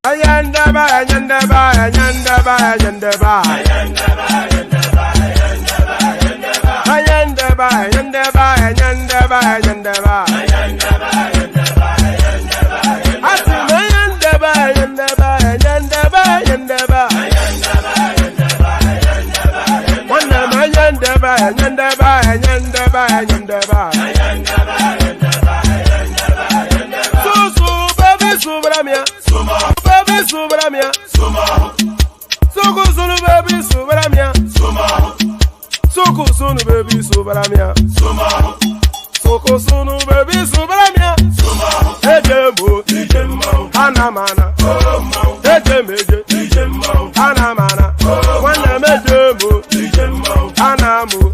Ayandaba, ayandaba, ayandaba, ayandaba. Ayandaba, ayandaba, ayandaba, ayandaba. Atima ayandaba, ayandaba, ayandaba, ayandaba. Wanama ayandaba, ayandaba, ayandaba, ayandaba. Susu, baby, subramia. Baby, subramia. Suku, sunu, baby, subramia. Soko sunu baby subramia. Soko sunu baby subramia. Ejemo, anamana. Ejemeje, anamana. Wana mejemo, anamu.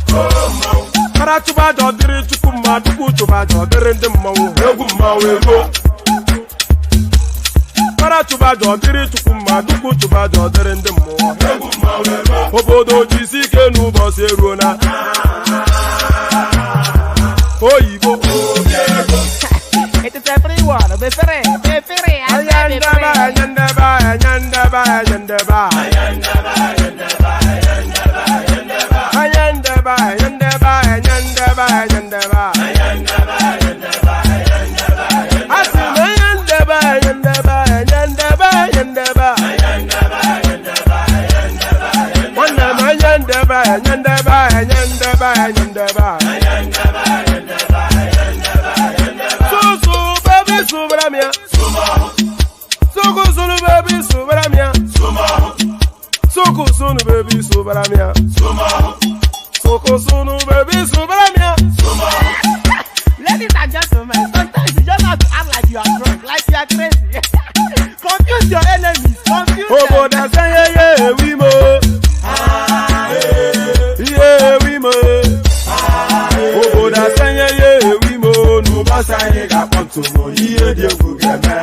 Para chuba jodiri chukuma tuku chuba jodiri ndemo egu mawego. Para chuba jodiri chukuma tuku chuba jodiri ndemo egu mawego. Obodo jisike nubo seruna. Oyibo. It is everyone. Befere. Ayandaba, ayandaba, ayandaba, ayandaba. Ayandaba, ayandaba, ayandaba, ayandaba. Atima ayandaba, ayandaba, ayandaba, ayandaba. Wanama ayandaba, ayandaba, ayandaba, ayandaba. Susu baby subramia. Suku sunu baby subramia. Suku sunu baby subramia. Suku sunu baby subramia. Ladies and gentlemen, sometimes you just have to act like you are drunk, like you are crazy. Confuse your enemies. Confuse them. Oboda say yeah we mo. Yeah we mo. Oboda say yeah we mo. No basa ga ponto mo iye de gugeme.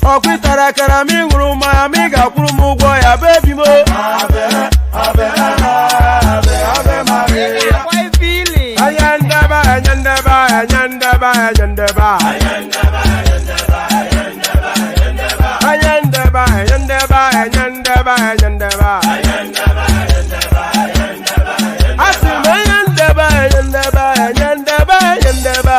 Okwitara kara mi nguru ma mi ga kwuru mu gwo ya baby mo. Abe Maria. How are you feeling? Ayandaba, ayandaba, ayandaba, ayandaba. Ayandaba, ayandaba, ayandaba, ayandaba. Atima ayandaba, ayandaba, ayandaba, ayandaba.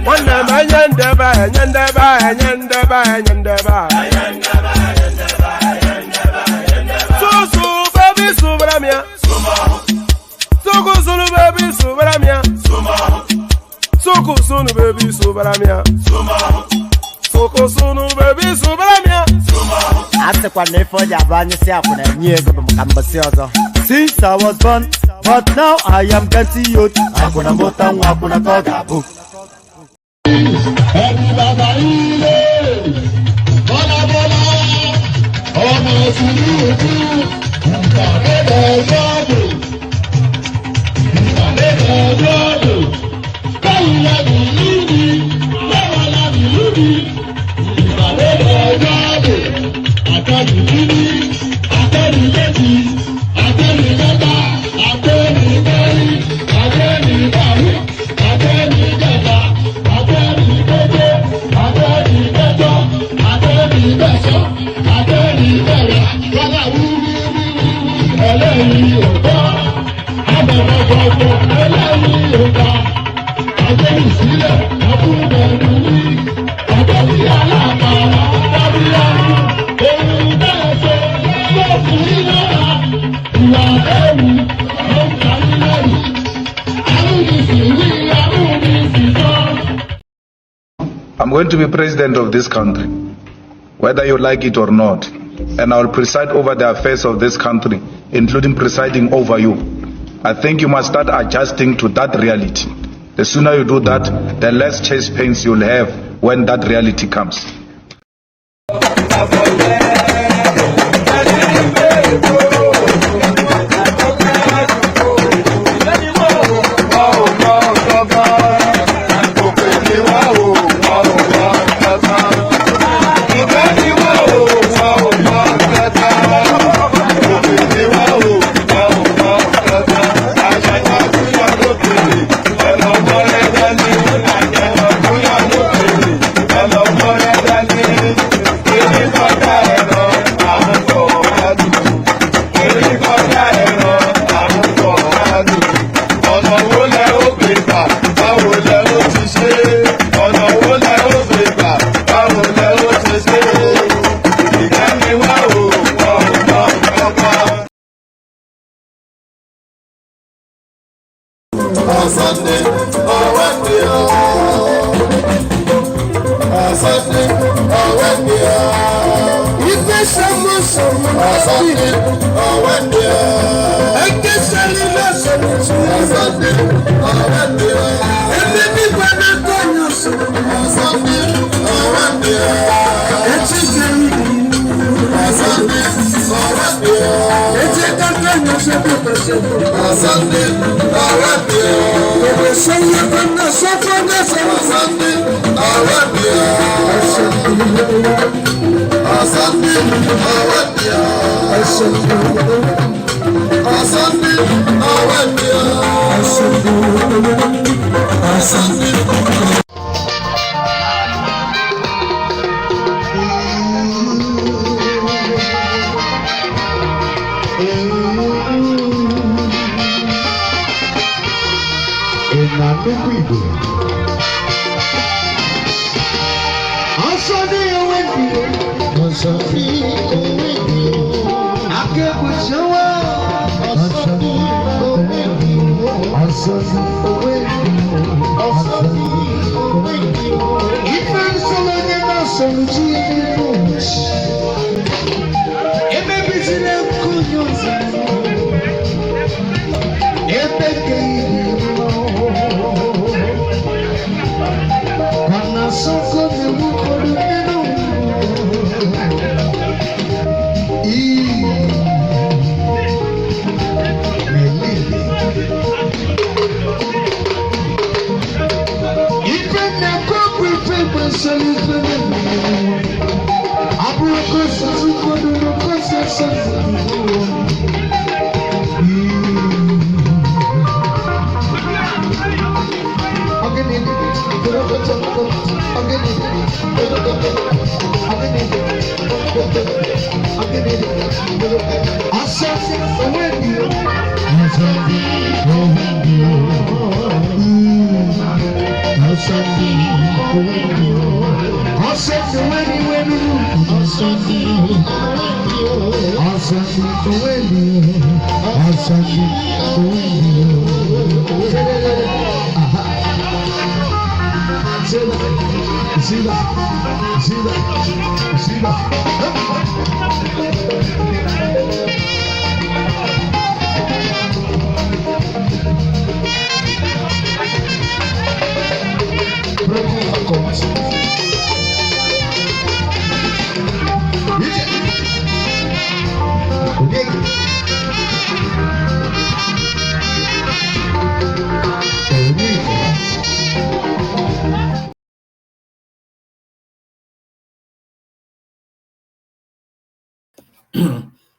Wanama ayandaba, ayandaba, ayandaba, ayandaba. Susu baby subramia. Soko sunu baby subramia. Soko sunu baby subramia. Soko sunu baby subramia. After Kwanefo Jabani Siapuna, Niego Cambasiozo. Since I was born, but now I am getting youth. Hakuna Motan, Wakuna Toga book. I'm going to be president of this country, whether you like it or not, and I will preside over the affairs of this country, including presiding over you. I think you must start adjusting to that reality. The sooner you do that, the less chest pains you'll have when that reality comes.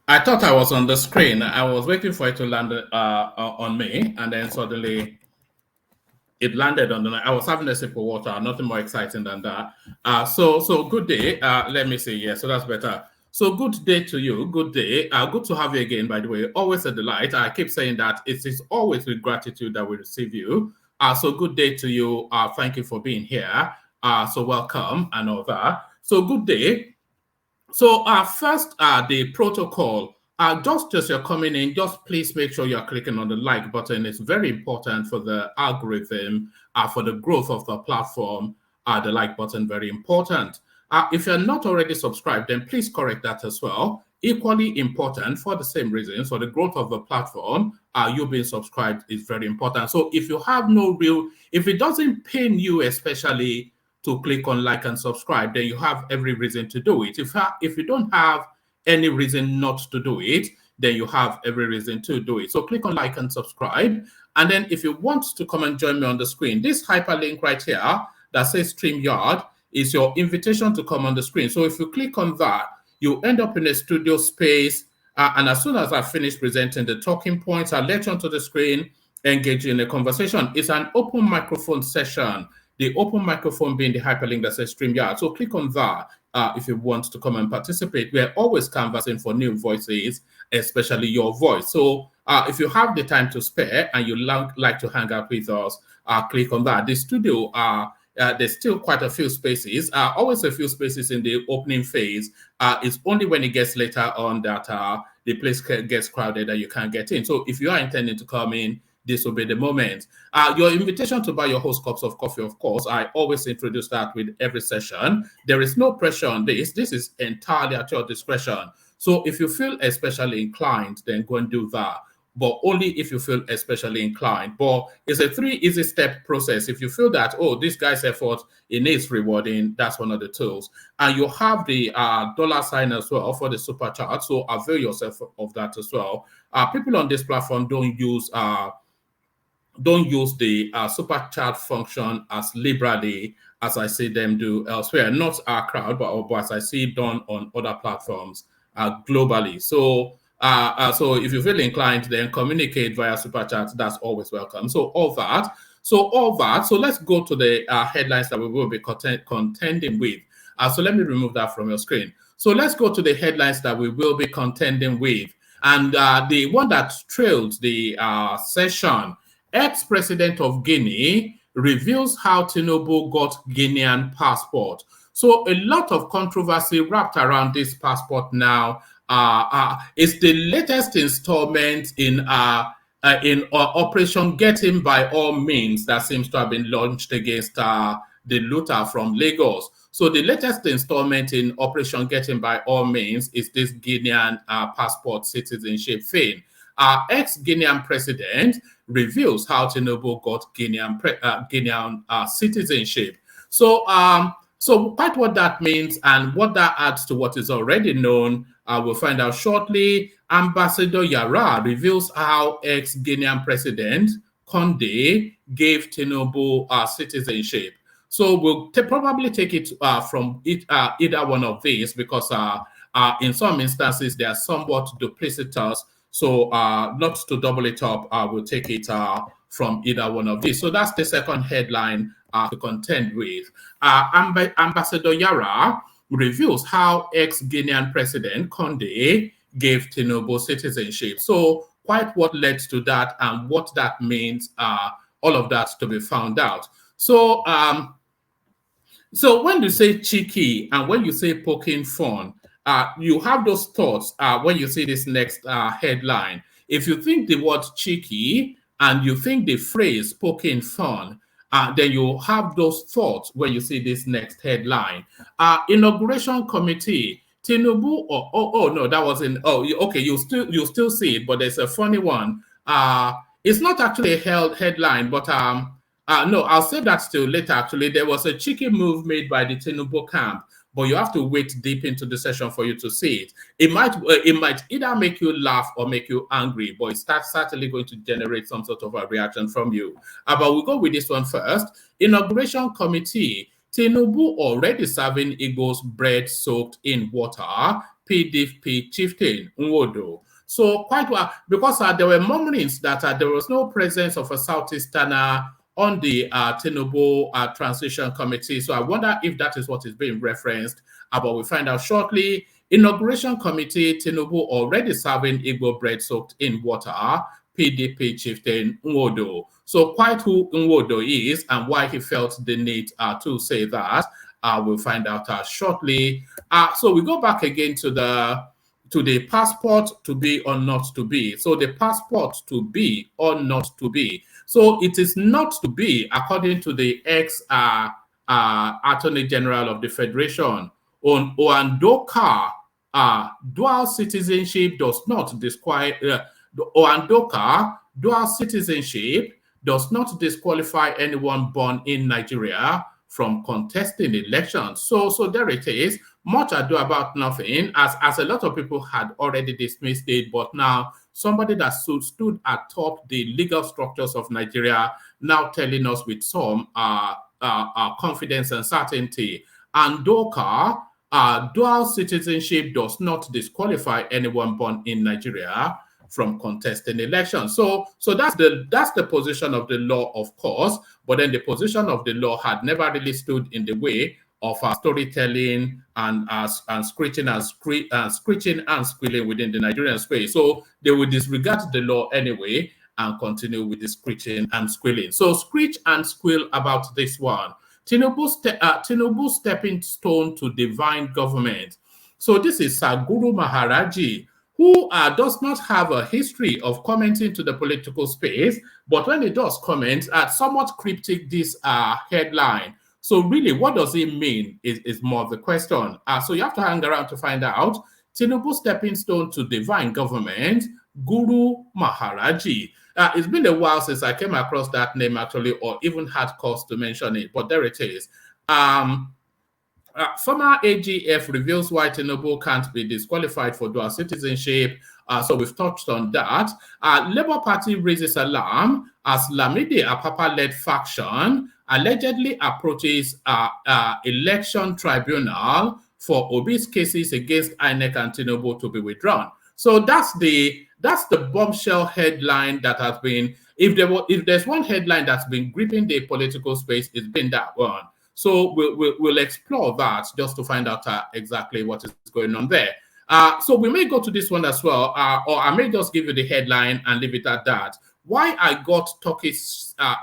I thought I was on the screen. I was waiting for it to land on me, and then suddenly it landed on the. I was having a sip of water. Nothing more exciting than that. So good day. Let me see. Yeah, so that's better. So good day to you. Good day. Good to have you again. By the way, always a delight. I keep saying that it is always with gratitude that we receive you. So good day to you. Thank you for being here. So welcome and all that. So good day. So first, the protocol. Just as you're coming in, just please make sure you're clicking on the like button. It's very important for the algorithm, for the growth of the platform. The like button, very important. If you're not already subscribed, then please correct that as well. Equally important for the same reasons, for the growth of the platform, you being subscribed is very important. So if you have if it doesn't pain you especially to click on like and subscribe, then you have every reason to do it. If you don't have any reason not to do it, then you have every reason to do it. So click on like and subscribe. And then if you want to come and join me on the screen, this hyperlink right here that says StreamYard is your invitation to come on the screen. So if you click on that, you end up in a studio space. And as soon as I finish presenting the talking points, I'll let you onto the screen, engage in a conversation. It's an open microphone session. The open microphone being the hyperlink that says StreamYard. So click on that if you want to come and participate. We're always canvassing for new voices, especially your voice. So if you have the time to spare and you like to hang out with us, click on that. The studio, there's still quite a few spaces, always a few spaces in the opening phase. It's only when it gets later on that the place gets crowded that you can't get in. So if you are intending to come in, this will be the moment. Your invitation to buy your host cups of coffee, of course, I always introduce that with every session. There is no pressure on this. This is entirely at your discretion. So if you feel especially inclined, then go and do that. But only if you feel especially inclined. But it's a 3 easy step process. If you feel that, oh, this guy's effort, it needs rewarding, that's one of the tools. And you have the $sign as well for the super chat. So avail yourself of that as well. People on this platform don't use the super chat function as liberally as I see them do elsewhere. Not our crowd, but as I see it done on other platforms globally. So if you feel inclined, then communicate via super chat. That's always welcome. So let's go to the headlines that we will be contending with. So let me remove that from your screen. So let's go to the headlines that we will be contending with. And the one that trailed the session, ex-president of Guinea reveals how Tinubu got Guinean passport. So a lot of controversy wrapped around this passport now. It's the latest installment in Operation Get Him by All Means that seems to have been launched against the looter from Lagos. So the latest installment in Operation Get Him by All Means is this Guinean passport citizenship thing. Ex-Guinean president reveals how Tinubu got Guinean citizenship. So quite what that means and what that adds to what is already known, we'll find out shortly. Ambassador Yara reveals how ex-Guinean president Condé gave Tinubu citizenship. So we'll probably take it from either one of these because in some instances they are somewhat duplicitous. So not to double it up, we'll take it from either one of these. So that's the second headline to contend with. Ambassador Yara reveals how ex-Guinean president Condé gave Tinubu citizenship. So quite what led to that and what that means, all of that to be found out. So when you say cheeky and when you say poking fun, you have those thoughts when you see this next headline. If you think the word cheeky and you think the phrase poking fun, then you have those thoughts when you see this next headline. Inauguration committee, Tinubu, no, that wasn't, okay, you still see it, but there's a funny one. It's not actually a headline, but no, I'll save that till later. Actually, there was a cheeky move made by the Tinubu camp, but you have to wait deep into the session for you to see it. It might either make you laugh or make you angry, but it's certainly going to generate some sort of a reaction from you. But we'll go with this one first. Inauguration committee, Tinubu already serving Igbos bread soaked in water, PDP chieftain Nwodo. So quite well, because there were murmurings that there was no presence of a Southeasterner on the Tinubu transition committee. So I wonder if that is what is being referenced, but we'll find out shortly. Inauguration committee, Tinubu already serving Igbo bread soaked in water, PDP chieftain Nwodo. So quite who Nwodo is and why he felt the need to say that, we'll find out shortly. So we go back again to the passport to be or not to be. So the passport to be or not to be. So it is not to be, according to the ex-Attorney General of the Federation, Aondoakaa, dual citizenship does not disqualify. Aondoakaa, dual citizenship does not disqualify anyone born in Nigeria from contesting elections. So there it is. Much ado about nothing, as a lot of people had already dismissed it, but now somebody that stood atop the legal structures of Nigeria now telling us with some confidence and certainty. Aondoakaa, dual citizenship does not disqualify anyone born in Nigeria from contesting elections. So that's the position of the law, of course, but then the position of the law had never really stood in the way of storytelling and screeching and squealing within the Nigerian space. So they will disregard the law anyway and continue with the screeching and squealing. So screech and squeal about this one. Tinubu stepping stone to divine government. So this is Guru Maharaji, who does not have a history of commenting to the political space, but when he does comment, somewhat cryptic this headline. So really, what does it mean is more of the question. So you have to hang around to find out. Tinubu stepping stone to divine government, Guru Maharaji. It's been a while since I came across that name actually, or even had cause to mention it, but there it is. Former Agf reveals why Tinubu can't be disqualified for dual citizenship. So we've touched on that. Labour Party raises alarm as Lamidi Apapa-led faction allegedly approaches election tribunal for Obi's cases against INEC and Tinubu to be withdrawn. So that's the bombshell headline that has been, if there's one headline that's been gripping the political space, it's been that one. So we'll explore that just to find out exactly what is going on there. So we may go to this one as well, or I may just give you the headline and leave it at that. Why I got Turkish, I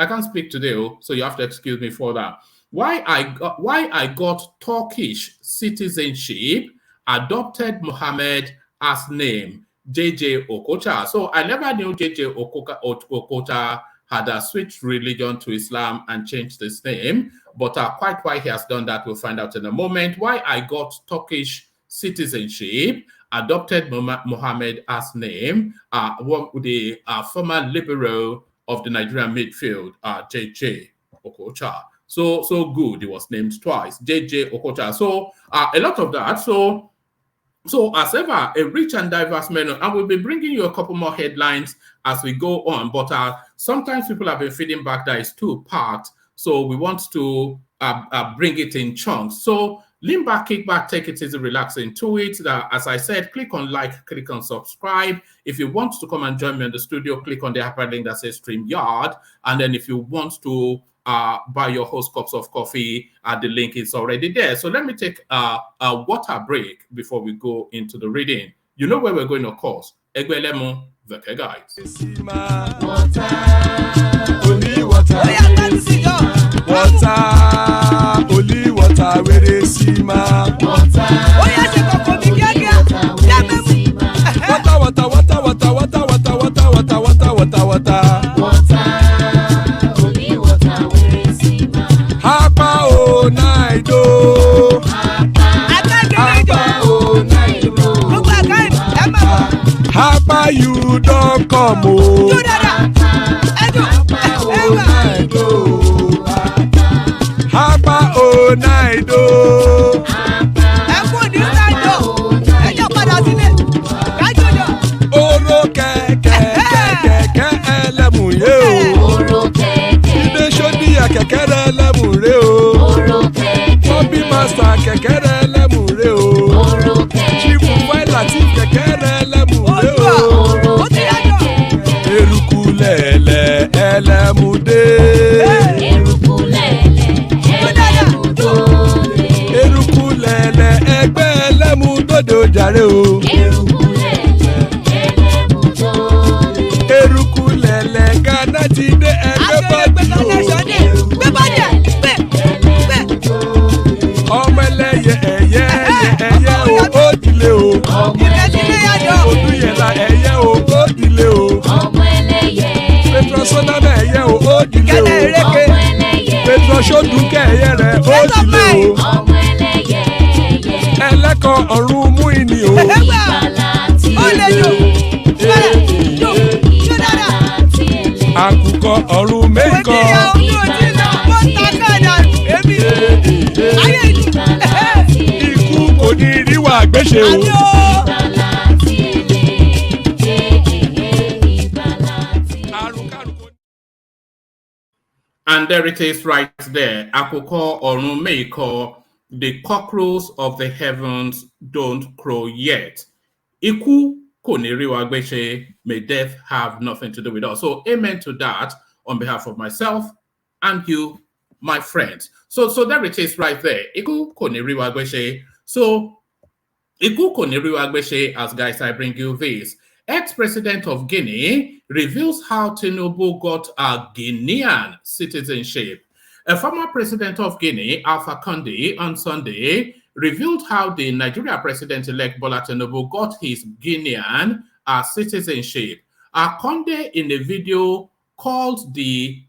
can't speak today, so you have to excuse me for that. Why I got Turkish citizenship, adopted Mohammed as name, JJ Okocha. So I never knew JJ Okocha had switched religion to Islam and changed his name, but quite why he has done that, we'll find out in a moment. Why I got Turkish citizenship, adopted Mohammed as name, the former liberal of the Nigerian midfield, JJ Okocha. So good, he was named twice, JJ Okocha. So a lot of that. So as ever, a rich and diverse menu, and we'll be bringing you a couple more headlines as we go on, but sometimes people have been feeding back that it's two-part, so we want to bring it in chunks. So lean back, kick back, take it easy, relax into it. As I said, click on like, click on subscribe. If you want to come and join me in the studio, click on the hyperlink that says StreamYard, and then if you want to buy your host cups of coffee, the link is already there. So let me take a water break before we go into the reading. You know where we're going, of course. Egbelemo, the guys. Water, only water, only water, where they see my water. Hapa you don't come oh. Hapa oh night oh. Oro keke elemu ye o. Ide shodi ya keke elemu re o. Bobby master keke elemu re o. Chief Wela ti keke elemu re o. Erukulele elemude. Erukulele egbe elemudode ojare o. Erukulele Ghana ti de egbe ọmọ ẹlẹ́yẹ ẹyẹ o ó dilé o. Odúyẹ̀lá ẹyẹ o ó dilé o. Petrosoname ẹyẹ o ó dilé o. Petrosodunke ẹyẹ rẹ ó dilé o. Ẹlẹ́kọ̀ ọ̀run mú ìní o. Àkùkọ ọ̀run méjìkọ. Ikú kò ní ríwà gbéṣe o. And there it is right there. Àkùkọ ọ̀run méjìkọ, the cockerels of the heavens don't crow yet. Ikú kò ní ríwà gbéṣe, may death have nothing to do with us. So amen to that on behalf of myself and you, my friends. So there it is right there. Iku koni riwa gbese. So Iku koni riwa gbese, as guys, I bring you this. Ex-president of Guinea reveals how Tinubu got a Guinean citizenship. A former president of Guinea, Alpha Condé, on Sunday revealed how the Nigeria president-elect Bola Tinubu got his Guinean citizenship. Conde, in a video called the,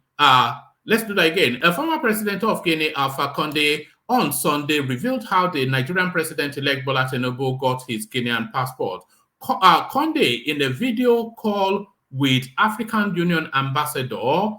let's do that again, a former president of Guinea, Alpha Conde, on Sunday revealed how the Nigerian president-elect Bola Tinubu got his Guinean passport. Conde, in a video call with African Union Ambassador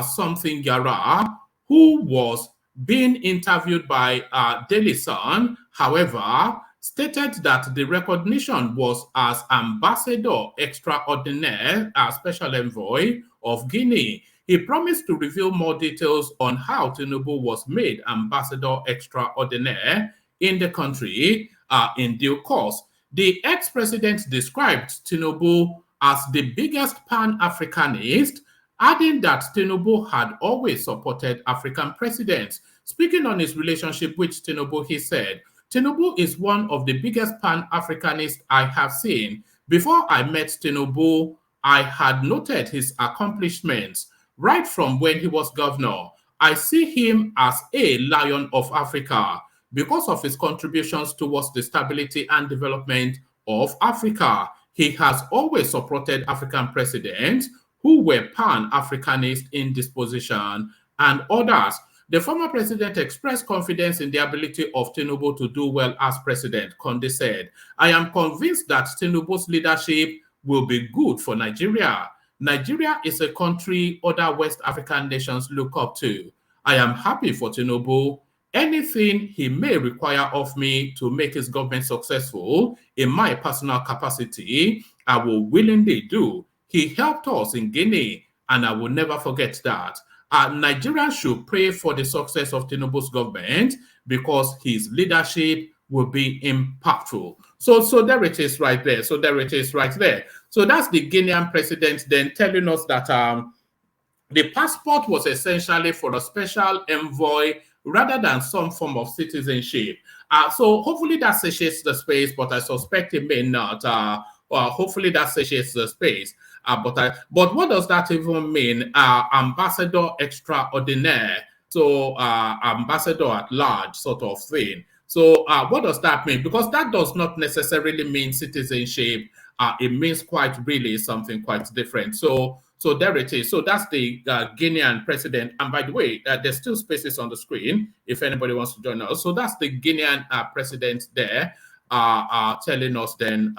Something Yara, who was being interviewed by Daily Sun, however, stated that the recognition was as Ambassador Extraordinaire, Special Envoy of Guinea. He promised to reveal more details on how Tinubu was made Ambassador Extraordinaire in the country in due course. The ex-president described Tinubu as the biggest Pan-Africanist, adding that Tinubu had always supported African presidents. Speaking on his relationship with Tinubu, he said, Tinubu is one of the biggest Pan-Africanists I have seen. Before I met Tinubu, I had noted his accomplishments right from when he was governor. I see him as a lion of Africa because of his contributions towards the stability and development of Africa. He has always supported African presidents who were Pan-Africanist in disposition and others. The former president expressed confidence in the ability of Tinubu to do well as president. Conde said, I am convinced that Tinubu's leadership will be good for Nigeria. Nigeria is a country other West African nations look up to. I am happy for Tinubu. Anything he may require of me to make his government successful in my personal capacity, I will willingly do. He helped us in Guinea, and I will never forget that. Nigerians should pray for the success of Tinubu's government because his leadership will be impactful. So there it is right there. So there it is right there. So that's the Guinean president then telling us that the passport was essentially for a special envoy rather than some form of citizenship. So hopefully that satiates the space, but I suspect it may not. Hopefully that satiates the space. But what does that even mean? Ambassador extraordinaire, so ambassador at large sort of thing. So what does that mean? Because that does not necessarily mean citizenship. It means quite really something quite different. So there it is. So that's the Guinean president. And by the way, there's still spaces on the screen if anybody wants to join us. So that's the Guinean president there telling us then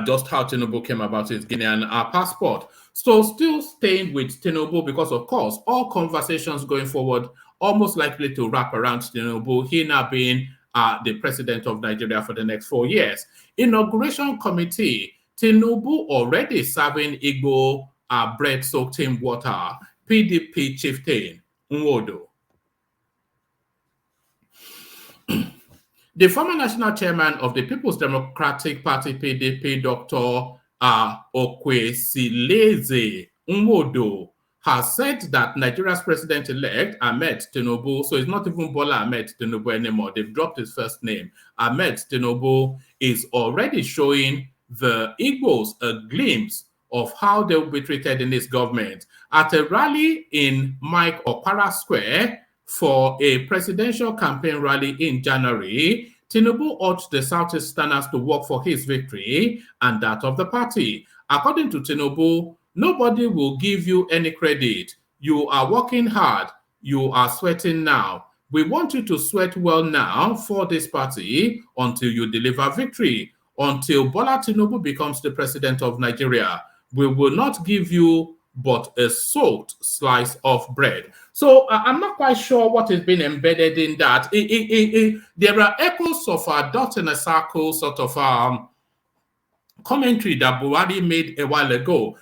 just how Tinubu came about his Guinean passport. So still staying with Tinubu because, of course, all conversations going forward almost likely to wrap around Tinubu, he now being the president of Nigeria for the next 4 years. Inauguration committee, Tinubu already serving Igbo bread soaked in water, PDP chieftain, Nwodo. The former national chairman of the People's Democratic Party, PDP, Dr. Okwesileze Nwodo, has said that Nigeria's president-elect, Ahmed Tinubu, so it's not even Bola Ahmed Tinubu anymore, they've dropped his first name, Ahmed Tinubu is already showing the Igbos a glimpse of how they will be treated in his government. At a rally in Mike Okpara Square, for a presidential campaign rally in January, Tinubu urged the Southeasterners to work for his victory and that of the party. According to Tinubu, nobody will give you any credit. You are working hard. You are sweating now. We want you to sweat well now for this party until you deliver victory. Until Bola Tinubu becomes the president of Nigeria, we will not give you but a soaked slice of bread. So I'm not quite sure what has been embedded in that. There are echoes of a dot in a circle sort of commentary that Buhari made a while ago.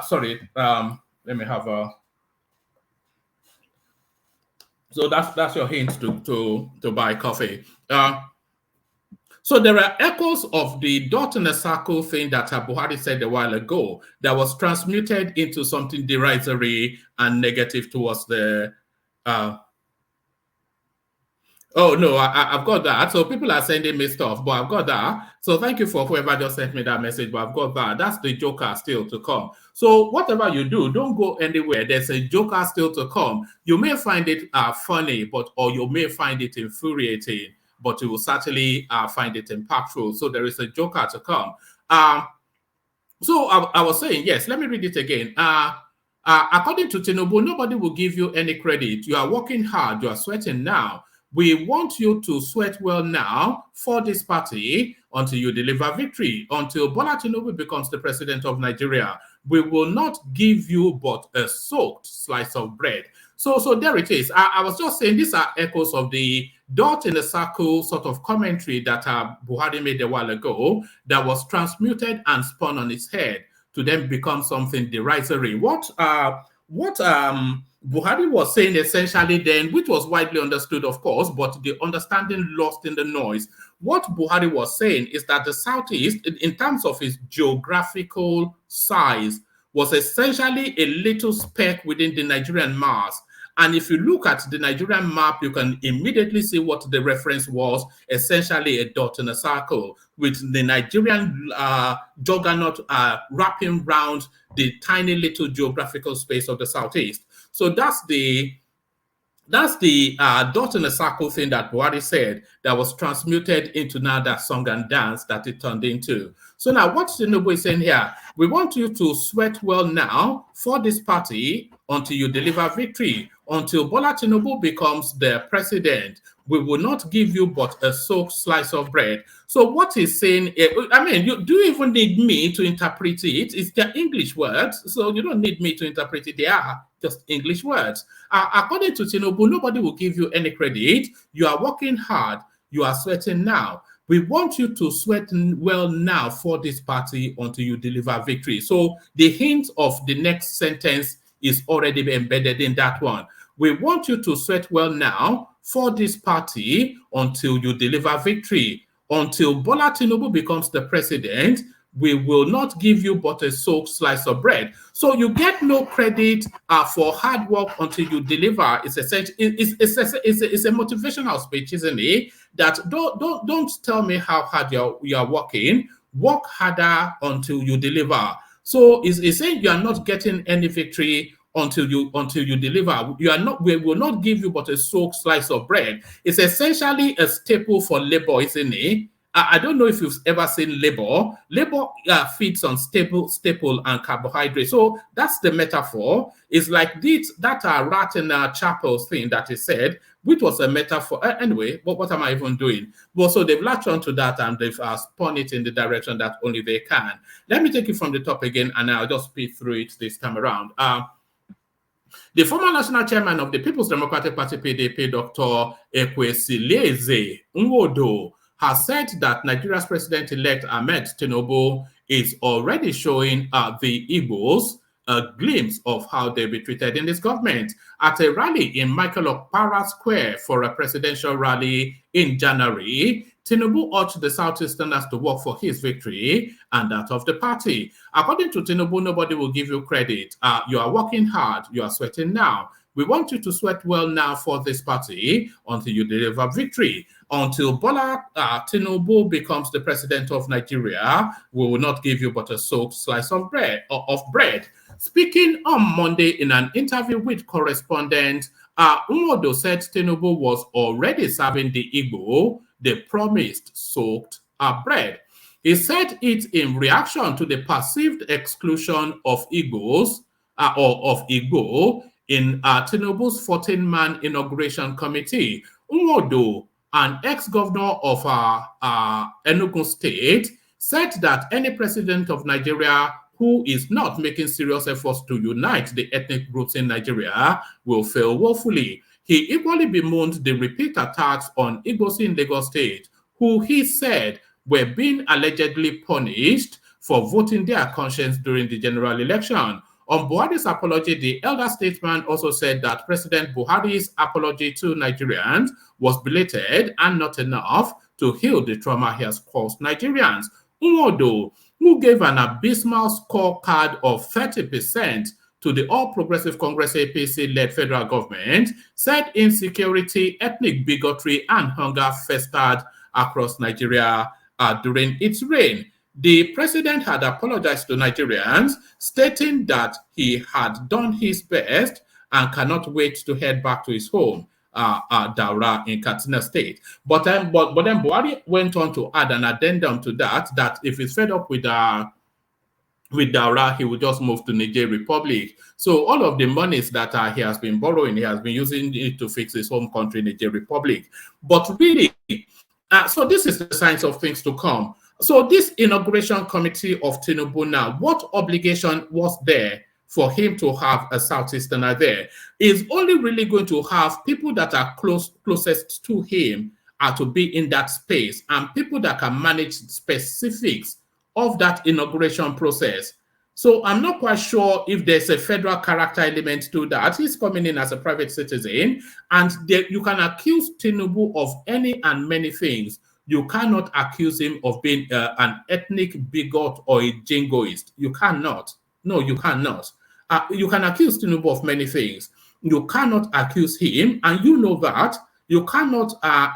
Sorry, let me have a... So that's your hint to buy coffee. So there are echoes of the dot in a circle thing that Buhari said a while ago that was transmuted into something derisory and negative towards the... Oh, no, I've got that. So people are sending me stuff, but I've got that. So thank you for whoever just sent me that message, but I've got that. That's the joker still to come. So whatever you do, don't go anywhere. There's a joker still to come. You may find it funny, or you may find it infuriating. but you will certainly find it impactful. So there is a joker to come. So I was saying, yes, let me read it again. According to Tinubu, nobody will give you any credit. You are working hard. You are sweating now. We want you to sweat well now for this party until you deliver victory. Until Bola Tinubu becomes the president of Nigeria, we will not give you but a soaked slice of bread. So there it is. I was just saying these are echoes of the dot in the circle sort of commentary that Buhari made a while ago that was transmuted and spun on its head to then become something derisory. What Buhari was saying essentially then, which was widely understood, of course, but the understanding lost in the noise. What Buhari was saying is that the Southeast, in terms of its geographical size, was essentially a little speck within the Nigerian mass. And if you look at the Nigerian map, you can immediately see what the reference was, essentially a dot in a circle, with the Nigerian juggernaut wrapping around the tiny little geographical space of the Southeast. So that's the dot in a circle thing that Buhari said that was transmuted into now that song and dance that it turned into. So now what Tinubu is saying here, we want you to sweat well now for this party until you deliver victory. Until Bola Tinubu becomes the president, we will not give you but a soaked slice of bread. So what he's saying, I mean, do you even need me to interpret it? It's their English words, so you don't need me to interpret it. They are just English words. According to Tinubu, nobody will give you any credit. You are working hard. You are sweating now. We want you to sweat well now for this party until you deliver victory. So the hint of the next sentence is already embedded in that one. We want you to sweat well now for this party until you deliver victory. Until Bola Tinubu becomes the president, we will not give you but a soaked slice of bread. So you get no credit for hard work until you deliver. It's a motivational speech, isn't it? That don't tell me how hard you are working. Work harder until you deliver. So it's saying you are not getting any victory until you deliver. We will not give you but a soaked slice of bread. It's essentially a staple for labor, isn't it? I don't know if you've ever seen labor. Labor feeds on staple and carbohydrate. So that's the metaphor. It's like that rat in a chapel thing that is said, which was a metaphor. Anyway, what am I even doing? Well, so they've latched onto that and they've spun it in the direction that only they can. Let me take it from the top again, and I'll just speed through it this time around. The former national chairman of the People's Democratic Party, PDP, Dr. Ekwesilieze Nwodo, has said that Nigeria's president-elect Ahmed Tinubu is already showing the Igbos a glimpse of how they'll be treated in this government. At a rally in Michael Okpara Square for a presidential rally in January, Tinubu urged the Southeasterners to work for his victory and that of the party. According to Tinubu, nobody will give you credit. You are working hard. You are sweating now. We want you to sweat well now for this party until you deliver victory. Until Bola Tinubu becomes the president of Nigeria, we will not give you but a soaked slice of bread. Speaking on Monday in an interview with correspondent, Nwodo said Tinubu was already serving the Igbo the promised soaked bread. He said it in reaction to the perceived exclusion of Igbos or of Igbo in Tinubu's 14-man inauguration committee. Nwodo, an ex-governor of Enugu State, said that any president of Nigeria who is not making serious efforts to unite the ethnic groups in Nigeria will fail woefully. He equally bemoaned the repeat attacks on Igbos in Lagos State, who he said were being allegedly punished for voting their conscience during the general election. On Buhari's apology, the elder statesman also said that President Buhari's apology to Nigerians was belated and not enough to heal the trauma he has caused Nigerians. Nwodo, who gave an abysmal scorecard of 30% to the All Progressive Congress APC-led federal government, said insecurity, ethnic bigotry, and hunger festered across Nigeria during its reign. The president had apologized to Nigerians, stating that he had done his best and cannot wait to head back to his home. Daura in Katsina State. But then Buhari went on to add an addendum to that if he's fed up with Daura, he will just move to Niger Republic. So all of the monies that he has been borrowing, he has been using it to fix his home country, Niger Republic. But really, so this is the signs of things to come. So this inauguration committee of Tinubu now, what obligation was there for him to have a Southeasterner there? Is only really going to have people that are closest to him are to be in that space, and people that can manage specifics of that inauguration process. So I'm not quite sure if there's a federal character element to that. He's coming in as a private citizen, and you can accuse Tinubu of any and many things. You cannot accuse him of being an ethnic bigot or a jingoist. You cannot. No, you cannot. You can accuse Tinubu of many things. You cannot accuse him, and you know that. You cannot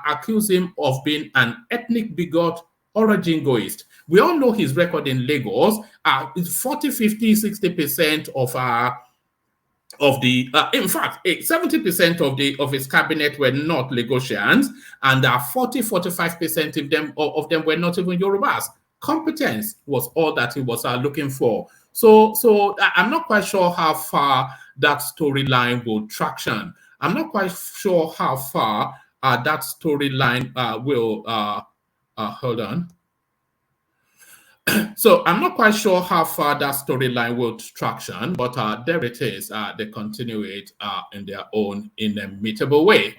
accuse him of being an ethnic bigot or a jingoist. We all know his record in Lagos. It's 40, 50, 60% of the, in fact, 70% of his cabinet were not Lagosians, and 40, 45% of them were not even Yorubas. Competence was all that he was looking for. So I'm not quite sure how far that storyline will traction. I'm not quite sure how far that storyline will. Hold on. So I'm not quite sure how far that storyline will traction, but there it is. They continue it in their own inimitable way.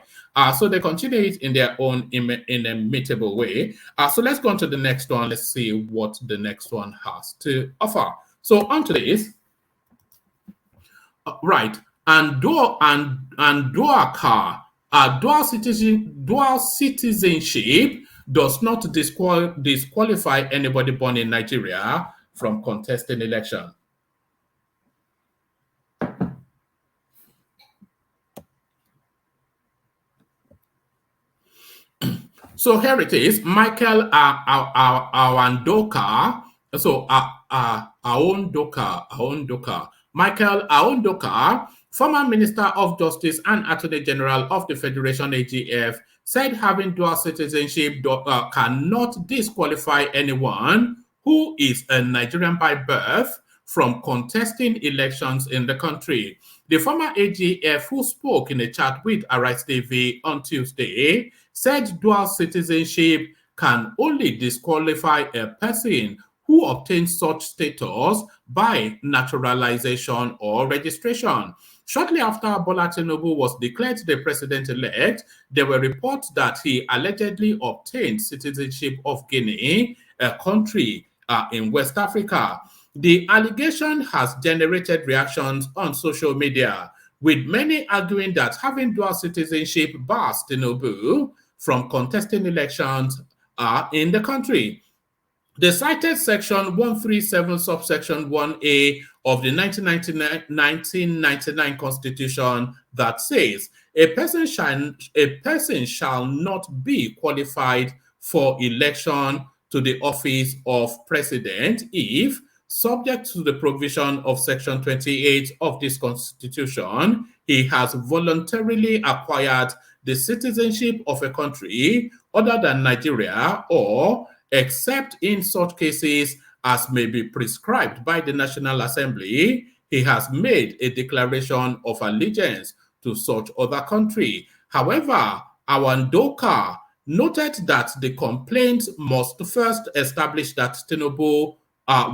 So they continue it in their own inimitable way. So let's go on to the next one. Let's see what the next one has to offer. So on to this. Right. Aondoakaa, dual citizenship does not disqualify anybody born in Nigeria from contesting election. So here it is, Michael Aondoakaa. So Aondoakaa. Michael Aondoakaa, former Minister of Justice and Attorney General of the Federation AGF, said having dual citizenship cannot disqualify anyone who is a Nigerian by birth from contesting elections in the country. The former AGF, who spoke in a chat with Arise TV on Tuesday, said dual citizenship can only disqualify a person who obtains such status by naturalization or registration. Shortly after Bola Tinubu was declared the president-elect, there were reports that he allegedly obtained citizenship of Guinea, a country in West Africa. The allegation has generated reactions on social media, with many arguing that having dual citizenship bars Tinubu from contesting elections in the country. The cited section 137 subsection 1A of the 1999 Constitution that says a person shall not be qualified for election to the office of president if, subject to the provision of section 28 of this Constitution, he has voluntarily acquired the citizenship of a country other than Nigeria, or except in such cases as may be prescribed by the National Assembly, he has made a declaration of allegiance to such other country. However, Aondoakaa noted that the complaint must first establish that Tinubu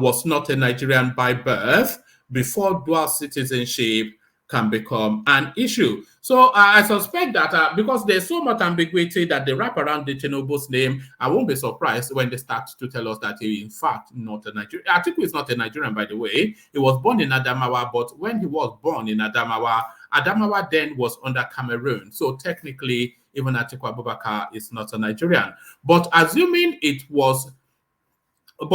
was not a Nigerian by birth before dual citizenship can become an issue. So I suspect that because there's so much ambiguity that they wrap around the Tinubu's name, I won't be surprised when they start to tell us that he in fact not a Nigerian. Atiku is not a Nigerian, by the way. He was born in Adamawa, but when he was born in Adamawa then was under Cameroon. So technically, even Atiku Abubakar is not a Nigerian. But assuming it was in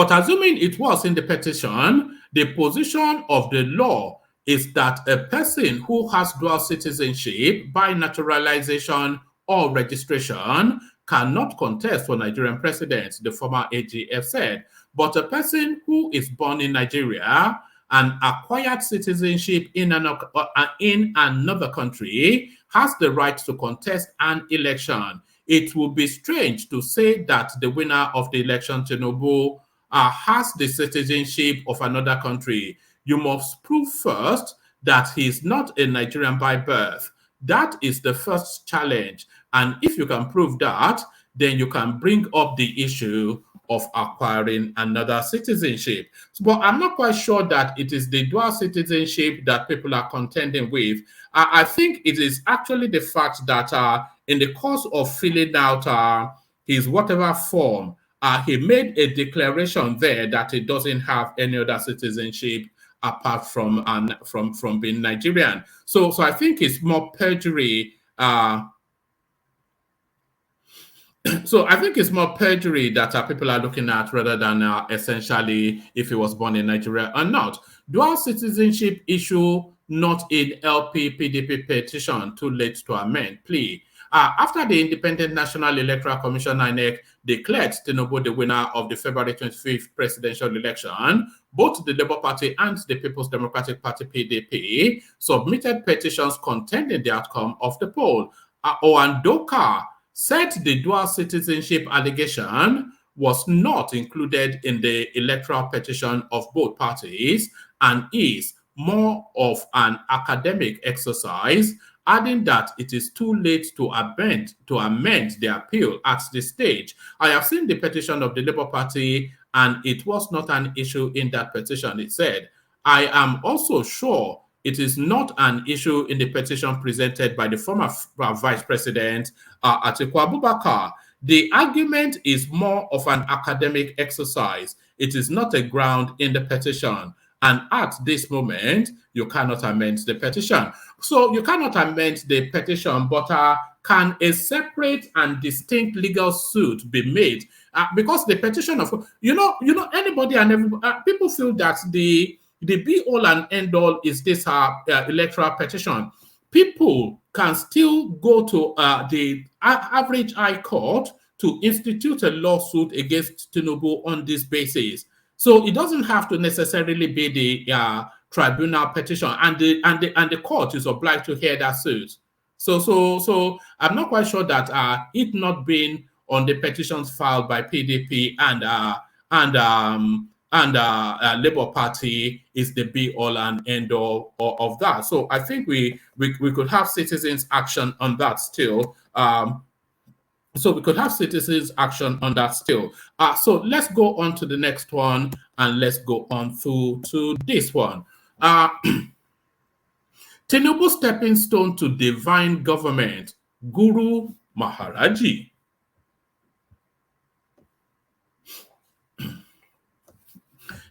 the petition, the position of the law is that a person who has dual citizenship by naturalization or registration cannot contest for Nigerian president, the former AGF said. But a person who is born in Nigeria and acquired citizenship in another country has the right to contest an election. It would be strange to say that the winner of the election, Tinubu, has the citizenship of another country. You must prove first that he is not a Nigerian by birth. That is the first challenge. And if you can prove that, then you can bring up the issue of acquiring another citizenship. But I'm not quite sure that it is the dual citizenship that people are contending with. I think it is actually the fact that in the course of filling out his whatever form, he made a declaration there that he doesn't have any other citizenship apart from being Nigerian. So I think it's more perjury. So I think it's more perjury that people are looking at rather than essentially if he was born in Nigeria or not. Dual citizenship issue not in LP PDP petition too late to amend plea. After the Independent National Electoral Commission INEC declared Tinubu the winner of the February 25th presidential election, both the Labour Party and the People's Democratic Party PDP submitted petitions contending the outcome of the poll. Aondoakaa said the dual citizenship allegation was not included in the electoral petition of both parties and is more of an academic exercise, adding that it is too late to amend the appeal at this stage. I have seen the petition of the Labour Party and it was not an issue in that petition, it said. I am also sure it is not an issue in the petition presented by the former Vice President Agf Aondoakaa. The argument is more of an academic exercise. It is not a ground in the petition. And at this moment, you cannot amend the petition. So you cannot amend the petition, but can a separate and distinct legal suit be made? Because the petition of, anybody and everybody, people feel that the be-all and end-all is this electoral petition. People can still go to the average high court to institute a lawsuit against Tinubu on this basis. So it doesn't have to necessarily be the tribunal petition, and the court is obliged to hear that suit. So I'm not quite sure that it not being on the petitions filed by PDP and Labour Party is the be-all and end-all of that. So I think we could have citizens' action on that still. So let's go on to the next one, and let's go on to this one. Tinubu stepping stone to divine government, Guru Maharaji.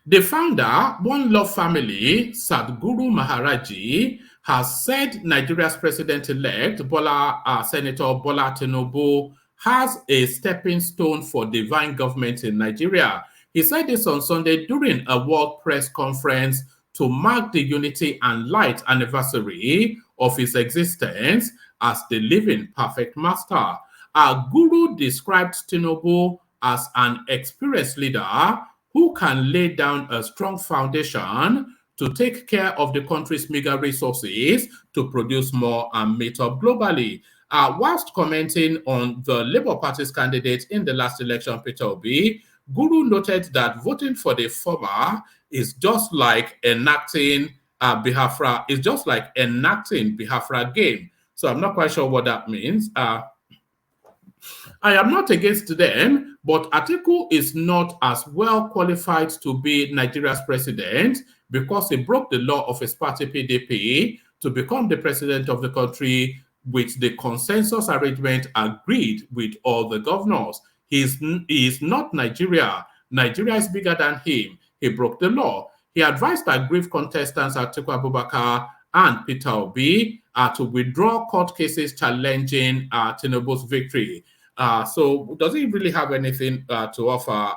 The founder, One Love Family, Sadhguru Maharaji, has said Nigeria's president-elect, Senator Bola Tinubu, has a stepping stone for divine government in Nigeria. He said this on Sunday during a World Press Conference to mark the unity and light anniversary of his existence as the living perfect master. Our guru described Tinubu as an experienced leader who can lay down a strong foundation to take care of the country's meager resources to produce more and meet up globally. Whilst commenting on the Labour Party's candidate in the last election, Peter Obi, Guru noted that voting for the former is just like enacting Biafra game. So I'm not quite sure what that means. I am not against them, but Atiku is not as well qualified to be Nigeria's president because he broke the law of his party PDP to become the president of the country with the consensus arrangement agreed with all the governors. He is not Nigeria. Nigeria is bigger than him. He broke the law. He advised aggrieved contestants Atiku Abubakar and Peter Obi to withdraw court cases challenging Tinubu's victory. So does he really have anything to offer?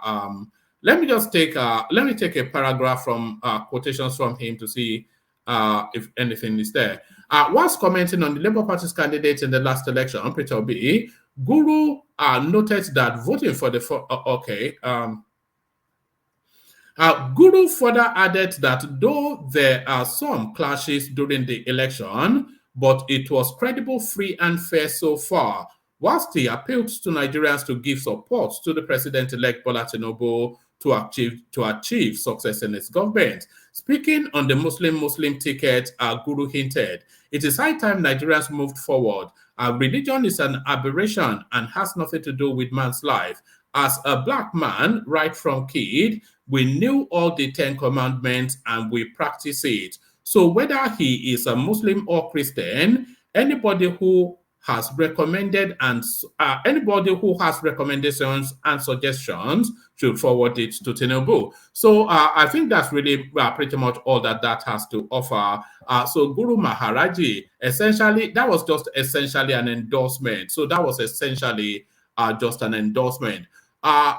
Let me take a paragraph from quotations from him to see if anything is there. Whilst commenting on the Labour Party's candidate in the last election, Peter Obi, Guru noted that voting for the Guru further added that though there are some clashes during the election, but it was credible, free, and fair so far. Whilst he appealed to Nigerians to give support to the president-elect Bola Tinubu to achieve success in his government. Speaking on the Muslim ticket, Guru hinted, it is high time Nigerians moved forward. Religion is an aberration and has nothing to do with man's life. As a black man, right from kid, we knew all the 10 commandments and we practice it. So whether he is a Muslim or Christian, anybody who has recommended and anybody who has recommendations and suggestions should forward it to Tinubu. So I think that's really pretty much all that has to offer. So Guru Maharaji, essentially, that was just essentially an endorsement. So that was essentially just an endorsement.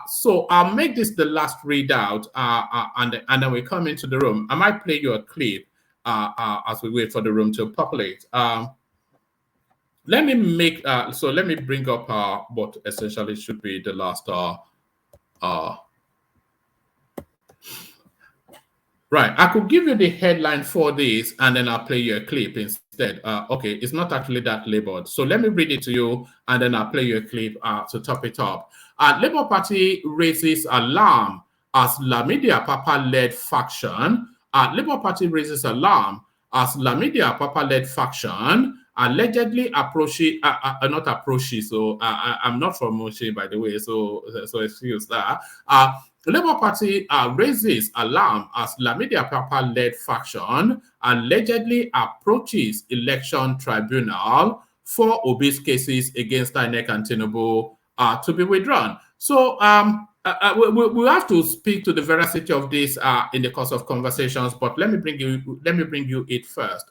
So I'll make this the last readout, and then we come into the room. I might play you a clip as we wait for the room to populate. Let me make let me bring up what essentially should be the last right. I could give you the headline for this and then I'll play you a clip instead. Okay, it's not actually that labeled. So let me read it to you and then I'll play you a clip to top it up. Labour Party raises alarm as Lamidi Apapa-led faction. Labour Party raises alarm as Lamidi Apapa-led faction allegedly not approaches. So I'm not from Moshe, by the way. So excuse that. The Labour Party raises alarm as Lamidi Apapa-led faction allegedly approaches election tribunal for obese cases against INEC and Tinubu to be withdrawn. So we have to speak to the veracity of this in the course of conversations. But let me bring you it first.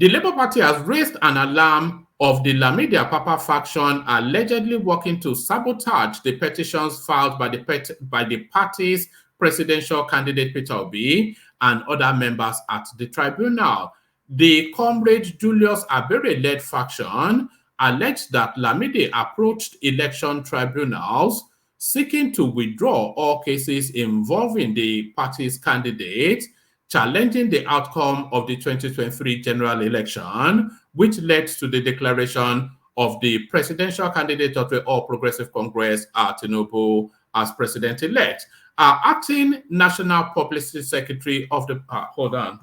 The Labour Party has raised an alarm of the Lamidi Apapa faction allegedly working to sabotage the petitions filed by the party's presidential candidate Peter Obi and other members at the tribunal. The Comrade Julius Abere-led faction alleged that Lamidi approached election tribunals seeking to withdraw all cases involving the party's candidate, challenging the outcome of the 2023 general election, which led to the declaration of the presidential candidate of the All Progressive Congress, Tinubu, as president-elect. Acting National Publicity Secretary of the... hold on.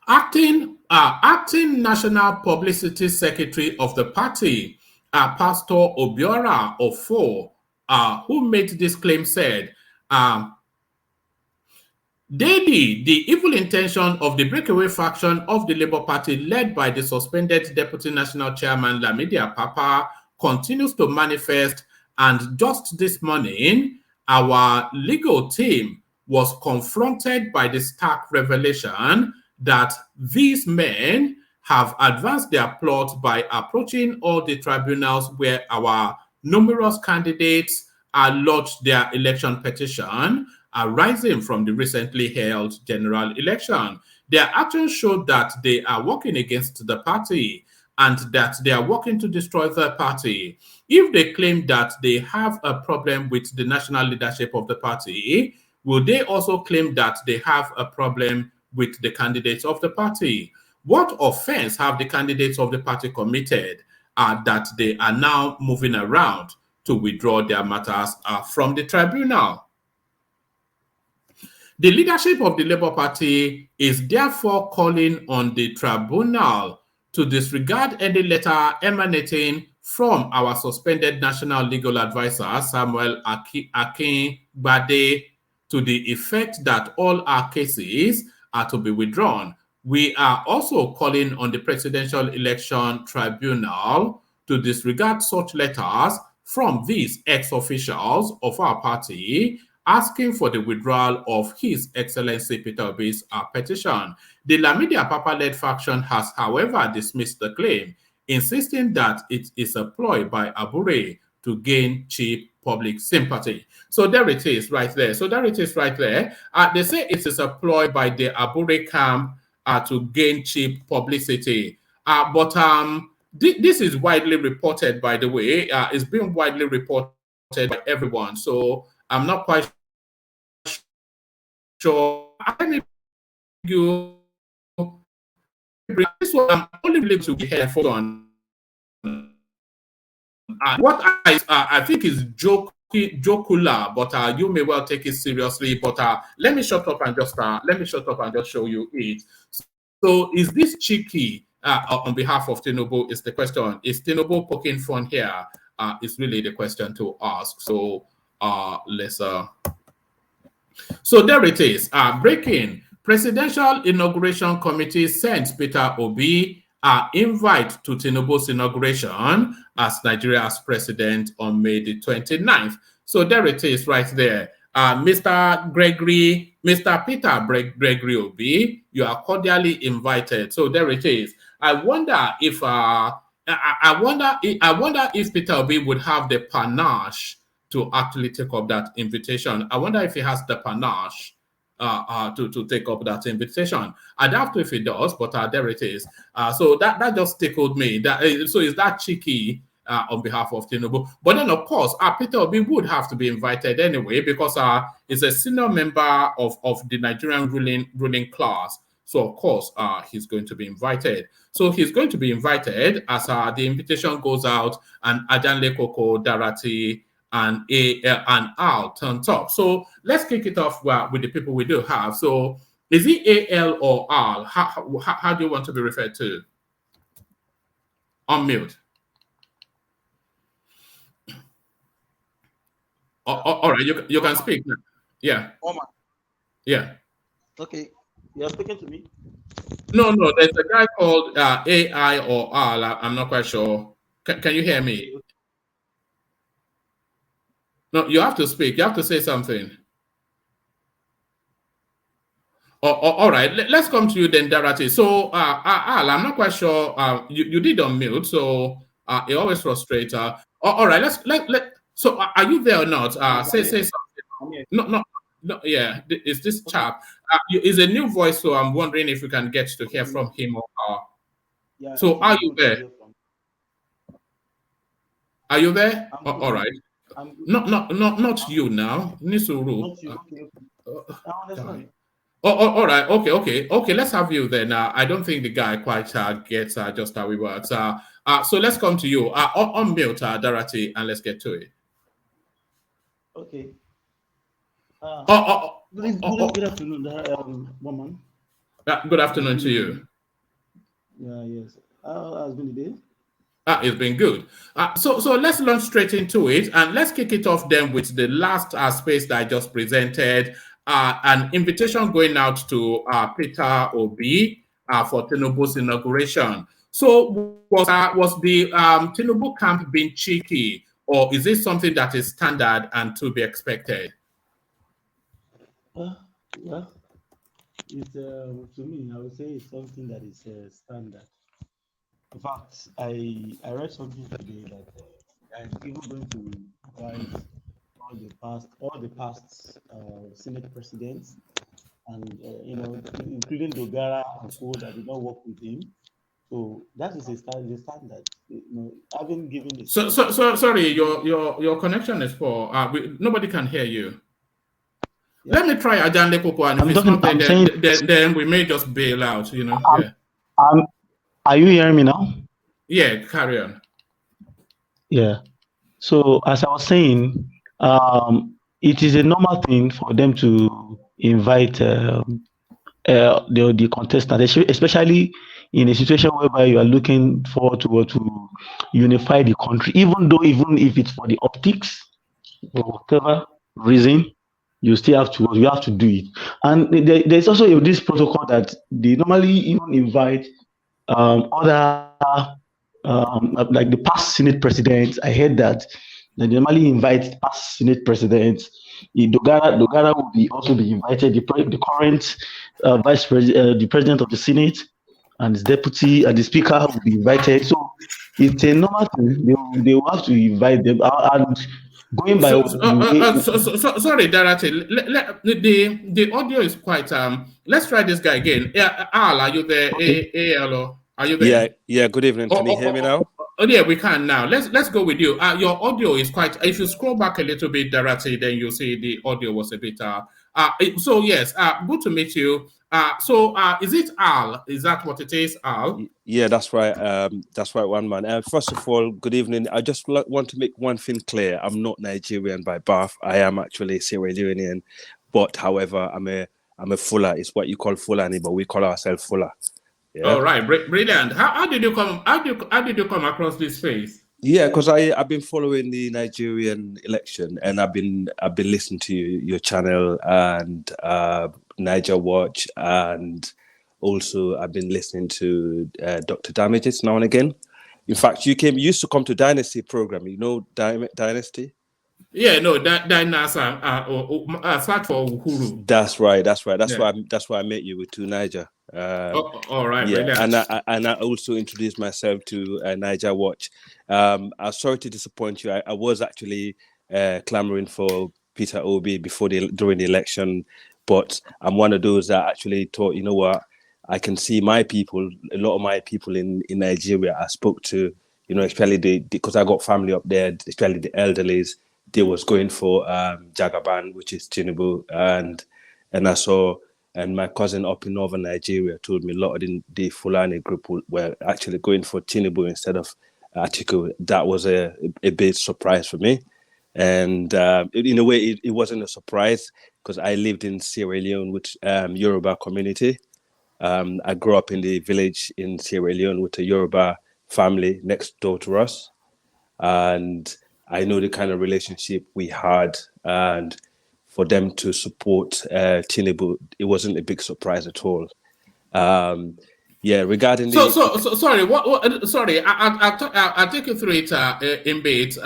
Acting National Publicity Secretary of the party, Pastor Obiora Ofo, who made this claim, said, daily, the evil intention of the breakaway faction of the Labour Party led by the suspended Deputy National Chairman Lamidi Apapa continues to manifest, and just this morning, our legal team was confronted by the stark revelation that these men have advanced their plot by approaching all the tribunals where our numerous candidates lodged their election petition arising from the recently held general election. Their actions showed that they are working against the party and that they are working to destroy the party. If they claim that they have a problem with the national leadership of the party, will they also claim that they have a problem with the candidates of the party? What offense have the candidates of the party committed that they are now moving around to withdraw their matters from the tribunal? The leadership of the Labour Party is therefore calling on the tribunal to disregard any letter emanating from our suspended national legal advisor, Samuel Akingbade, to the effect that all our cases are to be withdrawn. We are also calling on the Presidential Election Tribunal to disregard such letters from these ex-officials of our party asking for the withdrawal of His Excellency Peter Obi's petition. The Lamidi Apapa-led faction has, however, dismissed the claim, insisting that it is a ploy by Abure to gain cheap public sympathy. So there it is right there. They say it is a ploy by the Abure camp to gain cheap publicity. But this is widely reported, by the way. It's been widely reported by everyone. So I'm not quite sure. Let me you. This one I'm only able to be here for on. What I think is jocular, but you may well take it seriously. But let me shut up and just show you it. So is this cheeky on behalf of Tinubu? Is the question? Is Tinubu poking fun here? Is really the question to ask. So let's. So there it is. Breaking. Presidential Inauguration Committee sends Peter Obi invite to Tinubu's inauguration as Nigeria's president on May the 29th. So there it is right there. Mr. Peter Gregory Obi, you are cordially invited. So there it is. I wonder if Peter Obi would have the panache to actually take up that invitation. I wonder if he has the panache to take up that invitation. I doubt if he does, but there it is. So that just tickled me. So is that cheeky on behalf of Tinubu? But then, of course, Peter Obi would have to be invited anyway because he's a senior member of the Nigerian ruling class. So, of course, he's going to be invited. So he's going to be invited as the invitation goes out and Ajanle Koko, Darati, and Al turns up. So let's kick it off with the people we do have. So is it AL or Al? How do you want to be referred to? On mute. All right, you can speak now. Yeah. Yeah. Okay. You're speaking to me? No, there's a guy called AI or Al. I'm not quite sure. Can you hear me? No, you have to speak. You have to say something. All right. Let's come to you then, Darati. So, Al, I'm not quite sure. You did unmute, so it always frustrates. All right. So, are you there or not? Say something. No. Yeah, it's this chap. Is a new voice, so I'm wondering if we can get to hear from him or her. Yeah, so, are you there? Are you there? All right. Not you now. Nisuru. All right. Okay. Let's have you then. I don't think the guy quite gets just how we work. So let's come to you. Unmute Darati, and let's get to it. Okay. Good afternoon, woman. Good afternoon to you. Yeah. Yes. How has been the day? It's been good. So let's launch straight into it, and let's kick it off then with the last space that I just presented. An invitation going out to Peter Obi for Tinubu's inauguration. So was the Tinubu camp being cheeky, or is this something that is standard and to be expected? Well, it's to me, I would say it's something that is standard. In fact, I read something today that I'm even going to invite all the past Senate presidents, and including Dogara and co that did not work with him. So that is a standard. Having given the so sorry, your connection is poor. Nobody can hear you. Yeah. Let me try Ajanle Koko, and if it's not there, then we may just bail out. Yeah. Are you hearing me now? Yeah, carry on. Yeah. So as I was saying, it is a normal thing for them to invite the contestant, especially in a situation whereby you are looking forward to unify the country, even if it's for the optics or whatever reason, you have to do it. And there's also this protocol that they normally even invite other like the past Senate presidents. I heard that they normally invite past Senate presidents. Dogara will also be invited. The current vice president, the president of the Senate, and his deputy and the speaker will be invited. So it's a normal thing. They will have to invite them. And going by sorry, Darati. The audio is quite. Let's try this guy again. Al, are you there? Okay. Are you there? Yeah. Good evening. Can you hear me now? Oh yeah, we can now. Let's go with you. Your audio is quite. If you scroll back a little bit, Darati, then you'll see the audio was a bit So yes, good to meet you. So is it Al? Is that what it is, Al? Yeah, that's right. That's right, one man. First of all, good evening. I just want to make one thing clear. I'm not Nigerian by birth. I am actually Sierra Leonean, but however, I'm a Fuller. It's what you call Fulani, but we call ourselves Fuller. Yeah. All right, brilliant. How did you come? How did you come across this space? Yeah, because I've been following the Nigerian election, and I've been listening to your channel and Niger Watch, and also I've been listening to Dr. Damages now and again. In fact, you used to come to Dynasty program. You know Dynasty? Yeah, no, Dynasa search for Uhuru. That's right. That's why I met you with two Niger. All right, yeah, brilliant. and I also introduced myself to Niger Watch. I'm sorry to disappoint you. I was actually clamoring for Peter Obi during the election, but I'm one of those that actually thought, you know what, I can see my people, a lot of my people in Nigeria. I spoke to, you know, especially because I got family up there, especially the elderlies. They was going for Jagaban, which is Tinubu, and I saw. And my cousin up in northern Nigeria told me a lot of the Fulani group were actually going for Tinubu instead of Atiku. That was a big surprise for me. And in a way, it wasn't a surprise because I lived in Sierra Leone with Yoruba community. I grew up in the village in Sierra Leone with a Yoruba family next door to us. And I know the kind of relationship we had, and for them to support Tinubu, it wasn't a big surprise at all. Regarding so sorry. Sorry, I'll take you through it in bit.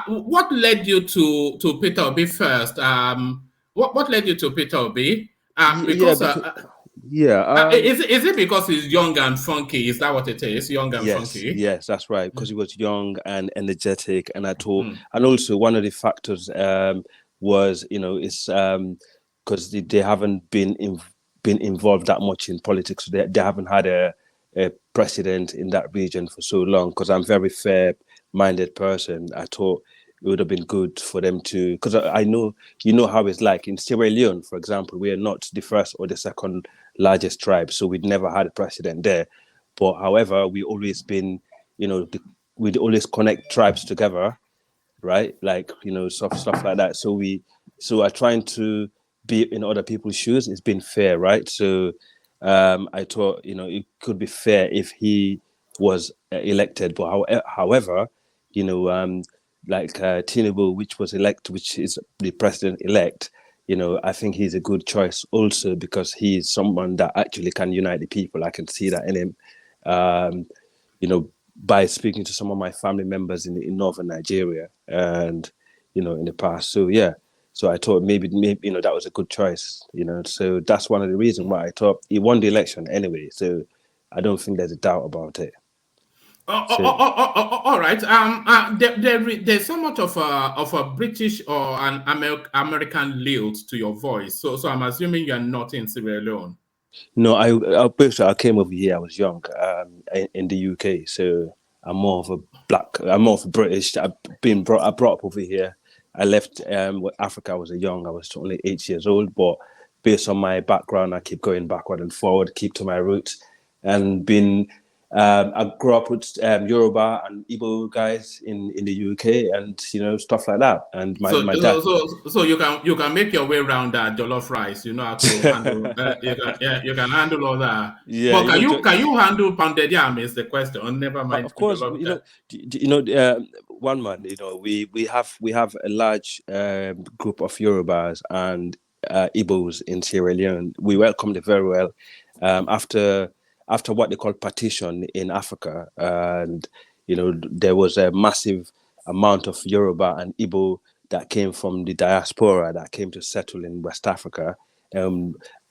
What led you to Peter Obi first? What led you to Peter Obi? Is it because he's young and funky? Is that what it is? Young and funky? Yes, that's right. Because he was young and energetic, and I thought, and also one of the factors was, you know, it's because they haven't been involved that much in politics. They haven't had a president in that region for so long. Because I'm a very fair-minded person, I thought it would have been good for them to, because I know, you know how it's like in Sierra Leone, for example. We are not the first or the second largest tribe, so we'd never had a president there. But however, we always been, you know, we'd always connect tribes together, right? Like, you know, stuff like that. So are trying to be in other people's shoes. It's been fair, right? So I thought, you know, it could be fair if he was elected. But however, you know, like Tinubu, which is the president-elect, you know, I think he's a good choice also because he's someone that actually can unite the people. I can see that in him. You know, by speaking to some of my family members in northern Nigeria and, you know, in the past. So, yeah. So I thought maybe, you know, that was a good choice, you know. So that's one of the reasons why I thought he won the election anyway. So I don't think there's a doubt about it. All right. There's so much of a British or an American lilt to your voice. So I'm assuming you're not in Sierra Leone. No, I came over here. I was young in the UK, so I'm more of a British. I brought up over here. I left Africa. I was only 8 years old, but based on my background, I keep going backward and forward, keep to my roots, and I grew up with Yoruba and Igbo guys in the UK, and you know, stuff like that. And my dad. So you can make your way around that jollof rice. You know how to handle. You can handle all that. Yeah. But can you handle pounded yam? Is the question. Never mind. Of course, one man. You know, we have a large group of Yorubas and Igbos in Sierra Leone. We welcomed it very well. After what they call partition in Africa, and you know, there was a massive amount of Yoruba and Igbo that came from the diaspora that came to settle in West Africa.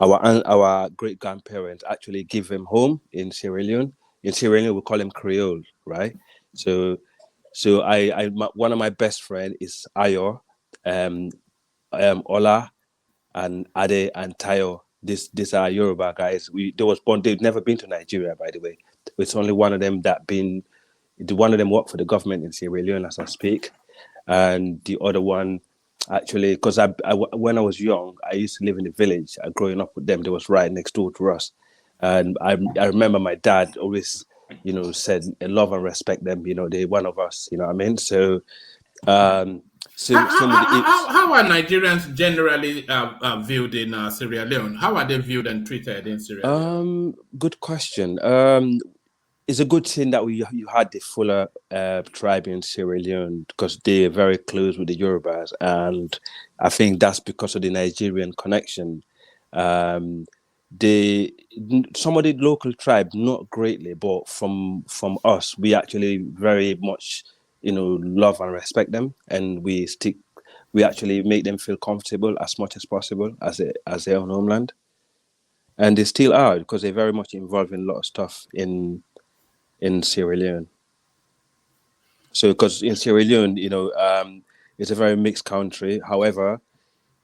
Our great grandparents actually give them home in Sierra Leone. In Sierra Leone, we call them Creole, right? So one of my best friends is Ayo, Ola, and Ade and Tayo. These are Yoruba guys. They've never been to Nigeria, by the way. It's only one of them one of them worked for the government in Sierra Leone as I speak. And the other one actually, because when I was young, I used to live in the village. Growing up with them, they was right next door to us, and I remember my dad always, said love and respect them. They're one of us. You know what I mean? So, same with the How are Nigerians generally viewed in Sierra Leone? How are they viewed and treated in Sierra Leone? Good question. It's a good thing that you had the Fuller tribe in Sierra Leone because they're very close with the Yorubas, and I think that's because of the Nigerian connection. Some of the local tribe, not greatly, but from us, we actually very much love and respect them, and we actually make them feel comfortable as much as possible as their own homeland, and they still are because they're very much involved in a lot of stuff in Sierra Leone. So, because in Sierra Leone, it's a very mixed country. However,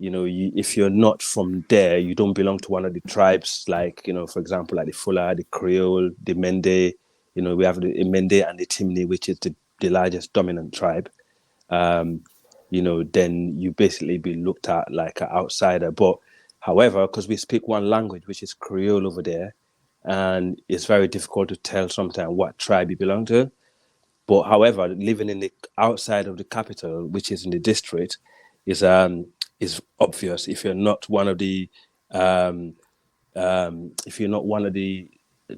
if you're not from there, you don't belong to one of the tribes, like, for example, like the Fula, the Creole, the Mende. We have the Mende and the Timni, which is the largest dominant tribe. Then you basically be looked at like an outsider. But however, because we speak one language, which is Creole over there, and it's very difficult to tell sometimes what tribe you belong to. But however, living in the outside of the capital, which is in the district, is obvious. If you're not one of the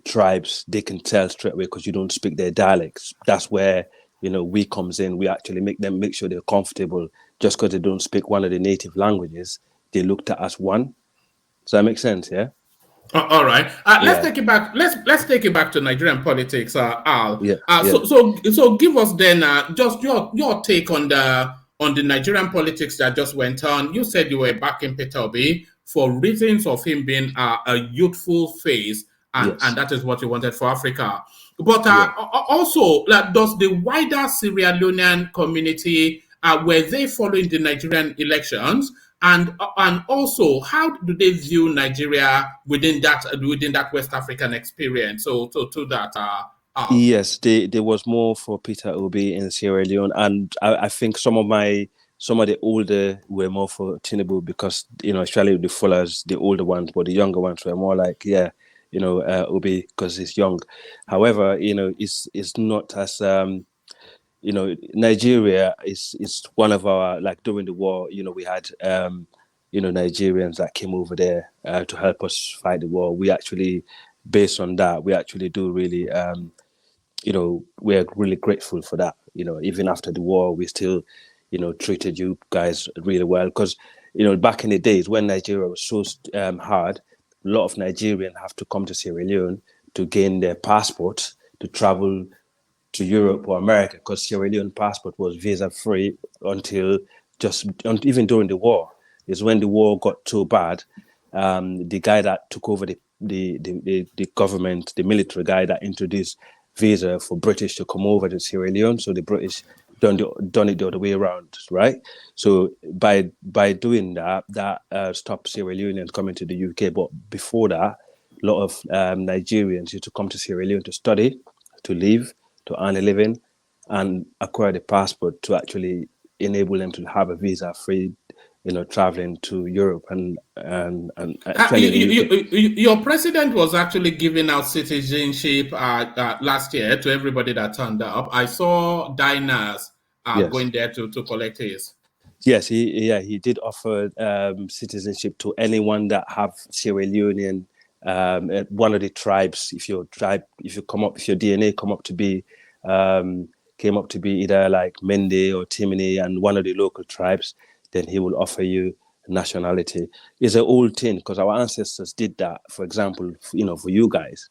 tribes, they can tell straight away because you don't speak their dialects. That's where we comes in. We actually make sure they're comfortable. Just because they don't speak one of the native languages, they looked at us one. Does that make sense? Yeah. All right. Let's take it back. Let's take it back to Nigerian politics, Al. Yeah. So give us then just your take on the Nigerian politics that just went on. You said you were backing Peter Obi for reasons of him being a youthful face, and that is what you wanted for Africa. But also, does the wider Sierra Leonean community were they following the Nigerian elections? And also, how do they view Nigeria within that West African experience? So to that, yes, there was more for Peter Obi in Sierra Leone, and I think some of the older were more for Tinubu because especially the Fullers, the older ones, but the younger ones were more like Obi because he's young. However, it's not as Nigeria is one of our, like, during the war, we had Nigerians that came over there to help us fight the war. We actually, based on that, we actually do really we're really grateful for that. Even after the war, we still treated you guys really well because back in the days when Nigeria was so hard, a lot of Nigerians have to come to Sierra Leone to gain their passport to travel to Europe or America, because Sierra Leone passport was visa free until even during the war. Is when the war got so bad, the guy that took over the government, the military guy that introduced visa for British to come over to Sierra Leone, so the British done it the other way around, right? So by doing that stopped Sierra Leoneans coming to the UK. But before that, a lot of Nigerians used to come to Sierra Leone to study, to live, to earn a living, and acquire the passport to actually enable them to have a visa-free, traveling to Europe and your president was actually giving out citizenship last year to everybody that turned up. I saw diners going there to collect his. Yes, he did offer citizenship to anyone that have Sierra Leonean. One of the tribes, if your DNA came up to be either like Mende or Timini and one of the local tribes, then he will offer you nationality. It's an old thing because our ancestors did that, for example, for you guys,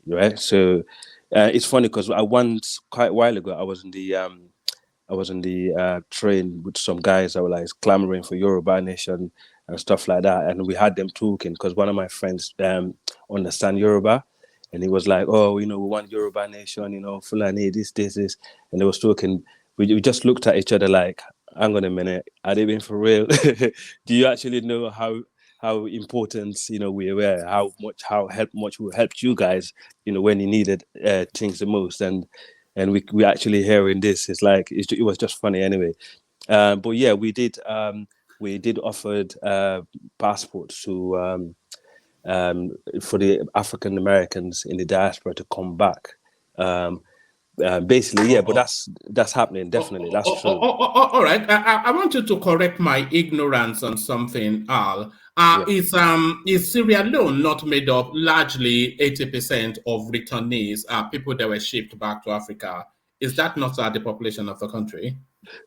right? So it's funny because quite a while ago, I was in the train with some guys that were like clamoring for Yoruba Nation and stuff like that, and we had them talking because one of my friends understand Yoruba, and he was like, "Oh, we want Yoruba Nation, Fulani, this, and they was talking. We just looked at each other like, hang on a minute, are they being for real? Do you actually know how important we were, how much we helped you guys, when you needed things the most, and we actually hearing this, it's like it was just funny anyway. But yeah, we did offered passports to for the African Americans in the diaspora to come back. Basically, yeah, but that's happening, definitely. That's true. All right. I want you to correct my ignorance on something, Al. Is Sierra Leone not made up largely 80% of returnees, people that were shipped back to Africa? Is that not the population of the country?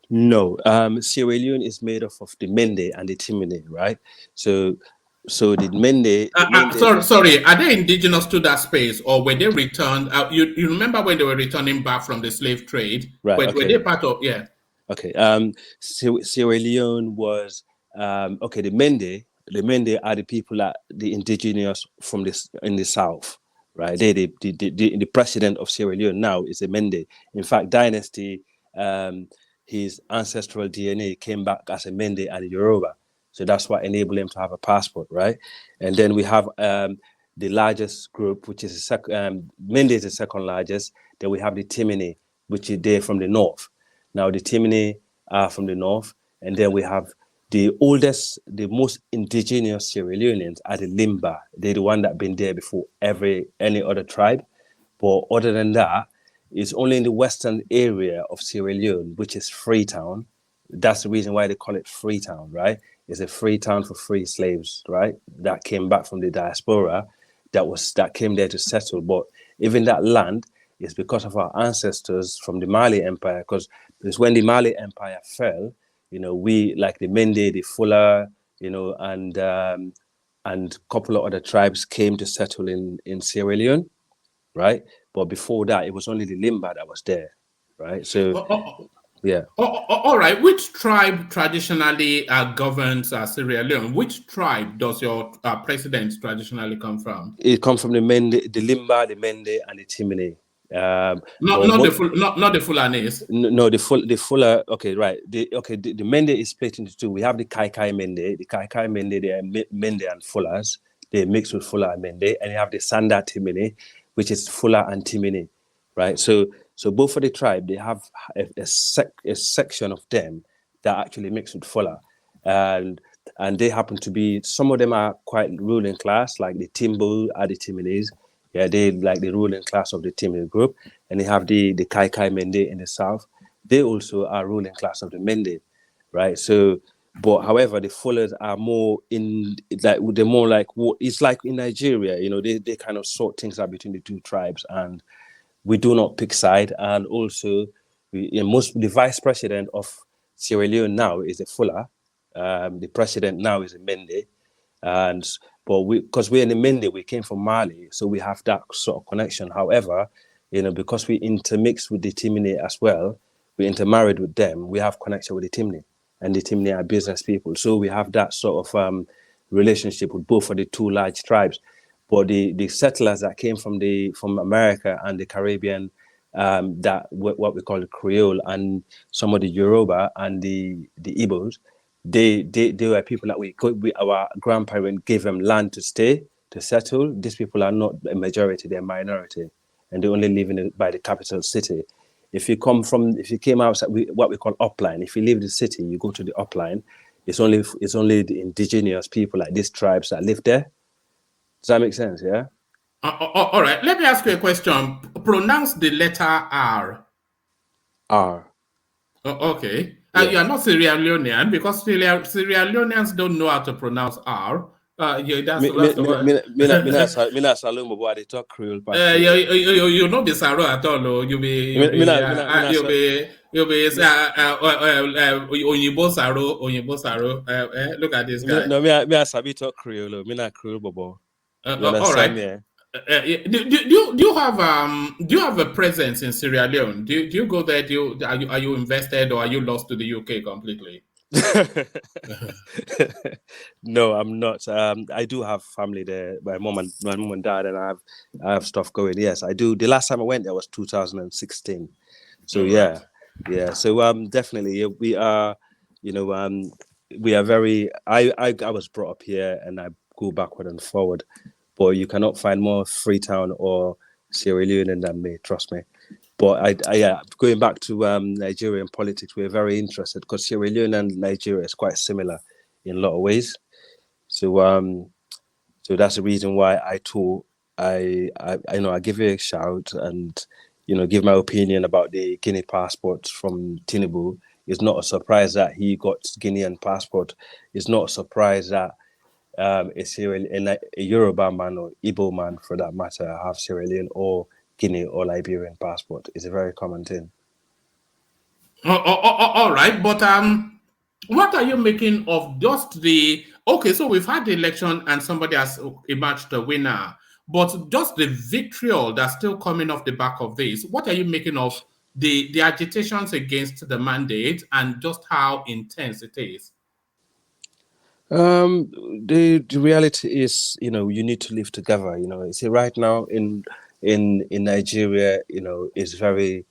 No, Sierra Leone is made up of the Mende and the Timini, right? So the Mende. Sorry, are they indigenous to that space, or were they returned? You remember when they were returning back from the slave trade? Right. Were they part of? Yeah. Okay. Sierra Leone was okay. The Mende are the people that the indigenous from this in the south, right? The president of Sierra Leone now is a Mende. In fact, Dynasty, his ancestral DNA came back as a Mende and a Yoruba. So that's what enabled him to have a passport, right? And then we have the largest group, which is Mende is the second largest. Then we have the Timini, which is there from the north. Now the Timini are from the north, and then we have the oldest, the most indigenous Sierra Leoneans are the Limba. They're the one that been there before any other tribe. But other than that, it's only in the western area of Sierra Leone, which is Freetown. That's the reason why they call it Freetown, right? It's a free town for free slaves, right? That came back from the diaspora, that came there to settle. But even that land is because of our ancestors from the Mali Empire, because it's when the Mali Empire fell, we, like the Mende, the Fula, and a couple of other tribes came to settle in Sierra Leone, right? But before that, it was only the Limba that was there, right? So, yeah. All right. Which tribe traditionally governs Sierra Leone? Which tribe does your president traditionally come from? It comes from the Mende, the Limba, the Mende, and the Timini. Not the Fulanese. No, the Fula. Okay, right. The Mende is split into two. We have the Kai Mende. The Kai Mende, they are Mende and Fulas. They mix with Fula and Mende, and you have the Sanda Timini, which is Fula and Timini, right? So both of the tribe, they have a section of them that actually mix with Fula, and they happen to be, some of them are quite ruling class, like the Timbu are the Timinis. Yeah, they like the ruling class of the Timini group, and they have the Kai Mende in the south. They also are ruling class of the Mende, right? So, but however, the Fullers are more they're more like, it's like in Nigeria, they kind of sort things out between the two tribes, and we do not pick side. And also, the vice president of Sierra Leone now is a Fuller. The president now is a Mende, but because we're in the Mende, we came from Mali, so we have that sort of connection. However, because we intermix with the Timini as well, we intermarried with them, we have connection with the Timini, and the Timini are business people. So we have that sort of relationship with both of the two large tribes. But the settlers that came from America and the Caribbean, that what we call the Creole, and some of the Yoruba and the Igbos, they were people that our grandparents gave them land to stay, to settle. These people are not a majority; they're a minority, and they only live by the capital city. If you came outside, what we call upline. If you leave the city, you go to the upline. It's only the indigenous people, like these tribes, that live there. Does that make sense? Yeah. All right. Let me ask you a question. Pronounce the letter R. R. Okay. Yes. You are not Sierra Leonean, because Sierra Leoneans don't know how to pronounce R. You know the Saro at all. You'll be Onyibo Saro. Look at this guy. No, me I sabi talk Creole. Me not Creole, bobo. All right. Do you have a presence in Sierra Leone? Do you go there? Are you invested, or are you lost to the UK completely? No, I'm not. I do have family there. My mom and dad, and I have stuff going. Yes, I do. The last time I went there was 2016. So yeah. So definitely we are. We are very. I was brought up here, and I go backward and forward. But you cannot find more Freetown or Sierra Leone than me. Trust me. But yeah, going back to Nigerian politics, we're very interested because Sierra Leone and Nigeria is quite similar in a lot of ways. So so that's the reason why I thought I give you a shout and give my opinion about the Guinea passport from Tinubu. It's not a surprise that he got Guinean passport. It's not a surprise that a Yoruba man or Igbo man, for that matter, have Sierra Leone or Guinea or Liberian passport. It's a very common thing. All right, but what are you making of just the? Okay, so we've had the election and somebody has emerged the winner, but just the vitriol that's still coming off the back of this. What are you making of the agitations against the mandate and just how intense it is? The reality is, you need to live together. See, right now in Nigeria, is very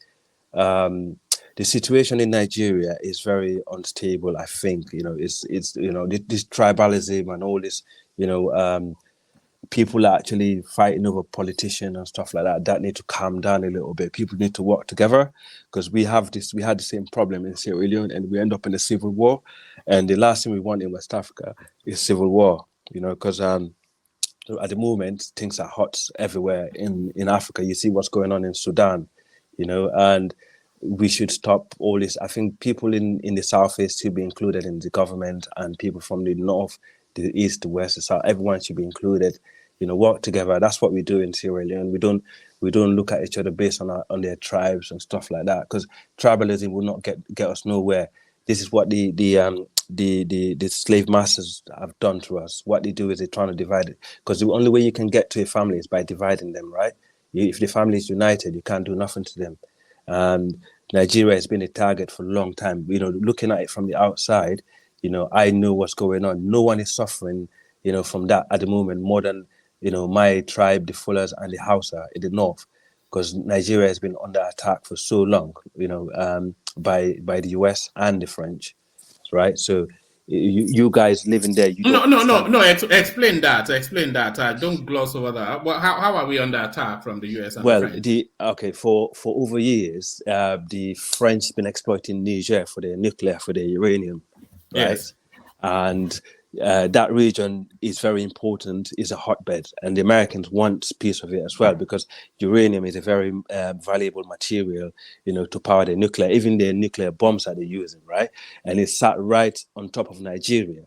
the situation in Nigeria is very unstable. I think it's this tribalism and all this. People are actually fighting over politicians and stuff like that. That need to calm down a little bit. People need to work together because we had the same problem in Sierra Leone and we end up in a civil war. And the last thing we want in West Africa is civil war, because at the moment, things are hot everywhere in Africa. You see what's going on in Sudan, and we should stop all this. I think people in the Southeast should be included in the government, and people from the North, the East, the West, the South, everyone should be included, work together. That's what we do in Sierra Leone. We don't look at each other based on their tribes and stuff like that, because tribalism will not get us nowhere. This is what the slave masters have done to us. What they do is they're trying to divide it, because the only way you can get to a family is by dividing them, right? If the family is united, you can't do nothing to them. And Nigeria has been a target for a long time. Looking at it from the outside, I know what's going on. No one is suffering, from that at the moment more than, my tribe, the Fullers and the Hausa in the north, because Nigeria has been under attack for so long, by the US and the French, right? So you guys living there, No. Explain that. Don't gloss over that. Well, how are we under attack from the US and the French? For over years, the French been exploiting Niger for their nuclear, for their uranium, right? Yes. And that region is very important, is a hotbed, and the Americans want a piece of it as well, because uranium is a very valuable material, to power the nuclear, even the nuclear bombs that they're using, right? And it's sat right on top of Nigeria.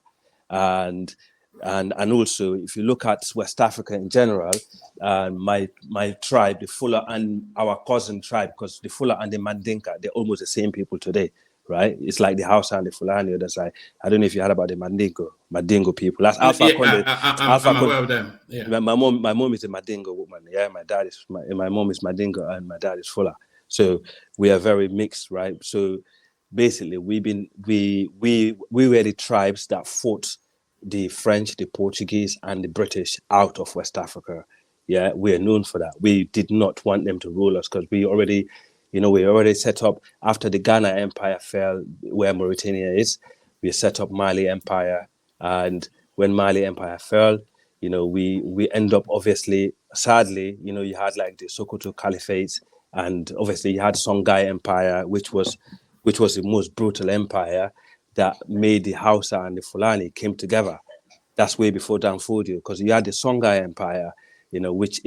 And also, if you look at West Africa in general, my tribe, the Fuller, and our cousin tribe, because the Fuller and the Mandinka, they're almost the same people today, right? It's like the Hausa and the Fulani. That's like, I don't know if you heard about the Mandingo people. That's Alpha Conde. I'm aware of them. Yeah. My mom is a Mandingo woman. Yeah, my mom is Mandingo and my dad is Fuller. So we are very mixed, right? So basically, we were the tribes that fought the French, the Portuguese, and the British out of West Africa. Yeah, we are known for that. We did not want them to rule us, because we already set up, after the Ghana Empire fell, where Mauritania is, we set up Mali Empire. And when Mali Empire fell, we end up, obviously, sadly, you had like the Sokoto Caliphate, and obviously you had Songhai Empire, which was the most brutal empire that made the Hausa and the Fulani came together. That's way before Danfodio, because you had the Songhai Empire, which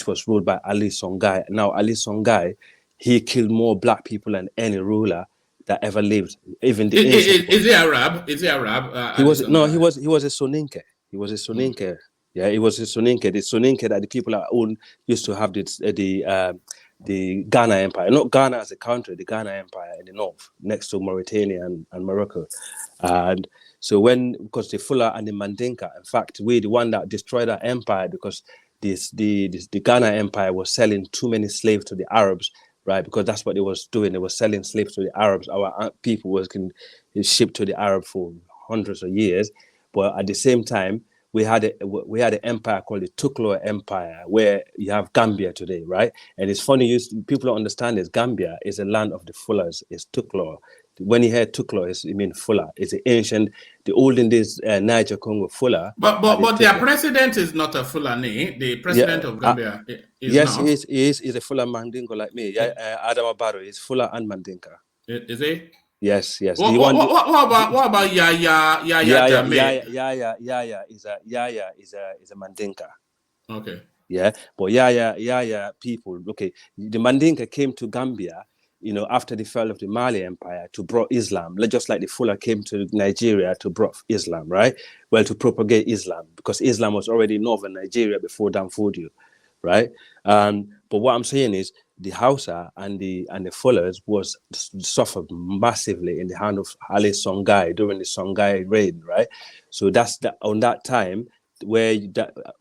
was ruled by Ali Songhai. Now, Ali Songhai, he killed more black people than any ruler that ever lived. Even the is he Arab? Is he Arab? He was a Soninke. He was a Soninke. Yeah, he was a Soninke. The Soninke that the people that own used to have the Ghana Empire, not Ghana as a country, the Ghana Empire in the north, next to Mauritania and Morocco. And so because the Fuller and the Mandinka, in fact, we're the one that destroyed that empire, because the Ghana Empire was selling too many slaves to the Arabs, right? Because that's what they was doing. They were selling slaves to the Arabs. Our people was shipped to the Arab for hundreds of years. But at the same time, we had an empire called the Tuklor Empire, where you have Gambia today, right? And it's funny, people don't understand this. Gambia is a land of the Fullers. It's Tuklor. When you hear Tuklo, it means Fuller. It's the ancient, the olden days Niger Congo Fuller. But their president is not a Fulani. The president of Gambia is yes, not. he is. He's a Fuller Mandingo like me. Adama Barrow is Fuller and Mandinka. Is he? Yes. What about Yaya Jammeh? Yaya is a Mandinka. Okay. Yeah, but Yaya people. Okay, the Mandinka came to Gambia, after the fall of the Mali Empire to brought Islam, just like the Fuller came to Nigeria to brought Islam, right? Well, to propagate Islam, because Islam was already in northern Nigeria before Danfodio, right? But what I'm saying is the Hausa and the Fullers was suffered massively in the hand of Ali Songhai during the Songhai reign, right? So that's on that time where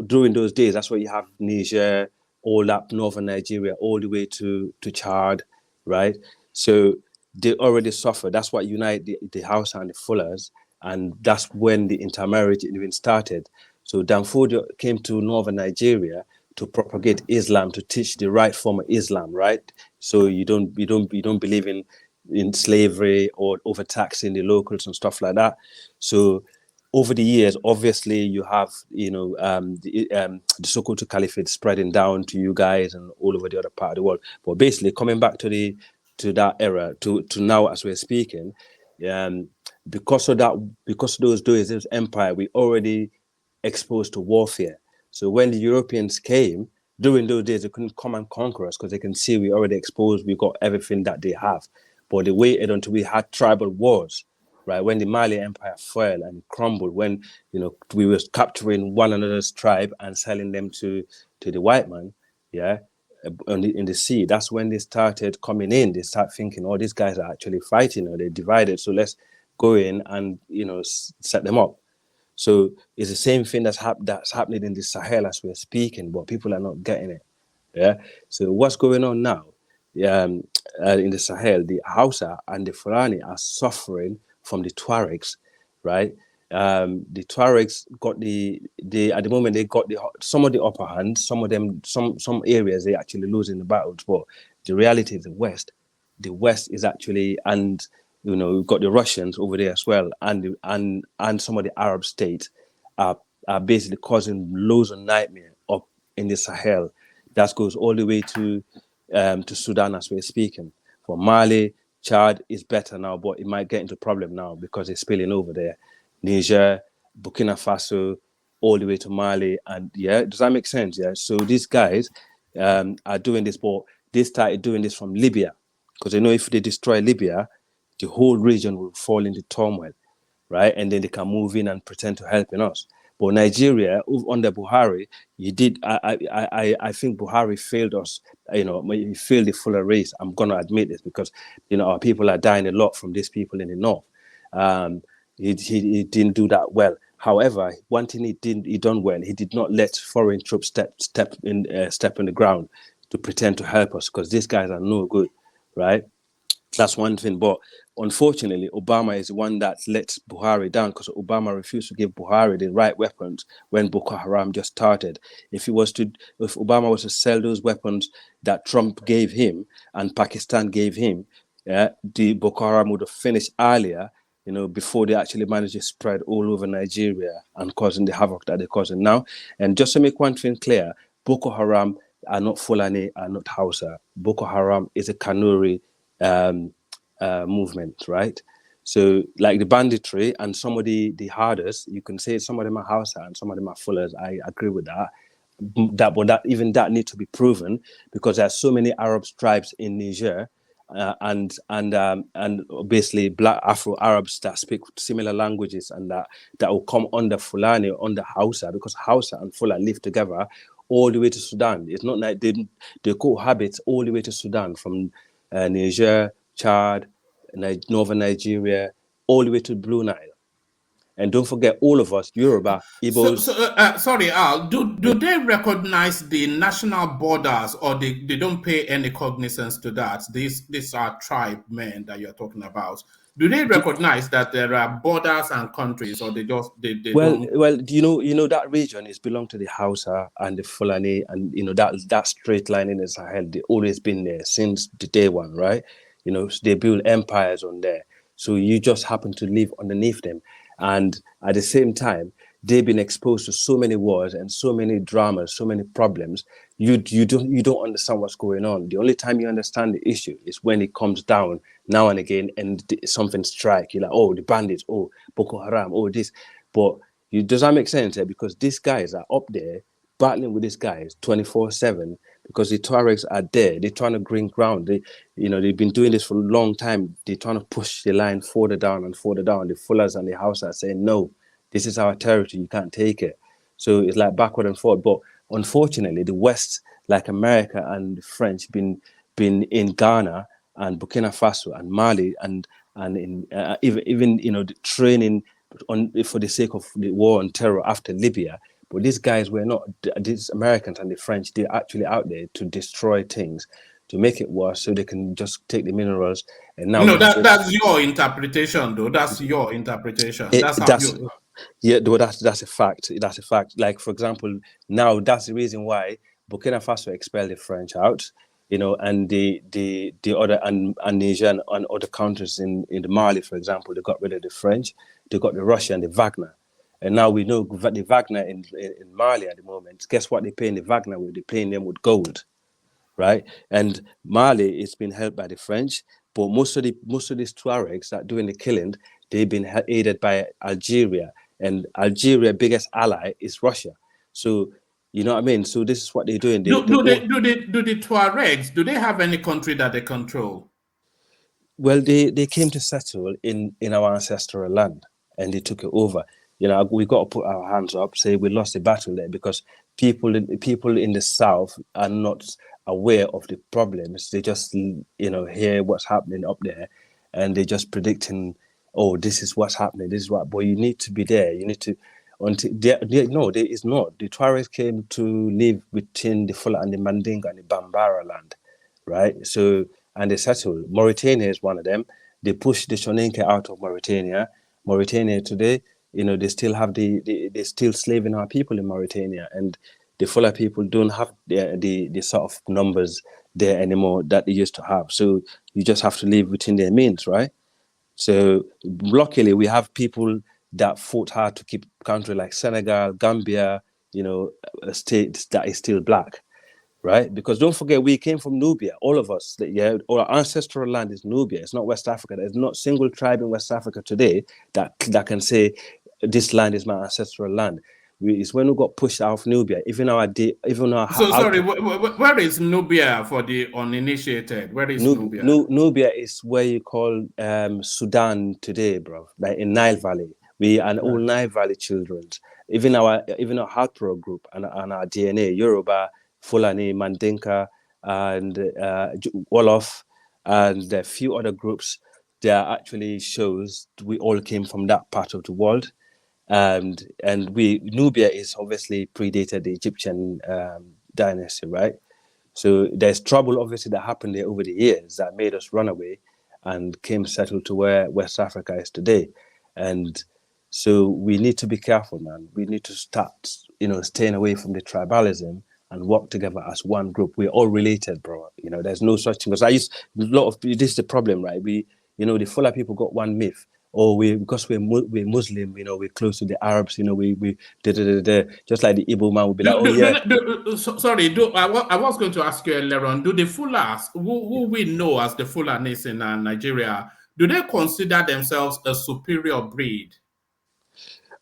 during those days, that's where you have Niger, all up northern Nigeria, all the way to Chad, right? So they already suffered. That's what united the Hausa and the Fullers, and that's when the intermarriage even started. So Danfodio came to northern Nigeria to propagate Islam, to teach the right form of Islam, right? So you don't believe in slavery or overtaxing the locals and stuff like that. So over the years, obviously, you have the Sokoto Caliphate spreading down to you guys and all over the other part of the world. But basically, coming back to that era, to now as we're speaking, because of those days, this empire, we already exposed to warfare. So when the Europeans came, during those days, they couldn't come and conquer us because they can see we already exposed, we got everything that they have. But they waited until we had tribal wars, right? When the Mali Empire fell and crumbled, when we were capturing one another's tribe and selling them to the white man, in the sea, that's when they started coming in. They start thinking, oh, these guys are actually fighting, or they're divided, so let's go in and set them up. So it's the same thing that's happening in the Sahel as we're speaking, but people are not getting it. Yeah. So what's going on now? In the Sahel, the Hausa and the Fulani are suffering from the Tuaregs, right? The Tuaregs got at the moment they got some of the upper hand. Some of them, some areas they actually losing the battles. But the reality is the West is actually, and we've got the Russians over there as well, and some of the Arab states are basically causing loads of nightmare up in the Sahel. That goes all the way to Sudan as we're speaking. For Mali, Chad is better now, but it might get into problem now because it's spilling over there. Niger, Burkina Faso, all the way to Mali, and does that make sense? Yeah. So these guys are doing this, but they started doing this from Libya because they know if they destroy Libya, the whole region will fall into turmoil, right? And then they can move in and pretend to help us. But Nigeria, under Buhari, I think Buhari failed us. He failed the fuller race. I'm going to admit this because, our people are dying a lot from these people in the north. He didn't do that well. However, one thing he done well. He did not let foreign troops step in the ground to pretend to help us because these guys are no good, right? That's one thing. But unfortunately, Obama is the one that lets Buhari down because Obama refused to give Buhari the right weapons when Boko Haram just started. If Obama was to sell those weapons that Trump gave him and Pakistan gave him, the Boko Haram would have finished earlier, before they actually managed to spread all over Nigeria and causing the havoc that they're causing now. And just to make one thing clear, Boko Haram are not Fulani, are not Hausa. Boko Haram is a Kanuri movement, right? So like the banditry and some of the hardest, you can say some of them are Hausa and some of them are Fullers. I agree with that. But that needs to be proven because there are so many Arab tribes in Niger and basically Black Afro-Arabs that speak similar languages and that will come under Fulani or under Hausa because Hausa and Fulani live together all the way to Sudan. It's not like they cohabit all the way to Sudan from Niger, Chad, northern Nigeria, all the way to Blue Nile. And don't forget, all of us, Yoruba, Igbos. Sorry, Al, do they recognize the national borders or they don't pay any cognizance to that? These are tribe men that you're talking about. Do they recognize that there are borders and countries, or they don't? Well, that region is belong to the Hausa and the Fulani, and that straight line in the Sahel. They've always been there since the day one, right? They build empires on there. So you just happen to live underneath them. And at the same time, they've been exposed to so many wars and so many dramas, so many problems. You don't understand what's going on. The only time you understand the issue is when it comes down now and again and something strike. You're like, oh, the bandits, oh, Boko Haram, oh, this. But does that make sense? Because these guys are up there battling with these guys 24/7 because the Tuaregs are there. They're trying to gain ground. They've been doing this for a long time. They're trying to push the line further down and further down. The Fullers and the Hausa are saying, no, this is our territory. You can't take it. So it's like backward and forward. But unfortunately, the West, like America and the French, been in Ghana and Burkina Faso and Mali and in even the training for the sake of the war on terror after Libya. But these guys were not, these Americans and the French, they're actually out there to destroy things, to make it worse so they can just take the minerals. And now that's your interpretation, though. That's your interpretation. Yeah, though that's a fact. That's a fact. Like, for example, now that's the reason why Burkina Faso expelled the French out, and the other and Niger and other countries in the Mali, for example, they got rid of the French, they got the Russia and the Wagner. And now we know the Wagner in Mali at the moment. Guess what they're paying the Wagner with? They're paying them with gold, right? And Mali is being helped by the French, but most of these Tuaregs that are doing the killing, they've been aided by Algeria, and Algeria's biggest ally is Russia. So you know what I mean. So this is what they're doing. Do the Tuaregs, do they have any country that they control? Well, they came to settle in our ancestral land, and they took it over. We got to put our hands up, say we lost the battle there, because people in the south are not aware of the problems. They just hear what's happening up there, and they're just predicting, oh, this is what's happening, this is what. But you need to be there. You need to. No, there is not. The Tuaregs came to live within the Fula and the Mandinga and the Bambara land, right? So, and they settled. Mauritania is one of them. They pushed the Soninke out of Mauritania. Mauritania today, they still have they're still slaving our people in Mauritania, and the Fula people don't have the sort of numbers there anymore that they used to have. So you just have to live within their means, right? So luckily we have people that fought hard to keep country like Senegal, Gambia, states that is still black, right? Because don't forget, we came from Nubia, all of us. Our ancestral land is Nubia. It's not West Africa. There's not a single tribe in West Africa today that can say this land is my ancestral land. It's when we got pushed out of Nubia. Where is Nubia for the uninitiated? Where is Nubia? Nubia is where you call Sudan today, bro. Like in Nile Valley. We are all Nile Valley children. Even our Hatro group and our DNA, Yoruba, Fulani, Mandinka, and Wolof, and a few other groups. There actually shows we all came from that part of the world. And Nubia is obviously predated the Egyptian dynasty, right? So there's trouble obviously that happened there over the years that made us run away and came settled to where West Africa is today. And so we need to be careful, man. We need to start, staying away from the tribalism and work together as one group. We're all related, bro. There's no such thing. Because this is the problem, right? The Fula people got one myth. Because we're Muslim, we're close to the Arabs, we just like the Igbo man would be like, I was going to ask you earlier on, do the Fulas, who we know as the Fulanis in Nigeria, do they consider themselves a superior breed?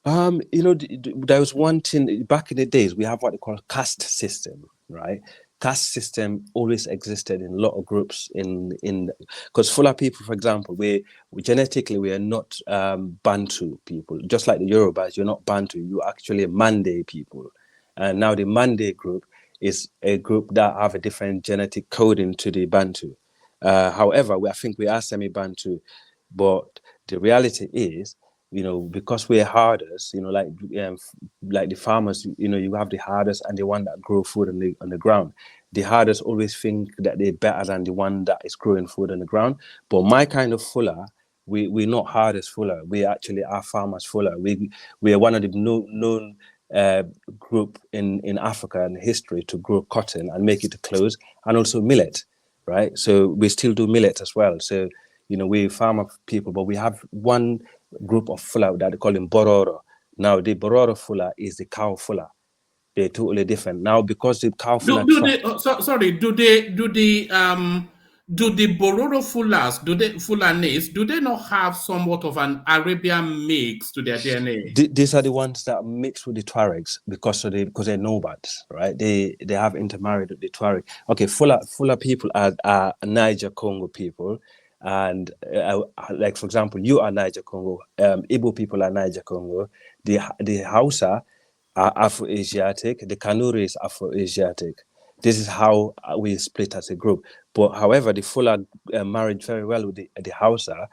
There was one thing back in the days. We have what they call caste system, right? Caste system always existed in a lot of groups because Fula people, for example, we genetically we are not Bantu people. Just like the Yorubas, you're not Bantu. You're actually Mande people. And now the Mande group is a group that have a different genetic coding to the Bantu. However, I think we are semi-Bantu, but the reality is, because we're herders, like the farmers, you have the herders and the one that grow food on the ground. The herders always think that they're better than the one that is growing food on the ground. But my kind of Fula, we're not herders Fula. We actually are farmers Fula. We are one of the known group in Africa and history to grow cotton and make it to clothes and also millet, right? So we still do millet as well. So You know, we're farmer people, but we have one group of Fula that they call them Bororo. Now, the Bororo Fula is the cow Fula. They're totally different. Now, because the cow Fula... Do the Bororo Fulas, Fulanis, do they not have somewhat of an Arabian mix to their DNA? These are the ones that mix with the Tuaregs because they're nomads, right? They have intermarried with the Tuareg. Okay, Fula people are Niger Congo people, and like for example, you are Niger Congo. Igbo people are Niger Congo. The Hausa are Afro-Asiatic. The Kanuri is Afro-Asiatic. This is how we split as a group. But however, the Fula married very well with the Hausa,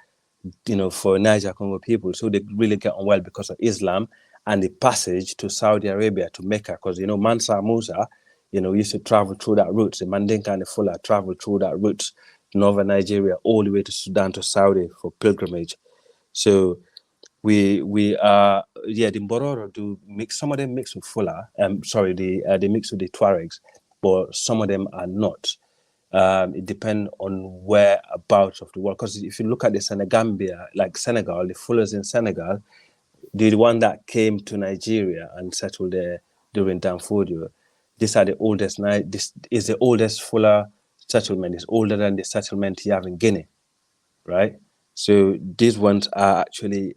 you know, for Niger Congo people. So they really get on well because of Islam and the passage to Saudi Arabia, to Mecca. Because, you know, Mansa Musa, you know, used to travel through that route. The Mandinka and the Fula traveled through that route, northern Nigeria, all the way to Sudan to Saudi for pilgrimage. So we the Mbororo do mix. Some of them mix with Fula. They mix with the Tuaregs, but some of them are not. It depends on whereabouts of the world. Because if you look at the Senegambia, like Senegal, the Fullers in Senegal, the one that came to Nigeria and settled there during Danfodio, these are the oldest. This is the oldest Fuller settlement. It's older than the settlement you have in Guinea, right? So these ones are actually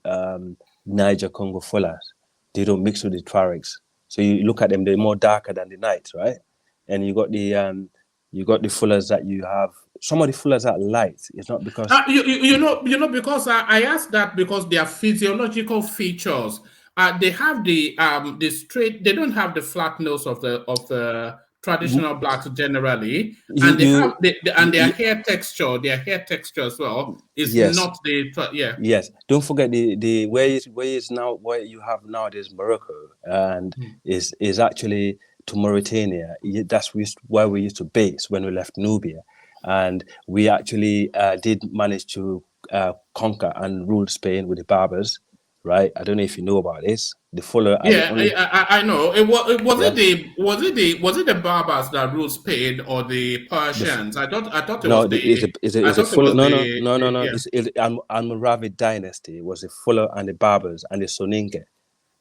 Niger Congo Fullers. They don't mix with the Tuaregs. So you look at them; they're more darker than the night, right? And you got the Fullers that you have. Some of the Fullers are light. It's not because because I asked that because their physiological features. They have the straight. They don't have the flat nose of the traditional blacks generally, and their hair texture. Their hair texture as well is not the Yes, don't forget the where you have nowadays Morocco and is actually to Mauritania. That's where we used to base when we left Nubia, and we actually did manage to conquer and rule Spain with the Berbers, right? I don't know if you know about this. The Fuller. I know. Was it the Berbers that ruled Spain or the Persians? I thought it was the Fuller. No. It's Almoravid dynasty. It was the Fuller and the Berbers and the Soninke.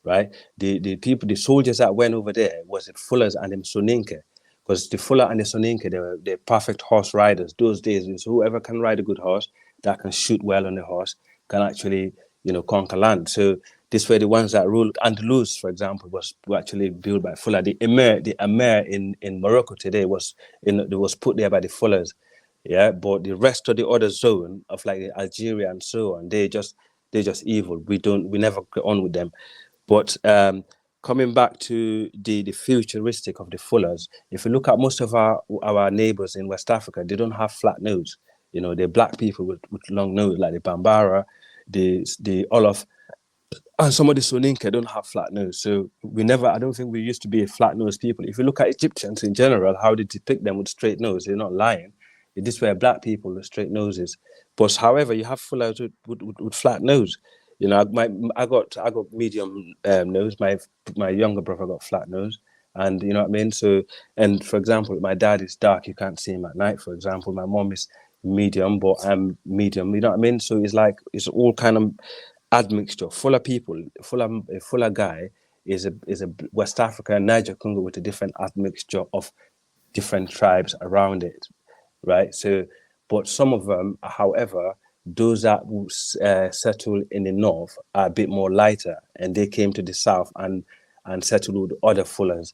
Right, the people, the soldiers that went over there was the Fullers and the Soninke, because the Fuller and the Soninke, they're perfect horse riders. Those days, is whoever can ride a good horse, that can shoot well on the horse, can actually, you know, conquer land. So these were the ones that ruled. Andalus, for example, were actually built by Fuller. The Emir in Morocco today was put there by the Fullers, yeah. But the rest of the other zone of like Algeria and so on, they're just evil. We never get on with them. But coming back to the futuristic of the Fullers, if you look at most of our neighbors in West Africa, they don't have flat nose. You know, they're black people with long nose, like the Bambara, the Olof, and some of the Soninke don't have flat nose. So I don't think we used to be a flat nose people. If you look at Egyptians in general, how they depict them with straight nose, they're not lying. This were black people with straight noses. But however, you have Fullers with flat nose. You know, I got medium nose. My younger brother got flat nose, and you know what I mean. So, and for example, my dad is dark. You can't see him at night. For example, my mom is medium, but I'm medium. You know what I mean. So it's all kind of admixture. Fuller people, Fuller guy is a West African Niger Congo with a different admixture of different tribes around it, right? So, but some of them, however, those that settle in the north are a bit more lighter, and they came to the south and settled with other Fullers,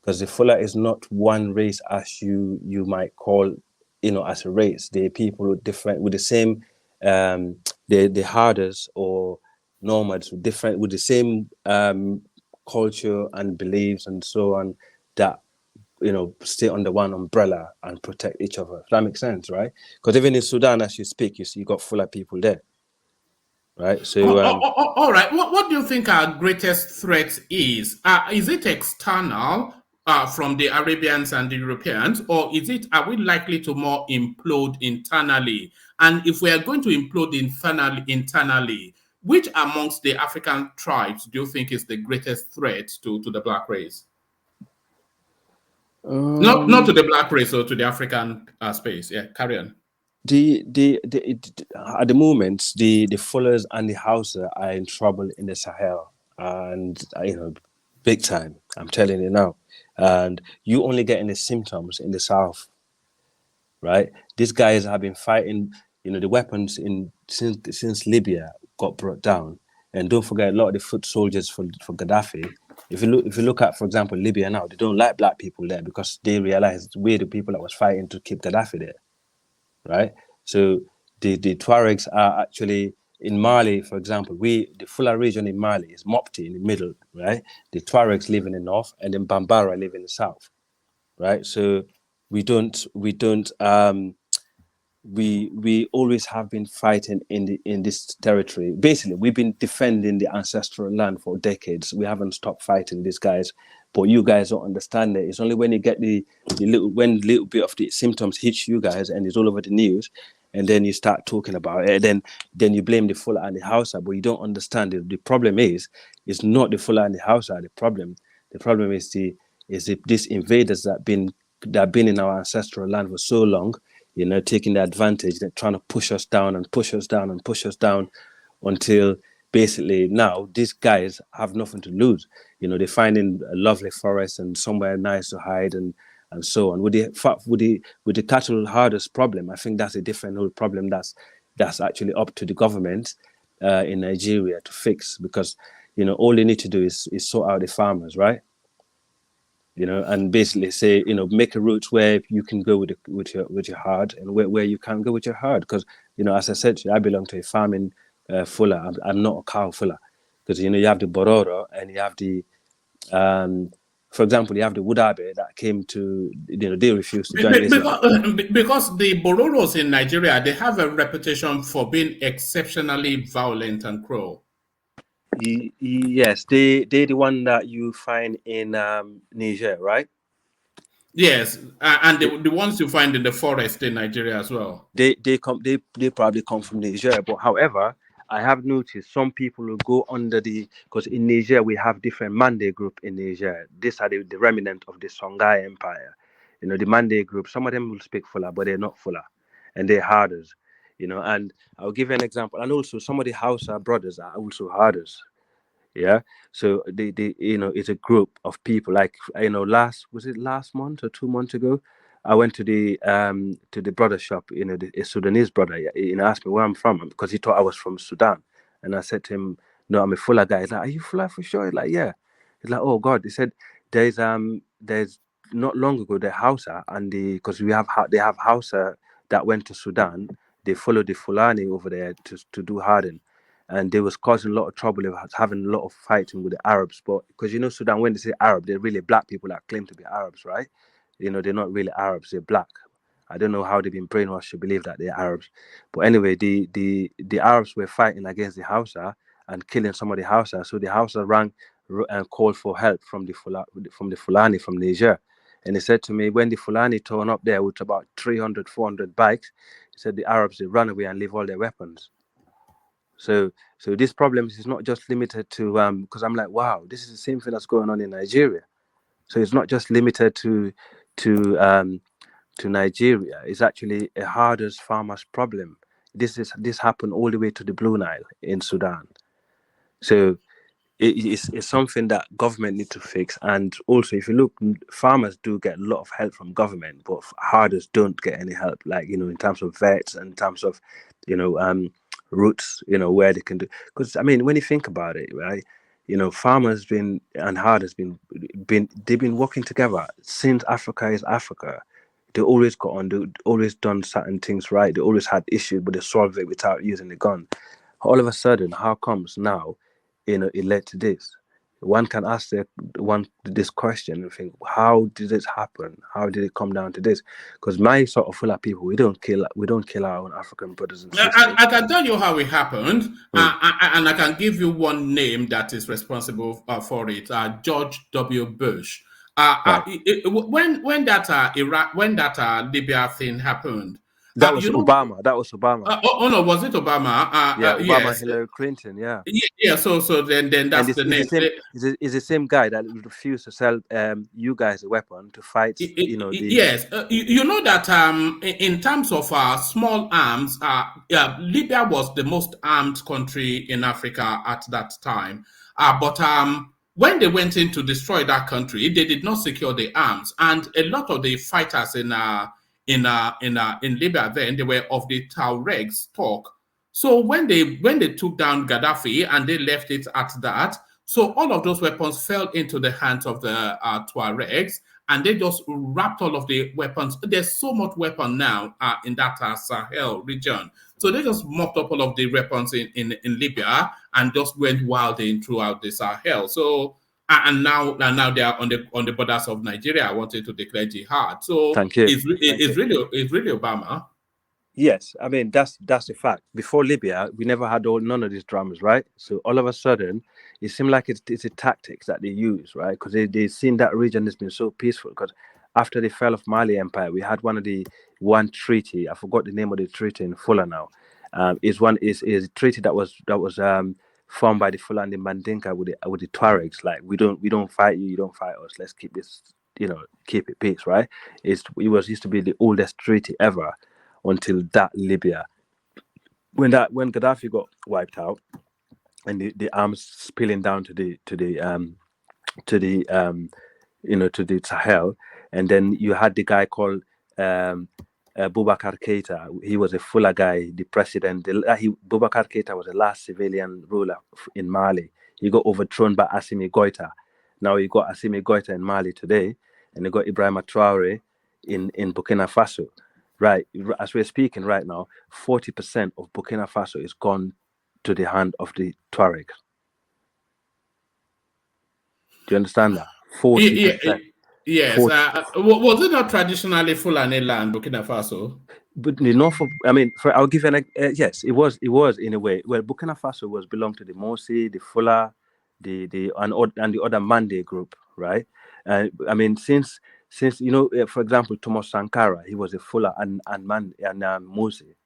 because the Fuller is not one race as you might call, you know, as a race. They're people with the same the herders or nomads with the same culture and beliefs and so on, that, you know, stay under one umbrella and protect each other. Does that make sense, right? Because even in Sudan, as you speak, you got Fuller people there, right? So, all right. What do you think our greatest threat is? Is it external from the Arabians and the Europeans, or are we likely to more implode internally? And if we are going to implode internally, which amongst the African tribes do you think is the greatest threat to the black race? Not to the black race or to the African space. Yeah, carry on. At the moment, the Fullers and the Hausa are in trouble in the Sahel, and big time. I'm telling you now, and you only getting the symptoms in the south, right? These guys have been fighting. The weapons since Libya got brought down, and don't forget a lot of the foot soldiers for Gaddafi. If you look at, for example, Libya now, they don't like black people there because they realize we're the people that was fighting to keep Gaddafi there, right? So the Tuaregs are actually in Mali, for example. The Fula region in Mali is Mopti in the middle, right? The Tuaregs live in the north, and then Bambara live in the south, right? So we always have been fighting in this territory. Basically, we've been defending the ancestral land for decades. We haven't stopped fighting these guys, but you guys don't understand it. It's only when you get the little bit of the symptoms hits you guys and it's all over the news, and then you start talking about it. Then you blame the Fula and the Hausa, but you don't understand it. The problem is, it's not the Fula and the Hausa. The problem is these invaders that have been in our ancestral land for so long. Taking the advantage, they're trying to push us down and push us down and push us down until basically now these guys have nothing to lose. They're finding a lovely forest and somewhere nice to hide and so on. With the cattle herders problem, I think that's a different whole problem that's actually up to the government in Nigeria to fix, because all they need to do is sort out the farmers, right? And basically say, make a route where you can go with your herd, and where you can't go with your herd. Because, as I said, I belong to a farming fuller. I'm not a cow fuller, because you have the Bororo and you have the, for example, you have the Wudabe that came to, they refused to join because the Bororos in Nigeria, they have a reputation for being exceptionally violent and cruel. Yes, they're the one that you find in Niger, right? Yes, and the ones you find in the forest in Nigeria as well. They probably come from Niger, but however, I have noticed some people will go under because in Niger we have different Mande group in Niger. These are the remnant of the Songhai Empire. The Mande group. Some of them will speak Fula, but they're not Fula, and they're herders. And I'll give you an example. And also some of the Hausa brothers are also herders. Yeah, so they it's a group of people. Like last month or 2 months ago, I went to the brother shop. The Sudanese brother. Asked me where I'm from because he thought I was from Sudan, and I said to him, "No, I'm a Fula guy." He's like, "Are you Fula for sure?" He's like, "Yeah." He's like, "Oh God," he said, "There's not long ago the Hausa and because they have Hausa that went to Sudan. They followed the Fulani over there to do harden." And they was causing a lot of trouble. They was having a lot of fighting with the Arabs. But because Sudan, when they say Arab, they're really black people that claim to be Arabs, right? They're not really Arabs, they're black. I don't know how they've been brainwashed to believe that they're Arabs. But anyway, the Arabs were fighting against the Hausa and killing some of the Hausa. So the Hausa rang and called for help from the Fulani from Niger. And he said to me, when the Fulani turned up there with about 300, 400 bikes, he said the Arabs, they ran away and leave all their weapons. So this problem is not just limited to because I'm like, wow, this is the same thing that's going on in Nigeria. So it's not just limited to Nigeria. It's actually a herders farmers problem. This happened all the way to the Blue Nile in Sudan. So it's something that government need to fix. And also, if you look, farmers do get a lot of help from government, but herders don't get any help. Like in terms of vets and in terms of routes, where they can do. Because when you think about it, right, farmers and herders they've been working together since Africa is Africa. They always got on. They always done certain things right. They always had issues, but they solved it without using the gun. All of a sudden, how comes now, it led to this? One can ask this question and think, how did this happen? How did it come down to this? Because my sort of Fula people, we don't kill our own African brothers and sisters. I can tell you how it happened, and I can give you one name that is responsible for it. George W. Bush. Right. When that Libya thing happened, That was Obama. That was Obama. No, was it Obama? Yeah, Obama, yes. Hillary Clinton. Yeah. Yeah. So then that's the name. It's the same guy that refused to sell you guys a weapon to fight. Yes, you know that in terms of small arms, Libya was the most armed country in Africa at that time. But when they went in to destroy that country, they did not secure the arms, and a lot of the fighters in Libya then, they were of the Tuareg stock. So when they took down Gaddafi and they left it at that, so all of those weapons fell into the hands of the Tuaregs, and they just wrapped all of the weapons. There's so much weapon now in that Sahel region. So they just mopped up all of the weapons in Libya and just went wild in throughout the Sahel. So and now they are on the borders of Nigeria, wanting to declare jihad. So Thank you. It's really Obama. Yes, I mean that's the fact. Before Libya, we never had none of these dramas, right? So all of a sudden, it seemed like it's a tactics that they use, right? Because they seen that region has been so peaceful. Because after the fall of Mali Empire, we had one treaty. I forgot the name of the treaty in Fuller now. Is a treaty that was formed by the Fulani Mandinka with the Tuaregs. Like we don't fight you, you don't fight us. Let's keep this, keep it peace, right? It used to be the oldest treaty ever. Until that Libya, when Gaddafi got wiped out, and the arms spilling down to the Sahel, and then you had the guy called Boubacar Keita. He was a Fuller guy, the president. Boubacar Keita was the last civilian ruler in Mali. He got overthrown by Assimi Goïta. Now you got Assimi Goïta in Mali today, and you got Ibrahima Traoré in Burkina Faso. Right, as we're speaking right now, 40% of Burkina Faso is gone to the hand of the Tuareg. Do you understand that? 40%. Yes. 40%. Was it not traditionally Fulani land, Burkina Faso? But I'll give you yes, it was in a way. Well, Burkina Faso belonged to the Morsi, the Fuller, and the other Mande group, right? Since for example, Thomas Sankara, he was a Fuller and Morsi,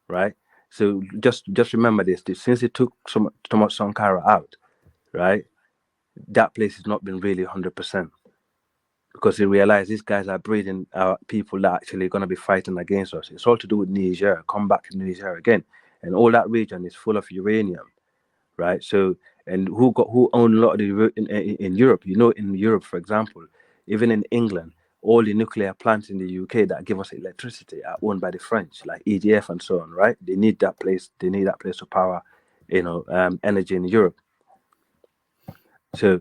right? So just remember this. Since he took Thomas Sankara out, right, that place has not been really 100%, because he realized these guys are breeding people that are actually going to be fighting against us. It's all to do with Niger. Come back to Niger again, and all that region is full of uranium, right? So, and who own a lot of the in Europe? In Europe, for example. Even in England, all the nuclear plants in the UK that give us electricity are owned by the French, like EDF and so on, right? They need that place. They need that place to power, energy in Europe. So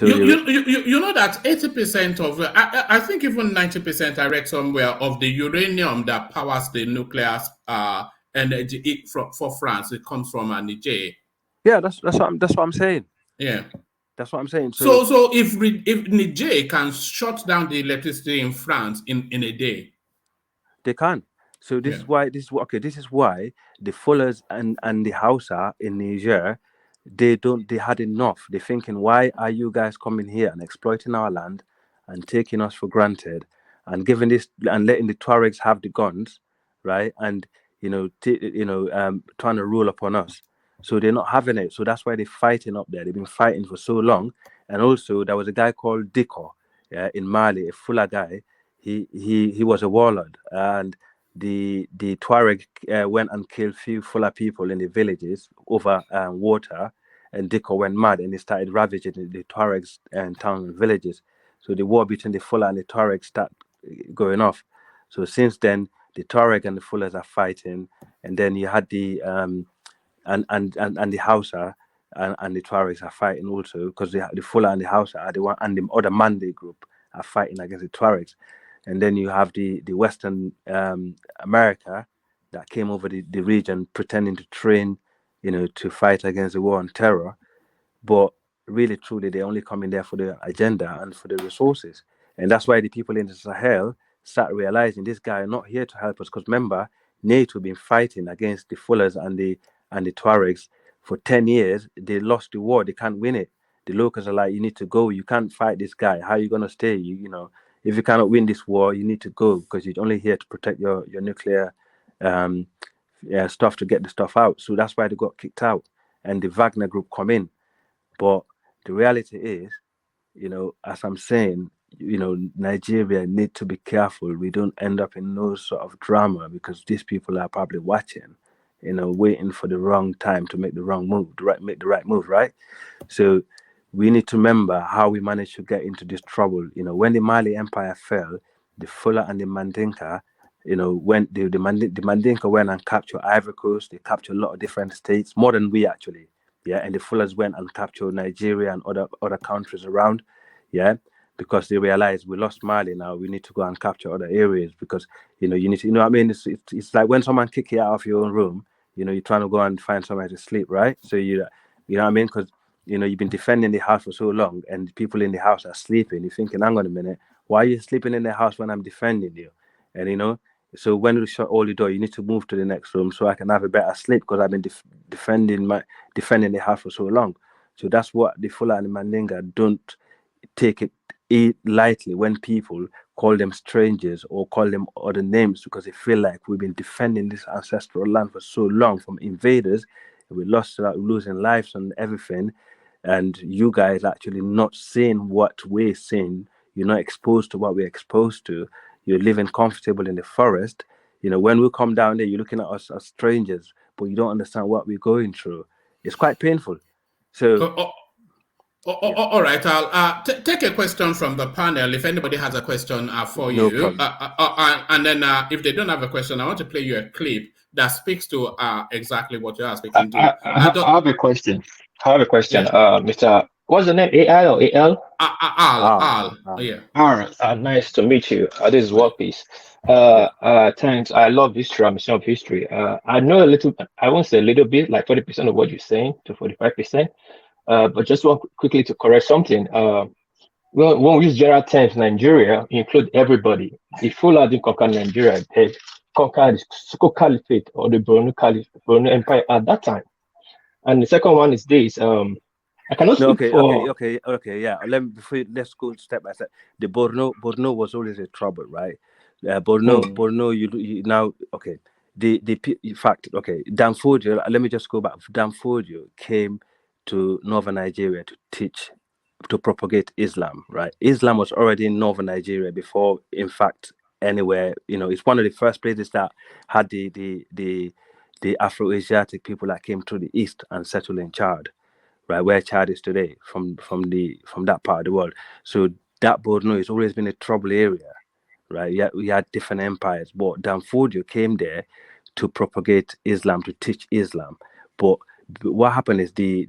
you know that 80% of, I think even 90%, I read somewhere, of the uranium that powers the nuclear energy for France, it comes from Niger. Yeah, that's what I'm saying. Yeah. That's what I'm saying. So if Niger can shut down the electricity in France in a day, they can. So this is why the Fullers and the Hausa in Niger, they had enough. They're thinking, why are you guys coming here and exploiting our land and taking us for granted and giving this and letting the Tuaregs have the guns, right? And trying to rule upon us. So they're not having it. So that's why they're fighting up there. They've been fighting for so long. And also there was a guy called Diko, in Mali, a Fuller guy. He was a warlord, and the Tuareg went and killed few Fuller people in the villages over water, and Diko went mad and he started ravaging the Tuaregs and town and villages. So the war between the Fuller and the Tuareg started going off. So since then, the Tuareg and the Fullers are fighting, and then you had the and the Hausa and the Tuaregs are fighting also, because the Fuller and the Hausa are the one, and the other Mande group are fighting against the Tuaregs. And then you have the Western America that came over the region pretending to train, to fight against the war on terror. But really, truly, they're only coming there for the agenda and for the resources. And that's why the people in the Sahel start realizing this guy is not here to help us. Because remember, NATO been fighting against the Fullers and the Tuaregs for 10 years. They lost the war. They can't win it. The locals are like, you need to go. You can't fight this guy. How are you going to stay? if you cannot win this war, you need to go, because you're only here to protect your nuclear stuff, to get the stuff out. So that's why they got kicked out, and the Wagner group come in. But the reality is, as I'm saying, Nigeria need to be careful we don't end up in no sort of drama, because these people are probably watching, waiting for the wrong time to make the wrong move, make the right move, right? So we need to remember how we managed to get into this trouble. When the Mali Empire fell, the Fula and the Mandinka, when the Mandinka went and captured Ivory Coast, they captured a lot of different states, more than we actually. Yeah, and the Fullers went and captured Nigeria and other countries around. Yeah, because they realized we lost Mali, now we need to go and capture other areas, because you need to, what I mean, it's like when someone kick you out of your own room, you're trying to go and find somewhere to sleep, right? So you know what I mean, because you've been defending the house for so long, and people in the house are sleeping. You're thinking, hang on a minute, why are you sleeping in the house when I'm defending you? And so when we shut all the door, you need to move to the next room so I can have a better sleep, because I've been defending the house for so long. So that's what the Fula and the Mandinga don't take it lightly when people call them strangers or call them other names, because they feel like we've been defending this ancestral land for so long from invaders. We losing lives and everything, and you guys actually not seeing what we're seeing. You're not exposed to what we're exposed to. You're living comfortable in the forest. When we come down there, you're looking at us as strangers, but you don't understand what we're going through. It's quite painful. So. All right, I'll take a question from the panel. If anybody has a question for you, and then if they don't have a question, I want to play you a clip that speaks to exactly what you are speaking to. I have a question. Yeah. Mr. What's the name? AI or AL? Al. Yeah. All right. Nice to meet you. This is Workpiece. Thanks. I love history. I'm a student of history. I know a little. I won't say a little bit, like 40% of what you're saying to 45%. But just want quickly to correct something. When we use general terms, Nigeria include everybody. The Fulani didn't conquer Nigeria, they conquered the Soko Caliphate or the Borno Empire at that time. And the second one is this. I cannot speak for. Okay. Yeah. Let's go step by step. The Borno was always a trouble, right? Borno. You now okay. The fact. Okay. Danfodio. Let me just go back. Danfodio came to northern Nigeria to propagate Islam, right? Islam was already in northern Nigeria before, in fact, anywhere. It's one of the first places that had the Afro-Asiatic people that came to the east and settled in Chad, right, where Chad is today, from that part of the world. So that Borno has always been a trouble area, right? Yeah, we had different empires, but Danfodio came there to propagate Islam, to teach Islam. But what happened is the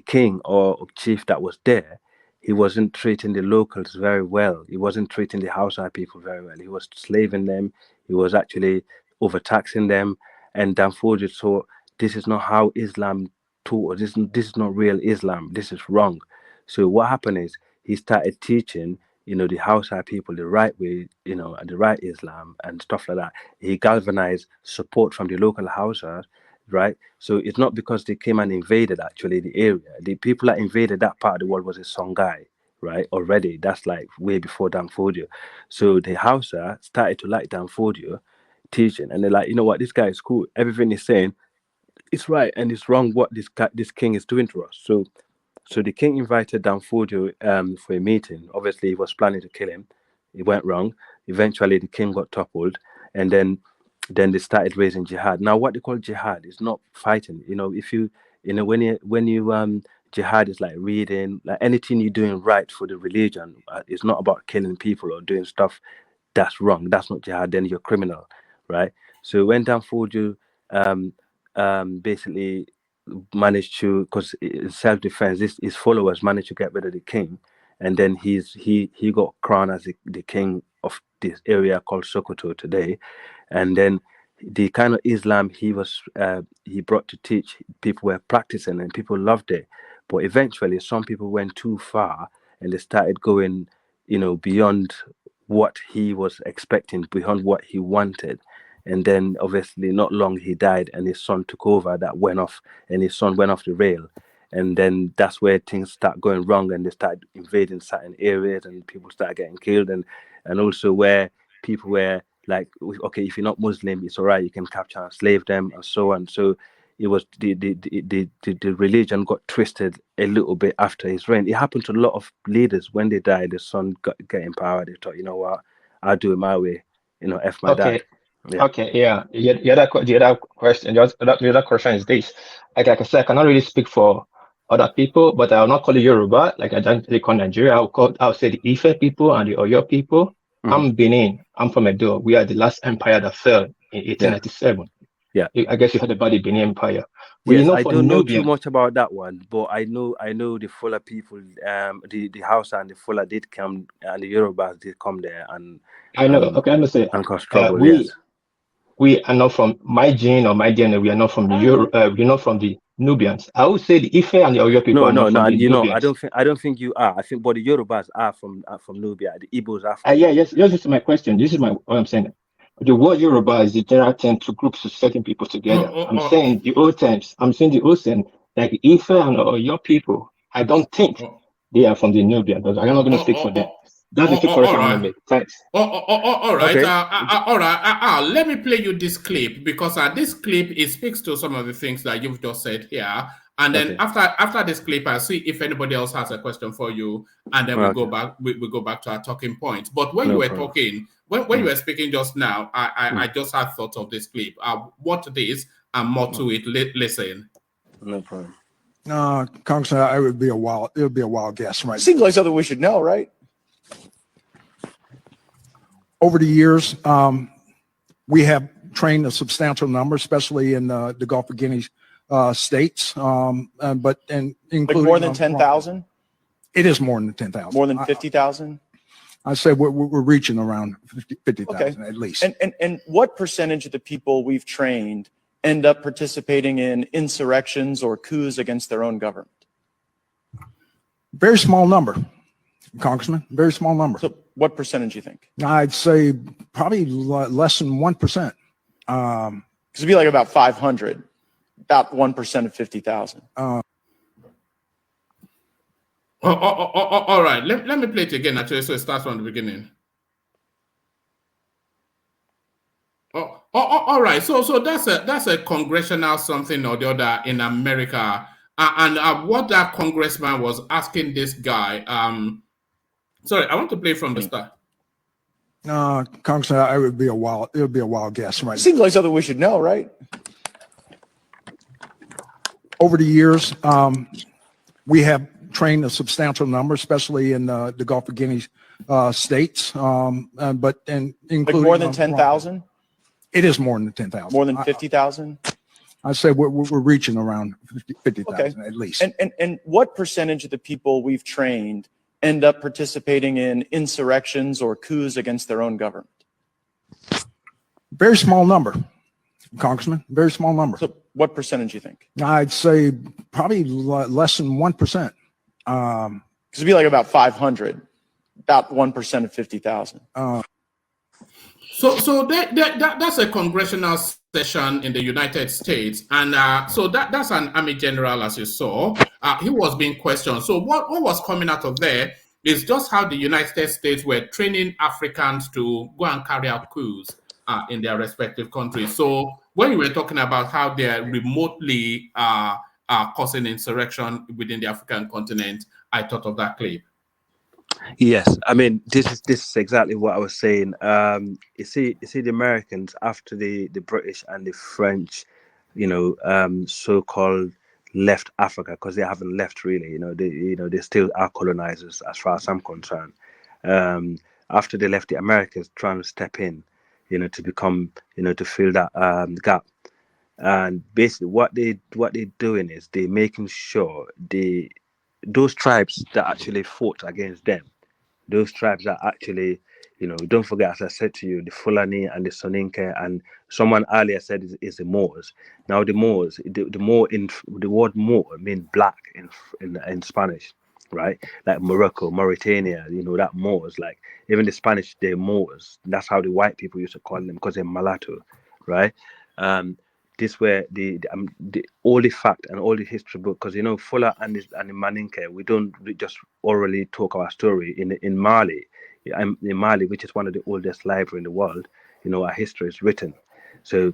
king or chief that was there, he wasn't treating the locals very well. He wasn't treating the Hausa people very well. He was slaving them. He was actually overtaxing them. And Danfodio saw this is not how Islam taught. This is not real Islam. This is wrong. So what happened is he started teaching, the Hausa people the right way, and the right Islam and stuff like that. He galvanized support from the local Hausas. Right, so it's not because they came and invaded actually the area. The people that invaded that part of the world was a Songhai, right? Already, that's like way before Danfodio. So the Hausa started to like Danfodio teaching, and they're like, you know what, this guy is cool. Everything he's saying, it's right and it's wrong. What this king is doing to us. So the king invited Danfodio for a meeting. Obviously, he was planning to kill him. It went wrong. Eventually, the king got toppled, and then they started raising jihad. Now, what they call jihad is not fighting. If you when you jihad is like reading, like anything you're doing right for the religion. It's not about killing people or doing stuff that's wrong. That's not jihad. Then you're criminal, right? So when Danfodio basically managed to, because in self-defense, his followers managed to get rid of the king, and then he got crowned as the king of this area called Sokoto today. And then the kind of Islam he brought to teach, people were practicing and people loved it. But eventually some people went too far and they started going, beyond what he was expecting, beyond what he wanted. And then obviously not long he died and his son took over. That went off, and his son went off the rail. and then that's where things start going wrong, and they start invading certain areas, and people start getting killed, and also where people were like, okay, if you're not Muslim, it's all right, you can capture and slave them, and so on. So it was the religion got twisted a little bit after his reign. It happened to a lot of leaders when they died. The son get in power. They thought, you know what, I'll do it my way. F my dad. Yeah. Okay, yeah. The other question, the other question is this. Like I said, I cannot really speak for other people, but I will not call it Yoruba. Like I don't really call Nigeria. I'll say the Ife people and the Oyo people. I'm Benin. I'm from Edo. We are the last empire that fell in 1897. Yeah. I guess you heard about the Benin Empire. Yes, I don't know too much about that one, but I know the Fula people, the Hausa and the Fula did come, and the Yorubas did come there, and I know. Okay, I'm gonna say and cause trouble. Yes. We are not from my gene or my DNA. We are not from the we're not from the Nubians. I would say the Ife and the Oyo people. No. Nubians. I don't think you are. I think, but the Yorubas are from Nubia. The Igbos are from. Yes. This is my question. This is what I'm saying. The word Yoruba is the general term to groups of certain people together. I'm saying the old times. I'm saying the old saying, like Ife and Oyo people. I don't think they are from the Nubian. I'm not going to speak for them. That's the correction I want to make. Thanks. All right. Okay. All right. Let me play you this clip, because this clip, it speaks to some of the things that you've just said here. And then after this clip, I'll see if anybody else has a question for you, and then we go back. We go back to our talking points. But when you were talking, when you were speaking just now, I just had thoughts of this clip. What it is and more to it. Listen. No problem. Congressman, it would be a wild guess, right? Seems like something we should know, right? Over the years, we have trained a substantial number, especially in the Gulf of Guinea states, but including like more than 10,000. It is more than 10,000. More than 50,000. I say we're reaching around 50,000 at least. And what percentage of the people we've trained end up participating in insurrections or coups against their own government? Very small number, Congressman. Very small number. So what percentage do you think? I'd say probably less than 1%. Because it'd be like about 500, about 1% of 50,000. All right. Let me play it again, actually, so it starts from the beginning. All right. So that's a congressional something or the other in America, and what that congressman was asking this guy. Sorry, I want to play from the start. Congressman, it would be a wild guess, right? Seems like something we should know, right? Over the years, we have trained a substantial number, especially in the Gulf of Guinea states, but including like more than 10,000. It is more than 10,000. More than 50,000. I say we're reaching around 50,000 at least. And what percentage of the people we've trained end up participating in insurrections or coups against their own government? Very small number, Congressman. Very small number. So what percentage do you think? I'd say probably less than 1%. Because it'd be like about 500, about 1% of 50,000. So that's a congressional session in the United States, and so that's an army general, as you saw. He was being questioned. So what was coming out of there is just how the United States were training Africans to go and carry out coups in their respective countries. So when you were talking about how they're remotely causing insurrection within the African continent, I thought of that clip. Yes, I mean this is exactly what I was saying. You see the Americans after the British and the French, so-called left Africa, because they haven't left really. They still are colonizers as far as I'm concerned. After they left, the Americans trying to step in, to become, to fill that gap. And basically, what they're doing is they're making sure those tribes that actually fought against them, those tribes that actually, don't forget, as I said to you, the Fulani and the Soninke, and someone earlier said is the Moors. Now the Moors, the word Moor means black in Spanish, right? Like Morocco, Mauritania, that Moors, like even the Spanish, they're Moors. That's how the white people used to call them, because they're mulatto, right? this where the all the fact and all the history book, because you know Fuller and the Maninke, we don't just orally talk our story in Mali. In Mali, which is one of the oldest libraries in the world, you know, our history is written. So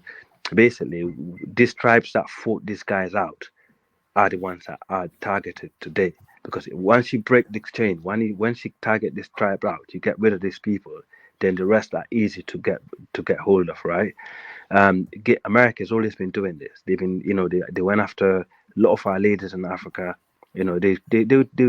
basically, these tribes that fought these guys out are the ones that are targeted today. Because once you break the chain, once you target this tribe out, you get rid of these people, then the rest are easy to get hold of, right? America's always been doing this. They've been, you know, they went after a lot of our leaders in Africa. You know, they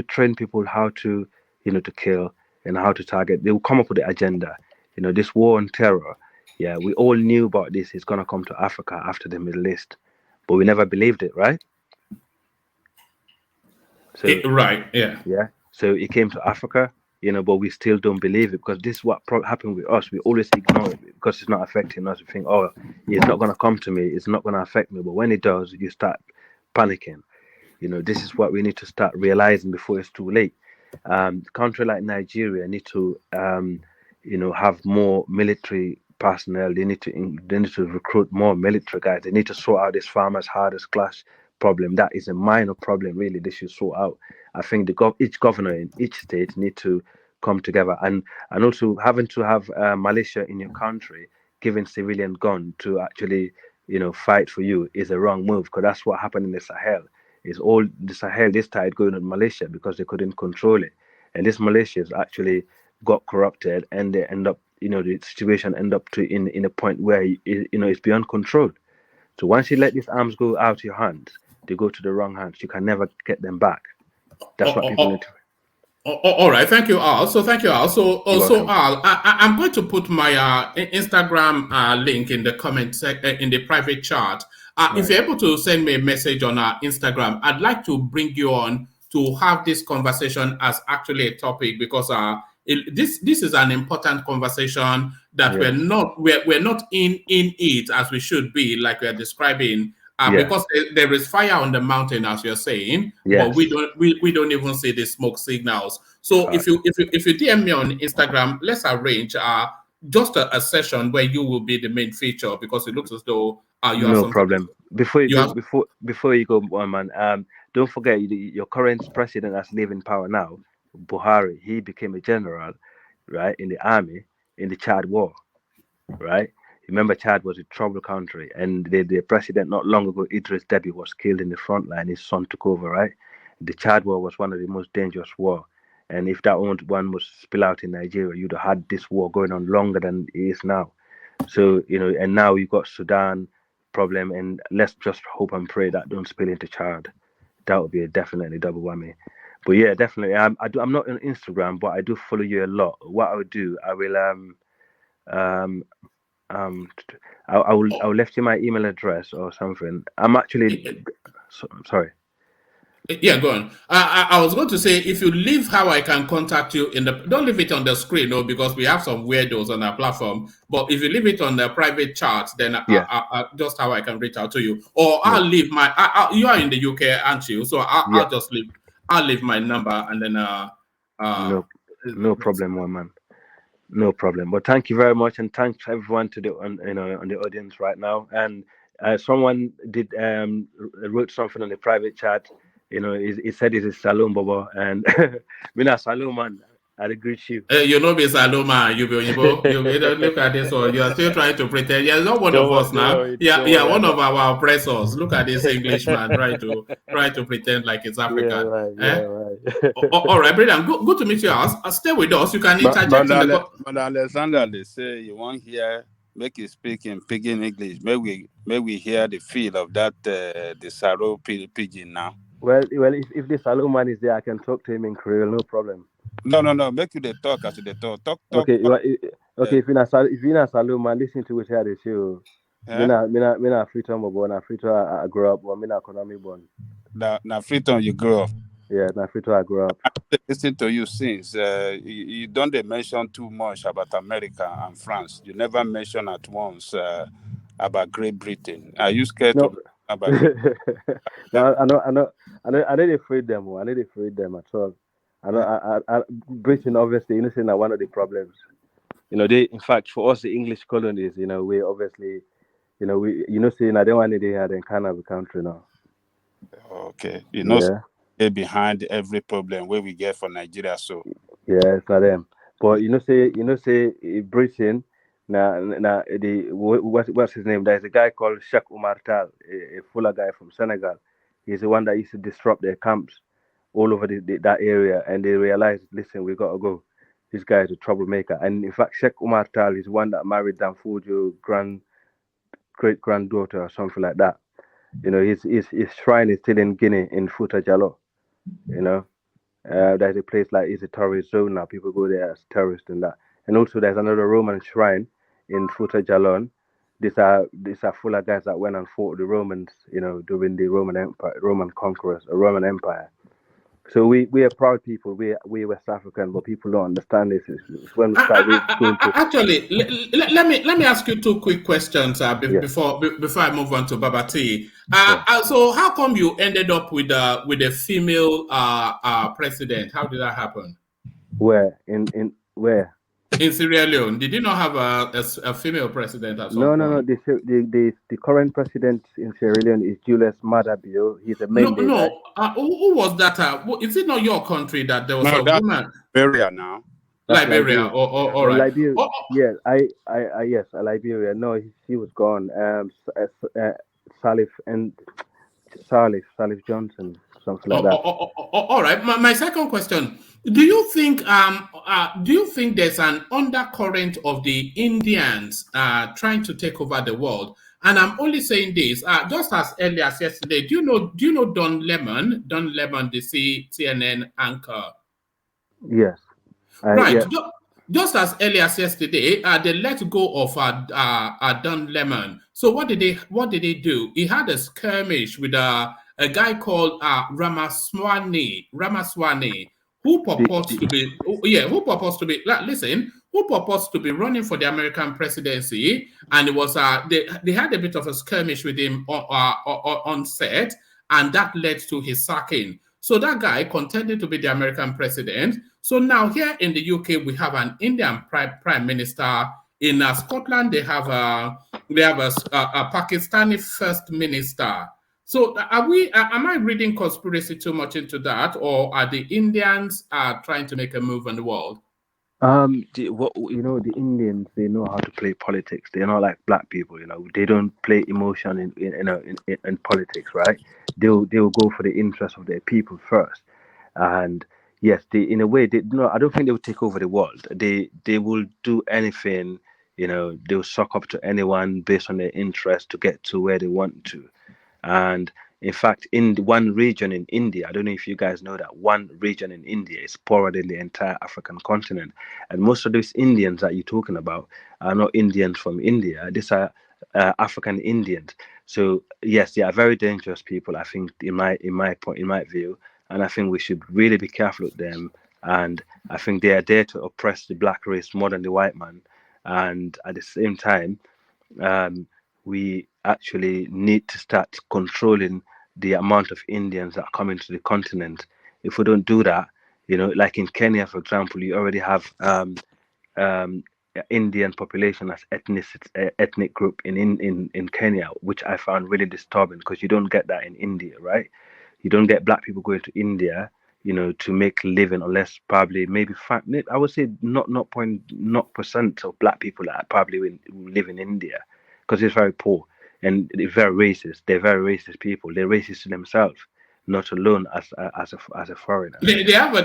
train people how to, you know, to kill and how to target. They will come up with the agenda. You know, this war on terror. Yeah, we all knew about this. It's gonna come to Africa after the Middle East, but we never believed it, right? So right, yeah. Yeah. So it came to Africa, you know, but we still don't believe it because this is what happened with us. We always ignore it because it's not affecting us. We think, oh, it's not going to come to me. It's not going to affect me. But when it does, you start panicking. You know, this is what we need to start realizing before it's too late. Country like Nigeria need to, you know, have more military personnel. They need to recruit more military guys. They need to sort out this farmers' hardest class problem. That is a minor problem, really. They should sort out. I think each governor in each state need to come together, and also having to have militia in your country giving civilian gun to actually, you know, fight for you is a wrong move, because that's what happened in the Sahel. Is all the Sahel they started going to militia because they couldn't control it, and this militias actually got corrupted, and they end up, you know, the situation end up to in a point where you know it's beyond control. So once you let these arms go out of your hands, they go to the wrong hands. You can never get them back. That's what people need to. All right, thank you, Al. So thank you, Al. So also, Al, I'm going to put my Instagram link in the comment in the private chat. If you're able to send me a message on our Instagram, I'd like to bring you on to have this conversation as actually a topic, because this is an important conversation that we're not in it as we should be, like we're describing. Because there is fire on the mountain, as you're saying, but we don't even see the smoke signals. So if you DM me on Instagram, let's arrange just a session where you will be the main feature, because it looks as though you have no problem. Before you go, man, don't forget your current president that's leaving power now, Buhari. He became a general, right, in the army in the Chad War, right. Remember, Chad was a troubled country, and the president not long ago, Idris Deby, was killed in the front line. His son took over, right? The Chad War was one of the most dangerous war, and if that one was spill out in Nigeria, you'd have had this war going on longer than it is now. So, you know, and now you've got Sudan problem, and let's just hope and pray that don't spill into Chad. That would be a definitely double whammy. But yeah, definitely. I'm not on Instagram, but I do follow you a lot. What I would do, I will I'll left you my email address or something. I'm actually sorry. Yeah, go on. I was going to say, if you leave how I can contact you don't leave it on the screen, no, because we have some weirdos on our platform. But if you leave it on the private chat, then just how I can reach out to you. Or I'll leave my. You are in the UK, aren't you? So I'll just leave. I'll leave my number, and then no problem, one man. No problem. But thank you very much, and thanks everyone on the audience right now. And someone did wrote something on the private chat. You know, he said it is Salom Baba, and Mina Salom, man. I greet you. You know, Miss Aloma, you look at this one. You are still trying to pretend. You're not one of us now. Yeah, one of our oppressors. Look at this Englishman trying to pretend like it's African. Right. All right, Brilliant. Good to meet you. Stay with us. You can interject. But Alexander, they say you want hear. Make you speak in pidgin English. May we hear the feel of that the Saro pidgin now. Well, if the Salom man is there, I can talk to him in Creole, no problem. No. Make you the talk as the talk. Okay, okay. If you're not Salom man, listen to what I say. Mina Freetown born. Na Freetown I grew up. Mina Konami born. Na Freetown you grew up. Yeah, na Freetown I grew up. I listen to you since. You don't mention too much about America and France. You never mention at once about Great Britain. Are you scared to about Great Britain? No, I know they afraid them. I know they afraid them at all. I Britain obviously, you know, saying that one of the problems. You know, in fact, for us, the English colonies, you know, we obviously, You know, saying I don't want to hear the kind of country now. Okay, Yeah. They're behind every problem where we get for Nigeria. So Yeah, it's not them. But say Britain. Now, what's his name? There's a guy called Sheikh Umar Tal, a fuller guy from Senegal. He's the one that used to disrupt their camps all over that area, and they realized, listen, we got to go. This guy is a troublemaker, and in fact, Sheikh Umar Tal is one that married Danfodio great granddaughter or something like that. You know, his shrine is still in Guinea in Futa Jallo. You know, there's a place like it's a tourist zone now. People go there as tourists and that. And also there's another Roman shrine in Futa Jalon. These are full of guys that went and fought the Romans, you know, during the Roman Empire, Roman conquerors, or Roman Empire. So we are proud people. We West African, but people don't understand this. It's when we start going to. Actually, let me ask you two quick questions before I move on to Babati. So how come you ended up with a female president? How did that happen? Where in where? In Sierra Leone, did you not have a female president at some point? No. The current president in Sierra Leone is Julius Maada Bio. He's a main guy. No. Who was that? Is it not your country that there was a woman? Liberia now. Liberia. All right. Liberia. Yeah, yes, Liberia. No, she was gone. Salif Johnson, something like that. All right. My second question: Do you think there's an undercurrent of the Indians trying to take over the world? And I'm only saying this just as early as yesterday. Do you know Don Lemon? Don Lemon, the CNN anchor. Yes. Right. Yes. Just as early as yesterday, they let go of Don Lemon. So what did they do? He had a skirmish with a guy called Ramaswamy, who purports to be running for the American presidency, and it was they had a bit of a skirmish with him on set, and that led to his sacking. So that guy contended to be the American president. So now here in the UK, we have an Indian prime minister. In Scotland, they have a Pakistani first minister. So am I reading conspiracy too much into that, or are the Indians trying to make a move on the world? The Indians, they know how to play politics. They're not like black people, they don't play emotion in politics, right? They'll go for the interest of their people first. And yes, in a way, I don't think they will take over the world. They will do anything, they'll suck up to anyone based on their interest to get to where they want to. And in fact, in one region in India, I don't know if you guys know that one region in India is poorer than the entire African continent. And most of those Indians that you're talking about are not Indians from India. These are African Indians. So yes, they are very dangerous people, I think, in my view. And I think we should really be careful with them. And I think they are there to oppress the black race more than the white man. And at the same time, we actually need to start controlling the amount of Indians that are coming to the continent. If we don't do that, like in Kenya, for example, you already have Indian population as ethnic group in Kenya, which I found really disturbing because you don't get that in India, right? You don't get black people going to India, to make a living, unless probably I would say not 0.0% of black people that probably live in India, because it's very poor and they're very racist. They're very racist people. They're racist to themselves, not alone as a foreigner. They have a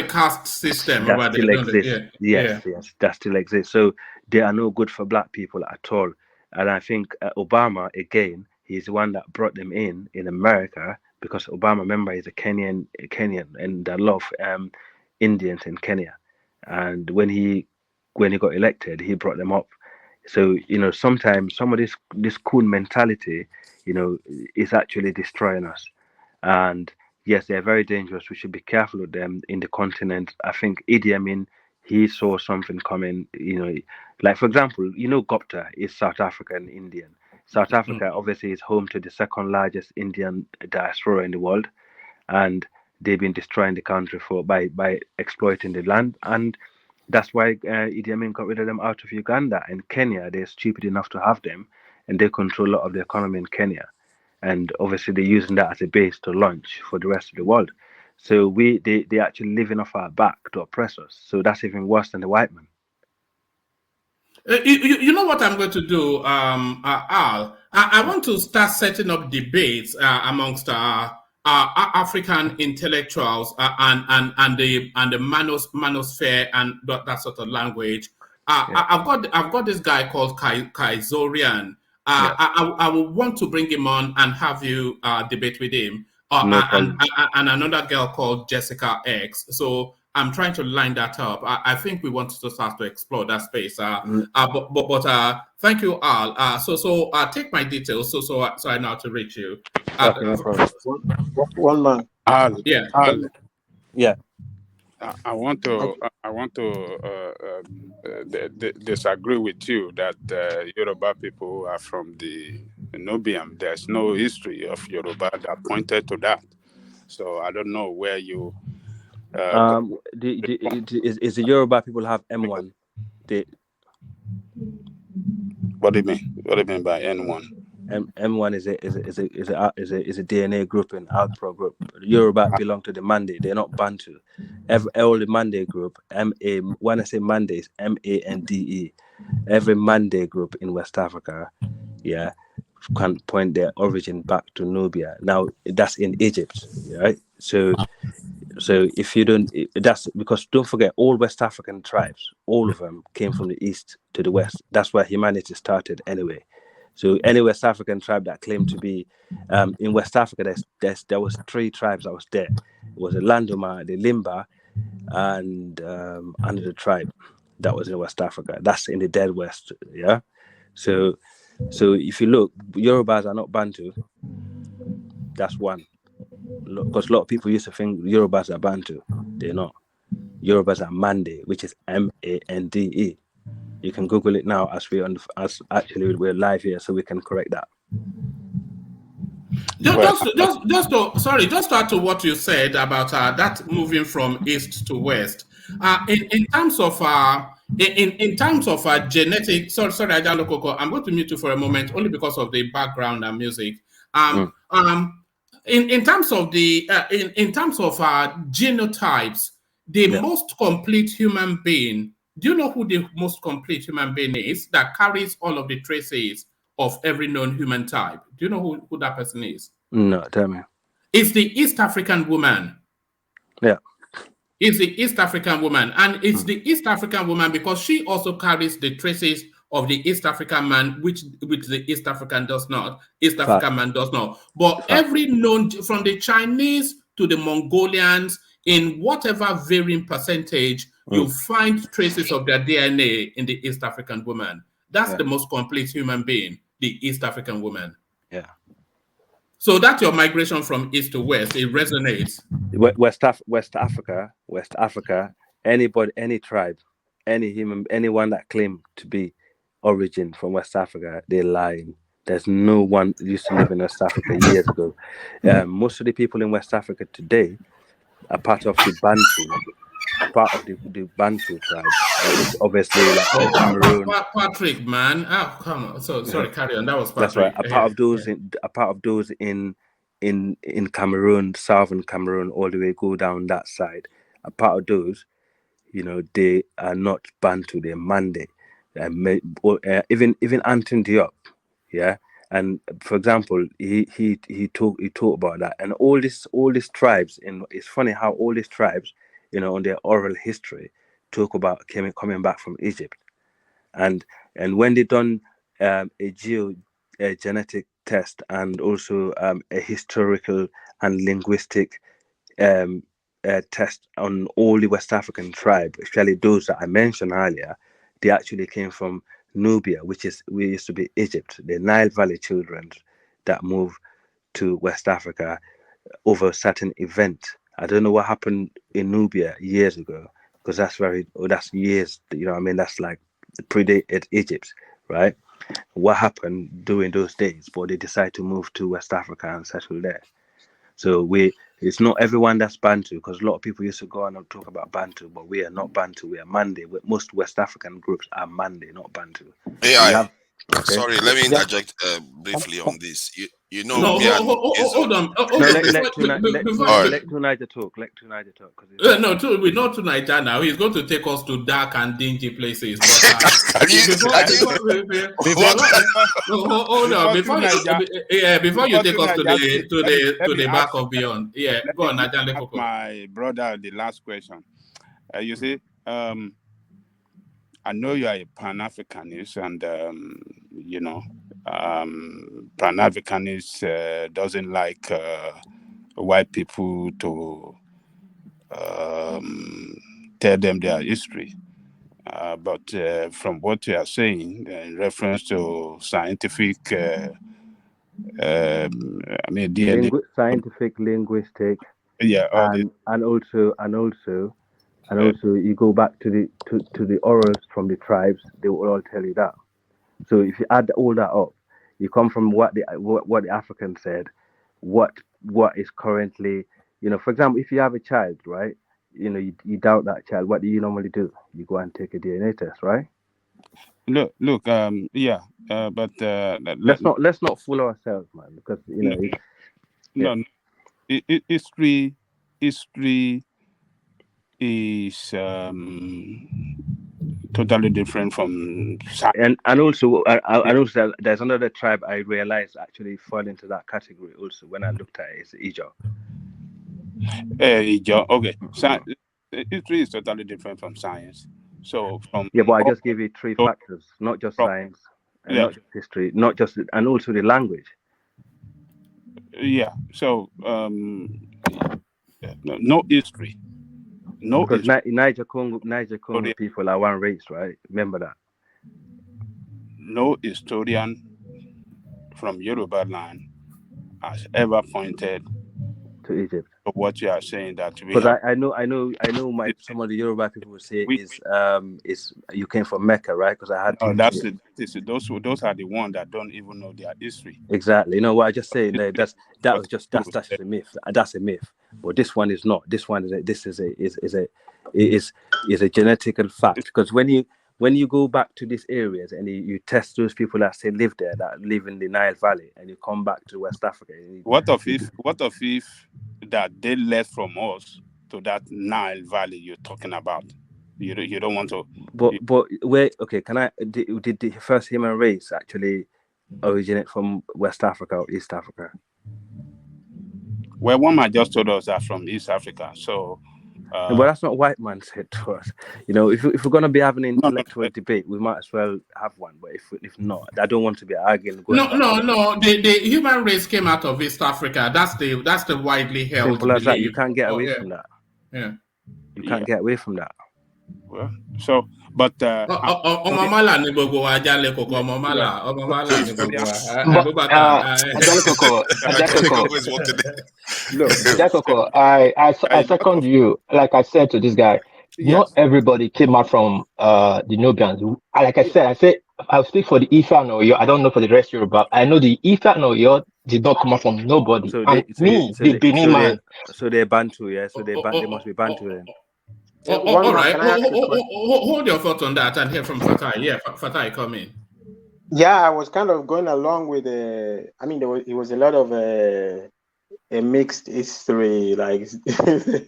caste system that still exists. Yes, that still exists. So they are no good for black people at all. And I think Obama, again, he's the one that brought them in America, because Obama, remember, is a Kenyan, and there are a lot of Indians in Kenya. And when he got elected, he brought them up. So, sometimes some of this cool mentality, is actually destroying us. And yes, they're very dangerous. We should be careful with them in the continent. I think Idi Amin, he saw something coming, like, for example, Gupta is South African Indian. South Africa obviously is home to the second largest Indian diaspora in the world. And they've been destroying the country by exploiting the land. And that's why Idi Amin got rid of them out of Uganda. And Kenya, they're stupid enough to have them. and they control a lot of the economy in Kenya. And obviously they're using that as a base to launch for the rest of the world. So they actually living off our back to oppress us. So that's even worse than the white man. You know what I'm going to do, Al? I want to start setting up debates amongst African intellectuals and the manosphere and that sort of language. I've got this guy called Kaizorian. I will want to bring him on and have you debate with him. And another girl called Jessica X. So I'm trying to line that up. I think we want to start to explore that space. But thank you, Al. So take my details so I know how to reach you. Okay, no problem. One man. Al, Yeah. I want to disagree with you that Yoruba people are from the Nubian. There's no history of Yoruba that pointed to that. So I don't know where you. Is the Yoruba people have M1? What do you mean? What do you mean by N1? M1 is a DNA group in Alpro group. Yoruba belong to the Mande. They're not Bantu. All the Mande group, when I say Mande, is MANDE. Every Mande group in West Africa, can point their origin back to Nubia. Now that's in Egypt, right? So if you don't, that's because don't forget, all West African tribes, all of them came from the east to the west. That's where humanity started anyway. So any West African tribe that claimed to be in West Africa, there was 3 tribes that was there. It was the Landoma, the Limba, and another tribe that was in West Africa. That's in the dead West, yeah. So if you look, Yorubas are not Bantu. That's one. Because a lot of people used to think Yorubas are Bantu. They're not. Yorubas are Mande, which is MANDE. You can Google it now as we're live here, so we can correct that. Just to add to what you said about that moving from east to west. In terms of genetic, sorry, Ajalo, I'm going to mute you for a moment only because of the background and music. In terms of genotypes, the most complete human being. Do you know who the most complete human being is that carries all of the traces of every known human type? Do you know who that person is? No, tell me. It's the East African woman. Yeah. It's the East African woman. And it's the East African woman because she also carries the traces of the East African man, which the East African does not. East African man does not. But every known, from the Chinese to the Mongolians, in whatever varying percentage, you find traces of their DNA in the East African woman. That's the most complete human being, the East African woman. Yeah. So that's your migration from east to west. It resonates. West Africa, anybody, any tribe, any human, anyone that claimed to be origin from West Africa, they're lying. There's no one used to live in West Africa years ago. Most of the people in West Africa today are part of the Bantu. Part of the Bantu tribe, obviously, like Cameroon. Patrick, man, come on. So sorry, carry on. That was Patrick. That's right. A part of those in Cameroon, southern Cameroon, all the way go down that side. A part of those, they are not Bantu. They're Mande. Even Anton Diop, yeah. And for example, he talked about that, and all these tribes. It's funny how all these tribes, on their oral history, talk about coming back from Egypt, and when they done a genetic test and also a historical and linguistic test on all the West African tribes, especially those that I mentioned earlier, they actually came from Nubia, we used to be Egypt, the Nile Valley children that moved to West Africa over a certain event. I don't know what happened in Nubia years ago, because that's years, that's like predated Egypt, right? What happened during those days, but they decided to move to West Africa and settle there. So it's not everyone that's Bantu, because a lot of people used to go on and talk about Bantu, but we are not Bantu, we are Mande. Most West African groups are Mande, not Bantu. AI, Sorry, let me interject briefly on this. You know, No, me and hold on. Let Tunaja talk. Let Tunaja talk. We're not to Niger now. He's going to take us to dark and dingy places. But before you take us to the back of beyond, go on, Najale Koko. My brother, the last question. You see, I know you are a Pan-Africanist, and Pan-Africanist doesn't like white people to tell them their history. But from what you are saying, in reference to scientific, DNA, scientific, linguistic, and also, you go back to the orals from the tribes, they will all tell you that. So if you add all that up, you come from what the African said, what is currently, for example, if you have a child, right, you doubt that child, what do you normally do? You go and take a DNA test, right? Look, but let's not fool ourselves, man, because history is totally different from science. And also there's another tribe I realized actually fall into that category also when I looked at it. It's Ijaw. Okay. History is totally different from science. So but I just gave you three factors, not just science, and not just history, and also the language. Yeah. So no history. No, because Niger Congo people are one race, right? Remember that. No historian from Yoruba land has ever pointed to Egypt. What you are saying that because I know some of the Yoruba people will say is you came from Mecca, right? Because I had those are the ones that don't even know their history. Exactly. You know what I just saying there? That's just a myth. That's a myth. But this one is not. This one is a genetical fact. Because when you go back to these areas and you test those people that still live there, that live in the Nile Valley, and you come back to West Africa. What if that they left from us to that Nile Valley you're talking about? You don't want to. But where? Okay, did the first human race actually originate from West Africa or East Africa? Well, one man just told us that from East Africa. So. But that's not white man said to us. If we're going to be having an intellectual debate, we might as well have one. But if not, I don't want to be arguing. No. The human race came out of East Africa. That's the widely held simple as belief. That. You can't get away from that. Yeah. You can't get away from that. Well, so but Ajale Koko, I second you. Like I said to this guy, not everybody came out from the Nubians. Like I said, I'll speak for the Ifa and Oyo. I don't know for the rest of Yoruba. I know the Ifa and Oyo did not come out from nobody. So the Benin man. So they're Bantu, yeah. So they must be Bantu then. All right. Hold your thoughts on that and hear from Fatai. Yeah, Fatai, come in. Yeah, I was kind of going along with it was a lot of a mixed history, like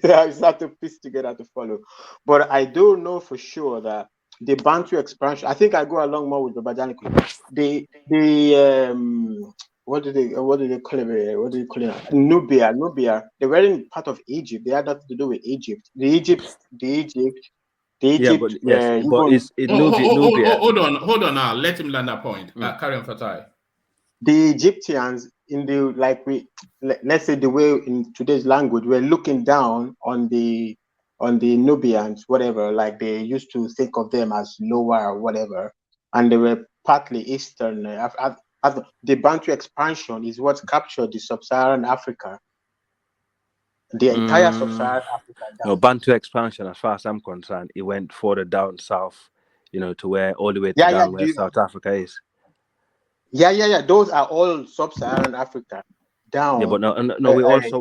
I start to piece together to follow. But I do know for sure that the Bantu expansion, I think I go along more with Babajani. What do they call it? What do you call it? Nubia. They weren't part of Egypt. They had nothing to do with Egypt. The Egypt. Yeah, but yes, but it's Nubia. Hold on now. Let him land that point. Carry on, Fatai. The Egyptians let's say the way in today's language, we're looking down on the Nubians, whatever, like they used to think of them as lower or whatever, and they were partly Eastern. The Bantu expansion is what captured the sub-Saharan Africa, the entire sub-Saharan Africa. No, Bantu expansion, as far as I'm concerned, it went further down south, to where all the way down where South Africa is. Yeah. Those are all sub-Saharan Africa down. Yeah, but no,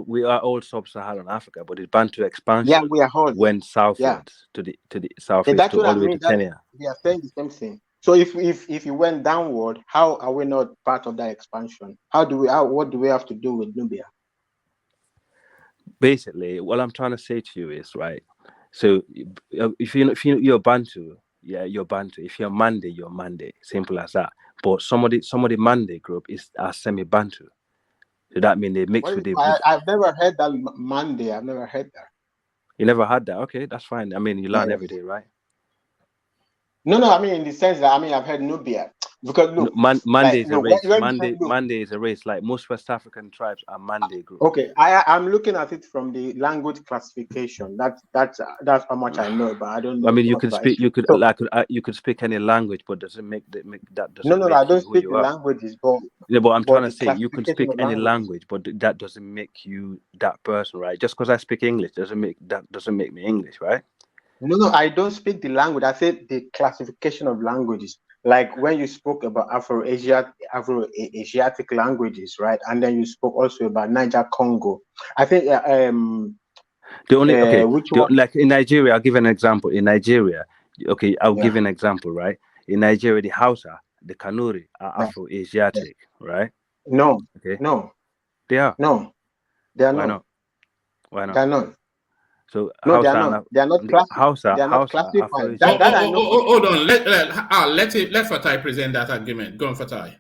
we are all sub-Saharan Africa, but the Bantu expansion we are all, went southwards to the southeast, that's to all the way to Kenya. They are saying the same thing. So if you went downward, how are we not part of that expansion? What do we have to do with Nubia? Basically, what I'm trying to say to you is, right, so if you're Bantu, yeah, you're Bantu. If you're Mande, you're Mande. Simple as that. But somebody Mande group is a semi-Bantu. So that means they mix with the... I've never heard that Mande. I've never heard that. You never had that? Okay, that's fine. I mean, you learn every day, right? No, I mean in the sense that I've heard Nubia. Because look, Mande is a race. Mande is a race. Like most West African tribes are Mande group. Okay, I'm looking at it from the language classification. That's how much I know, but I don't know. I mean, you could speak. You could you could speak any language, but doesn't make that doesn't. No, I don't speak the languages, but yeah, but I'm trying to say you can speak any language, but that doesn't make you that person, right? Just because I speak English doesn't make me English, right? No, I don't speak the language. I said the classification of languages. Like when you spoke about Afro-Asiatic languages, right? And then you spoke also about Niger Congo. I think the only like in Nigeria, I'll give an example. In Nigeria, okay, I'll give an example, right? In Nigeria, the Hausa, the Kanuri are Afro-Asiatic, right? No, okay, no, they are. No, they are Why not. Why not? They are not. So no, they are not. They are not classified. They are not classified. Hold on. Let Fatai present that argument. Go on, Fatai.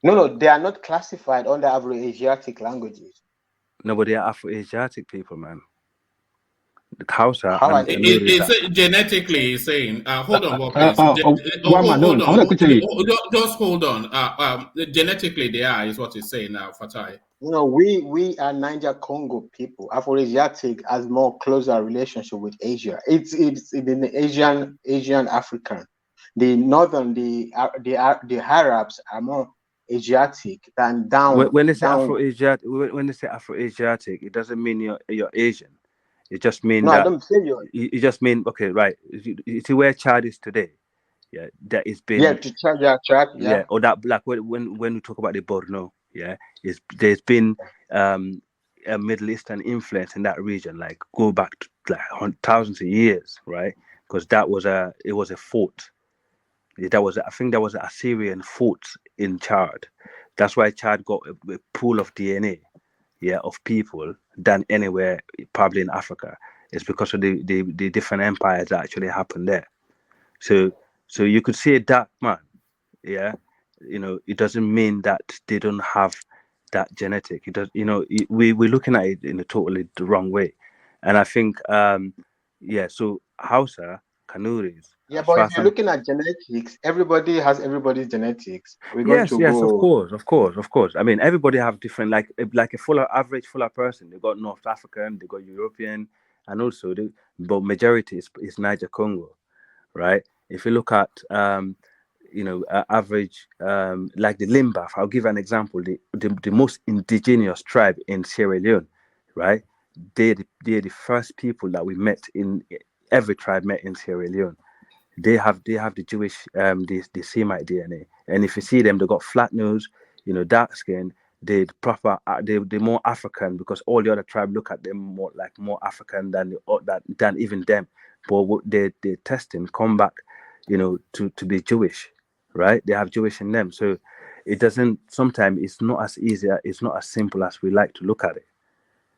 No, they are not classified under Afro-Asiatic languages. No, but they are Afro-Asiatic people, man. The Hausa genetically saying. Hold on, just hold on. Genetically, they are is what he's saying now, Fatai. No, we are Niger Congo people. Afro-Asiatic has more closer relationship with Asia. It's in Asian African. The northern the Arabs are more Asiatic than down. When they say Afro-Asiatic, it doesn't mean you're Asian. It just means I don't say you're. It just mean okay, right? You see where Chad is today. Yeah, that is been to Chad. Yeah, or that like when we talk about the Borno. Yeah, there's been a Middle Eastern influence in that region, like go back to like thousands of years, right? Because it was a fort. I think that was an Assyrian fort in Chad. That's why Chad got a pool of DNA, of people than anywhere probably in Africa. It's because of the different empires that actually happened there. So you could say that, man, it doesn't mean that they don't have that genetic. It does, we're looking at it in a totally the wrong way. And I think, so Hausa, Kanuris. Yeah, but if you're looking at genetics, everybody has everybody's genetics. Yes, of course. I mean, everybody have different, like a average fuller person. They got North African, they got European, and also but majority is Niger Congo, right? If you look at average like the Limbaf, I'll give an example. The most indigenous tribe in Sierra Leone, right? They're the first people that we met in every tribe met in Sierra Leone. They have the Jewish the Semite DNA, and if you see them, they got flat nose, dark skin. They're more African because all the other tribes look at them more African than even them. But their testing come back, to be Jewish, right? They have Jewish in them, so it doesn't. Sometimes it's not as easy. It's not as simple as we like to look at it.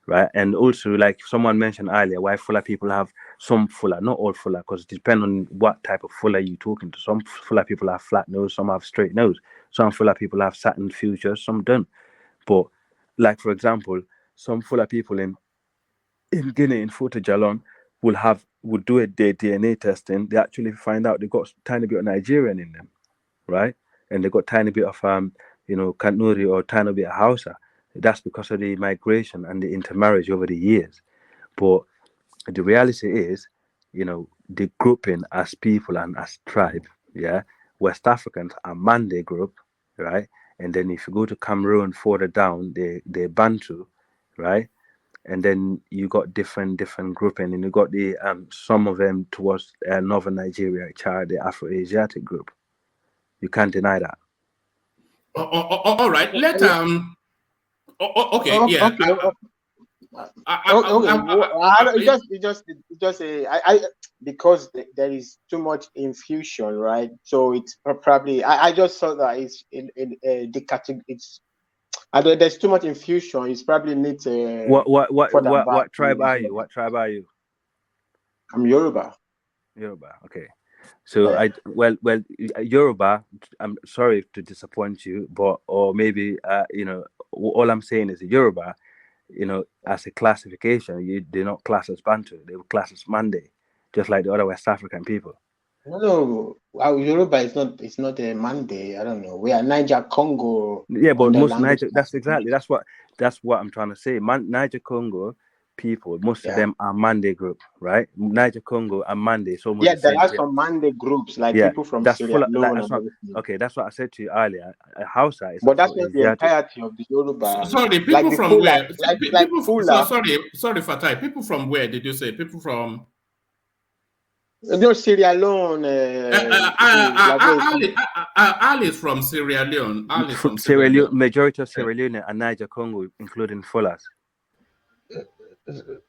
Right, and also like someone mentioned earlier, why Fuller people have some Fuller, not all Fuller, because it depends on what type of Fuller you're talking to. Some Fuller people have flat nose, some have straight nose. Some Fuller people have satin features, some don't. But like for example, some Fuller people in Guinea, in Fort Jalon, will do their DNA testing. They actually find out they got a tiny bit of Nigerian in them, right? And they got tiny bit of Kanuri or tiny bit of Hausa. That's because of the migration and the intermarriage over the years. But the reality is, the grouping as people and as tribe, West Africans are Mande group, right? And then if you go to Cameroon further down, they're Bantu, right? And then you got different grouping, and you got the some of them towards northern Nigeria, Chad, the Afro-Asiatic group. You can't deny that. All right. Okay. Because there is too much infusion, right? So it's probably I just thought that it's in the category. It's there's too much infusion. It's probably needs What tribe are you? What tribe are you? I'm Yoruba. Yoruba. Okay. So yeah. Yoruba. I'm sorry to disappoint you, but or maybe all I'm saying is Yoruba. As a classification, they're not classed as Bantu. They were classed as Mande, just like the other West African people. No, Yoruba is not. It's not a Mande. I don't know. We are Niger Congo. Yeah, but most Niger. That's what I'm trying to say. Niger Congo people, most of them are Mande group, right? Niger Congo and Mande. So yeah, there are some Mande groups, like people from Sierra Leone. Okay, that's what I said to you earlier. Hausa is, but that's not the entirety of the Yoruba. Sorry, people like from where? Sorry, Fatai. People from where did you say? People from? No, Sierra Leone. Ali is from Sierra Leone. Ali from Sierra Leone. Majority of Sierra Leone and Niger Congo, including Fullers.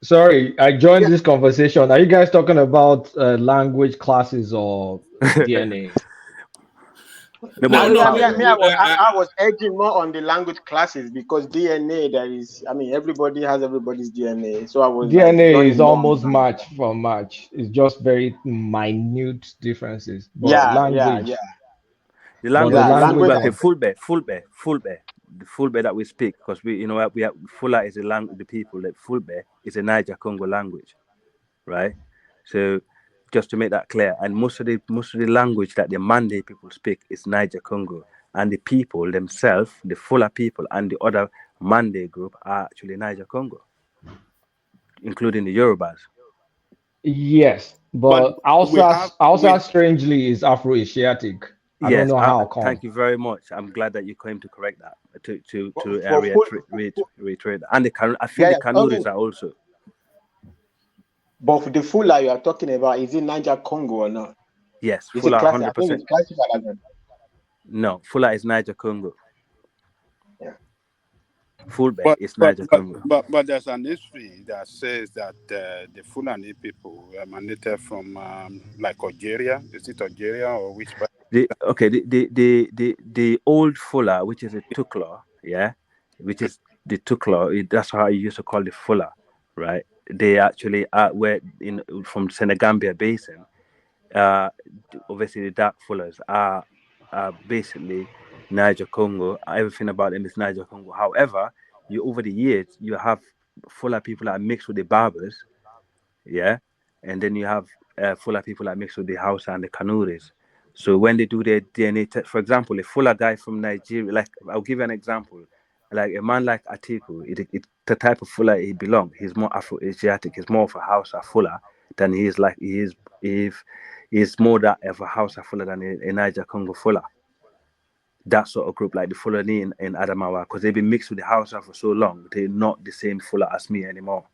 Sorry, I joined this conversation. Are you guys talking about language classes or DNA? I was edging more on the language classes because DNA. Everybody has everybody's DNA. So I was DNA is almost match for match. It's just very minute differences. But language. The language. Okay, Fulbe. The Fulbe that we speak, because we have Fula is the people. Like Fulbe is a Niger Congo language, right? So just to make that clear, and most of the language that the Mande people speak is Niger Congo, and the people themselves, the Fula people and the other Mande group are actually Niger Congo, including the Yorubas. Yes, but Hausa strangely is Afro-Asiatic. I don't know how come. Thank you very much. I'm glad that you came to correct that, to reiterate that. And I think the Kanuris are also. But the Fula you are talking about, is it Niger Congo or not? Yes, Fula 100%. No, Fula is Niger Congo. Yeah. Fulbe is Niger Congo. But there's an history that says that the Fulani people emanated from like Algeria. Is it Algeria or which part? The old Fula, which is a Tukla, which is the Tukla. That's how you used to call the Fula, right? They actually from Senegambia Basin. Obviously, the dark Fullers are basically Niger Congo. Everything about them is Niger Congo. However, over the years you have Fula people that are mixed with the Barbers, and then you have Fula people that mix with the Hausa and the Kanuris. So when they do their DNA test, for example, a Fula guy from Nigeria, like I'll give you an example, like a man like Atiku, the type of Fula he belongs, he's more Afro-Asiatic, he's more of a Hausa Fula than he is more that of a Hausa Fula than a Niger Congo Fula. That sort of group, like the Fulani in Adamawa, because they've been mixed with the Hausa for so long, they're not the same Fula as me anymore.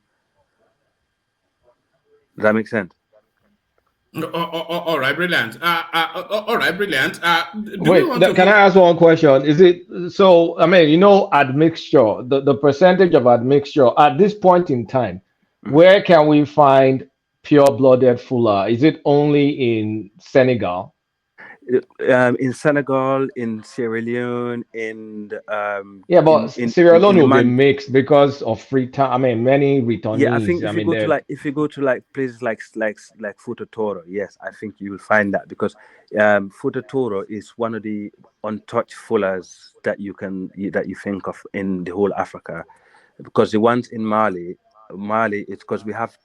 Does that make sense? All right, brilliant. All right, brilliant. Wait, can I ask one question? Is it so? Admixture, the percentage of admixture at this point in time, where can we find pure-blooded Fula? Is it only in Senegal? In Senegal, in Sierra Leone, Sierra Leone will be mixed because of free time. Many returnees. Yeah, I think if you go to places like Futa Toro, yes, I think you will find that because Futa Toro is one of the untouched Fullers that you think of in the whole Africa, because the ones in Mali, it's because we have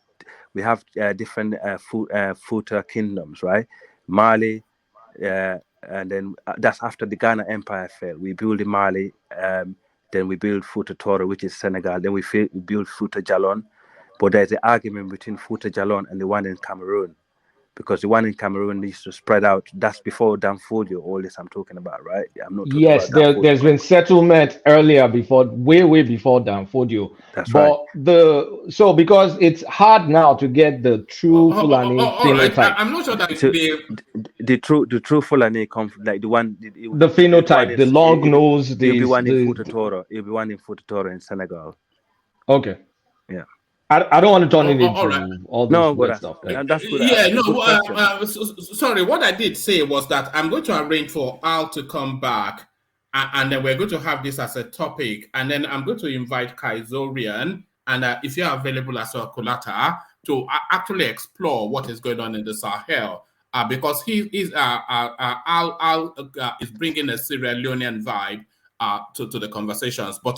different Futa kingdoms, right? Mali. And then that's after the Ghana Empire fell. We build in Mali, then we build Futa Toro, which is Senegal. Then we build Futa Jalon. But there's an argument between Futa Jalon and the one in Cameroon, because the one in Cameroon needs to spread out. That's before Danfodio, all this I'm talking about, right? I'm not talking about Danfodio. There's been settlement earlier way before Danfodio. That's right. So because it's hard now to get the true Fulani phenotype. Right. I'm not sure that the true Fulani come from, like the phenotype, the long nose. It'll be one in Futa Toro. It'll be one in Futa Toro in Senegal. Okay. Yeah. I don't want to turn it into all right. all this weird stuff. That's good. Yeah, Good no. Sorry, what I did say was that I'm going to arrange for Al to come back, and then we're going to have this as a topic, and then I'm going to invite Kaizorian, and if you're available as well, Kulata, to actually explore what is going on in the Sahel, because he is Al is bringing a Sierra Leonean vibe to the conversations, but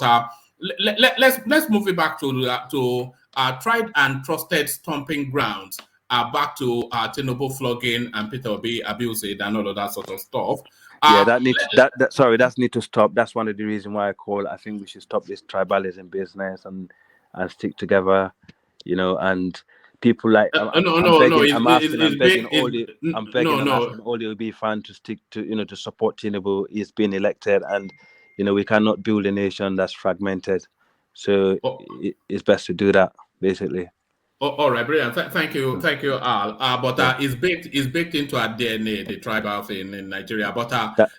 let's move it back to tried and trusted stomping grounds, back to Tinubu flogging and Peter Obi abusing and all of that sort of stuff. Yeah, that need to stop. That's one of the reasons why I think we should stop this tribalism business and stick together, and people like I'm begging all the Obi fans to stick to to support Tinubu. He's been elected, and we cannot build a nation that's fragmented. So it's best to do that, basically. All right, brilliant. Thank you, Al. But it's baked into our DNA, the tribal thing in Nigeria. But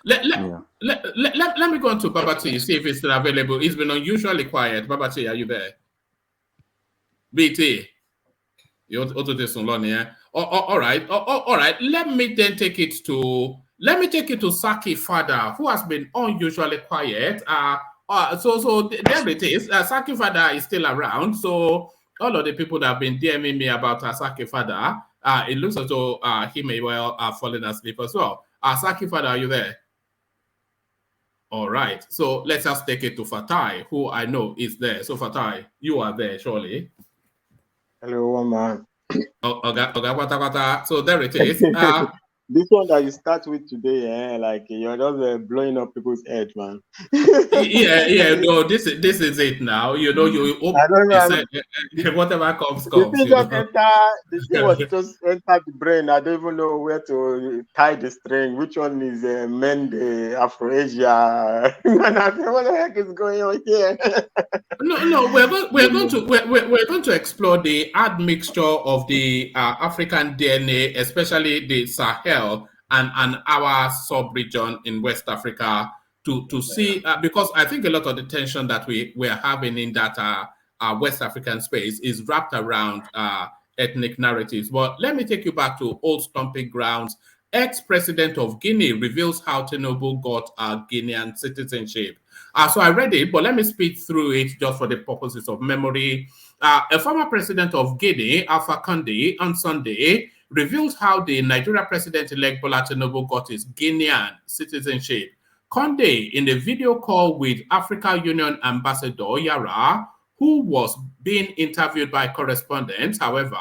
let me go on to Babati, see if it's still available. He's been unusually quiet. Babati, are you there? BT, you auto this on here. All right. All right. Let me take it to Saki Fada, who has been unusually quiet. So there it is. Saki Fada is still around. So all of the people that have been DMing me about Saki Fada, it looks as though he may well have fallen asleep as well. Saki Fada, are you there? All right. So let's just take it to Fatai, who I know is there. So Fatai, you are there, surely. Hello, man. So there it is. This one that you start with today, like you're just blowing up people's head, man. yeah. No, this is it now. You open, I don't know. Whatever comes. The thing was just entered the brain. I don't even know where to tie the string. Which one is Mende, Afro-Asia? And I think, what the heck is going on here? No. We're going to explore the admixture of the African DNA, especially the Sahel and our sub-region in West Africa, to see, because I think a lot of the tension that we're having in that West African space is wrapped around ethnic narratives. But let me take you back to old stomping grounds. Ex-president of Guinea reveals how Tinubu got Guinean citizenship. So I read it, but let me speed through it just for the purposes of memory. A former president of Guinea, Alpha Conde, on Sunday revealed how the Nigeria president-elect Bola Tinubu got his Guinean citizenship. Conde, in a video call with Africa Union Ambassador Yara, who was being interviewed by correspondents, however,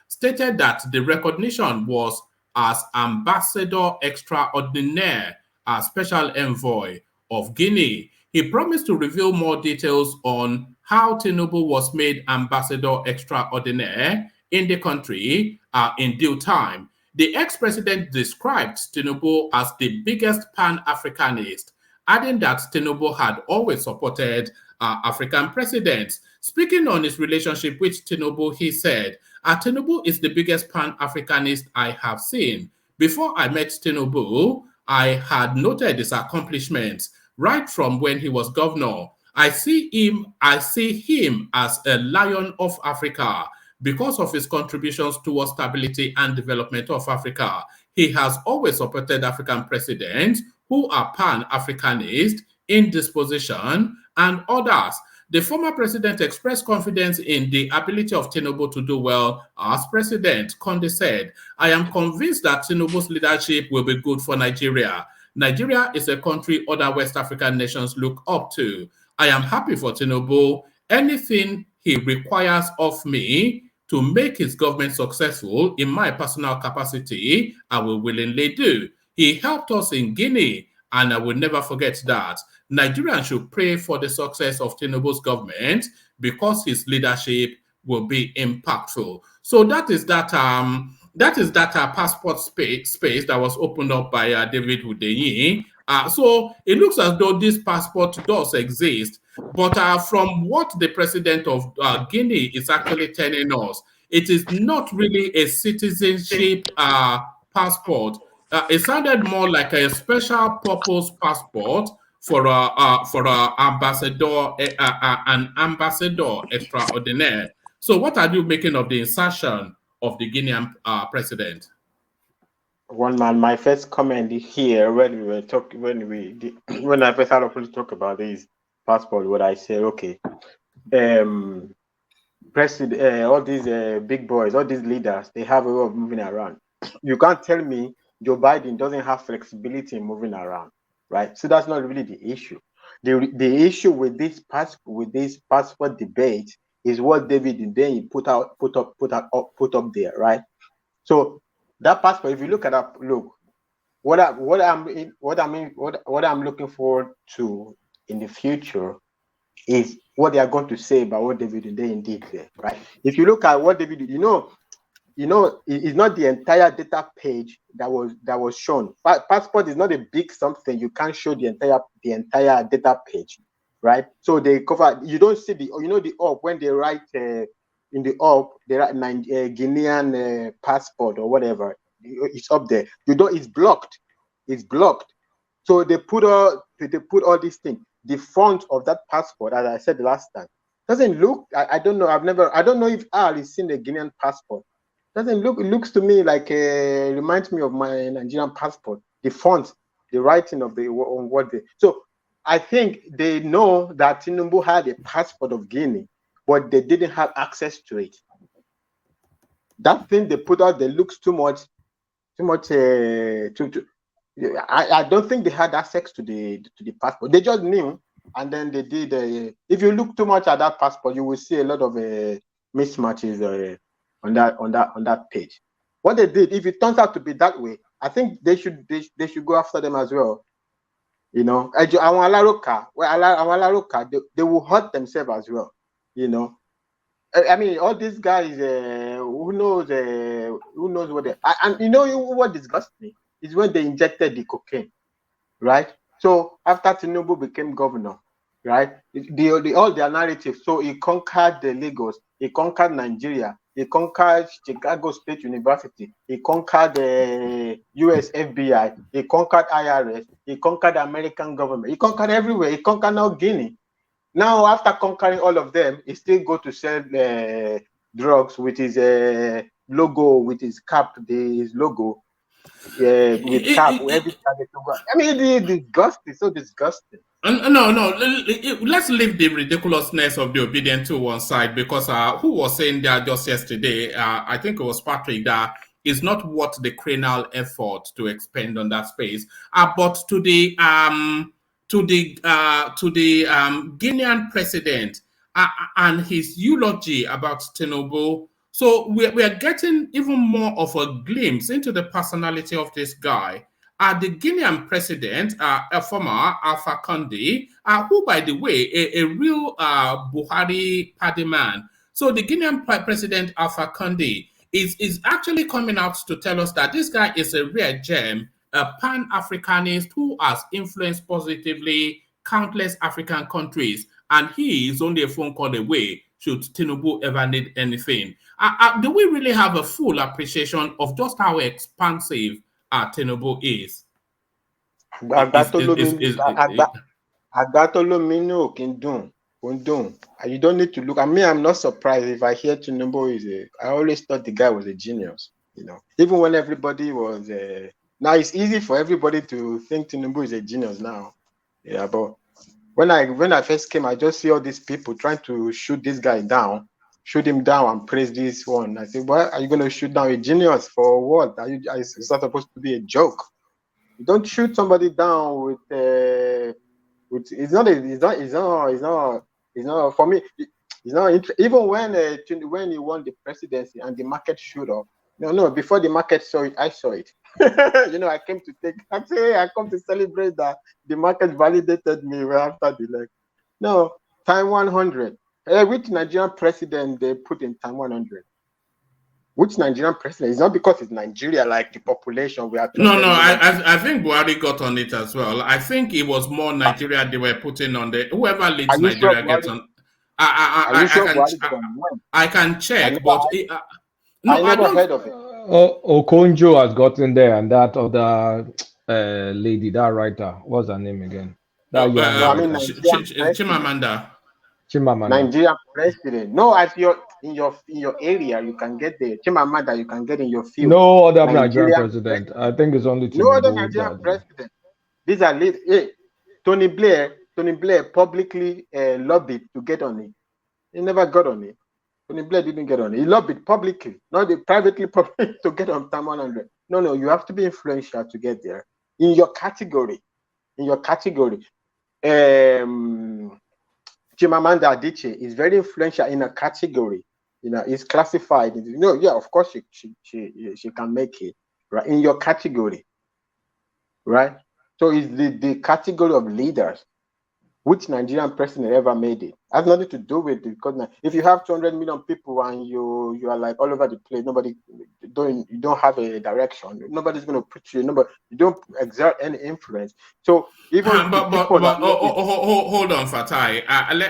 stated that the recognition was as Ambassador Extraordinaire, a special envoy of Guinea. He promised to reveal more details on how Tinubu was made Ambassador Extraordinaire in the country in due time. The ex-president described Tinubu as the biggest Pan-Africanist, adding that Tinubu had always supported African presidents. Speaking on his relationship with Tinubu, he said, Tinubu is the biggest Pan-Africanist I have seen. Before I met Tinubu, I had noted his accomplishments right from when he was governor. I see him as a lion of Africa because of his contributions towards stability and development of Africa. He has always supported African presidents who are Pan-Africanist in disposition and others. The former president expressed confidence in the ability of Tinubu to do well as president. Conde said, I am convinced that Tinubu's leadership will be good for Nigeria. Nigeria is a country other West African nations look up to. I am happy for Tinubu. Anything he requires of me to make his government successful in my personal capacity, I will willingly do. He helped us in Guinea, and I will never forget that. Nigerians should pray for the success of Tinubu's government because his leadership will be impactful. So that is that passport space that was opened up by David Hudeyi. So it looks as though this passport does exist, but from what the president of Guinea is actually telling us, it is not really a citizenship passport. It sounded more like a special purpose passport for ambassador, an ambassador extraordinaire. So, what are you making of the insertion of the Guinean president? One man, my first comment here when we were talking, when I first had to talk about this passport, what I said, okay, president, all these big boys, all these leaders, they have a way of moving around. You can't tell me Joe Biden doesn't have flexibility in moving around, right? So that's not really the issue. The issue with this passport debate is what David Ndei put up there, right? So that passport, if you look at that, look, what I'm looking forward to in the future is what they are going to say about what David Ndei did there, right? If you look at what David did, you know, it's not the entire data page that was shown. Passport is not a big something. You can't show the entire data page, right? So they cover. You don't see the op when they write in the op they write Guinean passport or whatever. It's up there. You don't. It's blocked. It's blocked. So they put all these things. The font of that passport, as I said the last time, doesn't look. I don't know. I don't know if Al is seen the Guinean passport. Doesn't look. It looks to me like reminds me of my Nigerian passport. The font, the writing of on what they. So I think they know that Tinubu had a passport of Guinea, but they didn't have access to it. That thing they put out, there looks too much. I don't think they had access to the passport. They just knew, and then they did. If you look too much at that passport, you will see a lot of mismatches on that page. What they did, if it turns out to be that way, I think they should go after them as well. You know, they will hurt themselves as well. You know, I mean, all these guys, who knows what they. And you know what disgusts me is when they injected the cocaine, right? So after Tinubu became governor, right? All their narrative. So he conquered the Lagos, he conquered Nigeria, he conquered Chicago State University, he conquered the US FBI, he conquered IRS, he conquered the American government, he conquered everywhere, he conquered now Guinea. Now, after conquering all of them, he still go to sell drugs with his logo, with his cap, his logo, with cap. Every time they go. I mean, it's disgusting, so disgusting. No. Let's leave the ridiculousness of the Obidients to one side, because who was saying that just yesterday? I think it was Patrick, that is not what the cranial effort to expend on that space, but to the Guinean president and his eulogy about Tinubu. So we are getting even more of a glimpse into the personality of this guy. The Guinean president, a former Alpha Conde, who, by the way, a real Buhari paddy man. So the Guinean president, Alpha Conde, is actually coming out to tell us that this guy is a rare gem, a pan-Africanist who has influenced positively countless African countries, and he is only a phone call away should Tinubu ever need anything. Do we really have a full appreciation of just how expansive Tinubu is? You don't need to look. I mean, I'm not surprised if I hear Tinubu I always thought the guy was a genius. You know, even when everybody was. Now it's easy for everybody to think Tinubu is a genius now. Yeah, but when I first came, I just see all these people trying to shoot this guy down, shoot him down and praise this one. I said, "What are you going to shoot down a genius for? What? It's not supposed to be a joke. You don't shoot somebody down with it's not for me. It's not even when he won the presidency and the market shot up. No, before the market saw it, I saw it. You know, I come to celebrate that the market validated me after the election. No, time 100. Which Nigerian president they put in time 100? Which Nigerian president? It's not because it's Nigeria, like the population we are. No. I think Buhari got on it as well. I think it was more Nigeria they were putting on the whoever leads Nigeria gets on. I can check, but I never heard of it. Okonjo has gotten there, and that other lady, that writer, what's her name again? That young No, I mean American. Chimamanda. Nigerian president. No, in your area you can get the Chimamanda you can get in your field. No other Nigerian president. I think it's only no other Tinubu Nigerian that. president. These are Tony Blair publicly lobbied to get on it. He never got on it. Tony Blair didn't get on it. He lobbied publicly, not privately to get on Time 100. No, you have to be influential to get there. In your category. Chimamanda Adichie is very influential in a category. Is classified. Of course she can make it, right? In your category, right? So it's the category of leaders. Which Nigerian president ever made it? Has nothing to do with it, because if you have 200 million people and you are like all over the place, you don't have a direction. Nobody's going to put you. You don't exert any influence. So even hold on, Fatai.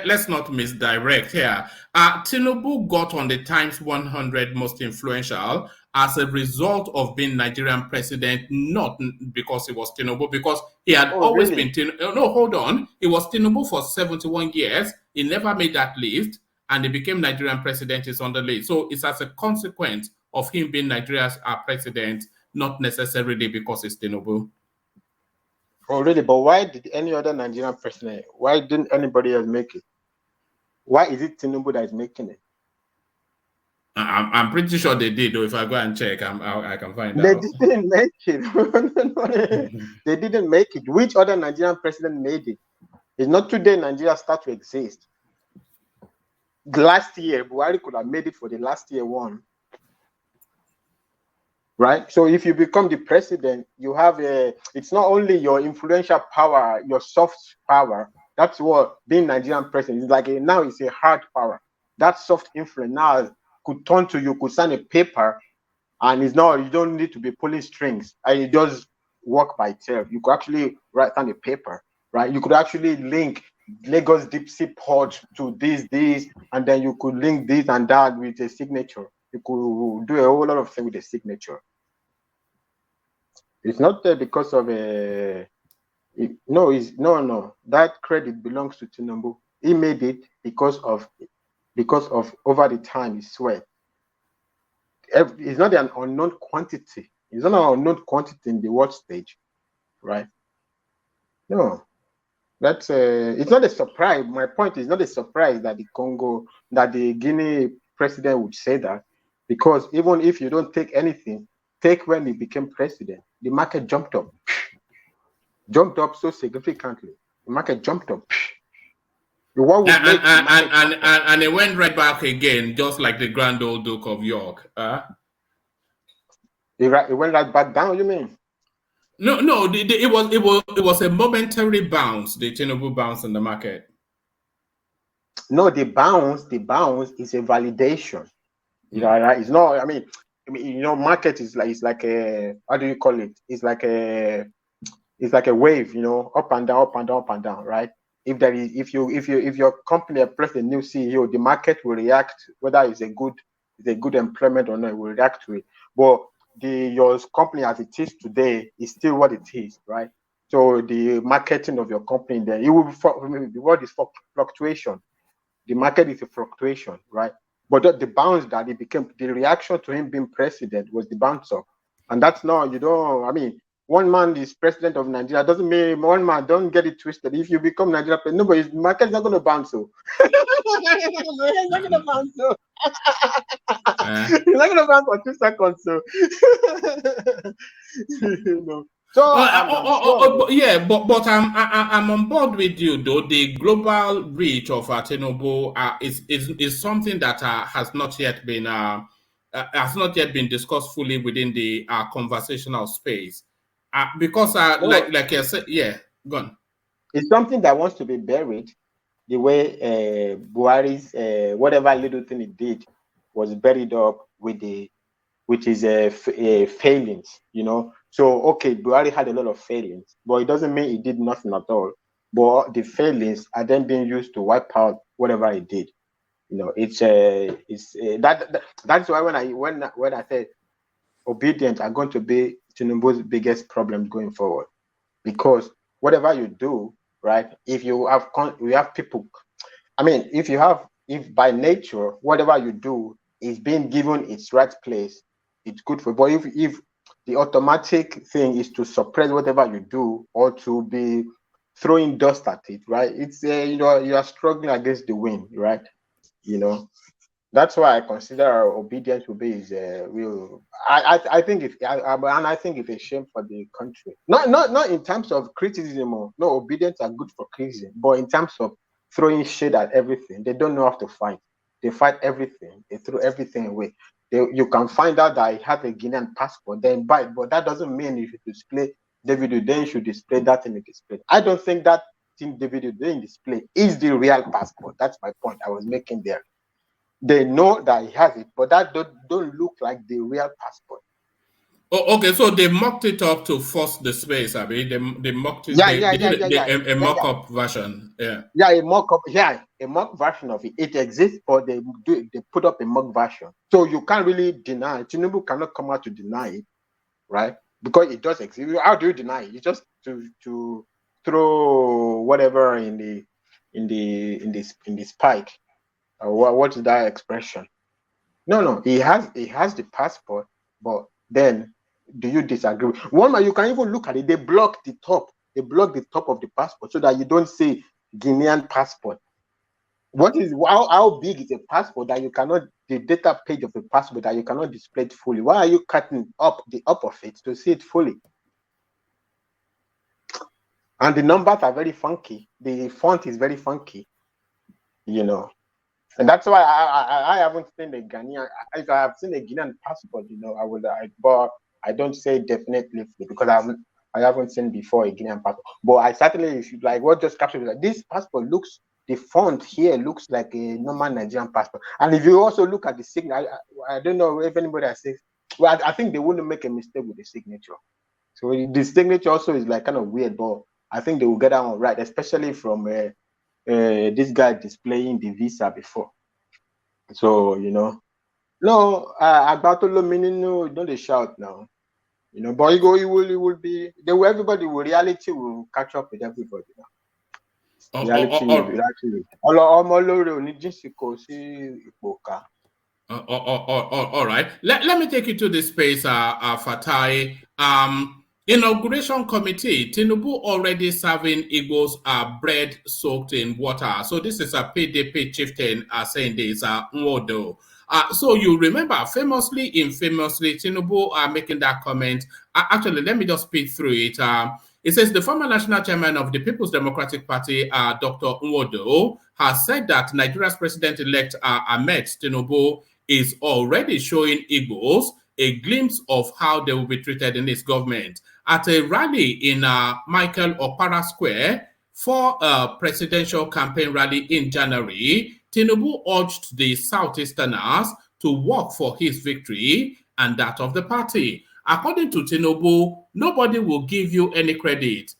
Let's not misdirect here. Tinubu got on the Times 100 most influential as a result of being Nigerian president, not because he was Tinubu, because he had always been Tinubu. No, hold on. He was Tinubu for 71 years. He never made that list, and he became Nigerian president is on the list. So it's as a consequence of him being Nigeria's president, not necessarily because it's Tinubu. Oh, really? But why did any other Nigerian president, why didn't anybody else make it? Why is it Tinubu that is making it? I'm pretty sure they did, though. If I go and check, I can find out. They didn't make it. They didn't make it. Which other Nigerian president made it? It's not today Nigeria start to exist. Last year, Buhari could have made it for the last year one. Right? So if you become the president, you have it's not only your influential power, your soft power. That's what being Nigerian president is like. Now it's a hard power. That soft influence now could turn to you, could sign a paper, and it's not, you don't need to be pulling strings, and it does work by itself. You could actually write down a paper, right? You could actually link Lagos deep sea port to this, and then you could link this and that with a signature. You could do a whole lot of things with a signature. It's not because of no. That credit belongs to Tinubu. He made it because of over the time he sweat. It's not an unknown quantity. It's not an unknown quantity in the world stage, right? No, that's it's not a surprise. My point is not a surprise that the Guinea president would say that, because even if you don't take anything, take when he became president, the market jumped up so significantly. The market jumped up. And it went right back again, just like the Grand Old Duke of York. It went right back down, you mean? No, it was a momentary bounce. The Tinubu bounce in the market. No, the bounce is a validation. Right? It's not. I mean, market is like a, how do you call it? It's like a wave, up and down, up and down, up and down, right? If your company appoints a new CEO, the market will react, whether it's a good employment or not, it will react to it. But your company as it is today is still what it is, right? So the marketing of your company there, the word is for fluctuation. The market is a fluctuation, right? But the bounce that it became, the reaction to him being president was the bounce up. And that's not, one man is president of Nigeria doesn't mean one man, don't get it twisted. If you become Nigeria president, nobody's market is not going to bounce so. It's not going to bounce so. It's not going to bounce for 2 seconds so. But I'm on board with you though. The global reach of Tinubu is something that has not yet been discussed fully within the conversational space. Because like I said, go on. It's something that wants to be buried, the way Buhari's whatever little thing he did was buried up with his failings, So okay, Buhari had a lot of failings, but it doesn't mean he did nothing at all. But the failings are then being used to wipe out whatever he did. That's why when I said Obidients are going to be Tinubu's biggest problem going forward, because whatever you do, right? If you have we have people, I mean, if by nature whatever you do is being given its right place, it's good for. But if the automatic thing is to suppress whatever you do or to be throwing dust at it, right? It's you are struggling against the wind, right? That's why I consider our obedience to be is real. I think and I think it's a shame for the country. Not in terms of criticism. No, obedience are good for criticism, but in terms of throwing shade at everything, they don't know how to fight. They fight everything. They throw everything away. You can find out that he has a Guinean passport, then buy it, but that doesn't mean if you display David, then you should display that in the display. I don't think that thing David then display is the real passport. That's my point I was making there. They know that he has it, but that don't look like the real passport. Oh, okay, so they mocked it up to force the space. I mean, they mocked it. A mock-up version. Yeah, a mock-up. Yeah, a mock version of it. It exists, but they put up a mock version. So you can't really deny. Tinubu cannot come out to deny it, right? Because it does exist. How do you deny it? It's just to throw whatever in the spike. What is that expression? No, he has the passport, but then do you disagree? One, you can even look at it. They block the top. They block the top of the passport so that you don't say Guinean passport. How big is a passport that you cannot, the data page of a passport that you cannot display it fully? Why are you cutting up the up of it to see it fully? And the numbers are very funky. The font is very funky, And that's why I haven't seen the Ghanaian. If I have seen a Guinean passport, I would. But I don't say definitely because I haven't seen before a Guinean passport. But I certainly should like what just captured like this passport looks. The font here looks like a normal Nigerian passport. And if you also look at the signature, I don't know if anybody has said. Well, I think they wouldn't make a mistake with the signature. So the signature also is like kind of weird, but I think they will get that one right, especially from. This guy displaying the visa before. So, no, Agbatolo meaning no, don't they shout now. But it will be, everybody will, reality will catch up with everybody now. Reality will be actually. All right. Let me take you to this space, Fatai. Inauguration committee, Tinubu already serving Igbos bread soaked in water. So this is a PDP chieftain saying this, Nwodo. So you remember, famously, Tinubu making that comment. Actually, let me just speak through it. It says the former national chairman of the People's Democratic Party, Dr. Nwodo, has said that Nigeria's president-elect Ahmed Tinubu is already showing Igbos a glimpse of how they will be treated in his government. At a rally in Michael Okpara Square for a presidential campaign rally in January, Tinubu urged the Southeasterners to work for his victory and that of the party. According to Tinubu, nobody will give you any credit.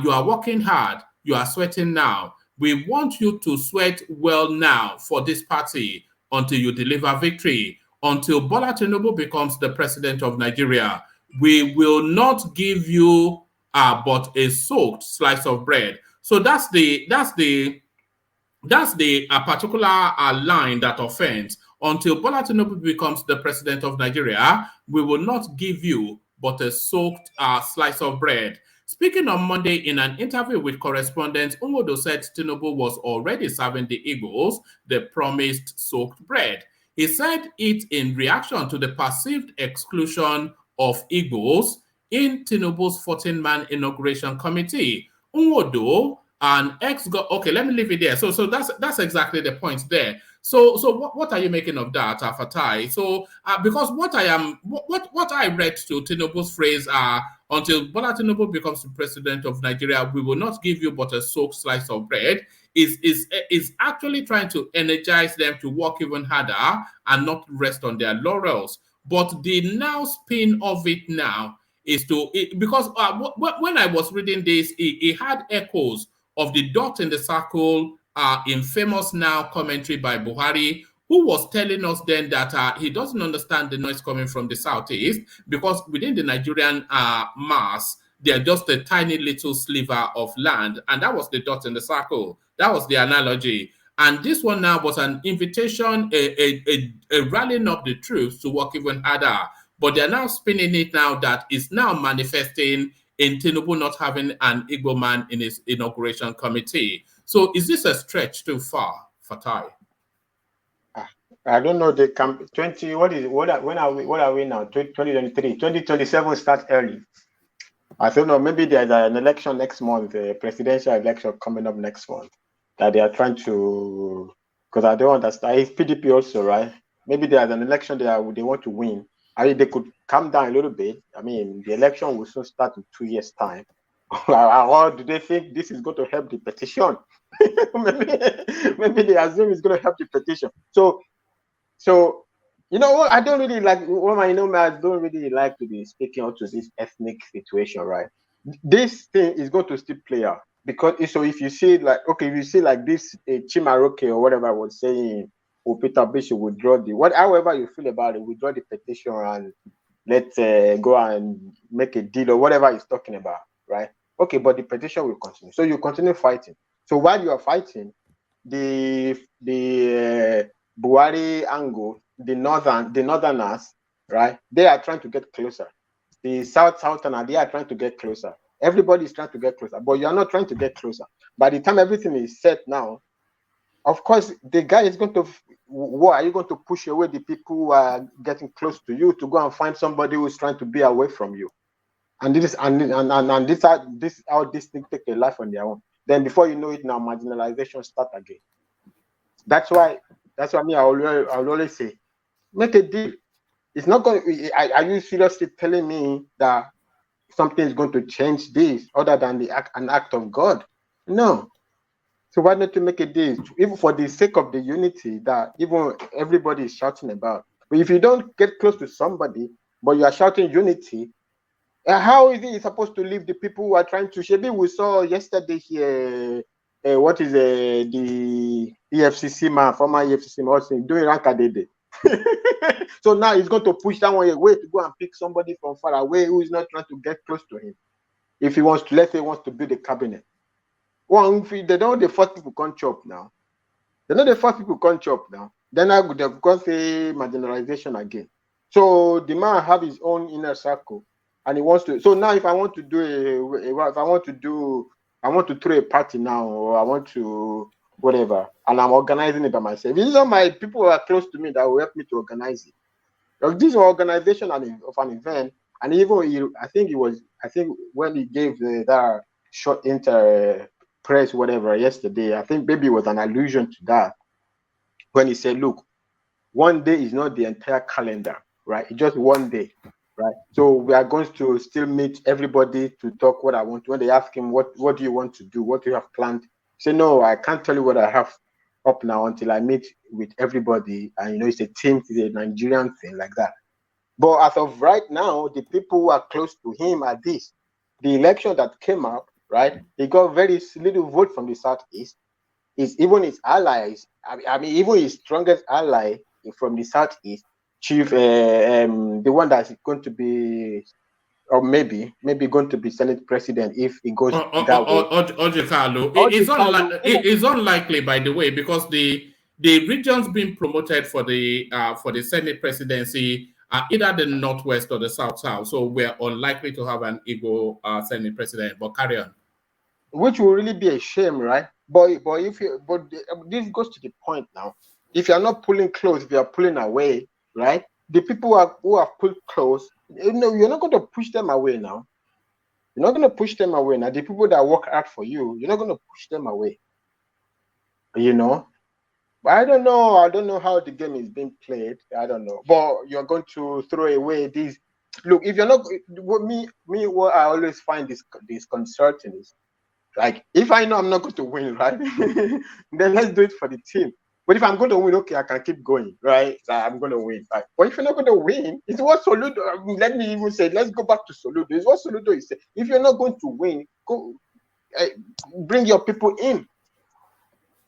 You are working hard. You are sweating now. We want you to sweat well now for this party until you deliver victory. Until Bola Tinubu becomes the president of Nigeria, we will not give you but a soaked slice of bread. So that's the particular line that offends. Until Bola Tinubu becomes the president of Nigeria, we will not give you but a soaked slice of bread. Speaking on Monday in an interview with correspondents, Nwodo said Tinubu was already serving the Igbos the promised soaked bread. He said it in reaction to the perceived exclusion of Igbos in Tinubu's 14-man inauguration committee. Nwodo, an okay, let me leave it there. So that's exactly the point there. So what are you making of that, Fatai? So because what I read to Tinubu's phrase, until Bola Tinubu becomes the president of Nigeria, we will not give you but a soaked slice of bread, is actually trying to energize them to work even harder and not rest on their laurels. But the now spin of it now is because when I was reading this, it had echoes of the dot in the circle in famous now commentary by Buhari, who was telling us then that he doesn't understand the noise coming from the southeast because within the Nigerian mass, they're just a tiny little sliver of land. And that was the dot in the circle. That was the analogy. And this one now was an invitation, a rallying up the troops to work even harder. But they're now spinning it now that is now manifesting in Tinubu not having an Igbo man in his inauguration committee. So is this a stretch too far, Fatai? I don't know. The 20. When are we now? 2023. 2027 starts early. I don't know. Maybe there's an election next month, a presidential election coming up next month that they are trying to. Because I don't understand. It's PDP also, right? Maybe there's an election they want to win. I mean, they could calm down a little bit. I mean, the election will soon start in 2 years' time. Or do they think this is going to help the petition? maybe they assume it's going to help the petition. So you know what? I don't really like. I don't really like to be speaking out to this ethnic situation, right? This thing is going to still play out because so if you see like if you see like this Chimaroke or whatever I was saying, or Peter Bishop withdraw however you feel about it, withdraw the petition and let's go and make a deal or whatever he's talking about, right? Okay, but the petition will continue. So you continue fighting. So while you are fighting, the Buhari angle, the northerners, right? They are trying to get closer. The southerners, they are trying to get closer. Everybody is trying to get closer, but you are not trying to get closer. By the time everything is set now, of course, the guy is going to. What are you going to push away the people who are getting close to you to go and find somebody who is trying to be away from you? And this is how this thing take a life on their own. Then before you know it, now marginalization start again. That's why me I will always say, make a deal. It's not going. Are you seriously telling me that something is going to change this other than an act of God? No. So why not to make a deal, even for the sake of the unity that even everybody is shouting about? But if you don't get close to somebody, but you are shouting unity, how is it supposed to leave the people who are trying to? Maybe we saw yesterday here, what is the EFCC man, former EFCC man, also doing Rankadede. So now he's going to push that one away to go and pick somebody from far away who is not trying to get close to him. If he wants to, let's say he wants to build a cabinet. Well, they know the first people can't chop now. They know the first people can't chop now. Then I would have got say marginalization again. So the man have his own inner circle, and he wants to. So now, if I want to do I want to throw a party now, or I want to whatever, and I'm organizing it by myself. These are my people who are close to me that will help me to organize it. Like this organization of an event, and even I think when he gave that short press whatever yesterday, I think maybe it was an allusion to that when he said, look, one day is not the entire calendar, right? It's just one day, right? So we are going to still meet everybody to talk what I want. When they ask him what do you want to do, what do you have planned, say no, I can't tell you what I have up now until I meet with everybody. And it's a team, it's a Nigerian thing like that. But as of right now, the people who are close to him are this. The election that came up, right? He got very little vote from the Southeast. Even his allies, I mean, even his strongest ally from the Southeast, Chief, the one that's going to be, or maybe going to be Senate president if he goes that way. Ojekalo. It's unlikely, by the way, because the regions being promoted for the Senate presidency are either the Northwest or the South. So we're unlikely to have an Igbo Senate president. But carry on. Which will really be a shame, right? But this goes to the point now. If you're not pulling close, if you're pulling away, right? The people who are pulled close, you're not going to push them away now. You're not going to push them away now. The people that work hard for you, you're not going to push them away. But I don't know how the game is being played. I don't know. But you're going to throw away these. Look, if you're not, what I always find disconcerting is, like, if I know I'm not going to win, right, then let's do it for the team. But if I'm going to win, okay, I can keep going, right? I'm going to win. Right? But if you're not going to win, it's what Soludo, let me even say, let's go back to Soludo. It's what Soludo is saying. If you're not going to win, go bring your people in.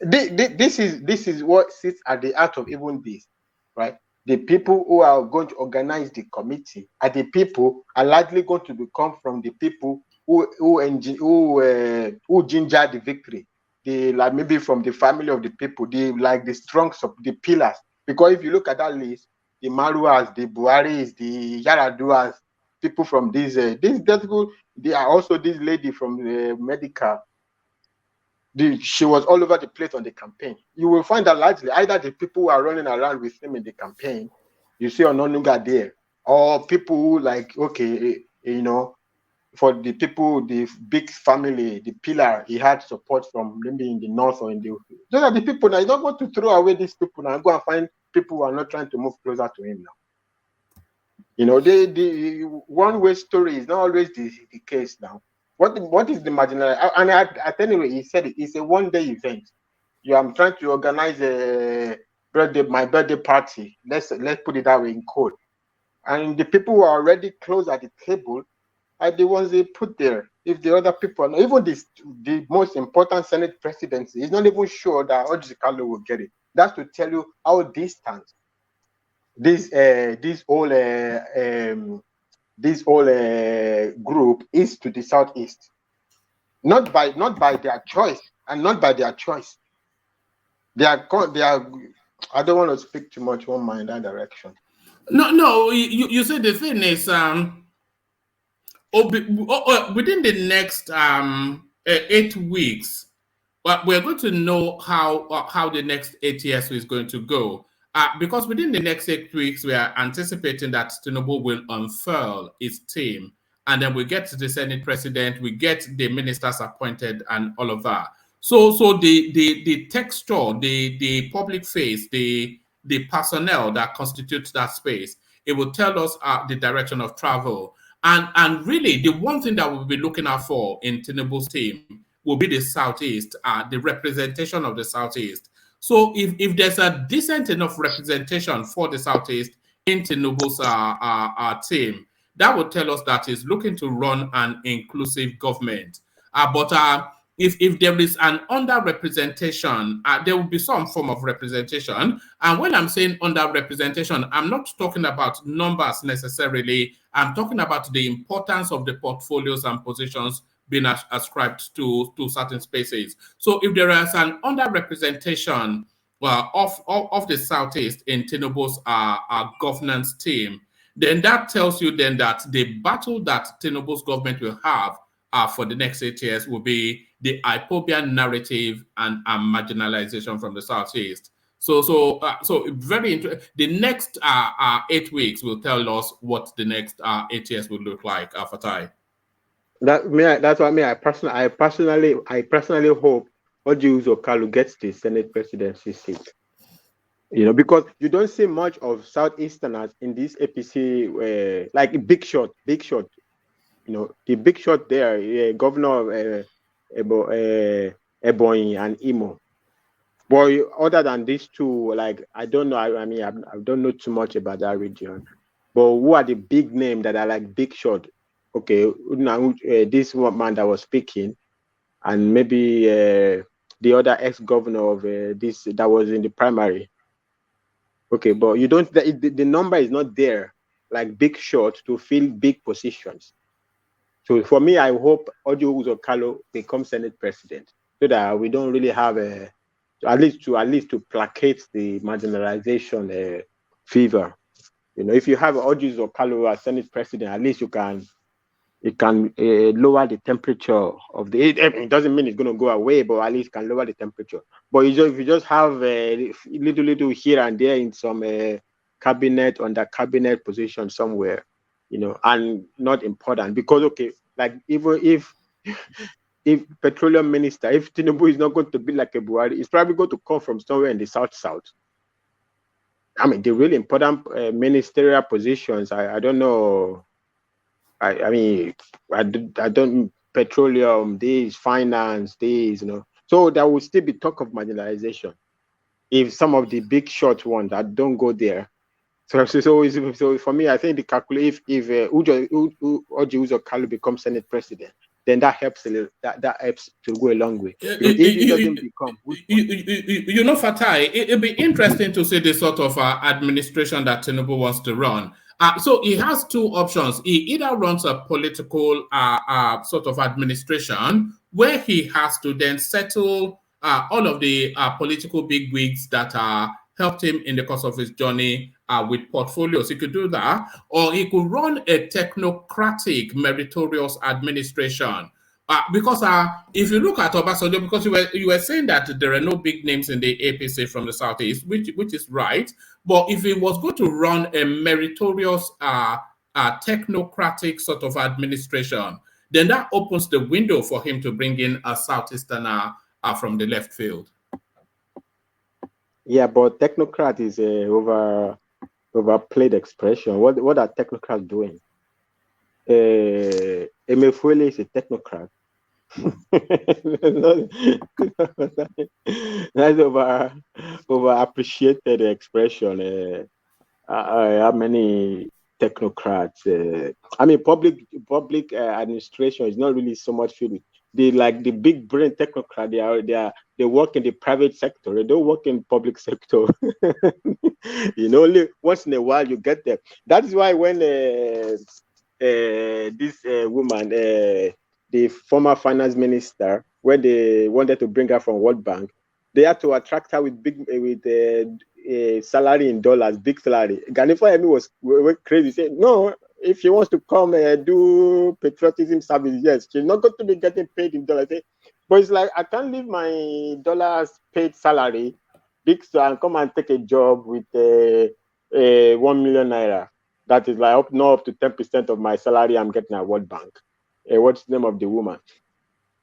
This is what sits at the heart of even this, right? The people who are going to organize the committee are the people are likely going to come from the people who gingered the victory. The like maybe from the family of the people, the strong the pillars. Because if you look at that list, the Maruas, the Buharis, the Yaraduas, people from these people, they are also this lady from the medical. She was all over the place on the campaign. You will find that largely either the people who are running around with him in the campaign, you see Ononunga there, or people who for the people, the big family, the pillar, he had support from maybe in the north or in the. Those are the people now. You don't want to throw away these people now and go and find people who are not trying to move closer to him now. The one-way story is not always the case now. What is the marginal? And anyway, he said it's a one-day event. I'm trying to organize my birthday party. Let's put it that way in code. And the people who are already close at the table are the ones they put there. If the other people are not, even the most important Senate presidency is not even sure that Ojikalo will get it. That's to tell you how distant this whole group is to the Southeast. Not by their choice, and not by their choice. They are. I don't want to speak too much on in that direction. No. You said the thing is within the next 8 weeks, but we're going to know how the next 8 years is going to go. Because within the next 8 weeks, we are anticipating that Tinubu will unfurl his team, and then we get to the Senate president, we get the ministers appointed, and all of that. So the texture, the public face, the personnel that constitutes that space, it will tell us the direction of travel. And really, the one thing that we'll be looking out for in Tinubu's team will be the Southeast, the representation of the Southeast. So if there's a decent enough representation for the Southeast in Tinubu's team, that would tell us that he's looking to run an inclusive government. But if there is an underrepresentation, there will be some form of representation. And when I'm saying underrepresentation, I'm not talking about numbers necessarily. I'm talking about the importance of the portfolios and positions being ascribed to certain spaces. So if there is an underrepresentation of the Southeast in Tinubu's governance team, then that tells you then that the battle that Tinubu's government will have for the next 8 years will be the Ipobian narrative and marginalization from the Southeast. So very interesting. The next 8 weeks will tell us what the next 8 years will look like, Fatai. That's what I mean. I personally hope Oji Uzor gets the Senate presidency seat. Because you don't see much of Southeasterners in this APC, like big shot. The big shot there, Governor of Ebonyi and Imo. But other than these two, I don't know. I don't know too much about that region. But who are the big names that are like big shot? Okay, now this one man that was speaking, and maybe the other ex-governor of this that was in the primary. Okay, but you don't. The number is not there, like big shot to fill big positions. So for me, I hope Ojo Uzor becomes Senate president, so that we don't really have at least to placate the marginalization fever. If you have Ojo Uzor as Senate president, at least it can lower the temperature of the. It doesn't mean it's going to go away, but at least it can lower the temperature. But if you just have little here and there in some cabinet, under cabinet position somewhere, and not important, because even if petroleum minister, if Tinubu is not going to be like a Buhari, it's probably going to come from somewhere in the south. I mean, the really important ministerial positions, I don't know. I don't petroleum, this finance, this, So there will still be talk of marginalization if some of the big short ones that don't go there. So for me, I think the calculate if Oji Uzor becomes Senate president, then that helps a little. That helps to go a long way. If it doesn't become, Fatai, it'd be interesting to see the sort of administration that Tinubu wants to run. So he has two options. He either runs a political sort of administration where he has to then settle all of the political bigwigs that helped him in the course of his journey with portfolios. He could do that, or he could run a technocratic, meritorious administration. Because if you look at Obasanjo, because you were saying that there are no big names in the APC from the Southeast, which is right. But if he was going to run a meritorious, technocratic sort of administration, then that opens the window for him to bring in a Southeasterner from the left field. Yeah, but technocrat is a overplayed expression. What are technocrats doing? Emefiele is a technocrat. That's over appreciated expression. How many technocrats? I mean, public administration is not really so much filled with the big brain technocrat. They work in the private sector. They don't work in public sector. Only once in a while you get there. That's why when this woman, the former finance minister, when they wanted to bring her from World Bank, they had to attract her with salary in dollars, big salary. Ganifa was crazy. He said, no, if she wants to come and do patriotism service, yes, she's not going to be getting paid in dollars. But it's like, I can't leave my dollars paid salary big and come and take a job with 1 million naira. That is like not up to 10% of my salary I'm getting at World Bank. What's the name of the woman?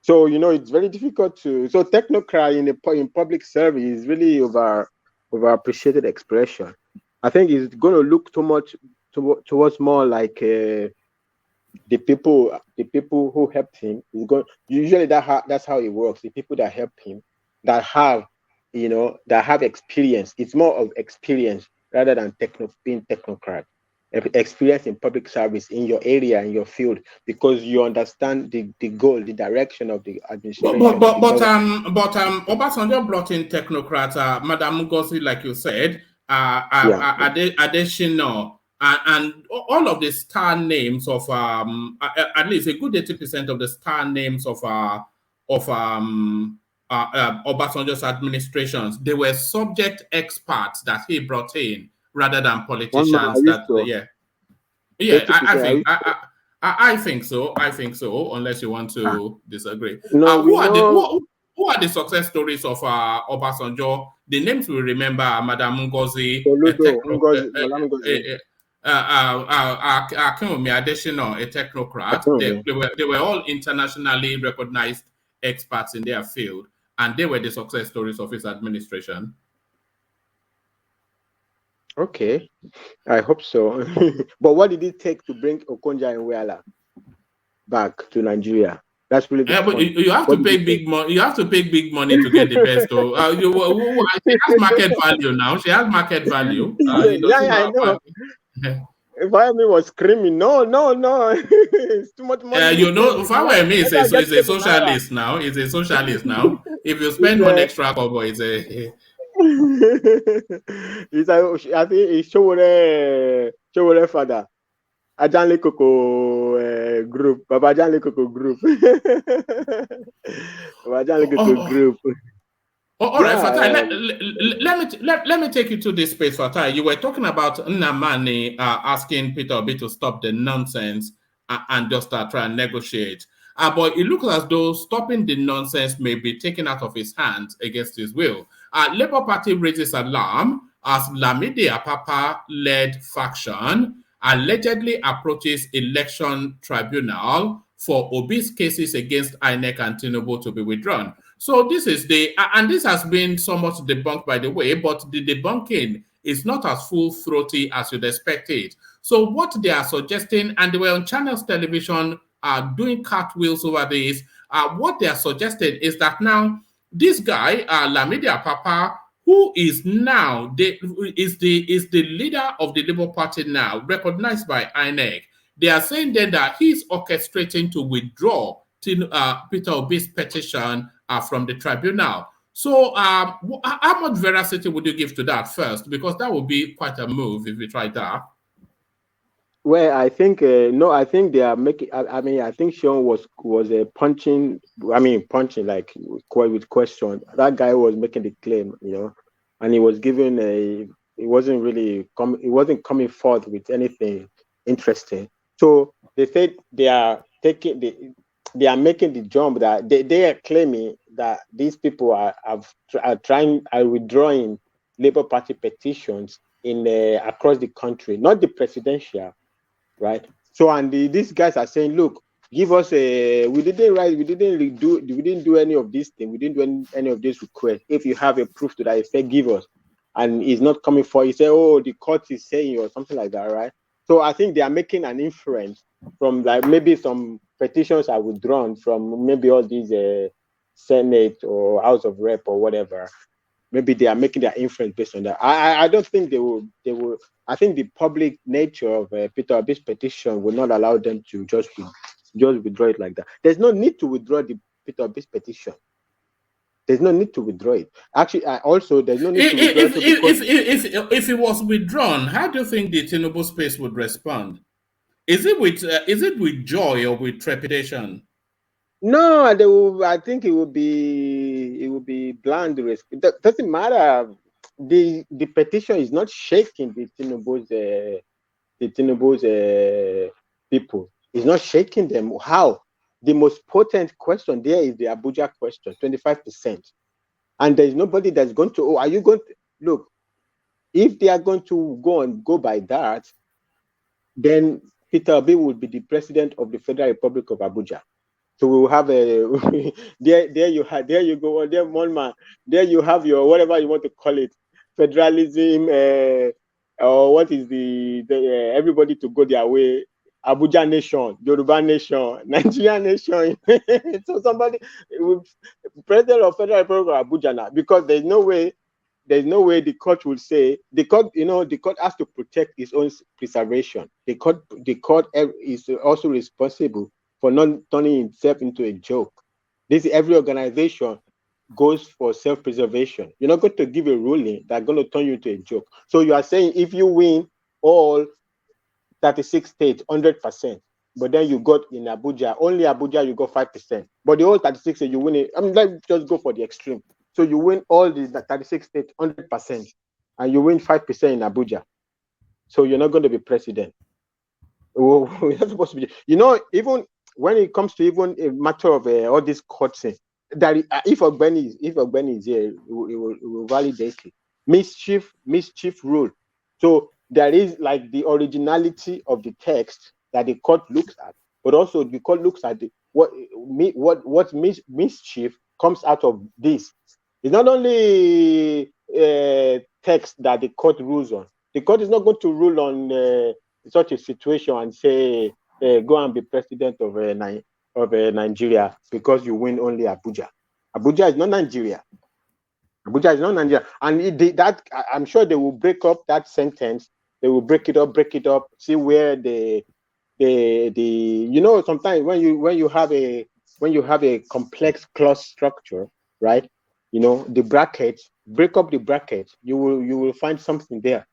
So, it's very difficult to... So technocrat in public service is really over-appreciated expression. I think it's going to look too much towards more like the people who helped him. Usually that's how it works. The people that help him, that have experience. It's more of experience rather than being technocrat. Experience in public service in your area, in your field, because you understand the goal, the direction of the administration. But Obasanjo brought in technocrats, Madam Ngozi, like you said, Adeshino, and all of the star names of at least a good 80% of the star names of Obasanjo's administrations, they were subject experts that he brought in, rather than politicians. I think so. Unless you want to disagree. No, who are the success stories of Obasanjo? The names we remember are Madam Ngozi, Akinwumi Adesina, a technocrat. They were all internationally recognized experts in their field, and they were the success stories of his administration. Okay, I hope so. But what did it take to bring Okonjo Iweala back to Nigeria? That's really but you have to pay big money. You have to pay big money to get the best. She has market value now. She has market value. I know. If I was screaming, no, it's too much money. If I were me, it's a socialist now. It's a socialist now. If you spend one extra kobo, it's a... I think it's Showore father. Ajanle Koko group. Baba Ajanle Koko group. Baba Ajanle Koko group. All right, Fatai, let me take you to this space, Fatai. You were talking about Nnamani asking Peter Obi to stop the nonsense and just try and negotiate. But it looks as though stopping the nonsense may be taken out of his hands against his will. Labour Party raises alarm as Lamidi Apapa-led faction allegedly approaches election tribunal for Obi's cases against INEC and Tinubu to be withdrawn. So this is and this has been somewhat debunked, by the way, but the debunking is not as full-throaty as you'd expect it. So what they are suggesting, and they were on Channels Television doing cartwheels over this, what they are suggesting is that now this guy, Lamidi Apapa, who is now is the leader of the Labour Party now, recognized by INEC, they are saying then that he's orchestrating to withdraw Peter Obi's petition from the tribunal. So how much veracity would you give to that first? Because that would be quite a move if you try that. Well, I think no, I think they are making. I mean, I think Sean was punching. I mean, punching like with question. That guy was making the claim, and he was giving a. He wasn't really He wasn't coming forth with anything interesting. So they said they are taking they are making the jump that they are claiming that these people are withdrawing Labour Party petitions in across the country, not the presidential, right? So and these guys are saying, look, give us we didn't do any of these things, we didn't do any of this request. If you have a proof to that effect, give us. And he's not coming for you say, oh, the court is saying or something like that, right? So I think they are making an inference from like maybe some petitions are withdrawn from maybe all these Senate or House of Rep or whatever. Maybe they are making their inference based on that. I don't think they will. I think the public nature of Peter Obi's petition will not allow them to just withdraw it like that. There's no need to withdraw the Peter Obi's petition. There's no need to withdraw it. Actually, also there's no need to withdraw it. If it was withdrawn, how do you think the Tinubu space would respond? Is it with joy or with trepidation? No, I think it would be bland. It doesn't matter. The petition is not shaking the Tinubu's people. It's not shaking them. How? The most potent question there is the Abuja question, 25%. And there's nobody that's going to, are you going to, look, if they are going to go by that, then Peter Obi will be the president of the Federal Republic of Abuja. So we will have a there you go, there one man, there you have your whatever you want to call it, federalism, or what is the everybody to go their way, Abuja nation, Yoruba nation, Nigerian nation. So somebody president of Federal Republic of Abuja now, because there's no way the court will say the court has to protect its own preservation. The court is also responsible for not turning itself into a joke. Every organization goes for self-preservation. You're not going to give a ruling that's going to turn you into a joke. So you are saying if you win all 36 states 100%, but then you got in Abuja, only Abuja you got 5%, but the whole 36 states you win it. I mean, let's just go for the extreme. So you win all the 36 states 100%, and you win 5% in Abuja. So you're not going to be president. You're not supposed to be. Even when it comes to even a matter of all these courts, that if Ogbeni is here, it will validate it. Mischief rule. So there is like the originality of the text that the court looks at, but also the court looks at what mischief comes out of this. It's not only text that the court rules on. The court is not going to rule on such a situation and say, go and be president of Nigeria because you win only Abuja. Abuja is not Nigeria. Abuja is not Nigeria. And I'm sure they will break up that sentence. They will break it up, see where sometimes when you have a complex clause structure, right? The brackets, break up the brackets, you will find something there.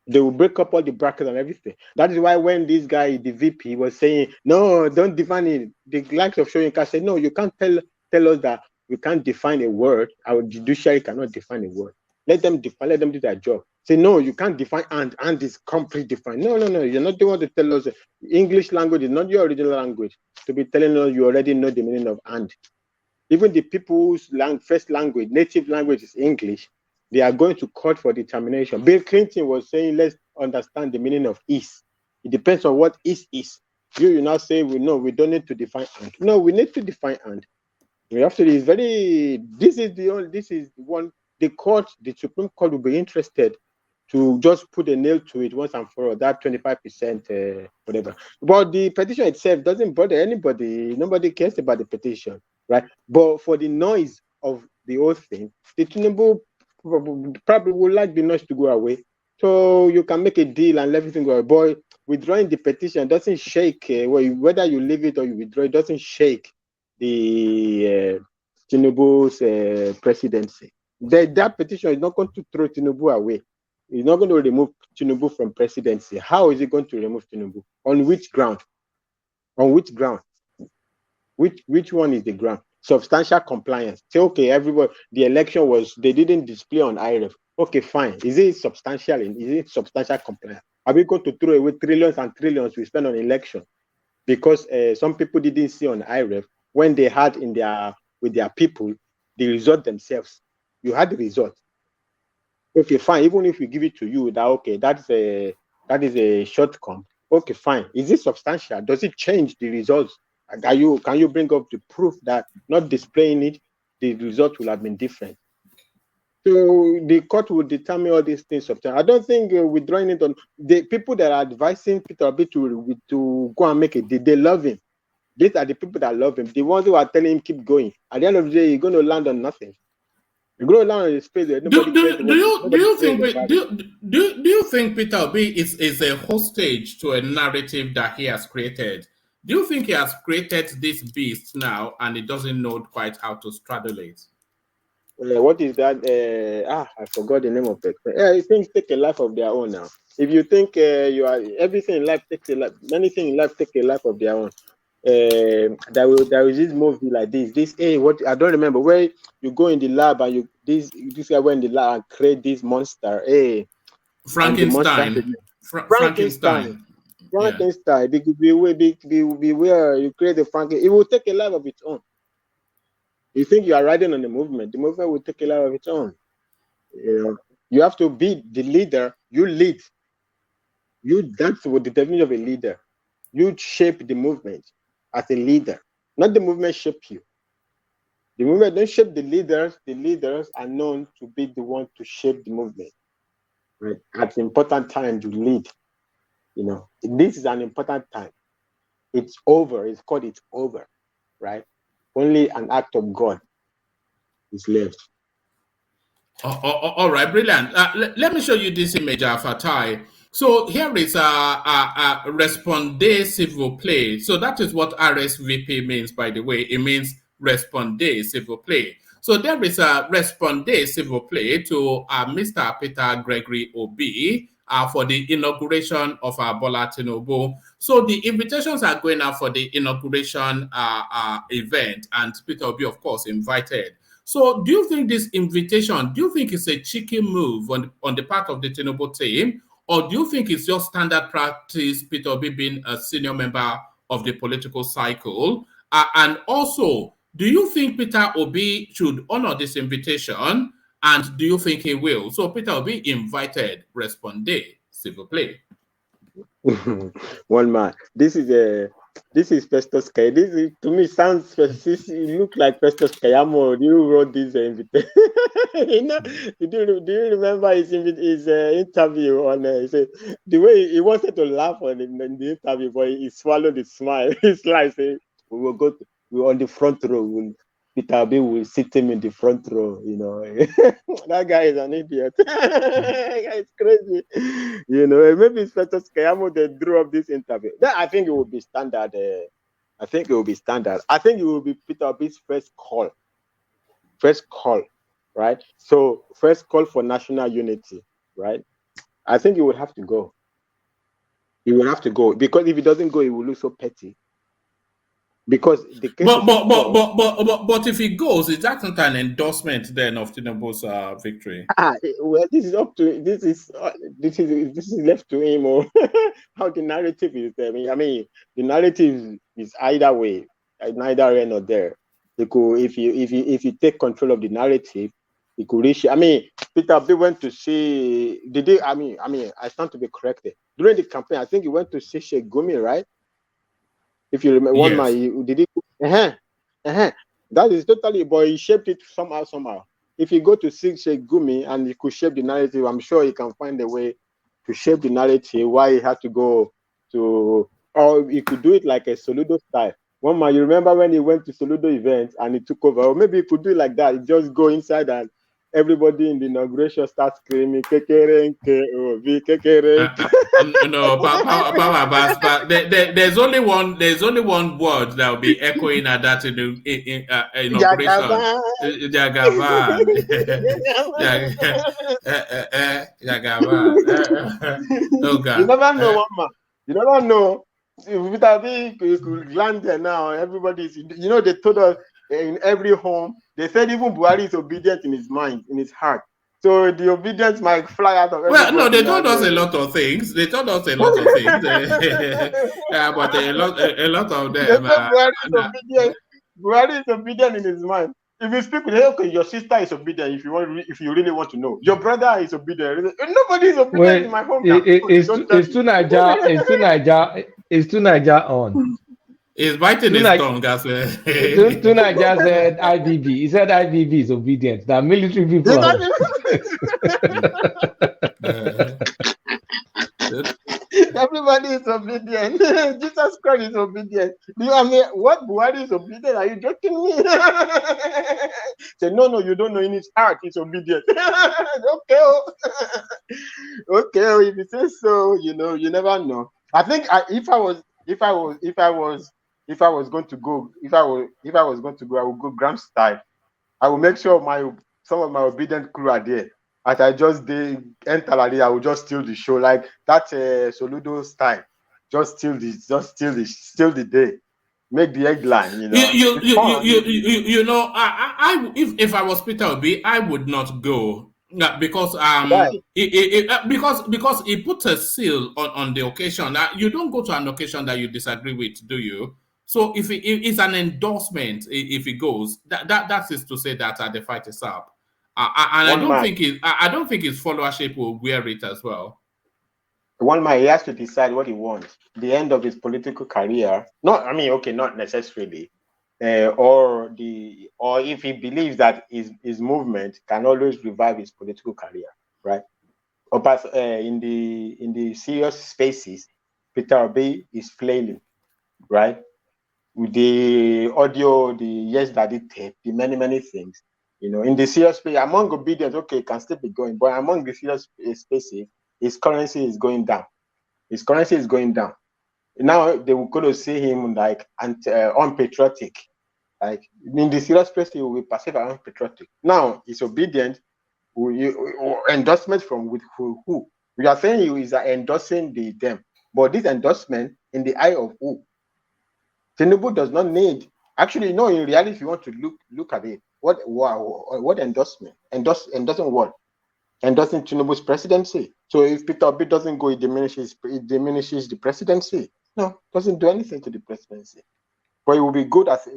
They will break up all the brackets and everything. That is why when this guy, the VP, was saying, no, don't define it, the likes of Soyinka said, no, you can't tell us that we can't define a word. Our judiciary cannot define a word. Let them define, let them do their job. Say, no, you can't define and is completely defined. No, you're not the one to tell us. English language is not your original language to be telling us you already know the meaning of and. Even the people's first language, native language is English. They are going to court for determination. Bill Clinton was saying, let's understand the meaning of is. It depends on what is. You now say, we don't need to define and. No, we need to define and. We have to, this is one, the Supreme Court will be interested to just put a nail to it once and for all, that 25%, whatever. But the petition itself doesn't bother anybody. Nobody cares about the petition, right? But for the noise of the whole thing, the Tinubu probably would like the noise to go away. So you can make a deal and let everything go away. But withdrawing the petition doesn't shake, whether you leave it or you withdraw, it doesn't shake the Tinubu's presidency. That petition is not going to throw Tinubu away. He's not going to remove Tinubu from presidency. How is he going to remove Tinubu? On which ground? On which ground? Which one is the ground? Substantial compliance. Say, okay, everybody, the election was, they didn't display on IRF. Okay, fine. Is it substantial? Is it substantial compliance? Are we going to throw away trillions and trillions we spend on election because some people didn't see on IRF when they had in with their people the result themselves? You had the result. Okay, fine. Even if we give it to you, that okay, that is a shortcome. Okay, fine. Is it substantial? Does it change the results? Can you bring up the proof that not displaying it, the result will have been different? So the court will determine all these things. I don't think withdrawing it on the people that are advising Peter Obi to go and make it. They love him. These are the people that love him. The ones who are telling him keep going. At the end of the day, you're going to land on nothing. You're going to land on the space that nobody Do you think Peter Obi is a hostage to a narrative that he has created? Do you think he has created this beast now and he doesn't know quite how to straddle it? What is that? I forgot the name of it. Things take a life of their own now. If you think you are everything in life takes a life, many things in life take a life of their own. There is this movie like this. What I don't remember where you go in the lab and this guy went in the lab and create this monster. Frankenstein. Frankenstein. Frankenstein. Beware. You create the Frankenstein. It will take a life of its own. You think you are riding on the movement will take a life of its own. You have to be the leader. You lead. That's what the definition of a leader. You shape the movement as a leader, not the movement shape you. The movement don't shape the leaders. The leaders are known to be the one to shape the movement. Right? At an important time to lead. This is an important time. It's over. It's called it's over. Right? Only an act of God is left. All right, brilliant. Let me show you this image of Fatai. So here is a responde s'il play. So that is what RSVP means, by the way. It means responde s'il play. So there is a responde s'il play to Mr. Peter Gregory Obi for the inauguration of Bola Tinubu. So the invitations are going out for the inauguration event, and Peter Obi, of course, invited. So do you think this invitation, do you think it's a cheeky move on the part of the Tinubu team, or do you think it's just standard practice, Peter Obi being a senior member of the political cycle? And also, do you think Peter Obi should honor this invitation, and do you think he will? So Peter Obi invited, responde, s'il play. One man. This is Festus Kay. This to me sounds specific. It look like Festus Kayamo. You wrote this invitation. Do you remember his interview on? The way he wanted to laugh in the interview, but he swallowed his smile. It's like we're on the front row. Peter Obi will sit him in the front row. That guy is an idiot. That guy is crazy. Maybe it's Festus Kayamo that drew up this interview. I think it will be standard. I think it will be Peter Obi's first call, right? So first call for national unity, right? I think he would have to go. He will have to go because if he doesn't go, he will look so petty. Because the case but if he goes, is that not an endorsement then of Tinubu's victory? Well, this is up to this is left to him or how the narrative is there. I mean, the narrative is either way, neither here nor there. It could, if you take control of the narrative, it could reach. I mean, Peter Obi went to see. Did he? I mean, I stand to be corrected. During the campaign, I think he went to see Sheikh Gumi, right? If you remember, one man, did he? That is totally, but he shaped it somehow. If you go to see Sheikh Gumi and he could shape the narrative, I'm sure he can find a way to shape the narrative. Why he had to go to, or he could do it like a Soludo style. One man, you remember when he went to Soludo event and he took over, or maybe he could do it like that. He just go inside and everybody in the inauguration starts screaming, Kekere. No, power bus, but there's only one word that will be echoing at that inauguration. Jagaban. Jagaban. Oh God. You never know, Mama. You never know. If it could land there now, everybody's. You know, they told us in every home. They said even Buhari is obedient in his mind, in his heart. So the obedience might fly out of everybody. Well, no, they told us a lot of things. They told us a lot of things. But a lot of them. Buhari is obedient in his mind. If you speak with him, okay, your sister is obedient. If you really want to know, your brother is obedient. Nobody is obedient in my home. It's too Niger on. He's biting his tongue. That's Niger said IBB. He said IBB is obedient. The military people. Everybody is obedient. Jesus Christ is obedient. I mean, what Buhari is obedient? Are you joking me? Say, no, you don't know. In his heart, he's obedient. Okay. Okay, if you say so, you never know. I think if I was going to go, I would go Grand style. I will make sure some of my obedient crew are there. As I just enter, I will just steal the show like that Soludo style. Just steal the day. Make the headline. If I was Peter Obi, I would not go. Because because he put a seal on the occasion. You don't go to an occasion that you disagree with, do you? So if it's an endorsement, if he goes, that is to say that the fight is up. And I don't think his followership will wear it as well. One man, he has to decide what he wants. The end of his political career. Not necessarily. Or if he believes that his movement can always revive his political career, right? Or in the serious spaces, Peter Obi is flailing, right? With the audio, the yes daddy tape, the many things. In the serious space, among obedience, okay, can still be going, but among the serious spaces, his currency is going down. Now they will go to see him like unpatriotic. Like in the serious space, he will be perceived as unpatriotic. Now he's obedient. Endorsement from with who? We are saying he is endorsing them, but this endorsement in the eye of who? Tinubu does not need. Actually, no. In reality, if you want to look at it, what endorsement? Endorsing what? Endorsing Tinubu's presidency. So if Peter Obi doesn't go, it diminishes the presidency. No, doesn't do anything to the presidency. But it will be good as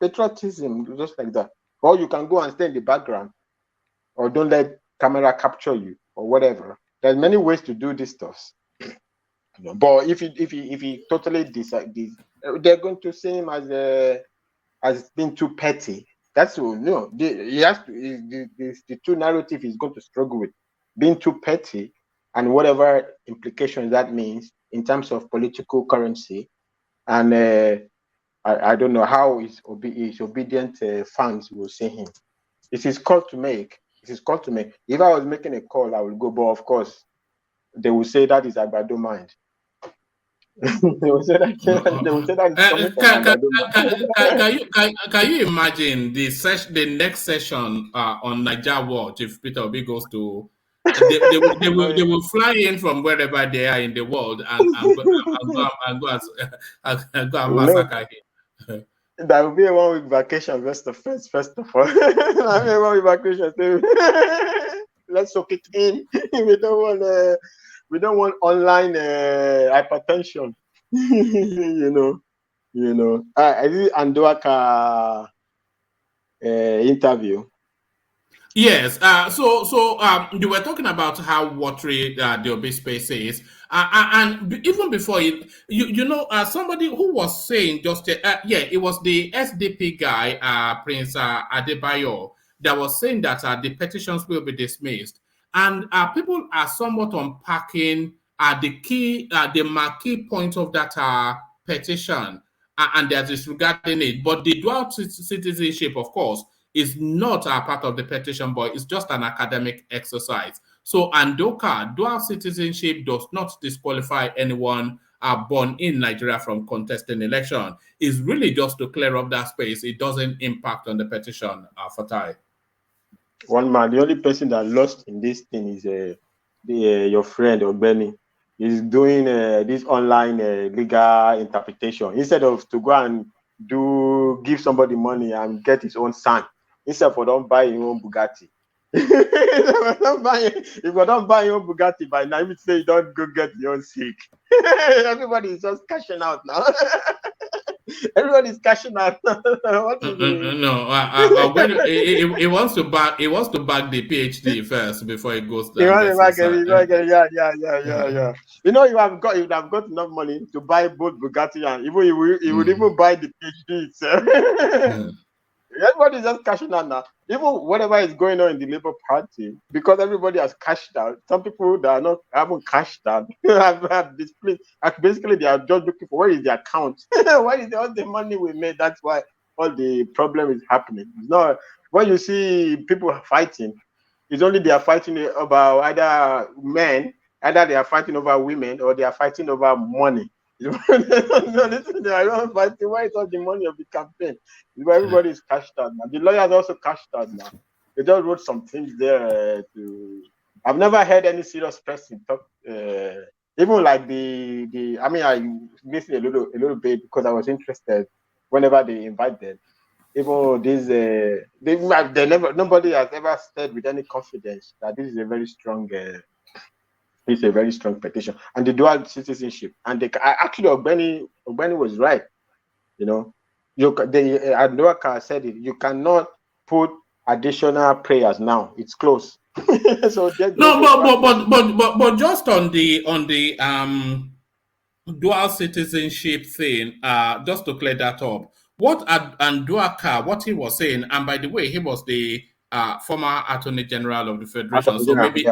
patriotism, just like that. Or you can go and stay in the background, or don't let camera capture you, or whatever. There's many ways to do this stuff. But if he totally decide this, they're going to see him as being too petty. That's he has to. The two narrative he's going to struggle with, being too petty, and whatever implications that means in terms of political currency, and I don't know how his obedient fans will see him. It's his call to make. If I was making a call, I would go, but of course, they will say that is Agbado mind. They will say that. Can you imagine the next session on Niger Watch if Peter Obi goes to? They will fly in from wherever they are in the world and go and massacre him. That will be a 1 week vacation, first of all. I mean, 1 week vacation. Let's soak it in. We don't want online hypertension. I did Aondoakaa interview. Yes. So you were talking about how watery the Obi space is, and even before it, somebody who was saying it was the SDP guy, Prince Adebayo, that was saying that the petitions will be dismissed, and people are somewhat unpacking the marquee point of that petition, and they're disregarding it. But the dual citizenship, of course, is not a part of the petition, but it's just an academic exercise. So Aondoakaa, dual citizenship does not disqualify anyone born in Nigeria from contesting election. It's really just to clear up that space. It doesn't impact on the petition, Fatai. One man, the only person that lost in this thing is your friend Ogbeni. He's doing this online legal interpretation instead of to go and give somebody money and get his own son. Instead for don't buy your own Bugatti. If you don't buy your own Bugatti by now, you would say you don't go get your own sick. Everybody is just cashing out now. Everybody's cashing out. What is he wants to back the PhD first before he goes down. Yeah. You know, you would have got enough money to buy both Bugatti and even you would even buy the PhD itself. Everybody's just cashing out now. Even whatever is going on in the Labour Party, because everybody has cashed out. Some people that haven't cashed out have displayed. Basically, they are just looking for where is the account, where is all the money we made. That's why all the problem is happening. It's not when you see people fighting, it's only they are fighting about either men, either they are fighting over women, or they are fighting over money. They are not fighting. Why is all the money of the campaign? Everybody is cashed out now. The lawyers also cashed out now. They just wrote some things there. I've never heard any serious person talk. Even like the. I mean, I listened a little bit because I was interested. Whenever they invite them, even this, nobody has ever said with any confidence that this is a very strong. It's a very strong petition, and the dual citizenship. And actually, Ogbeni was right. You know, Aondoakaa said it. You cannot put additional prayers now. It's close. So but just on the dual citizenship thing, just to clear that up, what Aondoakaa, what he was saying, and by the way, he was the former Attorney General of the Federation, so maybe.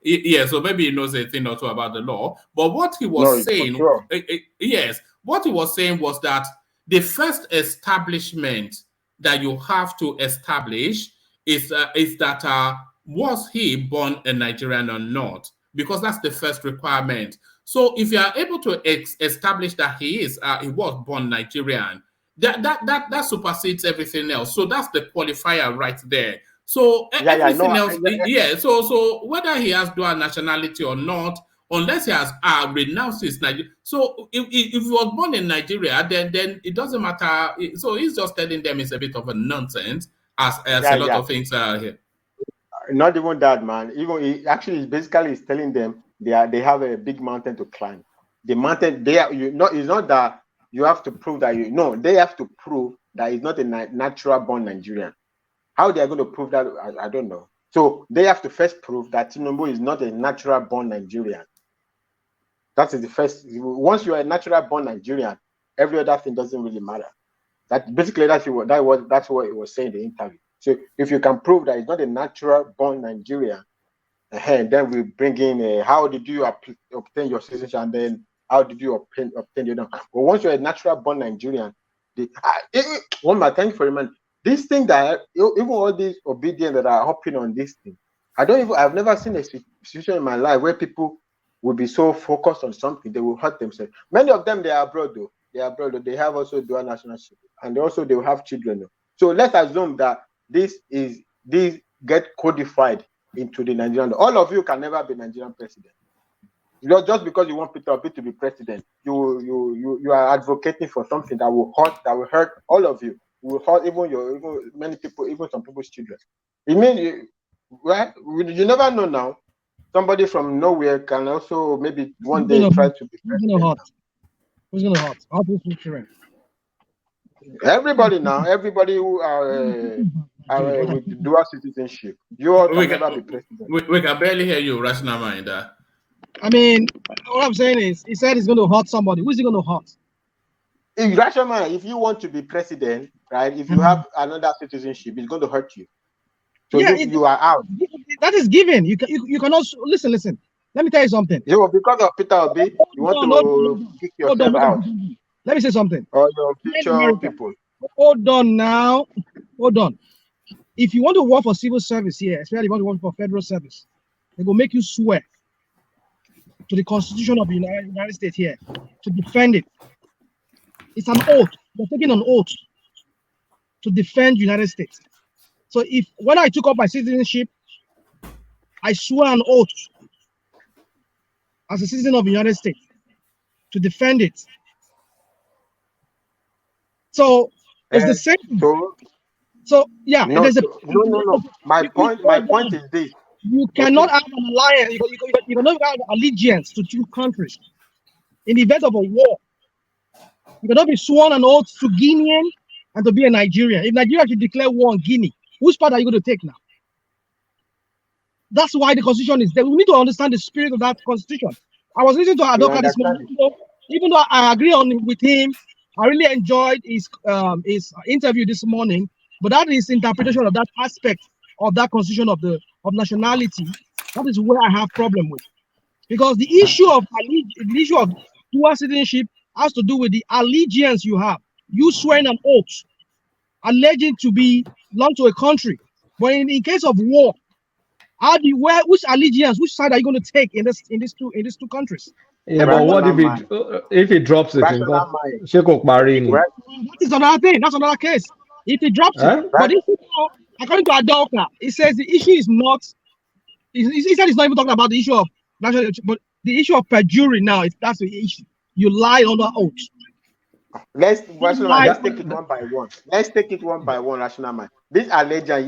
Yeah, so maybe he knows a thing or two about the law. But what he was saying, what he was saying was that the first establishment that you have to establish is that was he born a Nigerian or not? Because that's the first requirement. So if you are able to establish that he was born Nigerian, that supersedes everything else. So that's the qualifier right there. So everything else, So whether he has dual nationality or not, unless he has renounced his Nigeria. So if he was born in Nigeria, then it doesn't matter. So he's just telling them it's a bit of a nonsense, as a lot of things are here. Not even that, man. Even he actually basically is telling them they have a big mountain to climb. The mountain it's not that you have to prove that they have to prove that he's not a natural born Nigerian. How they are going to prove that, I don't know. So they have to first prove that Tinubu is not a natural born Nigerian. That is the first. Once you are a natural born Nigerian, every other thing doesn't really matter. That's what it was saying in the interview. So if you can prove that it's not a natural born Nigerian, then we bring in how did you obtain your citizenship, and then how did you obtain your. But once you're a natural born Nigerian, one more thank you for reminding. This thing that even all these Obidients that are hopping on this thing, I've never seen a situation in my life where people will be so focused on something they will hurt themselves. Many of them, they are abroad though. They have also dual nationality, and also they will have children though. So let's assume that this get codified into the Nigerian. All of you can never be Nigerian president. Just because you want Peter Obi to be president, you are advocating for something that will hurt all of you. Will hurt even many people, even some people's children. It means you never know now. Somebody from nowhere can also maybe one day try to be president. Who's gonna hurt? How do you children? Everybody who are with dual citizenship. You all can never be president. We can barely hear you, Rational Mind. I mean, what I'm saying is, he said he's going to hurt somebody. Who's he going to hurt? If you want to be president, right? If you have another citizenship, it's going to hurt you. So you are out. That is given. You cannot listen. Let me tell you something. Because of Peter Obi, you want to kick yourself out. Let me say something. Or your future people. Hold on now. Hold on. If you want to work for civil service here, especially if you want to work for federal service, they will make you swear to the Constitution of the United States here to defend it. It's an oath. You're taking an oath to defend the United States. So when I took up my citizenship, I swore an oath as a citizen of the United States to defend it. So it's the same. So yeah, no, no. My point is this: you cannot have an alliance. You cannot have allegiance to two countries in the event of a war. You cannot be sworn an oath to Guinean and to be a Nigerian. If Nigeria should declare war on Guinea, whose part are you going to take now? That's why the constitution is there. We need to understand the spirit of that constitution. I was listening to Aondoakaa this morning. Even though I agree with him, I really enjoyed his interview this morning. But that is interpretation of that aspect of that constitution of nationality. That is where I have problem with, because the issue of dual citizenship has to do with the allegiance you have. You swearing an oath, alleging to belong to a country. But in case of war, which allegiance, which side are you going to take in these two countries? Yeah, but what if he drops it? That is another thing. That's another case. If he drops it, but according to Aondoakaa, it says the issue is not. He said he's not even talking about the issue of national, but the issue of perjury now. That's the issue. You lie under oath. Let's take it one by one. Let's take it one by one, rational mind. This allegiance,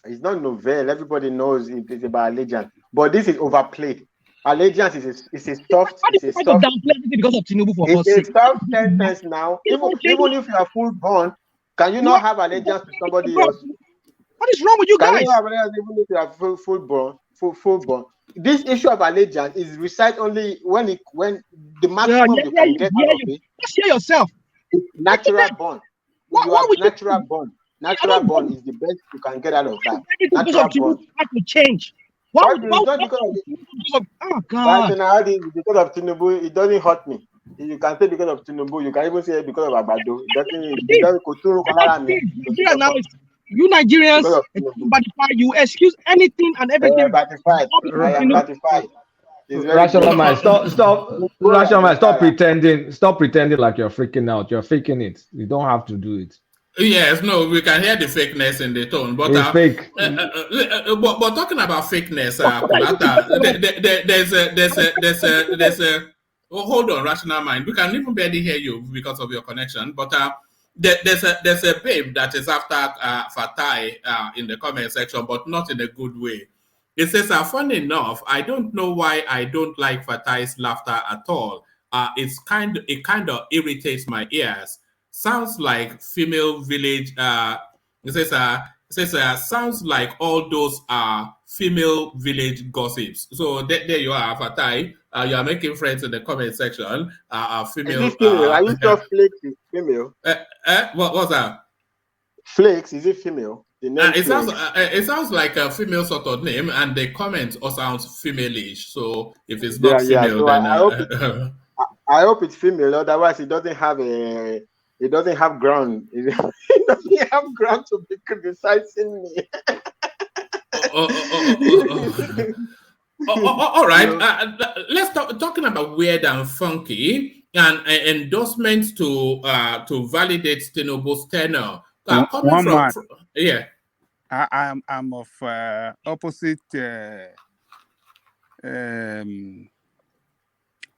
it's not novel. Everybody knows it's about allegiance, but this is overplayed. Allegiance is a soft. It's a soft. Because of Tinubu for it's a soft sentence now. Even if you are full born, can you not have allegiance to somebody else? What is wrong with you guys? Can you have allegiance even if you are full born? This issue of allegiance is recite only when the maximum you can get out of it. Just hear yourself. Natural born. Natural born. Natural born is the best you can get out of that. Natural born. Have to change. Oh God! Because of Tinubu, it doesn't hurt me. You can say because of Tinubu. You can even say because of Agbado. You Nigerians, you excuse anything and everything. Rational mind, stop pretending. Stop pretending like you're freaking out. You're faking it. You don't have to do it. Yes, no, we can hear the fakeness in the tone, but it's fake. But talking about fakeness, there's a. Oh, hold on, rational mind. We can even barely hear you because of your connection, but there's a babe that is after Fatai in the comment section, but not in a good way. It says, funny enough, I don't know why I don't like Fatai's laughter at all. It kind of irritates my ears. Sounds like female village. It says sounds like all those female village gossips. So there you are, Fatai. You are making friends in the comment section. Female. Is it female? Are you sure Flakes is female? What was that? Flakes, is it female? The name it sounds like a female sort of name, and the comment also sounds female-ish. So if it's not female, so then I hope it's female. Otherwise, it doesn't have ground. It doesn't have ground to be criticizing me. All right. Let's talking about weird and funky and endorsements to validate Tinubu's tenure. I'm of opposite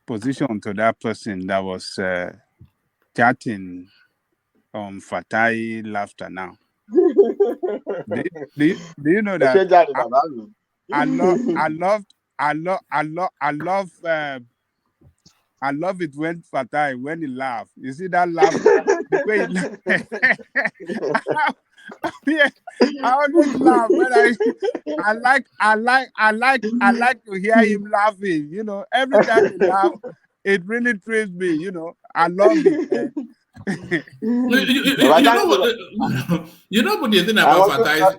position to that person that was chatting on Fatai laughter now. Do you know that I love it when Fatai, when he laughs. You see that laugh? The way he yeah, I always laugh when I like to hear him laughing. You know, every time he laughs, it really thrills me. You know, I love it. You know what the thing about Fatai?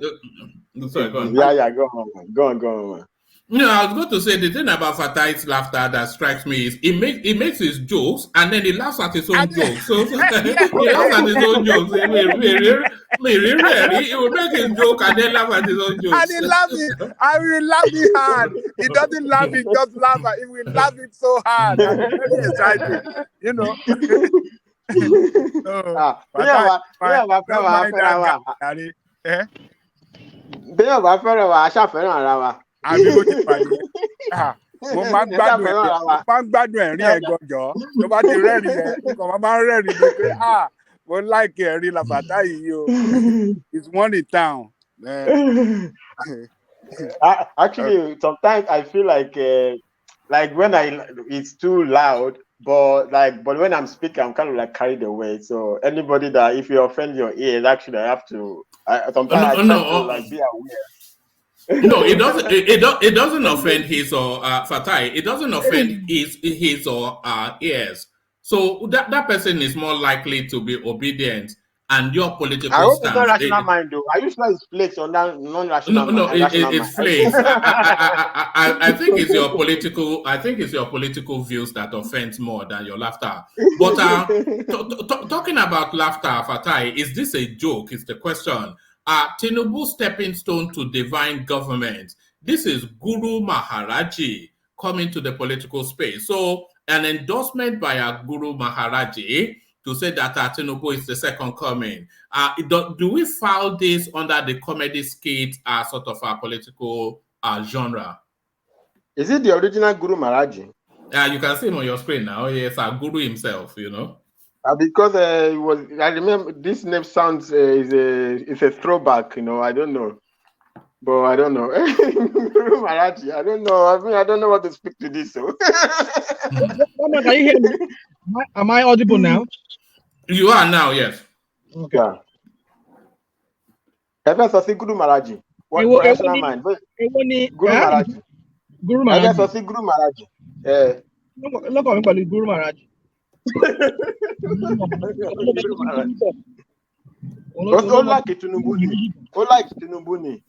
Sorry, go on. Yeah, go on. No, I was going to say the thing about Fatai's laughter that strikes me is he makes his jokes and then he laughs at his own jokes. So he laughs at his own jokes. He will make his joke and then laugh at his own jokes. And he laughs it. I will laugh it hard. He doesn't laugh it, just laugh at it. He will laugh it so hard. And it's very exciting. You know. Àbí bó ti pàdé mo máa ń gbádùn ẹ̀rín ẹ̀ gọjọ tó bá ti rẹ́rìn ẹ̀ nǹkan máa ń rẹ́rìn ní pé mo láìkí ẹ̀rín làbàtà yìí o it's one in town. Actually, sometimes I feel like when it's too loud, but when I'm speaking, I'm kind of like carried away. So anybody that if you offend your ears, actually I have to. Sometimes I try to like be aware. No, it doesn't. It doesn't offend his or Fatai. It doesn't offend his or ears. So that person is more likely to be obedient, and your political I hope stance. It's not rational mind, though. Are you sure it's flakes or non-rational mind? No, it's flakes. I think it's your political. I think it's your political views that offends more than your laughter. But talking about laughter, Fatai, is this a joke? Is the question. Tinubu stepping stone to divine government. This is Guru Maharaji coming to the political space. So an endorsement by a Guru Maharaji to say that Tinubu is the second coming. Do we file this under the comedy skit sort of a political genre? Is it the original Guru Maharaji? You can see him on your screen now. Yes, Guru himself, you know. Because I remember this name sounds it's a throwback, you know. I don't know, but I don't know. Guru Maharaji, I don't know. I mean, I don't know what to speak to this. So, can you hear me? Am I audible now? You are now, yes. Okay. Guru Maharaji. What rational mind? Guru Maharaji. Guru Maharaji. Guru Maharaji. Yeah. Look at me, Guru Maharaji. Ó like Tinubu ni.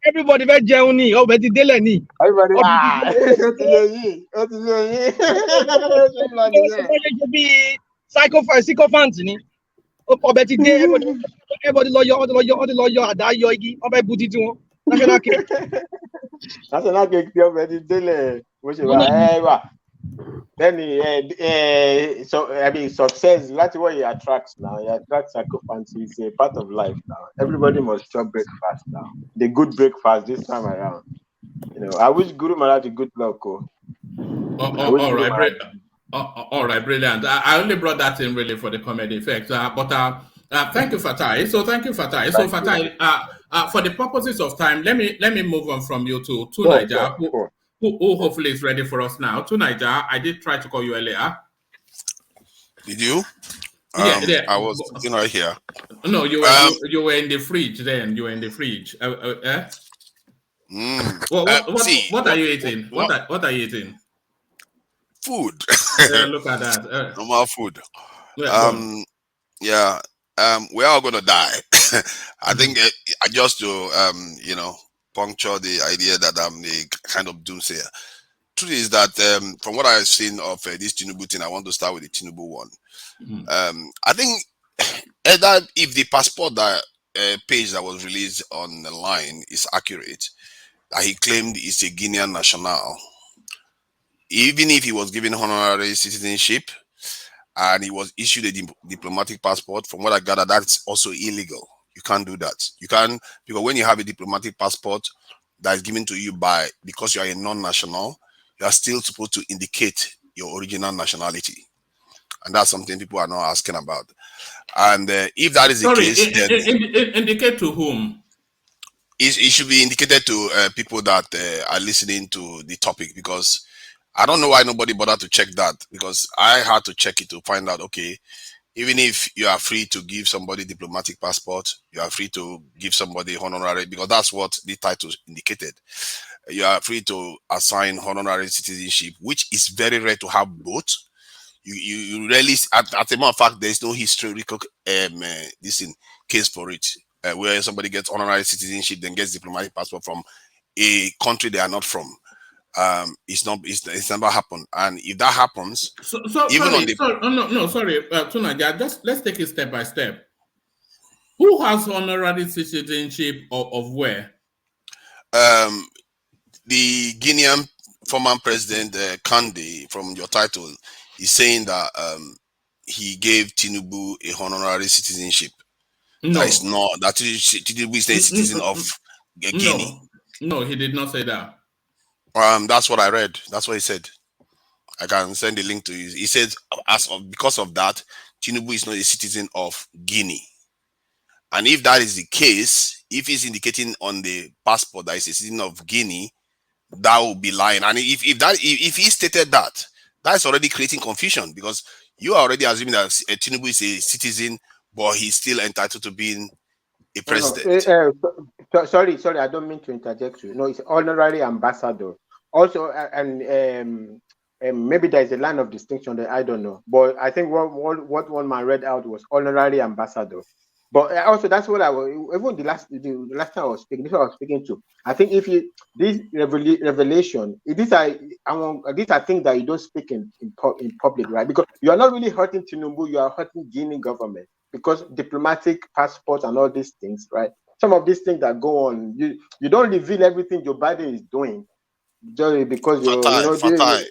Everybody fẹ́ jẹun ni, ọbẹ̀ ti délẹ̀ ni. Everybody ó ti yé yín. Bí sycophant ni. Ọbẹ̀ ti dé, everybody lọ yọ àdá yọ igi, ọbẹ̀ bu títí wọn. National cake. National cake tí ọbẹ̀ ti délẹ̀, bó ṣe wà. Then so I mean success, that's what he attracts now. He attracts sycophants. It's a part of life now. Everybody must chop breakfast now. The good breakfast this time around. You know, I wish Guru Maharaji good luck. All right, brilliant. I only brought that in really for the comedy effect. But thank you, Fatai. So thank you, Fatai. So Fatai, for the purposes of time, let me move on from you to Niger. Who hopefully is ready for us now. To Niger, I did try to call you earlier. Did you? Yeah. I was right here. No, you were in the fridge then. You were in the fridge. What are you eating? What are you eating? Food. Look at that. Normal food. We're all gonna die. I think just to puncture the idea that I'm a kind of doomsayer. Truth is that from what I've seen of this Tinubu thing, I want to start with the Tinubu one. I think that if the passport that page that was released on the line is accurate, that he claimed is a Guinean national, even if he was given honorary citizenship and he was issued a diplomatic passport, from what I gather, that's also illegal. You can't do that. You can't, because when you have a diplomatic passport that is given to you because you are a non-national, you are still supposed to indicate your original nationality. And that's something people are not asking about. And if that is the case, then indicate to whom? It should be indicated to people that are listening to the topic, because I don't know why nobody bothered to check that, because I had to check it to find out, okay, even if you are free to give somebody diplomatic passport, you are free to give somebody honorary, because that's what the title indicated. You are free to assign honorary citizenship, which is very rare to have both. You rarely, at the matter of fact, there is no historical case for it. where somebody gets honorary citizenship, then gets diplomatic passport from a country they are not from. It's never happened. And if that happens, Tunaja, just let's take it step by step. Who has honorary citizenship of where? The Guinean former president Kande, from your title, is saying that he gave Tinubu a honorary citizenship. No, that is not that Tinubu is a citizen of Guinea. No, he did not say that. That's what I read. That's what he said. I can send the link to you. He said, because of that, Tinubu is not a citizen of Guinea. And if that is the case, if he's indicating on the passport that he's a citizen of Guinea, that will be lying. And if he stated that, that's already creating confusion, because you are already assuming that Tinubu is a citizen, but he's still entitled to being a president. Sorry, I don't mean to interject you. No, it's honorary ambassador. Also, and maybe there is a line of distinction that I don't know. But I think what one man read out was honorary ambassador. But also, that's what I was, even the last time I was speaking, this is what I was speaking to. I think if you, this revelation, these are things that you don't speak in public, right? Because you are not really hurting Tinubu, you are hurting Guinea government, because diplomatic passports and all these things, right? Some of these things that go on, you don't reveal everything Joe Biden is doing. Just because sometimes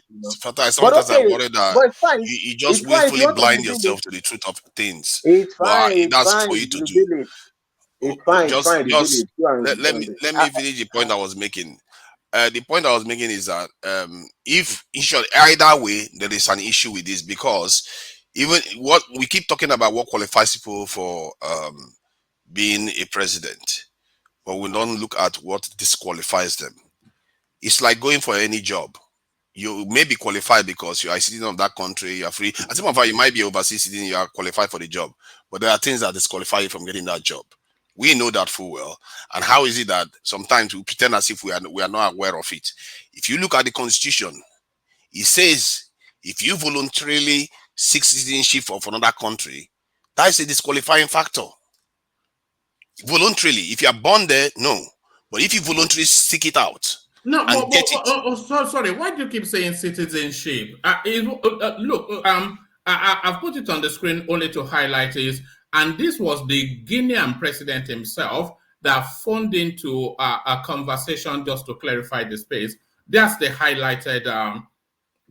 I'm worried that you just willfully blind yourself to the truth of things. It's fine. That's for you to do. It's fine. Let me finish the point I was making. The point I was making is that if either way there is an issue with this, because even what we keep talking about, what qualifies people for being a president, but we don't look at what disqualifies them. It's like going for any job. You may be qualified because you are a citizen of that country, you are free. As a matter of fact, you might be overseas citizen, you are qualified for the job. But there are things that disqualify you from getting that job. We know that full well. And how is it that sometimes we pretend as if we are not aware of it? If you look at the Constitution, it says if you voluntarily seek citizenship of another country, that is a disqualifying factor. Voluntarily, if you are born there, no. But if you voluntarily seek it out, sorry, why do you keep saying citizenship? Look, I've put it on the screen only to highlight it, and this was the Guinean president himself that phoned into a conversation just to clarify the space. That's the highlighted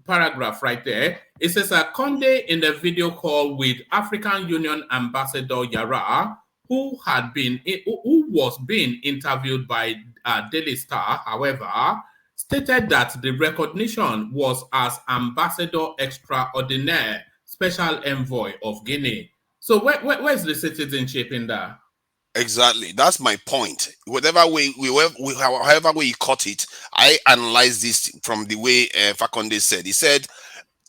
paragraph right there. It says Conde in the video call with African Union Ambassador Yara, who was being interviewed by Daily Star, however, stated that the recognition was as Ambassador Extraordinaire, Special Envoy of Guinea. So where's the citizenship in that? Exactly, that's my point. However way you cut it, I analyzed this from the way Fakonde said. He said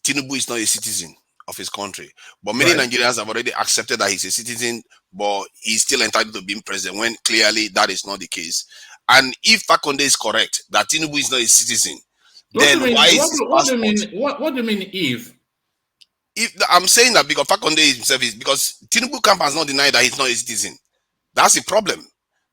Tinubu is not a citizen of his country, but many Nigerians have already accepted that he's a citizen, but he's still entitled to being president, when clearly that is not the case. And if Fakonde is correct that Tinubu is not a citizen, then why is his passport? What do you mean if I'm saying that because Fakonde himself is, because Tinubu camp has not denied that he's not a citizen. That's the problem.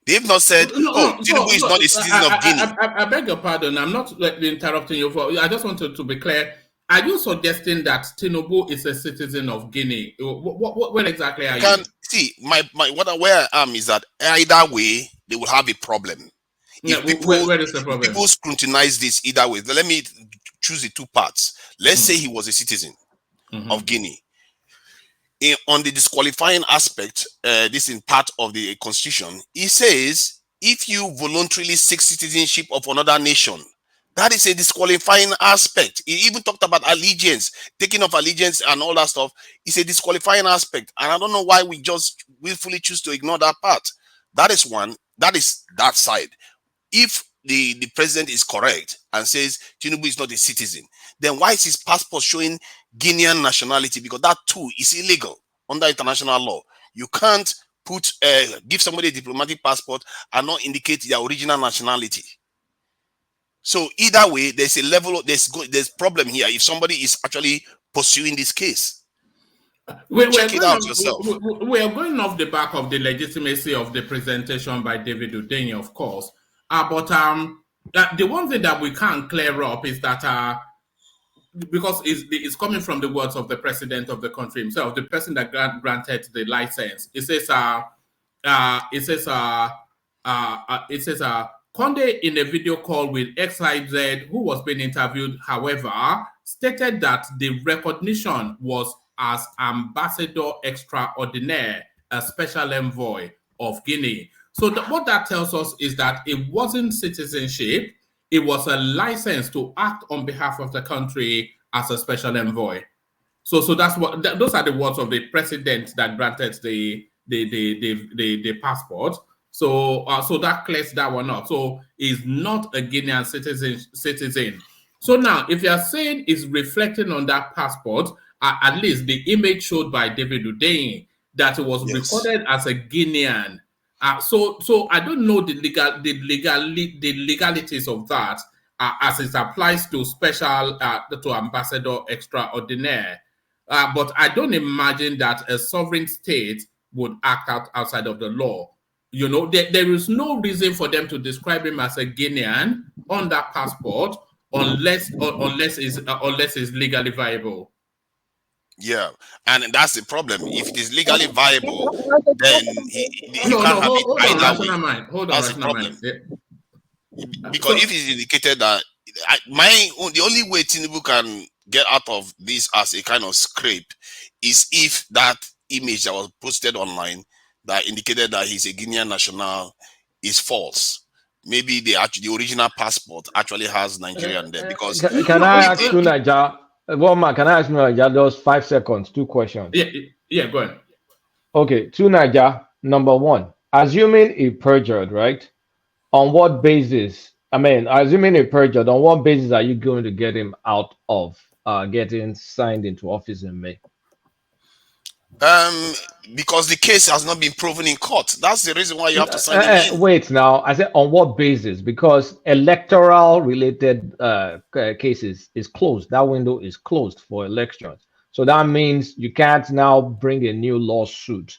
They've not said, Tinubu is not a citizen of Guinea. I beg your pardon. I'm not interrupting you. I just wanted to be clear. Are you suggesting that Tinubu is a citizen of Guinea? What exactly are you? See, where I am is that either way, they will have a problem. Where is the problem? People scrutinize this either way. Let me choose the two parts. Let's say he was a citizen of Guinea. On the disqualifying aspect, this is part of the Constitution, it says if you voluntarily seek citizenship of another nation, that is a disqualifying aspect. He even talked about allegiance, taking of allegiance and all that stuff. It's a disqualifying aspect. And I don't know why we just willfully choose to ignore that part. That is one. That is that side. If the president is correct and says Tinubu is not a citizen, then why is his passport showing Guinean nationality? Because that too is illegal under international law. You can't give somebody a diplomatic passport and not indicate their original nationality. So either way, there's a level of there's problem here if somebody is actually pursuing this case. Check it out yourself. We are going off the back of the legitimacy of the presentation by David Udeni, of course. But the one thing that we can't clear up is that because it's coming from the words of the president of the country himself, the person that granted the license. It says Conde in a video call with XYZ, who was being interviewed, however, stated that the recognition was as ambassador extraordinaire, a special envoy of Guinea. So what that tells us is that it wasn't citizenship, it was a license to act on behalf of the country as a special envoy. So that's what those are the words of the president that granted the passport. So that clears that one up. So he's not a Guinean citizen. So now, if you're saying it's reflecting on that passport, at least the image showed by David Udeni that it was recorded as a Guinean. So I don't know the legalities of that as it applies to special to ambassador extraordinaire. But I don't imagine that a sovereign state would act outside of the law. You know, there is no reason for them to describe him as a Guinean on that passport unless it's legally viable. Yeah, and that's the problem. If it is legally viable, then you can't have it either way. That's the problem. Because if it's indicated that the only way Tinubu can get out of this as a kind of scrape is if that image that was posted online that indicated that he's a Guinean national is false. Maybe the original passport actually has Nigerian there. Because can I ask you, Naija? Can I ask you, Naija, just 5 seconds, 2 questions? Yeah, go ahead. Okay, to Naija, number one, assuming he perjured, right? On what basis? I mean, assuming he perjured, on what basis are you going to get him out of getting signed into office in May? Because the case has not been proven in court. That's the reason why you have to sign him in. Wait now, I said on what basis? Because electoral related cases is closed. That window is closed for elections. So that means you can't now bring a new lawsuit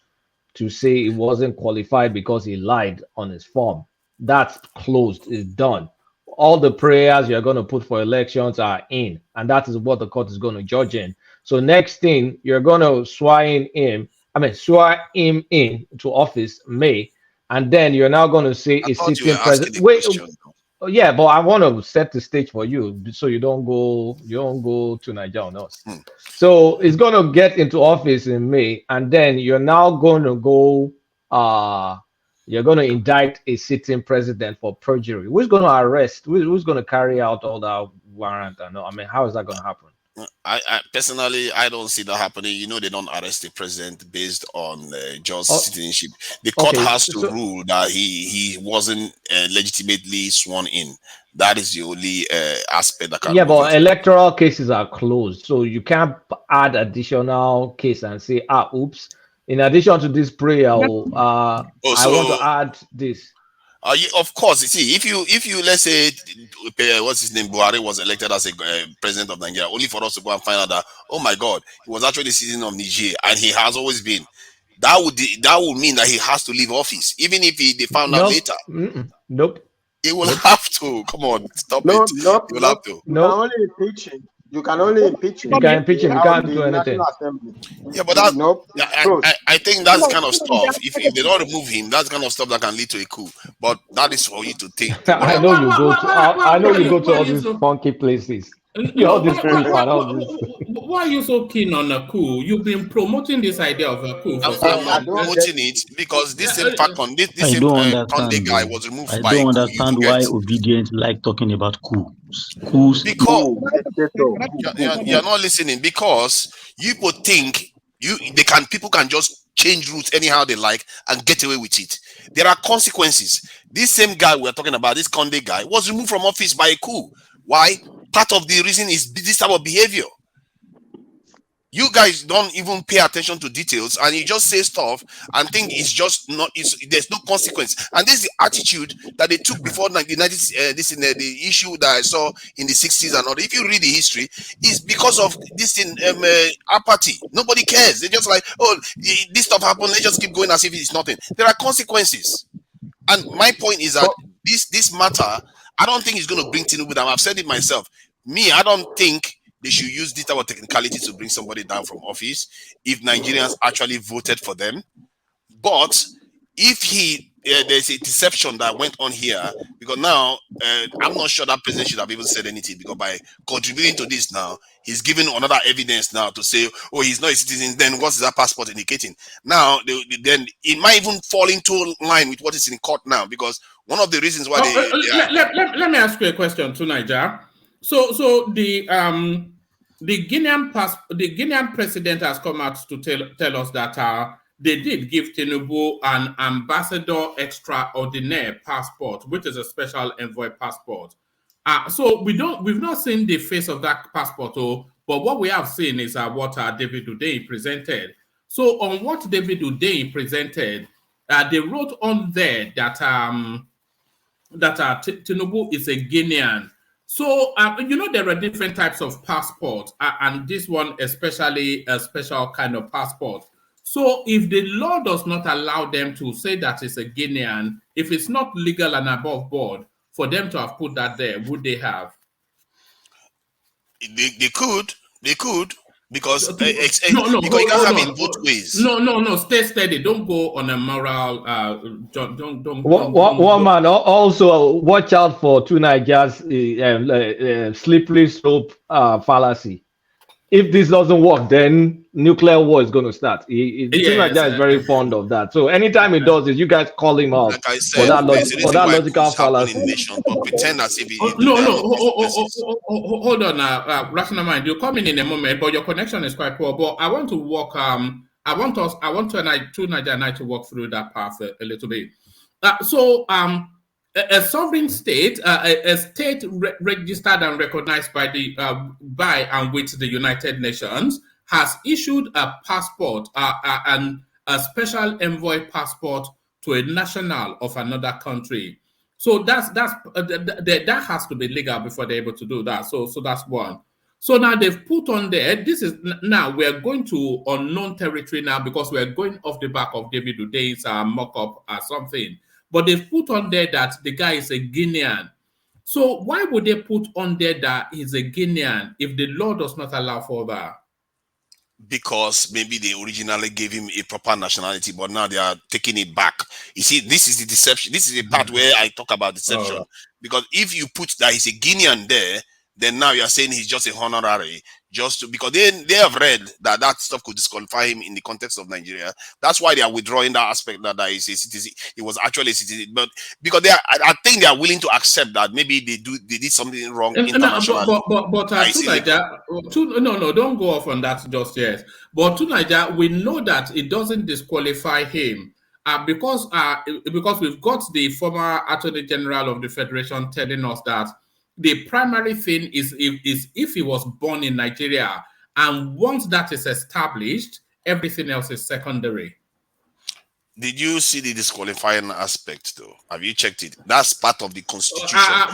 to say he wasn't qualified because he lied on his form. That's closed, it's done. All the prayers you're going to put for elections are in, and that is what the court is going to judge in. So next thing, you're going to swear him in to office May, and then you're now going to say a sitting president. Wait, yeah, but I want to set the stage for you so you don't go to Nigeria on us. So it's going to get into office in May, and then you're now going to go. You're going to indict a sitting president for perjury. Who's going to arrest? Who's going to carry out all that warrant? I mean, how is that going to happen? I personally, I don't see that happening. You know, they don't arrest the president based on just citizenship. The court has to rule that he wasn't legitimately sworn in. That is the only aspect that can. Yeah, but electoral cases are closed, so you can't add additional case and say, oops. In addition to this prayer, I want to add this. Of course, you see, if you let's say what's his name, Buhari was elected as a president of Nigeria, only for us to go and find out that, oh my God, he was actually the citizen of Niger, and he has always been. That would mean that he has to leave office, even if they found out later. Nope. He will have to. Come on, stop it. He will have to. No, only impeaching. You can only impeach him. You can impeach him. You can't do anything. Yeah, but I think that's kind of stuff. If they don't remove him, that's kind of stuff that can lead to a coup. But that is for you to think. I know you go to all these funky places. All this proof and all this. Why are you so keen on a coup? You've been promoting this idea of a coup. I'm not promoting it because this same Conde guy was removed by a coup. I don't understand why Obidients like talking about coups. Because you're not listening. Because you would think people can just change routes anyhow they like and get away with it. There are consequences. This same guy we're talking about, this Conde guy, was removed from office by a coup. Why? Part of the reason is this type of behavior. You guys don't even pay attention to details, and you just say stuff and think it's just not. There's no consequence, and this is the attitude that they took before the issue that I saw in the 60s and all. If you read the history, it's because of this thing, apathy. Nobody cares. They just like, oh, this stuff happened. Let's just keep going as if it's nothing. There are consequences, and my point is that this matter, I don't think it's going to bring Tinubu down. I've said it myself. I don't think they should use this type of technicality to bring somebody down from office if Nigerians actually voted for them. But if there's a deception that went on here, because now I'm not sure that president should have even said anything, because by contributing to this now, he's giving another evidence now to say, oh, he's not a citizen. Then what's that passport indicating? Now, then it might even fall into line with what is in court now, because one of the reasons why let me ask you a question to Niger. So the Guinean president has come out to tell us that they did give Tinubu an ambassador extraordinaire passport, which is a special envoy passport. So we've not seen the face of that passport, but what we have seen is what David Udehi presented. So on what David Udehi presented, they wrote on there that Tinubu is a Guinean. So, there are different types of passports, and this one especially a special kind of passport. So if the law does not allow them to say that it's a Guinean, if it's not legal and above board for them to have put that there, would they have? They could, because because you can't have it both ways. No, stay steady. Don't go on a moral. Don't. One man. Also, watch out for two Nigerians slippery slope fallacy. If this doesn't work, then nuclear war is going to start. Nigeria is very fond of that. So anytime it does this, you guys call him out like I said, for that logical fallacy. But pretend as if hold on now, rational mind. You're coming in a moment, but your connection is quite poor. But I want to walk. I want Nigeria and I to walk through that path a little bit. A sovereign state, a state registered and recognized by and with the United Nations, has issued a passport and a special envoy passport to a national of another country. So that has to be legal before they're able to do that. So that's one. So now they've put on there. Now we're going to unknown territory now, because we're going off the back of David Udehi's mock-up or something. But they've put on there that the guy is a Guinean. So why would they put on there that he's a Guinean if the law does not allow for that? Because maybe they originally gave him a proper nationality, but now they are taking it back. You see, this is the deception. This is the part where I talk about deception. Because if you put that he's a Guinean there, then now you're saying he's just a honorary, because they have read that stuff could disqualify him in the context of Nigeria. That's why they are withdrawing that aspect that he's a citizen. He was actually a citizen, but because I think they are willing to accept that maybe they did something wrong internationally. But to Nigeria, don't go off on that just yet. But to Nigeria, we know that it doesn't disqualify him. Because we've got the former Attorney General of the Federation telling us that the primary thing is if he was born in Nigeria, and once that is established, everything else is secondary. Did you see the disqualifying aspect, though? Have you checked it? That's part of the constitution. I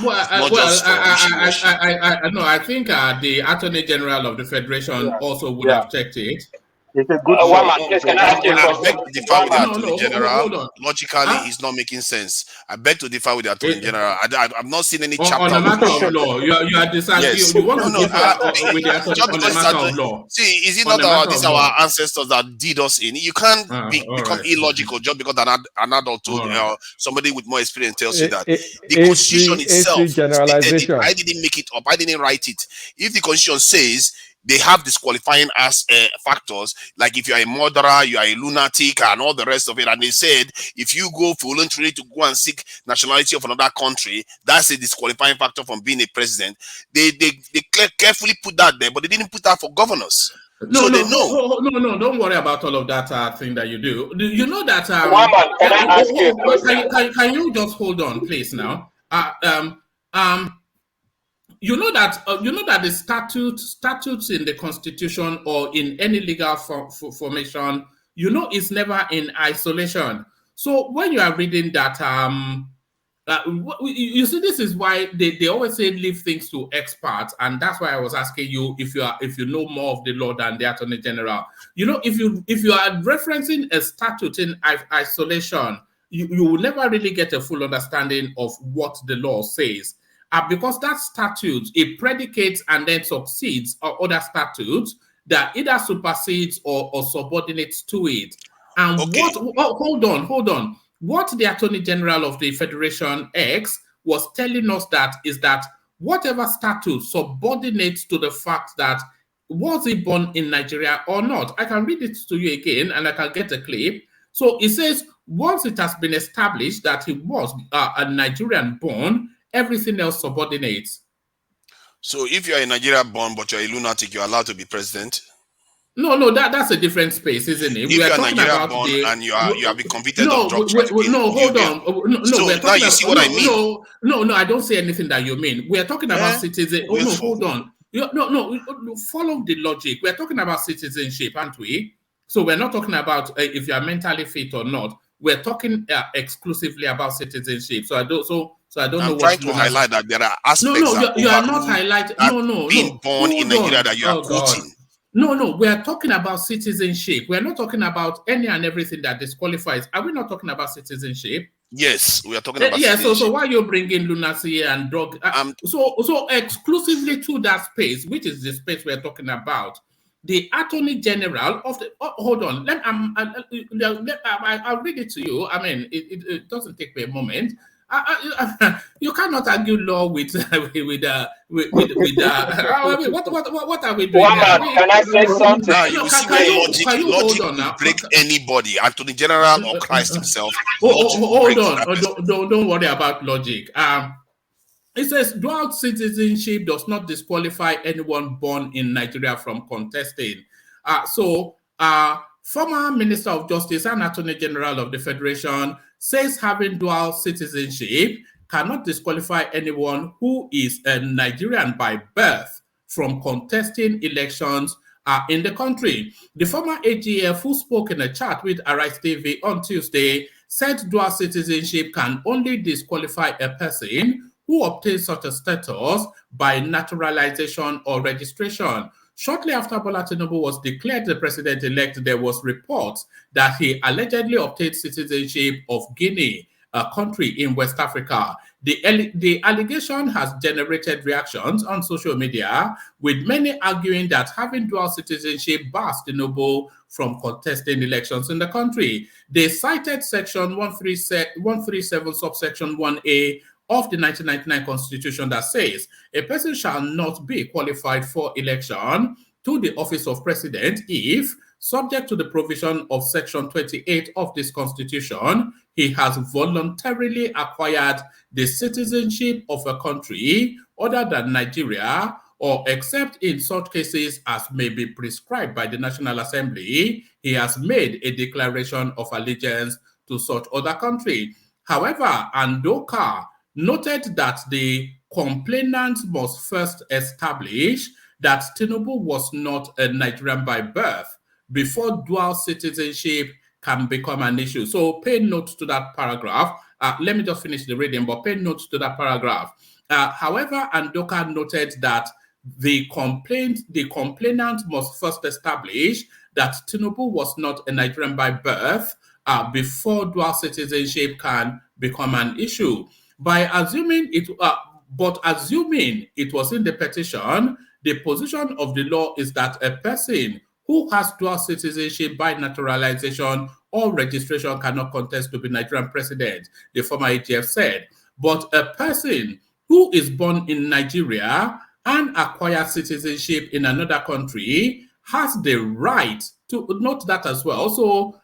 think the Attorney General of the Federation also would have checked it. It's a good Can I ask you a question? Logically, it's not making sense. I beg to differ with the Attorney General. I've not seen any chapter on the matter of law. You are deciding. Yes. You want to differ with the Attorney on the matter of law. See, is it not these our ancestors that did us in? You can't become illogical just because an adult told somebody with more experience tells you that. The Constitution itself stated it. I didn't make it up. I didn't write it. If the Constitution says they have disqualifying factors, like if you are a murderer, you are a lunatic, and all the rest of it. And they said if you go voluntarily to go and seek nationality of another country, that's a disqualifying factor from being a president. They carefully put that there, but they didn't put that for governors. No, don't worry about all of that thing that you do. You know that. Can you just hold on, please? Now, you know that the statutes in the constitution or in any legal formation, is never in isolation. So when you are reading that, you see, this is why they always say leave things to experts, and that's why I was asking you if you know more of the law than the Attorney General. If you are referencing a statute in isolation, you will never really get a full understanding of what the law says. Because that statute, it predicates and then succeeds other statutes that either supersedes or subordinates to it. And hold on. What the Attorney General of the Federation X was telling us is that whatever statute subordinates to the fact that was he born in Nigeria or not. I can read it to you again and I can get a clip. So it says, once it has been established that he was a Nigerian born, everything else subordinates. So if you're a Nigeria born but you're a lunatic, you're allowed to be president? No, that's a different space, isn't it? If you're Nigeria born and you have been convicted of drug trafficking, hold on. So now you see what I mean. No, I don't say anything that you mean. We are talking about citizen. Hold on. No, follow the logic. We're talking about citizenship, aren't we? So we're not talking about if you are mentally fit or not. We're talking exclusively about citizenship. So I don't know. I'm trying to highlight that there are aspects. No, you are not highlighting. No. Being born in Nigeria that you are quoting. No, we are talking about citizenship. We are not talking about any and everything that disqualifies. Are we not talking about citizenship? Yes, we are talking about citizenship. Yeah, so why you bringing lunacy and drug? So exclusively to that space, which is the space we are talking about, the Attorney General of the... hold on, I'll read it to you. I mean, it doesn't take me a moment. You cannot argue law with what are we doing? Can I say something? Now you see logic will break anybody, Attorney General or Christ himself. Hold on, don't worry about logic. It says dual citizenship does not disqualify anyone born in Nigeria from contesting. Former Minister of Justice and Attorney General of the Federation says having dual citizenship cannot disqualify anyone who is a Nigerian by birth from contesting elections in the country. The former AGF, who spoke in a chat with Arise TV on Tuesday, said dual citizenship can only disqualify a person who obtains such a status by naturalization or registration. Shortly after Bola Tinubu was declared the president-elect, there was reports that he allegedly obtained citizenship of Guinea, a country in West Africa. The allegation has generated reactions on social media, with many arguing that having dual citizenship bars Tinubu from contesting elections in the country. They cited Section 137, subsection 1A of the 1999 Constitution that says a person shall not be qualified for election to the office of president if, subject to the provision of Section 28 of this Constitution, he has voluntarily acquired the citizenship of a country other than Nigeria, or except in such cases as may be prescribed by the National Assembly, he has made a declaration of allegiance to such other country. However, Aondoakaa noted that the complainant must first establish that Tinubu was not a Nigerian by birth before dual citizenship can become an issue. So pay note to that paragraph. Let me just finish the reading, but pay note to that paragraph. However, Aondoakaa noted that the complainant must first establish that Tinubu was not a Nigerian by birth before dual citizenship can become an issue. Assuming it was in the petition, the position of the law is that a person who has dual citizenship by naturalization or registration cannot contest to be Nigerian president, the former AGF said. But a person who is born in Nigeria and acquires citizenship in another country has the right to note that as well. So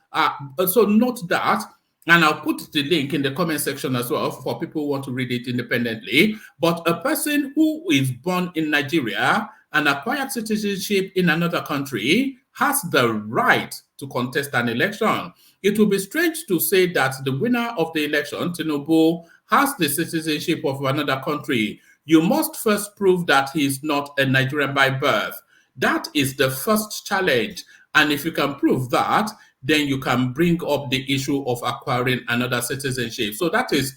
note that. And I'll put the link in the comment section as well for people who want to read it independently. But a person who is born in Nigeria and acquired citizenship in another country has the right to contest an election. It will be strange to say that the winner of the election, Tinubu, has the citizenship of another country. you must first prove that he is not a Nigerian by birth. That is the first challenge. And if you can prove that, then you can bring up the issue of acquiring another citizenship. So that is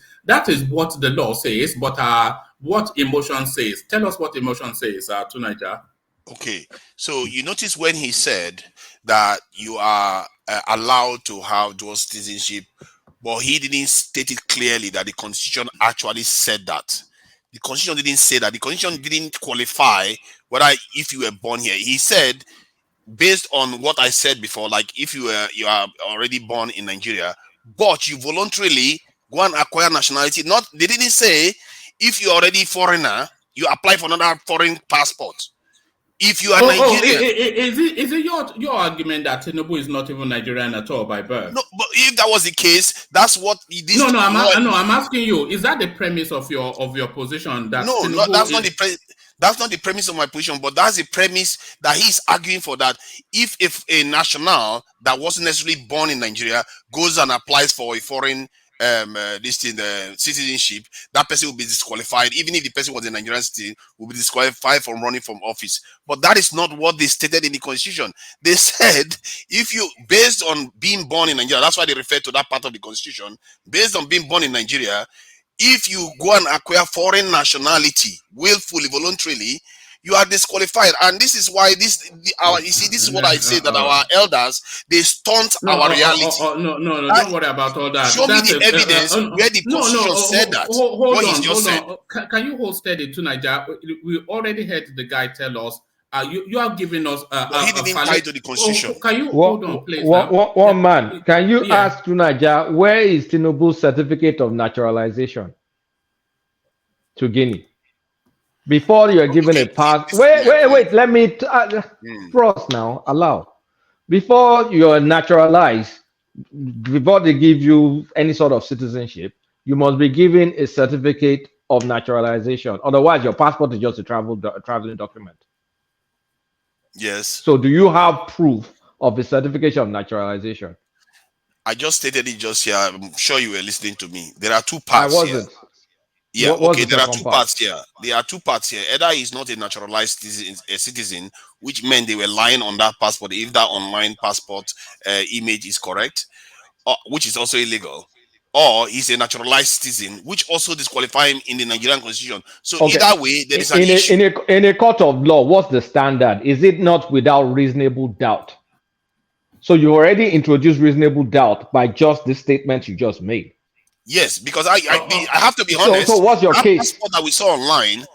what the law says, but what emotion says. Tell us what emotion says, Tunaja. Okay, so you notice when he said that you are allowed to have dual citizenship, but he didn't state it clearly that the Constitution actually said that. The Constitution didn't say that. The Constitution didn't qualify whether if you were born here. He said, based on what I said before, like if you are already born in Nigeria, but you voluntarily go and acquire nationality. They didn't say if you're already foreigner, you apply for another foreign passport. If you are Nigerian, is it your argument that Tinubu is not even Nigerian at all by birth? No, but if that was the case, that's what he did. I'm asking you. Is that the premise of your position? That that's not the premise of my position, but that's the premise that he's arguing for. That if a national that wasn't necessarily born in Nigeria goes and applies for a foreign citizenship, that person will be disqualified. Even if the person was a Nigerian citizen, will be disqualified from running from office. But that is not what they stated in the Constitution. They said if you, based on being born in Nigeria, that's why they refer to that part of the Constitution, based on being born in Nigeria, if you go and acquire foreign nationality willfully, voluntarily, you are disqualified. And this is why this is what I say, that our elders, they stunt our reality. No, don't worry about all that. Show me the evidence where the Constitution said that. Hold on. Can you hold steady to Nigeria? We already heard the guy tell us. You are giving us. He didn't tie to the Constitution. Can you hold on, please? One man, can you ask Tunaja, where is Tinubu's certificate of naturalization to Guinea? Before you are given a pass. Wait. Let me Frost now. Allow. Before you are naturalized, before they give you any sort of citizenship, you must be given a certificate of naturalization. Otherwise, your passport is just a traveling document. Yes. So do you have proof of the certification of naturalization? I just stated it just here. I'm sure you were listening to me. There are two parts here. Yeah, okay, there are two parts here. There are two parts here. Either he's not a naturalized citizen, which meant they were lying on that passport, if that online passport image is correct, which is also illegal, or he's a naturalized citizen, which also disqualify him in the Nigerian Constitution. So either way, there is an issue. In a court of law, what's the standard? Is it not without reasonable doubt? So you already introduced reasonable doubt by just the statement you just made. Yes, because I have to be honest. So what's your case? Passport that we saw online,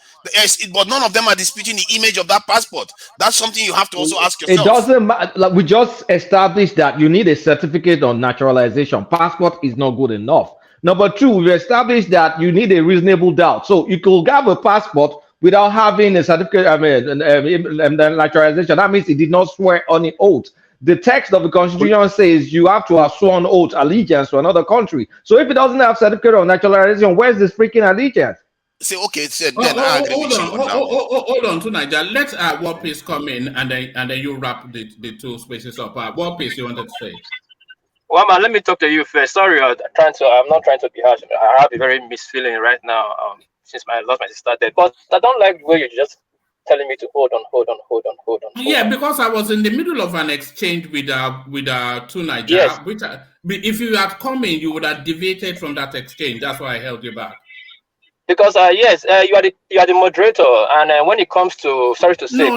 but none of them are disputing the image of that passport. That's something you have to also ask yourself. It doesn't matter. Like, we just established that you need a certificate on naturalization. Passport is not good enough. Number two, we've established that you need a reasonable doubt. So you could have a passport without having a certificate. Naturalization. That means he did not swear on an oath. The text of the Constitution says you have to have sworn oath allegiance to another country. So if it doesn't have certificate of naturalization, where's this freaking allegiance? Say okay, then I agree with you on that. Hold on to Niger. Let War Peace come in, and then you wrap the two spaces up. War Peace, you wanted to say? Well, man, let me talk to you first. Sorry, I'm not trying to be harsh. I have a very mixed feeling right now since I lost my sister dead. But I don't like the way you just telling me to hold on. Yeah, because I was in the middle of an exchange with two Niger. Yes. Which if you had come in, you would have deviated from that exchange. That's why I held you back. Because yes, you are the moderator, and when it comes to leave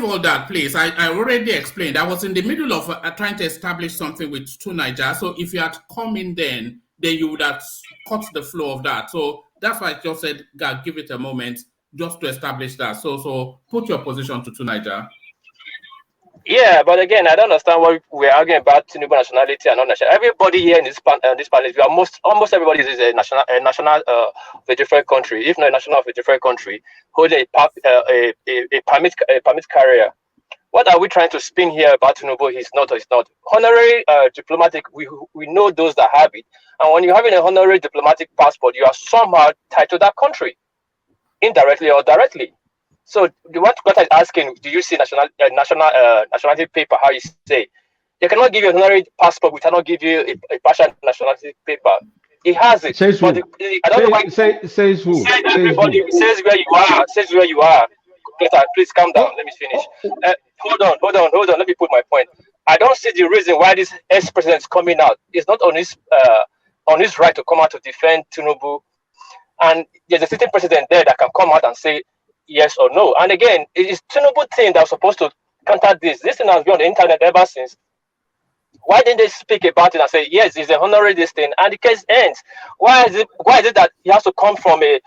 all that, please. I already explained. I was in the middle of trying to establish something with two Niger. So if you had come in, then you would have cut the flow of that. So that's why I just said, God, give it a moment just to establish that. So put your position to Niger. Yeah, but again, I don't understand what we're arguing about Tinubu nationality and non-national. Everybody here in this panel, we are almost everybody is a national of a different country, if not a national of a different country, holding a permit carrier. What are we trying to spin here about Tinubu? He's not. Honorary diplomatic, we know those that have it. And when you're having a honorary diplomatic passport, you are somehow tied to that country, indirectly or directly. So what is asking, do you see nationality paper, how you say? They cannot give you an honorary passport, we cannot give you a partial nationality paper. He has it. Says But who? I don't know why. Says who? Says Says everybody. who? Says where you are. Says where you are. Better, please calm down. Let me finish. Hold on. Let me put my point. I don't see the reason why this ex-president is coming out. It's not on his right to come out to defend Tinubu. And there's a sitting president there that can come out and say yes or no. And again, it is Tinubu thing that was supposed to counter this. This thing has been on the internet ever since. Why didn't they speak about it and say yes, it's a honorary this thing, and the case ends? Why is it that he has to come from a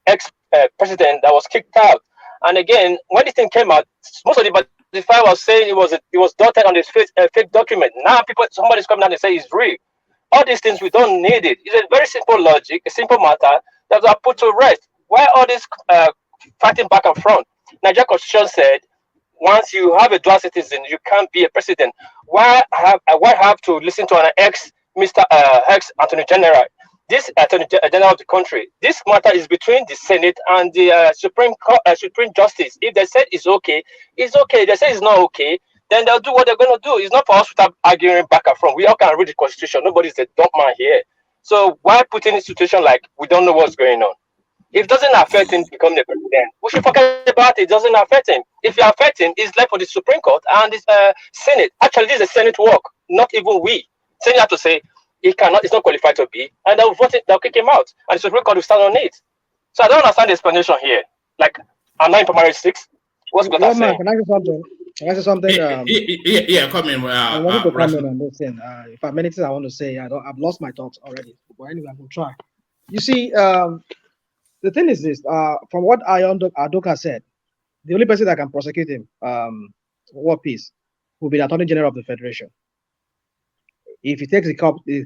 ex president that was kicked out? And again, when this thing came out, most of the file was saying it was dotted on this fake document. Now somebody's coming out and say it's real. All these things, we don't need it. It's a very simple logic, a simple matter that are put to rest. Why all this fighting back and front? Nigeria Constitution said, once you have a dual citizen, you can't be a president. Why have to listen to an ex Attorney General? This Attorney General of the country. This matter is between the Senate and the Supreme Justice. If they said it's okay, it's okay. If they say it's not okay, then they'll do what they're going to do. It's not for us to start arguing back and front. We all can read the Constitution. Nobody's a dumb man here. So why put in a situation like we don't know what's going on? If it doesn't affect him becoming the president, we should forget about it. It doesn't affect him. If it affects him, it's left for the Supreme Court and the Senate. Actually, this is a Senate work, not even we. Senate have to say he cannot, he's not qualified to be, and they'll vote it, they'll kick him out, and the Supreme Court will stand on it. So I don't understand the explanation here. Like, I'm not in primary 6. What's going on? Can I say something? Can I say something? Yeah, come in. I wanted to comment on this thing. If I have many things I want to say, I've lost my thoughts already. But anyway, I will try. You see, the thing is this, from what Aondoakaa said, the only person that can prosecute him for war peace will be the Attorney General of the Federation. If he takes the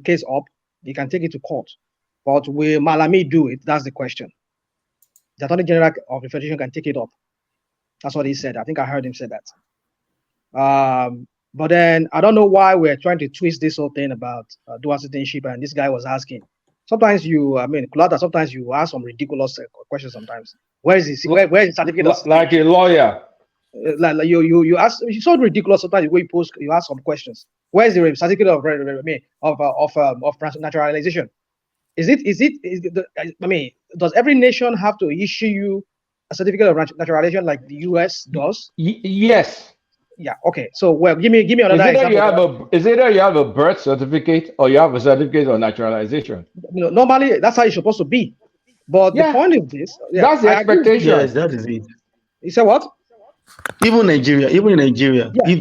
case up, he can take it to court. But will Malami do it? That's the question. The Attorney General of the Federation can take it up. That's what he said. I think I heard him say that. But then I don't know why we're trying to twist this whole thing about dual citizenship. And this guy was asking. Sometimes sometimes you ask some ridiculous questions. Sometimes where is the certificate? Like a lawyer. Like you ask. It's so ridiculous. Sometimes when you ask some questions. Where is the certificate of naturalization? Does every nation have to issue you a certificate of naturalization like the US does? Yes. Yeah. Okay. So give me another example. Is either you have a birth certificate or you have a certificate of naturalization. Normally that's how it's supposed to be. But the point of this, that's the expectation. Yes, that is it. You said what? Even in Nigeria, if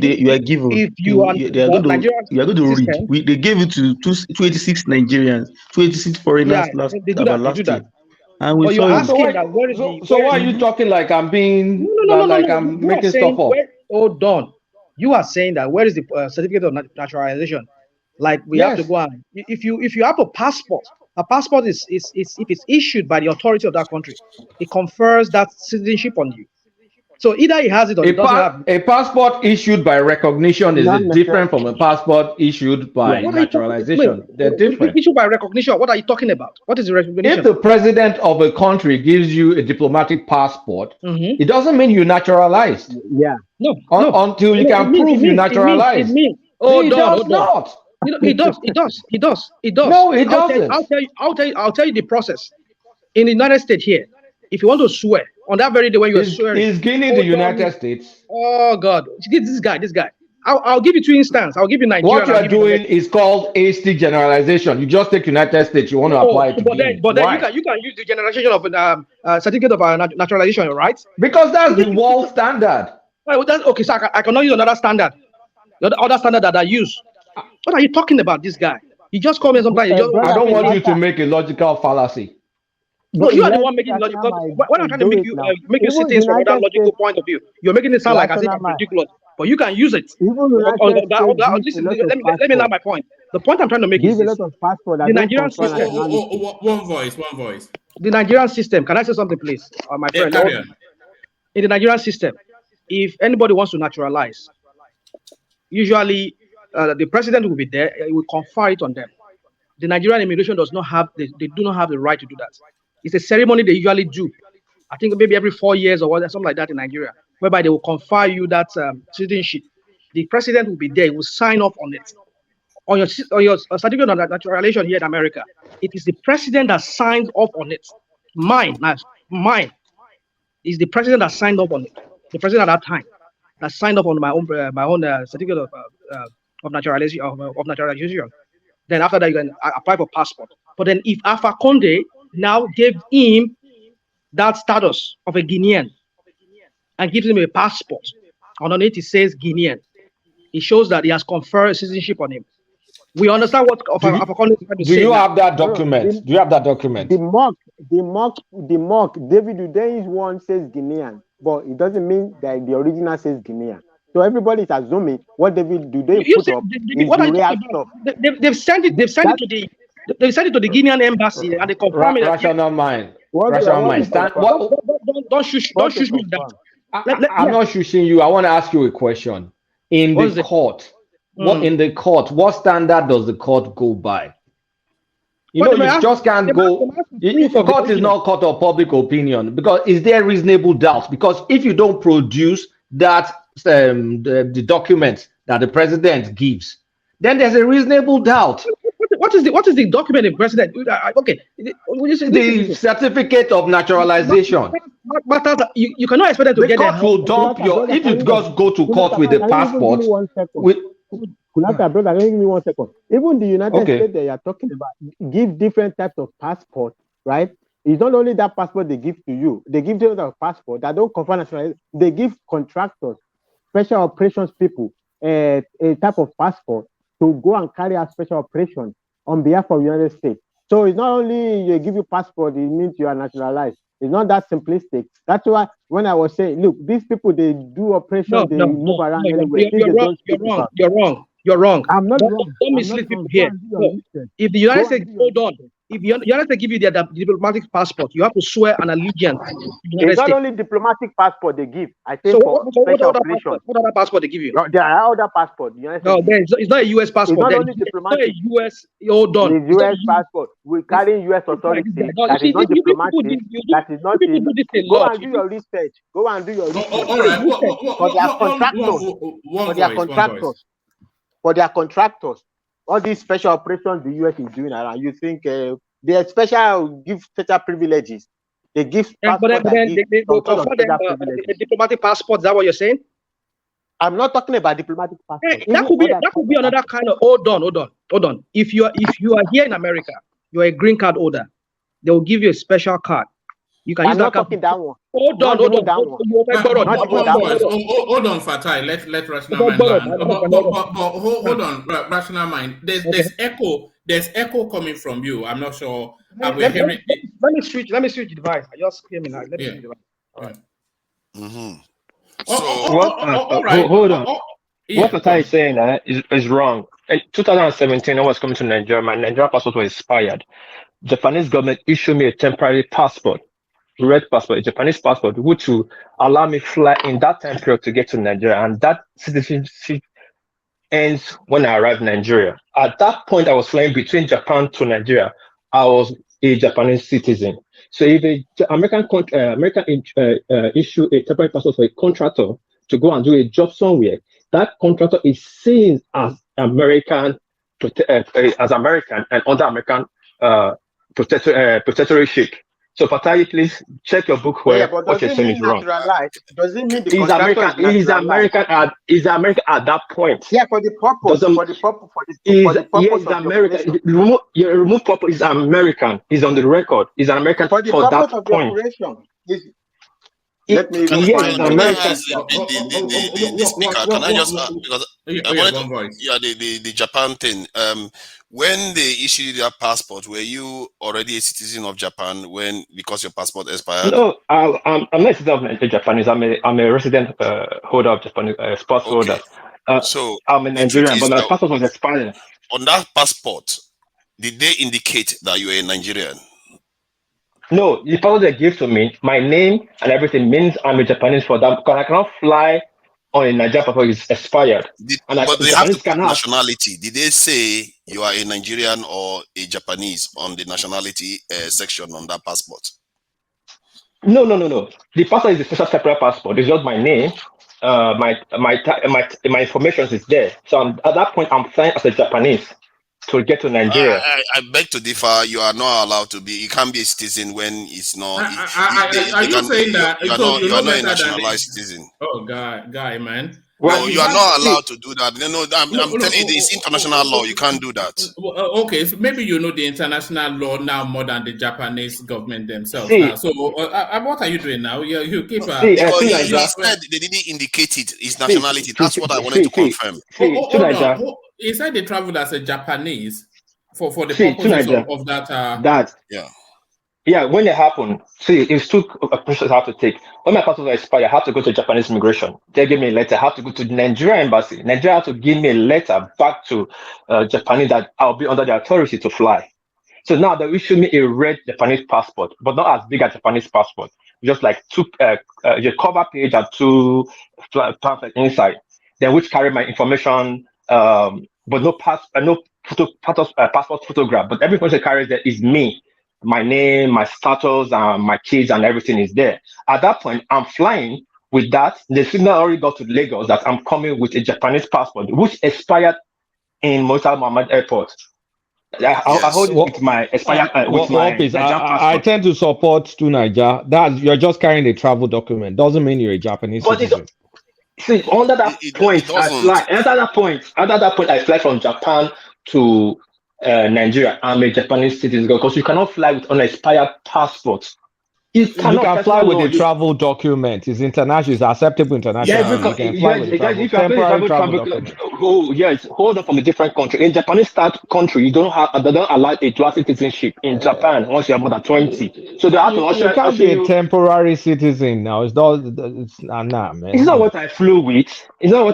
you are given, you are going to read. They gave it to 286 Nigerians, 286 foreigners last year. And we saw it. So why are you talking like I'm being I'm making stuff up? Hold on. You are saying that where is the certificate of naturalization? Like we have to go on. If you have a passport is if it's issued by the authority of that country, it confers that citizenship on you. So either he has it or he doesn't have it. A passport issued by recognition is different from a passport issued by naturalization. They're different. Issued by recognition. What are you talking about? What is the recognition? If the president of a country gives you a diplomatic passport, it doesn't mean you naturalized. Yeah. No. Until you can prove you naturalized. It does not. It does. No, it doesn't. I'll tell you the process. In the United States here, if you want to swear, on that very day when you are swearing, is Guinea the United States? Oh God, this guy. I'll give you 2 instances. I'll give you Nigeria. What you are doing is called hasty generalization. You just take United States. You want to apply it to Guinea. But then you can use the generalization of certificate of naturalization, right? Because that's the world standard. Okay, so I cannot use another standard. The other standard that I use. What are you talking about, this guy? You just call me sometimes. I don't want you to make a logical fallacy. No, you are the one making logical. When I'm trying to make you see things from that logical point of view, you're making it sound like as if it's ridiculous. But you can use it. Let me know my point. The point I'm trying to make is this. The Nigerian system. One voice. The Nigerian system. Can I say something, please, my friend? In the Nigerian system, if anybody wants to naturalize, usually the president will be there. He will confer it on them. The Nigerian immigration does not have. They do not have the right to do that. It's a ceremony they usually do. I think maybe every 4 years or something like that in Nigeria, whereby they will confer you that citizenship. The president will be there. He will sign off on it. on your certificate of naturalization here in America, it is the president that signs off on it. Mine is the president that signed off on it. The president at that time that signed off on my own certificate of naturalization. Then after that, you can apply for passport. But then if Alpha Conde now gave him that status of a Guinean and gives him a passport, underneath it says Guinean, it shows that he has conferred citizenship on him. We understand what Alpha Conde is trying to say. Do you have that document? Do you have that document? The mock David Udai's one says Guinean, but it doesn't mean that the original says Guinean. So everybody is assuming what David Udai put up is the real stuff. They've sent it to the Guinean embassy and they confirm it. Rational mind. Don't shush me that. I'm not shushing you. I want to ask you a question. In the court, what standard does the court go by? You just can't go. The court is not court of public opinion, because is there reasonable doubt? Because if you don't produce that the documents that the president gives, then there's a reasonable doubt. What is the document the president? Okay, the certificate of naturalization. But you cannot expect them to get court will dump your. If you just go to court with the passport. Brother, give me 1 second. Even the United States they are talking about give different types of passport, right? It's not only that passport they give to you. They give different types of passport that don't confer nationality. They give contractors, special operations people, a type of passport to go and carry out special operations on behalf of the United States. So it's not only they give you passport, it means you are nationalized. It's not that simplistic. That's why when I was saying, look, these people, they do operations, they move around anyway. You're wrong. I'm not wrong. Don't mislead people here. No. If the United States, hold on. If the United States give you their diplomatic passport, you have to swear an allegiance. It's not only diplomatic passport they give. I think for special operations. What other passport they give you? No, there are other passports. It's not a U.S. passport. It's not only diplomatic. It's not a U.S. Hold on. It's U.S. passport. We carry U.S. authorities. That is not diplomatic. That is not. Go and do your research. Go and do your research. All right. For their contractors, all these special operations the US is doing around, you think they give special privileges? They give but then they will confer the diplomatic passport. Is that what you're saying? I'm not talking about diplomatic passport. That could be another kind of. Hold on. If you are here in America, you're a green card holder. They will give you a special card. You can use that card. That one. Hold on. Hold on, Fatai. Let rational mind land. But hold on, rational mind. There's echo coming from you. I'm not sure. Let me switch the device. I just came in. Let me switch the device. All right. All right. Hold on. What Fatai is saying is wrong. In 2017, I was coming to Nigeria. My Nigerian passport was expired. Japanese government issued me a temporary passport. Red passport, a Japanese passport, which will allow me fly in that time period to get to Nigeria, and that citizenship ends when I arrive in Nigeria. At that point, I was flying between Japan to Nigeria. I was a Japanese citizen. So if American issue a temporary passport for a contractor to go and do a job somewhere, that contractor is seen as American and under American protectorship. So, Fatai, please check your book where what you're saying is wrong. Does it mean he's American at that point? Yeah, for the purpose. He's American. Remove purpose. He's American. He's on the record. He's an American for that point. Let me the speaker. Can I just because the Japan thing. When they issued your passport, were you already a citizen of Japan because your passport expired? No, I'm not a citizen of Japanese. I'm a resident holder of Japanese passport holder. So I'm a Nigerian, but my passport was expired. On that passport, did they indicate that you were a Nigerian? No, the passport they gave to me, my name and everything means I'm a Japanese for them because I cannot fly on a Nigerian passport. It's expired. But they have to put nationality. Did they say you are a Nigerian or a Japanese on the nationality section on that passport? No. The passport is a special separate passport. It's just my name. My information is there. So at that point, I'm flying as a Japanese. to get to Nigeria. I beg to differ. You are not allowed to be. You can't be a citizen when it's not. Are you saying that? You are So not. you You are know not a better than nationalized citizen. Oh, guy, man. No, you are not See, allowed to do that. No, I'm telling you, it's international law. You can't do that. Okay, so maybe you know the international law now more than the Japanese government themselves See, now. So what are you doing now? You keep Because he said they didn't indicate it. His nationality. That's what I wanted to confirm. Hold. He said they traveled as a Japanese for the purposes of that. Yeah, when it happened, see, it took a process I have to take. When my passport expired, I had to go to Japanese immigration. They gave me a letter. I have to go to the Nigerian embassy. Nigeria had to give me a letter back to Japanese that I'll be under the authority to fly. So now they issued me a red Japanese passport, but not as big as Japanese passport. Just like your cover page and 2 pamphlets inside. Then which carry my information, but no passport photograph. But every person carries there is me. My name, my status, my kids, and everything is there. At that point, I'm flying with that. The signal already got to Lagos that I'm coming with a Japanese passport, which expired in Murtala Mohammed Airport. I hold it with my expired with my Nigerian passport. I tend to support to Niger. That you're just carrying a travel document. Doesn't mean you're a Japanese citizen. See, under that point, I fly. Under that point, I fly from Japan to Nigeria. I'm a Japanese citizen because you cannot fly with an expired passport. You can fly with a travel document. It's international. It's acceptable internationally. You can fly with a temporary travel document. Oh yes, hold on from a different country. In Japanese country, they don't allow a dual citizenship in Japan once you are more than 20. So they have to you can't be a temporary citizen now. It's nah, man. It's not what I flew with. You have to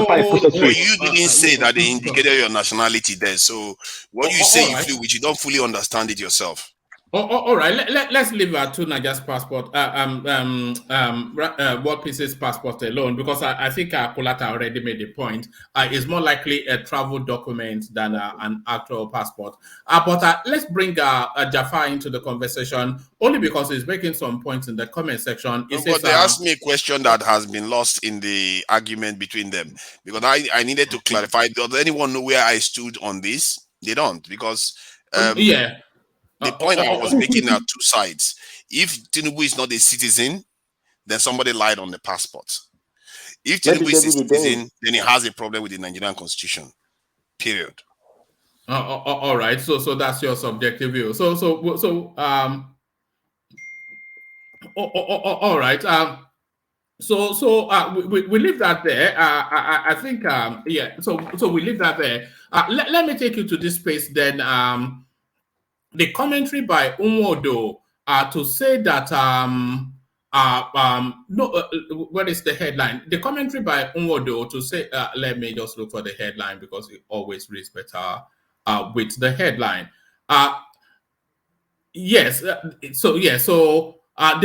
pay a process fee. You didn't say that they indicated your nationality there. So what you say you flew with, you don't fully understand it yourself. All right. Let's leave to Nigeria's passport, World Peace's passport alone, because I think Kulata already made the point. It's more likely a travel document than an actual passport. But let's bring Jafar into the conversation only because he's making some points in the comment section. But they asked me a question that has been lost in the argument between them because I needed to clarify. Does anyone know where I stood on this? They don't because the point I was making are 2 sides. If Tinubu is not a citizen, then somebody lied on the passport. If Tinubu is a citizen, then he has a problem with the Nigerian constitution. Period. All right. So that's your subjective view. All right. We leave that there. I think So we leave that there. Let me take you to this space then. The commentary by Unwodo to say that what is the headline? The commentary by Unwodo to say let me just look for the headline because it always reads better with the headline. The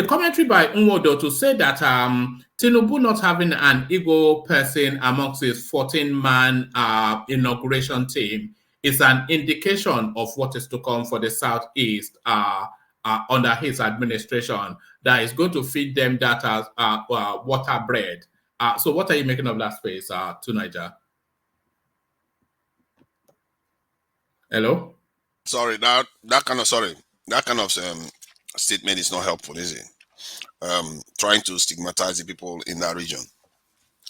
commentary by Unwodo to say that Tinubu not having an Igbo person amongst his 14-man inauguration team is an indication of what is to come for the Southeast under his administration that is going to feed them that as water bread. So what are you making of that space to Niger? Hello? That kind of statement is not helpful, is it? Trying to stigmatize the people in that region.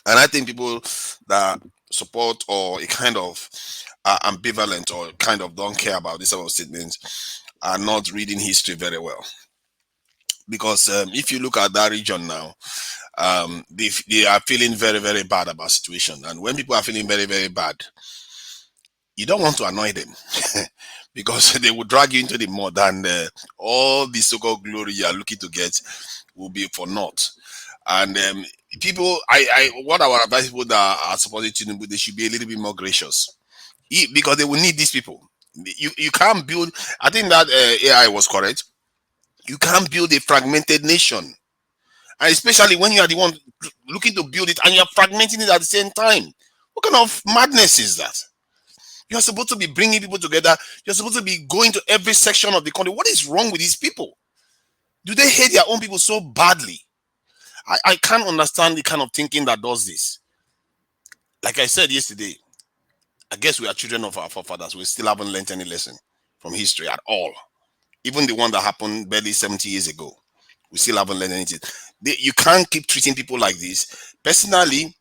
And I think people that support or a kind of ambivalent or kind of don't care about this sort of statements are not reading history very well. Because if you look at that region now, they are feeling very, very bad about the situation. And when people are feeling very, very bad, you don't want to annoy them because they will drag you into the mud and all the so-called glory you are looking to get will be for naught. And people, what I would advise people that are supporting Tinubu, they should be a little bit more gracious because they will need these people. You can't build, I think that AI was correct. You can't build a fragmented nation. And especially when you are the one looking to build it and you're fragmenting it at the same time. What kind of madness is that? You're supposed to be bringing people together. You're supposed to be going to every section of the country. What is wrong with these people? Do they hate their own people so badly? I can't understand the kind of thinking that does this. Like I said yesterday, I guess we are children of our forefathers. We still haven't learned any lesson from history at all. Even the one that happened barely 70 years ago, we still haven't learned anything. You can't keep treating people like this. Personally,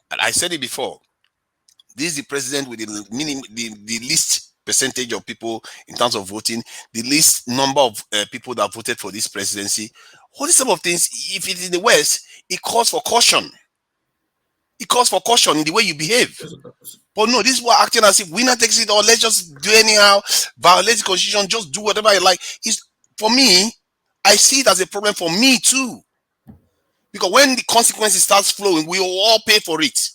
and I said it before, this is the president with the least percentage of people in terms of voting, the least number of people that voted for this presidency. All these type of things, if it's in the West, it calls for caution. It calls for caution in the way you behave. But no, this is what acting as if winner takes it all. Let's just do anyhow, violate the constitution, just do whatever I like. For me, I see it as a problem for me too. Because when the consequences starts flowing, we will all pay for it.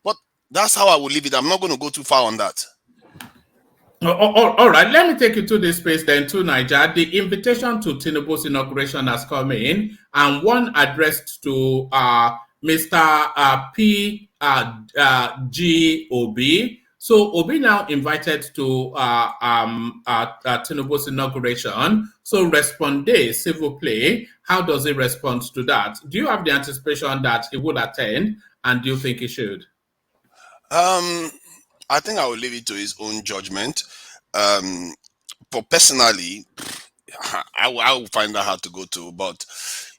But that's how I will leave it. I'm not going to go too far on that. All right, let me take you to this space then to Niger. The invitation to Tinubu's inauguration has come in, and one addressed to Mr. P. G. Obi. So Obi now invited to Tinubu's inauguration. So responde, civil play. How does he respond to that? Do you have the anticipation that he would attend, and do you think he should? I think I will leave it to his own judgment. But personally, I will find that hard to go to. But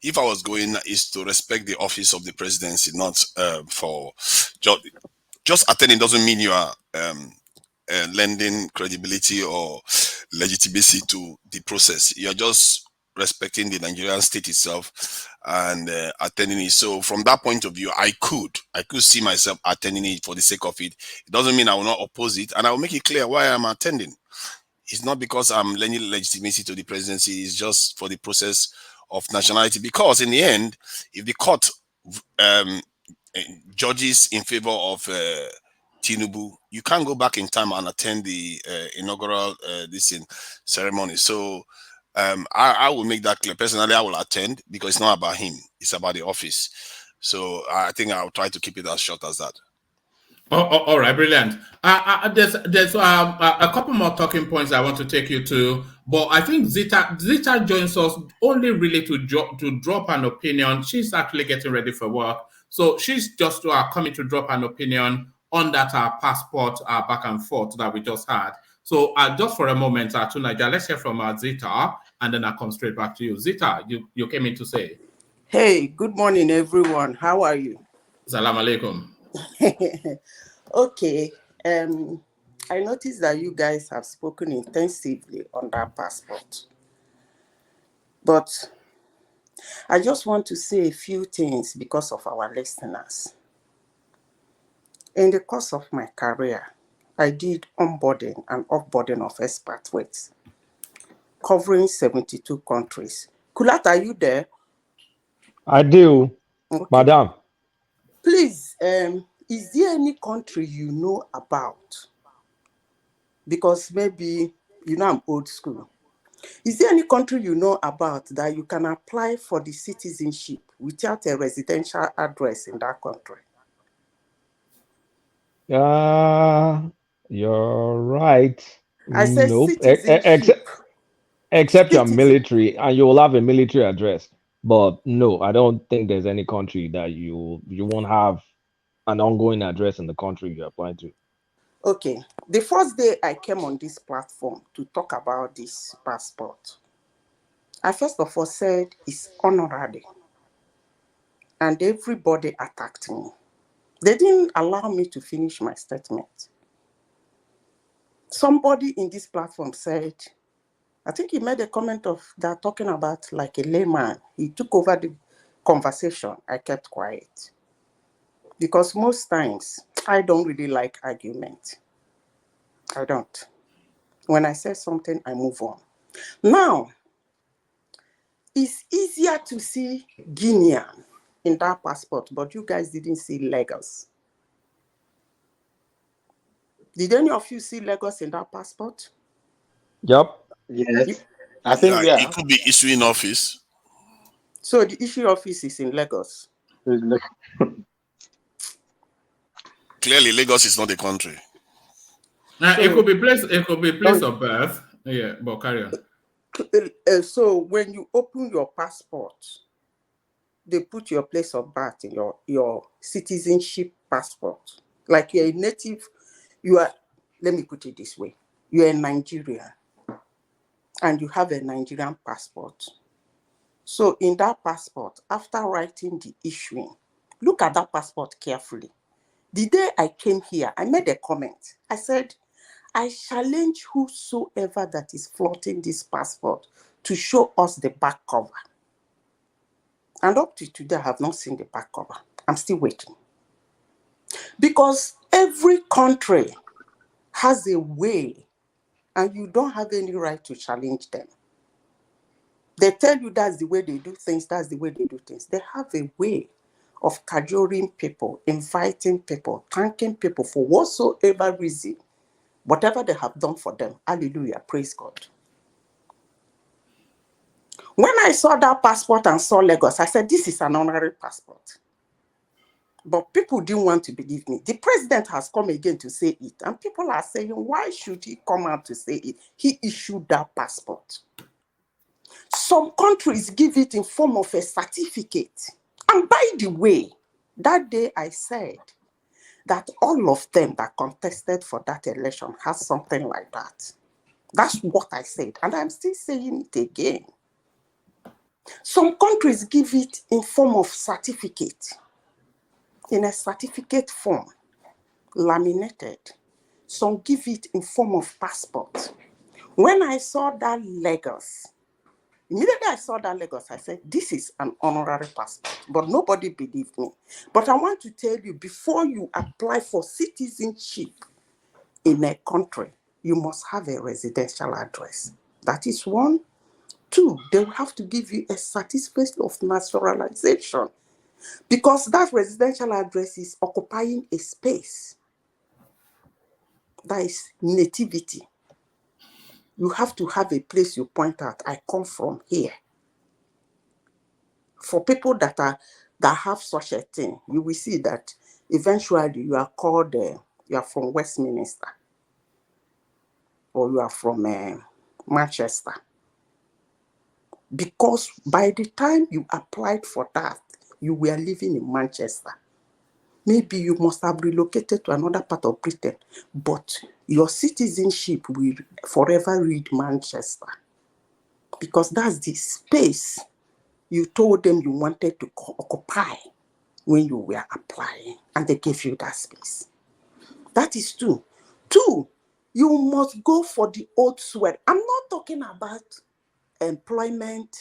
if I was going, is to respect the office of the presidency, not for just attending doesn't mean you are lending credibility or legitimacy to the process. You're just respecting the Nigerian state itself and attending it. So from that point of view, I could see myself attending it for the sake of it. It doesn't mean I will not oppose it, and I will make it clear why I'm attending. It's not because I'm lending legitimacy to the presidency. It's just for the process of nationality. Because in the end, if the court judges in favor of Tinubu, you can't go back in time and attend the inaugural ceremony. So I will make that clear. Personally, I will attend because it's not about him. It's about the office. So I think I'll try to keep it as short as that. All right, brilliant. There's a couple more talking points I want to take you to, but I think Zita joins us only really to drop an opinion. She's actually getting ready for work, so she's just coming to drop an opinion on that passport back and forth that we just had. So just for a moment, to Niger, let's hear from Zita, and then I'll come straight back to you. Zita, you came in to say. Hey, good morning, everyone. How are you? Salam alaikum. Okay. I noticed that you guys have spoken intensively on that passport. But I just want to say a few things because of our listeners. In the course of my career, I did onboarding and offboarding of expatriates, covering 72 countries. Kulat, are you there? I do, okay. Madam. Please, is there any country you know about? Because maybe, I'm old school. Is there any country you know about that you can apply for the citizenship without a residential address in that country? You're right. I said nope. Citizenship. Except you're military and you will have a military address. But no, I don't think there's any country that you won't have an ongoing address in the country you're applying to. Okay. The first day I came on this platform to talk about this passport, I first of all said it's honorary. And everybody attacked me. They didn't allow me to finish my statement. Somebody in this platform said, I think he made a comment of that talking about like a layman. He took over the conversation. I kept quiet. Because most times, I don't really like argument. I don't. When I say something, I move on. Now, it's easier to see Guinean in that passport, but you guys didn't see Lagos. Did any of you see Lagos in that passport? Yep. Yes. I think it could be issuing office. So the issue office is in Lagos. Clearly, Lagos is not a country. It could be place of birth. Yeah, but carry on. So when you open your passport, they put your place of birth in your citizenship passport. Like you're a native let me put it this way. You're a Nigerian and you have a Nigerian passport. So in that passport, after writing the issuing, look at that passport carefully. The day I came here, I made a comment. I said, I challenge whosoever that is flaunting this passport to show us the back cover. And up to today, I have not seen the back cover. I'm still waiting. Because every country has a way, and you don't have any right to challenge them. They tell you that's the way they do things, that's the way they do things. They have a way of cajoling people, inviting people, thanking people for whatsoever reason, whatever they have done for them. Hallelujah, praise God. When I saw that passport and saw Lagos, I said, this is an honorary passport. But people didn't want to believe me. The president has come again to say it. And people are saying, why should he come out to say it? He issued that passport. Some countries give it in form of a certificate. And by the way, that day I said that all of them that contested for that election has something like that. That's what I said. And I'm still saying it again. Some countries give it in form of certificate, in a certificate form, laminated. Some give it in form of passport. When I saw that Lagos, immediately I saw that Lagos, I said, this is an honorary passport, but nobody believed me. But I want to tell you, before you apply for citizenship in a country, you must have a residential address. That is one. Two, they will have to give you a certificate of naturalization because that residential address is occupying a space. That is nativity. You have to have a place you point out. I come from here. For people that have such a thing, you will see that eventually you are called, you are from Westminster or you are from Manchester. Because by the time you applied for that, you were living in Manchester. Maybe you must have relocated to another part of Britain, but your citizenship will forever read Manchester. Because that's the space you told them you wanted to occupy when you were applying, and they gave you that space. That is two. Two, you must go for the old sweat. I'm not talking about employment,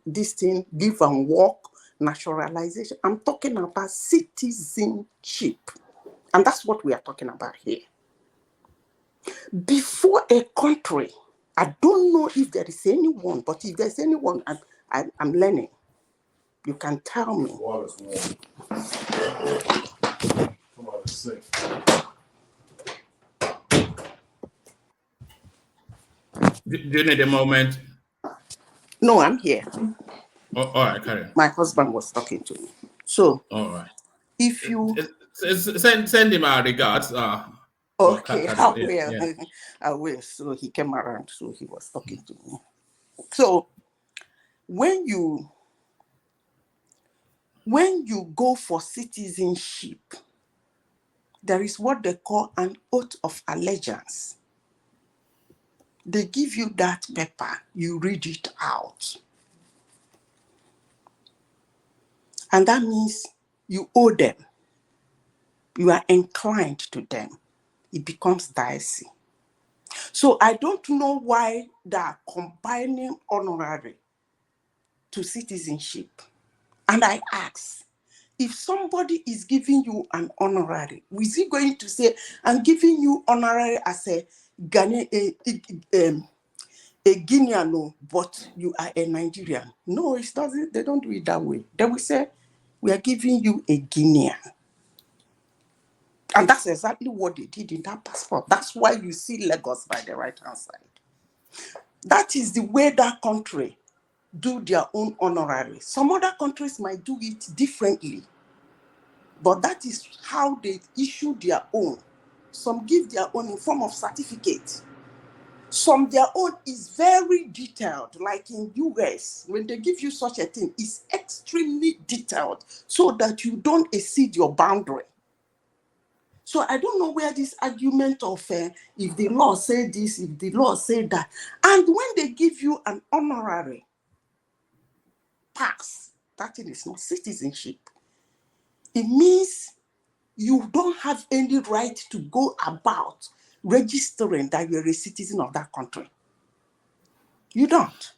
this thing, give and work, naturalization. I'm talking about citizenship. And that's what we are talking about here. Before a country, I don't know if there is anyone, but if there's anyone, I'm learning. You can tell me. Water's warm. Come on, let's see. Do you need a moment? No, I'm here. Oh, all right, carry on. My husband was talking to me. So, all right. If you send him our regards. Okay, I will. So he came around, so he was talking to me. So when you go for citizenship, there is what they call an oath of allegiance. They give you that paper, you read it out. And that means you owe them. You are inclined to them. It becomes dicey. So I don't know why they are combining honorary to citizenship. And I ask, if somebody is giving you an honorary, is he going to say, I'm giving you honorary as a Guinean, a Guinean, but you are a Nigerian? No, it doesn't. They don't do it that way. They will say, we are giving you a Guinean. And that's exactly what they did in that passport. That's why you see Lagos by the right-hand side. That is the way that country do their own honorary. Some other countries might do it differently, but that is how they issue their own. Some give their own in form of certificate. Some their own is very detailed, like in US, when they give you such a thing, it's extremely detailed so that you don't exceed your boundary. So I don't know where this argument of if the law say this, if the law say that, and when they give you an honorary pass, that thing is not citizenship. It means you don't have any right to go about registering that you're a citizen of that country. You don't.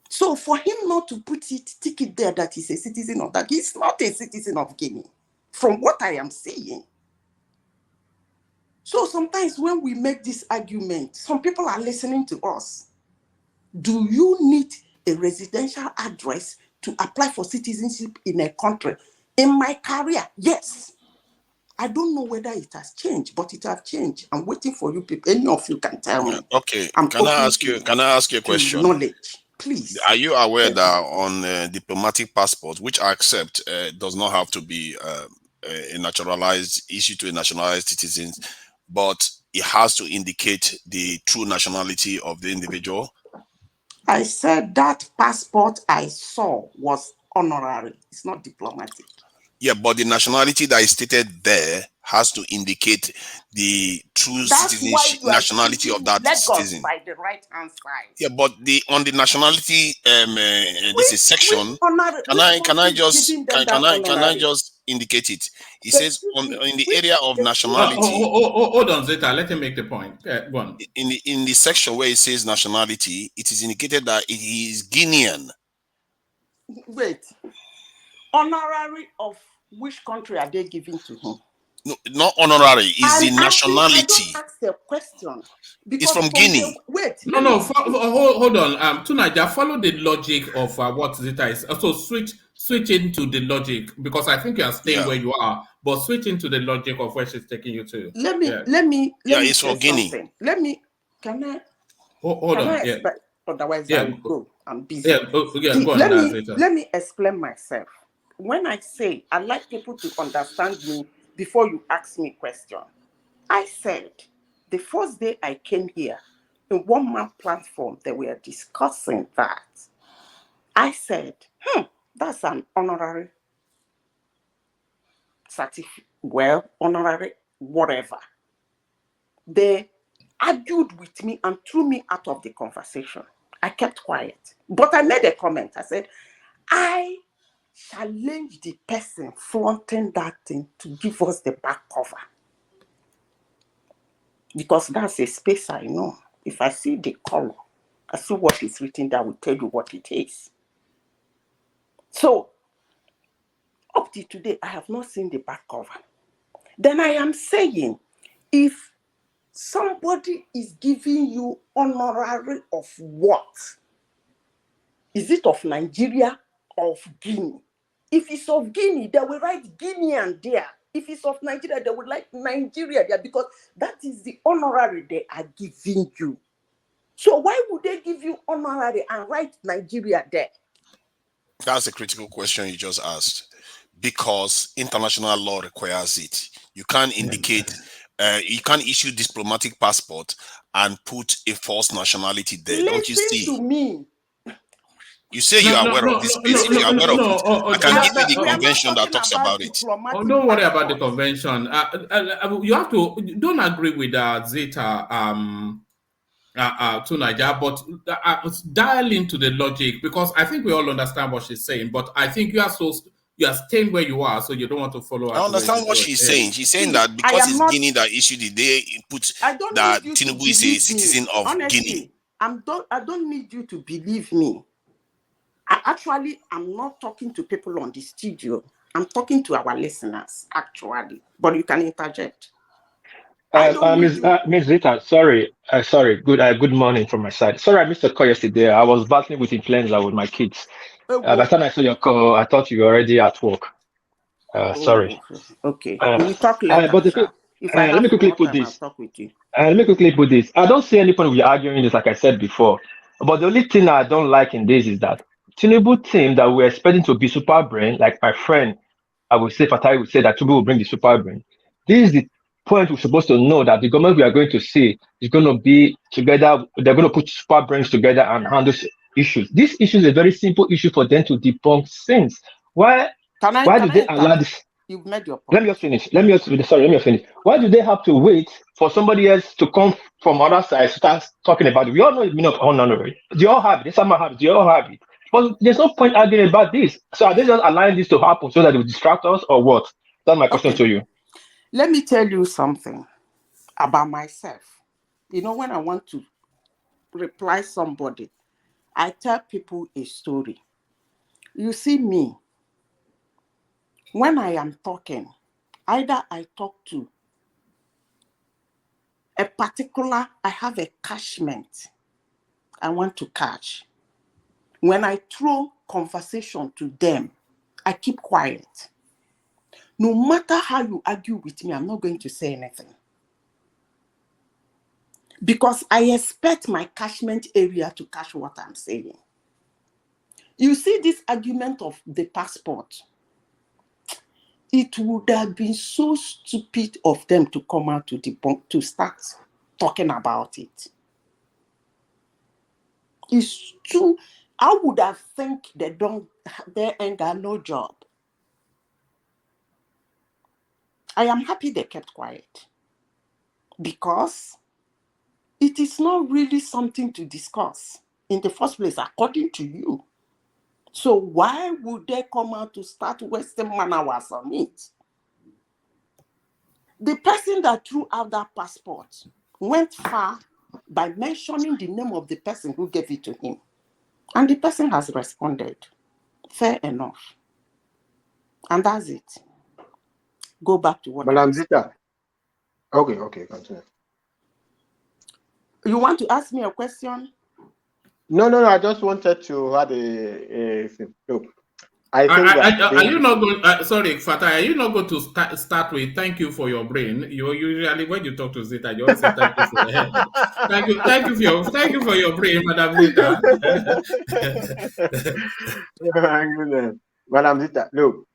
So for him not to stick it there that he's a citizen of that, he's not a citizen of Guinea, from what I am saying. So sometimes when we make this argument, some people are listening to us. Do you need a residential address to apply for citizenship in a country? In my career, yes. I don't know whether it has changed, but it has changed. I'm waiting for you people. Any of you can tell me. Okay. I'm Can I open ask you a question? Knowledge, please. Are you aware that on diplomatic passports, which I accept does not have to be a naturalized issue to a naturalized citizen, but it has to indicate the true nationality of the individual? I said that passport I saw was honorary. It's not diplomatic. Yeah, but the nationality that is stated there has to indicate the true citizenship nationality of that citizen. By the right-hand side. Yeah, but on the nationality this is section. Can I just indicate it? It says in the area of nationality. Hold on, Zeta. Let him make the point. Go on. In the section where it says nationality, it is indicated that he is Guinean. Wait. Honorary of which country are they giving to him? No, not honorary. It's the nationality. I don't ask the question. It's from Guinea. Wait. No. Hold on. Tunaja, follow the logic of what Zeta is. So switch into the logic, because I think you are staying where you are, but switch into the logic of where she's taking you to. Let me. It's for Guinea. Something. Can I? Hold on. Otherwise, I will go. I'm busy. Go on. Let me explain myself. When I say I like people to understand me before you ask me a question, I said the first day I came here, in one-man platform, they were discussing that. I said, that's an honorary certificate, honorary, whatever. They argued with me and threw me out of the conversation. I kept quiet, but I made a comment. I said, I challenge the person flaunting that thing to give us the back cover. Because that's a space I know. If I see the color, I see what is written there, I will tell you what it is. So, up to today, I have not seen the back cover. Then I am saying, if somebody is giving you honorary of what? Is it of Nigeria or of Guinea? If it's of Guinea, they will write Guinean there. If it's of Nigeria, they will write Nigeria there, because that is the honorary they are giving you. So why would they give you honorary and write Nigeria there? That's a critical question you just asked, because international law requires it. You can't indicate, you can't issue diplomatic passport and put a false nationality there. Don't you see? Listen to me. You say you are aware of this space. If you are aware of it, I can give you the convention that talks about it. Don't worry about the convention. You have to don't agree with Zeta to Niger, but dial into the logic, because I think we all understand what she's saying. But I think you are staying where you are, so you don't want to follow. I understand what she's saying. She's saying that because it's Guinea that issued it, they put that Tinubu is a citizen of Guinea. I don't need you to believe me. I'm not talking to people on the studio. I'm talking to our listeners, actually. But you can interject. Ms. Zita, sorry. Good morning from my side. Sorry, I missed the call yesterday. I was battling with influenza with my kids. By the time I saw your call, I thought you were already at work. Sorry. Okay. We'll talk later. Let me quickly put this. I don't see any point with arguing this, like I said before. But the only thing I don't like in this is that Tinubu team that we're expecting to be super brain, like my friend, I would say, Fatai would say that Tinubu will bring the super brain. This is the point we're supposed to know, that the government we are going to see is going to be together. They're going to put super brains together and handle issues. This issue is a very simple issue for them to debunk since. Why do they allow this? You've made your Let point. me just finish. Let me just finish. Why do they have to wait for somebody else to come from other side to start talking about it? We all know the meaning of honorary. Do you all have it? Some have it. Do you all have it? But there's no point arguing about this. So are they just allowing this to happen so that it will distract us or what? That's my question to you. Let me tell you something about myself. You know, when I want to reply somebody, I tell people a story. You see me, when I am talking, either I talk to a particular, I have a catchment I want to catch. When I throw conversation to them, I keep quiet. No matter how you argue with me, I'm not going to say anything. Because I expect my catchment area to catch what I'm saying. You see this argument of the passport. It would have been so stupid of them to come out to debunk, to start talking about it. It's too, I would have think they ain't got no job. I am happy they kept quiet because it is not really something to discuss in the first place, according to you. So why would they come out to start wasting 1 hour on it? The person that threw out that passport went far by mentioning the name of the person who gave it to him. And the person has responded. Fair enough. And that's it. Go back to what Madam Zita. Okay, continue. You want to ask me a question? No, I just wanted to have a look. I think are you not going? Sorry, Fatah, are you not going to start with "Thank you for your brain"? You usually, when you talk to Zita, you always say "Thank you for your head." Thank you for your brain, Madam Zita. Madam Zita, look,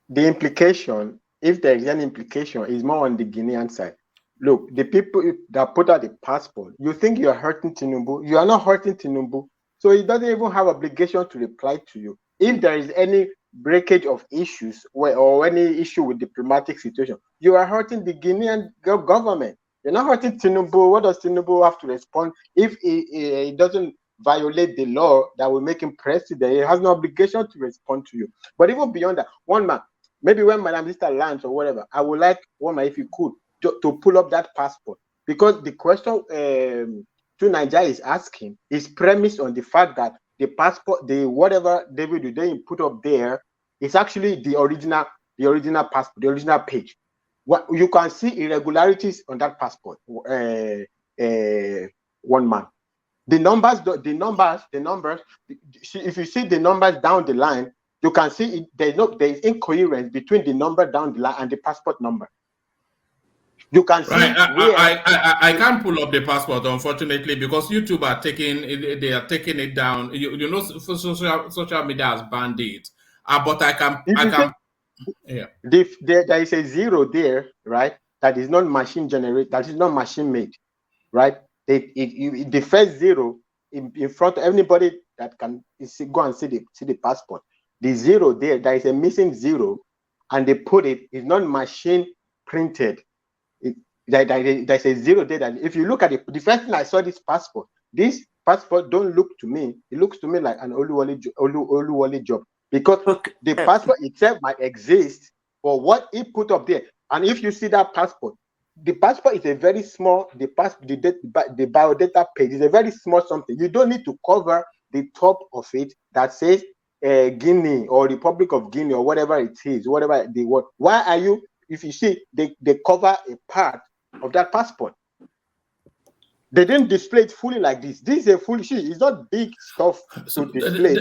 the implication, if there is any implication, is more on the Guinean side. Look, the people that put out the passport, you think you are hurting Tinubu? You are not hurting Tinubu, so he doesn't even have obligation to reply to you. If there is any breakage of issues or any issue with diplomatic situation, you are hurting the Guinean government. You're not hurting Tinubu. What does Tinubu have to respond if he doesn't violate the law that will make him president? He has no obligation to respond to you. But even beyond that, one man, maybe when Madam Vista lands or whatever, I would like one man, if you could, to pull up that passport, because the question to Nigeria is asking is premised on the fact that the passport, the whatever David they put up there, is actually the original passport, the original page. What you can see irregularities on that passport. One man, the numbers. If you see the numbers down the line, you can see there is incoherence between the number down the line and the passport number. You can see I can't pull up the passport, unfortunately, because YouTube are taking it down. You know, social media has banned it. But I can. Yeah. There is a zero there, right? That is not machine generated. That is not machine made, right? The first zero in front of anybody that can go and see the passport. The zero there is a missing zero, and they put it. It's not machine printed. There's a zero there. That if you look at it, the first thing I saw this passport don't look to me. It looks to me like an Oluwole job, because the passport itself might exist for what he put up there. And if you see that passport, the passport is a very small. The biodata page is a very small something. You don't need to cover the top of it that says Guinea or Republic of Guinea or whatever it is, whatever the word. Why are you? If you see, they cover a part of that passport. They didn't display it fully like this. This is a full sheet. It's not big stuff to display.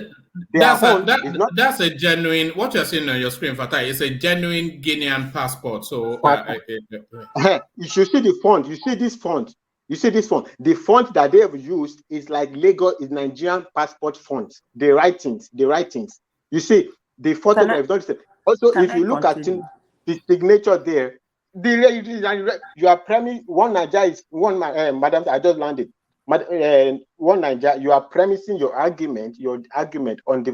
That's a genuine. What you're seeing on your screen, Fatah, is a genuine Guinean passport. So you should see the font. You see this font. The font that they have used is like Lagos is Nigerian passport font. The writings. You see the photograph. Also, if you look at the signature there, you are premising one Nigeria is one. Madam, I just landed. One Nigeria, you are premising your argument on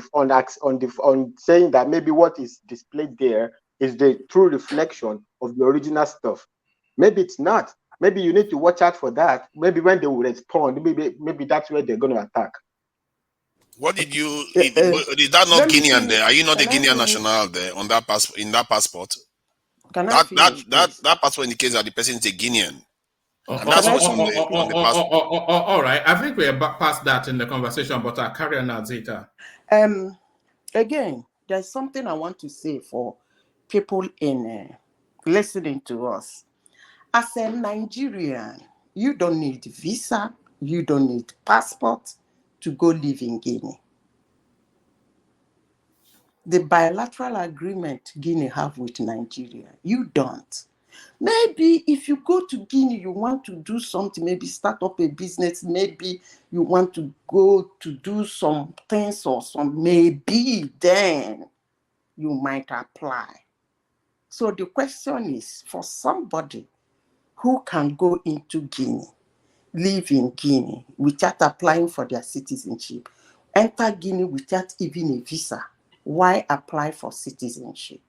saying that maybe what is displayed there is the true reflection of the original stuff. Maybe it's not. Maybe you need to watch out for that. Maybe when they will respond, maybe that's where they're going to attack. What did you? Is that not Guinean there? Are you not a Guinean national there on that in that passport? That passport indicates that the person is a Guinean. And that's what's on the passport. All right. I think we're past that in the conversation, but I'll carry on now, Zita. Again, there's something I want to say for people in listening to us. As a Nigerian, you don't need visa, you don't need passport to go live in Guinea. The bilateral agreement Guinea have with Nigeria, you don't. Maybe if you go to Guinea, you want to do something, maybe start up a business, maybe you want to go to do some things or maybe then you might apply. So the question is for somebody who can go into Guinea, live in Guinea without applying for their citizenship, enter Guinea without even a visa, why apply for citizenship?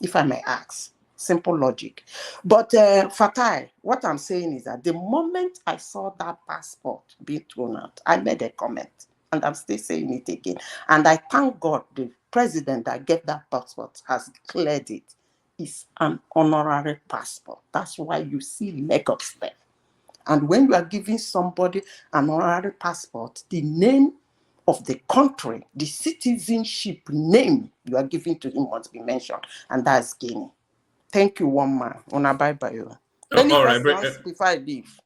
If I may ask. Simple logic. But Fatai, what I'm saying is that the moment I saw that passport being thrown out, I made a comment, and I'm still saying it again. And I thank God the president that gave that passport has cleared it. It's an honorary passport. That's why you see Lagos there. And when you are giving somebody an honorary passport, the name of the country, the citizenship name you are giving to him must be mentioned, and that's Guinea. Thank you, one man. Una bye bye. Any questions before I leave?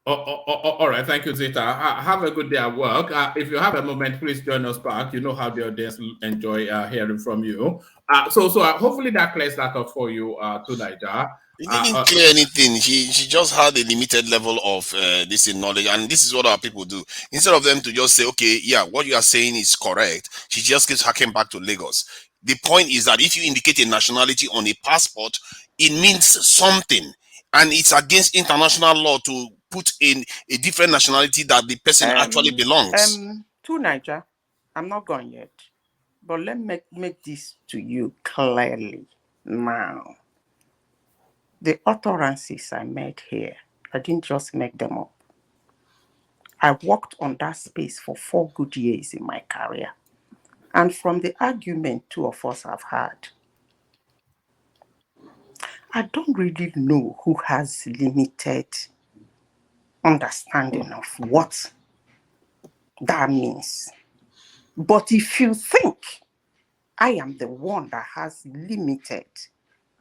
All right, thank you, Zita. Have a good day at work. If you have a moment, please join us back. You know how the audience enjoy hearing from you. So hopefully that clears that up for you tonight. He didn't clear anything. She just had a limited level of this in knowledge, and this is what our people do. Instead of them to just say, okay, yeah, what you are saying is correct, she just keeps harking back to Lagos. The point is that if you indicate a nationality on a passport, it means something, and it's against international law to put in a different nationality that the person actually belongs. To Niger, I'm not going yet, but let me make this to you clearly now. The utterances I made here, I didn't just make them up. I worked on that space for 4 good years in my career. And from the argument 2 of us have had, I don't really know who has limited understanding of what that means. But if you think I am the one that has limited,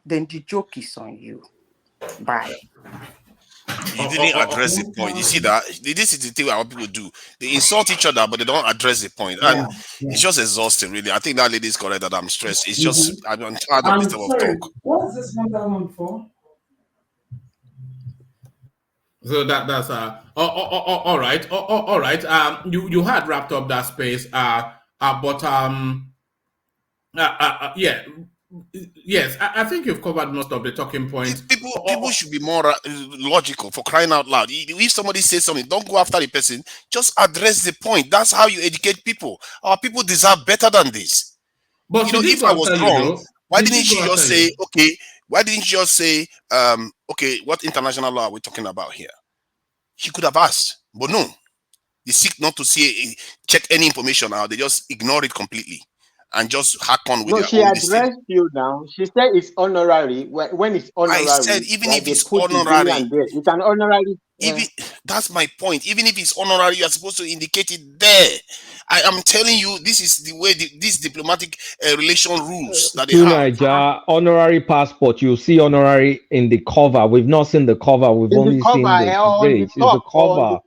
then the joke is on you. Bye. You didn't address the point. You see that? This is the thing what people do. They insult each other, but they don't address the point. And it's just exhausting, really. I think that lady is correct that I'm stressed. It's just, I'm tired of this type of talk. What's this one for? So that's all right. All right. You had wrapped up that space. Yeah. Yes, I think you've covered most of the talking points. People should be more logical, for crying out loud. If somebody says something, don't go after the person. Just address the point. That's how you educate people. Our people deserve better than this. But you know, if I was wrong, why didn't you just say, okay? Why didn't you just say, okay, what international law are we talking about here? She could have asked, but no. They seek not to check any information out. They just ignore it completely. And just hack on with she addressed you now. She said it's honorary. When it's honorary, I said even if it's honorary, it's an honorary. That's my point. Even if it's honorary, you are supposed to indicate it there. I am telling you, this is the way these diplomatic relation rules that they have. Niger, honorary passport. You see honorary in the cover. We've not seen the cover. We've only seen the page. It's the cover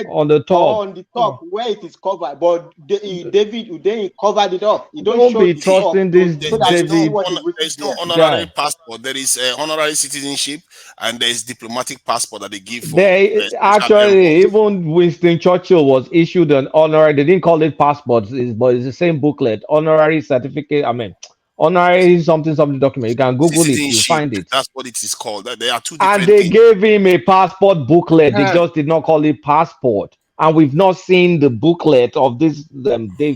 on the top where it is covered. But David, they covered it up. You don't be trusting this. There's no honorary passport. There is honorary citizenship, and there is diplomatic passport that they give for. Actually, even Winston Churchill was issued an honorary. They didn't call it passports, but it's the same booklet. Honorary certificate. I mean, honorary something document. You can Google it. You find it. That's what it is called. There are two different and they gave him a passport booklet. They just did not call it passport. And we've not seen the booklet of this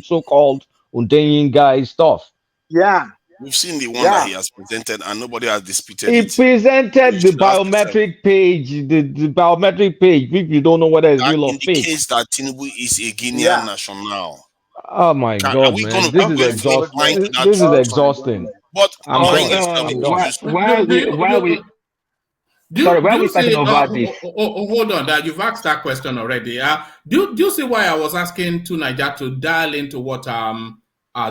so-called Untenyin stuff. Yeah. We've seen the one that he has presented, and nobody has disputed He it. presented the biometric page, the biometric page, if you don't know whether it's That real or fake. indicates that Tinubu is a Guinean national. Oh my God, man! This is exhausting. This is exhausting. But I'm Why we talking about this? Hold on, that you've asked that question already. Do you see why I was asking Tunaija to dial into what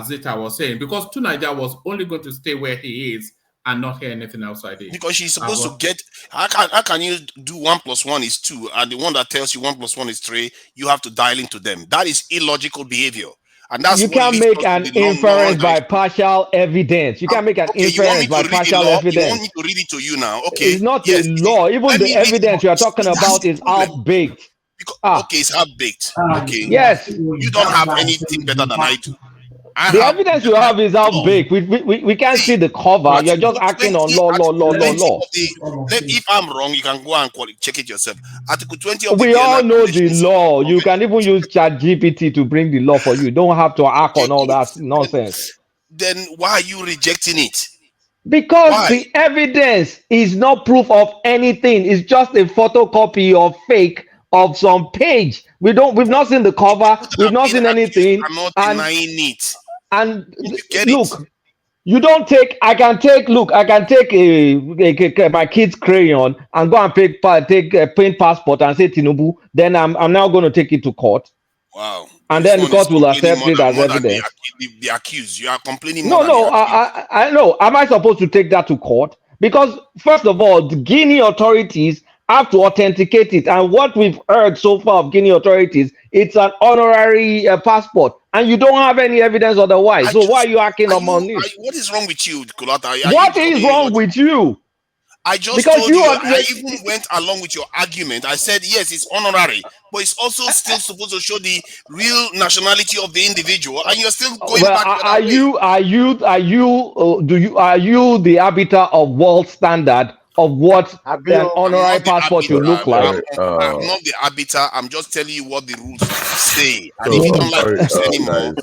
Zita was saying? Because Tunaija was only going to stay where he is and not hear anything outside it. Because she's supposed to get. How can you do 1 + 1 is 2, and the one that tells you 1 + 1 is 3, you have to dial into them? That is illogical behavior. And that's you can't make an inference by partial evidence. You can't make an inference by partial evidence. You want me to read it to you now? Okay. It's not a law. Even the evidence you are talking about is half-baked. Okay, it's half-baked. Okay. Yes. You don't have anything better than I do. The evidence you have is half-baked. We can't see the cover. You're just acting on law. If I'm wrong, you can go and check it yourself. Article 20 of we all know the law. You can even use ChatGPT to bring the law for you. You don't have to act on all that nonsense. Then why are you rejecting it? Because the evidence is not proof of anything. It's just a photocopy or fake of some page. We've not seen the cover. We've not seen anything. I'm not denying it. And look, you don't take. I can take my kid's crayon and go and take a paint passport and say Tinubu. Then I'm now going to take it to court. Wow. And then the court will accept it as evidence. The accused. You are complaining. I know. Am I supposed to take that to court? Because first of all, the Guinea authorities have to authenticate it, and what we've heard so far of Guinea authorities, it's an honorary passport, and you don't have any evidence otherwise. So why are you acting on this? What is wrong with you, Kulata? What is wrong with you? I just told you. I even went along with your argument. I said yes, it's honorary, but it's also still supposed to show the real nationality of the individual, and you're still going back. Are you the arbiter of world standard of what an honorary passport should look like? I'm not the arbiter. I'm just telling you what the rules say. And if you don't like this anymore,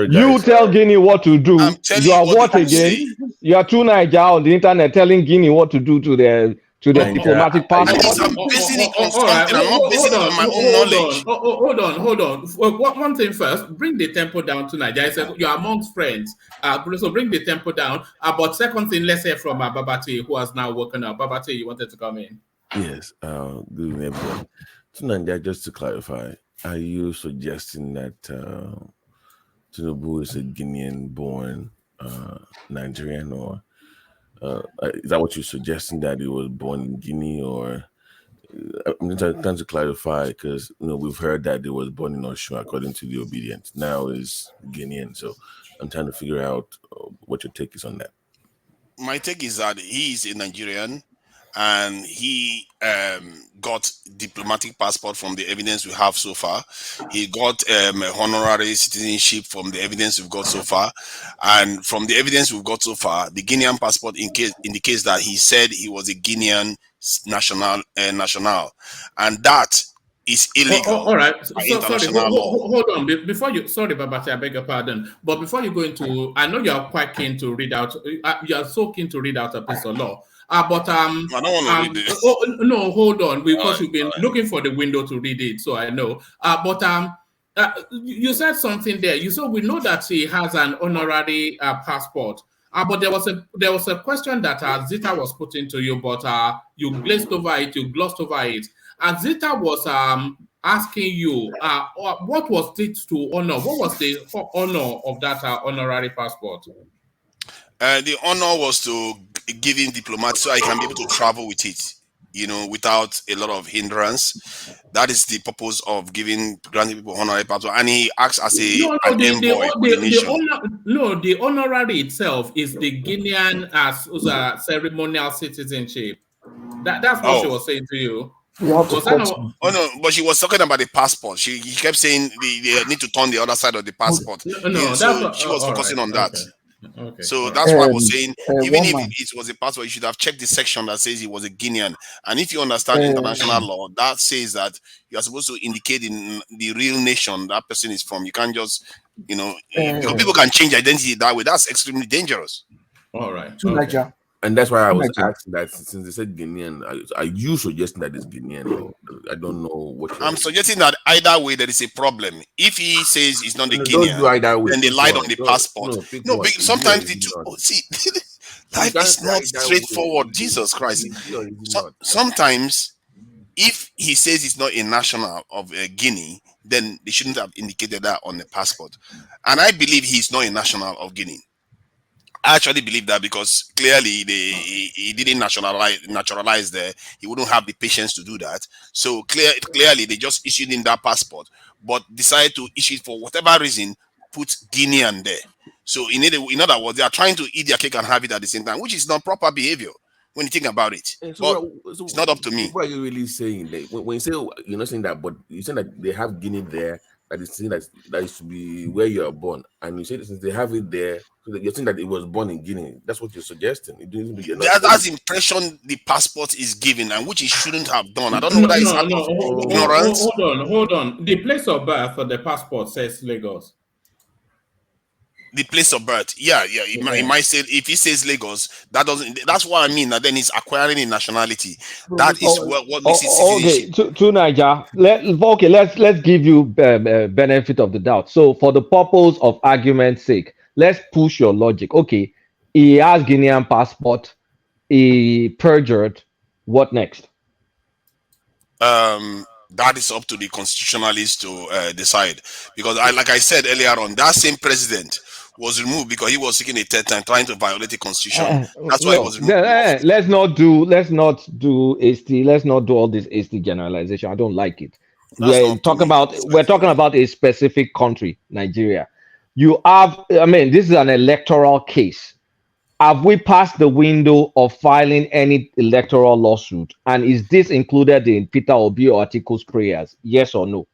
you tell Guinea what to do. You are what again? You are Tunaija on the internet telling Guinea what to do to their diplomatic passport. I'm basing it on something. I'm not basing it on my own knowledge. Hold on. One thing first, bring the tempo down to Nigeria. You are amongst friends. So bring the tempo down. But second thing, let's hear from Babati, who has now woken up. Babati, you wanted to come in. Yes. Good evening, everyone. To Nigeria, just to clarify, are you suggesting that Tinubu is a Guinean-born Nigerian, or is that what you're suggesting, that he was born in Guinea? Or I'm just trying to clarify, because we've heard that he was born in Osun according to the Obidients. Now is Guinean, so I'm trying to figure out what your take is on that. My take is that he is a Nigerian, and he got diplomatic passport from the evidence we have so far. He got honorary citizenship from the evidence we've got so far. And from the evidence we've got so far, the Guinean passport indicates that he said he was a Guinean national. And that is illegal. All right. Sorry, hold on. Before you, sorry, Babati, I beg your pardon. But before you go into, I know you are quite keen to read out, you are so keen to read out a piece of law. I don't want to read this. No, hold on, because you've been looking for the window to read it, so I know. You said something there. You said we know that he has an honorary passport. But there was a question that Zita was putting to you, but you glazed over it. You glossed over it. And Zita was asking you, what was it to honor? What was the honor of that honorary passport? The honor was to give him diplomacy so I can be able to travel with it, without a lot of hindrance. That is the purpose of granting people honorary passport. And he acts as an envoy. The honorary itself is the Guinean ceremonial citizenship. That's what she was saying to you. No, but she was talking about the passport. He kept saying they need to turn the other side of the passport. She was focusing on that. Okay. So that's why I was Um, saying, even one if man. it was a passport, you should have checked the section that says he was a Guinean. And if you understand international law, that says that you are supposed to indicate in the real nation that person is from. You can't just, because people can change identity that way. That's extremely dangerous. All right. Okay. And that's why I was asking that, since they said Guinean, are you suggesting that it's Guinean? Or I don't know what you're... I'm suggesting that either way there is a problem. If he says he's not the don't Guinean, do either way. then they Pick lied one. on the No, passport. no, pick No, one. sometimes Is the two. not. See, life is not straightforward. Jesus Christ. Sometimes, if he says he's not a national of Guinea, then they shouldn't have indicated that on the passport. And I believe he's not a national of Guinea. I actually believe that because clearly he didn't naturalize there. He wouldn't have the patience to do that. So clearly they just issued him that passport, but decided to issue it for whatever reason, put Guinean there. So in other words, they are trying to eat their cake and have it at the same time, which is not proper behavior when you think about it. So it's not up to me. What are you really saying? When you say you're not saying that, but you're saying that they have Guinea there, that is saying that it should be where you are born, and you say since they have it there, so that you're saying that it was born in Guinea. That's what you're suggesting. That's the impression the passport is giving, and which it shouldn't have done. I don't know whether it's out of ignorance. Hold on. The place of birth for the passport says Lagos. The place of birth, yeah. He might say, if he says Lagos, that doesn't. That's what I mean. That then he's acquiring a nationality. That is what makes it citizenship. Okay, to Niger. Let's give you benefit of the doubt. So, for the purpose of argument's sake, let's push your logic. Okay, he has Guinean passport. He perjured. What next? That is up to the constitutionalists to decide. Because like I said earlier on, that same president was removed because he was seeking a third time, trying to violate the constitution. That's why he was removed. Let's not do hasty. Let's not do all this hasty generalization. I don't like it. We're talking about a specific country, Nigeria. You have, this is an electoral case. Have we passed the window of filing any electoral lawsuit? And is this included in Peter Obi or Atiku's prayers? Yes or no?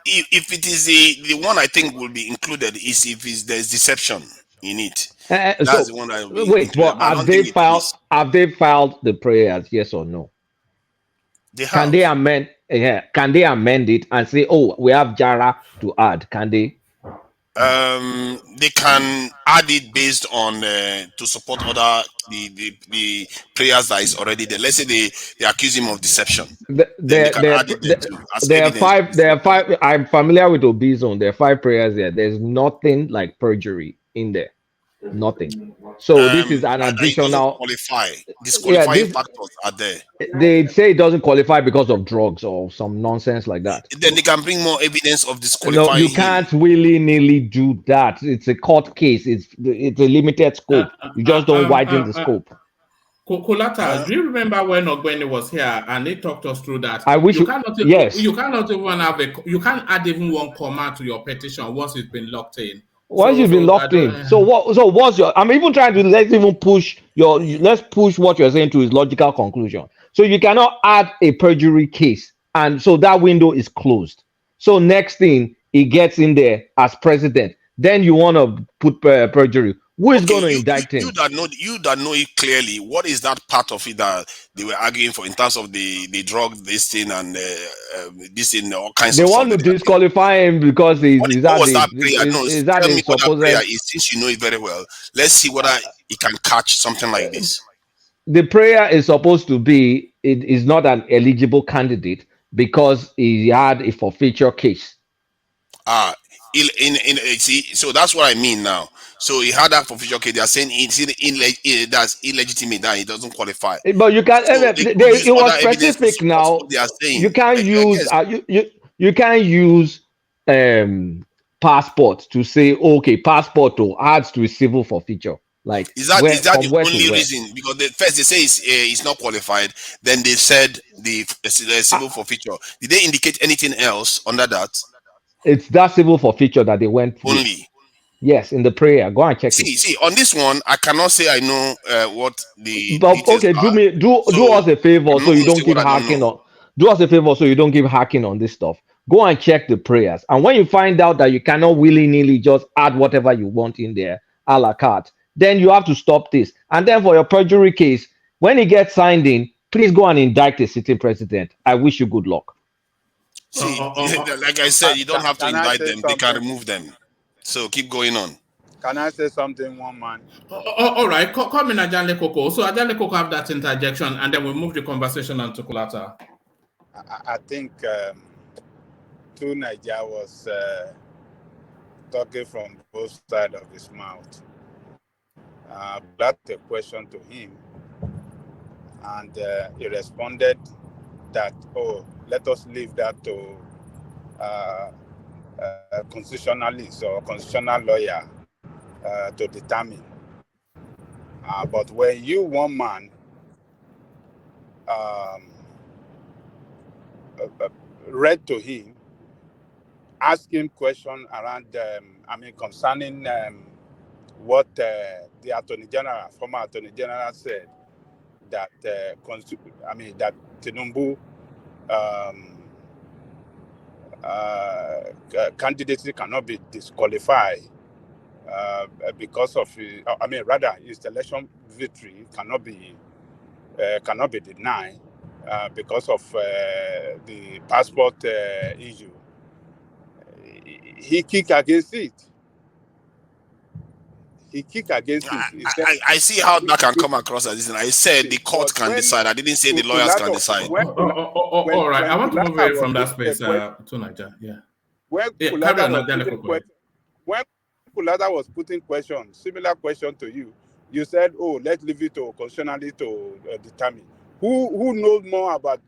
If it is the one I think will be included is if there's deception in it. That's the one that will be wait, but have they filed the prayers? Yes or no? They have. Can they amend? Can they amend it and say, "Oh, we have Jara to add"? Can they? They can add it based on to support other the prayers that is already there. Let's say they accuse him of deception. There are five. I'm familiar with Obi zone. There are 5 prayers there. There's nothing like perjury in there. Nothing. So this is an additional disqualifying factors are there. They say it doesn't qualify because of drugs or some nonsense like that. Then they can bring more evidence of disqualifying. No, you can't willy-nilly do that. It's a court case. It's a limited scope. You just don't widen the scope. Kolata, do you remember when Ogbeni was here and they talked us through that? I wish you cannot even have you can't add even one comma to your petition once it's been locked in. Once you've been locked in, so what's your? I'm even trying to let's push what you're saying to his logical conclusion. So you cannot add a perjury case, and so that window is closed. So next thing he gets in there as president, then you want to put perjury. Who is going to indict him? You that know it clearly. What is that part of it that they were arguing for in terms of the drug, this thing, and this thing, all kinds of stuff? They want to disqualify him because Tell me what that prayer is, since you know it very well. Let's see whether he can catch something like this. The prayer is supposed to be, it is not an eligible candidate because he had a forfeiture case. So that's what I mean now. So he had that forfeiture case. They are saying that's illegitimate, that he doesn't qualify. But you can't. It was specific now. They are saying you can't you can't use passport to say passport to adds to a civil forfeiture. Like is that the only reason? Because first they say he's not qualified. Then they said the civil forfeiture. Did they indicate anything else under that? It's that civil forfeiture that they went through. Only. Yes, in the prayer. Go and check it. See, on this one, I cannot say I know what the. But okay, do us a favor so you don't keep hacking on. Do us a favor so you don't keep hacking on this stuff. go and check the prayers. And when you find out that you cannot willy-nilly just add whatever you want in there, a la carte, then you have to stop this. And then for your perjury case, when it gets signed in, please go and indict a sitting president. I wish you good luck. See, like I said, you don't have to indict them. They can remove them. So keep going on. Can I say something, one man? All right, come in, Ajale Koko. So Ajale Koko have that interjection, and then we'll move the conversation on to Kulata. I think Niger was talking from both sides of his mouth. That's a question to him, and he responded that, oh, let us leave that to constitutionalist or constitutional lawyer to determine. But when you, one man, read to him, ask him question around, concerning what the Attorney General, former Attorney General said, that that Tinubu candidacy cannot be disqualified because of, his election victory cannot be denied because of the passport issue. He kicked against it. I see how that can come across as this. And I said the court can decide. I didn't say the lawyers can decide. All right, I want to move away from that space to Niger. Yeah. When Kulata was putting questions, similar question to you, you said, "Oh, let's leave it to constitutionally to determine." Who knows more about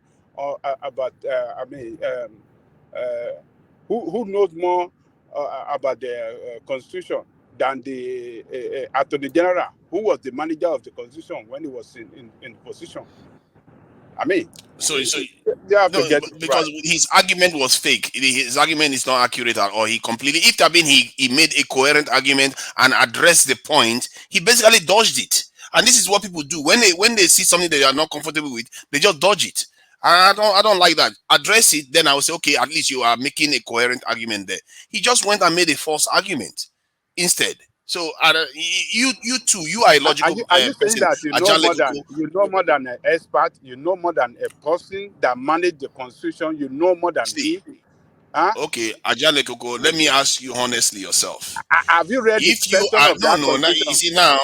who knows more about the Constitution than the Attorney General, who was the manager of the Constitution when he was in position? So because his argument was fake. His argument is not accurate at all. He completely, if that mean he made a coherent argument and addressed the point, he basically dodged it. And this is what people do when they see something that they are not comfortable with, they just dodge it. And I don't like that. Address it, then I will say, okay, at least you are making a coherent argument there. He just went and made a false argument instead. So you too, you are a logical Are you saying that you know more than an expert, you know more than a person that managed the Constitution, you know more than him? Huh? Okay, Ajale Koko, let me ask you honestly yourself. Have you read if you are you see now,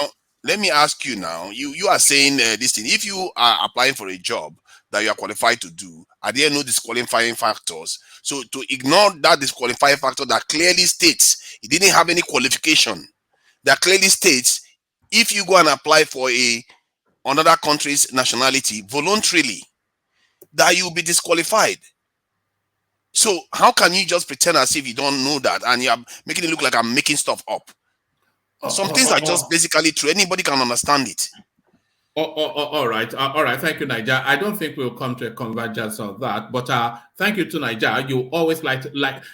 let me ask you now, you are saying this thing. If you are applying for a job that you are qualified to do, are there no disqualifying factors? So to ignore that disqualifying factor that clearly states he didn't have any qualification, that clearly states if you go and apply for another country's nationality voluntarily, that you'll be disqualified. So how can you just pretend as if you don't know that and you're making it look like I'm making stuff up? Some things are just basically true. Anybody can understand it. All right. Thank you, Niger. I don't think we'll come to a convergence on that, but thank you to Niger. You always like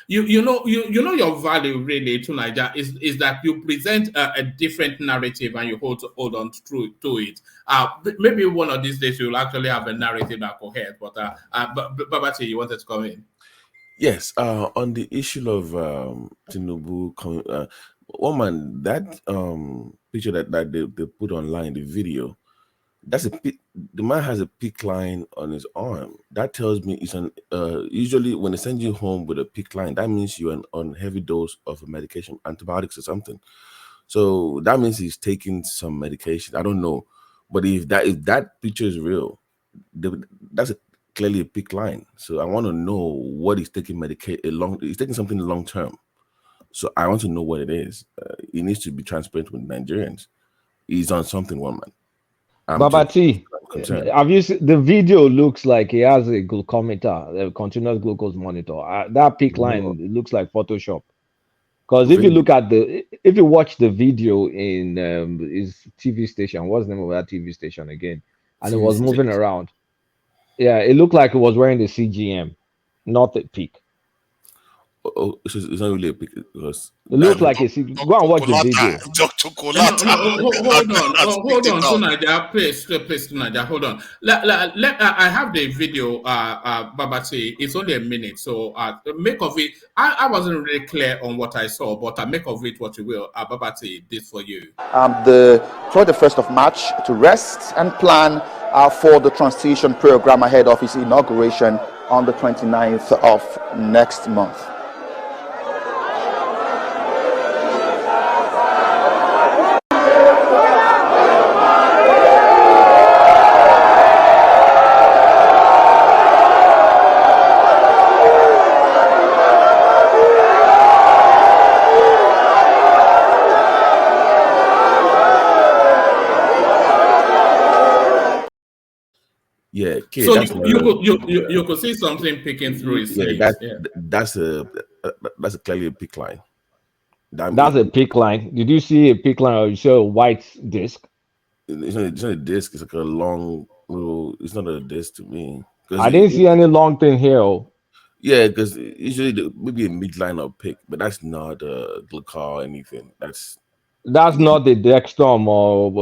you know your value really to Niger is that you present a different narrative and you hold on to it. Maybe one of these days you'll actually have a narrative that coheres. But Babati, you wanted to come in? Yes. On the issue of Tinubu, woman, that picture that they put online, the video. The man has a PICC line on his arm. That tells me it's usually when they send you home with a PICC line, that means you're on heavy dose of a medication, antibiotics or something. So that means he's taking some medication. I don't know, but if that picture is real, that's clearly a PICC line. So I want to know what he's taking he's taking something long term. So I want to know what it is. He needs to be transparent with Nigerians. He's on something, woman. Babati, have you seen the video? Looks like he has a glucometer, a continuous glucose monitor. That PICC line looks like Photoshop. Because if you look at if you watch the video in his TV station, what's the name of that TV station again? And it was moving around. Yeah, it looked like it was wearing the CGM, not the PICC. It's not really a pic because It looks like a go and watch the video. Dr. Hold on, Tunaja, please, Tunaja, hold on. I have the video, Babati. It's only a minute, so make of it. I wasn't really clear on what I saw, but make of it what you will. Babati did for you. The 21st of March to rest and plan for the transition program ahead of its inauguration on the 29th of next month. Yeah, okay, so you could see something picking through his sleeves. That's a clearly a pick line. That's a pick line. Did you see a pick line or you saw a white disc? It's not a disc. It's like a long little. It's not a disc to me. I didn't see any long thing here. Yeah, because usually maybe a midline or pick, but that's not a Glucar or anything. That's not the Dextrom or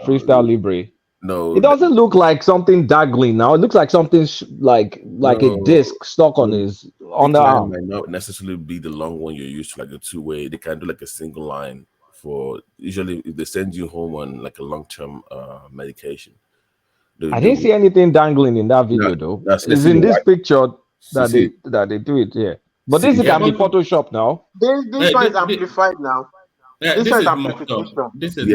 Freestyle Libre. No, it doesn't look like something dangling now. It looks like something like a disc stuck on his underarm. Might not necessarily be the long one you're used to, like a two-way. They can do like a single line for usually if they send you home on like a long-term medication. I didn't see anything dangling in that video though. It's in this picture that they do it here. But this can be Photoshop now. This one is amplified now. This is amplification. This is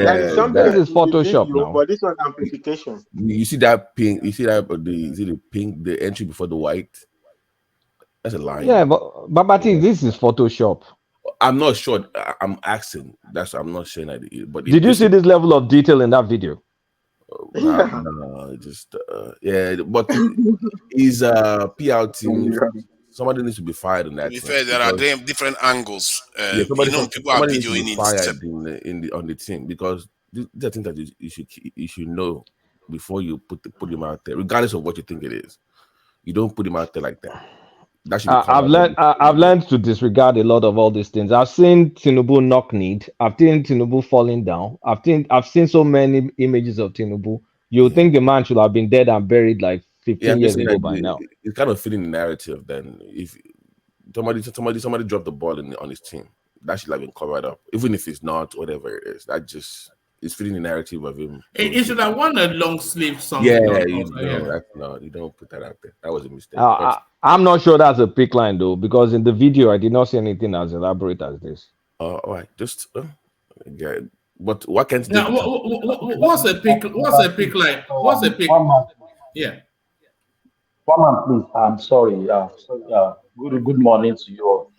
Photoshop now. But this one's amplification. You see that pink? You see that the pink, the entry before the white? That's a line. Yeah, but this is Photoshop. I'm not sure. I'm asking. I'm not saying that. But did you see this level of detail in that video? No, just But is PR team. Somebody needs to be fired in that. To be fair, there are different angles. People are videoing it on the team because these are things that you should know before you put him out there, regardless of what you think it is. You don't put him out there like that. That should be I've learned to disregard a lot of all these things. I've seen Tinubu knock-kneed. I've seen Tinubu falling down. I've seen so many images of Tinubu. You would think the man should have been dead and buried like 15 years ago by now. It's kind of fitting the narrative. Then if somebody dropped the ball on his team, that should have been covered up, even if it's not whatever it is. That just is fitting the narrative of him. He should have worn a long sleeve something. You don't put that out there. That was a mistake. I'm not sure that's a pick line though, because in the video I did not see anything as elaborate as this. All right, just But what can what's a pick? What's a pick line? What's a pick? Yeah. One man, please. I'm sorry. Good morning to you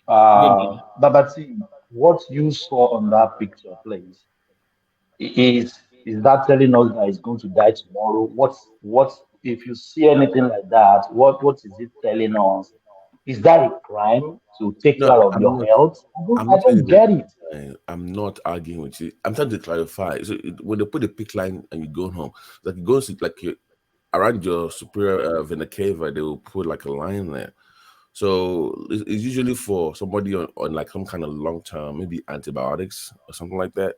all. Babati, what you saw on that picture, please, is that telling us that he's going to die tomorrow? What if you see anything like that? What is it telling us? Is that a crime to take care of your health? I don't get it. I'm not arguing with you. I'm trying to clarify. So when they put a pick line and you go home, like you go around your superior vena cava, they will put like a line there. So it's usually for somebody on like some kind of long term, maybe antibiotics or something like that.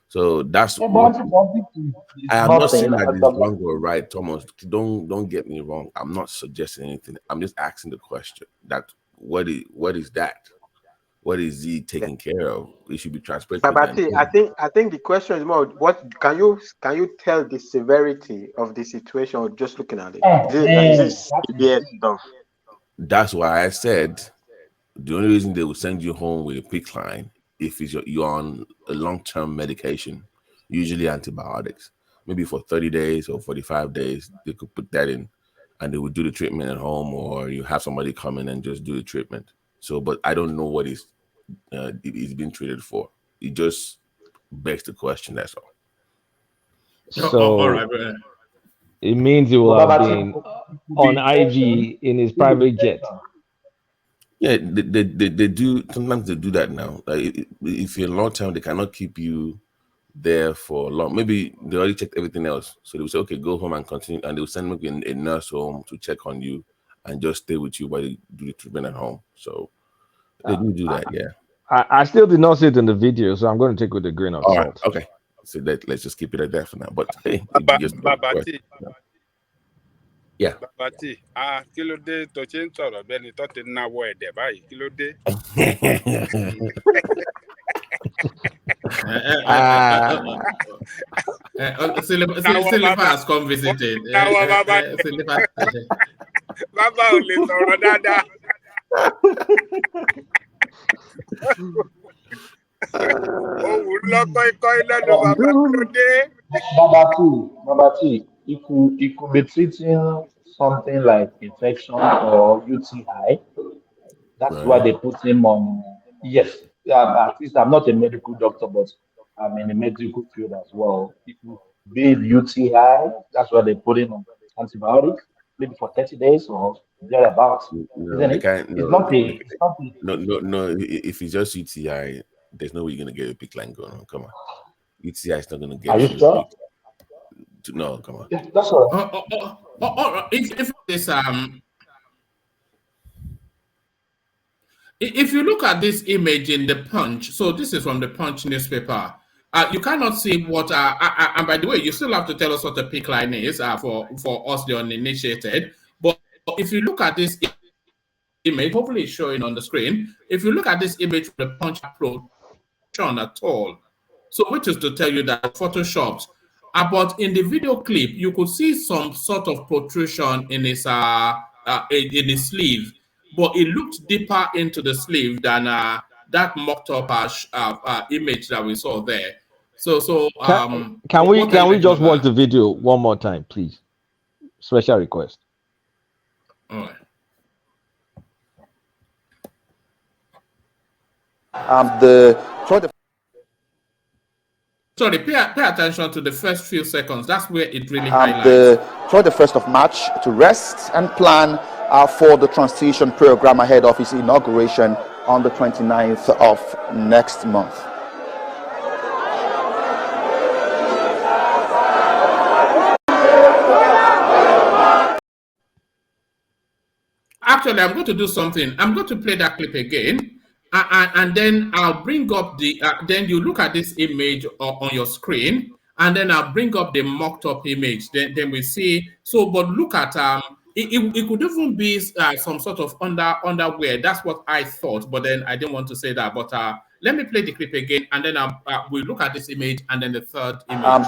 So that's I am not saying that it's wrong or right, Thomas. Don't get me wrong. I'm not suggesting anything. I'm just asking the question that what is that? What is he taking care of? It should be transparent. I think the question is more what can you tell the severity of the situation or just looking at it? Is this stuff? That's why I said the only reason they will send you home with a pick line if you're on a long-term medication, usually antibiotics, maybe for 30 days or 45 days, they could put that in and they would do the treatment at home, or you have somebody come in and just do the treatment. So, but I don't know what he's being treated for. It just begs the question, that's all. So, all right, it means he will have been on IG in his private jet. Yeah, they do. Sometimes they do that now. Like if you're long term, they cannot keep you there for long. Maybe they already checked everything else, so they will say, "Okay, go home and continue." And they will send maybe a nurse home to check on you and just stay with you while you do the treatment at home. So they do that, yeah. I still did not see it in the video, so I'm going to take it with a grain of All salt. right, okay. So let's just keep it at that for now. But hey, Babati. Yeah. Babati. Kí ló dé tó ṣe ń sọ̀rọ̀ bẹ́ẹ̀ ni tó ti náwó ẹ̀dẹ̀ báyìí? Kí ló dé? Silva has come visited. Bàbá ò lè sọ̀rọ̀ dáadáa. Òun lọ́kọ́ ikọ́ iná ló bàbá ló dé. Babati, it could be treating something like infection or UTI. That's why they put him on. Yes, at least I'm not a medical doctor, but I'm in the medical field as well. It could be UTI. That's why they put him on antibiotics, maybe for 30 days or thereabouts. No, Isn't they it? can't. It's not a. No. If it's just UTI, there's no way you're gonna get a big line going on. Come on, UTI is not gonna get. Are you sure? No, come on. Yeah, that's all right. If you look at this image in the Punch, so this is from the Punch newspaper. You cannot see what. And by the way, you still have to tell us what the peak line is for us, the uninitiated. But if you look at this image, hopefully it's showing on the screen. If you look at this image, the Punch approach at all. So, which is to tell you that photoshopped. But in the video clip, you could see some sort of protrusion in his sleeve, but it looked deeper into the sleeve than that mocked up image that we saw there. Can we just watch the video one more time, please? Special request. All right. Sorry, pay attention to the first few seconds. That's where it really highlights. Try the 1st of March to rest and plan for the transition program ahead of his inauguration on the 29th of next month. Actually, I'm going to do something. I'm going to play that clip again. And then I'll bring up the, then you look at this image on your screen, and then I'll bring up the mocked up image. Then we see, so, but look at, it could even be some sort of underwear. That's what I thought, but then I didn't want to say that. But let me play the clip again, and then we'll look at this image, and then the third image.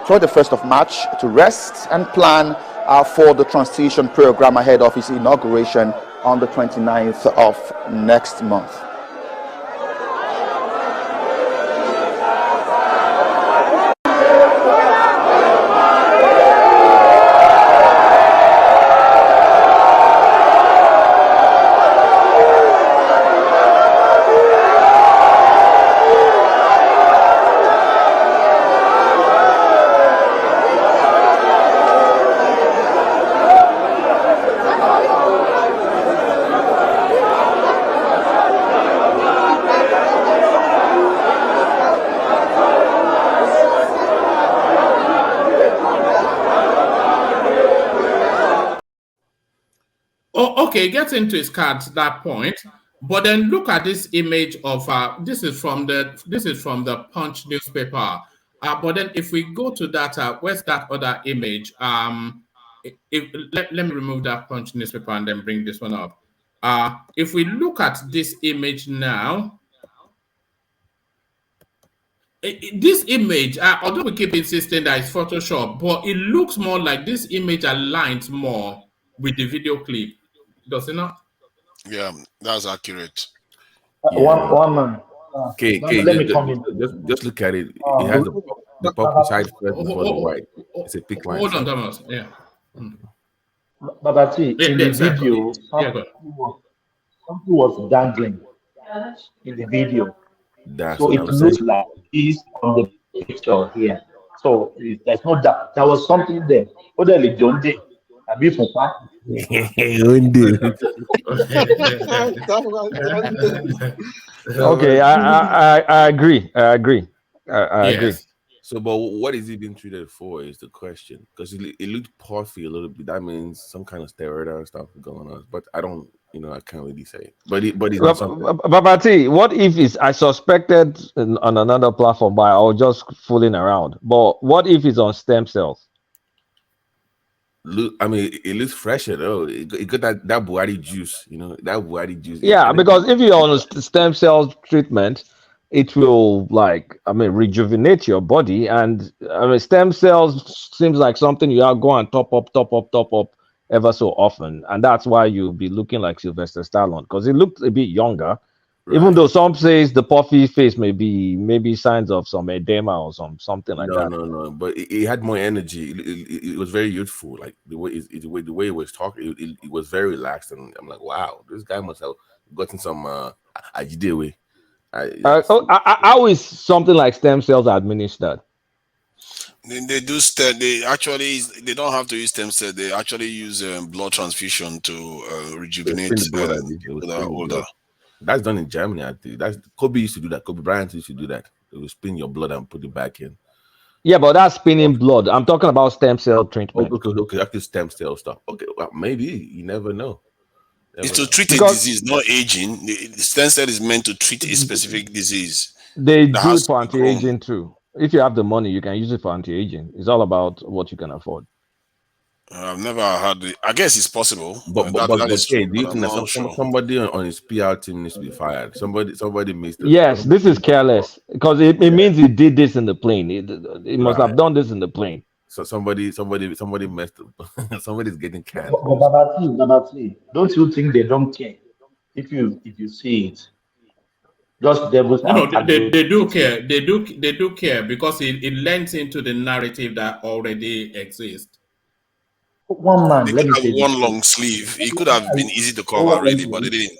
Try the 1st of March to rest and plan for the transition program ahead of his inauguration on the 29th of next month. Okay, gets into his card at that point, but then look at this image of this is from the Punch newspaper. But then if we go to that, where's that other image? Let me remove that Punch newspaper and then bring this one up. If we look at this image now, this image, although we keep insisting that it's Photoshop, but it looks more like this image aligns more with the video clip. Does it not? Yeah, that's accurate. One man. Okay, let me come in. Just look at it. It has the purple side first before the white. It's a thick line. Hold on, Thomas. Yeah. Babati, in the video, something was dangling in the video. So it looks like he's on the picture here. So there's no doubt. There was something there. Okay, I agree. I agree. So, but what is he being treated for is the question. Because it looked puffy a little bit. That means some kind of steroid stuff going on. But I don't, I can't really say. But he's on something. Babati, what if it's I suspected on another platform, but I was just fooling around. But what if it's on stem cells? I mean, it looks fresher though. It got that Buhari juice, that Buhari juice. Yeah, because if you're on a stem cell treatment, it will rejuvenate your body, and stem cells seems like something you have go and top up ever so often, and that's why you'll be looking like Sylvester Stallone because it looked a bit younger. Right. Even though some says the puffy face may be maybe signs of some edema or something like that. No. But it had more energy. It was very youthful. Like the way it was talking, it was very relaxed, and I'm like, wow, this guy must have gotten some Ajidewe. How is something like stem cells administered? They do they don't have to use stem cells. They actually use blood transfusion to rejuvenate older. That's done in Germany, I think. Kobe used to do that. Kobe Bryant used to do that. They will spin your blood and put it back in. Yeah, but that's spinning blood. I'm talking about stem cell treatment. Okay, that's stem cell stuff. Okay, well, maybe you never know. It's to treat a disease, not aging. The stem cell is meant to treat a specific disease. They do it for anti-aging too. If you have the money, you can use it for anti-aging. It's all about what you can afford. I've never heard it. I guess it's possible. But do you think that somebody on his PR team needs to be fired? Somebody missed it. Yes, this is careless because it means he did this in the plane. It must have done this in the plane. So somebody messed up. Somebody's getting canned. But Babati, don't you think they don't care? If you see it, just devils. No, they do care. They do care because it lends into the narrative that already exists. One man, let me say one long sleeve. It could have been easy to cover really, but they didn't.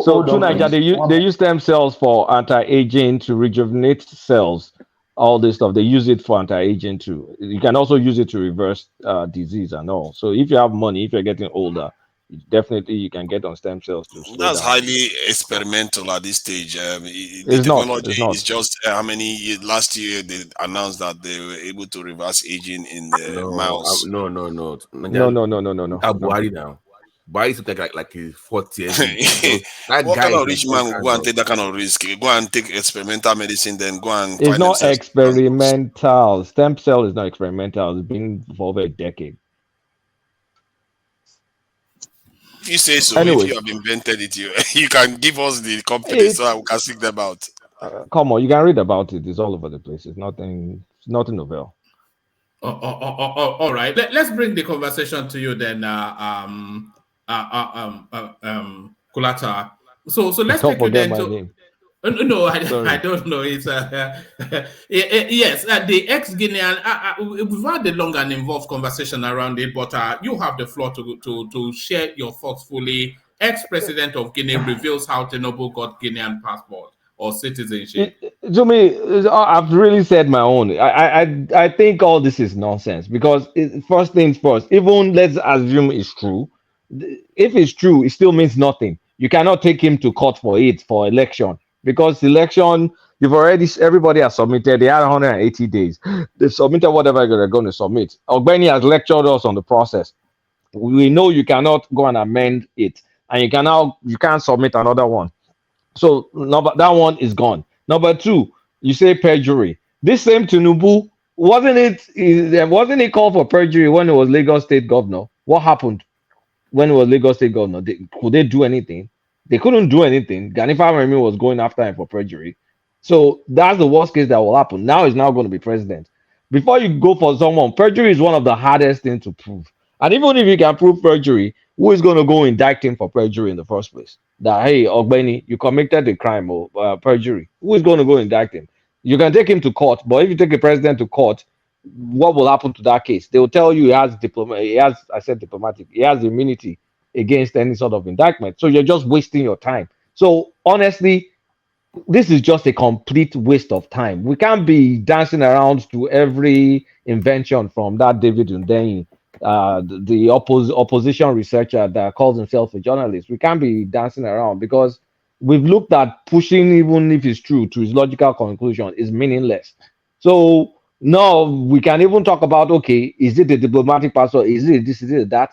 So to Nigeria, they use stem cells for anti-aging to rejuvenate cells. All this stuff they use it for anti-aging too. You can also use it to reverse disease and all. So if you have money, if you're getting older, definitely you can get on stem cells too. That's highly experimental at this stage. It's not. It's just how many last year they announced that they were able to reverse aging in the mouse. No. Buhari now. Buhari is like his 40th. What kind of rich man will go and take that kind of risk? Go and take experimental medicine, then go and. It's not experimental. Stem cell is not experimental. It's been for over a decade. If you say so, if you have invented it, you can give us the company so we can seek them out. Come on, you can read about it. It's all over the place. It's nothing novel. All right. Let's bring the conversation to you then, Kulata. So let's take you then to. No, I don't know. It's yes, the ex-Guinean. We've had a long and involved conversation around it, but you have the floor to share your thoughts fully. Ex-president of Guinea reveals how Tinubu got Guinean passport or citizenship. To me, I've really said my own. I think all this is nonsense because first things first. Even let's assume it's true. If it's true, it still means nothing. You cannot take him to court for election. Because election, everybody has submitted. They had 180 days. They submitted whatever they're going to submit. Ogbeni has lectured us on the process. We know you cannot go and amend it, and you can't submit another one. So that one is gone. Number two, you say perjury. This same Tinubu, wasn't it called for perjury when he was Lagos State Governor? What happened when he was Lagos State Governor? Could they do anything? They couldn't do anything. Ganifa Remi was going after him for perjury. So that's the worst case that will happen. Now he's now going to be president. Before you go for someone, perjury is one of the hardest things to prove. And even if you can prove perjury, who is going to go indict him for perjury in the first place? That, hey, Ogbeni, you committed a crime of perjury. Who is going to go indict him? You can take him to court, but if you take a president to court, what will happen to that case? They will tell you he has immunity against any sort of indictment. So you're just wasting your time. So honestly, this is just a complete waste of time. We can't be dancing around to every invention from that David Hundeyin, the opposition researcher that calls himself a journalist. We can't be dancing around because we've looked at pushing, even if it's true, to his logical conclusion is meaningless. So now we can even talk about, okay, is it a diplomatic passport? Is it this? Is it that?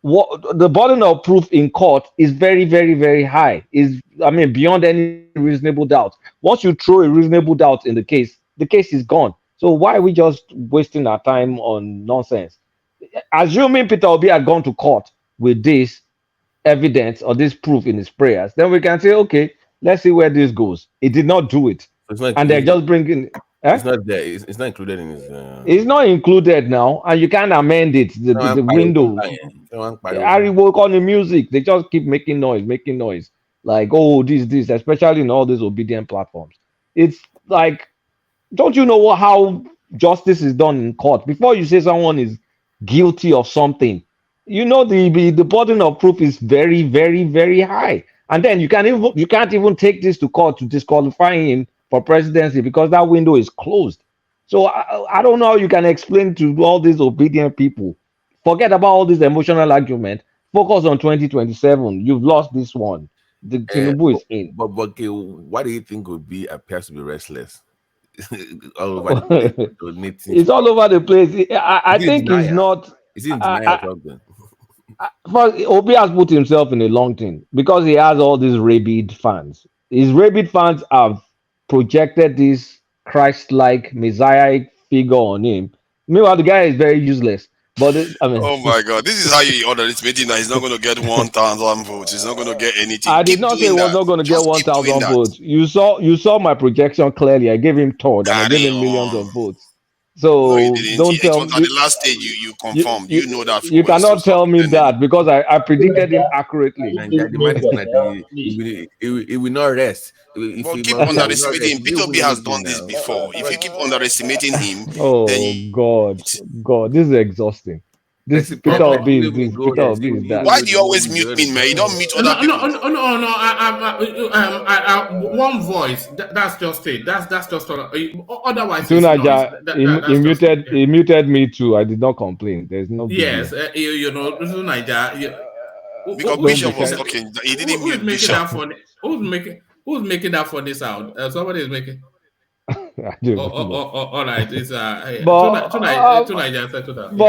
What the burden of proof in court is very, very, very high. Is, I mean, beyond any reasonable doubt. Once you throw a reasonable doubt in the case is gone. So why are we just wasting our time on nonsense? Assuming Peter Obi had gone to court with this evidence or this proof in his prayers, then we can say, okay, let's see where this goes. He did not do it, It's not, and they're just bringing. it's not there. It's not included in his. It's not included now, and you can't amend it. The window. Ariwo on the music. They just keep making noise. Like, oh, this, especially in all these obedient platforms. It's like, don't you know how justice is done in court? Before you say someone is guilty of something, you know the burden of proof is very, very, very high. And then you can't even take this to court to disqualify him for presidency because that window is closed. So I don't know how you can explain to all these obedient people. Forget about all this emotional argument. Focus on 2027. You've lost this one. The Tinubu is in. But okay, why do you think Obi appears to be restless? All over the place. It's all over the place. I think he's not. Is he in denial or something? First, Obi has put himself in a long thing because he has all these rabid fans. His rabid fans have projected this Christ-like Messiah figure on him. Meanwhile, the guy is very useless. But I mean, oh my God, this is how you order this meeting. That he's not going to get 1,000 votes. He's not going to get anything. I did not say he was not going to get 1,000 votes. You saw my projection clearly. I gave him third, and I gave him millions of votes. So no, don't tell me. At the last stage, you confirmed. You know that. You cannot tell me that because I predicted him accurately. It will not rest. Well, keep underestimating him. Peter Obi has done this before. If you keep underestimating him, then God, this is exhausting. This Peter Obi is this. Peter Obi is that. Why do you always mute me, man? You don't mute other people. No. One voice. That's just it. That's just otherwise. Tunaja, he muted me too. I did not complain. There's no. Yes, Tunaja. Because Bishop was talking, he didn't mute Bishop. Who's making that funny sound? Somebody is making. All right. It's but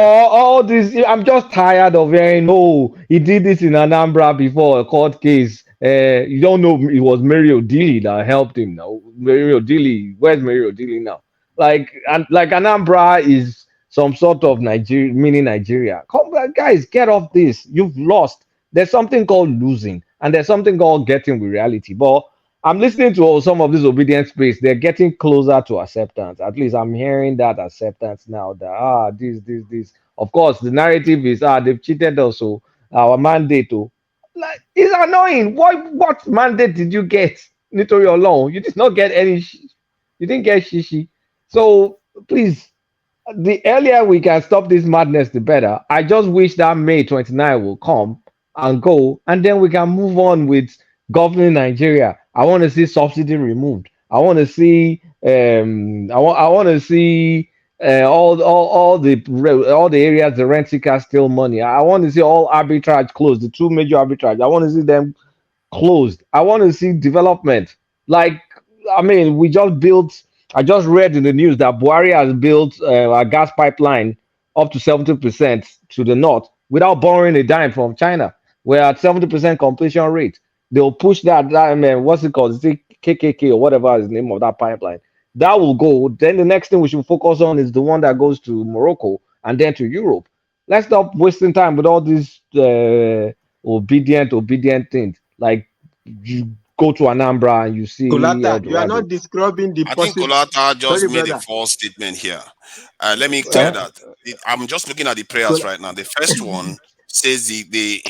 all this, I'm just tired of hearing. Oh, he did this in Anambra before a court case. You don't know it was Mary Odili that helped him. Now, Mary Odili, where's Mary Odili now? Like Anambra is some sort of Nigeria, mini Nigeria. Come back, guys, get off this. You've lost. There's something called losing, and there's something called getting with reality. But I'm listening to some of this obedient space. They're getting closer to acceptance. At least I'm hearing that acceptance now. That this. Of course, the narrative is they've cheated us. So our mandate. Like, it's annoying. What mandate did you get? Nítorí Ọlọ́run, you did not get any. You didn't get shishi. So please, the earlier we can stop this madness, the better. I just wish that May 29 will come and go, and then we can move on with governing Nigeria. I want to see subsidy removed. I want to see I want to see all the areas the rent seekers steal money. I want to see all arbitrage closed, the two major arbitrage. I want to see them closed. I want to see development. Like, I mean, I just read in the news that Buhari has built a gas pipeline up to 70% to the north without borrowing a dime from China. We're at 70% completion rate. They'll push that what's it called? Is it KKK or whatever is the name of that pipeline? That will go. Then the next thing we should focus on is the one that goes to Morocco and then to Europe. Let's stop wasting time with all these obedient things. Like, you go to Anambra and you see. Kolata, you are not describing the. I think Kolata just made a false statement here. Let me tell you that. I'm just looking at the prayers right now. The first one says the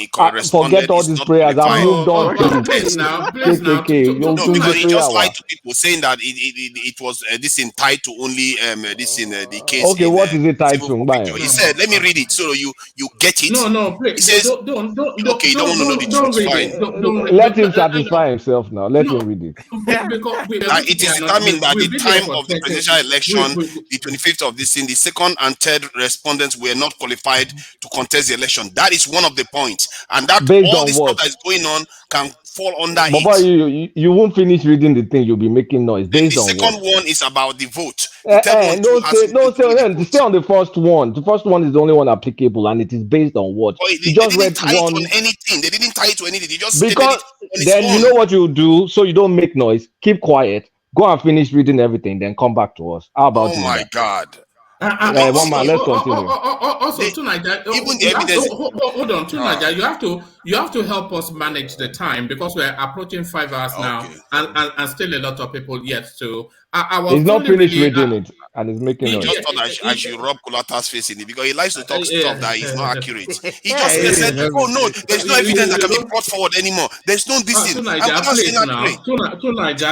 forget all these prayers. I moved on. Please now. No, because he just lied to people saying that it was this in tied to only this in the case. Okay, what is it tied to? He said, let me read it so you get it. No, please. He says, don't okay, you don't want to know the truth. Fine. Let him satisfy himself now. Let him read it. It is determined that at the time of the presidential election, the 25th of this thing, the second and third respondents were not qualified to contest the election. That That is one of the points, and that Based all on the stuff what? that is going on can fall under But boy, it. you won't finish reading the thing. You'll be making noise. Then Based the on what? second one is about the vote. The third one No, too has something to do with the vote. stay on the first one. The first one is the only one applicable, and it is based on what? Oh, You they just didn't read tie it on one. anything. They didn't tie it to anything. They just stated Because it on its then you own. know what you do, so you don't make noise. Keep quiet. Go and finish reading everything, then come back to us. How about Oh doing my that? God. One man, let's continue. Also, Tunaja, even the evidence. Hold on, Tunaja, you have to help us manage the time because we're approaching 5 hours now, and still a lot of people yet to. I was He's not only finished really, reading it, and he's making He noise. just thought I should rub Kulata's face in it because he likes to talk stuff that is not accurate. He just said, "Oh no, there's no evidence that can be brought forward anymore. There's no this thing." And Tunaja, we're not please saying now. accurate. Tunaja,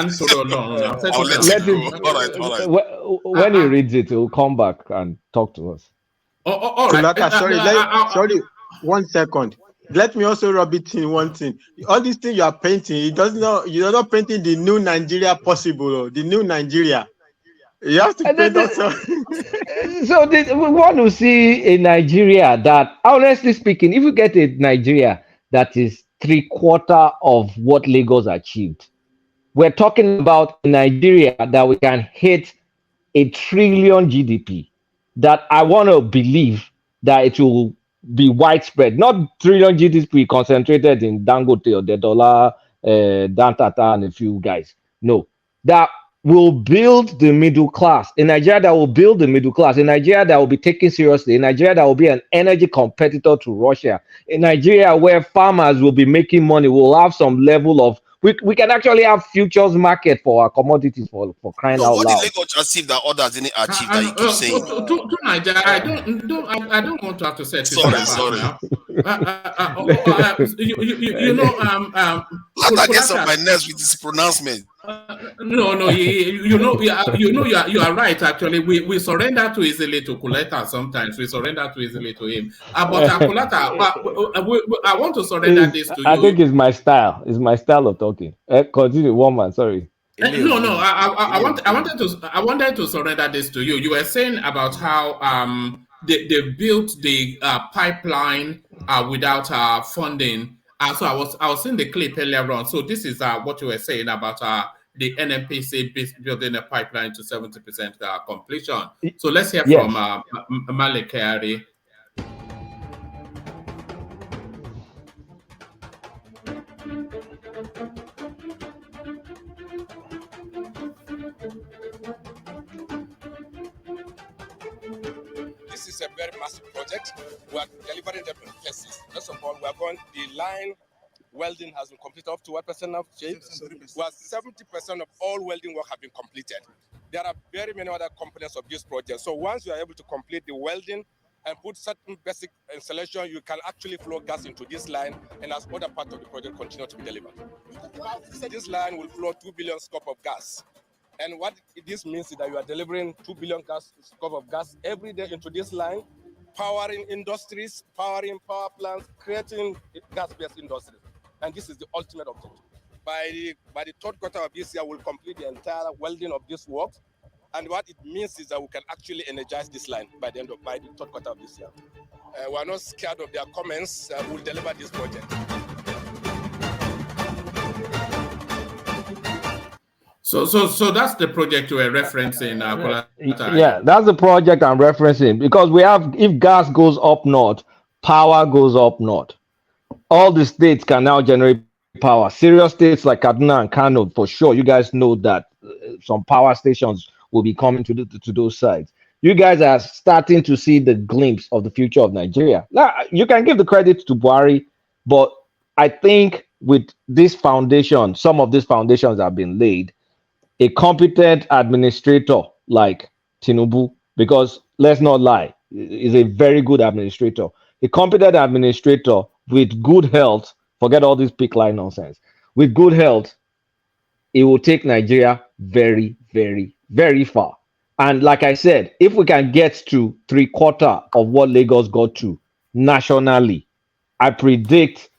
I'll let Let it him. go. All right. When he reads it, he'll come back and talk to us. All right. Kulata, sorry, 1 second. Let me also rub it in one thing. All these things you are painting, you're not painting the new Nigeria possible, the new Nigeria. You have to paint also. So we want to see a Nigeria that, honestly speaking, if you get a Nigeria that is 3/4 of what Lagos achieved, we're talking about a Nigeria that we can hit $1 trillion GDP. That I want to believe that it will be widespread, not trillion GDP concentrated in Dangote or the dollar, Dantata and a few guys. No, that will build the middle class. In Nigeria, that will build the middle class. In Nigeria, that will be taken seriously. In Nigeria, that will be an energy competitor to Russia. In Nigeria, where farmers will be making money, we'll have some level of. We can actually have futures market for our commodities for crying So out what loud. did Lagos achieve that others didn't achieve that you keep saying? To Nigeria, I don't want to have to say it. Sorry. Now. You know, Not against on my nerves with this pronouncement. No, you are right. Actually, we surrender too easily to Kuleta. Sometimes we surrender too easily to him. But Kuleta, I want to surrender this to you. I think it's my style. It's my style of talking. Continue, one man. Sorry. No. I wanted to surrender this to you. You were saying about how they built the pipeline without funding. So I was seeing the clip earlier on. So this is what you were saying about the NNPC building a pipeline to 70% completion. So let's hear from Malik Kyari. This is a very massive project. We are delivering them in phases. First of all, we are going, the line welding has been completed up to what percent of shape? Well, 70% of all welding work have been completed. There are very many other components of this project. So once you are able to complete the welding and put certain basic installation, you can actually flow gas into this line, and as other part of the project continue to be delivered. This line will flow 2 billion scoop of gas. And what this means is that you are delivering 2 billion scoop of gas every day into this line, powering industries, powering power plants, creating gas-based industries. And this is the ultimate objective. By the third quarter of this year, we'll complete the entire welding of this work. And what it means is that we can actually energize this line by the third quarter of this year. We are not scared of their comments. We'll deliver this project. So that's the project you were referencing. Yeah, that's the project I'm referencing, because we have, if gas goes up north, power goes up north. All the states can now generate power. Serious states like Kaduna and Kano, for sure, you guys know that some power stations will be coming to those sites. You guys are starting to see the glimpse of the future of Nigeria. Now, you can give the credit to Buhari, but I think with this foundation, some of these foundations have been laid. A competent administrator like Tinubu, because let's not lie, is a very good administrator. A competent administrator with good health, forget all this pick line nonsense. With good health, it will take Nigeria very, very, very far. And like I said, if we can get to 3/4 of what Lagos got to nationally, I predict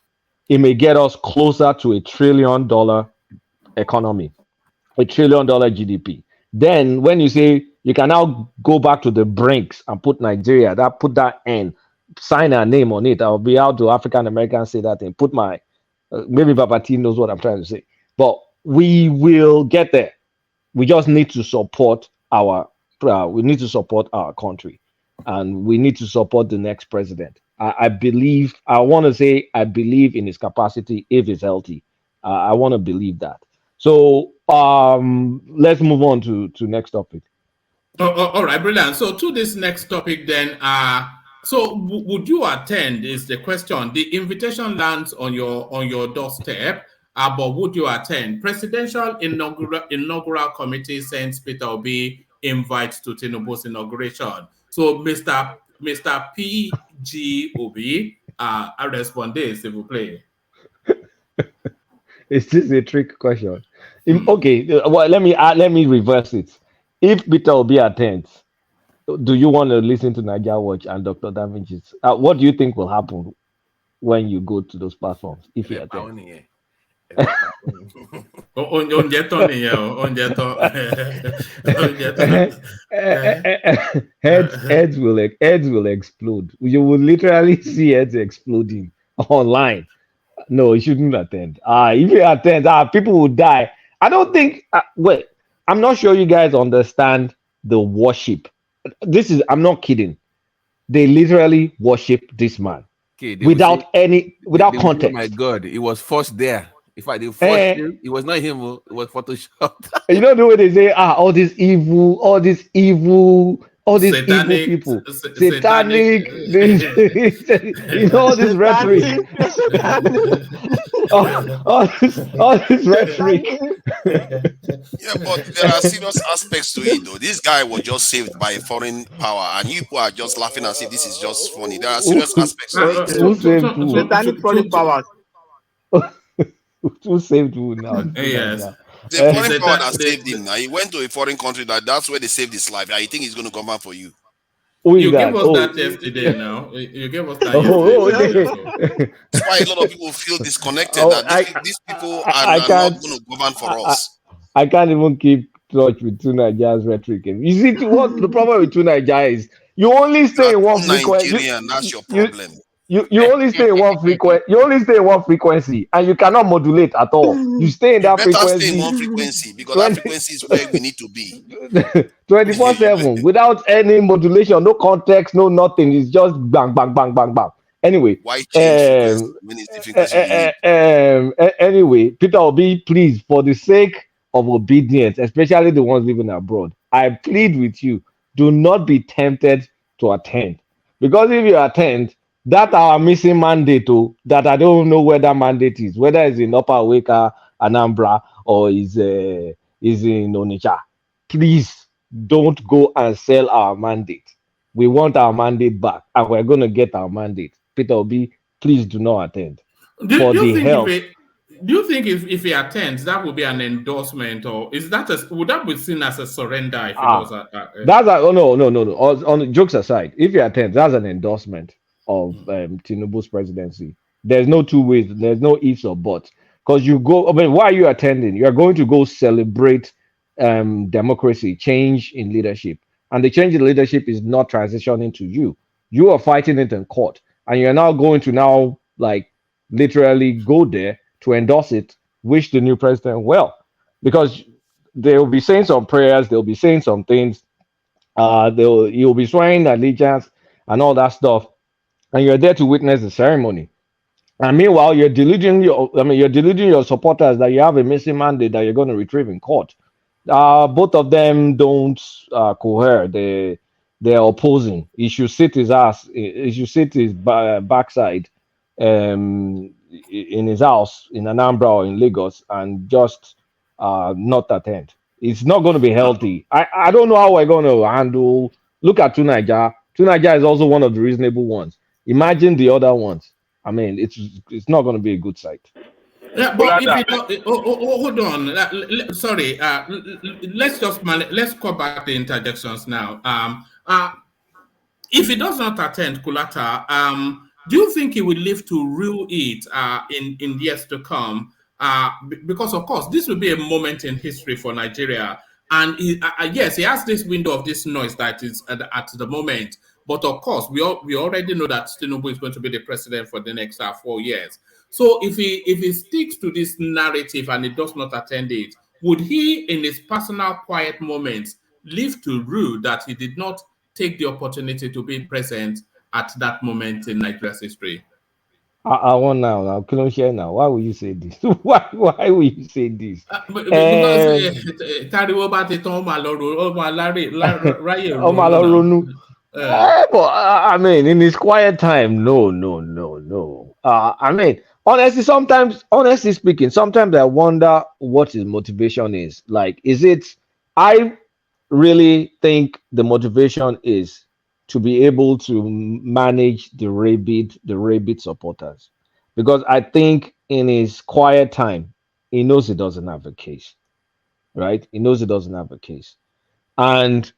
it may get us closer to $1 trillion economy, $1 trillion GDP. Then when you say you can now go back to the brinks and put Nigeria, put that end sign our name on it. I'll be out to African Americans, say that and put my, maybe Papa T knows what I'm trying to say. But we will get there. We just need to support our country, and we need to support the next president. I believe in his capacity if he's healthy. I want to believe that. So let's move on to next topic. All right, brilliant. So to this next topic then, so would you attend is the question. The invitation lands on your doorstep, but would you attend? Presidential inaugural committee sends Peter Obi invite to Tinubu's inauguration. So Mr. P.G. Obi, I respond this, if you play. Is this a trick question? Okay, well, let me reverse it. If Peter Obi attends, do you want to listen to Nigeria Watch and Dr. Da Vinci's? What do you think will happen when you go to those platforms if you attend? Heads will explode. You will literally see heads exploding online. No, you shouldn't attend. If you attend, people will die. I don't think. Wait, I'm not sure you guys understand the worship. I'm not kidding. They literally worship this man without context. Oh my God, it was forced there. In fact, they forced him. It was not him. It was photoshopped. You know the way they say, all these evil people, satanic, you know, all this rhetoric, all this rhetoric. Yeah, but there are serious aspects to it, though. This guy was just saved by a foreign power, and you people are just laughing and say this is just funny. There are serious aspects to it. Satanic foreign powers. Who saved who now? Yes. The foreign power that saved him. Now he went to a foreign country. That's where they saved his life. I think he's going to come back for you. You gave us that yesterday. Now you gave us that yesterday. That's why a lot of people feel disconnected. That these people are not going to govern for us. I can't even keep touch with two Nigerians rhetoric. You see what the problem with two Nigerians is? You only stay in one frequency. That's your problem. You only stay in one frequency. You only stay in one frequency, and you cannot modulate at all. You stay in that frequency. Stay in one frequency because that frequency is where we need to be. 24/7 without any modulation, no context, no nothing. It's just bang, bang, bang, bang, bang. Anyway, why change when it's different? Anyway, Peter Obi, please, for the sake of obedience, especially the ones living abroad, I plead with you: do not be tempted to attend, because if you attend, that our missing mandate, that I don't know where that mandate is, whether it's in Upper Weka, Anambra, or is in Onitsha. Please don't go and sell our mandate. We want our mandate back, and we're going to get our mandate. Peter Obi, please do not attend. Do you think if he attends, that would be an endorsement, or is that would that be seen as a surrender? If it was no. On jokes aside, if he attends, that's an endorsement of Tinubu's presidency. There's no two ways. There's no ifs or buts. Because you go, why are you attending? You are going to go celebrate democracy, change in leadership. And the change in leadership is not transitioning to you. You are fighting it in court. And you're now going to literally go there to endorse it, wish the new president well. Because they'll be saying some prayers, they'll be saying some things, you'll be swearing allegiance and all that stuff. And you're there to witness the ceremony. And meanwhile, you're deluding your supporters that you have a missing mandate that you're going to retrieve in court. Both of them don't cohere. They're opposing. He should sit his ass. He should sit his backside in his house in Anambra or in Lagos and just not attend. It's not going to be healthy. I don't know how we're going to handle. Look at Tunaija. Tunaija is also one of the reasonable ones. Imagine the other ones. I mean, it's not going to be a good sight. Yeah, but if you don't, hold on. Sorry. Let's call back the interjections now. If he does not attend Kulata, do you think he will live to rue it in years to come? Because of course, this will be a moment in history for Nigeria. And yes, he has this window of this noise that is at the moment. But of course, we already know that Tinubu is going to be the president for the next 4 years. So if he sticks to this narrative and he does not attend it, would he, in his personal quiet moments, live to rue that he did not take the opportunity to be present at that moment in Nigeria's history? I want now. Couldn't share now. Why will you say this? Why will you say this? Because but I mean, in his quiet time, no. I mean, honestly speaking, sometimes I wonder what his motivation is. Like, is it? I really think the motivation is to be able to manage the rabid supporters, because I think in his quiet time, he knows he doesn't have a case, right? He knows he doesn't have a case, and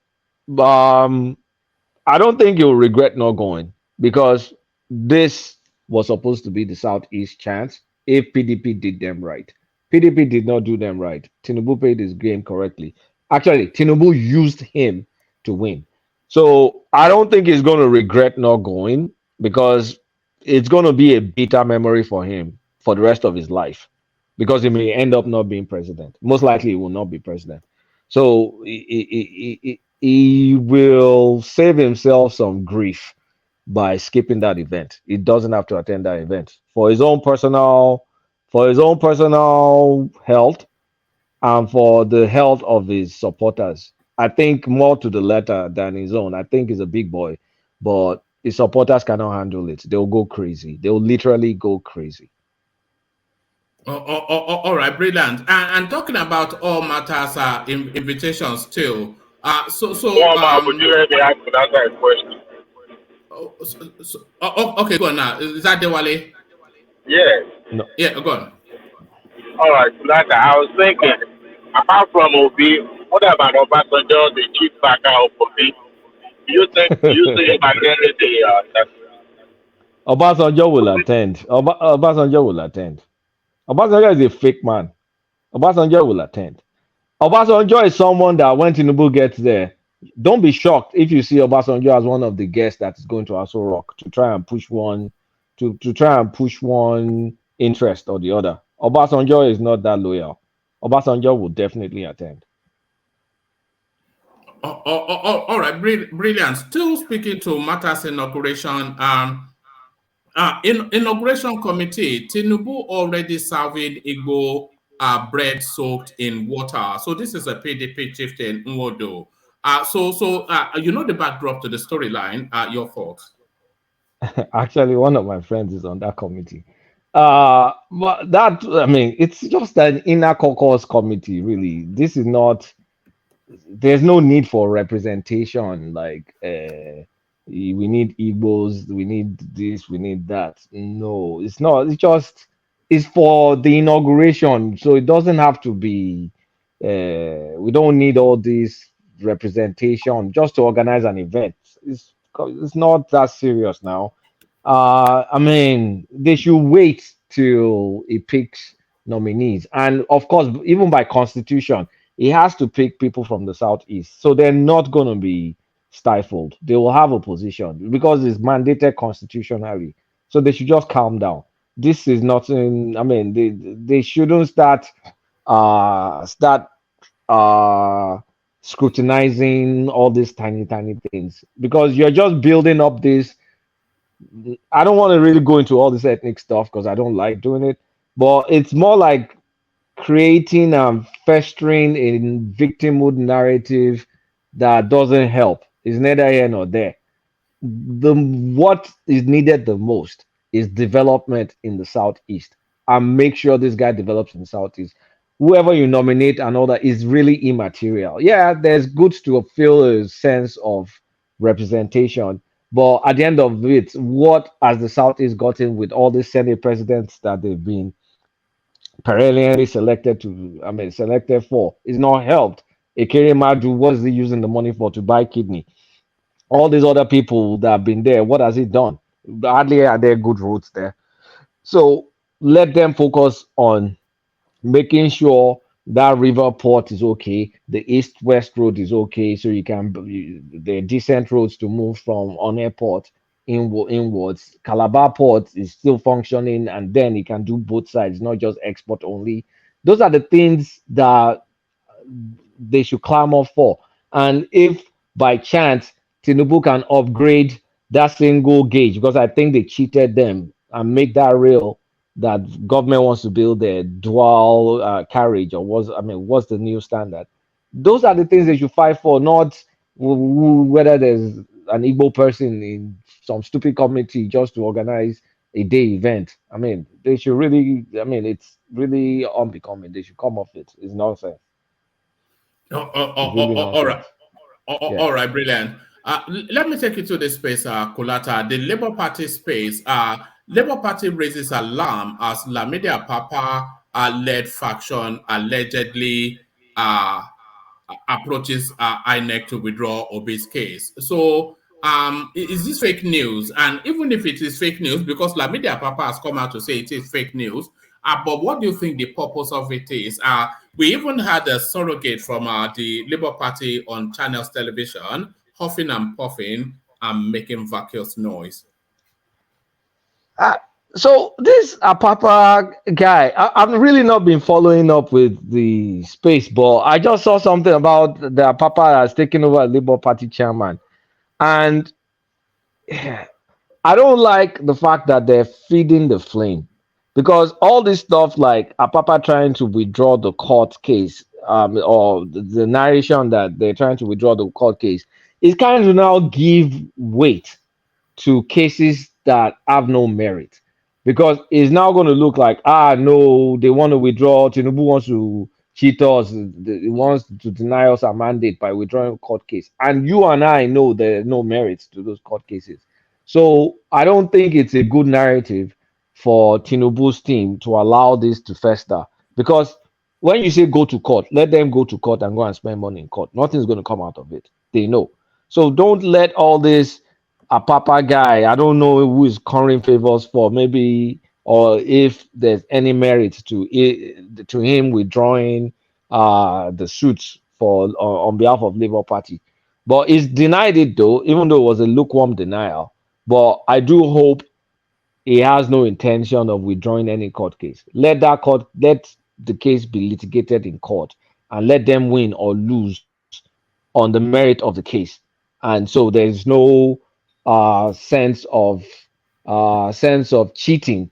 I don't think he'll regret not going, because this was supposed to be the Southeast chance if PDP did them right. PDP did not do them right. Tinubu played his game correctly. Actually, Tinubu used him to win. So I don't think he's going to regret not going, because it's going to be a bitter memory for him for the rest of his life, because he may end up not being president. Most likely he will not be president. So he will save himself some grief by skipping that event. He doesn't have to attend that event for his own personal health and for the health of his supporters. I think more to the letter than his own. I think he's a big boy, but his supporters cannot handle it. They'll go crazy. They'll literally go crazy. All right, brilliant. And talking about all matters, invitations too. Would you let me ask another question? Okay, go on now. Is that Dewale? Yes. No. Yeah, go on. All right, Kulaka, I was thinking, apart from Obi, what about Obasanjo, the chief backer of Obi? Do you think him against the Obasanjo will attend. Obasanjo will attend. Obasanjo is a fake man. Obasanjo will attend. Obasanjo is someone that when Tinubu gets there, don't be shocked if you see Obasanjo as one of the guests that is going to Aso Rock to try and push one interest or the other. Obasanjo is not that loyal. Obasanjo will definitely attend. All right, brilliant. Still speaking to matters inauguration. Inauguration committee, Tinubu already serving Igbo bread soaked in water. So this is a PDP chieftain, Nwodo. You know the backdrop to the storyline. Your thoughts? Actually, one of my friends is on that committee. But that, I mean, it's just an inner caucus committee, really. This is not. There's no need for representation. Like, we need Igbos, we need this, we need that. No, it's not. It's for the inauguration, so it doesn't have to be. We don't need all this representation just to organize an event. It's not that serious now. I mean, they should wait till he picks nominees, and of course, even by constitution, he has to pick people from the Southeast, so they're not going to be stifled. They will have a position because it's mandated constitutionally. So they should just calm down. This is nothing. I mean, they shouldn't start scrutinizing all these tiny things, because you're just building up this. I don't want to really go into all this ethnic stuff because I don't like doing it, but it's more like creating and festering a victimhood narrative that doesn't help. It's neither here nor there. What is needed the most is development in the Southeast, and make sure this guy develops in the Southeast. Whoever you nominate and all that is really immaterial. Yeah, there's good to feel a sense of representation, but at the end of it, what has the Southeast gotten with all the Senate presidents that they've been perennially selected for? Is not helped. Ekere Madu, what is he using the money for? To buy kidney. All these other people that have been there, what has he done? Hardly are there good roads there. So let them focus on making sure that river port is okay, the east-west road is okay, so there are decent roads to move from on airport inwards. Calabar port is still functioning, and then it can do both sides, not just export only. Those are the things that they should clamor for. And if by chance Tinubu can upgrade that single gauge, because I think they cheated them, and make that real, that government wants to build a dual carriage, or what's the new standard? Those are the things they should fight for, not whether there's an Igbo person in some stupid committee just to organize a day event. I mean, they should really, it's really unbecoming. They should come off it. It's nonsense. It's really All right. nonsense. Yeah. All right, brilliant. Let me take you to the space, Kulata, the Labour Party space. Labour Party raises alarm as Lamidi Papa led faction allegedly approaches INEC to withdraw Obi's case. So, is this fake news? And even if it is fake news, because Lamidi Papa has come out to say it is fake news, but what do you think the purpose of it is? We even had a surrogate from the Labour Party on Channels Television, huffing and puffing and making vacuous noise. So this Apapa guy, I've really not been following up with the space, but I just saw something about the Apapa that's taken over Labour Party chairman. And I don't like the fact that they're feeding the flame, because all this stuff like Apapa trying to withdraw the court case, or the narration that they're trying to withdraw the court case, is kind of now give weight to cases that have no merit, because it's now going to look like, no, they want to withdraw. Tinubu wants to cheat us. He wants to deny us a mandate by withdrawing court case. And you and I know there are no merits to those court cases. So I don't think it's a good narrative for Tinubu's team to allow this to fester. Because when you say go to court, let them go to court and go and spend money in court. Nothing's going to come out of it. They know. So don't let all this Apapa guy, I don't know who is current favors for, maybe, or if there's any merit to him withdrawing the suits for on behalf of Labour Party. But he's denied it though, even though it was a lukewarm denial. But I do hope he has no intention of withdrawing any court case. Let the case be litigated in court, and let them win or lose on the merit of the case. And so there's no sense of cheating,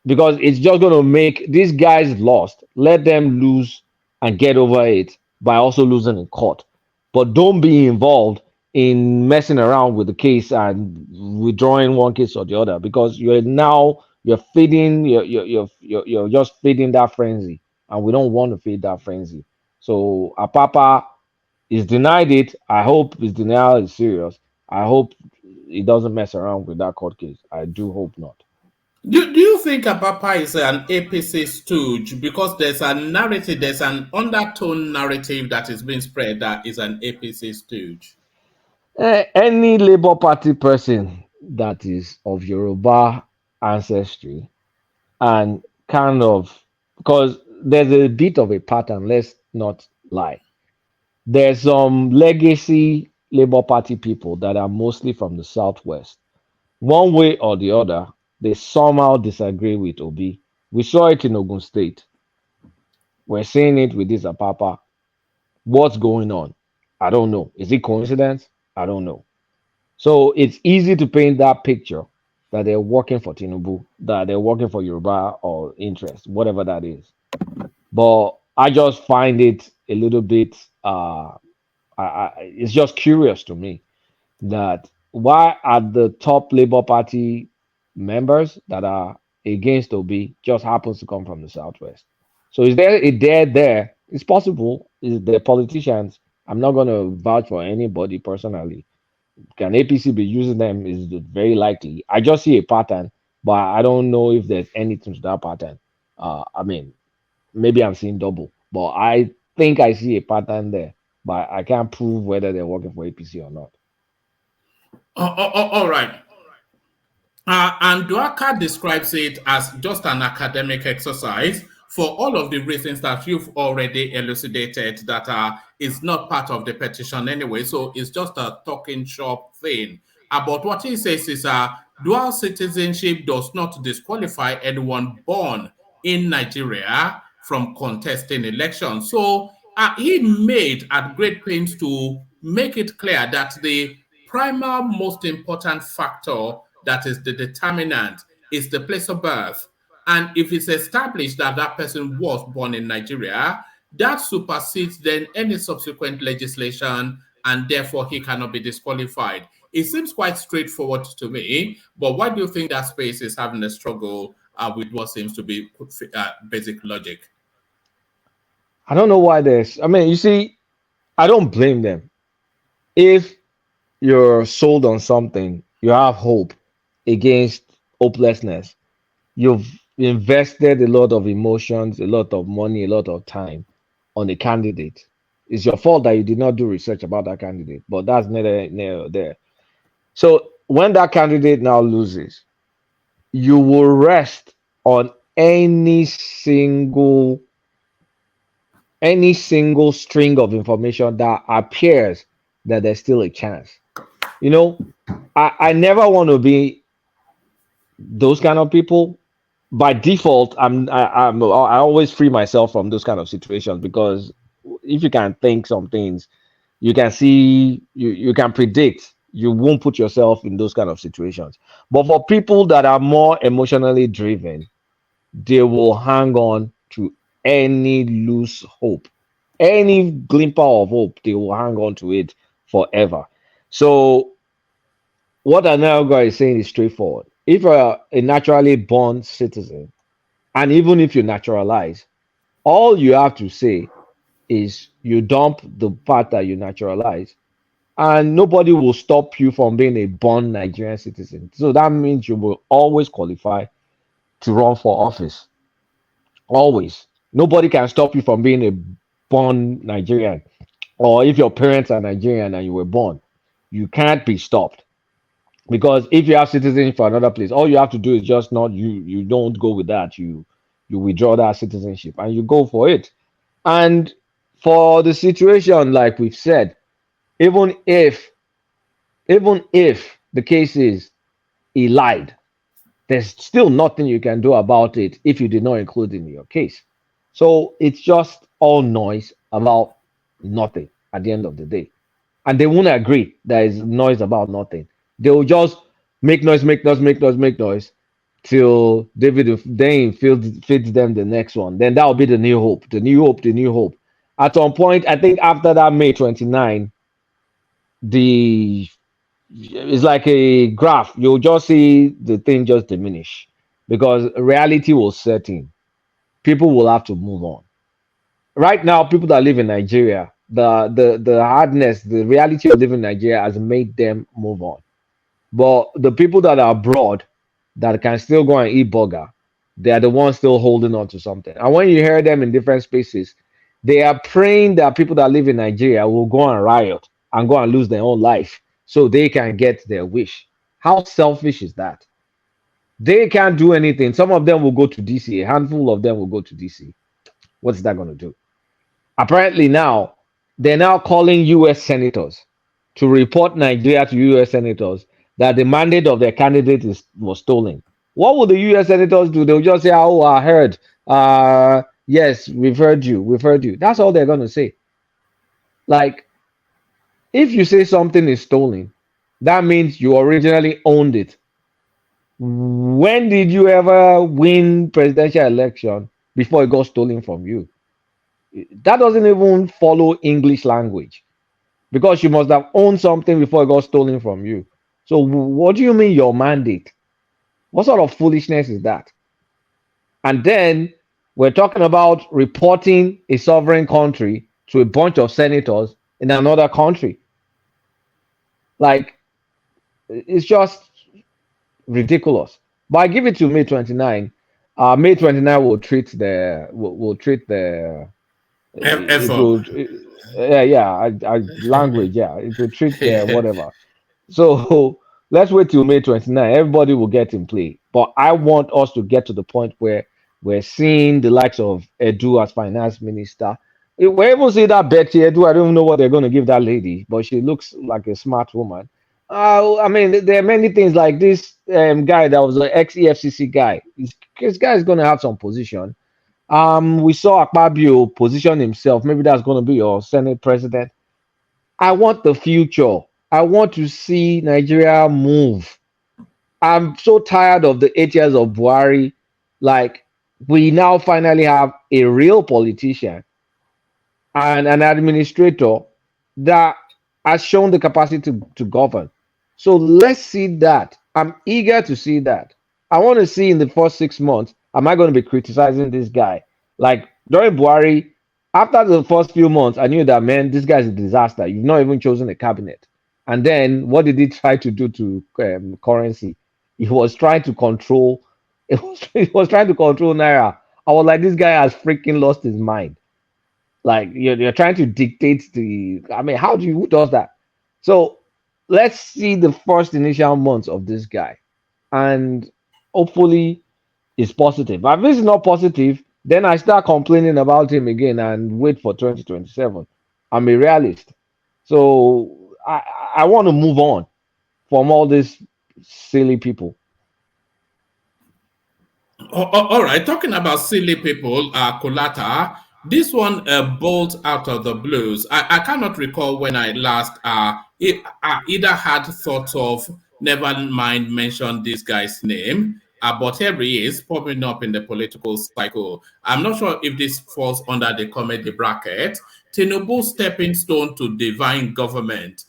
because it's just going to make these guys lost. Let them lose and get over it by also losing in court. But don't be involved in messing around with the case and withdrawing one case or the other, because you're feeding you're just feeding that frenzy, and we don't want to feed that frenzy. So Apapa is denied it. I hope his denial is serious. I hope he doesn't mess around with that court case. I do hope not. Do you think Apapa is an APC stooge? Because there's a narrative, there's an undertone narrative that is being spread that is an APC stooge. Any Labour Party person that is of Yoruba ancestry, and kind of, because there's a bit of a pattern, let's not lie. There's some legacy Labour Party people that are mostly from the Southwest. One way or the other, they somehow disagree with Obi. We saw it in Ogun State. We're seeing it with this Apapa. What's going on? I don't know. Is it coincidence? I don't know. So it's easy to paint that picture that they're working for Tinubu, that they're working for Yoruba or interest, whatever that is. But I just find it a little bit, it's just curious to me that why are the top Labour Party members that are against Obi just happens to come from the Southwest. So is there a dare there? It's possible. Is there politicians? I'm not going to vouch for anybody personally. Can APC be using them? Is very likely. I just see a pattern, but I don't know if there's anything to that pattern. I mean, maybe I'm seeing double, but I think I see a pattern there, but I can't prove whether they're working for APC or not. All right. Aondoakaa describes it as just an academic exercise for all of the reasons that you've already elucidated that is not part of the petition anyway. So it's just a talking shop thing. But what he says is dual citizenship does not disqualify anyone born in Nigeria from contesting elections. So he made at great pains to make it clear that the primary most important factor that is the determinant is the place of birth. And if it's established that that person was born in Nigeria, that supersedes then any subsequent legislation, and therefore he cannot be disqualified. It seems quite straightforward to me, but why do you think that space is having a struggle with what seems to be basic logic? I don't know why there's, I mean, you see, I don't blame them. If you're sold on something, you have hope against hopelessness. You've invested a lot of emotions, a lot of money, a lot of time on a candidate. It's your fault that you did not do research about that candidate, but that's neither there. So when that candidate now loses, you will rest on any single string of information that appears that there's still a chance. You know, I never want to be those kind of people. By default, I always free myself from those kind of situations, because if you can think some things, you can see, you can predict, you won't put yourself in those kind of situations. But for people that are more emotionally driven, they will hang on to any loose hope, any glimmer of hope, they will hang on to it forever. So what Aondoakaa is saying is straightforward. If you're a naturally born citizen, and even if you naturalize, all you have to say is you dump the part that you naturalize, and nobody will stop you from being a born Nigerian citizen. So that means you will always qualify to run for office. Always. Nobody can stop you from being a born Nigerian. Or if your parents are Nigerian and you were born, you can't be stopped. Because if you have citizenship for another place, all you have to do is just not, you don't go with that. You withdraw that citizenship and you go for it. And for the situation, like we've said, even if the case is he lied, there's still nothing you can do about it if you did not include it in your case. So it's just all noise about nothing at the end of the day. And they won't agree there is noise about nothing. They will just make noise till David then feeds them the next one. Then that will be the new hope, the new hope. At some point, I think after that May 29, it's like a graph. You'll just see the thing just diminish, because reality will set in. People will have to move on. Right now, people that live in Nigeria, the hardness, the reality of living in Nigeria has made them move on. But the people that are abroad that can still go and eat burger, they are the ones still holding on to something. And when you hear them in different spaces, they are praying that people that live in Nigeria will go and riot and go and lose their own life so they can get their wish. How selfish is that? They can't do anything. Some of them will go to DC. A handful of them will go to DC. What's that going to do? Apparently now, they're now calling U.S. senators to report Nigeria to U.S. senators that the mandate of their candidate was stolen. What will the U.S. senators do? They'll just say, oh, I heard. Yes, we've heard you. That's all they're going to say. Like, if you say something is stolen, that means you originally owned it. When did you ever win presidential election before it got stolen from you? That doesn't even follow English language, because you must have owned something before it got stolen from you. So what do you mean your mandate? What sort of foolishness is that? And then we're talking about reporting a sovereign country to a bunch of senators in another country. Like, it's just ridiculous. But I give it to May 29. May 29 will treat the language, it will treat the whatever. So let's wait till May 29. Everybody will get in play. But I want us to get to the point where We're seeing the likes of Edu as finance minister. We even see that Betty Edu. I don't even know what they're going to give that lady, but she looks like a smart woman. I mean, there are many things like this guy that was an ex-EFCC guy. This guy is going to have some position. We saw Akpabio position himself. Maybe that's going to be your Senate president. I want the future. I want to see Nigeria move. I'm so tired of the 8 years of Buhari. Like, we now finally have a real politician and an administrator that has shown the capacity to govern. So let's see that. I'm eager to see that. I want to see in the first 6 months, am I going to be criticizing this guy? Like during Buhari, after the first few months, I knew that, man, this guy's a disaster. You've not even chosen a cabinet. And then what did he try to do to currency? He was trying to control. He was trying to control Naira. I was like, this guy has freaking lost his mind. Like you're trying to dictate the. I mean, who does that? So let's see the first initial months of this guy, and hopefully it's positive. But if it's not positive, then I start complaining about him again and wait for 2027. I'm a realist, so I want to move on from all these silly people. All right, talking about silly people, Kolata, this one bolts out of the blues. I cannot recall when I last either had thought of, never mind mention this guy's name, but here he is popping up in the political cycle. I'm not sure if this falls under the comedy bracket. Tinubu stepping stone to divine government,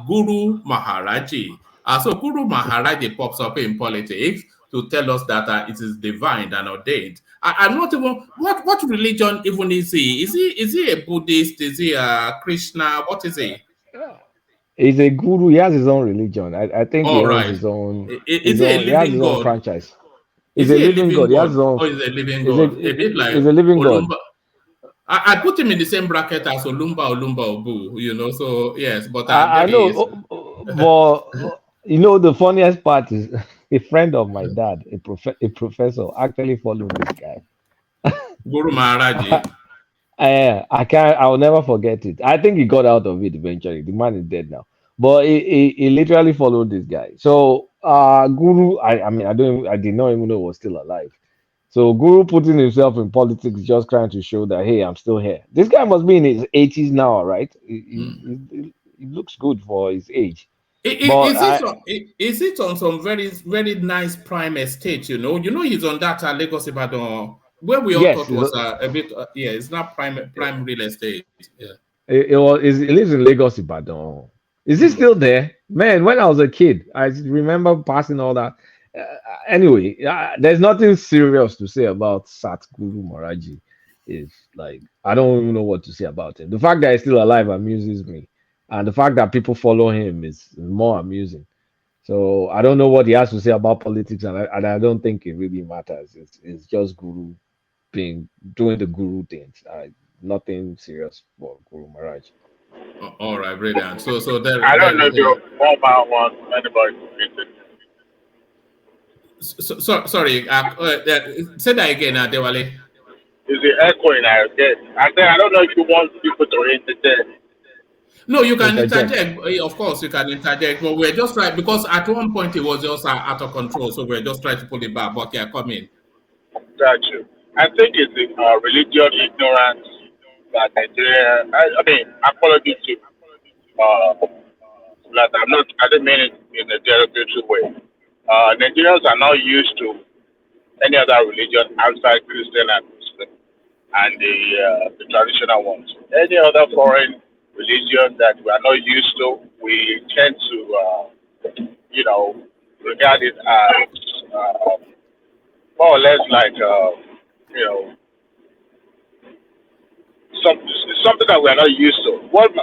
Guru Maharaji. So Guru Maharaji pops up in politics to tell us that it is divine and ordained. I'm not even what religion even is he? Is he a Buddhist? Is he a Krishna? What is he? He's a guru. He has his own religion. I think he All owns right. his own. Is he a He has living his own God? franchise. Is He's a he a living living God. He has God? his own. Or is a living God? A bit like He's a living God. Olumba. I put him in the same bracket as Olumba Obu, you know. So yes, but I maybe he's know, but the funniest part is a friend of my dad, a professor, actually followed this guy. Guru Maharaji. I'll never forget it. I think he got out of it eventually. The man is dead now, but he literally followed this guy. So Guru, I did not even know he was still alive. So Guru putting himself in politics, just trying to show that, hey, I'm still here. This guy must be in his 80s now, right? He looks good for his age. Is it on some very, very nice prime estate? You know he's on that Lagos Ibadan, where we all thought was a bit. It's not prime real estate. Yeah. He lives in Lagos Ibadan. Is he still there? Man, when I was a kid, I remember passing all that. Anyway, there's nothing serious to say about Sat Guru Maharaji. It's like, I don't even know what to say about him. The fact that he's still alive amuses me. And the fact that people follow him is more amusing. So I don't know what he has to say about politics, and I don't think it really matters. It's just Guru doing the Guru things. Nothing serious for Guru Maharaj. All right, brilliant. So there. I don't know if you're more about one anybody. Sorry, say that again, Dewale. Is the echoing? I don't know if you want people to interject. No, you can interject. Of course, you can interject. But we're just trying, because at one point it was just out of control, so we're just trying to pull it back. But yeah, come in. Got you. I think it's the religious ignorance that Nigeria. I mean, apology to that I didn't mean it in a derogatory way. Nigerians are not used to any other religion outside Christian and Muslim and the traditional ones. Any other foreign religion that we are not used to, we tend to, regard it as more or less like, something that we are not used to. What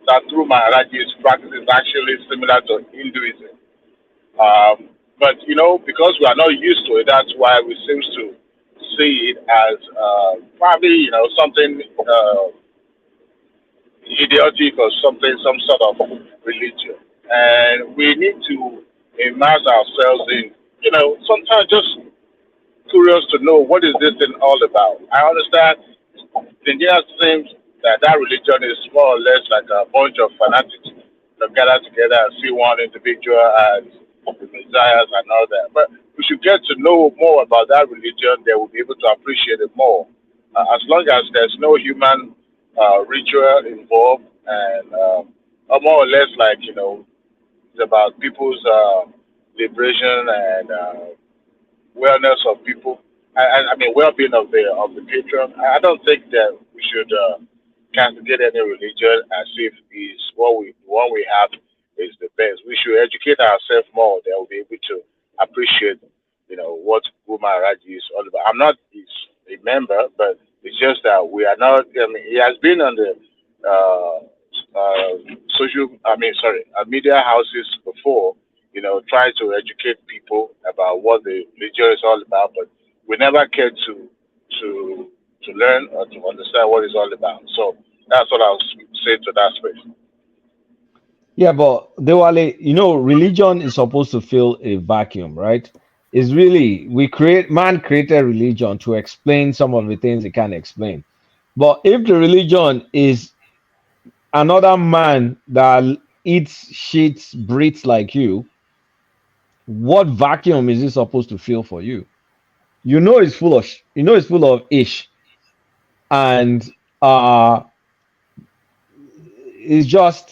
Sadhguru Maharaji's practice is actually similar to Hinduism. But, because we are not used to it, that's why we seem to see it as probably, something idiotic or something, some sort of religion. And we need to immerse ourselves in, sometimes just curious to know what is this thing all about. I understand Nigerians think that that religion is more or less like a bunch of fanatics that gather together and see one individual as the messiahs and all that. But we should get to know more about that religion, they will be able to appreciate it more. As long as there's no human ritual involved and more or less like, it's about people's liberation and wellness of people. I mean, well-being of the patron. I don't think that we should castigate any religion as if is the one we have is the best. We should educate ourselves more. Then we'll be able to appreciate, what Guru Maharaj is all about. I'm not a member, but it's just that we are not. I mean, he has been on the media houses before, try to educate people about what the religion is all about, but we never cared to learn or to understand what it's all about. So that's what I'll say to that space. Yeah, but Dewale, religion is supposed to fill a vacuum, right? It's really man created religion to explain some of the things he can't explain. But if the religion is another man that eats, shits, breathes like you, what vacuum is it supposed to fill for you? It's full of ish, and it's just.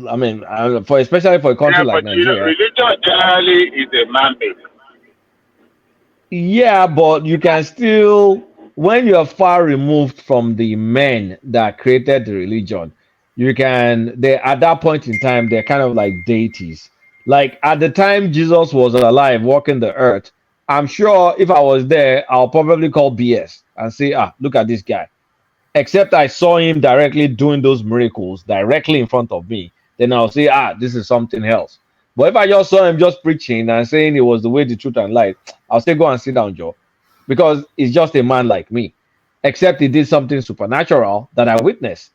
I mean, especially for a country like Nigeria. Religion generally is a man-made. Yeah, but you can still, when you're far removed from the men that created the religion, at that point in time, they're kind of like deities. Like at the time Jesus was alive, walking the earth, I'm sure if I was there, I'll probably call BS and say, look at this guy. Except I saw him directly doing those miracles directly in front of me, then I'll say, this is something else. But if I just saw him just preaching and saying it was the way, the truth, and light, I'll say, go and sit down, Joe, because he's just a man like me, except he did something supernatural that I witnessed.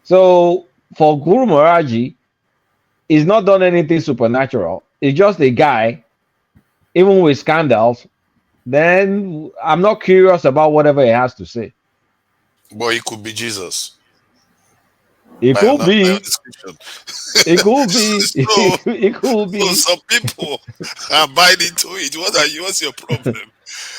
So for Guru Maharaji, he's not done anything supernatural. He's just a guy, even with scandals. Then I'm not curious about whatever he has to say. But it could be Jesus. It could be. It could be. It could be. So some people are buying into it. What's your problem?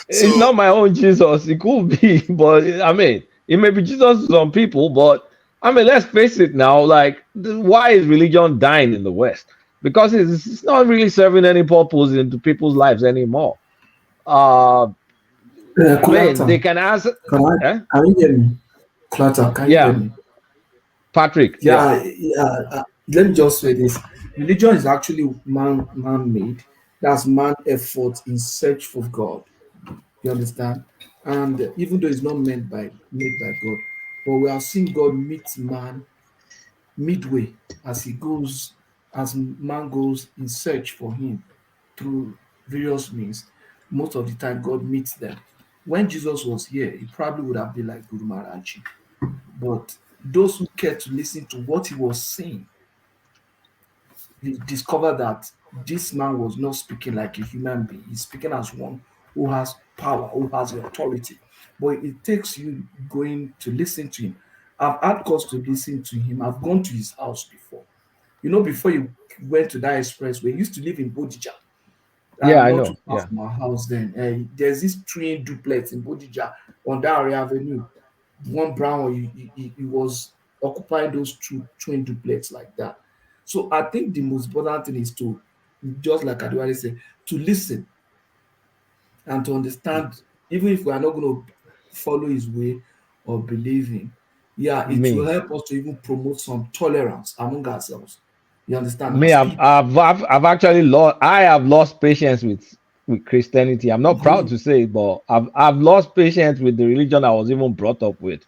It's not my own Jesus. It could be, but I mean, it may be Jesus to some people. But I mean, let's face it now. Like, why is religion dying in the West? Because it's not really serving any purpose into people's lives anymore. I mean, they can ask. Can you hear me? Clatter, can you hear me? Patrick. Let me just say this. Religion is actually man-made. That's man effort in search for God. You understand? And even though it's not made by God, but we are seeing God meet man midway as man goes in search for him through various means. Most of the time, God meets them. When Jesus was here, he probably would have been like Guru Maharaj. But those who cared to listen to what he was saying, he discovered that this man was not speaking like a human being. He's speaking as one who has power, who has authority. But it takes you going to listen to him. I've had cause to listen to him. I've gone to his house before. Before you went to that express, we used to live in Bodija. Yeah, I not know. too far from our house then. There's this twin duplex in Bodija on Dowry Avenue. One brown one, he was occupying those two twin duplex like that. So I think the most important thing is to, just like Adewale said, to listen and to understand, even if we are not going to follow his way or believe him, it will help us to even promote some tolerance among ourselves. You understand? I've actually lost patience with Christianity. I'm not proud to say it, but I've lost patience with the religion I was even brought up with.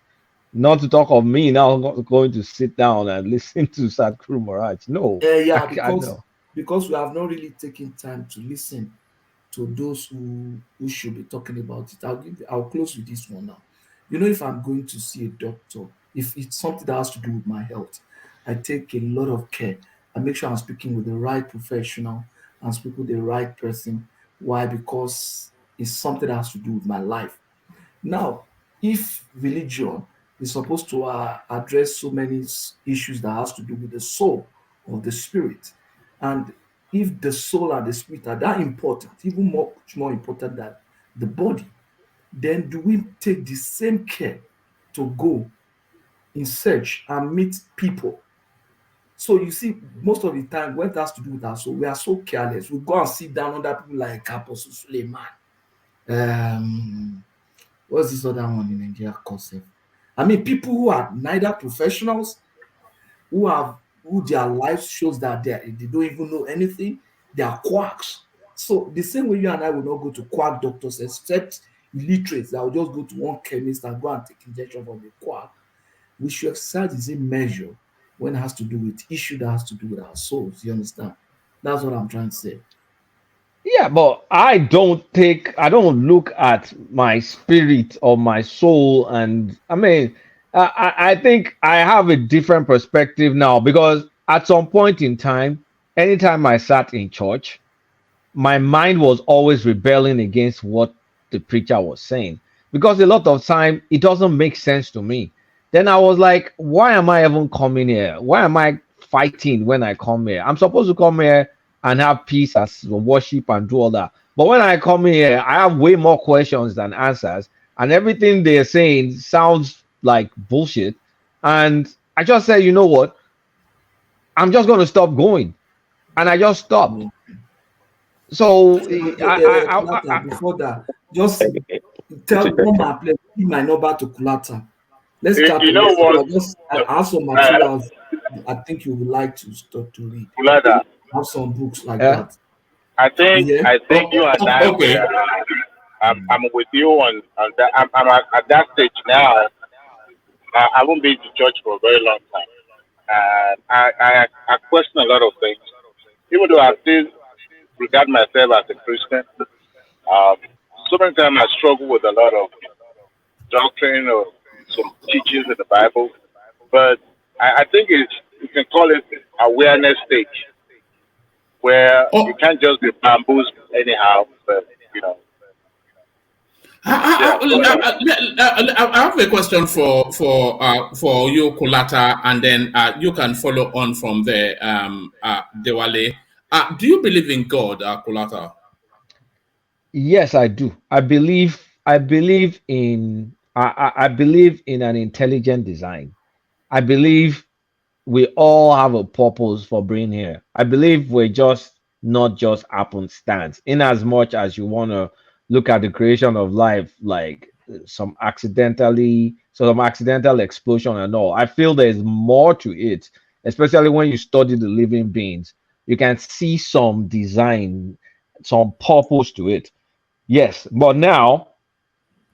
Not to talk of me now going to sit down and listen to Sadhguru Maharaj. No. Because we have not really taken time to listen to those who should be talking about it. I'll close with this one now. If I'm going to see a doctor, if it's something that has to do with my health, I take a lot of care. I make sure I'm speaking with the right professional and speak with the right person. Why? Because is something that has to do with my life. Now, if religion is supposed to address so many issues that has to do with the soul or the spirit, and if the soul and the spirit are that important, even much more important than the body, then do we take the same care to go in search and meet people? So you see, most of the time when it has to do with our soul, we are so careless. We go and sit down under people like Apostle Suleiman. What's this other one in Nigeria concept? I mean, people who are neither professionals, who their life shows that they don't even know anything, they are quacks. So the same way you and I will not go to quack doctors, except illiterates that will just go to one chemist and go and take injection from the quack. We should exercise the same measure when it has to do with issue that has to do with our souls. You understand? That's what I'm trying to say. Yeah, but I don't look at my spirit or my soul, and I mean, I think I have a different perspective now, because at some point in time, anytime I sat in church, my mind was always rebelling against what the preacher was saying, because a lot of time it doesn't make sense to me. Then I was like, why am I even coming here? Why am I fighting when I come here? I'm supposed to come here and have peace as worship and do all that. But when I come here, I have way more questions than answers, and everything they're saying sounds like bullshit. And I just said, you know what? I'm just going to stop going. And I just stopped. So before that, just tell one man play, give my number to Kulata. Let's chat. You know what? I have some materials I think you would like to start to read. Kulada. Have some books like that. I think you and I okay. I'm with you on that. I'm at that stage now. I won't be in church for a very long time. I question a lot of things, even though I still regard myself as a Christian. So many times I struggle with a lot of doctrine or some teachings in the Bible, but I think you can call it awareness stage, where you can't just be bamboozled anyhow, but you know. I have a question for you, Kulata, and then you can follow on from there, Dewale. Do you believe in God, Kulata? Yes, I do. I believe in an intelligent design. I believe we all have a purpose for being here. I believe we're just not just happenstance. In as much as you want to look at the creation of life like some accidental explosion and all, I feel there's more to it, especially when you study the living beings. You can see some design, some purpose to it. Yes, but now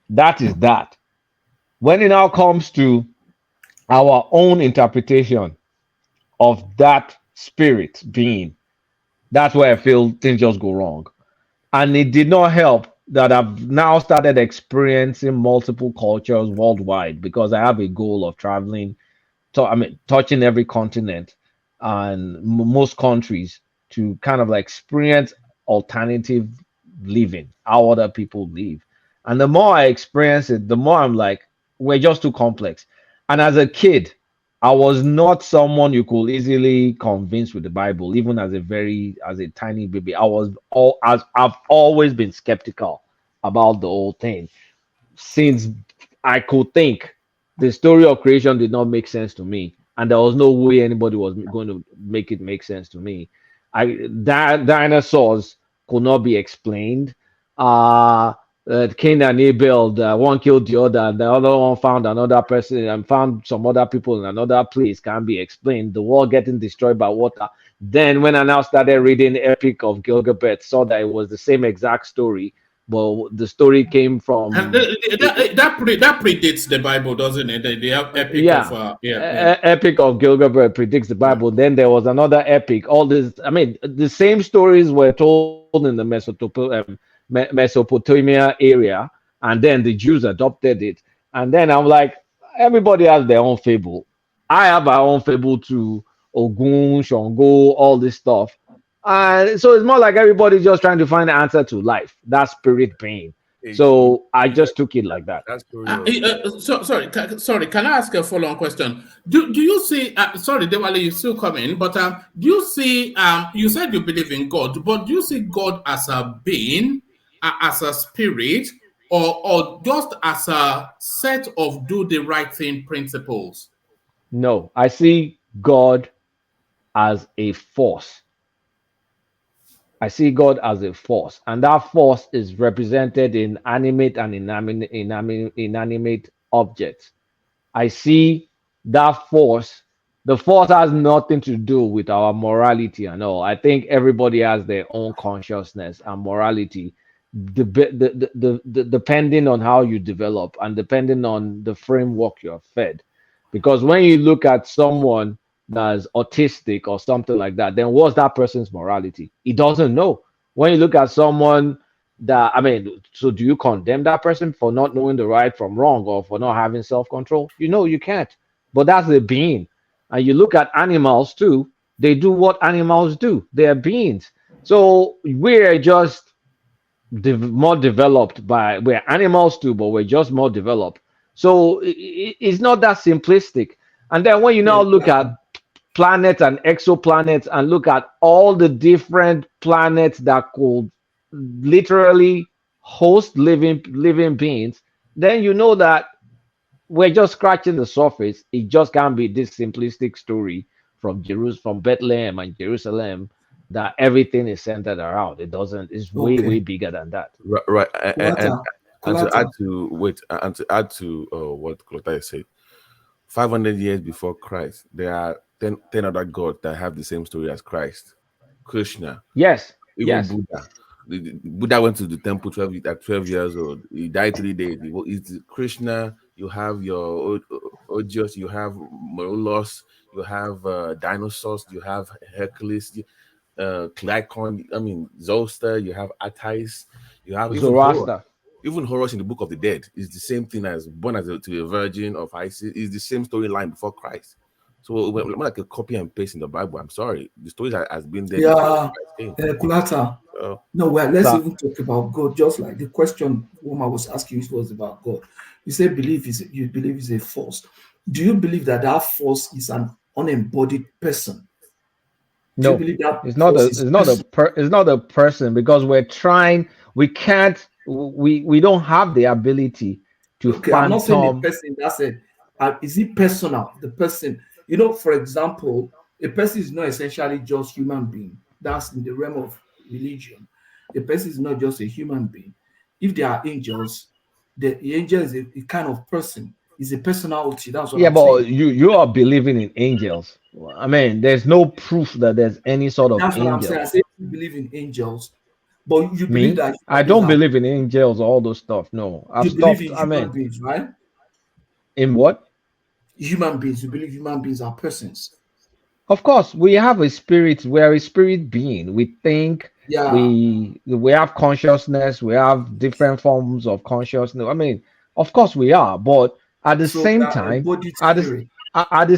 that is that. When it now comes to our own interpretation of that spirit being, that's where I feel things just go wrong. And it did not help that I've now started experiencing multiple cultures worldwide, because I have a goal of traveling, touching every continent and most countries, to kind of like experience alternative living, how other people live. And the more I experience it, the more I'm like, we're just too complex. And as a kid, I was not someone you could easily convince with the Bible, even as a tiny baby. I've always been skeptical about the whole thing. Since I could think, the story of creation did not make sense to me, and there was no way anybody was going to make it make sense to me. Dinosaurs could not be explained. Cain and Abel, one killed the other, and the other one found another person and found some other people in another place, can't be explained. The world getting destroyed by water. Then when I now started reading Epic of Gilgamesh, saw that it was the same exact story, but the story came from that predates the Bible, doesn't it? They have Epic of Epic of Gilgamesh predicts the Bible. Then there was another epic. All this, I mean, the same stories were told in the Mesopotamia area, and then the Jews adopted it. And then I'm like, everybody has their own fable. I have my own fable to Ogun, Shango, all this stuff. And so it's more like everybody's just trying to find the answer to life, that spirit being. So I just took it like that. That's Sorry. Can I ask a follow-on question? Do you see? Sorry, Dewale, you still coming? But do you see? You said you believe in God, but do you see God as a being, as a spirit, or just as a set of do the right thing principles? No, I see God as a force. I see God as a force, and that force is represented in animate and inanimate objects. I see that force. The force has nothing to do with our morality and all. I think everybody has their own consciousness and morality, depending on how you develop and depending on the framework you're fed. Because when you look at someone that's autistic or something like that, then what's that person's morality? He doesn't know. When you look at someone that, I mean, so do you condemn that person for not knowing the right from wrong or for not having self-control? You know, you can't. But that's a being. And you look at animals too, they do what animals do. They are beings. So we're just more developed we're animals too, but we're just more developed. So it's not that simplistic. And then when you now look at planets and exoplanets and look at all the different planets that could literally host living beings, then you know that we're just scratching the surface. It just can't be this simplistic story from Bethlehem and Jerusalem that everything is centered around. It doesn't. It's way bigger than that. Right. And to add to what Klota said, 500 years before Christ, there are 10 other gods that have the same story as Christ. Krishna. Yes. Even Buddha. Buddha went to the temple at 12 years old. He died 3 days. It's Krishna. You have your Odious. You have Morelos. You have dinosaurs. You have Hercules. Clycon. I mean Zolster. You have Attis. You have Zoroaster. Even Horus in the Book of the Dead is the same thing as born to a virgin of Isis. Is the same storyline before Christ. So we're like a copy and paste in the Bible. I'm sorry, the story has been there. Yeah, Kulata. No, well, let's even talk about God. Just like the question Oma was asking was about God. You say you believe is a force. Do you believe that force is an unembodied person? No, it's not a person, because we don't have the ability to phantom. I'm not saying the person. That's it. Is it personal? The person, for example, a person is not essentially just human being. That's in the realm of religion. A person is not just a human being. If they are angels, the angel is a kind of person. Is a personality. That's what I'm but saying. you are believing in angels. I mean, there's no proof that there's any sort of That's angel. what I'm saying. I say you believe in angels, but you believe that I don't believe in angels, all those stuff. No, you believe in human beings, right? In what? Human beings. You believe human beings are persons. Of course, we have a spirit. We are a spirit being. We think. Yeah. We have consciousness. We have different forms of consciousness. I mean, of course we are, but at the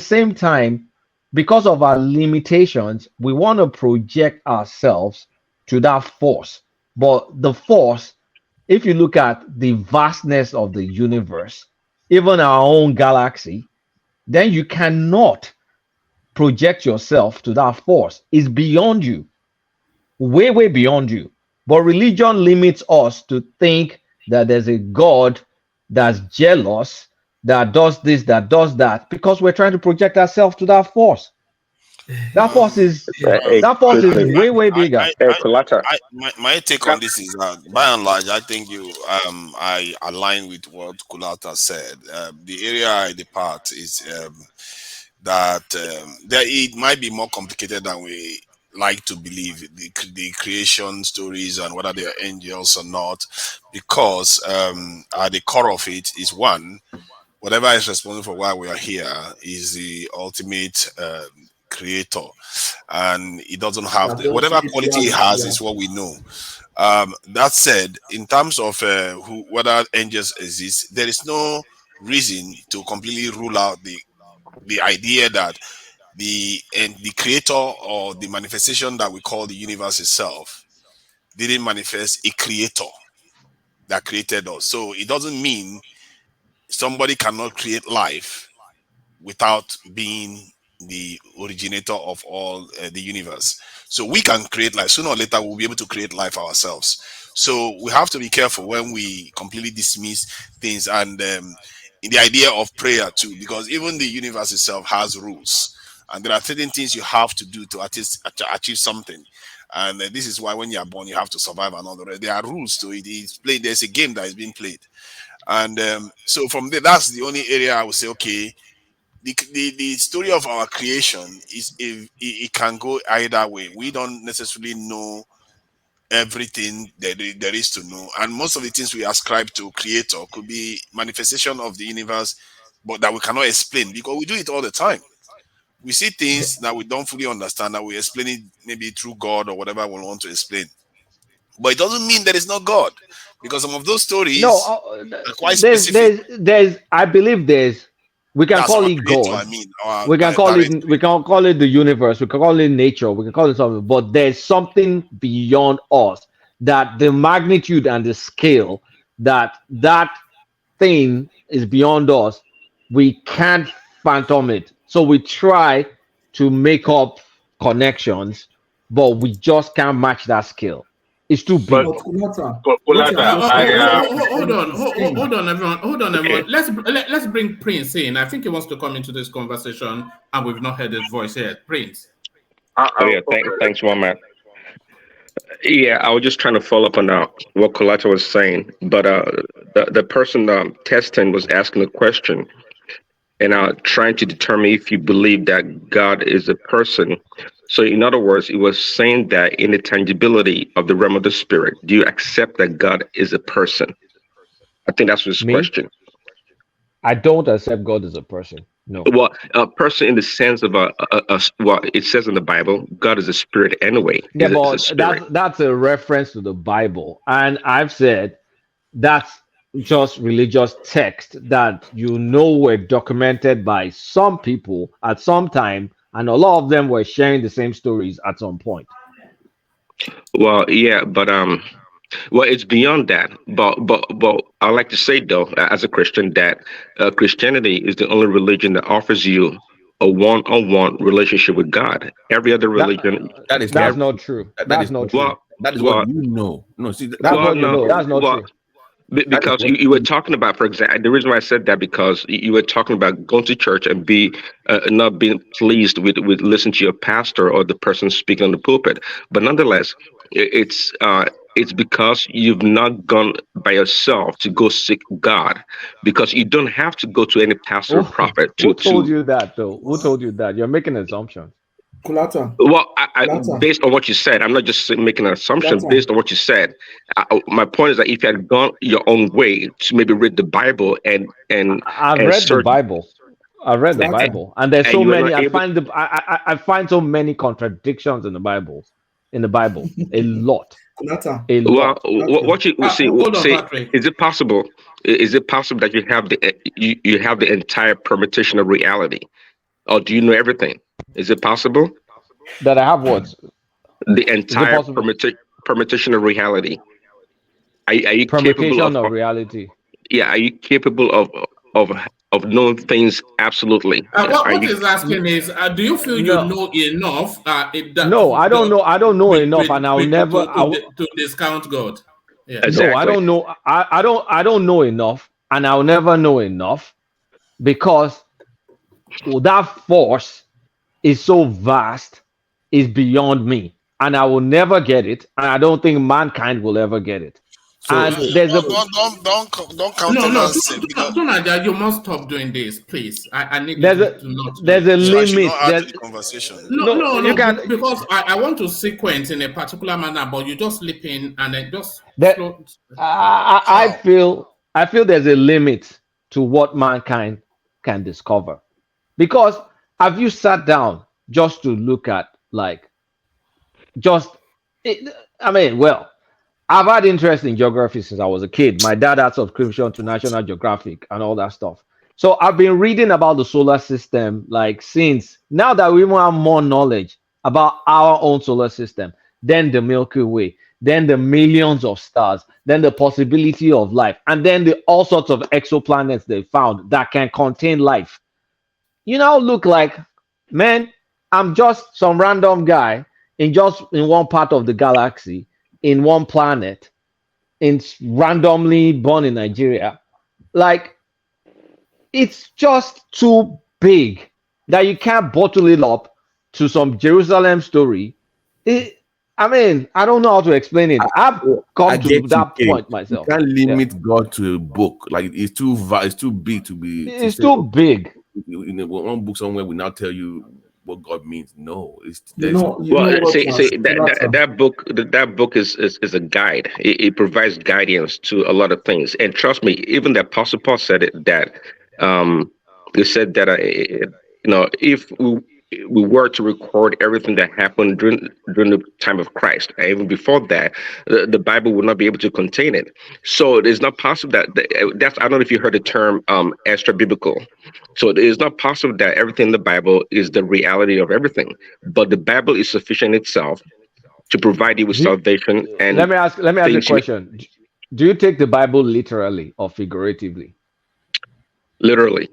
same time, because of our limitations, we want to project ourselves to that force. But the force, if you look at the vastness of the universe, even our own galaxy, then you cannot project yourself to that force. It's beyond you, way beyond you. But religion limits us to think that there's a God that's jealous, that does this, that does that, because we're trying to project ourselves to that force. That force is way bigger. My take on this is that, by and large, I think I align with what Kulata said. The area I depart is that it might be more complicated than we like to believe, the creation stories and whether they are angels or not, because at the core of it is one, whatever is responsible for why we are here is the ultimate creator, and it doesn't have whatever quality it has is what we know. That said, in terms of whether angels exist, there is no reason to completely rule out the idea that the creator or the manifestation that we call the universe itself didn't manifest a creator. that created us. So it doesn't mean somebody cannot create life without being the originator of all the universe. So we can create life. Sooner or later, we'll be able to create life ourselves. So we have to be careful when we completely dismiss things, and in the idea of prayer too, because even the universe itself has rules, and there are certain things you have to do to achieve something. And this is why when you are born, you have to survive and all the rest. There are rules to it. It's played. There's a game that is being played, and so from there, that's the only area I would say, okay, the story of our creation is, if it can go either way. We don't necessarily know everything that there is to know, and most of the things we ascribe to creator could be manifestation of the universe, but that we cannot explain, because we do it all the time. We see things that we don't fully understand, that we explain it maybe through God or whatever we want to explain, but it doesn't mean there is no God, because some of those stories are quite specific. There's I believe we can call it God. We can call it the universe. We can call it nature. We can call it something. But there's something beyond us, that the magnitude and the scale that thing is beyond us. We can't phantom it. So we try to make up connections, but we just can't match that scale. It's too big. Hold on, everyone. Let's bring Prince in. I think he wants to come into this conversation, and we've not heard his voice yet. Prince. Thanks, Womack. Yeah, I was just trying to follow up on what Kolata was saying, but the person testing was asking a question, and trying to determine if you believe that God is a person. So in other words, it was saying that in the tangibility of the realm of the spirit, do you accept that God is a person? I think that's his question. I don't accept God as a person. No. Well, a person in the sense of well, it says in the Bible, God is a spirit anyway. Yeah, but that's a reference to the Bible. And I've said that's just religious text that were documented by some people at some time, and a lot of them were sharing the same stories at some point. Well, yeah, but well, it's beyond that. But I like to say though, as a Christian, that Christianity is the only religion that offers you a one-on-one relationship with God. Every other religion that's not true. That's not true. Well, that is what you know. No, see, that's what you know. That's not true. Because you were talking about, for example, the reason why I said that, because you were talking about going to church and not being pleased with listening to your pastor or the person speaking on the pulpit. But nonetheless, it's because you've not gone by yourself to go seek God, because you don't have to go to any pastor or prophet. Who told you that, though? Who told you that? You're making an assumption. Kulata. Well, based on what you said, I'm not just making an assumption. Based on what you said, my point is that if you had gone your own way to maybe read the Bible and I've read the Bible. I read the Bible, and there's so many. I find so many contradictions in the Bible. A lot. Well, what you see? Is it possible? Is it possible that you have the entire permutation of reality, or do you know everything? Is it possible that I have what? The entire permutation of reality. Are you capable of reality? Yeah. Are you capable of knowing things absolutely? What he's asking is, do you feel you know enough? No, I don't know. I don't know enough, and I'll never to discount God. Yeah. Exactly. No, I don't know. I don't know enough, and I'll never know enough, because that force is so vast, is beyond me, and I will never get it, and I don't think mankind will ever get it. So and there's don't count us. You must stop doing this, please. I need to not. There's a limit. Conversation. No, you can, because I want to sequence in a particular manner, but you just slip in and then just. I feel there's a limit to what mankind can discover, because have you sat down just to look at I've had interest in geography since I was a kid. My dad had subscription to National Geographic and all that stuff. So I've been reading about the solar system since now that we have more knowledge about our own solar system, then the Milky Way, then the millions of stars, then the possibility of life, and then the all sorts of exoplanets they found that can contain life. You now look like, man, I'm just some random guy in one part of the galaxy, in one planet, randomly born in Nigeria. Like, it's just too big that you can't bottle it up to some Jerusalem story. I mean, I don't know how to explain it. I've come to that point myself. You can't limit God to a book. Like, it's too big to be. It's too big. In one book somewhere will now tell you what God means. No, that book is a guide. It provides guidance to a lot of things. And trust me, even the Apostle Paul said it, that he said that if we were to record everything that happened during the time of Christ, even before that, the Bible would not be able to contain it. So it is not possible that's, I don't know if you heard the term extra biblical. So it is not possible that everything in the Bible is the reality of everything, but the Bible is sufficient itself to provide you with salvation. And let me ask you a question. Do you take the Bible literally or figuratively? Literally.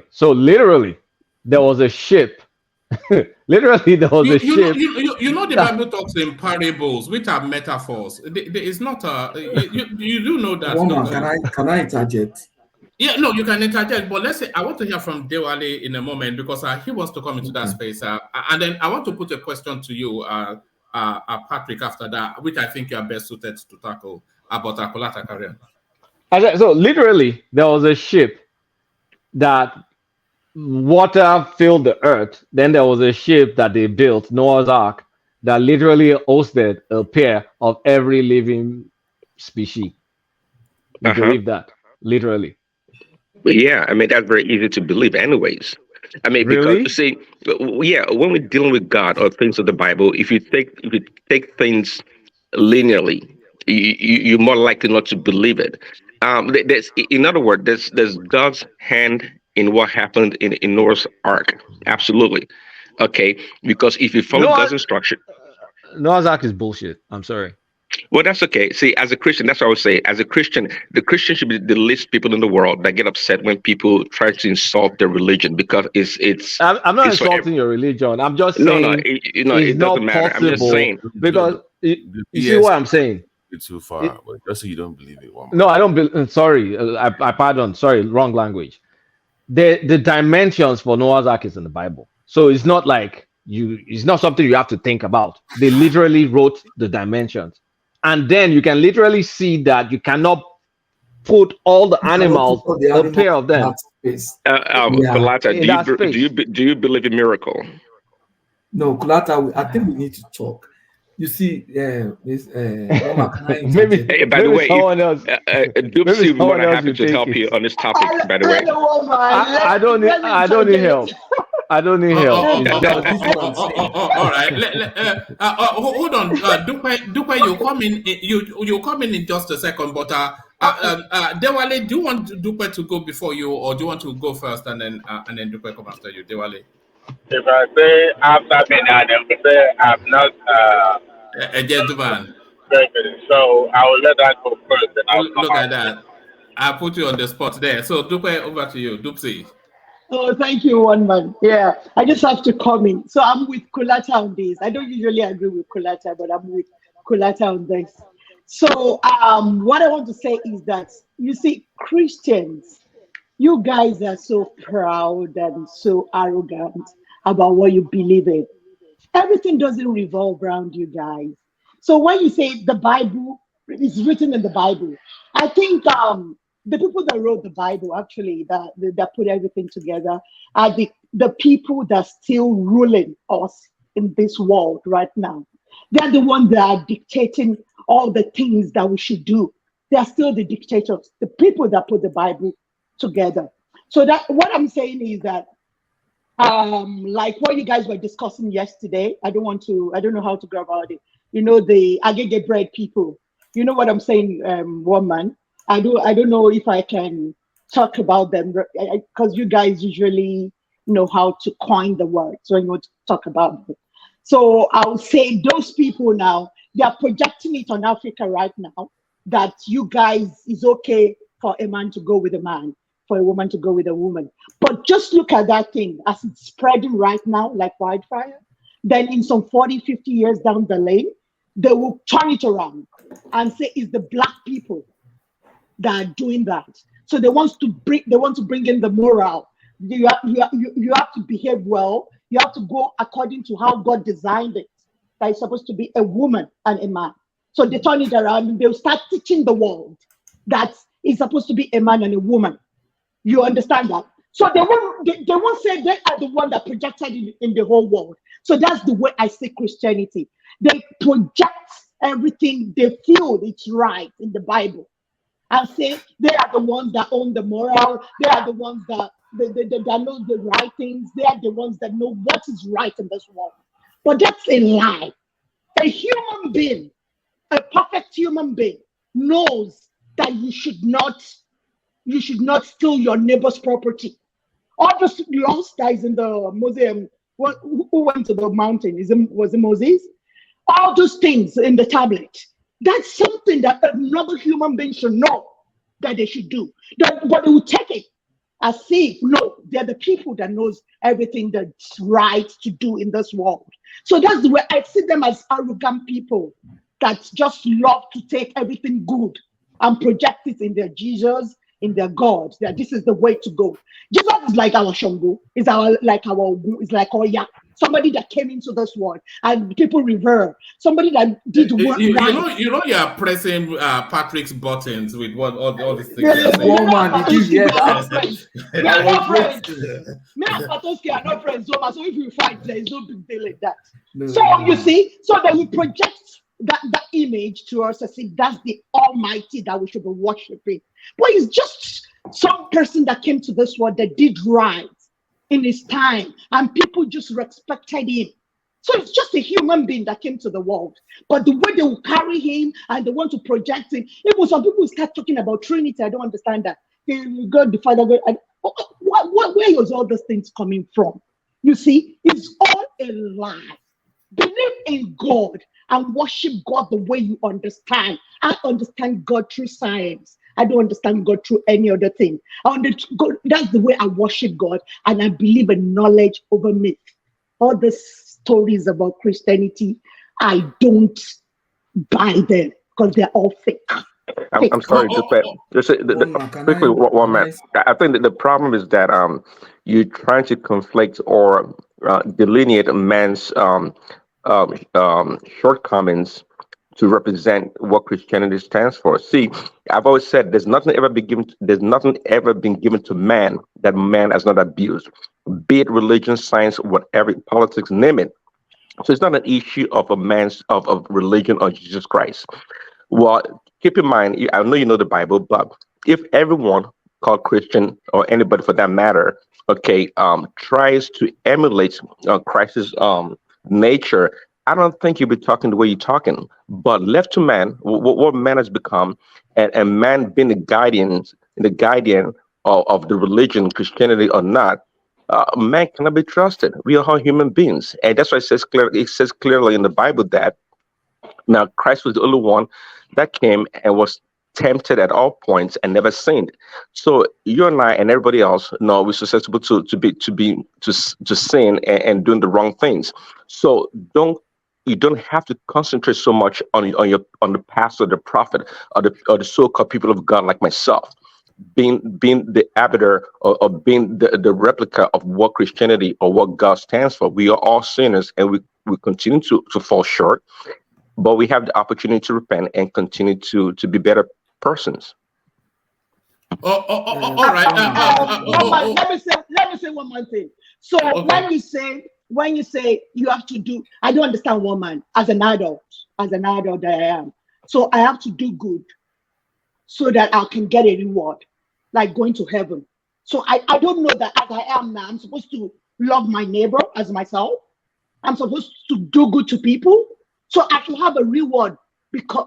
So literally, there was a ship. Literally, there was a ship. You know the Bible talks in parables, which are metaphors. It's not you do know that. Woman, can I interject? Yeah, no, you can interject, but let's say I want to hear from Dewale in a moment because he wants to come into that space. And then I want to put a question to you, Patrick, after that, which I think you are best suited to tackle about Akolata career. So literally, there was a ship that water filled the earth. Then there was a ship that they built, Noah's Ark, that literally hosted a pair of every living species. You believe that? Literally. Yeah, I mean, that's very easy to believe anyways. I mean, really? Because see, when we're dealing with God or things of the Bible, if you take things linearly, you're more likely not to believe it. In other words, there's God's hand in what happened in Noah's Ark. Absolutely. Okay, because if you follow God's instruction, Noah's Ark is bullshit. I'm sorry. Well, that's okay. See, as a Christian, that's what I would say. As a Christian, the Christian should be the least people in the world that get upset when people try to insult their religion, because it's. I'm not insulting your religion. I'm just saying. It doesn't matter. I'm just saying because you see what I'm saying. It's too far, but just so you don't believe it. No, I don't. Sorry, I pardon. Sorry, wrong language. The dimensions for Noah's Ark is in the Bible, so it's not like it's not something you have to think about. They literally wrote the dimensions. And then you can literally see that you cannot put all the animals, a pair of them. Kulata, do you believe in miracle? No, Kulata, I think we need to talk. You see, maybe. Hey, by the way, Doopsie would want to happy to help you on this topic. By the way, I don't need help. I don't need help. All right. Hold on. Dupe, you come in just a second. But Dewale, do you want Dupe to go before you, or do you want to go first and then Dupe come after you, Dewale? If I say after me, then say I'm not a gentleman. So I will let that go first. And Look at that. I'll put you on the spot there. So Dupe, over to you, Doopsie. Oh, thank you, one man. Yeah, I just have to comment. So I'm with Kulata on this. I don't usually agree with Kulata, but I'm with Kulata on this. So what I want to say is that, you see, Christians, you guys are so proud and so arrogant about what you believe in. Everything doesn't revolve around you guys. So when you say the Bible is written in the Bible, I think the people that wrote the Bible, actually, that put everything together, are the people that are still ruling us in this world right now. They're the ones that are dictating all the things that we should do. They are still the dictators, the people that put the Bible together. So that what I'm saying is that, like what you guys were discussing yesterday, I don't know how to go about it. You know, the Agege bread people. You know what I'm saying, woman? I don't know if I can talk about them because you guys usually know how to coin the words when you want to talk about them. So I'll say those people now, they are projecting it on Africa right now that you guys is okay for a man to go with a man, for a woman to go with a woman. But just look at that thing as it's spreading right now like wildfire. Then in some 40, 50 years down the lane, they will turn it around and say it's the black people that are doing that. So they want to bring in the moral. You have to behave well. You have to go according to how God designed it. That is supposed to be a woman and a man. So they turn it around and they'll start teaching the world that it's supposed to be a man and a woman. You understand that? So they won't say they are the one that projected in the whole world. So that's the way I see Christianity. They project everything they feel it's right in the Bible and say they are the ones that own the moral. They are the ones that know the right things. They are the ones that know what is right in this world. But that's a lie. A human being, a perfect human being, knows that you should not steal your neighbor's property. All those laws that is in the museum, who went to the mountain? Was it Moses? All those things in the tablet. That's something that another human being should know that they should do. But they will take it as if, no, they're the people that knows everything that's right to do in this world. So that's the way I see them, as arrogant people that just love to take everything good and project it in their Jesus, in their God, that this is the way to go. Jesus is like our Shango, is like Oya, somebody that came into this world and people revere, somebody that did what right. You are pressing Patrick's buttons with all these things. Woman, did you hear that? We are not friends. Me and Patoski are not friends, so if we fight, there is no big deal like that. You see, so they will project that image to us as if that's the Almighty that we should be worshiping. But it's just some person that came to this world that did right in his time, and people just respected him. So it's just a human being that came to the world. But the way they will carry him and they want to project him, even some people start talking about Trinity. I don't understand that. God the Father, God, where was all those things coming from? You see, it's all a lie. Believe in God and worship God the way you understand. I understand God through science. I don't understand God through any other thing. That's the way I worship God, and I believe in knowledge over myth. All the stories about Christianity, I don't buy them because they're all fake. I'm sorry, quickly, one minute. I think that the problem is that you're trying to conflict or delineate a man's shortcomings to represent what Christianity stands for. See, I've always said there's nothing ever been given to man that man has not abused, be it religion, science, whatever, politics, name it. So it's not an issue of a man's of religion or Jesus Christ. Well, keep in mind, I know you know the Bible, but if everyone called Christian, or anybody for that matter, tries to emulate Christ's nature, I don't think you'll be talking the way you're talking. But left to man, what man has become, and man being the guardian of the religion, Christianity or not, man cannot be trusted. We are all human beings, and that's why it says clearly in the Bible that now Christ was the only one that came and was tempted at all points and never sinned. So you and I and everybody else know we're susceptible to sin and doing the wrong things. So you don't have to concentrate so much on the pastor, the prophet, or the so-called people of God like myself, being the arbiter or being the replica of what Christianity or what God stands for. We are all sinners, and we continue to fall short, but we have the opportunity to repent and continue to be better persons. All right. Let me say one more thing. So when you say you have to do, I don't understand woman as an adult that I am. So I have to do good so that I can get a reward, like going to heaven. So I don't know that as I am now, I'm supposed to love my neighbor as myself. I'm supposed to do good to people. So I can have a reward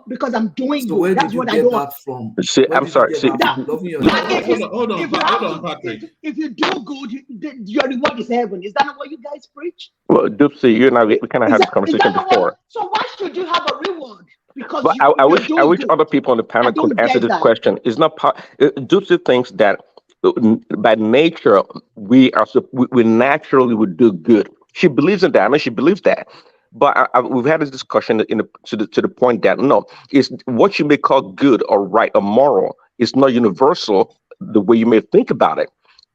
because I'm doing So good. where That's did you what I get don't. that from? See, Where I'm did you sorry. get See, that from? Loving If yourself. Hold on, you Patrick. if you do good, your reward is heaven. Is that not what you guys preach? well, Dupsy, you and I, we kind of had this Is conversation that not what? before. So why should you have a reward? Because But I you're I doing wish good. other people on the I panel could don't answer get this that. question. It's not Dupsy thinks that by nature we naturally would do good. She believes in that. I know she believes that. But we've had this discussion to the point that no, it's what you may call good or right or moral is not universal the way you may think about it.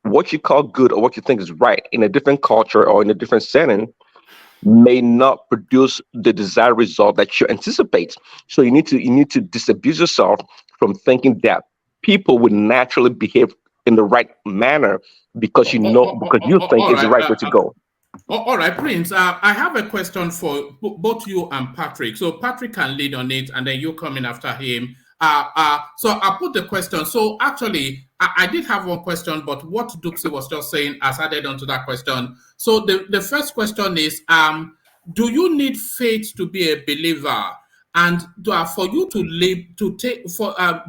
What you call good or what you think is right in a different culture or in a different setting may not produce the desired result that you anticipate. So you need to disabuse yourself from thinking that people would naturally behave in the right manner because you think All it's the right. right way to go. All right, Prince. I have a question for both you and Patrick. So Patrick can lead on it, and then you come in after him. So I'll put the question. So actually, I did have one question, but what Duxie was just saying has added on to that question. So the first question is, do you need faith to be a believer? And for you to live, do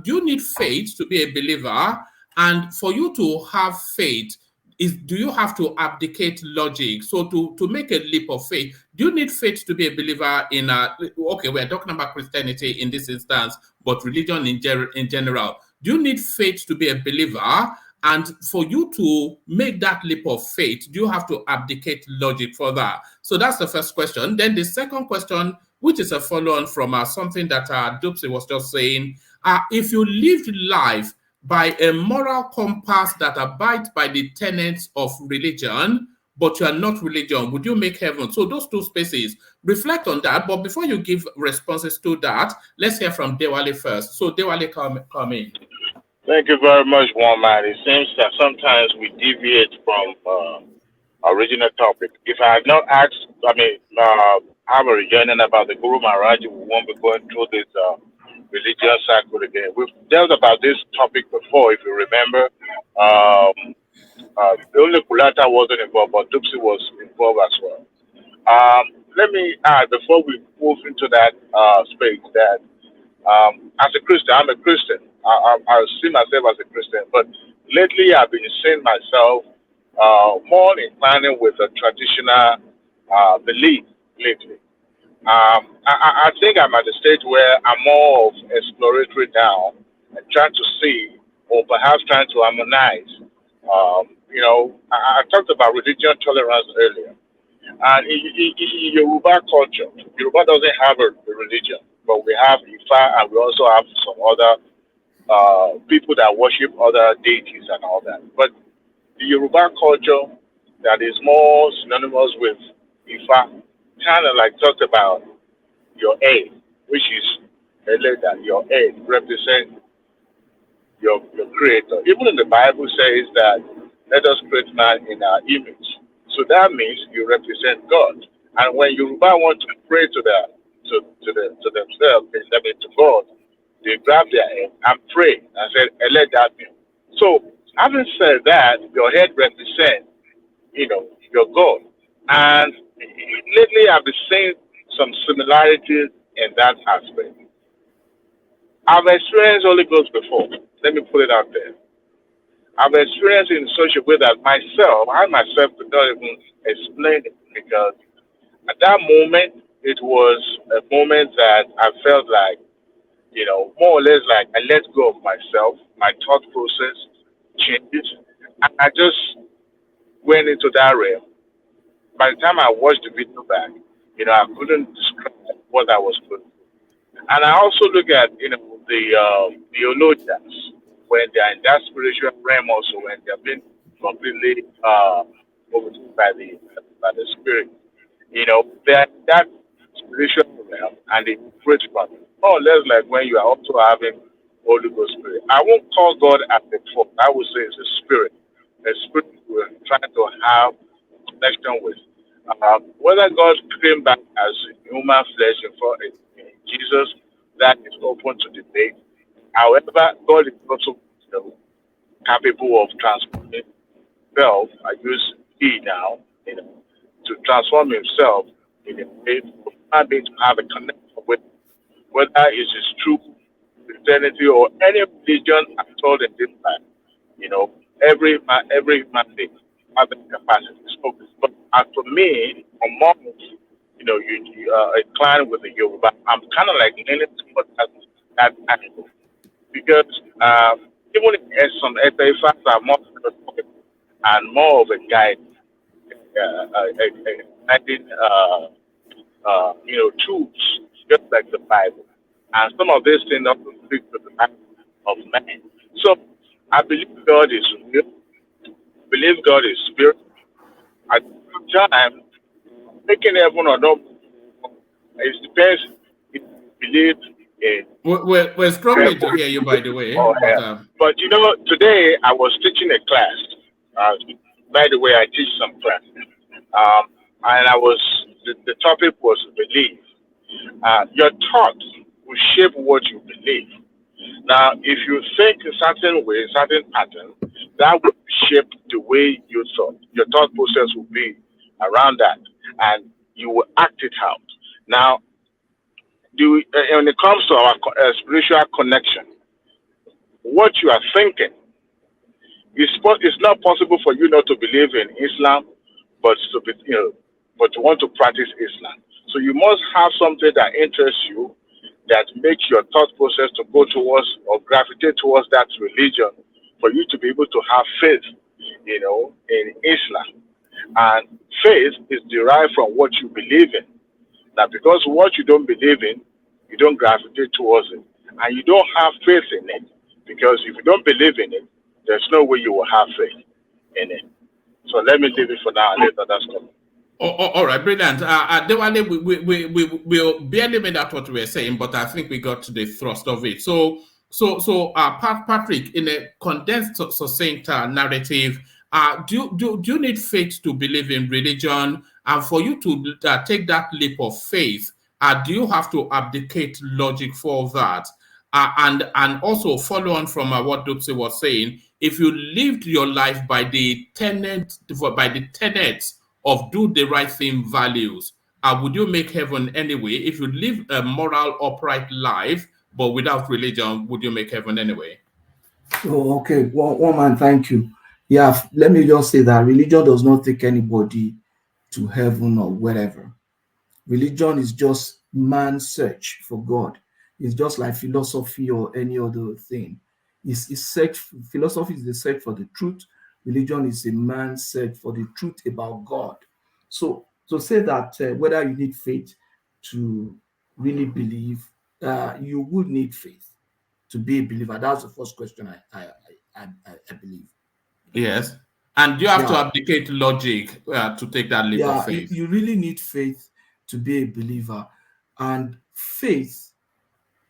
you need faith to be a believer? And for you to have faith, do you have to abdicate logic? So to make a leap of faith, do you need faith to be a believer in okay, we're talking about Christianity in this instance, but religion in general. Do you need faith to be a believer? And for you to make that leap of faith, do you have to abdicate logic for that? So that's the first question. Then the second question, which is a follow-on from something that Dupsy was just saying, if you lived life by a moral compass that abides by the tenets of religion, but you are not religion, would you make heaven? So those two spaces, reflect on that. But before you give responses to that, let's hear from Dewale first. So Dewale, come in. Thank you very much, one man. It seems that sometimes we deviate from original topic. If I had not asked, have a rejoining about the Guru Maharaj, we won't be going through this religious cycle again. We've dealt about this topic before, if you remember. The only Kulata wasn't involved, but Dupsy was involved as well. Let me add, before we move into that space, that as a Christian, I'm a Christian. I see myself as a Christian, but lately I've been seeing myself more inclining with a traditional belief lately. I think I'm at a stage where I'm more of exploratory now and trying to see, or perhaps trying to harmonize. I talked about religion tolerance earlier. And in Yoruba culture, Yoruba doesn't have a religion, but we have Ifa and we also have some other people that worship other deities and all that. But the Yoruba culture that is more synonymous with Ifa kind of like talked about your aid, which is that your aid represents your creator. Even in the Bible says that let us create man in our image. So that means you represent God. And when Yoruba want to pray to themselves, to God, they grab their head and pray and say, let that be. So having said that, your head represents, your God. And lately I've been seeing some similarities in that aspect. I've experienced Holy Ghost before. Let me put it out there. I've experienced it in such a way that I myself could not even explain it, because at that moment, it was a moment that I felt like, more or less like I let go of myself, my thought process changed, and I just went into that realm. By the time I watched the video back, I couldn't describe what I was going through. And I also look at, the theologians, when they are in that spiritual realm also, when they have been completely overtaken by the spirit. They're in that spiritual realm and they operate from it. More or less like when you are also having Holy Ghost Spirit. I won't call God at the form. I would say it's a spirit we're trying to have connection with. Whether God came back as human flesh in Jesus, that is open to debate. However, God is also capable of transforming himself. I use he now, to transform himself in a way for human being to have a connection with whether it is true Christianity or any religion at all in this life. You know, every human being has the capacity. So, but as for me, among you a client with the Yoruba, I'm kind of like leaning towards that angle because even if some facts are more philosophical and more of a guide, guiding tools, just like the Bible, and some of these things also speak to the life of man. So I believe God is real. I believe God is spirit. At the same time, making heaven or not, it depends if you believe in. We're struggling to hear you, by the way. Oh, yeah. But today I was teaching a class. By the way, I teach some class, and the topic was belief. Your thoughts will shape what you believe. Now, if you think a certain way, certain pattern, that will shape the way you thought. Your thought process will be around that, and you will act it out. Now, when it comes to our spiritual connection, what you are thinking it's not possible for you not to believe in Islam, but to want to practice Islam. So you must have something that interests you, that makes your thought process to go towards or gravitate towards that religion, for you to be able to have faith, in Islam. And faith is derived from what you believe in. Now, because what you don't believe in, you don't gravitate towards it, and you don't have faith in it. Because if you don't believe in it, there's no way you will have faith in it. So let me leave it for now and let others come. All right, brilliant. We barely made out what we were saying, but I think we got to the thrust of it. So, Patrick, in a condensed, succinct narrative, do you need faith to believe in religion? And for you to take that leap of faith, do you have to abdicate logic for that? And also follow on from what Dupsy was saying, if you lived your life by the tenets of do the right thing values, would you make heaven anyway? If you live a moral, upright life, but without religion, would you make heaven anyway? Oh, okay. One man, thank you. Yeah, let me just say that religion does not take anybody to heaven or wherever. Religion is just man's search for God. It's just like philosophy or any other thing. Philosophy is the search for the truth. Religion is a man's search for the truth about God. So to say that whether you need faith to really believe, you would need faith to be a believer. That's the first question I believe. Yes. And you have to abdicate logic to take that leap of faith. You really need faith to be a believer. And faith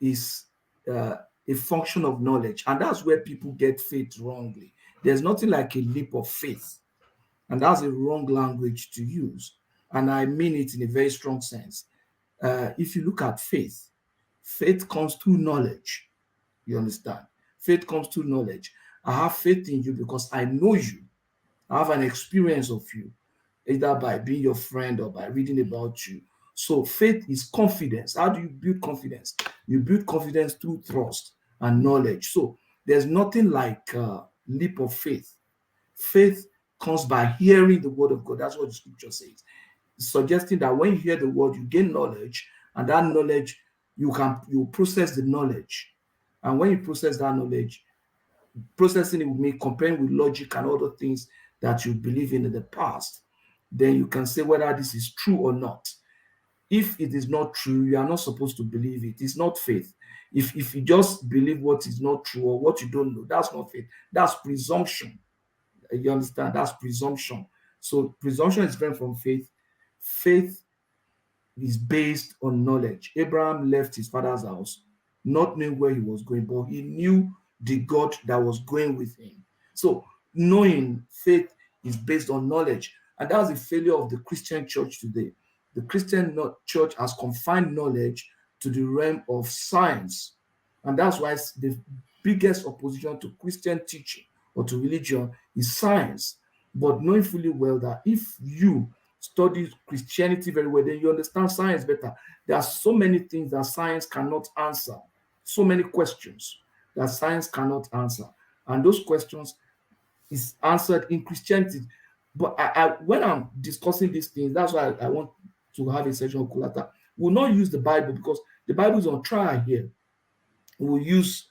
is a function of knowledge. And that's where people get faith wrongly. There's nothing like a leap of faith. And that's a wrong language to use. And I mean it in a very strong sense. If you look at faith, faith comes through knowledge. You understand? Faith comes through knowledge. I have faith in you because I know you. I have an experience of you, either by being your friend or by reading about you. So faith is confidence. How do you build confidence? You build confidence through trust and knowledge. So there's nothing like leap of faith. Faith comes by hearing the word of God. That's what the scripture says. It's suggesting that when you hear the word, you gain knowledge, and that knowledge, you process the knowledge. And when you process that knowledge, processing it with me, comparing with logic and other things that you believe in the past, then you can say whether this is true or not. If it is not true, you are not supposed to believe it. It's not faith. If you just believe what is not true or what you don't know, that's not faith. That's presumption. You understand? That's presumption. So presumption is different from faith. Faith is based on knowledge. Abraham left his father's house, not knowing where he was going, but he knew the God that was going with him. So knowing faith is based on knowledge. And that's the failure of the Christian church today. The Christian church has confined knowledge to the realm of science. And that's why the biggest opposition to Christian teaching or to religion is science. But knowing fully well that if you study Christianity very well, then you understand science better. There are so many things that science cannot answer, so many questions that science cannot answer. And those questions is answered in Christianity. But when I'm discussing these things, that's why I want to have a session of Kulata. We'll not use the Bible because the Bible is on trial here. We'll use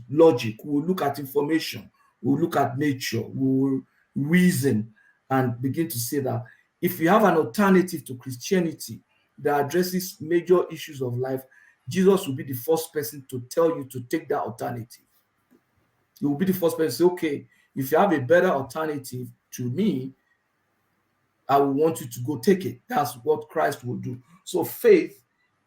logic. We'll look at information. We'll look at nature. We'll reason and begin to say that if you have an alternative to Christianity that addresses major issues of life, Jesus will be the first person to tell you to take that alternative. He will be the first person to say, okay, if you have a better alternative to me, I will want you to go take it. That's what Christ will do. So faith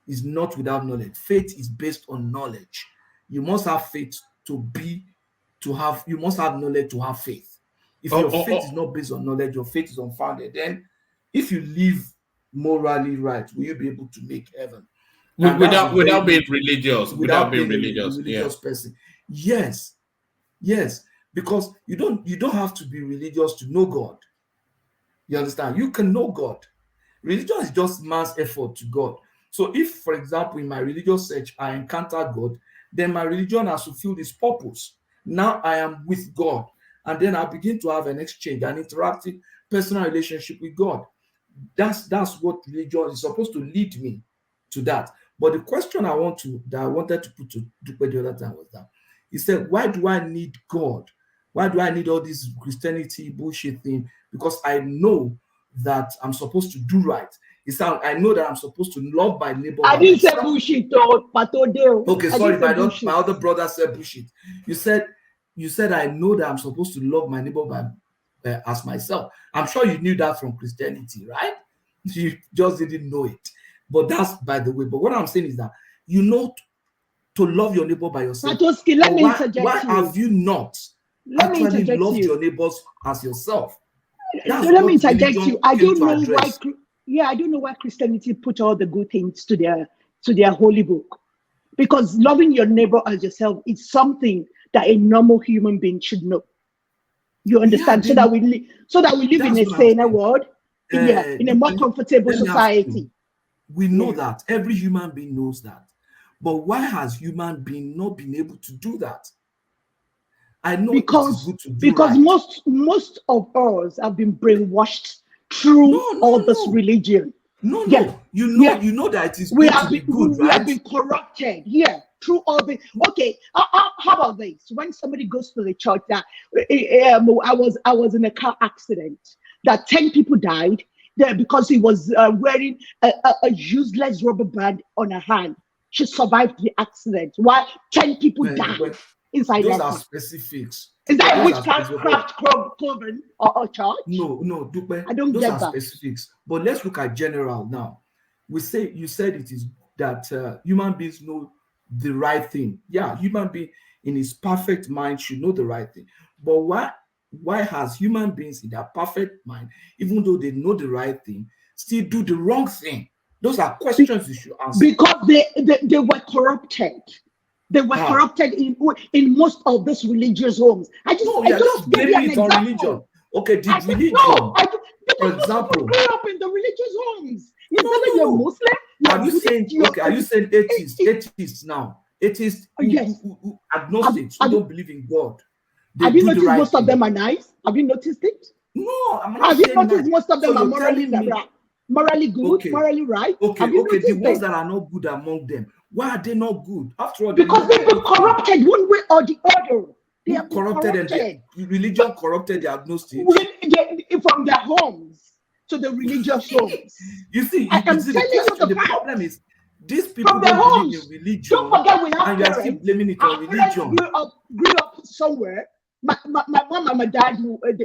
is not without knowledge. Faith is based on knowledge. You must have faith you must have knowledge to have faith. If your faith is not based on knowledge, your faith is unfounded, then if you live morally right, will you be able to make heaven? Without being religious. Without being religious. Religious person. Yes. Because you don't have to be religious to know God. You understand? You can know God. Religion is just man's effort to God. So if, for example, in my religious search, I encounter God, then my religion has fulfilled its purpose. Now I am with God. And then I begin to have an exchange, an interactive personal relationship with God. That's what religion is supposed to lead me to that. But the question I wanted to put to Dupe the other time was that he said, why do I need God? Why do I need all this Christianity bullshit thing? Because I know that I'm supposed to do right. I know that I'm supposed to love my neighbor. I didn't say bullshit, okay, sorry, my other brother said bullshit. You said I know that I'm supposed to love my neighbor as myself. I'm sure you knew that from Christianity, right? You just didn't know it. But that's by the way. But what I'm saying is that you know to love your neighbor by yourself. Why have you not actually loved your neighbors as yourself? Let me interject you. I don't know why. I don't know why Christianity put all the good things to their holy book, because loving your neighbor as yourself is something that a normal human being should know. You understand? So that we live in a saner world, in a more comfortable society. We know that every human being knows that, but why has human being not been able to do that? I know because most of us have been brainwashed through all this religion. You know that it is good to be good, right? We have been corrupted, through all the. Okay, how about this? When somebody goes to the church, that I was in a car accident, that 10 people died there because he was wearing a useless rubber band on her hand. She survived the accident. While 10 people died inside those that. Are specifics. Is that witchcraft clothing or church? No, Dupe. I don't get that. Specifics. But let's look at general now. You said it is that human beings know the right thing. Yeah, human being in his perfect mind should know the right thing. But why has human beings in their perfect mind, even though they know the right thing, still do the wrong thing? Those are questions you should answer. Because they were corrupted. They were corrupted in most of these religious homes. Just blaming it on religion. Okay, did religion, for example, grew up in the religious homes. You're Muslim. Are you saying atheists now? Atheists who agnostics who don't believe in God. Have you noticed most of them are nice? Have you noticed it? No, have you noticed most of them are morally good, morally right? Okay, the ones that are not good among them, why are they not good? After all, because they've been corrupted one way or the other. They have corrupted. And religion corrupted the agnostics from their homes to the religious homes. You see, the problem is these people from their don't homes. believe in religion. Don't forget we have and you are still blaming it on religion. Grew up somewhere. My mom and my dad,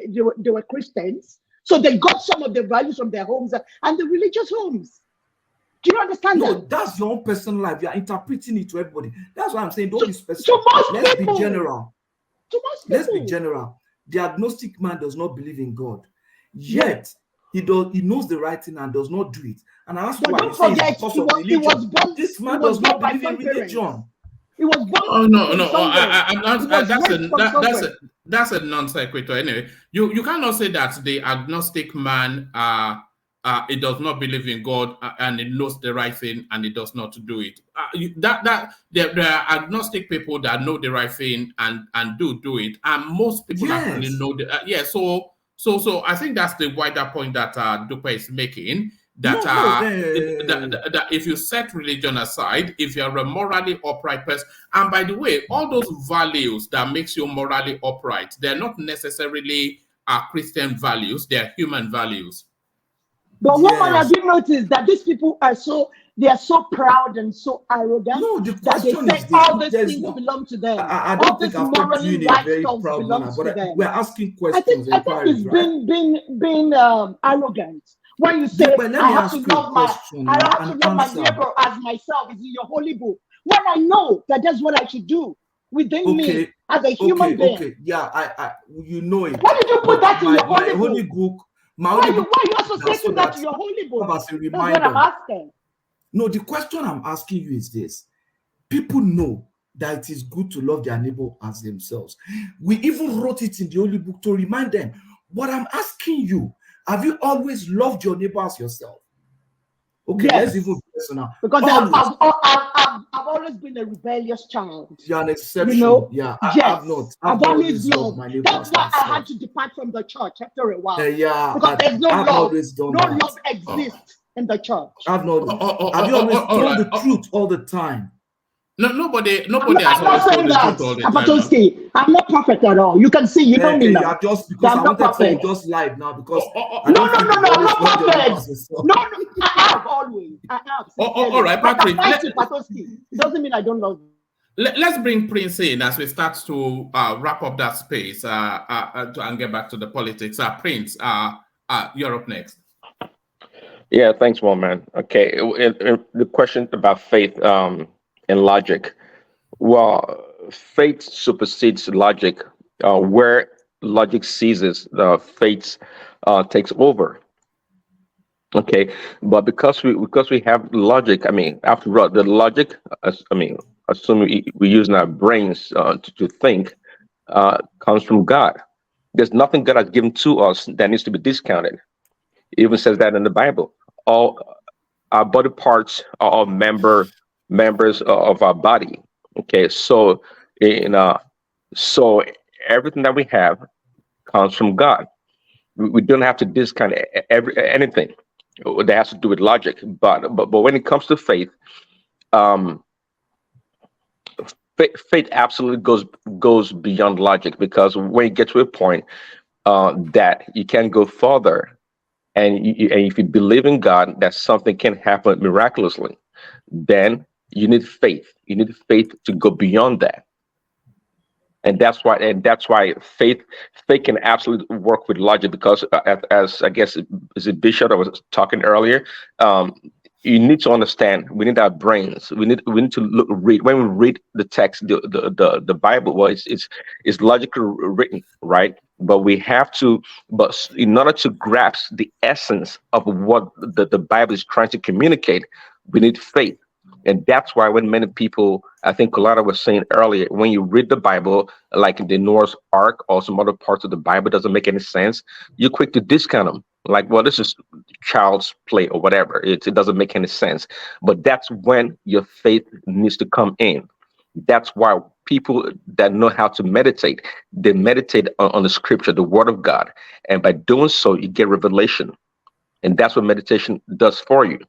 they were Christians, so they got some of the values from their homes and the religious homes. Do you understand that? That's your own personal life. You are interpreting it to everybody. That's why I'm saying don't be specific. Let's be general. Let's be general. The agnostic man does not believe in God, yet he knows the right thing and does not do it. And that's why don't forget, this man does not believe in religion. He was born. That's a non sequitur. Anyway, you cannot say that the agnostic man it does not believe in God, and it knows the right thing and it does not do it. There are agnostic people that know the right thing and do it, and most people actually know the So I think that's the wider point that Dupe is making. That, that if you set religion aside, if you're a morally upright person, and by the way, all those values that makes you morally upright, they're not necessarily Christian values, they're human values. But woman, have you noticed that these people are so proud and so arrogant that they say all these things belong to them? I don't think I've talked to you in a very proud manner, but we're asking questions. I think it's being arrogant. When you say, I have to love my neighbor as myself, is in your holy book. When I know that that's what I should do within me as a human being. Okay, yeah, you know it. Why did you put that in your holy book? Why you also say that to your holy book? As a reminder. That's what I'm asking. No, the question I'm asking you is this. People know that it is good to love their neighbor as themselves. We even wrote it in the holy book to remind them. But I'm asking you, have you always loved your neighbor as yourself? Okay, let's even be personal. Because I've always been a rebellious child. You're an exception. You know? Yeah, yes. I've always loved my neighbor. That's why I had to depart from the church after a while. Because there's no love. Love exists in the church. Have you always told the truth all the time? Nobody has always told the truth all the time. I'm not perfect at all. You can see, you know me now. Just because I wanted to just lied now because I'm not perfect. No, I have always. I have. All right, Patrick. It doesn't mean I don't love you. Let's bring Prince in as we start to wrap up that space and get back to the politics. Prince, you're up next. Yeah, thanks, one man. Okay, the question about faith and logic. Well, faith supersedes logic. Where logic ceases, faith takes over. Okay, but because we have logic, I mean, after all, the logic, assuming we're using our brains to think, comes from God. There's nothing God has given to us that needs to be discounted. It even says that in the Bible. All our body parts are all members of our body. Okay, so so everything that we have comes from God. We don't have to discount anything that has to do with logic. But when it comes to faith, faith absolutely goes beyond logic, because when you get to a point that you can't go further, and if you believe in God that something can happen miraculously, then you need faith. You need faith to go beyond that. And that's why faith can absolutely work with logic, because as I guess is it Bishop I was talking earlier, you need to understand, we need our brains. We need to read. When we read the text, the Bible, well, it's logically written, right? But in order to grasp the essence of what the Bible is trying to communicate, we need faith. And that's why when many people, I think Colada was saying earlier, when you read the Bible, like the Noah's Ark or some other parts of the Bible doesn't make any sense, you're quick to discount them. Like, well, this is child's play or whatever. It doesn't make any sense. But that's when your faith needs to come in. That's why people that know how to meditate, they meditate on the scripture, the word of God. And by doing so, you get revelation. And that's what meditation does for you.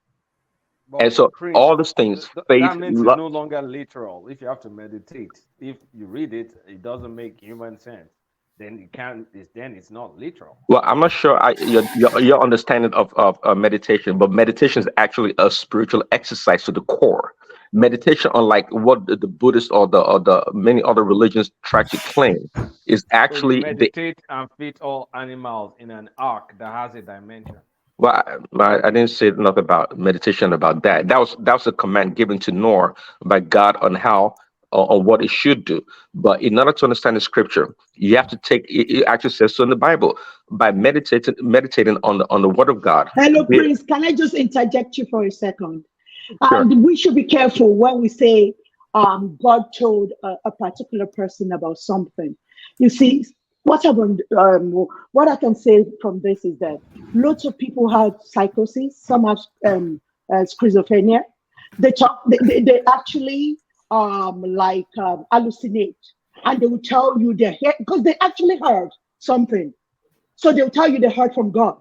But and so Prince, all these things, faith, that means it's no longer literal. If you have to meditate, if you read it, it doesn't make human sense. Then it's not literal. Well, I'm not sure your understanding of meditation, but meditation is actually a spiritual exercise to the core. Meditation, unlike what the Buddhists or the many other religions try to claim, is actually so you meditate and feed all animals in an ark that has a dimension. Well, I didn't say nothing about meditation about that. That was a command given to Noah by God on how on what it should do. But in order to understand the scripture, you have to take. It actually says so in the Bible, by meditating on the word of God. Hello, Prince. Can I just interject you for a second? Sure. We should be careful when we say God told a particular person about something. You see, what I can say from this is that lots of people have psychosis. Some have schizophrenia. They actually hallucinate, and they will tell you they hear because they actually heard something. So they'll tell you they heard from God.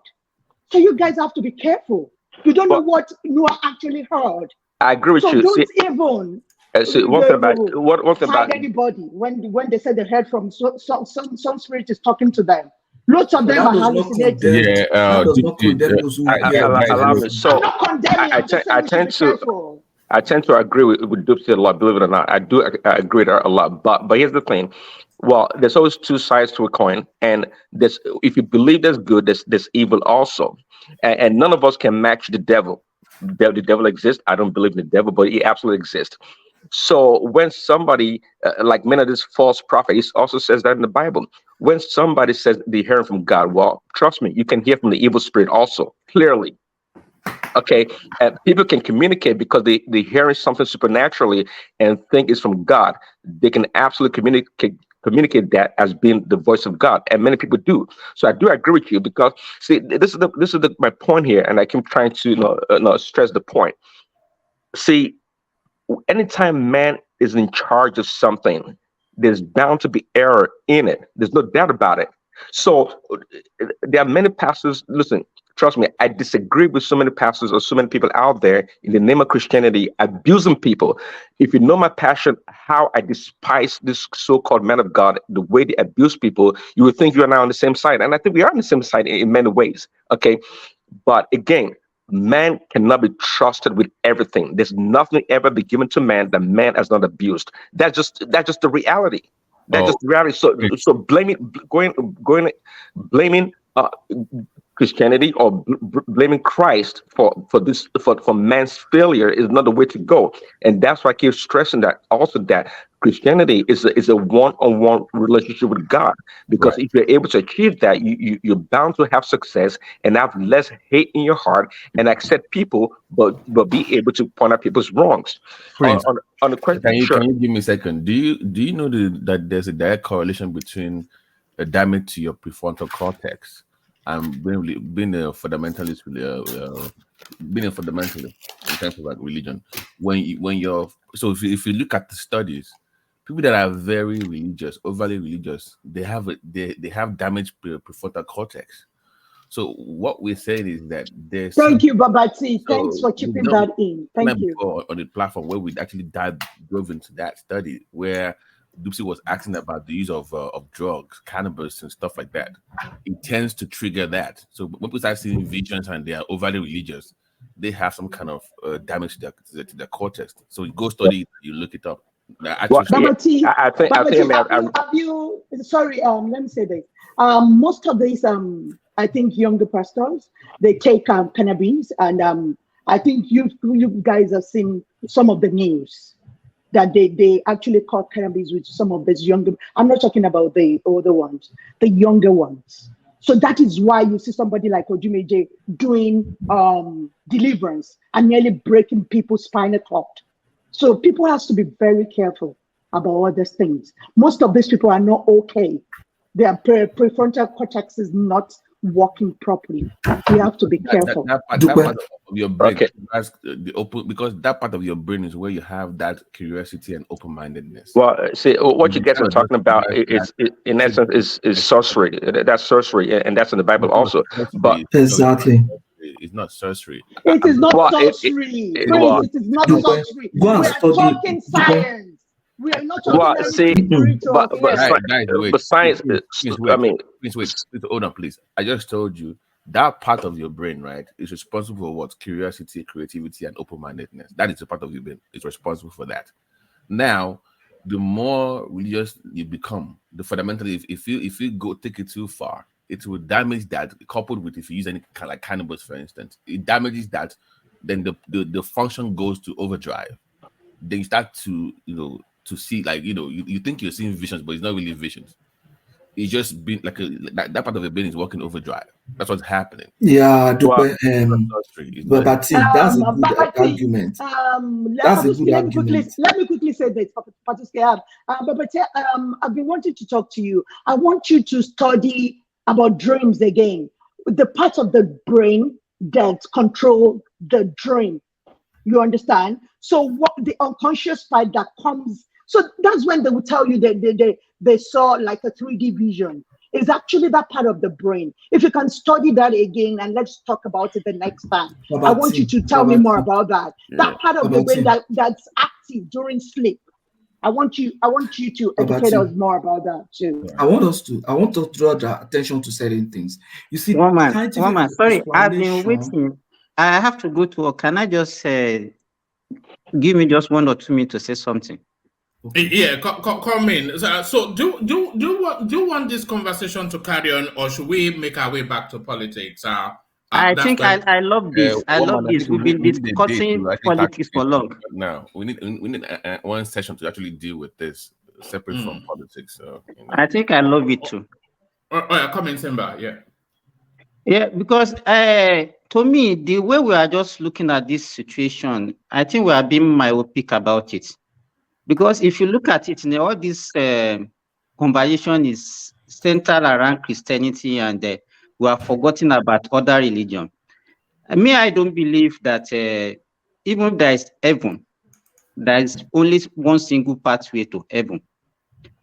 So you guys have to be careful. You don't know what you actually heard. I agree with so you. Don't See, even so one thing about anybody when they say they heard from some spirit is talking to them. Lots of But them that are does not hallucinating. condemn. That does not condemn those who hear. allow me. So I'm not condemning. I'm just saying we should be careful. I tend to agree with Dupsy a lot. Believe it or not, I do agree with her a lot. But here's the thing. Well, there's always two sides to a coin, and there's if you believe there's good, there's evil also, and none of us can match the devil. The devil exists. I don't believe in the devil, but he absolutely exists. So when somebody, like many of these false prophets, also says that in the Bible, when somebody says they hear from God, well, trust me, you can hear from the evil spirit also, clearly. Okay, and people can communicate because they're hearing something supernaturally and think it's from God. They can absolutely communicate that as being the voice of God, and many people do. So I do agree with you because see, this is my point here, and I keep trying to stress the point. See, anytime man is in charge of something, there's bound to be error in it. There's no doubt about it. So there are many pastors. Listen, trust me, I disagree with so many pastors or so many people out there in the name of Christianity abusing people. If you know my passion, how I despise this so-called man of God, the way they abuse people, you would think you and I are on the same side. And I think we are on the same side in many ways. Okay. But again, man cannot be trusted with everything. There's nothing ever be given to man that man has not abused. That's just the reality. That's just the reality. So blaming Christianity or blaming Christ for man's failure is not the way to go. And that's why I keep stressing that also that Christianity is a one-on-one relationship with God. Because if you're able to achieve that, you're bound to have success and have less hate in your heart and accept people, but be able to point out people's wrongs. Prince, on the question, can you give me a second? Do you know that there's a direct correlation between a damage to your prefrontal cortex and being a fundamentalist, being a fundamentalist in terms of like religion? If you look at the studies, people that are very religious, overly religious, they have damaged prefrontal cortex. So what we're saying is that there's Thank you, Babati. Thanks for chipping that in. Thank you. On the platform where we actually dove into that study where Dupsy was asking about the use of drugs, cannabis, and stuff like that. It tends to trigger that. So when people start seeing visions and they are overly religious, they have some kind of damage to their cortex. So you go study, you look it up. Babati, let me say this. Most of these, I think, younger pastors, they take cannabis, and I think you guys have seen some of the news that they actually caught cannabis with some of these younger. I'm not talking about the older ones, the younger ones. So that is why you see somebody like Ojumeje doing deliverance and nearly breaking people's spinal cord. So people have to be very careful about all these things. Most of these people are not okay. Their prefrontal cortex is not working properly. We have to be careful. That part of your brain, because that part of your brain is where you have that curiosity and open-mindedness. Well, see, what you guys are talking about is in essence is sorcery. That's sorcery, and that's in the Bible also. But exactly. It's not sorcery. It is not sorcery. It is not sorcery. We are talking science. We are not talking but science. Hold on, please. I just told you that part of your brain, right, is responsible for what? Curiosity, creativity, and open-mindedness. That is a part of your brain. It's responsible for that. Now, the more religious you become, the fundamentally, if you go take it too far, it will damage that. Coupled with if you use any kind of like cannabis, for instance, it damages that. Then the function goes to overdrive. Then you start to to see, like, you think you're seeing visions, but it's not really visions. it's just been like that part of the brain is working overdrive. That's what's happening. Yeah, but that's a good argument. That's a good argument. Let me quickly say this, Patricia. I've been wanting to talk to you. I want you to study about dreams again. The parts of the brain that control the dream. You understand? So what the unconscious part that comes, so that's when they will tell you that they saw like a 3D vision. It's actually that part of the brain. If you can study that again, and let's talk about it the next time. I want you to tell me more about that. That part of the brain that's active during sleep. I want you to educate us more about that too. I want to draw the attention to certain things. You see, woman, sorry, I've been waiting. I have to go to work. Can I just give me just 1 or 2 minutes to say something? Yeah, come in. So do you want this conversation to carry on, or should we make our way back to politics? I think I love this. I love this. We've been discussing politics for long. Now we need one session to actually deal with this separate from politics. So I think I love it too. Come in, Simba. Yeah, because to me, the way we are just looking at this situation, I think we are being myopic about it. Because if you look at it, all this conversation is centered around Christianity, and we are forgetting about other religion. I don't believe that even if there is heaven, there is only one single pathway to heaven.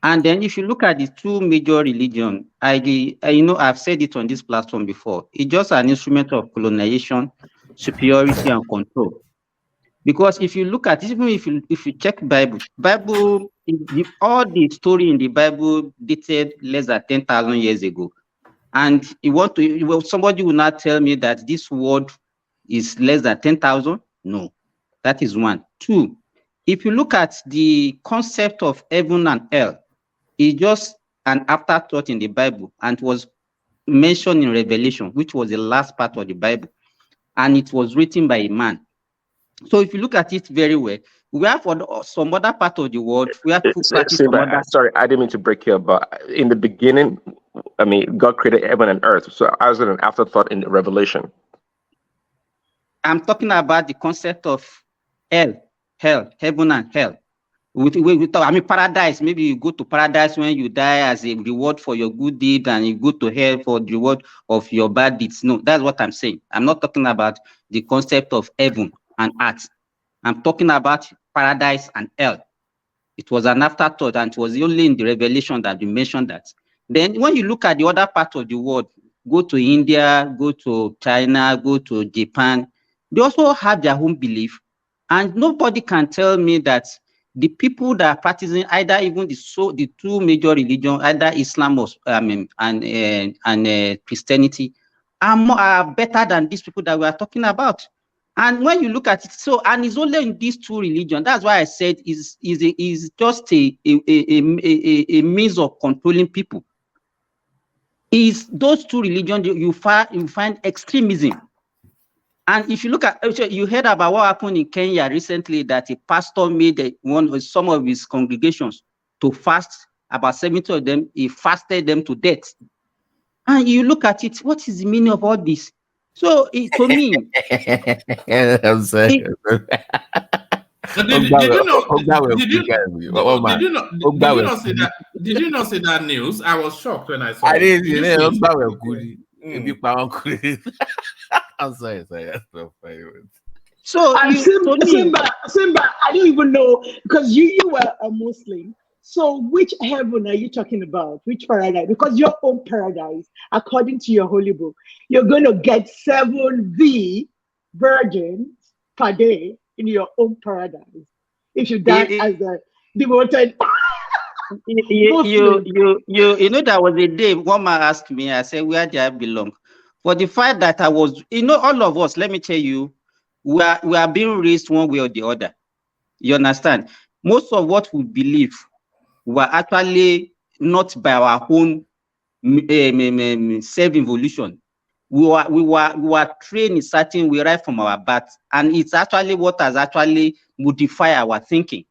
And then if you look at the two major religions, I've said it on this platform before, it's just an instrument of colonization, superiority, and control. Because if you look at it, even if you check Bible, all the story in the Bible dated less than 10,000 years ago. And somebody will not tell me that this world is less than 10,000. No, that is one. Two, if you look at the concept of heaven and hell, it's just an afterthought in the Bible, and was mentioned in Revelation, which was the last part of the Bible, and it was written by a man. So if you look at it very well, we have some other part of the world, we have to practice some other. Sorry, I didn't mean to break here, but in the beginning, God created heaven and earth. So I was an afterthought in Revelation. I'm talking about the concept of hell, heaven and hell. Paradise. Maybe you go to paradise when you die as a reward for your good deed, and you go to hell for the reward of your bad deeds. No, that's what I'm saying. I'm not talking about the concept of heaven and earth. I'm talking about paradise and hell. It was an afterthought, and it was only in the Revelation that we mentioned that. Then when you look at the other part of the world, go to India, go to China, go to Japan, they also have their own belief. And nobody can tell me that the people that are practicing either even the two major religions, either Islam or and Christianity, are better than these people that we are talking about. And when you look at it, and it's only in these two religions. That's why I said is just a means of controlling people. Is those two religions you find extremism. And if you look at, you heard about what happened in Kenya recently, that a pastor made some of his congregations to fast. About 70 of them, he fasted them to death. And you look at it, what is the meaning of all this? So to me, I'm sorry. Did you not see that news? I was shocked when I saw it. I didn't. I'm sorry. That's not funny. So Simba, I don't even know, because you were a Muslim. So which heaven are you talking about? Which paradise? Because your own paradise, according to your holy book, you're going to get 7 virgins per day in your own paradise if you die as a devoted. You know, there was a day one man asked me, I said, where do I belong? For the fact that I was, all of us, let me tell you, we are being raised one way or the other. You understand? Most of what we believe were actually not by our own self-evolution. We were trained in certain way right from our birth, and it's actually what has actually modified our thinking.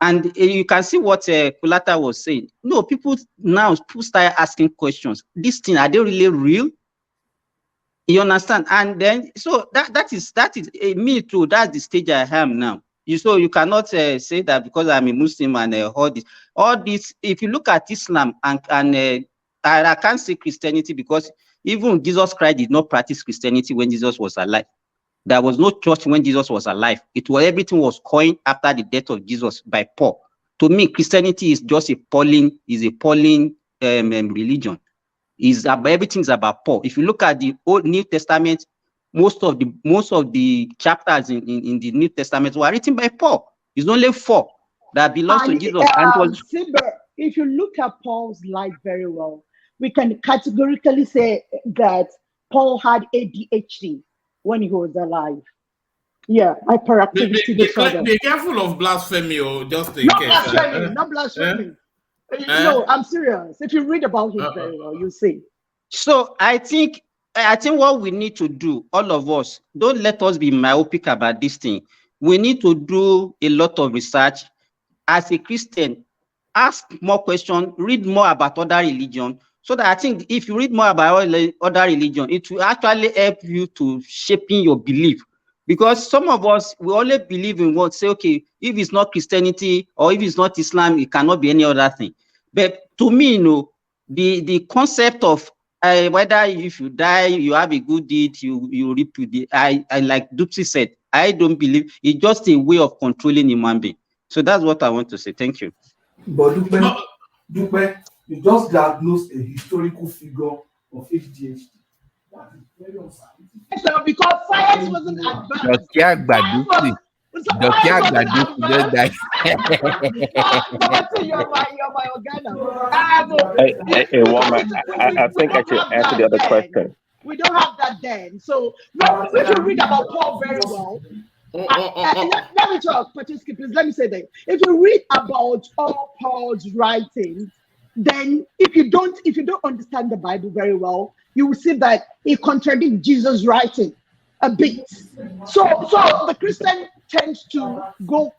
And you can see what Kulata was saying. No, people start asking questions. This thing, are they really real? You understand? And then, so that is me too. That's the stage I am now. You cannot say that because I'm a Muslim and all this. If you look at Islam and I can't say Christianity, because even Jesus Christ did not practice Christianity when Jesus was alive. There was no church when Jesus was alive. Everything was coined after the death of Jesus by Paul. To me, Christianity is just a Pauline religion. Everything's about Paul. If you look at the Old New Testament, most of the chapters in the New Testament were written by Paul. It's only 4 that belongs to Jesus. Simber, if you look at Paul's life very well, we can categorically say that Paul had ADHD when he was alive. Yeah, hyperactivity disorder. Be careful of blasphemy, or just in not case. Blasphemy, not blasphemy. No, I'm serious. If you read about him very well, you see. So I think what we need to do, all of us, don't let us be myopic about this thing. We need to do a lot of research. As a Christian, ask more questions, read more about other religions, so that I think if you read more about other religions, it will actually help you to shaping your belief. Because some of us, we only believe in what, say, okay, if it's not Christianity or if it's not Islam, it cannot be any other thing. But to me, the concept of whether if you die, you have a good deed, you reap it. I like Dupsy said, I don't believe it's just a way of controlling human being. So that's what I want to say. Thank you. But Dupe, you just diagnosed a historical figure of ADHD. That is very uncertain. So because science wasn't advanced. You're my organa. Hey, woman, I think I should answer the other question. We don't have that then. So we should read about Paul very well. Let me talk, Patricia, please. Let me say that if you read about all Paul's writings, then if you don't understand the Bible very well, you will see that it contradicts Jesus' writing a bit. So the Christian tends to go.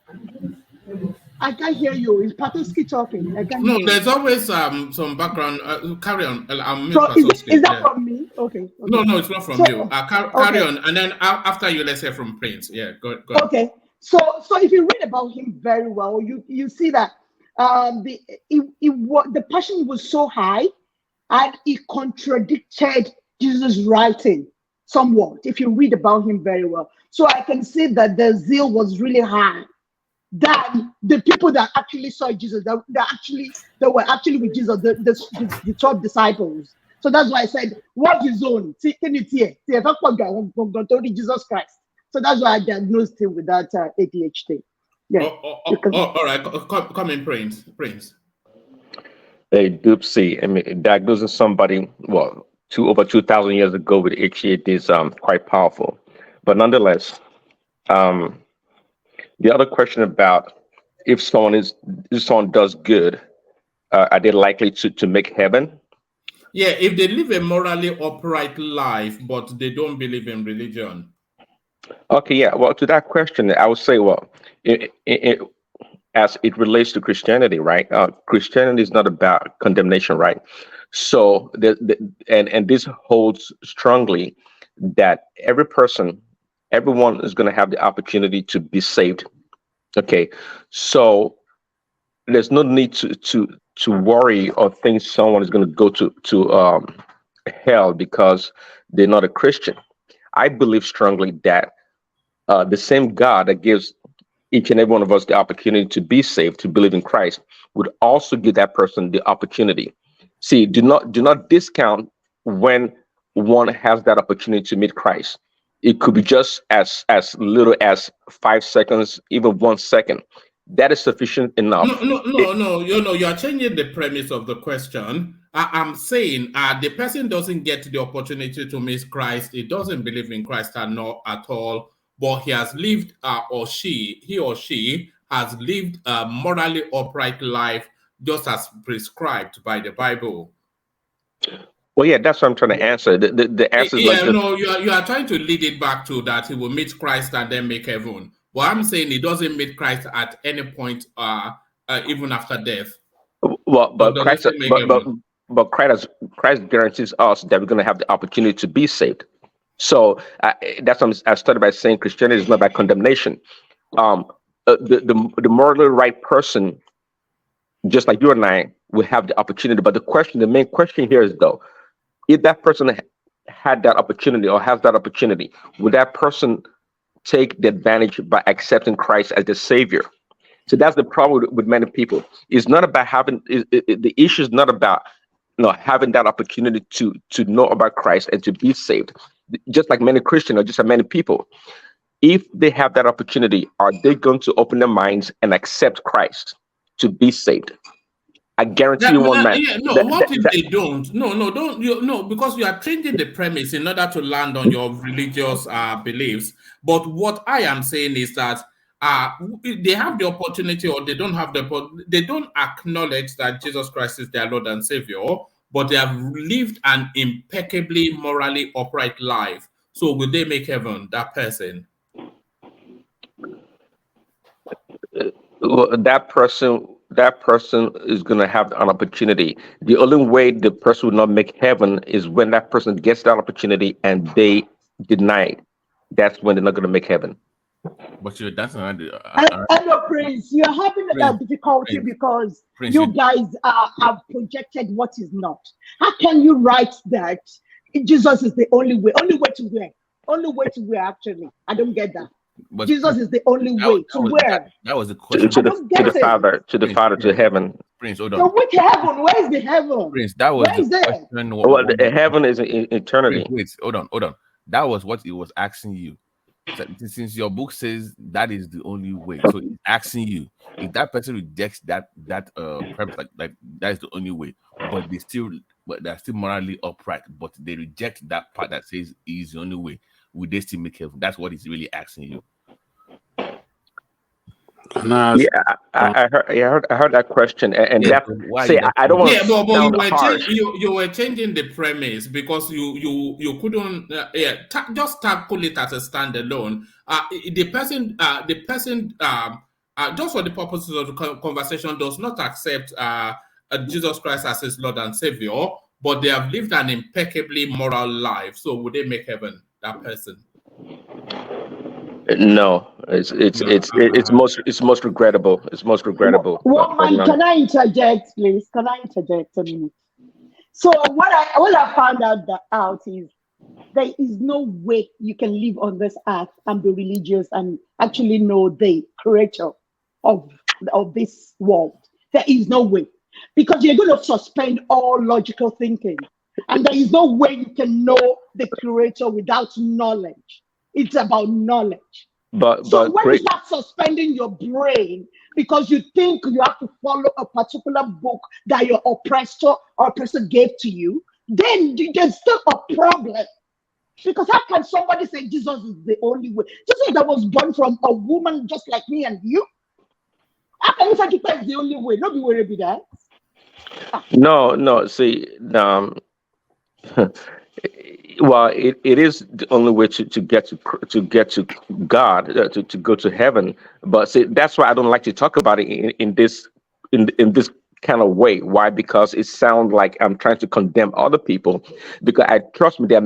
I can't hear you. Is Patoski talking? I can't hear you. There's always some background. Carry on. So is that from me? Okay. No, it's not from you. Carry on, and then after you, let's hear from Prince. Yeah, go. Okay. So if you read about him very well, you see that the passion was so high, and it contradicted Jesus' writing somewhat. If you read about him very well, so I can see that the zeal was really high than the people that actually saw Jesus. That were actually with Jesus, the 12 disciples. So that's why I said, "What is on? See, can you hear? Jesus Christ." So that's why I diagnosed him with that ADHD. Yeah. All right. Come in, Prince. Hey, Doopsy, I mean, diagnosing somebody, over 2,000 years ago with ADHD is quite powerful. But nonetheless, the other question about if someone does good, are they likely to make heaven? Yeah, if they live a morally upright life, but they don't believe in religion. Okay, yeah. Well, to that question, I would say, as it relates to Christianity, right? Christianity is not about condemnation, right? So, and this holds strongly that everyone is going to have the opportunity to be saved. Okay, so there's no need to worry or think someone is going to go to hell because they're not a Christian. I believe strongly that the same God that gives each and every one of us the opportunity to be saved, to believe in Christ, would also give that person the opportunity. See, do not discount when one has that opportunity to meet Christ. It could be just as little as 5 seconds, even 1 second. That is sufficient enough. No. You are changing the premise of the question. I'm saying the person doesn't get the opportunity to meet Christ. He doesn't believe in Christ at all, but he has lived, he or she has lived a morally upright life, just as prescribed by the Bible. Well, yeah, that's what I'm trying to answer. The answer is you are trying to lead it back to that he will meet Christ and then make heaven. But I'm saying it doesn't meet Christ at any point, even after death. Well, but does Christ, it make heaven? but Christ guarantees us that we're going to have the opportunity to be saved. So that's what I started by saying Christianity is not about condemnation. The morally right person, just like you and I, will have the opportunity. But the main question here is though, if that person had that opportunity or has that opportunity, would that person take the advantage by accepting Christ as the Savior? So that's the problem with many people. It's not about having the issue is not about having that opportunity to know about Christ and to be saved. Just like many Christians or just like many people, if they have that opportunity, are they going to open their minds and accept Christ to be saved? I guarantee you one man. What if they don't? No, because you are changing the premise in order to land on your religious beliefs. But what I am saying is that they have the opportunity, or they don't have they don't acknowledge that Jesus Christ is their Lord and Savior, but they have lived an impeccably morally upright life. So will they make heaven, that person? That person is going to have an opportunity. The only way the person will not make heaven is when that person gets that opportunity and they deny it. That's when they're not going to make heaven. But you're dancing around the. Hello, Prince. You're having a difficulty because you guys have projected what is not. How can you write that Jesus is the only way? Only way to where? Only way to where, actually? I don't get that. But Jesus is the only way to where? That was the question. To the Father, to heaven. Prince, hold on. So which heaven? Where is the heaven? Prince, that was Where is the that? question. Well, heaven is eternity. Prince, wait, hold on. That was what he was asking you. So, since your book says that is the only way, so it's asking you if that person rejects that premise, like that is the only way, but they're still morally upright, but they reject that part that says is the only way. Would they still make heaven? That's what he's really asking you. Yeah, I heard that question, and Yeah, that I don't want to sound harsh. You were changing the premise because you couldn't just tackle it as a standalone. The person just for the purposes of the conversation does not accept Jesus Christ as his Lord and Savior, but they have lived an impeccably moral life. So would they make heaven, that person? No, it's most regrettable. It's most regrettable. Woman, can I interject, please? Can I interject a minute? So what I found out is there is no way you can live on this earth and be religious and actually know the creator of this world. There is no way, because you're going to suspend all logical thinking, and there is no way you can know the creator without knowledge. It's about knowledge. When you start suspending your brain because you think you have to follow a particular book that your oppressor gave to you, then there's still a problem. Because how can somebody say Jesus is the only way? Jesus that was born from a woman just like me and you? How can you say Jesus is the only way? Nobody will be that. No. See, well, it is the only way to get to God, to go to heaven. But see, that's why I don't like to talk about it in this kind of way. Why? Because it sounds like I'm trying to condemn other people. Because trust me, there are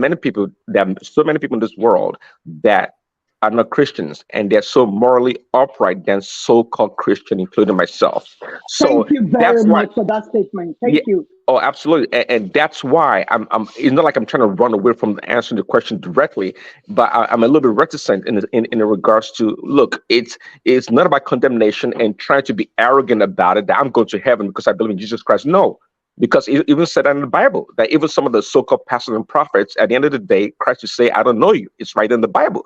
so many people in this world that are not Christians, and they're so morally upright than so-called Christian, including myself. So thank you very much for that statement. Thank you. Oh, absolutely, and that's why I'm. It's not like I'm trying to run away from answering the question directly, but I'm a little bit reticent in regards to look. It's not about condemnation and trying to be arrogant about it. That I'm going to heaven because I believe in Jesus Christ. No, because it even said that in the Bible that even some of the so-called pastors and prophets, at the end of the day, Christ will say, "I don't know you." It's right in the Bible.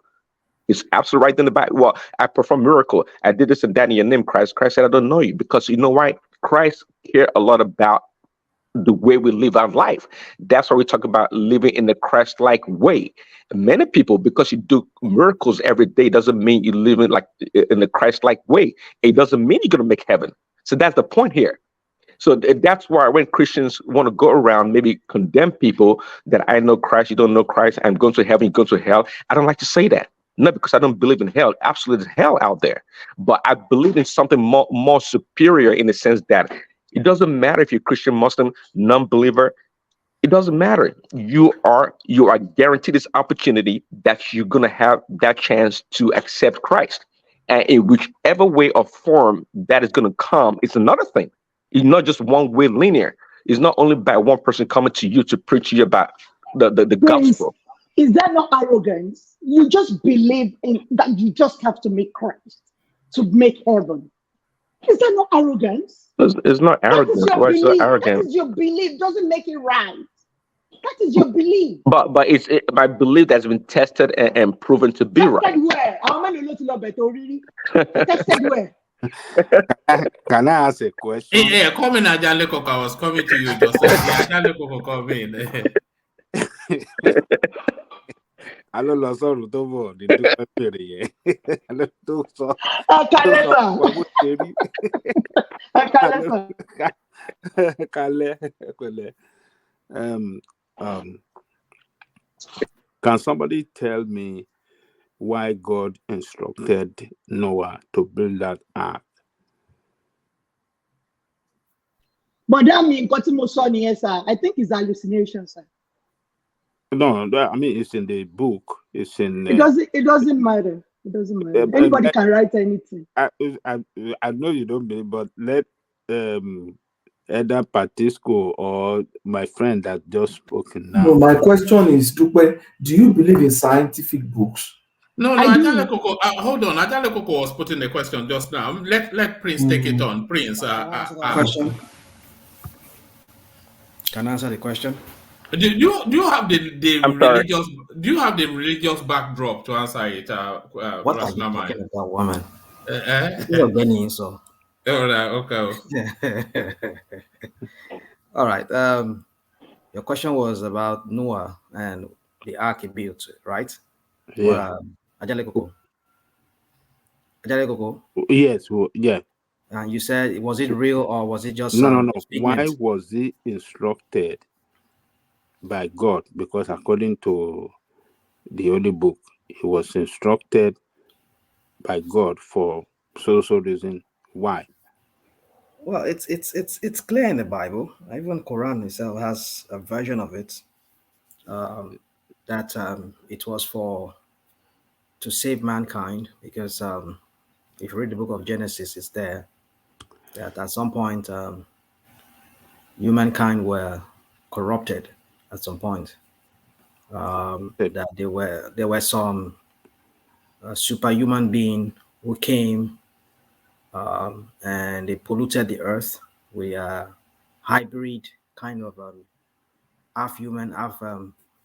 It's absolutely right in the Bible. Well, I performed miracle. I did this and that in your name, Christ. Christ said, "I don't know you," because you know why? Christ cared a lot about the way we live our life. That's why we talk about living in the Christ-like way. Many people, because you do miracles every day, doesn't mean you live in the Christ-like way. It doesn't mean you're going to make heaven. So that's the point here. So that's why when Christians want to go around maybe condemn people that I know Christ, you don't know Christ, I'm going to heaven, you go to hell. I don't like to say that. Not because I don't believe in hell. Absolutely, there's hell out there. But I believe in something more superior, in the sense that it doesn't matter if you're Christian, Muslim, non-believer. It doesn't matter. You are guaranteed this opportunity that you're gonna have that chance to accept Christ, and in whichever way or form that is gonna come, it's another thing. It's not just one way linear. It's not only by one person coming to you to preach you about the gospel. Is that not arrogance? You just believe in that you just have to make Christ to make heaven. Is that not arrogance? It's not arrogance. Why is it arrogant? That is your belief. Doesn't make it right. That is your belief. But it's my belief that's been tested and proven to be right. Tested where? How many lot of better already? Tested where? Can I ask a question? Yeah, come in, Ajale Koko. I was coming to you just Ajale Koko, come in. Alo lọ sọ̀rọ̀ tó bọ̀ ní dúpẹ́ bèrè yẹn. Alo tó sọ. Kalẹ́ pẹ̀lẹ́. Can somebody tell me why God instructed Noah to build that ark? But that means sir. I think it's hallucination, sir. No, I mean it's in the book. It's in. It doesn't matter. It doesn't matter. Anybody can write anything. I know you don't believe, but let either Patisco or my friend that just spoken now. No, my question is, Dupe, do you believe in scientific books? No, Ajale Koko, hold on. Ajale Koko was putting the question just now. Let Prince take it on. Prince, question. Can I answer the question? Do you have the religious? Do you have the religious backdrop to answer it? What are you talking about, woman? You're getting so. All right. Okay. All right. Your question was about Noah and the ark he built, right? Yeah. Ajale Koko. Ajale Koko. Yes. Well, yeah. And you said, was it real or was it just no? Why was he instructed by God? Because according to the Holy Book, he was instructed by God for so reason. Why? Well, it's clear in the Bible. Even Quran itself has a version of it that it was to save mankind, because if you read the book of Genesis, it's there that at some point humankind were corrupted at some point. That there were some superhuman being who came and they polluted the earth with a hybrid kind of half human, half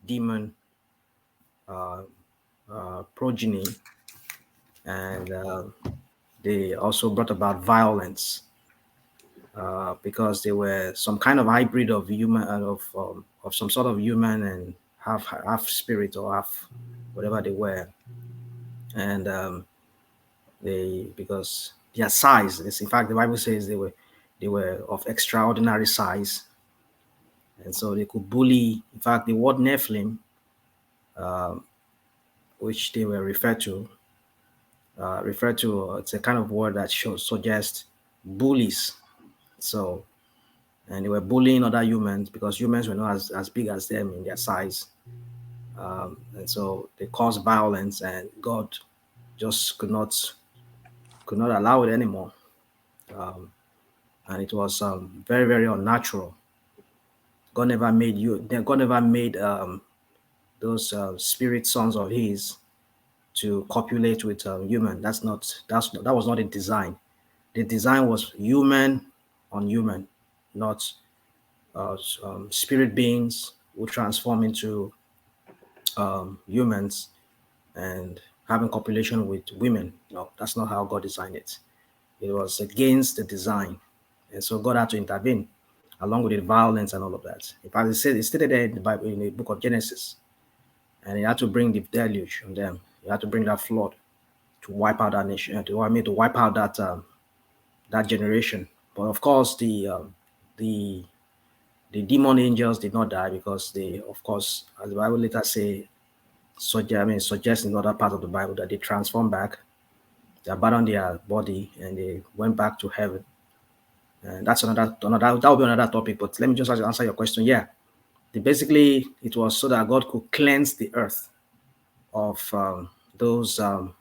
demon progeny, and they also brought about violence because they were some kind of hybrid of human of some sort of human and half spirit or half whatever they were, and because their size, in fact the Bible says they were of extraordinary size, and so they could bully. In fact, the word Nephilim, which they were referred to, it's a kind of word that suggests bullies. So, and they were bullying other humans because humans were not as big as them in their size, and so they caused violence, and God just could not allow it anymore, and it was very, very unnatural. God never made those spirit sons of his to copulate with human. That was not a design. The design was human on human, not spirit beings who transform into humans and having copulation with women. No, that's not how God designed it. It was against the design, and so God had to intervene along with the violence and all of that. In fact, it's stated there in the Bible, in the book of Genesis, and he had to bring the deluge on them. He had to bring that flood to wipe out that nation, to wipe out that generation. But of course, the demon angels did not die because they, of course, as the Bible later say, suggests in other parts of the Bible that they transform back, they abandon their body, and they went back to heaven. And that's another that will be another topic. But let me just answer your question. Yeah, basically it was so that God could cleanse the earth of those. I'm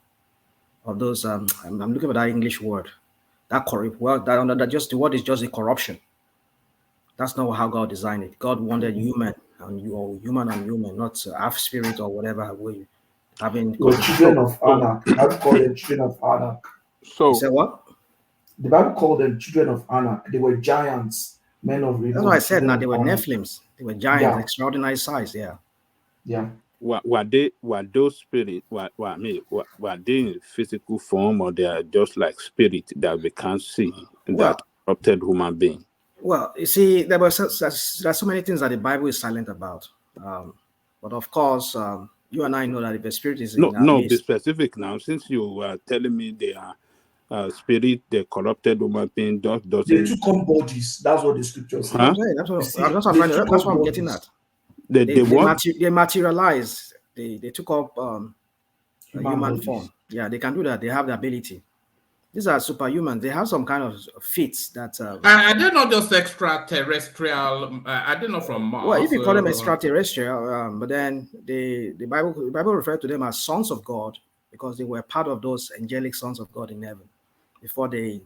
looking for that English word. That corrupt. Well, that just the word is just a corruption. That's not how God designed it. God wanted human and human, not half spirit or whatever way. They were children of Anak. The Bible called them children of Anak. You said what? The Bible called them children of Anak. They were giants, men of renown. That's what I said. Now they were Nephilims. They were giants, extraordinary size. Yeah. Yeah. Were those spirits? Were they in physical form, or they are just like spirit that we can't see, that corrupted human being? Well, you see, there's so many things that the Bible is silent about. But of course, you and I know that if the spirit is in our midst, be specific now. Since you are telling me they are spirit, the corrupted human being, doesn't. They took on bodies. That's what the scripture says. Huh? That's what I'm getting at. They materialized. They took up human form. Yeah, they can do that. They have the ability. These are superhumans. They have some kind of feats that. Are they not just extraterrestrial? Are they not from Mars? Well, if you call them extraterrestrial, but then the Bible referred to them as sons of God because they were part of those angelic sons of God in heaven before they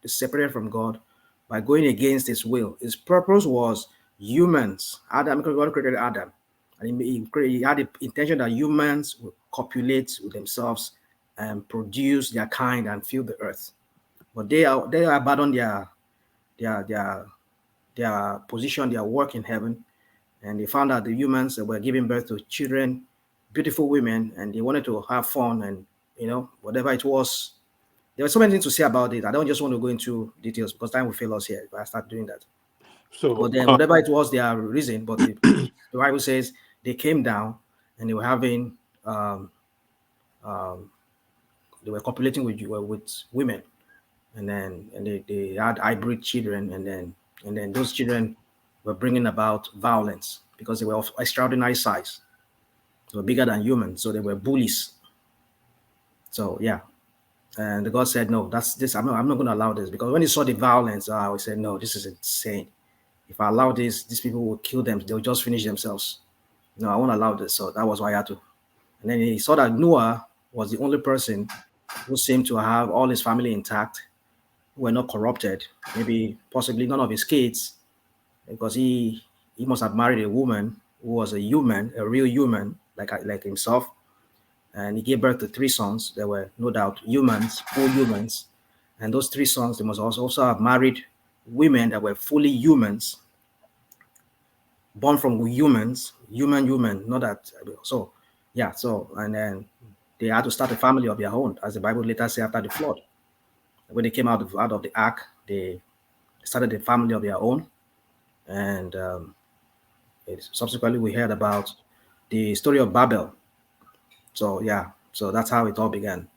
separated from God by going against His will. His purpose was humans. Adam, because God created Adam. And he had the intention that humans would copulate with themselves and produce their kind and fill the earth. But they abandoned their position, their work in heaven, and they found out the humans that were giving birth to children, beautiful women, and they wanted to have fun and whatever it was. There were so many things to say about it. I don't just want to go into details because time will fail us here if I start doing that. But then whatever it was, their reason, but the Bible says they came down and they were having they were copulating with women, and they had hybrid children, and then those children were bringing about violence because they were of extraordinary size. They were bigger than humans, so they were bullies. So yeah, and God said, no, that's this. I'm not going to allow this, because when he saw the violence, I said, no, this is insane. If I allow this, these people will kill them. They'll just finish themselves. No, I won't allow this. So that was why I had to. And then he saw that Noah was the only person who seemed to have all his family intact, who were not corrupted. Maybe possibly none of his kids, because he must have married a woman who was a human, a real human, like himself. And he gave birth to 3 sons. There were no doubt humans, full humans. And those 3 sons, they must also have married women that were fully humans, born from humans, human, not that. So, yeah, and then they had to start a family of their own, as the Bible later says after the flood. When they came out of the ark, they started a family of their own. And subsequently, we heard about the story of Babel. So, yeah, so that's how it all began.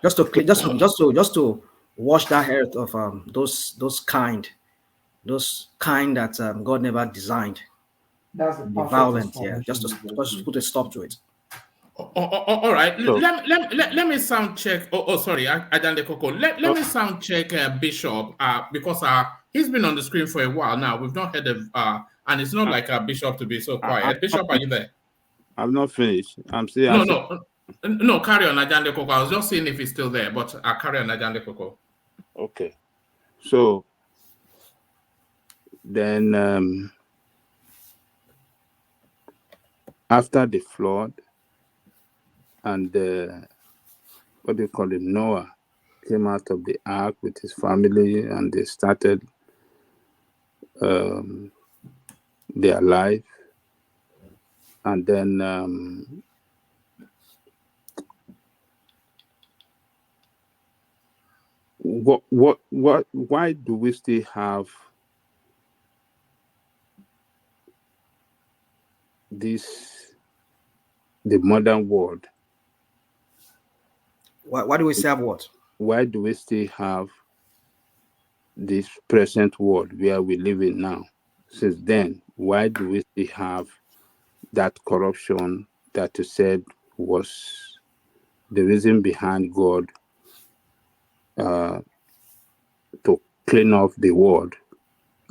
Just to wash that earth of those kind that God never designed. That's the violence, yeah. Just to put a stop to it. All right. So, let me sound check. Sorry, Ajande Koko. Let me sound check Bishop because he's been on the screen for a while now. We've not heard of and it's not like Bishop to be so quiet. Bishop, are you there? I'm not finished. I'm still. No, carry on, Ajande Koko. I was just seeing if he's still there, but carry on, Ajande Koko. Okay. So then after the flood and what do you call it, Noah came out of the ark with his family and they started their life. And then why do we still have the modern world? Why do we still have what? Why do we still have this present world where we live in now? since then, why do we still have that corruption that you said was the reason behind God to clean up the world,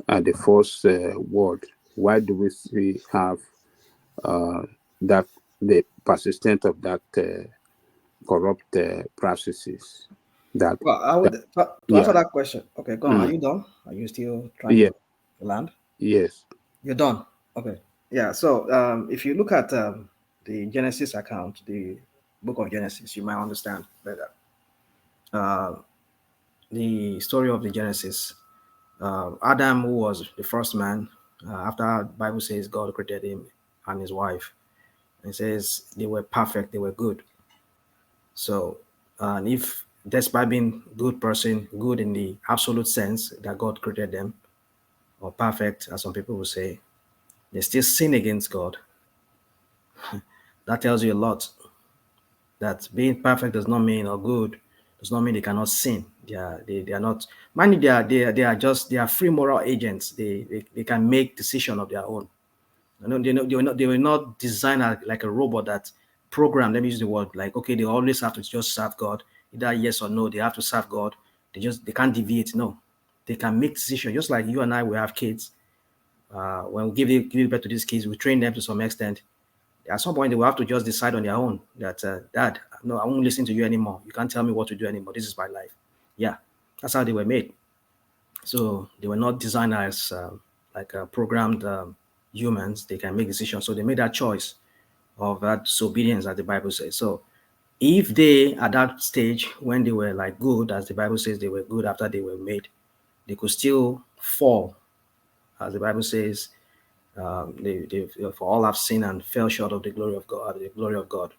the first world? Why do we still have that the persistence of that corrupt practices? That Well, I would to answer that question. Okay, go on. Are you done? Are you still trying Yeah. to land? Yes. You're done. Okay. Yeah. So if you look at the Genesis account, the book of Genesis, you might understand better. The story of the Genesis. Adam, who was the first man, after the Bible says God created him and his wife, it says they were perfect, they were good. So, and if despite being good person, good in the absolute sense that God created them, or perfect, as some people will say, they still sin against God. That tells you a lot. That being perfect does not mean, or good does not mean they cannot sin. They are not. Mind you, they are free moral agents. They can make decision of their own. They were not designed like a robot that programmed. Let me use the word, like, okay, they always have to just serve God, either yes or no. They have to serve God. They can't deviate. No, they can make decisions. Just like you and I, we have kids. When we give birth to these kids, we train them to some extent. At some point, they will have to just decide on their own that, Dad, no, I won't listen to you anymore. You can't tell me what to do anymore. This is my life. Yeah, that's how they were made. So they were not designed as programmed humans. They can make decisions. So they made that choice of that disobedience, as the Bible says. So if they, at that stage, when they were like good, as the Bible says they were good after they were made, they could still fall, as the Bible says, they for all have sinned and fell short of the glory of God. The glory of God.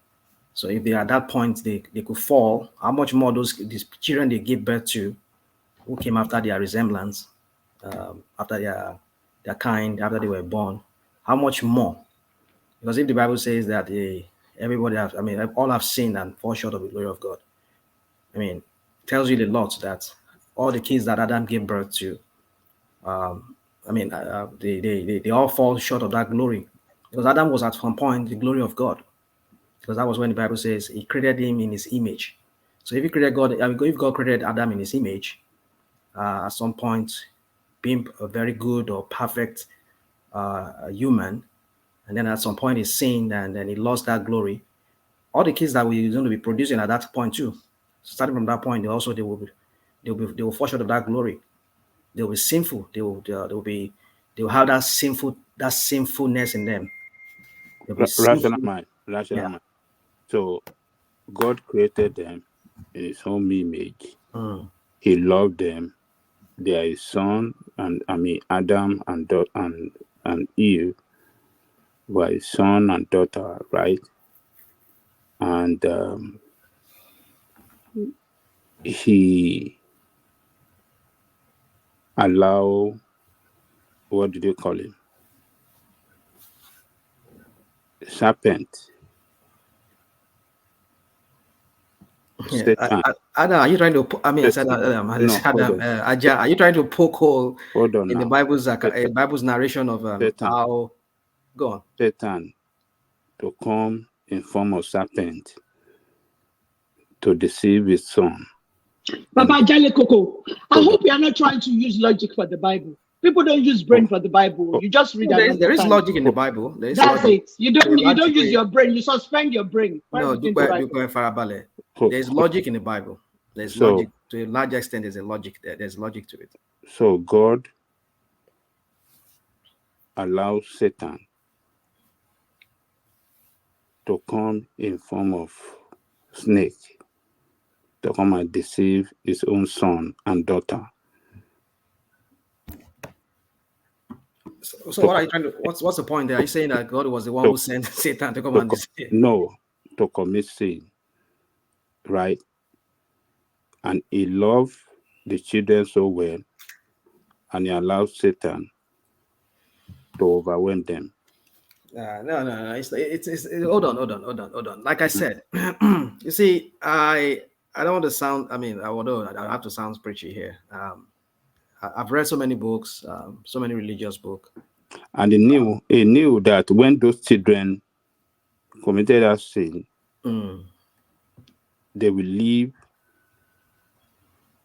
So if they at that point they could fall, how much more these children they give birth to, who came after their resemblance, after their kind, after they were born, how much more? Because if the Bible says that all have sinned and fall short of the glory of God, I mean, tells you a lot that all the kids that Adam gave birth to, they all fall short of that glory. Because Adam was at some point the glory of God. Because that was when the Bible says he created him in his image. So if he created God, if God created Adam in his image, at some point, being a very good or perfect human, and then at some point he sinned and then he lost that glory. All the kids that we're going to be producing at that point too, starting from that point, they will fall short of that glory. They will be sinful. They will have that sinfulness in them. They'll be Rational sinful. mind. So God created them in his own image. He loved them. They are his son, and Adam and Eve were his son and daughter, right? And he allow, what did you call him? Serpent. Yeah. Adam, are you trying to? I said Adam. Are you trying to poke hole in the Bible's narration of how? Go on. Satan to come in form of serpent to deceive his son. Papa Jale Coco, I hope you are not trying to use logic for the Bible. People don't use brain for the Bible. You just read and there is logic in the Bible. That's it. You don't use your brain. You suspend your brain. No, there's logic in the Bible. There's logic to a large extent. There's a logic there. There's logic to it. So God allows Satan to come in form of snake to come and deceive his own son and daughter. So what are you trying to? What's the point there? Are you saying that God was the one who sent Satan to come and deceive? No, to commit sin, right? And he loved the children so well, and he allowed Satan to overwhelm them. No. It's hold on. Like I said, you see, I don't want to sound. Although I have to sound preachy here. I've read so many books, so many religious books, And he knew that when those children committed that sin, they will live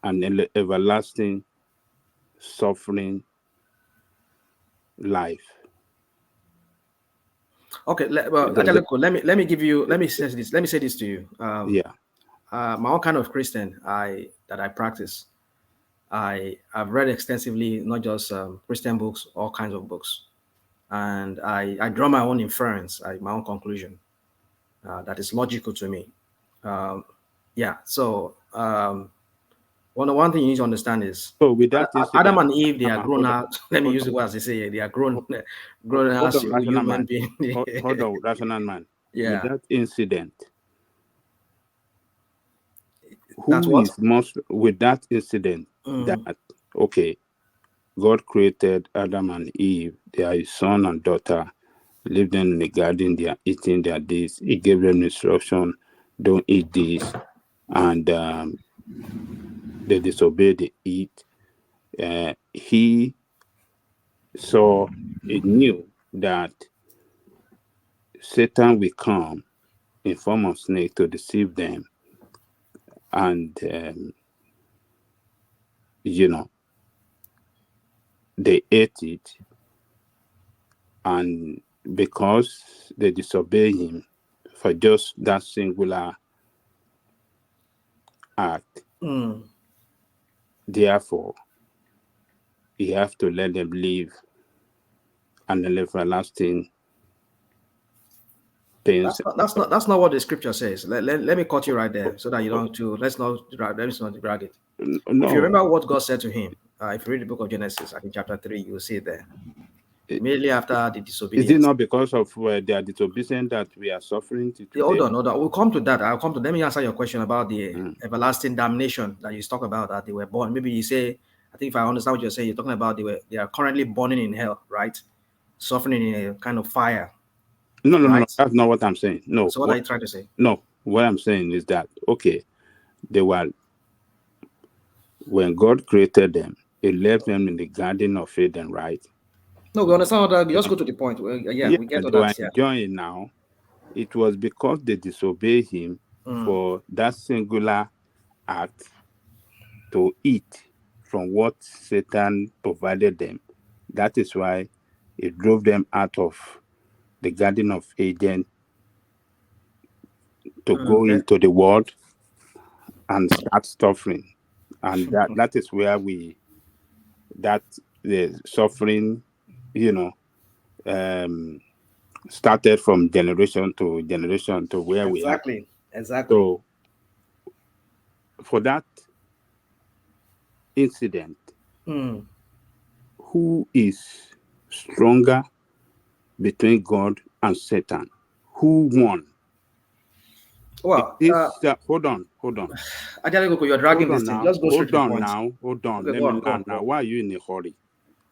an everlasting suffering life. Okay, let me say this to you. My own kind of Christian that I practice. I've read extensively, not just Christian books, all kinds of books, and I draw my own inference, my own conclusion that is logical to me. So one thing you need to understand is, so with that Adam and Eve, they are grown out. Let me use the word as they say, they are grown as human beings. Hold on, rational man. Yeah. With that incident, that okay, God created Adam and Eve, they are his son and daughter, lived in the garden, they are eating their this. He gave them instruction, don't eat this, and they disobeyed, they eat. He knew that Satan will come in form of snake to deceive them, and they ate it, and because they disobeyed him for just that singular act, therefore you have to let them live an everlasting things. That's not what the scripture says. Let me cut you right there so that you don't let's not drag it. No. If you remember what God said to him, if you read the book of Genesis, I think chapter 3, you will see it there. Immediately after the disobedience. Is it not because of their disobedience that we are suffering today? Hold on. We'll come to that. Let me answer your question about the everlasting damnation that you talk about, that they were born. Maybe you say, I think if I understand what you're saying, you're talking about they are currently burning in hell, right? Suffering in a kind of fire. No, that's not what I'm saying. No. So what are you trying to say? No, what I'm saying is that, okay, when God created them, he left them in the Garden of Eden, right? No, we understand that. Just go to the point. We get to that. They were enjoying now. It was because they disobeyed him for that singular act to eat from what Satan provided them. That is why he drove them out of the Garden of Eden to go into the world and start suffering. And that is where the suffering, started from generation to generation to where we are. Exactly. So for that incident, who is stronger between God and Satan? Who won? Well, hold on. You're dragging this thing. Just go straight to the point. Hold on. Let me land now. Why are you in a hurry?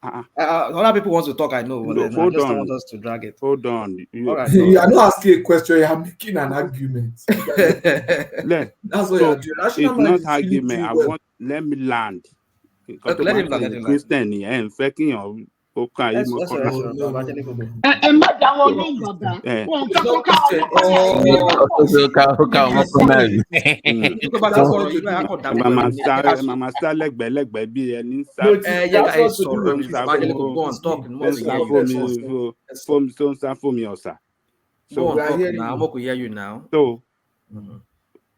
Other people want to talk, I know, but No, I just don't want us to drag it. Hold on. All right. You are not asking a question, you are making an argument. That's what you're doing. It's not argument. Let me land. Okay, let him land. Christian, and faking your So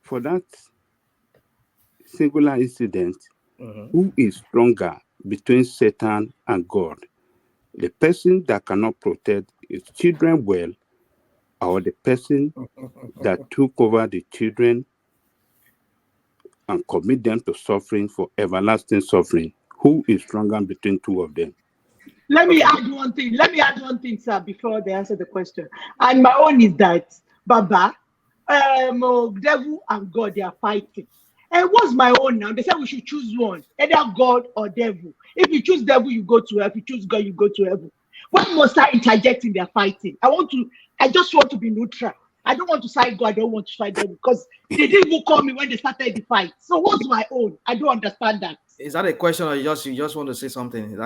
for that singular incident, who is stronger between Satan and God? The person that cannot protect his children well, or the person that took over the children and commit them to suffering for everlasting suffering? Who is stronger between two of them? Let me add one thing, sir, before they answer the question. And my own is that, Baba, devil and God, they are fighting. And what's my own now? They said we should choose one, either God or devil. If you choose devil, you go to hell. If you choose God, you go to heaven. Why must I interject in their fighting? I just want to be neutral. I don't want to side God. I don't want to side devil because they didn't even call me when they started the fight. So what's my own? I don't understand that. Is that a question, or you just want to say something?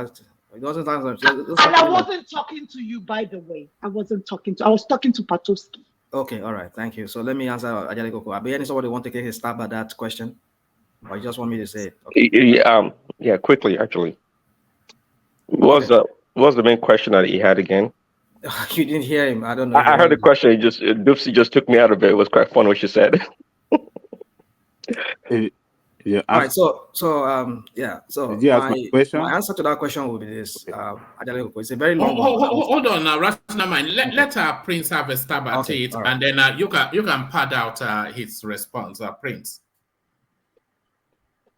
It wasn't time. And I wasn't talking to you, by the way. I was talking to Patoski. Okay, all right, thank you. So let me answer Ajale Koko. Somebody want to take a stab at that question? Or you just want me to say it? Okay. Yeah, quickly, actually. What was the main question that he had again? You didn't hear him. I don't know. I heard the question. He just Doopsy just took me out of it. It was quite fun what she said. Yeah. All right. So yeah. So Did you ask my question? my answer to that question will be this. It's a very long one. one. Hold on now, Rational Mind. Let Prince have a stab at it, right. And then you can pad out his response, Prince.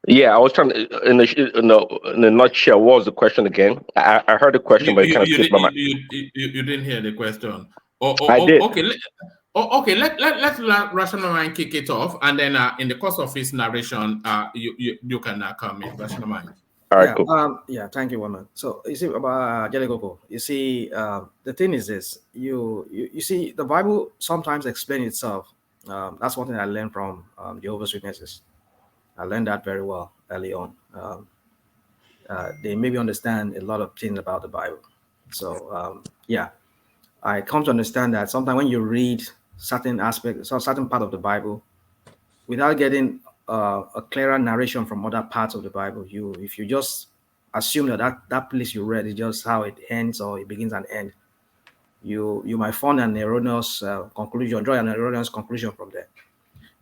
Yeah, I was trying to, in a nutshell, what was the question again? I heard the question, but it kind of slipped my mind. You didn't hear the question. I did. Okay, let Rational Mind kick it off, and then in the course of his narration, you can come in, Rational Mind. All right, cool. Thank you, woman. So you see about Jelekoko, you see, the thing is this: you see, the Bible sometimes explains itself. That's one thing I learned from Jehovah's Witnesses. I learned that very well early on. They maybe understand a lot of things about the Bible. So I come to understand that sometimes when you read certain aspects, or certain part of the Bible, without getting a clearer narration from other parts of the Bible, if you just assume that place you read is just how it ends or it begins and ends, you might find an erroneous conclusion, draw an erroneous conclusion from there.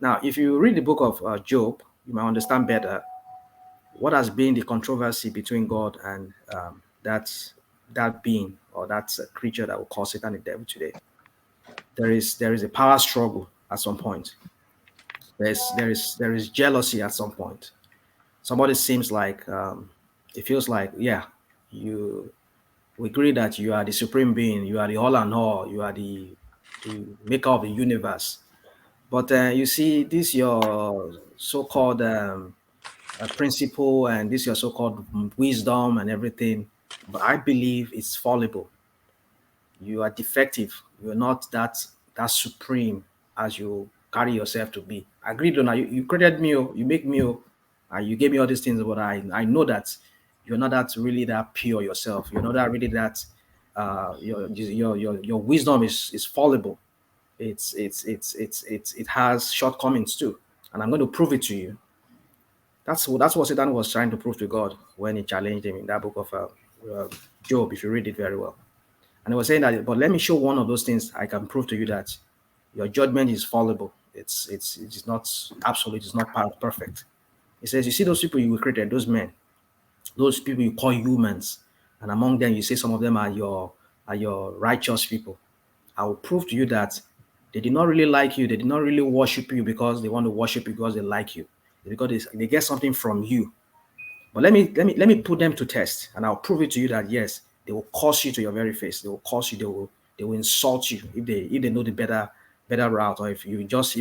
Now, if you read the book of Job, you might understand better what has been the controversy between God and that being or that creature that we call Satan the devil today. There is a power struggle at some point. There is jealousy at some point. Somebody seems like it feels like, we agree that you are the supreme being, you are the all and all, you are the maker of the universe. But you see, this your so-called principle and this your so-called wisdom and everything, but I believe it's fallible. You are defective. You're not that supreme as you carry yourself to be. I agree, Donna. You created me, you make me, and you gave me all these things, but I know that you're not that pure yourself. You're not that really that your wisdom is fallible. It has shortcomings too, and I'm going to prove it to you. That's what Satan was trying to prove to God when he challenged him in that book of Job, if you read it very well. And he was saying that, but let me show one of those things I can prove to you that your judgment is fallible. It's not absolute. It's not perfect. He says, you see those people you created, those men, those people you call humans, and among them you say some of them are your righteous people. I will prove to you that they did not really like you. They did not really worship you because they want to worship you because they like you. Because they get something from you. But let me put them to test, and I'll prove it to you that yes, they will curse you to your very face. They will curse you. They will insult you if they know the better route, or if you just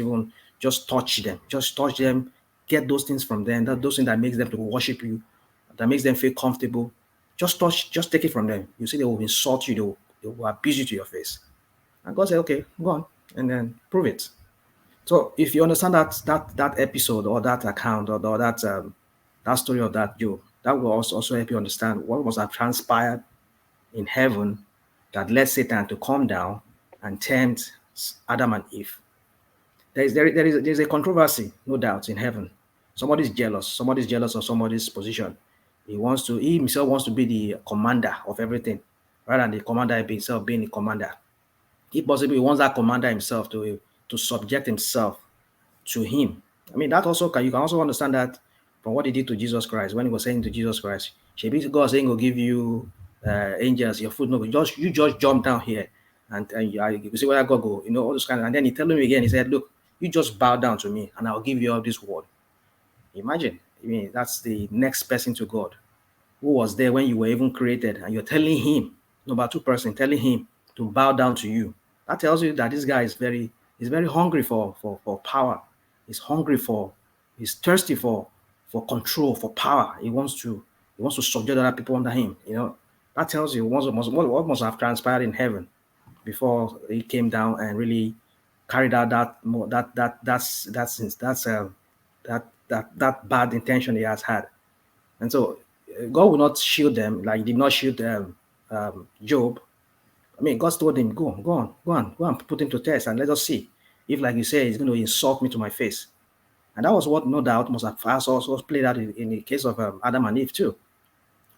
touch them, get those things from them. Those things that makes them to worship you, that makes them feel comfortable. Just take it from them. You see, they will insult you. They will abuse you to your face. And God said, okay, go on, and then prove it. So if you understand that episode or that account or that story of that Job, that will also help you understand what must have transpired in heaven that led Satan to come down and tempt Adam and Eve. There's a controversy, no doubt, in heaven. Somebody's jealous of somebody's position. He himself wants to be the commander of everything, rather than the commander himself being the commander. If possible, he wants that commander himself to subject himself to him. I mean, that also you can also understand that from what he did to Jesus Christ when he was saying to Jesus Christ, God saying, "Will give you angels, your food." No, you just jump down here, and you see where God go. All those kind of. And then he told him again. He said, "Look, you just bow down to me, and I'll give you all this world." Imagine. I mean, that's the next person to God, who was there when you were even created, and you're telling him, number two person, telling him to bow down to you. That tells you that this guy is very hungry for power. He's thirsty for control, for power. He wants to subject other people under him. That tells you what must have transpired in heaven before he came down and really carried out that bad intention he has had. And so God will not shield them like He did not shield Job. I mean, God told him, go on, put him to test, and let us see if, like you say, he's going to insult me to my face. And that was what, no doubt, must have also played out in the case of Adam and Eve too.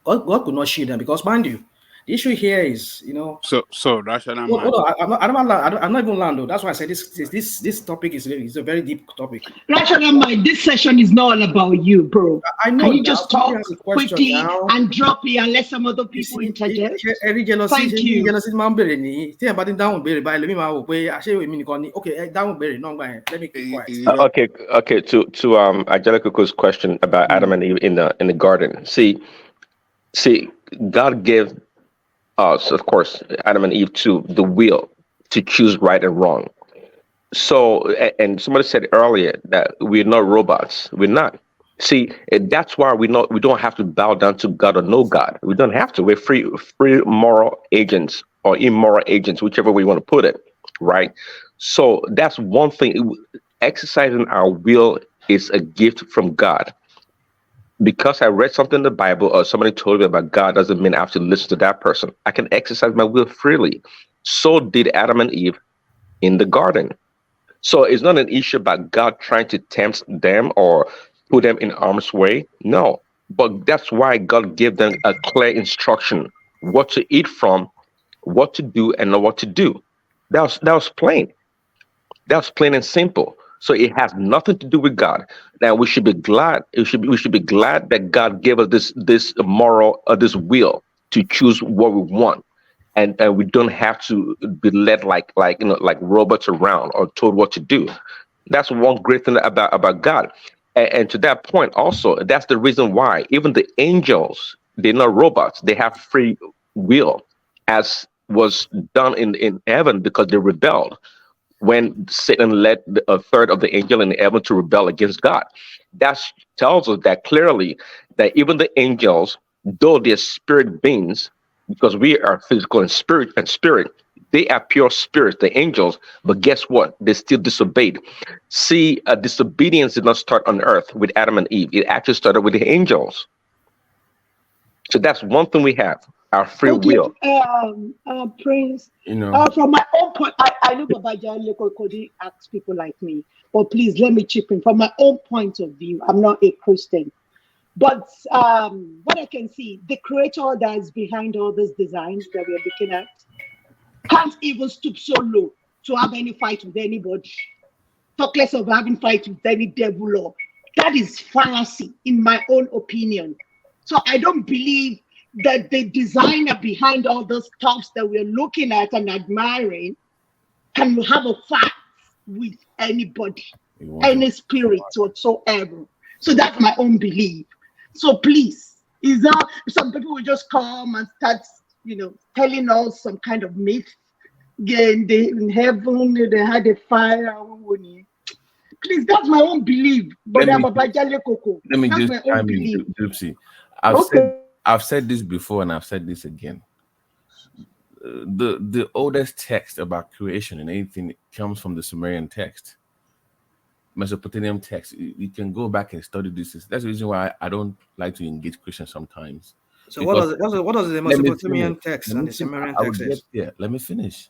God could not shield them because, mind you, the issue here is, So rational hold man. on, I'm not even land though. That's why I said this topic is a very deep topic. Rational mind, this session is not all about you, bro. I know. Can you just talk quickly now and drop it and let some other people interject? Every jealousy, Thank you. jealousy man bere ni. Tí ẹ bá ti dáhùn béèrè báyìí lèmi máa wò pé àṣé èmi nìkan ni. Okay, dáhùn béèrè náà gbà yẹn. Let me keep quiet. Okay. To Angelica's question about Adam and Eve in the garden. See, God gave us, of course, Adam and Eve too, the will to choose right and wrong. So, and somebody said earlier that we're not robots. We're not. See, that's why we don't have to bow down to God or no God. We don't have to. We're free moral agents or immoral agents, whichever way you want to put it, right? So that's one thing. Exercising our will is a gift from God. Because I read something in the Bible or somebody told me about God doesn't mean I have to listen to that person. I can exercise my will freely. So did Adam and Eve in the garden. So it's not an issue about God trying to tempt them or put them in harm's way. No, but that's why God gave them a clear instruction, what to eat from, what to do and not what to do. That was plain. That was plain and simple. So it has nothing to do with God. Now we should be glad. We should be glad that God gave us this moral, this will to choose what we want, and we don't have to be led like robots around or told what to do. That's one great thing about God. And to that point, also, that's the reason why even the angels, they're not robots. They have free will, as was done in heaven because they rebelled when Satan led a third of the angel in heaven to rebel against God. That tells us that clearly that even the angels, though they're spirit beings, because we are physical and spirit, they are pure spirits, the angels, but guess what? They still disobeyed. See, disobedience did not start on earth with Adam and Eve. It actually started with the angels. So that's one thing we have, our free will. Prince, from my own point, I know Baba Jaleko Kodi asks people like me, but please let me chip in. From my own point of view, I'm not a Christian, but what I can see, the creator that is behind all these designs that we're looking at can't even stoop so low to have any fight with anybody. Talk less of having fight with any devil or that is fallacy in my own opinion. So I don't believe that the designer behind all those stuffs that we're looking at and admiring can have a fight with anybody, any spirit whatsoever. So that's my own belief. So please, is that some people will just come and start, telling us some kind of myth. Yeah, in heaven they had a fire. Please, that's my own belief. But Let me that's just my own belief. Gypsy. Okay. I've said this before and I've said this again. The oldest text about creation and anything comes from the Sumerian text, Mesopotamian text. You can go back and study this. That's the reason why I don't like to engage Christians sometimes. So what does the Mesopotamian text and the Sumerian text say? Yeah, let me finish.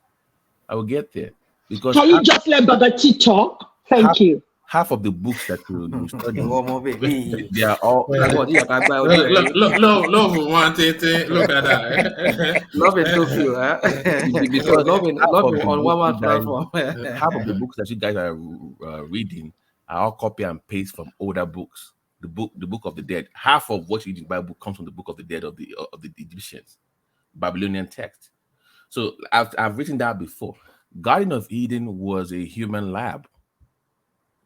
I will get there. Because can you just let Babati talk? Thank you. Half of the books that you study, they are all. Love look at that. Love in Tokyo, because love on one platform. Half of the books that you guys are reading are all copy and paste from older books. The book of the dead. Half of what you read in the Bible comes from the book of the dead of the Egyptians, Babylonian text. So I've written that before. Garden of Eden was a human lab.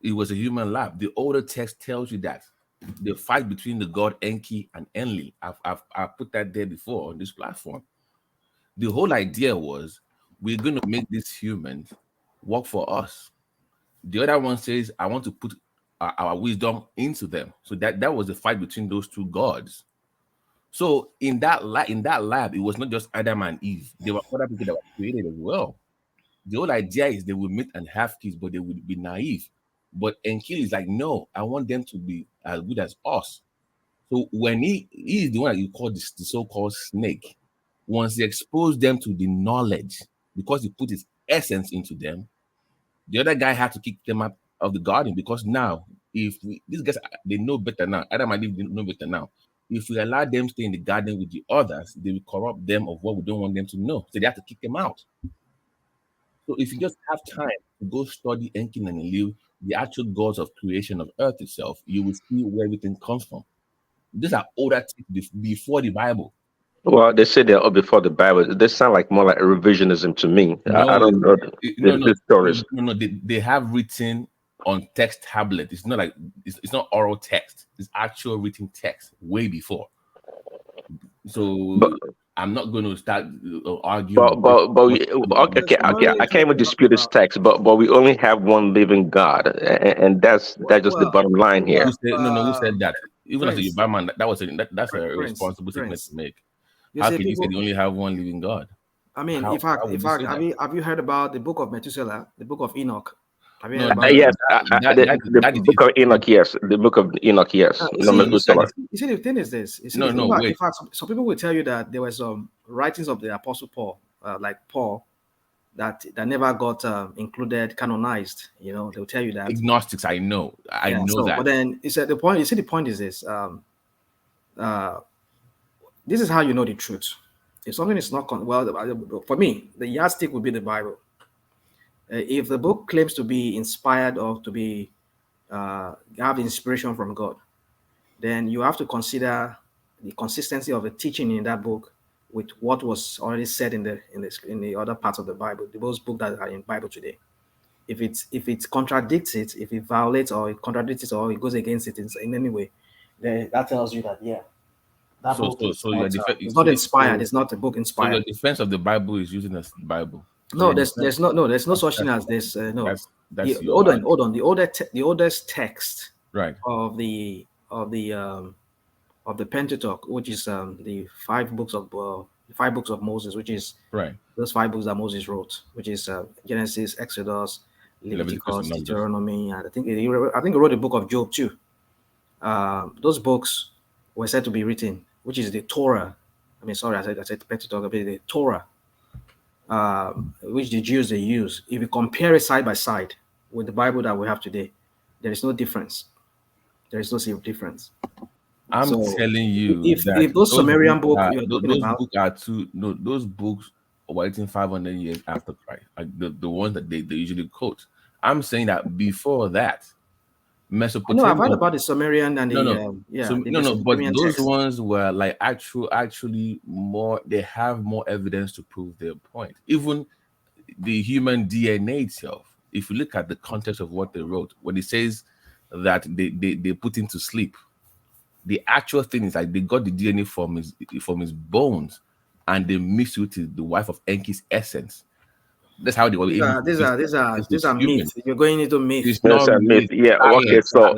It was a human lab. The older text tells you that the fight between the god Enki and Enlil. I've put that there before on this platform. The whole idea was we're going to make these humans work for us. The other one says, I want to put our wisdom into them. So that was the fight between those two gods. So in that lab, it was not just Adam and Eve. There were other people that were created as well. The whole idea is they would meet and have kids, but they would be naive. But Enki is like, no, I want them to be as good as us. So when he is the one that you call the so-called snake, once he exposed them to the knowledge, because he put his essence into them, the other guy had to kick them out of the garden, because now, if these guys, they know better now. Adam and Eve know better now. If we allow them stay in the garden with the others, they will corrupt them of what we don't want them to know. So they have to kick them out. So if you just have time to go study Enki and Enlil, the actual gods of creation of Earth itself, you will see where everything comes from. These are older before the Bible. Well, they say they're up before the Bible. They sound like more like a revisionism to me. No, I don't know the stories. No. They have written on text tablet. It's not like it's not oral text. It's actual written text way before. So I'm not going to start arguing. Okay. I can't even dispute this text, but we only have one living God, and that's just the bottom line here. Who said that? Even as a Yoruba man, that's a responsible statement to make. How can you say they only have one living God? I mean, in fact, have you heard about the book of Methuselah, the book of Enoch? Have you heard about yes, the book of Enoch, yes. The book of Enoch, yes. You see, the thing is this. Wait. In fact, some people will tell you that there were some writings of the Apostle Paul, like Paul, that never got included, canonized. You know, they'll tell you that. Agnostics, I know that. But then it's the point. You see, the point is this. This is how you know the truth. If something is not for me, the yardstick would be the Bible. If the book claims to be inspired or to be have inspiration from God, then you have to consider the consistency of the teaching in that book with what was already said in the other parts of the Bible, those books that are in the Bible today. If it contradicts it, if it violates or it contradicts it or it goes against it in any way, then that tells you that that book is not inspired. It's not a book inspired. So your defense of the Bible is using the Bible. No, there's no such thing as this. No, hold on. The oldest text, right, of the Pentateuch, which is the five books of Moses, which is right, those 5 books that Moses wrote, which is Genesis, Exodus, Leviticus, Deuteronomy, and I think he wrote the book of Job too. Those books were said to be written, which is the Torah. I mean, sorry, I said Pentateuch, but the Torah. Which the Jews they use. If you compare it side by side with the Bible that we have today, there is no difference. There is no difference. I'm telling you, if those Sumerian books those books were written 500 years after Christ, like the ones that they usually quote. I'm saying that before that, Mesopotamia. No, I've heard about the Sumerian and but those ones were like actually more. They have more evidence to prove their point. Even the human DNA itself. If you look at the context of what they wrote, when it says that they put him to sleep, the actual thing is like they got the DNA from his bones, and they mixed it with the wife of Enki's essence. That's how they were. These are myths. You're going into myths. It's not myth. Yeah. Okay. So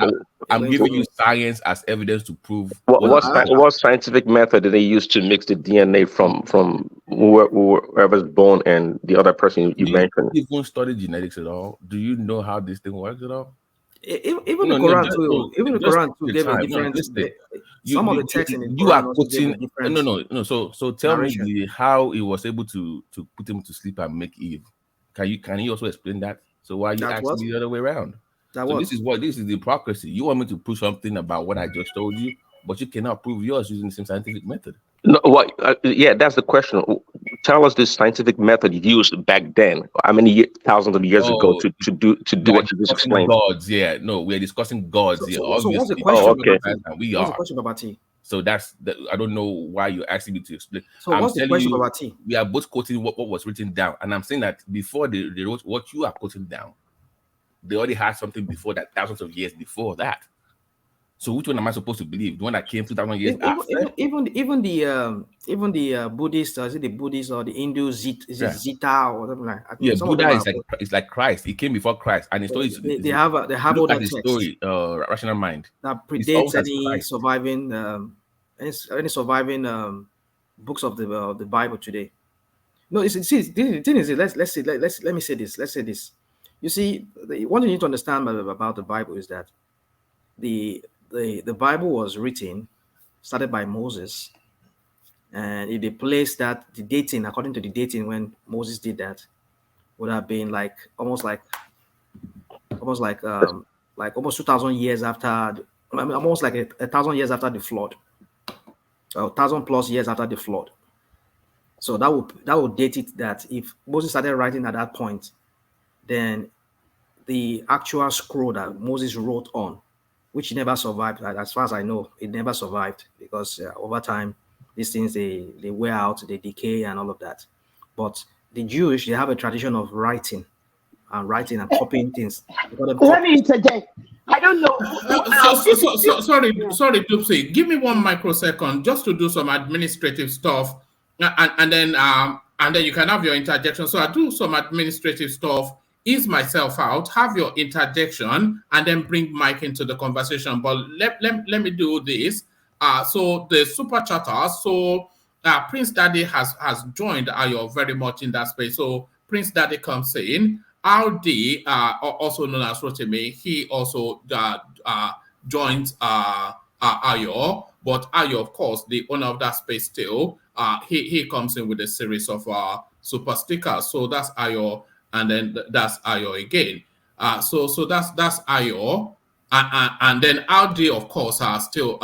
I'm giving you science as evidence to prove. What scientific method did they use to mix the DNA from whoever's bone and the other person you mentioned? You even study genetics at all? Do you know how this thing works at all? Even the Quran too gave a different. Some of the texts in the you are putting no. So tell me how he was able to put him to sleep and make Eve. Can you also explain that? So why are you asking me the other way around? This is the hypocrisy. You want me to prove something about what I just told you, but you cannot prove yours using the same scientific method. No, that's the question. Tell us the scientific method used back then. How many thousands of years ago to do what you just explained? Gods, we're discussing gods here. So what's the question? Okay. We are. What's the question about tea? So I don't know why you're asking me to explain. So what's the question about tea? We are both quoting what was written down, and I'm saying that before they wrote what you are quoting down, they already had something before that, thousands of years before that. So which one am I supposed to believe? The one that came 2,000 years after? Even the Buddhists, is it the Buddhists or the Hindus? Zita or something like that? Yeah, Buddha is like Christ. He came before Christ, and his story they have all that story. Rational mind that predates any surviving books of the Bible today. No, the thing is, let me say this. Let's say this. You see, one thing you need to understand about the Bible is that the Bible was written started by Moses. And if they place that, the dating, according to the dating when Moses did that, would have been like almost 2,000 years after, almost like 1,000 years after the flood, 1,000 plus years after the flood. So that would date it that if Moses started writing at that point, then the actual scroll that Moses wrote on, which never survived, as far as I know, it never survived because over time, these things, they wear out, they decay and all of that. But the Jewish, they have a tradition of writing and copying things. Let me interject. I don't know. Sorry, Dupsy. Give me 1 microsecond just to do some administrative stuff, and then you can have your interjection. So I do some administrative stuff, ease myself out, have your interjection, and then bring Mike into the conversation. But let me do this. So the super chatter. So Prince Daddy has joined Ayo very much in that space. So Prince Daddy comes in. RD, also known as Rotimi, he also joins Ayo, but Ayo, of course, the owner of that space still, he comes in with a series of super stickers. So that's Ayo, and then that's Ayo again. So that's Ayo. And then RD, of course, are still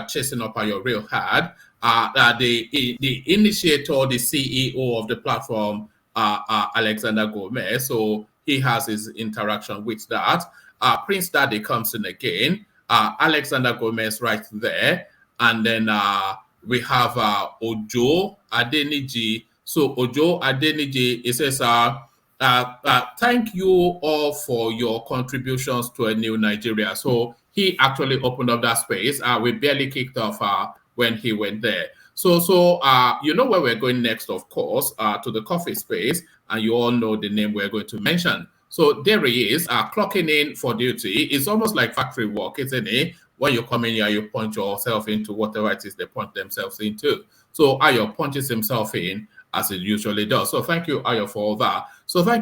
chasing up Ayo real hard. The initiator, the CEO of the platform, Alexander Gomez, so he has his interaction with that. Prince Daddy comes in again. Alexander Gomez right there, and then we have Ojo Adeniji. So Ojo Adeniji, it says, thank you all for your contributions to a new Nigeria. So he actually opened up that space. We barely kicked off when he went there. So you know where we're going next, of course, to the coffee space, and you all know the name we're going to mention. So there he is, clocking in for duty. It's almost like factory work, isn't it? When you come in here, you punch yourself into whatever it is they punch themselves into. So Ayo punches himself in as it usually does. So thank you, Ayo, for that. Before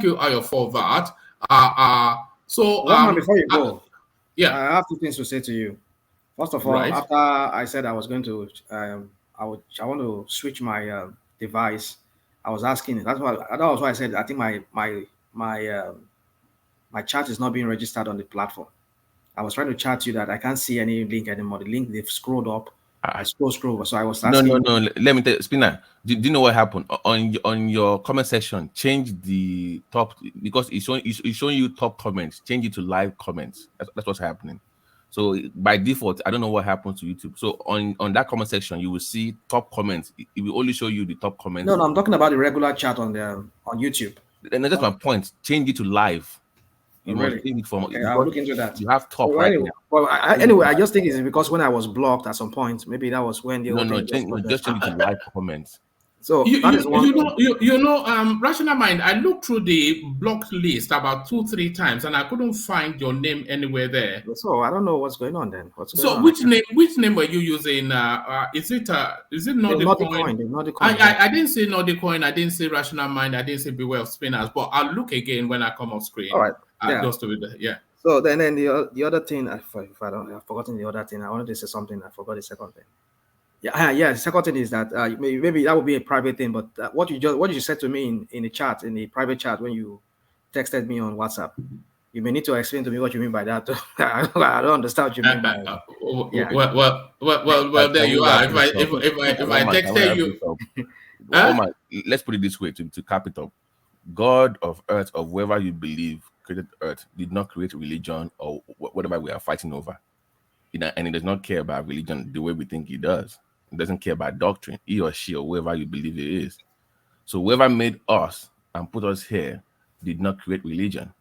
you go, yeah, I have 2 things to say to you. First of all, right. After I said I was going to, I want to switch my device. I was asking. That was why I said I think my chat is not being registered on the platform. I was trying to chat you that I can't see any link anymore. The link they've scrolled up. I scroll. So I was asking. No. Let me tell you, Spinner. Do you know what happened on your comment section? Change the top because it's showing you top comments. Change it to live comments. That's what's happening. So by default, I don't know what happens to YouTube. So on that comment section, you will see top comments. It will only show you the top comments. No, I'm talking about the regular chat on YouTube. And that's my point. Change it to live. You really? must change it from. Okay, I'll look into that. You have top right anyway. now. Well, I just think it's because when I was blocked at some point, maybe that was when the just change it to live comments. So that is one. Rational Mind, I looked through the blocked list about 2-3 times and I couldn't find your name anywhere there. So I don't know what's going on then. Which name were you using? Is it Nordicoin? I didn't say Nordicoin, I didn't say Rational Mind, I didn't say Beware of Spinners, but I'll look again when I come off screen. All right. Just to be there. Yeah. So then the other thing, I've forgotten the other thing. I wanted to say something. I forgot the second thing. Yeah. The second thing is that maybe that would be a private thing. But what you said to me in the chat, in the private chat, when you texted me on WhatsApp, you may need to explain to me what you mean by that. I don't understand what you mean by that. Well, there you are. If I texted you, let's put it this way to cap it up. God of earth, of whoever you believe created earth, did not create religion or whatever we are fighting over. And he does not care about religion the way we think he does. He doesn't care about doctrine, he or she or whoever you believe it is. So whoever made us and put us here did not create religion.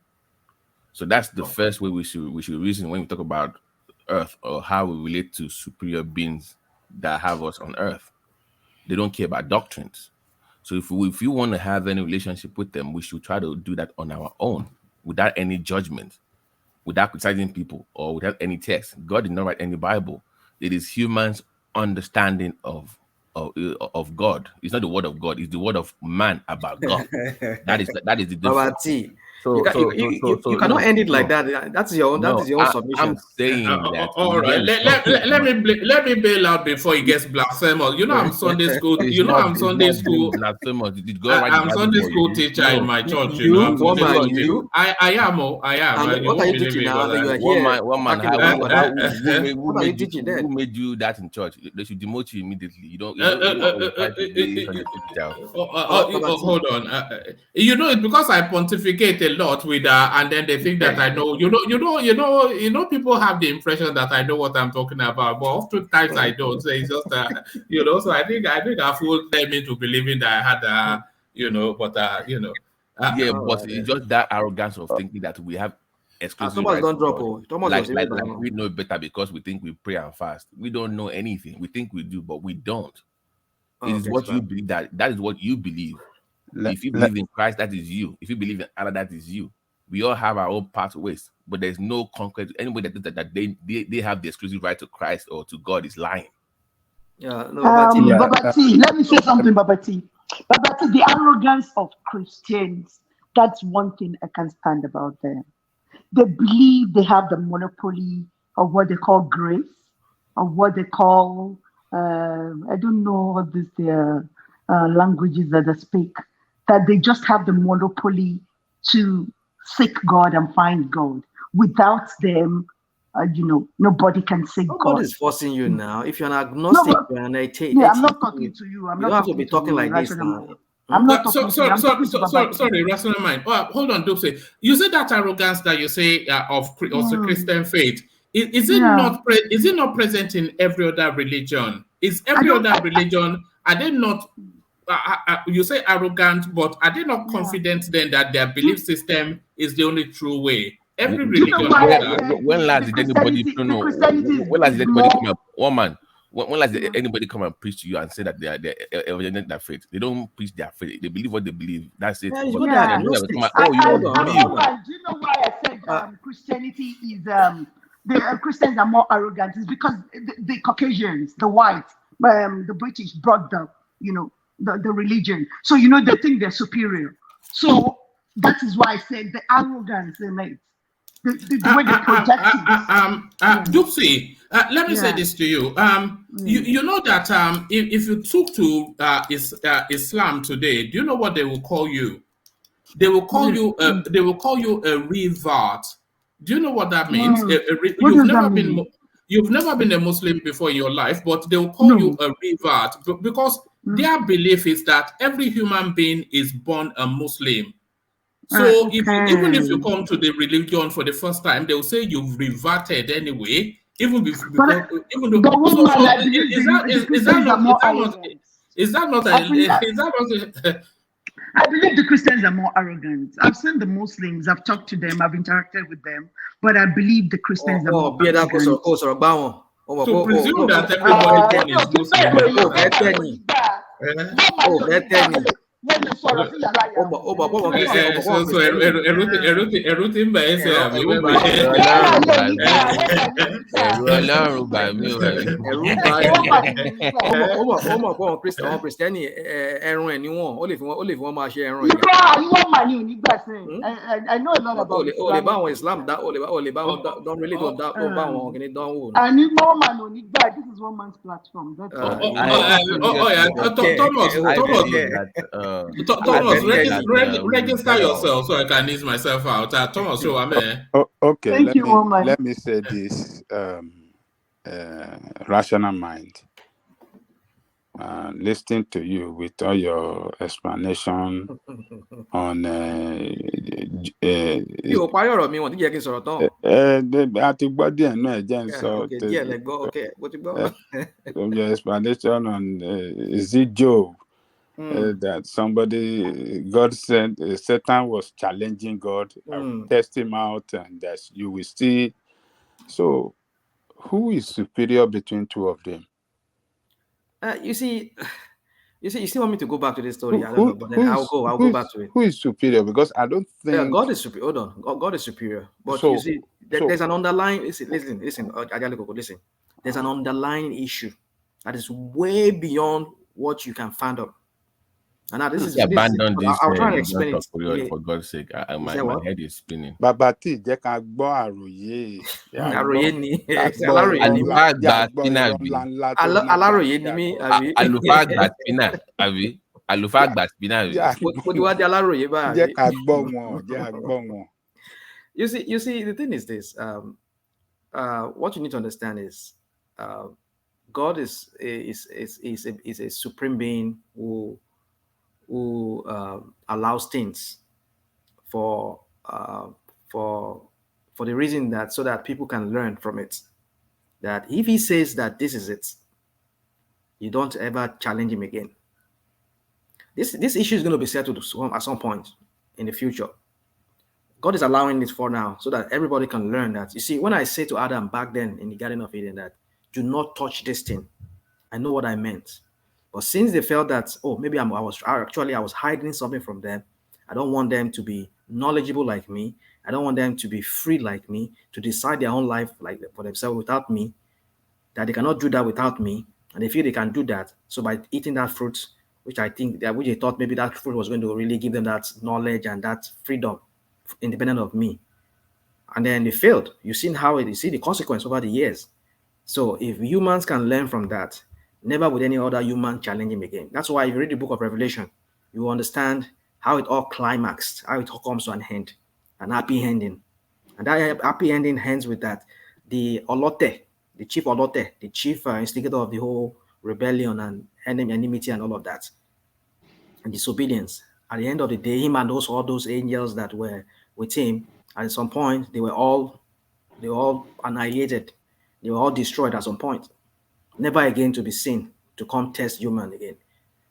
So that's the first way we should reason when we talk about earth or how we relate to superior beings that have us on earth. They don't care about doctrines. So if you want to have any relationship with them, we should try to do that on our own, without any judgment, without criticizing people, or without any text. God did not write any Bible. It is humans' understanding of God. It's not the word of God. It's the word of man about God. That is the difference. You cannot end it like that. That is your own submission. I'm saying that. All right, let me bail out before he gets blasphemous. You know, I'm Sunday school. I'm Sunday school. I'm Sunday school teacher in my church. You know, I'm Sunday school teacher. I am. What are you teaching now? You are here. Who made you that in church? They should demote you immediately. You don't. Hold on. You know, it's because I pontificate a lot with and then they think that I know. You know, people have the impression that I know what I'm talking about, but oftentimes I don't. So it's just So I think I fooled them into believing that I had but it's just that arrogance of thinking that we have exclusive Thomas rights. Don't drop. Like we know better because we think we pray and fast. We don't know anything. We think we do, but we don't. It is what you believe that is what you believe. If you believe in Christ, that is you. If you believe in Allah, that is you. We all have our own pathways, but there's no concrete. Anybody that they have the exclusive right to Christ or to God is lying. Babati, let me say something, Babati. Babati, the arrogance of Christians, that's one thing I can stand about them. They believe they have the monopoly of what they call grace, of what they call, I don't know what these languages that they speak, that they just have the monopoly to seek God and find God. Without them, nobody can seek God. Nobody is forcing you now. If you're an agnostic and I'm not talking to you. You don't have to be talking like this now. I'm not talking sorry, rational mind. Hold on, Dopsy. You say that arrogance that you say of Christian faith. Is it not present in every other religion? Is every other religion, are they not? You say arrogant, but are they not confident then that their belief system is the only true way? Every religion. When last did anybody come up? One man. When last did anybody come and preach to you and say that they are evident their faith? They don't preach their faith. They believe what they believe. That's it. Do you know why I said Christianity is the Christians are more arrogant? It's because the Caucasians, the whites, the British brought the religion. So they think they're superior. So that is why I said the arrogance in it. The way they project it. Dupsy, let me say this to you. You know that if you took to Islam today, do you know what they will call you? They will call you a revert. Do you know what that means? You've never been a Muslim before in your life, but they will call you a revert because their belief is that every human being is born a Muslim. So even if you come to the religion for the first time, they will say you've reverted anyway. Is that not? I believe the Christians are more arrogant. I've seen the Muslims, I've talked to them, I've interacted with them, but I believe the Christians are more arrogant. To presume that everybody is Muslim. I know a lot about Islam. Don't really don't this is one man's platform. Thomas, register yourself so I can ease myself out. Thomas, so I'm here. Okay, Thank you, woman. Let me say this rational mind. Listening to you with all your explanation on your explanation on is it Job? That somebody, God said, Satan was challenging God, test him out, and that you will see. So, who is superior between two of them? You still want me to go back to this story? I don't know, but then I'll go back to it. Who is superior? Because I don't think God is superior. Hold on, God is superior. But you see, there's an underlying. Listen. Listen. There's an underlying issue that is way beyond what you can find out. And now this is He abandoned this I'll try and explain religion it. for God's sake. My what? head is spinning. Bàbá tí jẹ́ ká gbọ́ àròyé. Àròyé ni àlùfáà àgbà spinner irọ́ bí. ńláńlá tó Aláròyé ni mí àbí. àlùfáà àgbà spinner àbí. àlùfáà àgbà spinner bí. Mo ti wá di Aláròyé báyìí. Jẹ́ ká gbọ́ wọn. You see, the thing is this. What you need to understand is, God is a supreme being who allows things for the reason that so that people can learn from it. That if he says that this is it, you don't ever challenge him again. This issue is going to be settled at some point in the future. God is allowing it for now so that everybody can learn that. You see, when I say to Adam back then in the Garden of Eden that do not touch this thing, I know what I meant. But since they felt that, oh, maybe I was hiding something from them, I don't want them to be knowledgeable like me. I don't want them to be free like me, to decide their own life like for themselves without me, that they cannot do that without me. And they feel they can do that. So by eating that fruit, which they thought maybe that fruit was going to really give them that knowledge and that freedom, independent of me. And then they failed. You see the consequence over the years. So if humans can learn from that, never would any other human challenge him again. That's why if you read the book of Revelation, you understand how it all climaxed, how it all comes to an end, an happy ending. And that happy ending ends with that the chief Olote, the chief instigator of the whole rebellion and enmity and all of that, and disobedience. At the end of the day, him and all those angels that were with him, at some point, they were all annihilated. They were all destroyed at some point. Never again to be seen to come test human again.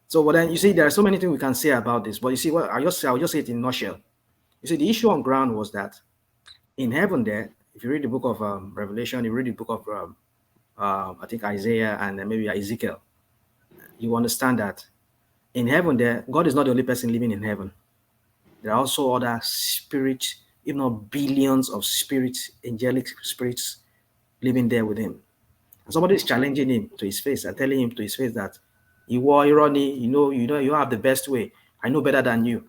So then you see, there are so many things we can say about this. But you see, I'll just say it in a nutshell. You see, the issue on ground was that in heaven there, if you read the book of Revelation, you read the book of I think Isaiah and maybe Ezekiel, you understand that in heaven there, God is not the only person living in heaven. There are also other spirits, if not billions of spirits, angelic spirits living there with him. And somebody is challenging him to his face and telling him to his face that you are irony, you have the best way. I know better than you.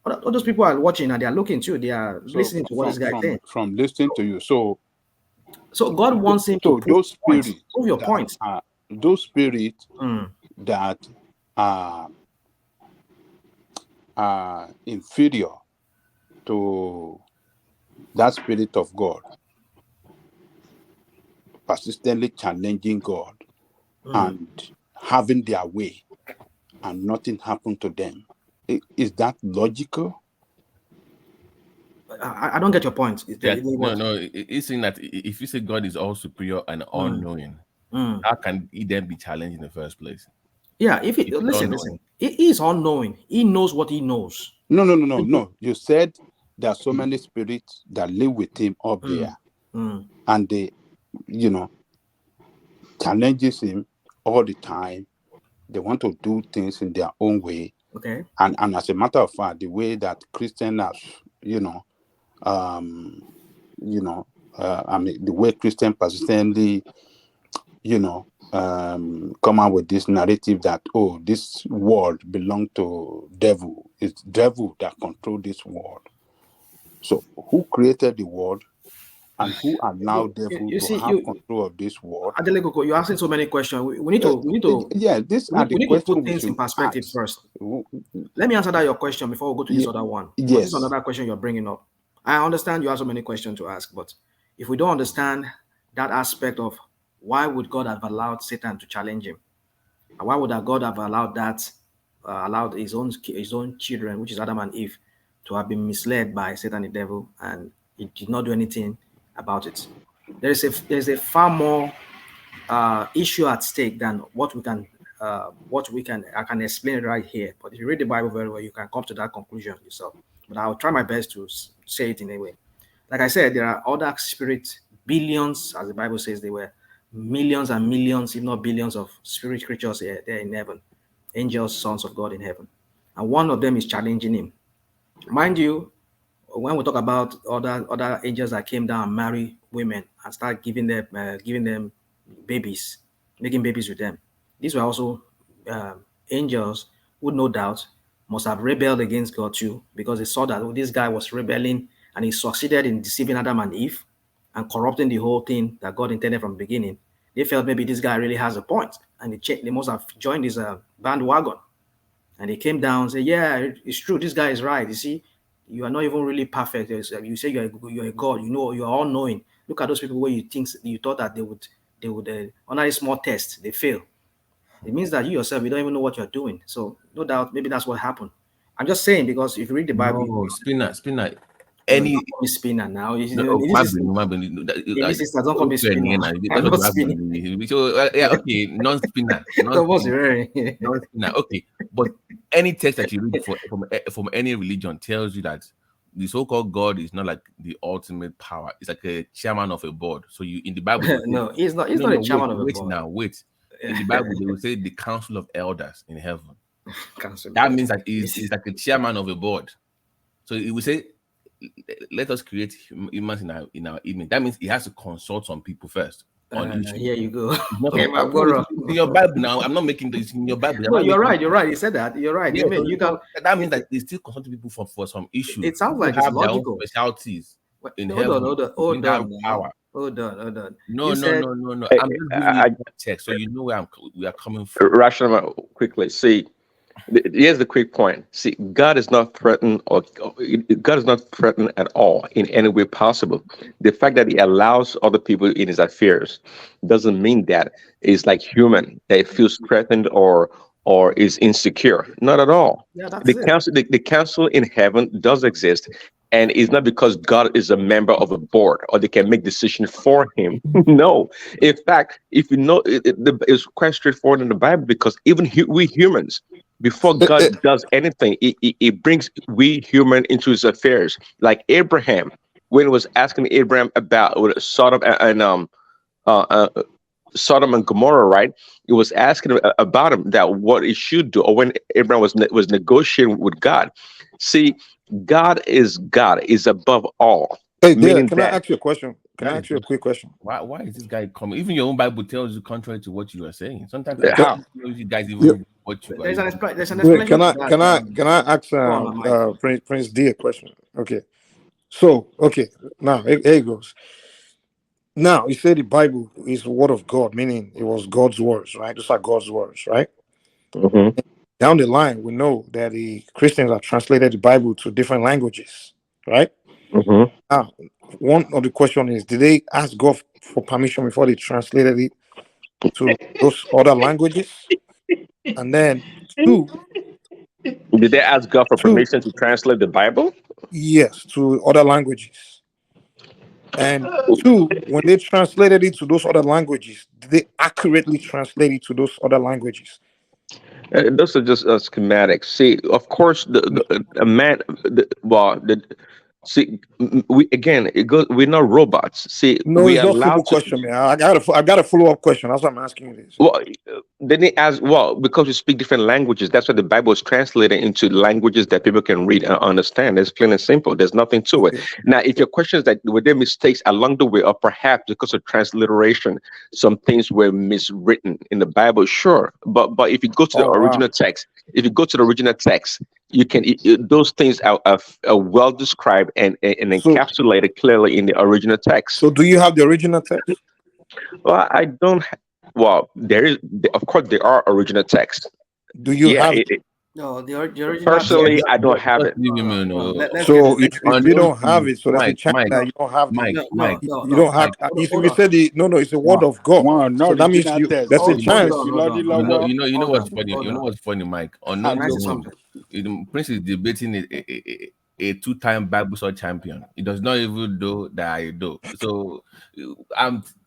All those people are watching and they are looking too. They are listening to what this guy saying. From listening to you. So God wants him to prove your point. Those spirits that are inferior to that spirit of God, persistently challenging God and having their way and nothing happened to them. Is that logical? I don't get your point. No. It's saying that if you say God is all superior and all-knowing, how can he then be challenged in the first place? Yeah, listen, he is all-knowing. He knows what he knows. No. You said there are so many spirits that live with him up there, and they, challenges him all the time. They want to do things in their own way. Okay. And as a matter of fact, the way that Christians have, the way Christians persistently, come out with this narrative that, oh, this world belongs to devil. It's devil that control this world. So who created the world and who allowed devil to have control of this world? Adelekoko, you're asking so many questions. We need to put things in perspective first. Let me answer that your question before we go to this other one. Yes. This is another question you're bringing up. I understand you have so many questions to ask, but if we don't understand that aspect of why would God have allowed Satan to challenge him? And why would God have allowed allowed his own children, which is Adam and Eve, to have been misled by Satan the devil, and he did not do anything about it? There's a far more issue at stake than what I can explain it right here. But if you read the Bible very well, you can come to that conclusion yourself. But I'll try my best to say it in a way. Like I said, there are other spirits, billions, as the Bible says, there were millions and millions, if not billions, of spirit creatures there in heaven, angels, sons of God in heaven, and one of them is challenging him. Mind you, when we talk about other angels that came down and marry women and start giving them babies, making babies with them, these were also angels who no doubt must have rebelled against God too, because they saw that this guy was rebelling and he succeeded in deceiving Adam and Eve and corrupting the whole thing that God intended from the beginning. They felt maybe this guy really has a point, and they must have joined his bandwagon. And they came down and said, yeah, it's true, this guy is right. You see, you are not even really perfect. You say you're a God, you know, you are all knowing. Look at those people where you thought that they would under a small test, they fail. It means that you yourself, you don't even know what you're doing. So no doubt, maybe that's what happened. I'm just saying, because if you read the Bible, No, spinner. Any spinner now. This sister don't call me spinner. I'm not spinning. So yeah, okay, non-spinner. Non-spinner. Okay, but any text that you read from any religion tells you that the so-called God is not like the ultimate power. It's like a chairman of a board. So you in the Bible, no, he's not. He's not a chairman of a board. Wait. In the Bible, they will say the council of elders in heaven. That means that he's like a chairman of a board. So it will say, let us create humans in our image. That means he has to consult some people first on issues. Here you go. In your Bible now, I'm not making this in your Bible. No, you're right. You're right. He said that. You're right. Yeah, that means that he still consulting people for some issues. It sounds like it's logical. Specialties in heaven. Hold on. Hold on. No. I'm just giving you text so you know where we are coming from. Rational, quickly. See, here's the quick point. See, God is not threatened, or God is not threatened at all in any way possible. The fact that He allows other people in His affairs doesn't mean that it's like human, that it feels threatened or is insecure. Not at all. Yeah, the council in heaven does exist. And it's not because God is a member of a board or they can make decisions for him. No. In fact, if you know, it's quite straightforward in the Bible, because even we humans, before God does anything, he brings we human into his affairs. Like Abraham, when he was asking Abraham about Sodom and Gomorrah, right? He was asking about him that what he should do, or when Abraham was negotiating with God. See, God is above all. Hey, Dale, can I ask you a question? Can I ask you a quick question? Why is this guy coming? Even your own Bible tells you contrary to what you are saying. Sometimes you guys even what you are. There's an explanation. Can I ask Prince D a question? Okay. So now here it goes. Now you say the Bible is the word of God, meaning it was God's words, right? Those are God's words, right? Mm-hmm. Down the line, we know that the Christians have translated the Bible to different languages, right? Mm-hmm. Now, one of the questions is, did they ask God for permission before they translated it to those other languages? And then two, did they ask God for permission to translate the Bible? Yes, to other languages. And two, when they translated it to those other languages, did they accurately translate it to those other languages? Those are just schematics. See, of course, we're not robots. See, no, it's not a simple question, man. I got a follow-up question. That's why I'm asking you this. Well, then they ask, because we speak different languages. That's why the Bible is translated into languages that people can read and understand. It's plain and simple. There's nothing to it. Now, if your question is that were there mistakes along the way, or perhaps because of transliteration, some things were miswritten in the Bible, sure. But if you go to the original text, you can those things are well described and encapsulated clearly in the original text. So, do you have the original text? Well, I don't. Well, there is, of course, there are original texts. Do you have it? No, the original. Personally, I don't have it. So if you don't have it, so that's a chance that you don't have it. You don't have. If you said it's a word of God. So that means that's a chance. You know what's funny? You know what's funny, Mike? Prince is debating a two-time Bible Sword champion. He does not even know that I do. So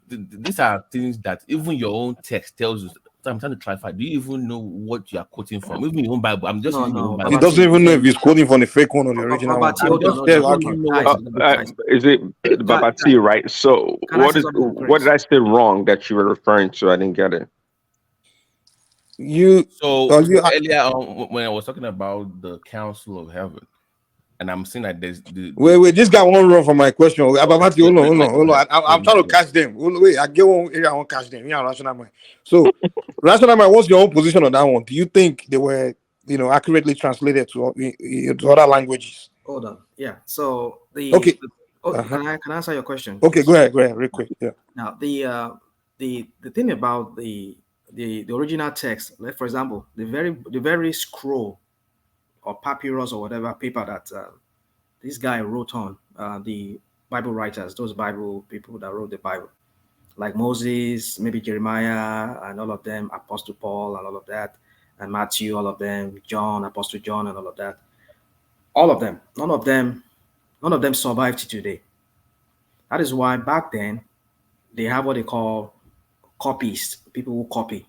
these are things that even your own text tells you. So I'm trying to clarify. Do you even know what you are quoting from? Even your own Bible. I'm just using your own Bible. He doesn't even know if he's quoting from the fake one or the original one. Is it Babati, right? So what did I say wrong that you were referring to? I didn't get it. Earlier on, when I was talking about the Council of Heaven, and I'm saying that there's wait, this guy won't run from my question. Hold on. I'm trying to catch them. Wait, I get one area. I won't catch them. Yeah, rational mind. So, rational mind. What's your own position on that one? Do you think they were accurately translated to other languages. Hold on. Yeah. So Okay. Can I answer your question? Okay, go ahead, real quick. Yeah. Now the thing about the original text, like for example, the very scroll or papyrus or whatever paper that this guy wrote on, the Bible writers, those Bible people that wrote the Bible, like Moses, maybe Jeremiah, and all of them, Apostle Paul, and all of that, and Matthew, all of them, John, Apostle John, and all of that. All of them, none of them survived to today. That is why back then they have what they call copies, people who copy.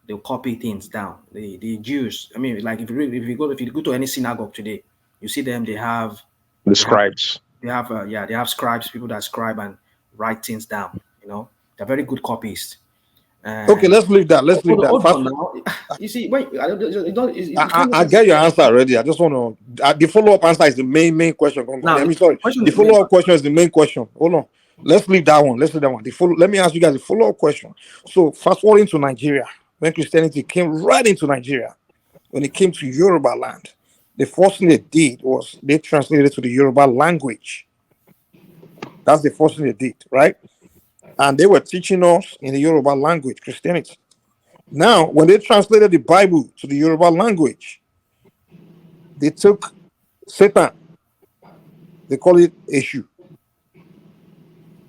They'll copy things down. The Jews, I mean, like if you go to any synagogue today, you see them. They have the scribes. They have scribes, people that scribe and write things down. They're very good copyists. Okay, let's leave that. Hold on now. You see, wait. I get your answer already. I just want to. The follow-up answer is the main question. The follow-up question is the main question. Hold on. Let's leave that one. Let me ask you guys a follow-up question. So, fast forwarding to Nigeria, when Christianity came right into Nigeria, when it came to Yoruba land, the first thing they did was they translated it to the Yoruba language. That's the first thing they did, right? And they were teaching us in the Yoruba language, Christianity. Now, when they translated the Bible to the Yoruba language, they took Satan. They call it Eshu.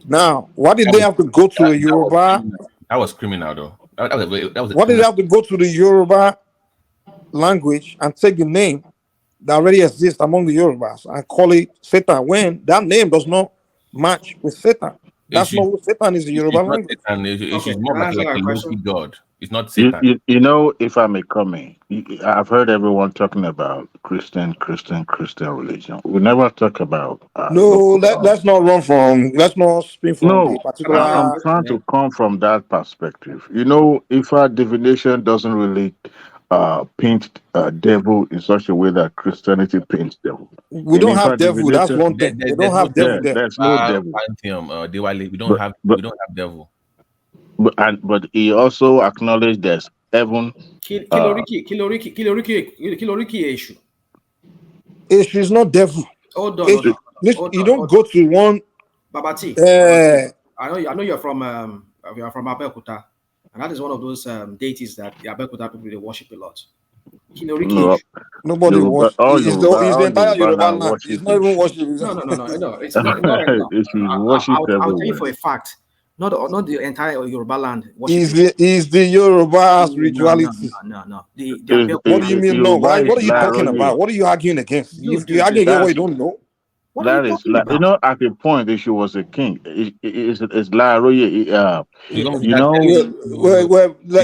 Now, why did they have to go to the Yoruba? That was criminal, though. Why did they have to go to the Yoruba language and take the name that already exists among the Yorubas and call it Satan when that name does not match with Satan? That's not what Satan is in the Yoruba language. It's more like a local god. It's not Satan. If I may come in, I've heard everyone talking about Christian religion. We never talk about. Let's not spin from the particular. I'm trying to come from that perspective. If our divination doesn't really paint devil in such a way that Christianity paints devil. We don't have devil. That's one thing. We don't have devil there. There's no devil. We don't have devil. But he also acknowledged there's heaven. Kiloriki issue. Issue is not devil. Hold on. You don't go to one. Babati. I know you're from Abeokuta, and that is one of those deities that the Abeokuta people they worship a lot. Nobody worships. It's the entire Yoruba land. It's not even worship. No. It's not. I'll tell you for a fact. Not the entire Yoruba land. Is the Yoruba spirituality? No. What do you mean? No. What are you talking about? What are you arguing against? You arguing against what you don't know? That is, at a point, if she was a king, it's Laroye.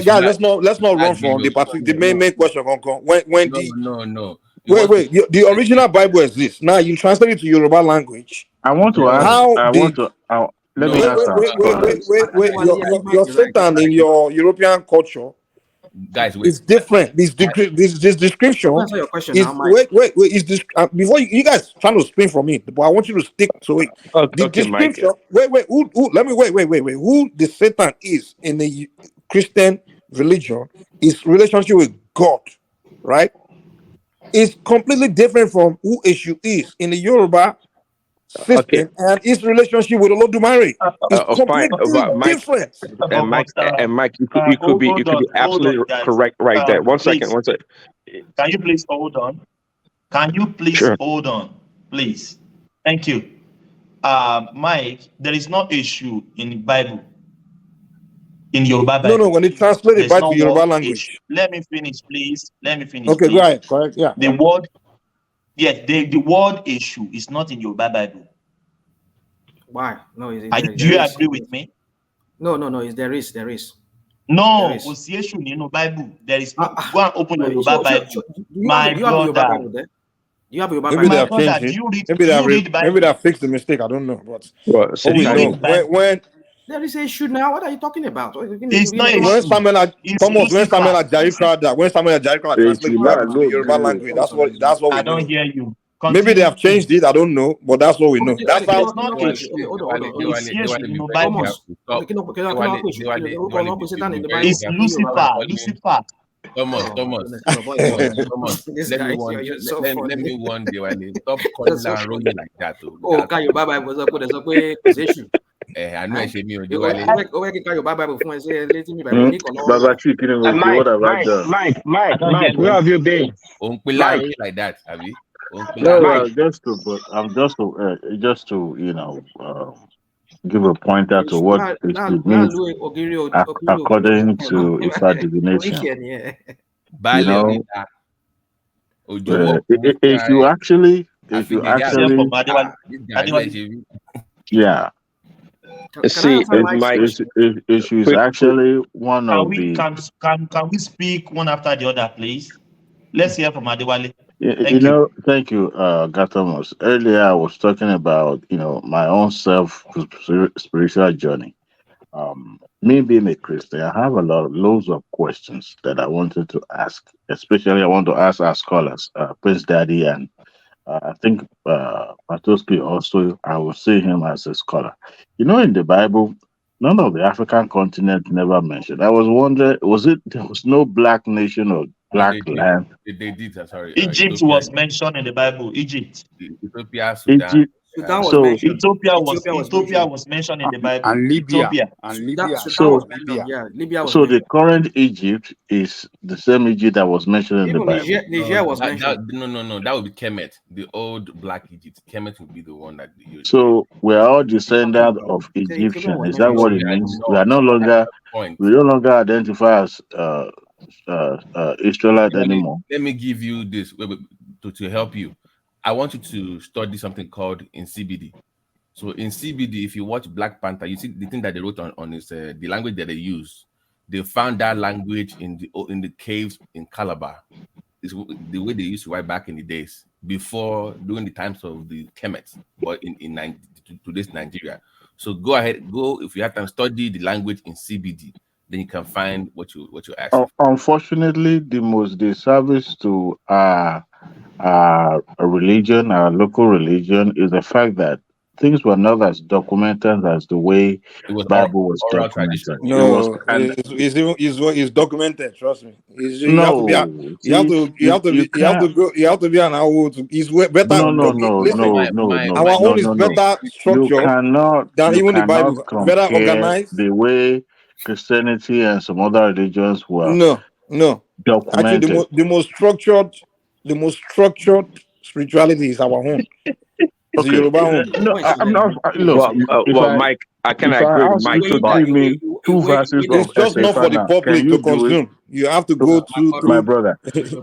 Guys, let's not run from the main question. No. Wait. The original Bible is this. Now you translate it to Yoruba language. I want to ask. Let me answer. Wait. Your Satan in your European culture, guys, it's different. This description is wait. Is this before you guys trying to spin from it? But I want you to stick to it. The description. Wait. Wait. Who the Satan is in the Christian religion is relationship with God, right? It's completely different from who Eshu is in the Yoruba system, and his relationship with Olodumare is completely different. And Mike, you could be absolutely correct right there. One second. Can you please hold on? Hold on, please? Thank you. Mike, there is no issue in the Bible. In Yoruba Bible. No, when it translated back to Yoruba language. Issue. Let me finish, please. Okay, go ahead. Correct. Yeah. The word issue is not in Yoruba Bible. Why? No, do you agree with me? No. There is. No, issue in Bible. There is. Go and open your Yoruba Bible. My brother. Do you have Yoruba Maybe Bible? they have changed it. Maybe they have fixed the mistake. I don't know. But when there is a issue now. What are you talking about? It's not when Samuel Ajarika translated the Yoruba language. That's what we I don't hear you. Continue. Maybe they have changed it. I don't know, but that's what we know. That's how. It's Lucifer. Thomas. This Let guy, me one. you're so Let funny. me one day. Stop calling So and rolling like that. Oh, can you Bible was up with a position? I know I should be on Oh, can you Bible for say letting me by Hmm? Nick Baba Chief, what have I done? I don't Mike, get where have you been? Mike. like that, have you? No, just to give a pointer to what it means according to Ifa divination. You know, if you actually, yeah. See, Issue is actually one can of we the. can we speak one after the other, please? Let's hear from Adewale. Thank you, Gatomos. Earlier, I was talking about, my own spiritual journey. Me being a Christian, I have loads of questions that I wanted to ask. Especially, I want to ask our scholars, Prince Daddy, and I think Patoski also. I will see him as a scholar. In the Bible, none of the African continent never mentioned. I was wondering, there was no black nation or black land? They did. Sorry. Egypt was mentioned in the Bible. Egypt. Ethiopia, Sudan. Sudan was mentioned. Ethiopia was mentioned in the Bible. And Libya. Ethiopia. And Libya. Libya was so the current Egypt is the same Egypt that was mentioned in the Bible. Niger was mentioned. No. That would be Kemet, the old black Egypt. Kemet would be the one that they use. So we are all descendants of Egyptians. Is that what it means? We are no longer identify as Israelite anymore. Let me give you this to help you. I want you to study something called in CBD. So in CBD, if you watch Black Panther, you see the thing that they wrote on is the language that they use. They found that language in the caves in Calabar. It's the way they used to write back in the days before during the times of the Kemets, but in today's Nigeria. So go ahead, if you have time, study the language in CBD. Then you can find what you ask. Unfortunately, the most disservice to our religion, our local religion, is the fact that things were not as documented as the way the Bible was documented. No, it's documented. Trust me. You have to be an old. It's better. No. Our own is better structured than even the Bible. Better organized. The way Christianity and some other religions were documented. Actually, the most structured spirituality is our own. It's the Yoruba home. No, I'm not. Look, Mike, I can agree with Mike. To give me two verses it's of just not for the public to consume. You have to go to my brother. If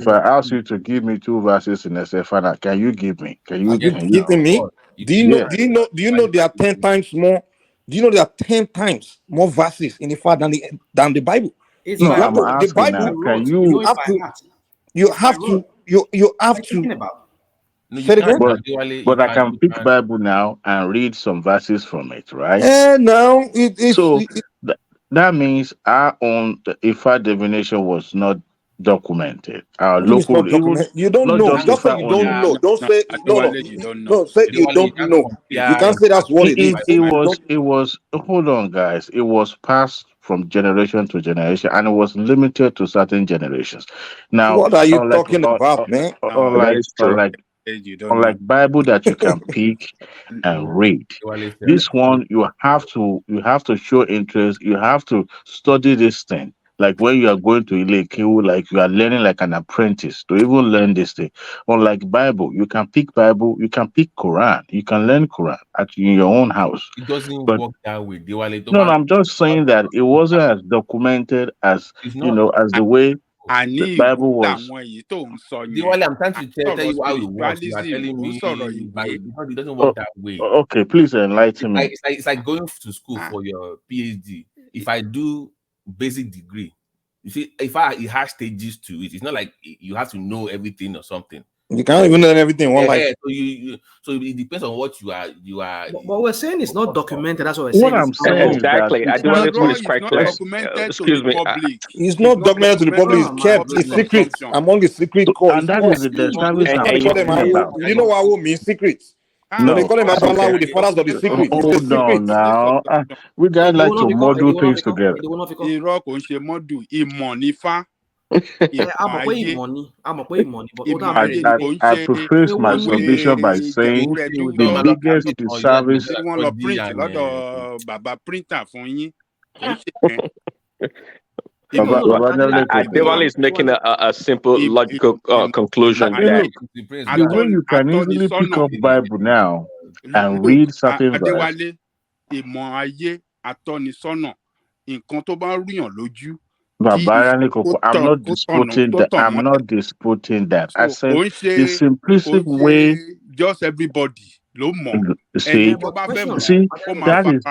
I ask you to give me two verses in Estefana, can you give me? Can you give me? Do you know there are 10 times more? Do you know there are 10 times more verses in the Father than the Bible? No, I'm asking the Bible. Now, can you have to. You have to. But I can pick Bible now and read some verses from it, right? Now that means our own Ifa divination was not documented. Our local, you don't know. Just say you don't know. Don't say no. Say you don't know. You can't say that's what it is. It was. Hold on, guys. It was passed from generation to generation, and it was limited to certain generations. Now, what are you talking about, man? Unlike Bible that you can pick and read, this one you have to show interest. You have to study this thing. Like when you are going to Ilekiwu, like you are learning like an apprentice to even learn this thing. Unlike Bible, you can pick Bible, you can pick Quran, you can learn Quran in your own house. It doesn't work that way. No, I'm just saying that it wasn't as documented as as the way the Bible was. I'm trying to tell you how it works. You are telling me it doesn't work that way. Okay, please enlighten me. It's like going to school for your PhD. If I do basic degree, you see, it has stages to it. It's not like you have to know everything or something. You can't even learn everything in one life. So it depends on what you are. But we're saying it's not documented. That's what we're saying. What I'm saying exactly. I do want to put this quite clear. Excuse me. It's not documented to the public. It's kept. It's secret among the secret codes. And that is the service I'm talking about. You know what I mean? Secrets. No, they call him Okay. Babala with the fathers of the secret. It's a Hold secret. on now. We guys like to model things together. Irọ́ kò ń ṣe mọ́dù, ìmọ̀ nífá. I'm a money. But I preface my submission by saying the biggest disservice. Wọ́n lọ print lọ́dọ̀ bàbá printer fún yín. Kò ń ṣe Adewale is making a simple logical conclusion that the way you can easily pick up Bible now and read certain verses. Adewale, ìmọ̀ ayé atọ́nisọ́nà, nǹkan tó bá rúyàn lójú. I'm not disputing that. I'm not disputing that. I said the simplistic way. Just everybody. See, that is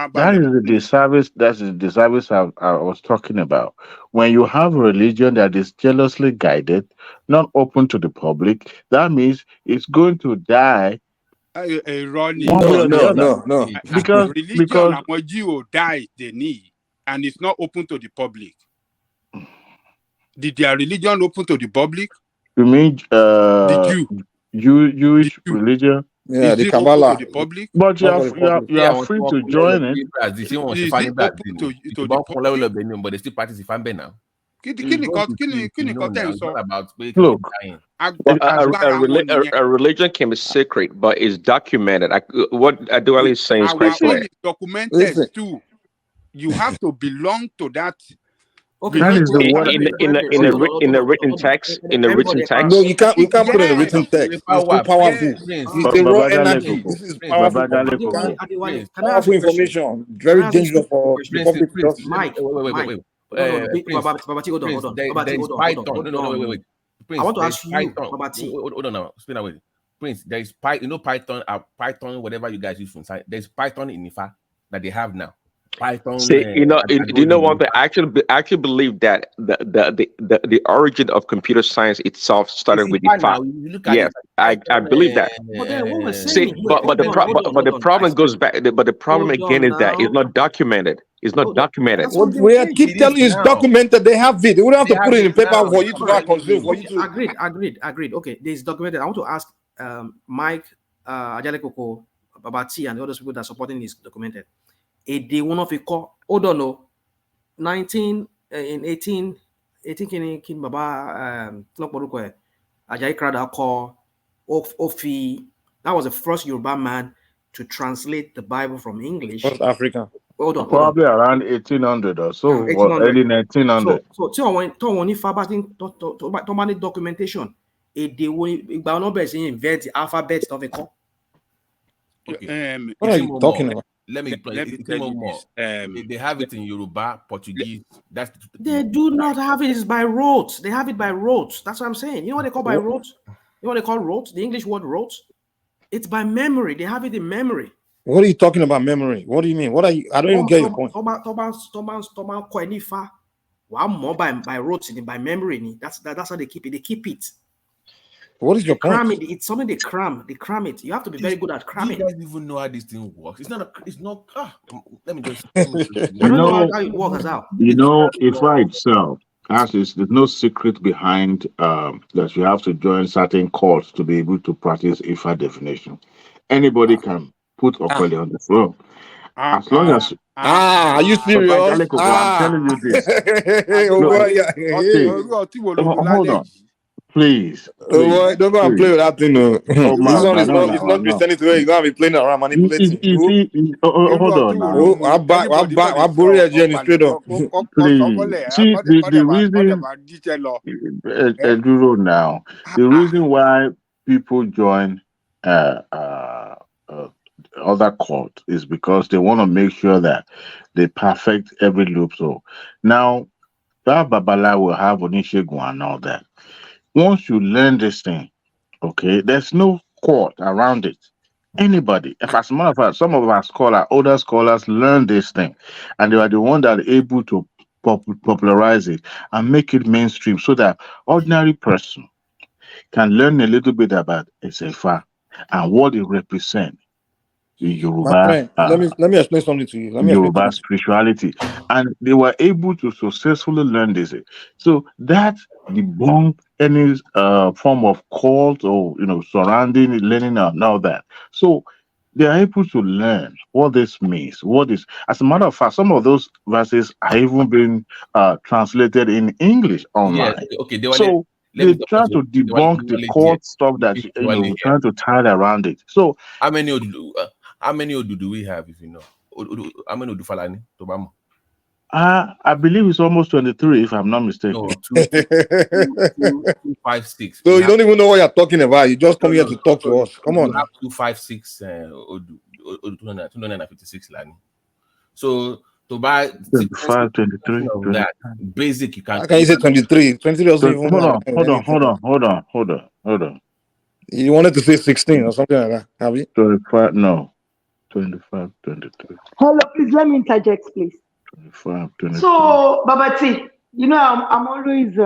the disservice. That's the disservice I was talking about. When you have a religion that is jealously guided, not open to the public, that means it's going to die. No. Because àwọn Jew die they need, and it's not open to the public. Did their religion open to the public? You mean Jewish religion? Yeah, the Kabbalah. To the public? But you are free to join it. Is it open to the public? But they still practice if I'm better now. Look, a religion can be secret, but it's documented. What Adewale is saying is quite clear. Documented too. You have to belong to that. Okay. That is the word in a written text. In the written text. No, you can't put it in a written text. It's too powerful. It's the raw energy. This is powerful. Powerful information. Very dangerous for the public. Mike. Wait. Prince, I want to ask you, hold on now. Spin away. Prince, there is Python, whatever you guys use from side. There's Python in IFA that they have now. Python. See, do you know one thing? I actually believe that the origin of computer science itself started with IFA. Yes, I believe that. See, but the problem goes back. But the problem again is that it's not documented. It's not documented. What we keep telling you is documented. They have it. We don't have to put it in paper for you to consume. For you to agreed. Okay, this is documented. I want to ask Mike, Ajalekoko, Babati, and the other people that are supporting this documented. A day one of a call, oh don't know, 18 kin baba Ajayi Crowder call Ofi. That was the first Yoruba man to translate the Bible from English. North Africa. Probably around 1800 or so, or early 1900. So documentation. A day when invent the alphabet of a call. What are you talking about? Let me tell you more. They have it in Yoruba, Portuguese. They do not have it. It's by rote. They have it by rote. That's what I'm saying. You know what they call by rote? You know what they call rote? The English word rote? It's by memory. They have it in memory. What are you talking about memory? What do you mean? What are you? I don't even get your point. One more by rote, by memory. That's how they keep it. They keep it. What is your point? Cram it. It's something they cram it. You have to be very good at cramming. You guys even know how this thing works. It's not. Let me just. You know how it works out. You know, IFA itself, there's no secret behind that you have to join certain courts to be able to practice IFA definition. Anybody can put Okole on the floor. As long as are you serious? I'm telling you this. Hold on. Please. Don't go and play with that thing. This one is not Christianity where you're going to be playing around manipulating. Hold on. I'll bury a journey straight up. Please. See, the reason why people join other court is because they want to make sure that they perfect every loop. So now, that Babala will have Onishegun and all that. Once you learn this thing, okay, there's no court around it. Anybody, if as a matter of fact, some of our older scholars learn this thing, and they are the ones that are able to popularize it and make it mainstream so that ordinary person can learn a little bit about Esefa and what it represents. Yoruba, let me explain something to you. Yoruba spirituality, and they were able to successfully learn this. So that debunked any form of cult or surrounding learning and all that. So they are able to learn what this means. What is, as a matter of fact, some of those verses are even being translated in English Yes, online. okay. So they try to debunk the court stuff that trying to tie around it. So how many Odu do we have, if you know? How many Odu Falani? Tobamo? I believe it's almost 23, if I'm not mistaken. No, 256. So you don't even know what you're talking about. You just come here to talk to us. Come on. You have 256 Odu 256 Lani. So to buy 25, 23, of that basic, you can. How can you say 23? 23 doesn't even. Hold on. You wanted to say 16 or something like that, have you? 25, no. 25, 23. Hello, please let me interject, please. 25, 23. So, Babati, you know, I'm always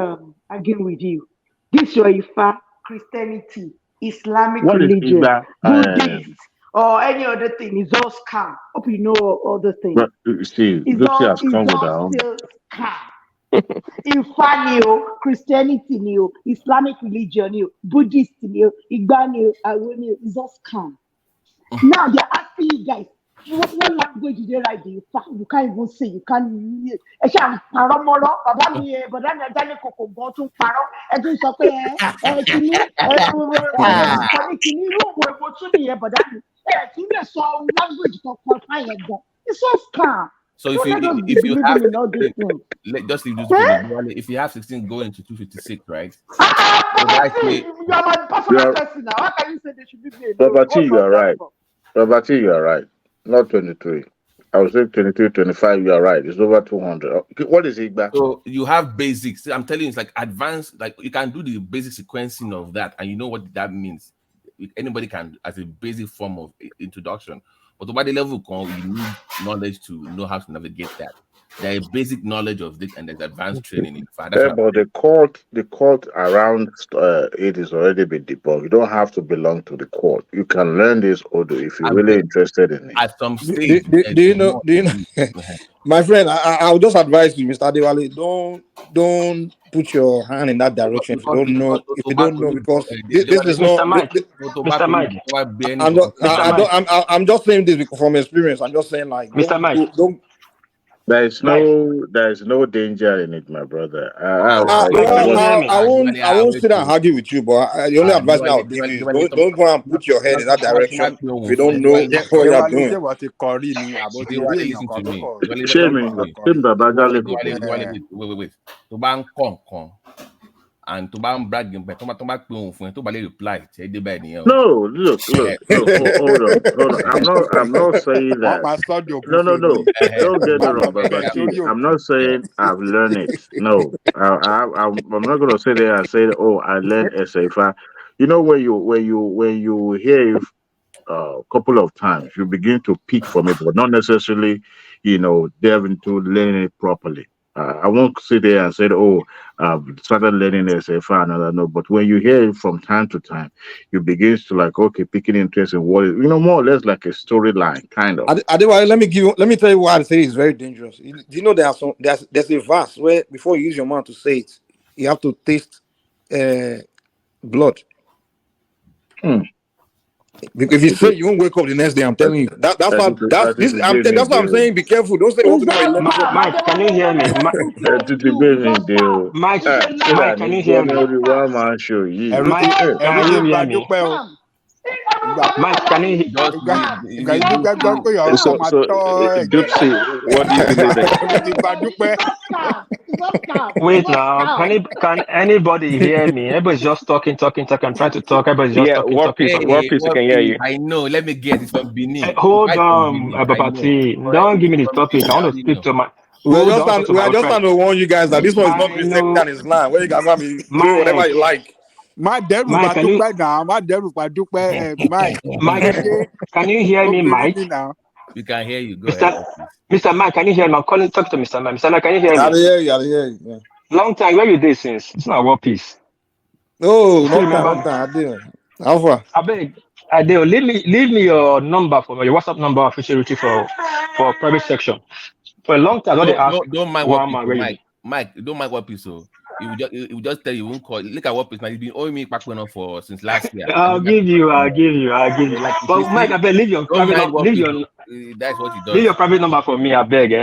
arguing with you. This your Ifa, Christianity, Islamic religion, Buddhist, or any other thing is all scam. Hope you know all the things. But see, it's all still scam. Ifa, Christianity, Islamic religion, Buddhist, Igba, Awo, is all scam. Now they're asking you guys, what language do they write the Ifa? You can't even say, you can't. It's so scam. So if you have just if you have 16 going into 256, right? You're my personal person now. How can you say they should be made? Babati, you are right. Babati, you are right. Not 23. I would say 23, 25, you are right. It's over 200. What is it back? So you have basics. I'm telling you, it's like advanced, like you can do the basic sequencing of that, and you know what that means. Anybody can, as a basic form of introduction. But about the level, you need knowledge to know how to navigate that. There is basic knowledge of this, and there's advanced training in fact. But the court around it is already been debunked. You don't have to belong to the court. You can learn this Odu if you're really interested in it. At some stage, do you know? My friend, I'll just advise you, Mr. Adewale, don't put your hand in that direction if you don't know. If you don't know, because this is not. Mr. Mike. I'm just saying this from experience. I'm just saying, like, Mr. Mike. Don't. There is no danger in it, my brother. I won't sit and argue with you, but the only advice I'll give you is don't go and put your head in that direction if you don't know what you're doing. And to brag him, but to reply. No, look, hold on. I'm not saying that. No. Don't get it wrong, Babati. I'm not saying I've learned it. No, I'm not gonna sit there and say, oh, I learned SFA. You know, when you hear it a couple of times, you begin to pick from it, but not necessarily, delve into learning it properly. I won't sit there and say, oh, I've started learning SFA and other. No, but when you hear it from time to time, you begin to picking interest in what is, more or less like a storyline, kind of. Let me tell you why I say it's very dangerous. Do you know there's a verse where before you use your mouth to say it, you have to taste blood. Because if you say you won't wake up the next day, I'm telling you. That's what I'm saying. Be careful. Don't say Mike, can you hear me? Mike, can you hear me? One man show you. Mike, can you hear me? Mike, can you hear me? So Gypsy, what do you think? Wait now, can anybody hear me? Everybody's just talking. I'm trying to talk. Everybody's just talking. One piece can hear you. I know. Let me get it from Benin. Hold on, Babati. Don't give me the topic. I want to speak to my. We are just trying to warn you guys that this one is not Christian and Islam. Where you guys have me do whatever you like. Mike, can you hear me, Mike? We can hear you. Go ahead. Mr. Mike, can you hear me? I'm calling. Talk to Mr. Mike. Mr. Mike, can you hear me? I hear you. Yeah. Long time. Where you did since? It's not war peace. Oh, long time. I did. Alpha. I beg. Leave me your number for your WhatsApp number officially for private section. For a long time, don't mind what people, Mike. Don't mind what people. He will just tell you, won't call. Look at what place now. He's been owing me back for since last year. I'll give you. Like, but Mike, I beg, leave your private number. That's what he does. Leave your private number for me, I beg,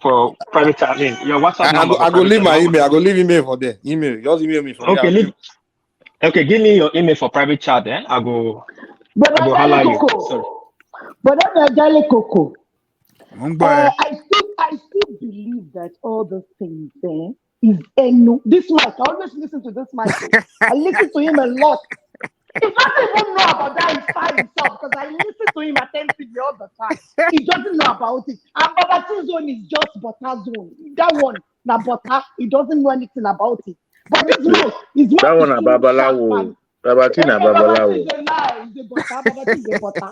for private chat. Your WhatsApp number. I go leave my email. I go leave email for there. Email. Just email me from okay, there. Okay, give me your email for private chat. I go holla you. Sorry. But I'm Jale Coco. I still believe that all those things there is this Mike. I always listen to this Mike. I listen to him a lot. He doesn't even know about that inside himself because I listen to him attentively all the time. He doesn't know about it. And Babati's zone is just Butter zone. That one, na Butter, he doesn't know anything about it. But this one is that one na Babalawo. Babati na Babalawo. Babati is a lie. It's a Butter. Babati is a Butter.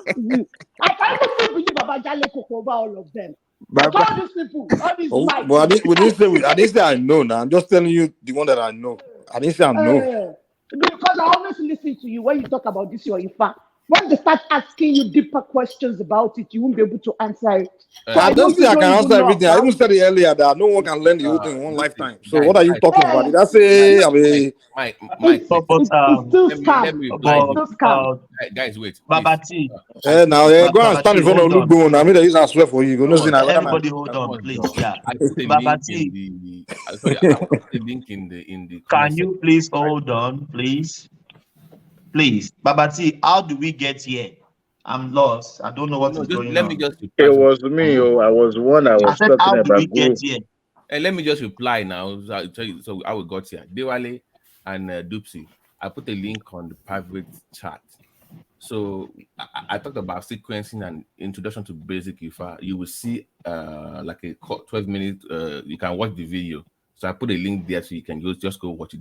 I can't even believe Baba Jale Coco over all of them. But all these people, all these Mike. But I didn't say I know now. I'm just telling you the one that I know. I didn't say I know. Because I always listen to you when you talk about this, your Ifa. When they start asking you deeper questions about it, you won't be able to answer it. So I don't say I can answer everything. I even said it earlier that no one can learn the whole thing in one lifetime. So what are you talking about? Did I say? Mike, it's still scam. Guys, wait. Babati. Now go and stand in front of Lugo. I mean, I swear for you. Everybody hold on, please. Yeah. Babati. I put the link in the. Can you please hold on, please? Please, Babati, how do we get here? I'm lost. I don't know what is going on. It was me. I was one. I was talking how about. Do we get here? Let me just reply now. So I'll tell you. So how we got here. Dewale and Dupsy. I put a link on the private chat. So I talked about sequencing and introduction to basic IFA. You will see like a 12-minute. You can watch the video. So I put a link there so you can just go watch it.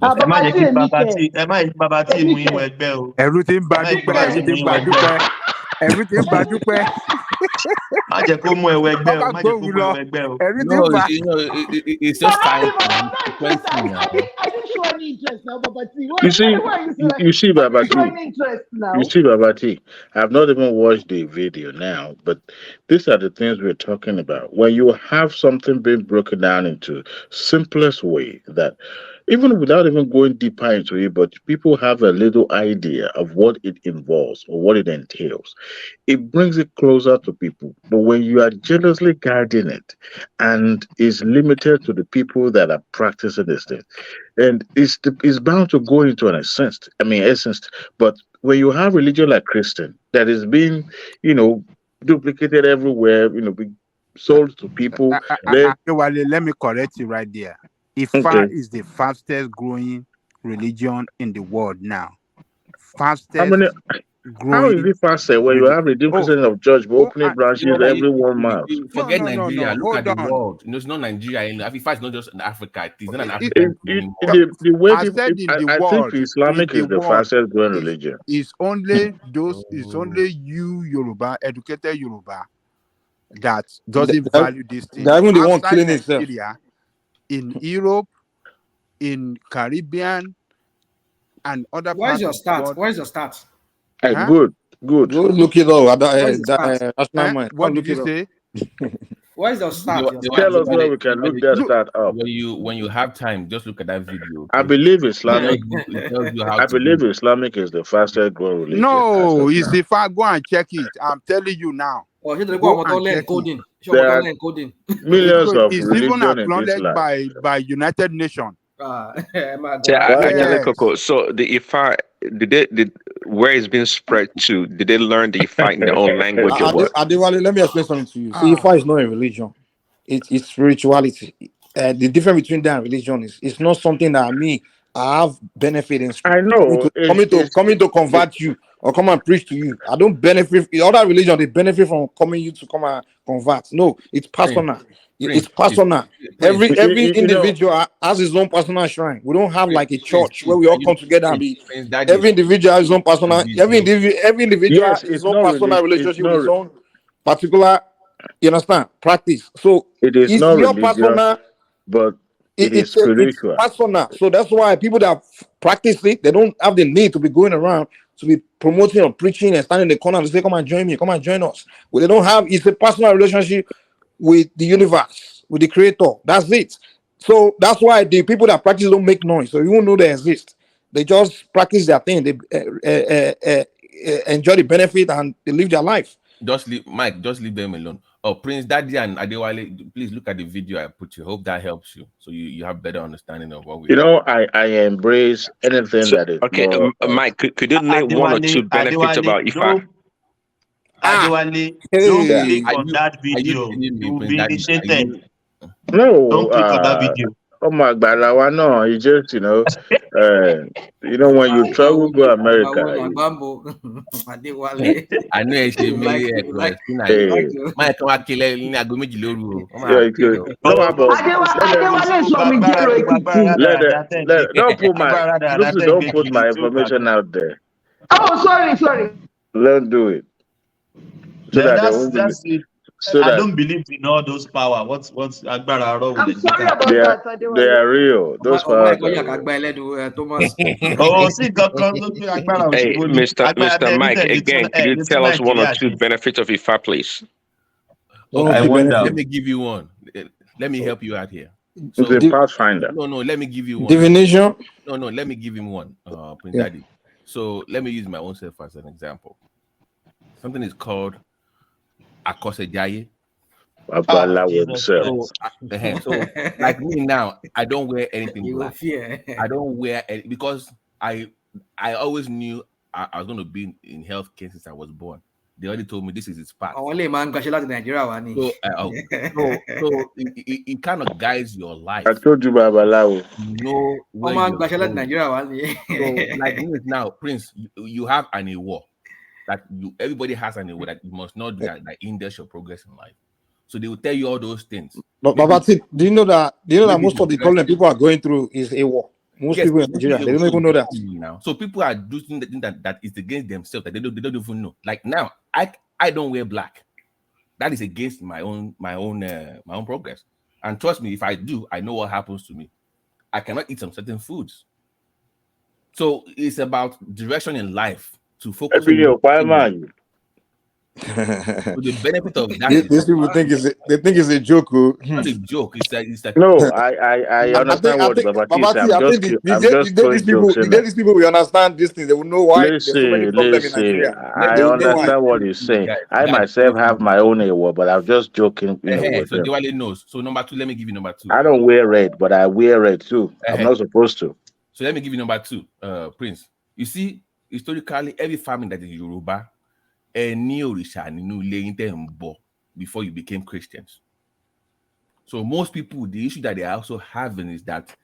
Everything it's just time. You see, Babati. I've not even watched the video now, but these are the things we're talking about. When you have something being broken down into simplest way that even without even going deeper into it, but people have a little idea of what it involves or what it entails. It brings it closer to people. But when you are jealously guarding it and is limited to the people that are practicing this thing, and it's bound to go into an essence. But when you have religion like Christian that is being, duplicated everywhere, being sold to people. Let me correct you right there. Ifa is the fastest growing religion in the world now. Fastest growing. How is it faster when you have a difference of judge opening branches every 1 month? Forget Nigeria. Look at the world. It's not Nigeria. Ifa is not just in Africa. It is not an African. The way I think Islamic is the fastest growing religion. It's only you Yoruba, educated Yoruba, that doesn't value this thing. They're even the one killing itself. In Europe, in Caribbean, and other Where's parts your of the start? world. Where's your start? Good. Go look it up. What did you say? Where's your start? Tell us where we can look that start up. When you have time, just look at that video. I believe Islamic. Islamic is the fastest growing religion. No, it's if I go and check it. I'm telling you now. Oh, he go and check coding. There are millions of it's religion even in acknowledged by United Nations. So the Ifa, where it's been spread to, did they learn the Ifa in their own language or what? Adewale, let me explain something to you. Ifa is not a religion; it's spirituality. The difference between that and religion is it's not something that I have benefit in. I know coming to convert you or come and preach to you. I don't benefit. Other religion they benefit from coming you to come and convert. No, it's personal. It's personal. Every individual has his own personal shrine. We don't have like a church where we all come together and be. Every individual has his own personal. Every individual has his own personal relationship with his own particular. You understand? Practice. So it is not your religious, personal, but it's spiritual. It's personal. So that's why people that practice it, they don't have the need to be going around to be promoting or preaching and standing in the corner and say, "Come and join me. Come and join us." Well, they don't have. It's a personal relationship with the universe, with the creator. That's it. So that's why the people that practice don't make noise. So you won't know they exist. They just practice their thing. They enjoy the benefit and they live their life. Just leave Mike. Just leave them alone. Oh, Prince Daddy and Adewale, please look at the video I put you. Hope that helps you, so you have better understanding of what we. You know, I embrace anything that is okay. more. Mike, could you name one or two benefits about Ifa? Adewale, don't click on that video. You'll be initiated. No, don't click on that video. Oh my God, no, it's just when you travel to America. I know it's a don't put my information out there. Oh, sorry. Don't do it. So that's it. So I don't believe in all those power. What's Agbára Aro? I'm sorry about that. They are real. Those powers. Oh, see, hey, Mr. Mike, again, could you tell us one or two benefits of Ifa, please? Let me give you one. Let me help you out here. So, the Pathfinder. No, let me give you one. Divination. No, let me give him one. Prince Daddy. So let me use my own self as an example. Something is called Akosejaye. So, like me now, I don't wear anything black. I don't wear any, because I always knew I was going to be in healthcare since I was born. They already told me this is its path. So it kind of guides your life. I told you, Babalawo. You know where you're going. So like now, Prince, you have an award. That everybody has an award that you must not do that hinders your progress in life. So they will tell you all those things. But do you know that most of the problem people are going through is a war? Most people in Nigeria, they don't even know that. Now. So people are doing the thing that is against themselves, that they don't even know. Like now, I don't wear black. That is against my own progress. And trust me, if I do, I know what happens to me. I cannot eat some certain foods. So it's about direction in life. To focus on so the benefit of that. These people think it's a joke. It's not a joke. It's like no. I understand what Babati these people will understand this thing. They will know why there's so many problems in Nigeria. I understand what you're saying. I myself have my own award, but I'm just joking. So Diwali knows. So number two, let me give you number two. I don't wear red, but I wear red too. I'm not supposed to. So let me give you number two, Prince. You see, historically, every family that is Yoruba, before you became Christians. So most people, the issue that they are also having is that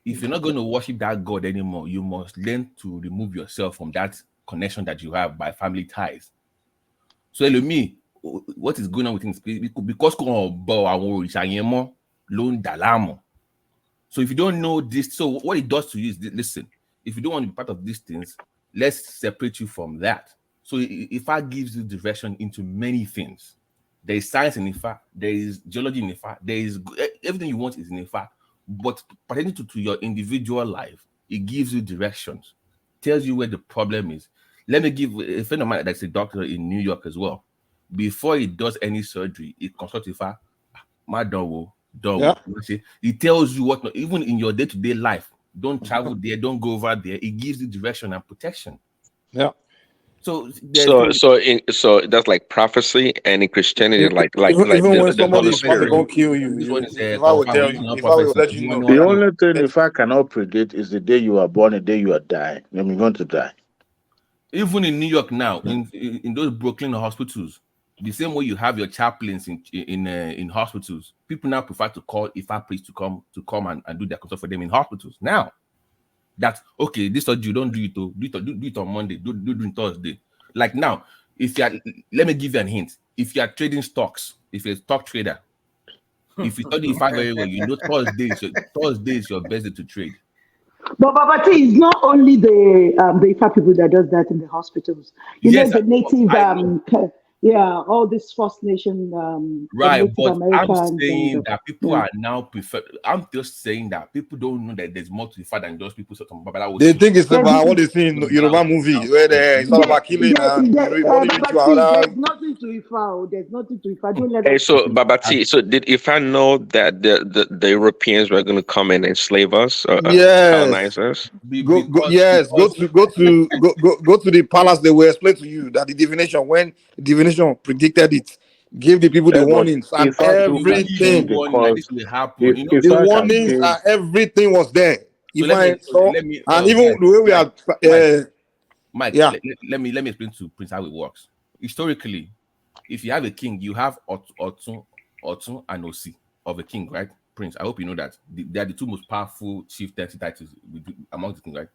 if you're not going to worship that God anymore, you must learn to remove yourself from that connection that you have by family ties. So me, what is going on with things? Because so if you don't know this, so what it does to you is, listen, if you don't want to be part of these things, let's separate you from that. So Ifa gives you direction into many things. There is science in Ifa, there is geology in Ifa, there is everything you want is in Ifa. But pertaining to your individual life, it gives you directions, tells you where the problem is. Let me give a friend of mine that's a doctor in New York as well. Before he does any surgery, he consults Ifa. He tells you what, even in your day-to-day life, don't travel there, don't go over there. It gives you direction and protection. Yeah. So that's like prophecy, and in Christianity, like even when somebody is going to kill you, if I will tell you, if I will let you know. The only thing if I cannot predict is the day you are born, the day you are dying. I'm going to die. Even in New York now, in those Brooklyn hospitals, the same way you have your chaplains in hospitals, people now prefer to call Ifa priests to come and do their consult for them in hospitals. Now, that's okay. This or you don't do it. Do it on Monday. Do it on Thursday. Like now, let me give you a hint. If you are trading stocks, if you're a stock trader, if you study Ifa very well, you know Thursday is your best day to trade. But Babati, it's not only the Ifa people that does that in the hospitals. You know the native all these First Nation, Right, Native but I'm Americans, saying and that people are now prefer. I'm just saying that people don't know that there's more to the fact than just people. They think it's there's, about what they see in Yoruba movie where it's all about killing and running ritual. there's nothing to Ifa. There's nothing to Ifa. Don't let Hey, us so Babati, so did if I know that the Europeans were going to come and enslave us, Yes. colonize us? Go to the palace. They will explain to you that the divination, when divination predicted it, gave the people the But warnings and if I do everything. warning like this will happen, you know, The warnings and everything was there. So If I saw, let me and even the way we are, Mike, yeah. let me explain to Prince how it works. Historically, if you have a king, you have Otun and Osi of a king, right? Prince, I hope you know that. They are the two most powerful chieftaincy titles among the king, right?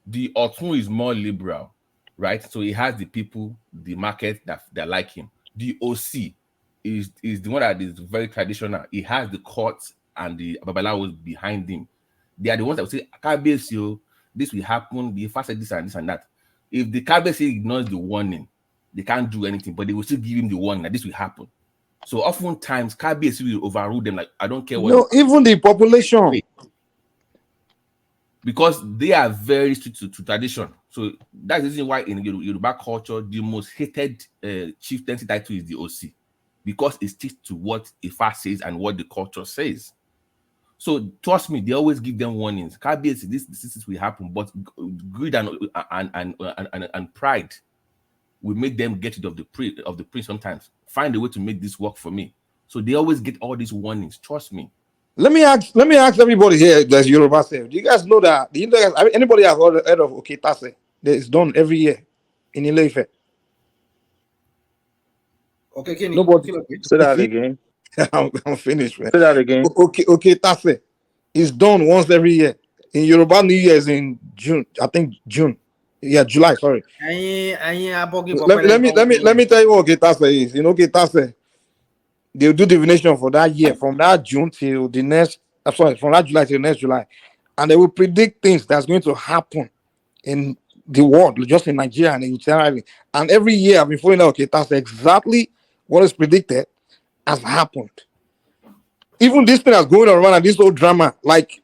The Otun is more liberal, right? So he has the people, the market that like him. The OC is the one that is very traditional. He has the courts and the Babalawos behind him. They are the ones that will say, Kabesi, this will happen, the Ifa said this and that. If the Kabesi ignores the warning, they can't do anything, but they will still give him the warning that this will happen. So oftentimes, Kabesi will overrule them, like, I don't care what. No, even the population. Because they are very strict to tradition. So that's the reason why in Yoruba culture, the most hated chieftaincy title is the OC. Because it sticks to what Ifa says and what the culture says. So trust me, they always give them warnings. Kabiyesi, this will happen, but greed and pride will make them get rid of the priest sometimes. Find a way to make this work for me. So they always get all these warnings. Trust me. Let me ask everybody here that's Yoruba self. Do you guys know that anybody has heard of Oketase? That is done every year in Ile-Ife. Okay, can you Nobody. Say that again. I'm finished, man. Say that again. Oketase is done once every year. In Yoruba New Year is in June. I think June. Yeah, July. Sorry. Let me tell you what Oketase is. You know, Oketase, they'll do divination for that year, from that June till the next. From that July till next July, and they will predict things that's going to happen in the world, just in Nigeria and internationally. And every year I've been following out. Oketase, exactly what is predicted has happened. Even this thing that's going around and this whole drama, like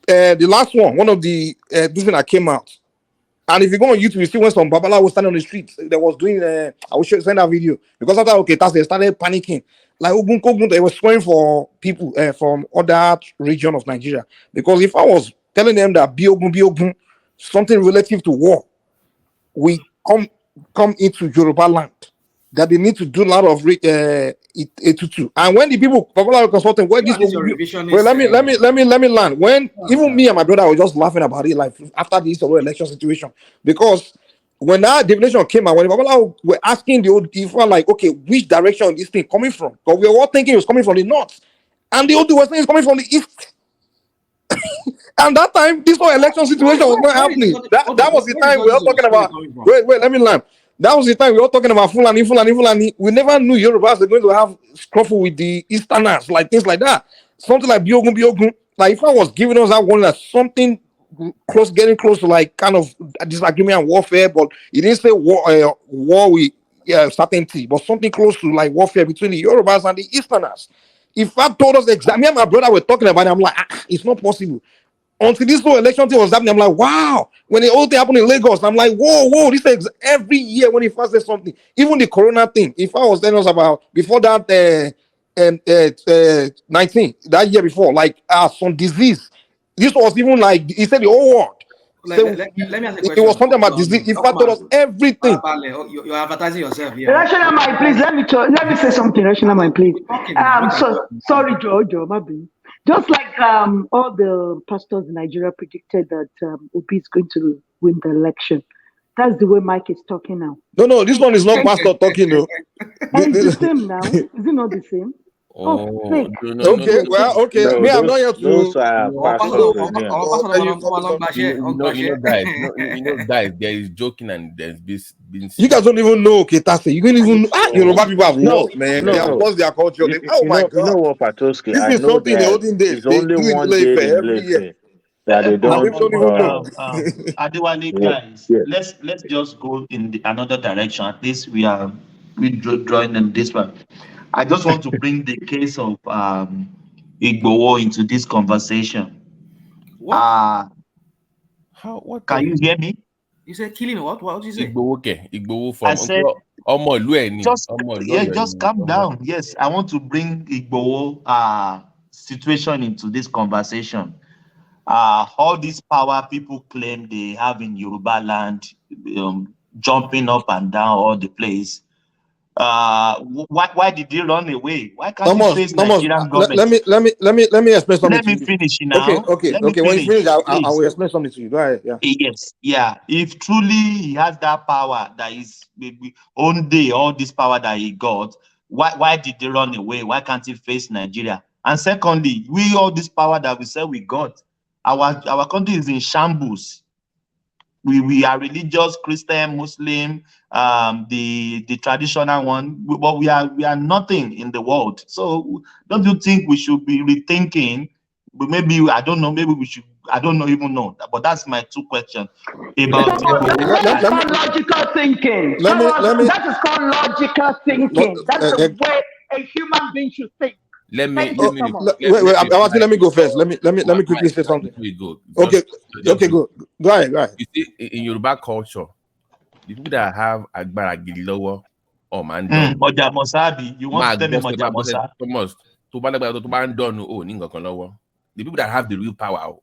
the last one of the this thing that came out. And if you go on YouTube, you see when some Babala was standing on the streets, they was doing I will send that video. Because after Oketase, they started panicking. Like Ogun, they were swearing for people from other region of Nigeria. Because if I was telling them that Biogun, something relative to war, we come into Yoruba land, that they need to do a lot of etutu. And when the people Babala consulting, where this well, let me land. When even me and my brother were just laughing about it, like after this election situation, because when that divination came out, when Babala were asking the old people, like, okay, which direction this thing coming from? Because we were all thinking it was coming from the north, and the old was saying it's coming from the east. And that time, this whole election situation was not happening. That was the time we were talking about. Wait, let me land. That was the time we were talking about Fulani. We never knew Yorubas were going to have scruffle with the Easterners, like things like that. Something like Biogun. Like if I was giving us that one, like something getting close to like kind of disagreement and warfare, but he didn't say war with certainty, but something close to like warfare between the Yorubas and the Easterners. If I told us exactly, me and my brother were talking about it, I'm like, it's not possible. Until this whole election thing was happening, I'm like, wow. When the whole thing happened in Lagos, I'm like, whoa. This is every year when he first says something. Even the corona thing. If I was telling us about before that 19, that year before, like some disease. This was even like he said the whole world. Let me ask a question. It was something about disease. If I told us everything. You're advertising yourself here. Rational mind, please. Let me say something. Rational mind, please. Sorry, Joe, my bad. Just like all the pastors in Nigeria predicted that Obi is going to win the election. That's the way Mike is talking now. No, this one is not pastor talking though. And it's the same now. Is it not the same? Okay. Me, I'm not here to. Those are pastors. Guys, there is joking and there's been. You guys don't even know Oketase. You don't even know. Yoruba people have lost, man. They have lost their culture. Oh my God! You know what, Patoski? This is something the olden days. It's only one day every year that they don't. Adewale, guys, let's just go in another direction. At least we are withdrawing in this one. I just want to bring the case of Igboho into this conversation. What? How? What? Can you hear me? You said killing what? What did you say? Igboho I said, just calm down. Yes, I want to bring Igboho situation into this conversation. All this power people claim they have in Yoruba land, jumping up and down all the place. Why did they run away? Why can't you face Nigerian government? Let me explain something. Let me finish now. Okay. When you finish, I will explain something to you. Go ahead. Yeah. Yes. Yeah. If truly he has that power, that is maybe one day all this power that he got, why did they run away? Why can't he face Nigeria? And secondly, all this power that we say we got, our country is in shambles. We are religious, Christian, Muslim, the traditional one, but we are nothing in the world. So don't you think we should be rethinking? But maybe I don't know. Maybe we should. I don't know even know. But that's my two questions about. That is called logical thinking. That is called logical thinking. That's the way a human being should think. Let me go first. Let me quickly say something. Okay, good. Go ahead. You see, in Yoruba culture, the people that have Agbara Gidilowo or man, you want to tell me Thomas? The people that have the real power,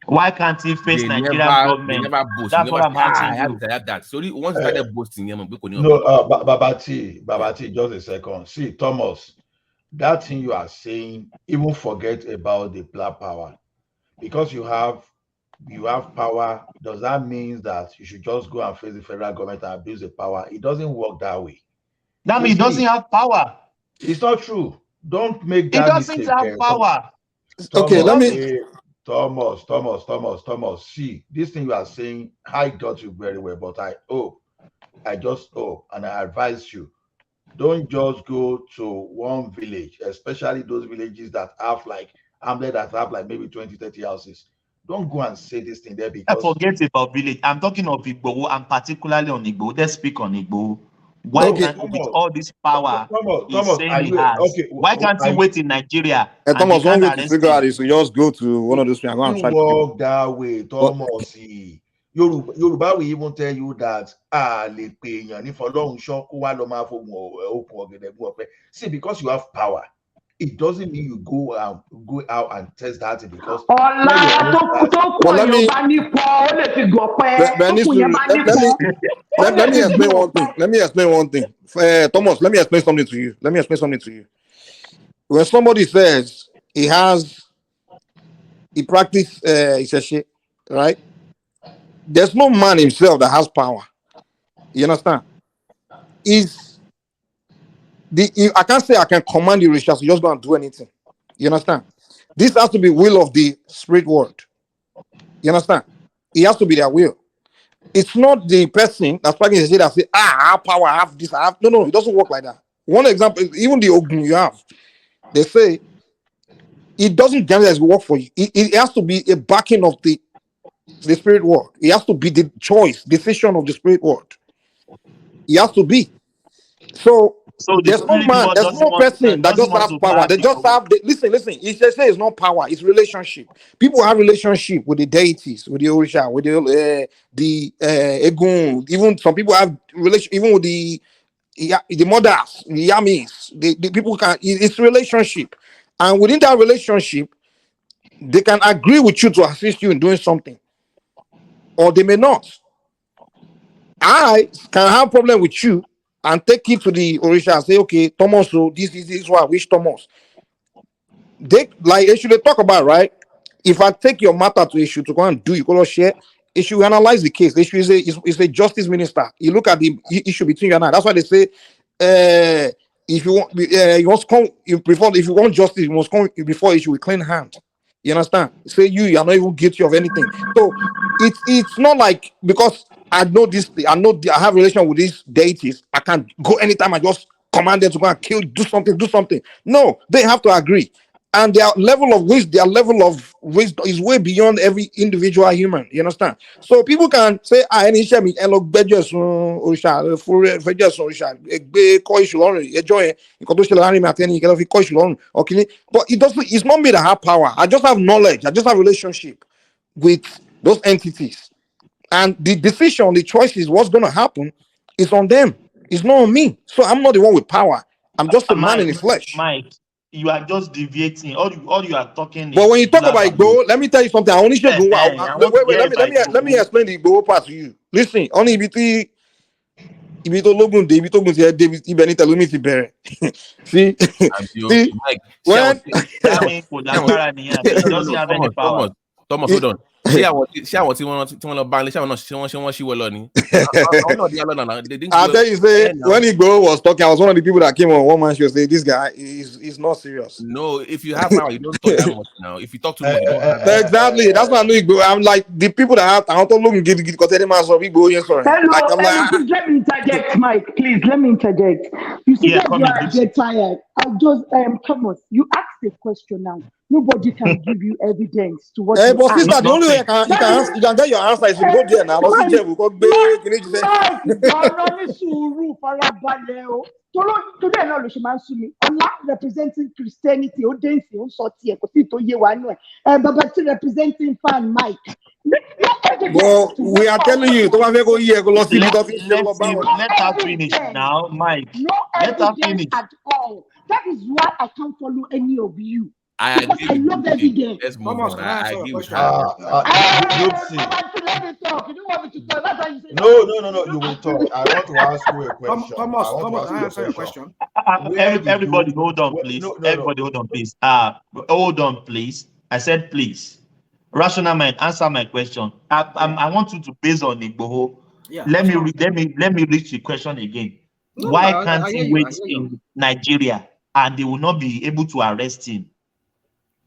why can't he face Nigerian government? They never boast. That's what I'm asking I have that. So once started boasting, no, Babati, just a second. See, Thomas, that thing you are saying, even forget about the black power. Because you have power, does that mean that you should just go and face the federal government and abuse the power? It doesn't work that way. That means he doesn't have power. It's not true. Don't make that mistake. He doesn't have power. Okay, let me... Thomas, see, this thing you are saying, I got you very well, but I just hope, and I advise you, don't just go to one village, especially those villages that have maybe 20, 30 houses. Don't go and say this thing there because... Forget about village. I'm talking of Igboho, and particularly on Igboho. Let's speak on Igboho. Why can't he, with all this power he's saying he has, why can't he wait in Nigeria? Thomas, one way to figure out is to just go to one of those things. It doesn't work that way, Thomas. Yoruba will even tell you that see, because you have power, it doesn't mean you go out and test that because let me explain one thing. Thomas, let me explain something to you. When somebody says he practices Isashi, right? There's no man himself that has power. You understand? I can't say I can command the rituals to just go and do anything. You understand? This has to be will of the spirit world. You understand? It has to be their will. It's not the person that's practicing Isashi that say, I have power, I have this, I have... No, it doesn't work like that. One example, even the Ogun you have, they say, it doesn't generally work for you. It has to be a backing of the spirit world. It has to be the decision of the spirit world. It has to be. So there's no person that just has power. They just have listen. It says it's not power, it's relationship. People have relationship with the deities, with the Orisha, with the Egun. Even some people have relation even with the mothers, the Yamis. The people it's relationship. And within that relationship, they can agree with you to assist you in doing something. Or they may not. I can have a problem with you and take it to the Orisha and say, okay, Thomas, so this is what I wish Thomas. They talk about, right? If I take your matter to issue to go and do, you go to share, issue analyze the case. The issue is a justice minister. You look at the issue between you and I. That's why they say, if you want, you must come. If you want justice, you must come before issue with clean hand. You understand? Say you are not even guilty of anything. So it's not like because I know this. I have a relation with these deities. I can go anytime. I just command them to go and kill, do something. No, they have to agree. and their level of wisdom is way beyond every individual human. You understand? So people can say, any shame and look better orisha for orisha okay, but it doesn't. It's not me that have power. I just have knowledge. I just have relationship with those entities, and the decision, the choices, what's going to happen, is on them. It's not on me. So I'm not the one with power. I'm just a man in the flesh. Mike, you are just deviating. All you are talking. But when you talk about Igbo, let me tell you something. I only should let me explain the Igbo part to you. Listen, only Ibi to Logun, David to David Ibeni Talumi to Bere. See, when Thomas, hold on. See, I want to ban. I'll tell you, say when Igbo was talking, I was one of the people that came on one man show say this guy is not serious. No, if you have power, you don't talk that much now. If you talk too much, you don't have exactly. That's why I know Igbo. I'm like the people that have. I don't look get because any man of Igbo. Yes, sorry. Hello, please let me interject, Mike. Please let me interject. You see that you are get tired. I just Thomas. You asked a question now. Nobody can give you evidence to what you but ask. sister, the only way you can get your answer is to go there now. Today now she man sue me. Allah representing Christianity, Odense, Onsotie, Kosito Yewanu, Babati representing fan Mike. Well, we are telling you, let her finish now, Mike. No evidence at all. That is why I can't follow any of you. I agree. I love evidence. Let's move on. I agree with let me talk. You don't want me to talk. That's how you say no. You will talk. I want to ask you a question. Thomas, I answer your question. Everybody, hold on, please. Everybody, hold on, please. Hold on, please. I said, please. Rational mind, answer my question. I want you to base on Igboho. Yeah, let me reach the question again. Why can't he wait in Nigeria and they will not be able to arrest him?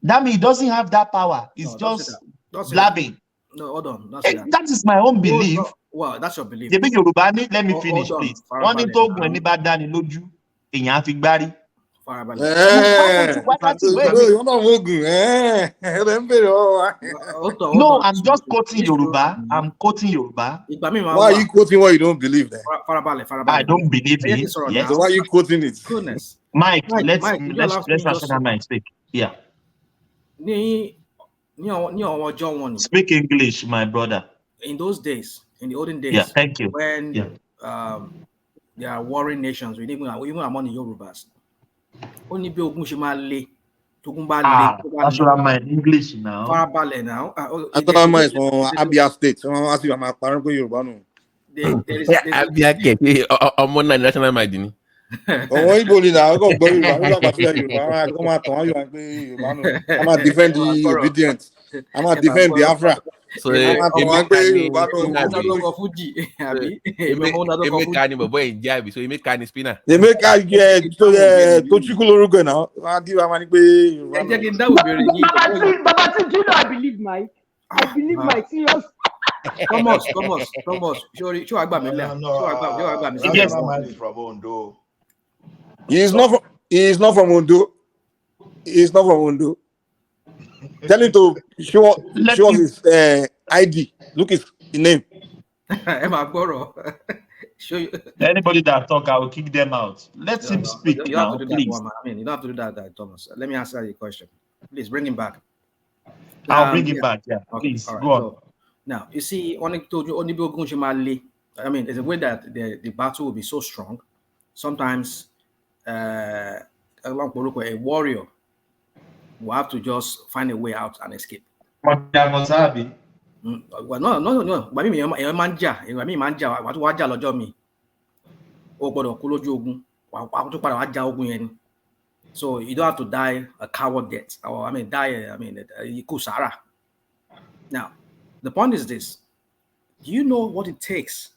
That means he doesn't have that power. It's just blabbing. No, hold on. That is my own belief. Well, that's your belief. Let me finish, please. One in talk when anybody done in Loju, in Yafigbari. No, I'm just quoting Yoruba. I'm quoting Yoruba. Why are you quoting what you don't believe then? I don't believe it. Yes. So why are you quoting it? Goodness. Mike, let's rational mind speak. Yeah. Speak English, my brother. In those days, in the olden days, thank you. When there are warring nations, even among the Yorubas, only be Ogunshimale, that's what my English now. Farabale now. I thought I might from Abia State. So ask you, I'm a parent Yoruba. Abia State. I'm one national mind. I'm a defend the Obidients. I'm a defend Biafra. So you make kind spinner. They make to Chikulorugo now. Babati, do you know I believe Mike? I believe Mike. Serious. Thomas. Sure, from Ondo. He is not from Ondo. Tell him to show his ID. Look his name. Show you. Anybody that talk, I will kick them out. Let him speak now, please. You don't have to do that, Thomas. Let me answer your question. Please bring him back. I'll bring him back. Yeah, okay. Please go on. So, now you see, I mean, there's a way that the battle will be so strong. Sometimes a warrior will have to just find a way out and escape. Well, no. So you don't have to die a coward death, or kusara. Now, the point is this: do you know what it takes?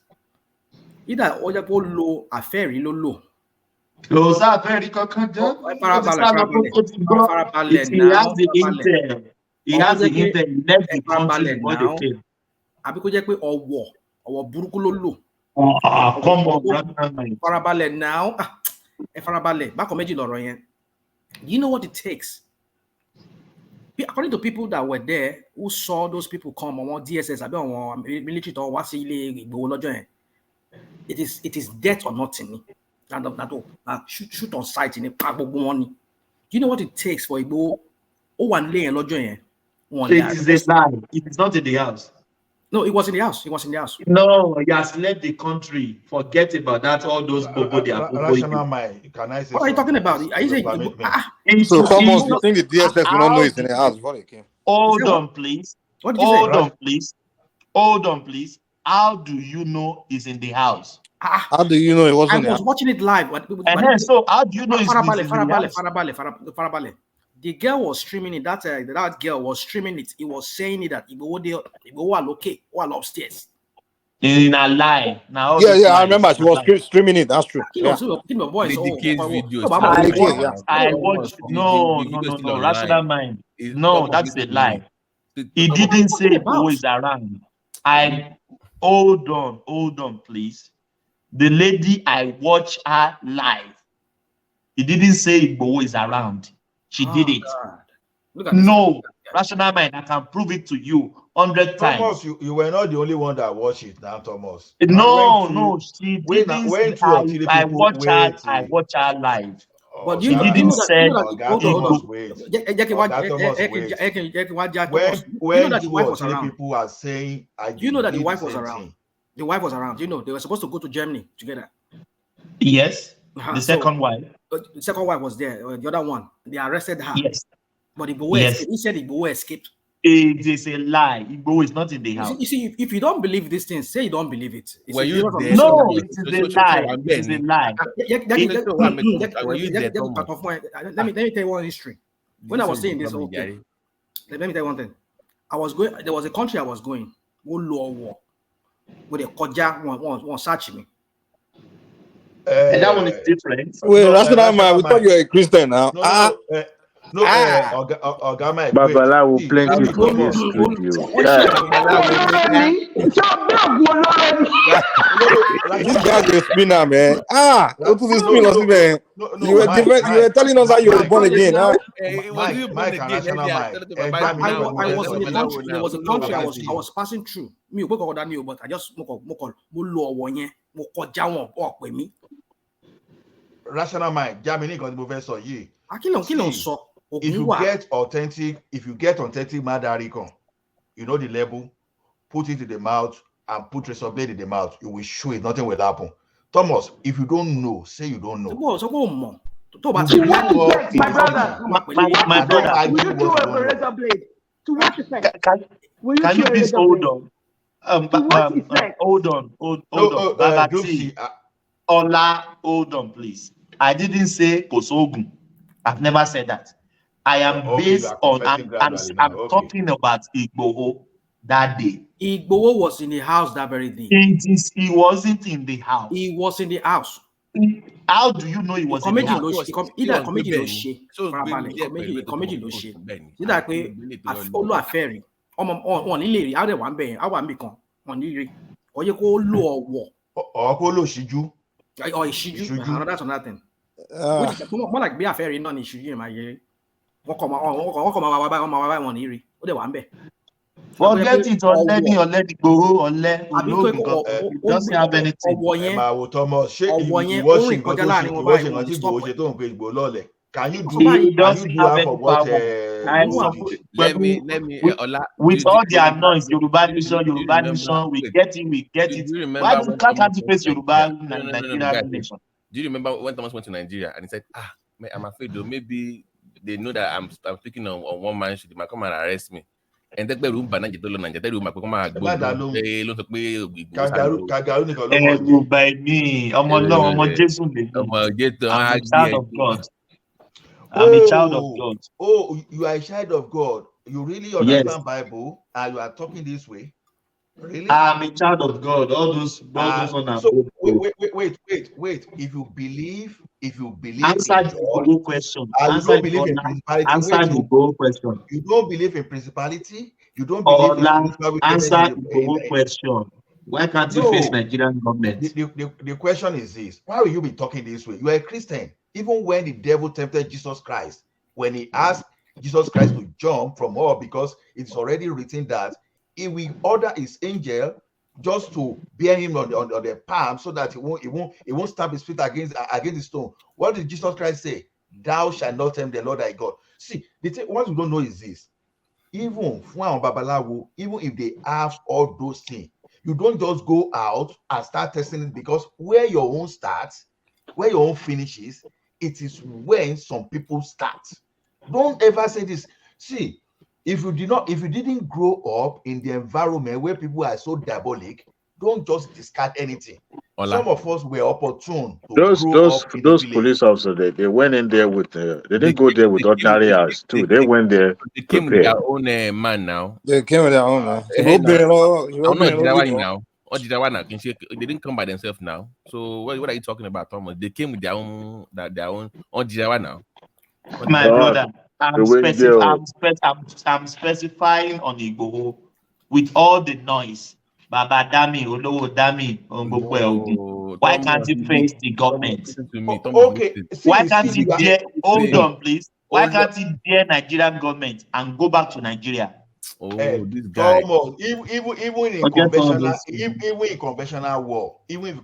Either low affair low. He has the intel. He has the intel. He left the country before they came. Come on, now. Do you know what it takes according to people that were there who saw those people come on DSS, military or what it is death or nothing. Shoot on sight in a money. Do you know what it takes for Igbo? One lay and lodging. It is a lie. It is not in the house. No, it was in the house. It was in the house. No, he has left the country. Forget about that. All those bobo, they are rational mind. Can I say? What are you talking about? Are you saying? So Thomas, you think the DSS will not know it's in the house before they came? Hold on, please. What did you say? Hold on, please. Hold on, please. How do you know it's in the house? How do you know it wasn't? I was watching it live. So how do you know it's in the house? Farabale. The girl was streaming it. That girl was streaming it. He was saying it that Igbo are okay, all upstairs. In a lie. Now, yeah, I remember she was streaming it. That's true. Yeah. I watched. No. Rational mind. No, that's a lie. He didn't say Igbo is around. Hold on, please. The lady, I watch her live. He didn't say Igbo is around. She did it. No, rational mind. I can prove it to you 100 times. Thomas, you were not the only one that watched it now, Thomas. No, she didn't. I watch her live. But you didn't say when two or three people are saying, you know that the wife was around. The wife was around. You know, they were supposed to go to Germany together. Yes. The second wife. The second wife was there. The other one, they arrested her. Yes. But Igbo escaped. He said Igbo escaped. It is a lie. Igbo is not in the house. You see, if you don't believe these things, say you don't believe it. No, it is a lie. It is a lie. Let me tell you one history. When I was saying this whole thing, let me tell you one thing. There was a country I was going. War. With a koja one search me. And that one is different. Wait, rational man, we thought you're a Christian now. Babala will plenty for this studio. This guy's a spinner, man. What was this spin, man? You were telling us how you were born again, huh? Mike, I was in the country. There was a country I was passing through. Me, but I just rational mind. Germany got the professor. If you get authentic Mandarin, you know the label, put it in the mouth and put razor blade in the mouth, you will show it, nothing will happen. Thomas, if you don't know, say you don't know. My brother, will you do a razor blade? To what effect? Can you please hold on? Hold on. Ola, hold on, please. I didn't say Kosogun. I've never said that. I am based on. I'm talking about Igbo that day. Igbo was in the house that very day. He wasn't in the house. He was in the house. How do you know he was in the house? Either comedy no shit. Comedy no shit. Either way, follow a ferry. On Iliri, how they want be? I want become on Iliri. Or you go low war. Or follow Shiju. Or Shiju. That's another thing. More like be a ferry, non Shiju, my year. Forget it or let it go or let it doesn't have anything. Can you do half of what let me with all their noise, Yoruba nation, we get it. Why can't you face Yoruba Nigeria nation? Do you remember when Thomas went to Nigeria and he said, I'm afraid though, maybe they know that I'm speaking on one man should they might come and arrest me. And that room banana get alone and that room come and go. They look by me. I'm a child of God. I'm a child of God. Oh, you are a child of God. You really understand Bible and you are talking this way? Really? I'm a child of God. All those so wait. If you believe answer the question. Answer the question. You don't believe in principality. You don't believe in answer the question. Why can't you face Nigerian government? The question is this: why will you be talking this way? You are a Christian. Even when the devil tempted Jesus Christ, when he asked Jesus Christ to jump from up, because it's already written that he will order his angel just to bear him on the palm, so that he won't stamp his feet against the stone. What did Jesus Christ say? Thou shalt not tempt the Lord thy God. See, the thing, what we don't know is this: even even if they have all those things, you don't just go out and start testing it, because where your own starts, where your own finishes, it is when some people start. Don't ever say this. See, if you didn't grow up in the environment where people are so diabolic, don't just discard anything. Ola. Some of us were opportune to Those grow up in the village. police officers, they went in there with they didn't go there with ordinary eyes too. They went there They came with prepared. their own man now. They came with their own. I'm They didn't come by themselves now. So what are you talking about, Thomas? They came with their own now. My brother, I'm specifying on Igboho with all the noise. Baba Dami, Olowo Dami, why can't you face the government? Okay, why can't he dare? Hold on, please. Why can't he dare Nigerian government and go back to Nigeria? This guy. Even in conventional war, even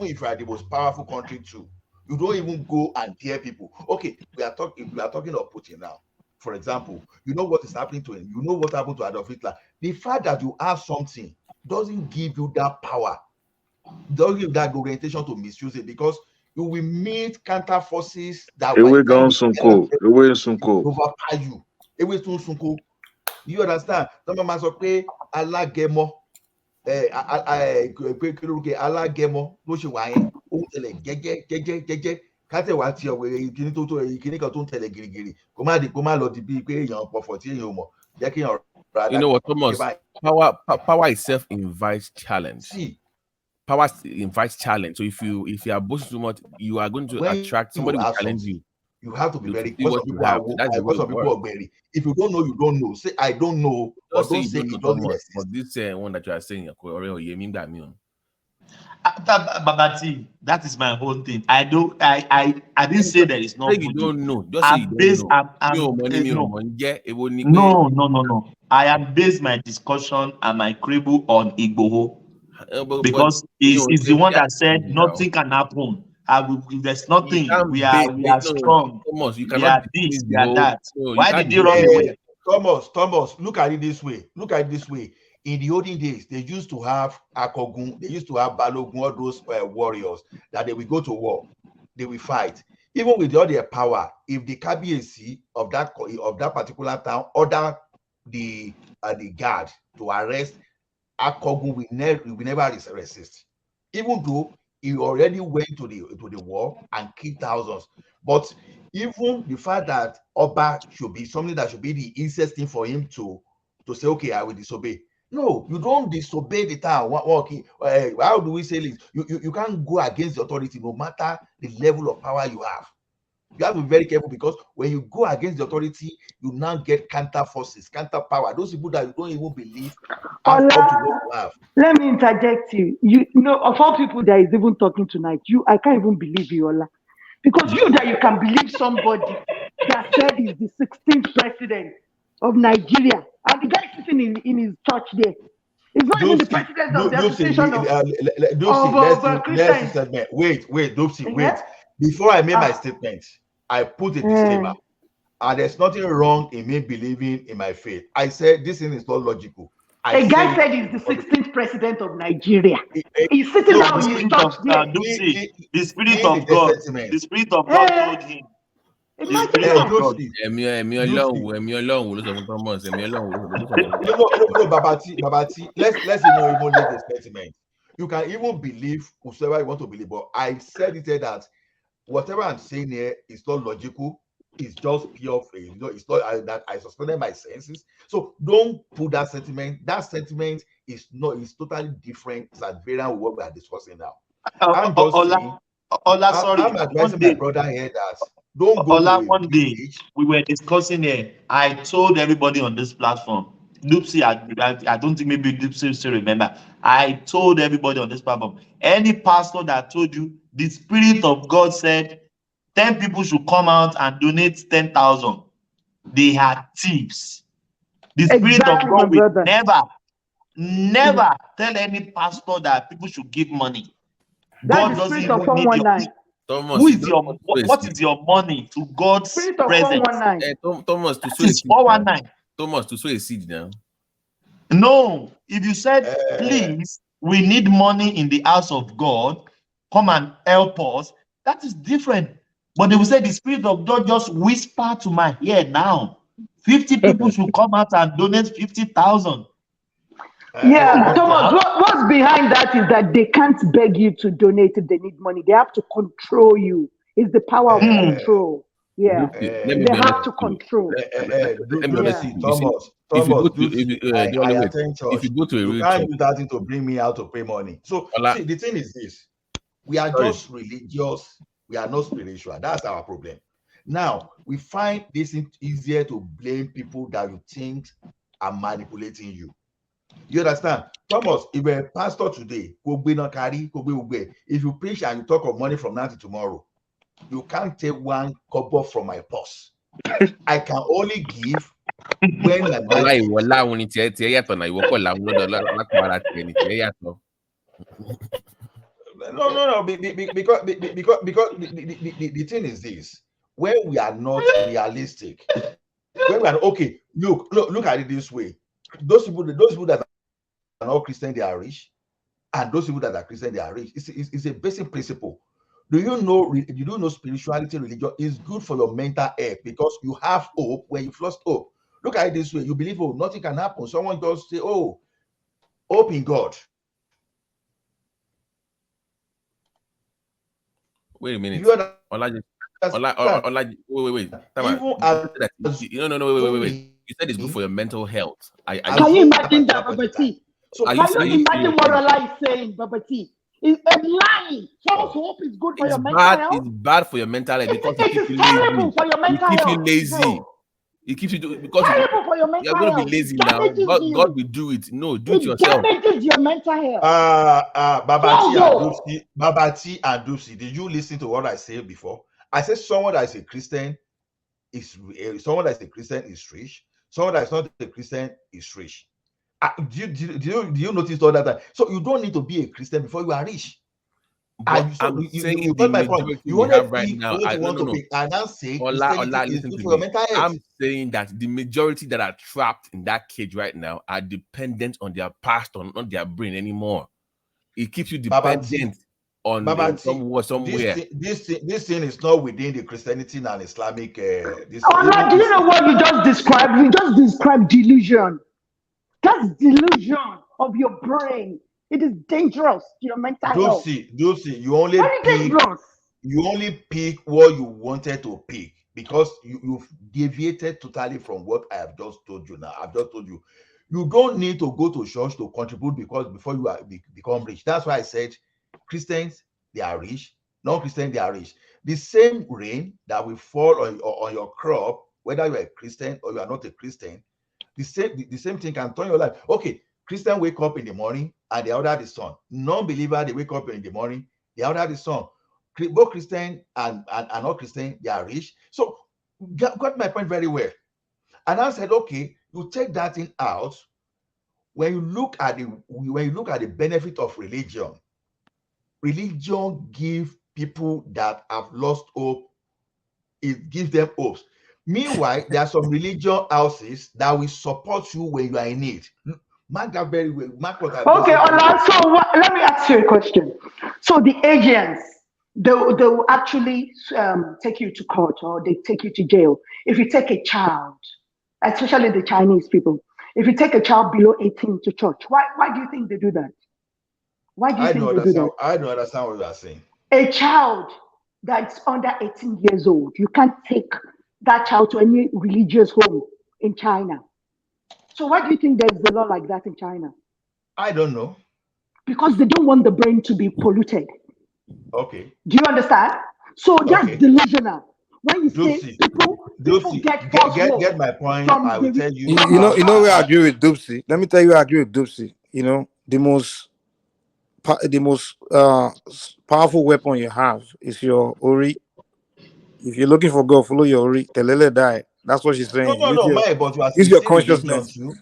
if you are the most powerful country too, you don't even go and dare people. Okay, we are talking of Putin now. For example, you know what is happening to him. You know what happened to Adolf Hitler. The fact that you have something doesn't give you that power, doesn't give you that orientation to misuse it, because you will meet counter forces that will overpower you. You understand? Alágẹmọ ló ṣe wà yẹn, ó ń tẹ̀lé jẹ́jẹ́ kátẹ̀wá tí ìkíní tó ìkíní kan tó ń tẹ̀lé gírígírí kó má lọ di bíi pé èèyàn pọ̀fọ̀ tí èèyàn mọ̀, jẹ́ kí èèyàn rà. You know what, Thomas? Power itself invites challenge. See, power invites challenge. So if you are boasting too much, you are going to attract somebody who challenge you. You have to be very, because people are very. If you don't know, you don't know. Say I don't know, or don't say it doesn't exist. But this one that you are saying, Babati, that is my whole thing. I didn't say there is no. You don't know. Just say you don't know. No. I am based my discussion and my quibble on Igboho, because he's the one that said nothing can happen. There's nothing. We are strong. Thomas, you we are this, we are that. Why did you run away? Thomas, look at it this way. In the olden days, they used to have Akogun, they used to have Balogun, all those warriors that they will go to war, they will fight. Even with all their power, if the Kabiyesi of that particular town order the guard to arrest, Akogun will never resist, even though he already went to the war and killed thousands. But even the fact that Oba should be something that should be the easiest thing for him to say, okay, I will disobey. No, you don't disobey the town. How do we say this? You can't go against the authority, no matter the level of power you have. You have to be very careful, because when you go against the authority, you now get counter forces, counter power. Those people that you don't even believe have come to what you have. Let me interject you. You know, of all people that is even talking tonight, I can't even believe you, Ola. Because you can believe somebody that said he's the 16th president of Nigeria, and the guy sitting in his church there. It's not even the president of the association of Christians. Wait, Dopsy, wait. Before I made my statement, I put a disclaimer. And there's nothing wrong in me believing in my faith. I said this thing is not logical. A guy said he's the 16th president of Nigeria. He's sitting down in his church there. The Spirit of God. The Spirit of God told him. Babati, let's even leave the statement. You can even believe whoever you want to believe, but I said it here that whatever I'm saying here is not logical. It's just pure faith. It's not that I suspended my senses. So don't put that sentiment. That sentiment is totally different. It's at variance with what we are discussing now. I'm advising my brother here that don't go. One day we were discussing here. I told everybody on this platform. Dupsy, I don't think maybe Dupsy still remember. I told everybody on this platform. Any pastor that told you the Spirit of God said 10 people should come out and donate 10,000. they are thieves. The Spirit of God will never tell any pastor that people should give money. God doesn't even need your. Who is your? What is your money to God's presence? Thomas, to sow That is 419. Thomas, to sow a seed now. No, if you said, please, we need money in the house of God, come and help us, that is different. But they will say the Spirit of God just whisper to my ear now. 50 people should come out and donate 50,000. Yeah, Thomas, what's behind that is that they can't beg you to donate if they need money. They have to control you. It's the power of control. Yeah, they have to control. Thomas, if you go to a you real can't church, use that thing to bring me out to pay money. So see, the thing is this: we are just religious. We are not spiritual. That's our problem. Now we find this easier to blame people that you think are manipulating you. You understand? Thomas, if you're a pastor today, if you preach and you talk of money from now to tomorrow, you can't take one kobo from my purse. I can only give when my mind. No, because the thing is this: when we are not realistic, when we are okay, look at it this way: those people that are not Christian, they are rich, and those people that are Christian, they are rich. It's a basic principle. Do you know spirituality, religion is good for your mental health because you have hope when you've lost hope. Look at it this way: you believe, oh, nothing can happen. Someone just say, oh, hope in God. Wait a minute. Wait. You said it's good for your mental health. Can you imagine that, Baba T? Can you imagine what Allah is saying, Baba T? It's a lie. False hope is good for your mental health. It's bad for your mental health because it keeps you terrible for your mental health. It keeps you lazy. It keeps you because terrible for your mental you're going to be lazy now. God will do it. No, do it yourself. It damages your mental health. Baba T and Dupsy, did you listen to what I said before? I said someone that is a Christian is rich. Someone that is not a Christian is rich. Do you notice all that? So you don't need to be a Christian before you are rich. I'm saying you got my point. You want to right now. I'm saying that the majority that are trapped in that cage right now are dependent on their pastor, not their brain anymore. It keeps you dependent on somewhere. This thing is not within the Christianity and Islamic. Do you know what you just described? You just described delusion. That's delusion of your brain. It is dangerous to your mental health. Dulcie, you only pick what you wanted to pick because you've deviated totally from what I have just told you now. I've just told you. You don't need to go to church to contribute because before you become rich. That's why I said Christians, they are rich. Non-Christians, they are rich. The same rain that will fall on your crop, whether you're a Christian or you are not a Christian, the same thing can turn your life. Okay, Christian wake up in the morning and they order the sun. Non-believer, they wake up in the morning, they order the sun. Both Christian and not Christian, they are rich. So got my point very well. And I said, okay, you take that thing out. When you look at the benefit of religion gives people that have lost hope, it gives them hopes. Meanwhile, there are some religion houses that will support you when you are in need. Mark that very well. Okay, so let me ask you a question. So the agents, they will actually take you to court or they take you to jail. If you take a child, especially the Chinese people, if you take a child below 18 to church, why do you think they do that? Why do you think they do that? I don't understand what you are saying. A child that's under 18 years old, you can't take that child to any religious home in China. So why do you think there's a law like that in China? I don't know. Because they don't want the brain to be polluted. Okay. Do you understand? So that's delusional. When you say people get my point, I will tell you. You know where I agree with Dupsy. Let me tell you where I agree with Dupsy. You know, the most powerful weapon you have is your Ori. If you're looking for God, follow your Ori. Telele die. That's what she's saying. No, Mike, but Use you your see religion consciousness. too.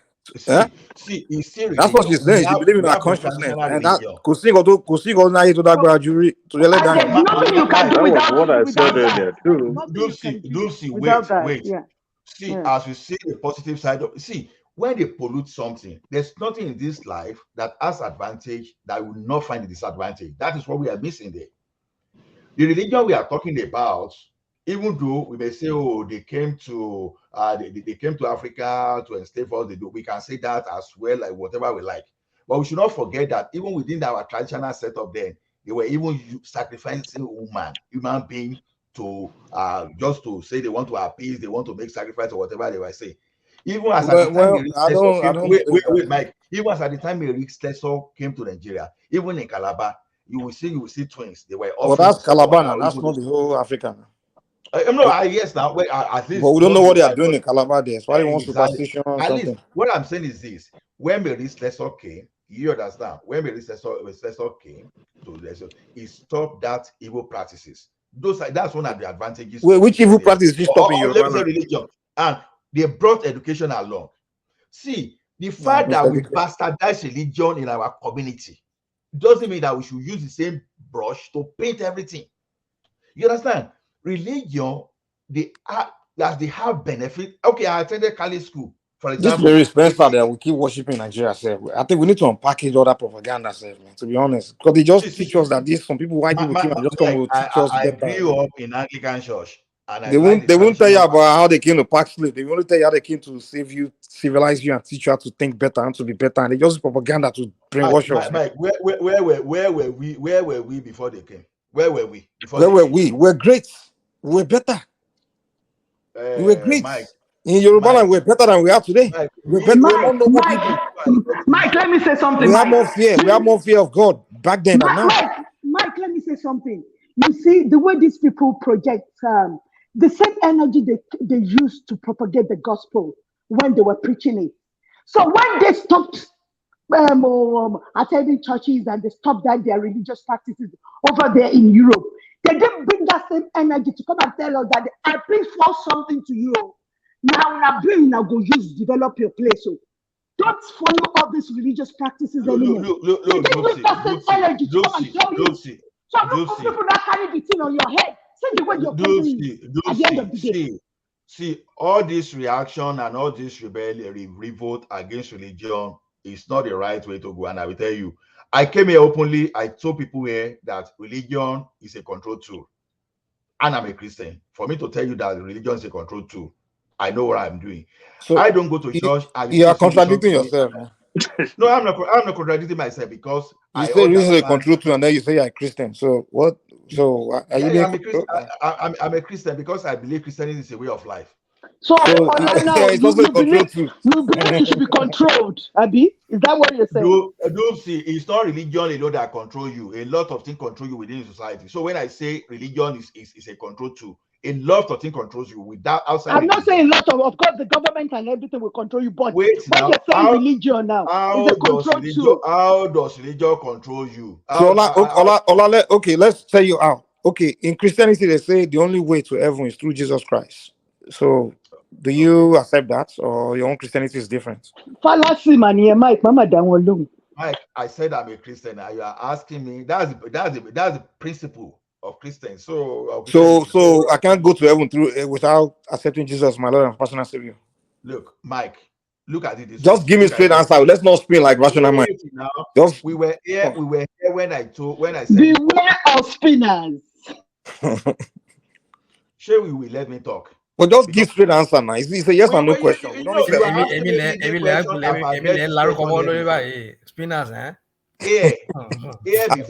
Huh? It's still That's what religion. she's saying. She believe in We her have a consciousness, traditional and that religion. Kusingo na to that graduate to the And there's nothing you can do That was without what I said that. earlier There's too. nothing you can do Lucy, without that. wait. Yeah. See, Yeah. as we see the positive side of when they pollute something, there's nothing in this life that has advantage that will not find a disadvantage. That is what we are missing there. The religion we are talking about, even though we may say, oh, they came to Africa to enslave us, we can say that as well, like whatever we like. But we should not forget that even within our traditional setup, then they were even sacrificing human being to just to say they want to appease, they want to make sacrifice or whatever they were saying. Even as at the time wait, Mike. Even as at the time Mary Slessor came to Nigeria, even in Calabar, you will see twins. They were well, that's Calabar now. That's not the whole Africa. Yes, now at least. But we don't know what they are doing in Calabar there. That's why they want Exactly. superstition or At something. least what I'm saying is this: when Mary Slessor came, you understand? When Mary Slessor came to Lesser, he stopped that evil practices. That's one of the advantages. Wait, which evil practice is stopping you? Let me say religion, and they brought education along. See, the fact that we bastardize religion in our community doesn't mean that we should use the same brush to paint everything. You understand? Religion, they have benefit. Okay, I attended Kali school, for example. This very expensive that we keep worshiping Nigeria. I think we need to unpackage all that propaganda, man, to be honest. Because they just teach us that some people, white people came and just come to teach us. I grew up in Anglican church. And they won't tell you about how they came to pack slave. They won't tell you how they came to save you, civilize you, and teach you how to think better and to be better. And they just propaganda to brainwash us. Mike, where were we before they came? Where were we? We're great. We're better. We were great. Mike, in Yoruba land, we're better than we are today. Mike, let me say something. We have more fear. We have more fear of God back then than now. Mike, let me say something. You see, the way these people project the same energy they used to propagate the gospel when they were preaching it. So when they stopped attending churches and they stopped their religious practices over there in Europe, they didn't bring that same energy to come and tell us that I bring forth something to you. Now go develop your place. So don't follow all these religious practices anymore. So those people that carry the thing on your head. See, all this reaction and all this rebellion, revolt against religion is not the right way to go. And I will tell you, I came here openly. I told people here that religion is a control tool. And I'm a Christian. For me to tell you that religion is a control tool, I know what I'm doing. So I don't go to church. You are contradicting yourself. No, I'm not contradicting myself because you say religion is a control tool, and then you say you're a Christian. So what? So are you being I'm a Christian because I believe Christianity is a way of life. So it's also a control tool. You believe you should be controlled, Abi? Is that what you're saying? Don't see, it's not religion alone that control you. A lot of things control you within society. So when I say religion is a control tool, a lot of things controls you without outside. I'm not saying a lot of course the government and everything will control you, but when you're saying religion now, is a control tool. How does religion control you? Okay, let's tell you how. Okay, in Christianity they say the only way to heaven is through Jesus Christ. So do you accept that, or your own Christianity is different? Fallacy, man, yeah, Mike. Mama, Mike, I said I'm a Christian. You are asking me. That's the principle of Christians. So I can't go to heaven through without accepting Jesus as my Lord and personal Savior. Look, Mike, look at it. Just give me straight answer. Let's not spin like rational mind. We were here when I said beware of spinners. Sure, we will let me talk. But just give straight answer now. It's a yes or no question. Spinners, eh?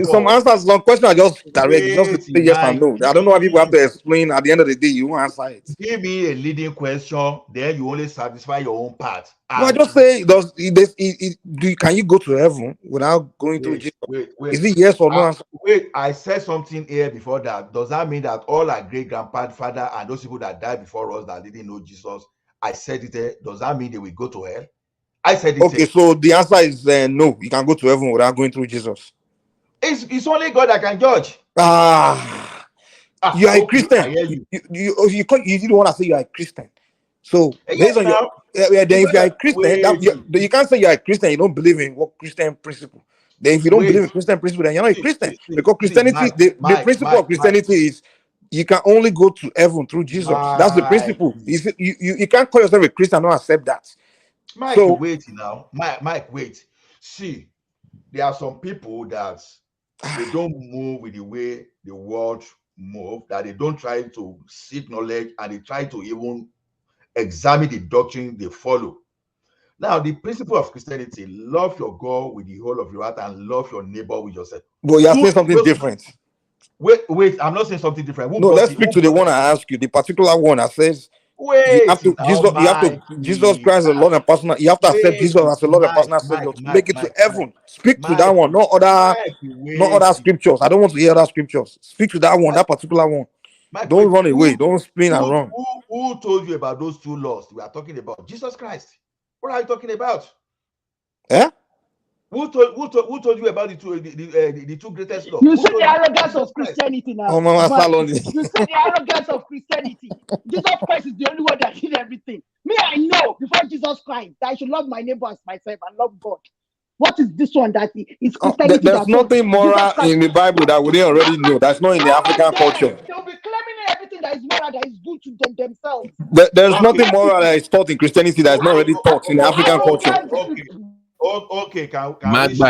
Some answers, long question are just direct. Just say yes or no. I don't know why people have to explain. At the end of the day, you won't answer it. Give me a leading question, then you only satisfy your own part. No, I just say, can you go to heaven without going through Jesus? Wait. Is it yes or no answer? Wait, I said something here before that. Does that mean that all our great grandfather and those people that died before us that didn't know Jesus, I said it there, does that mean they will go to hell? I said it. Okay, so the answer is no. You can go to heaven without going through Jesus. It's only God that can judge. You are a Christian. You didn't want to say you are a Christian. So based on your then if you are a Christian, you can't say you are a Christian, you don't believe in what Christian principle. Then if you don't believe in Christian principle, then you're not a Christian. Because Christianity, the principle of Christianity is you can only go to heaven through Jesus. That's the principle. You can't call yourself a Christian and not accept that. Mike, wait now. Mike, wait. See, there are some people that they don't move with the way the world move, that they don't try to seek knowledge and they try to even examine the doctrine they follow. Now, the principle of Christianity, love your God with the whole of your heart and love your neighbor with yourself. But you're saying something different. Wait, I'm not saying something different. No, let's speak to the one I asked you, the particular one that says Jesus Christ is a Lord and personal. You have to accept Jesus as a Lord and personal Savior to make it to heaven. Speak to that one, not other scriptures. I don't want to hear other scriptures. Speak to that one, that particular one. Don't run away. Don't spin and run. Who told you about those two laws? We are talking about Jesus Christ. What are you talking about? Eh? Who told you about the two greatest laws? You said the arrogance of Christianity now. Oh, Mama Salon. You said the arrogance of Christianity. Jesus Christ is the only one that did everything. Me, I know before Jesus Christ that I should love my neighbor as myself and love God. What is this one that is Christianity? There's nothing moral in the Bible that we didn't already know. That's not in the African culture. They'll be claiming everything that is moral, that is good to themselves. There's nothing moral that is taught in Christianity that is not already taught in the African culture. Okay, can it's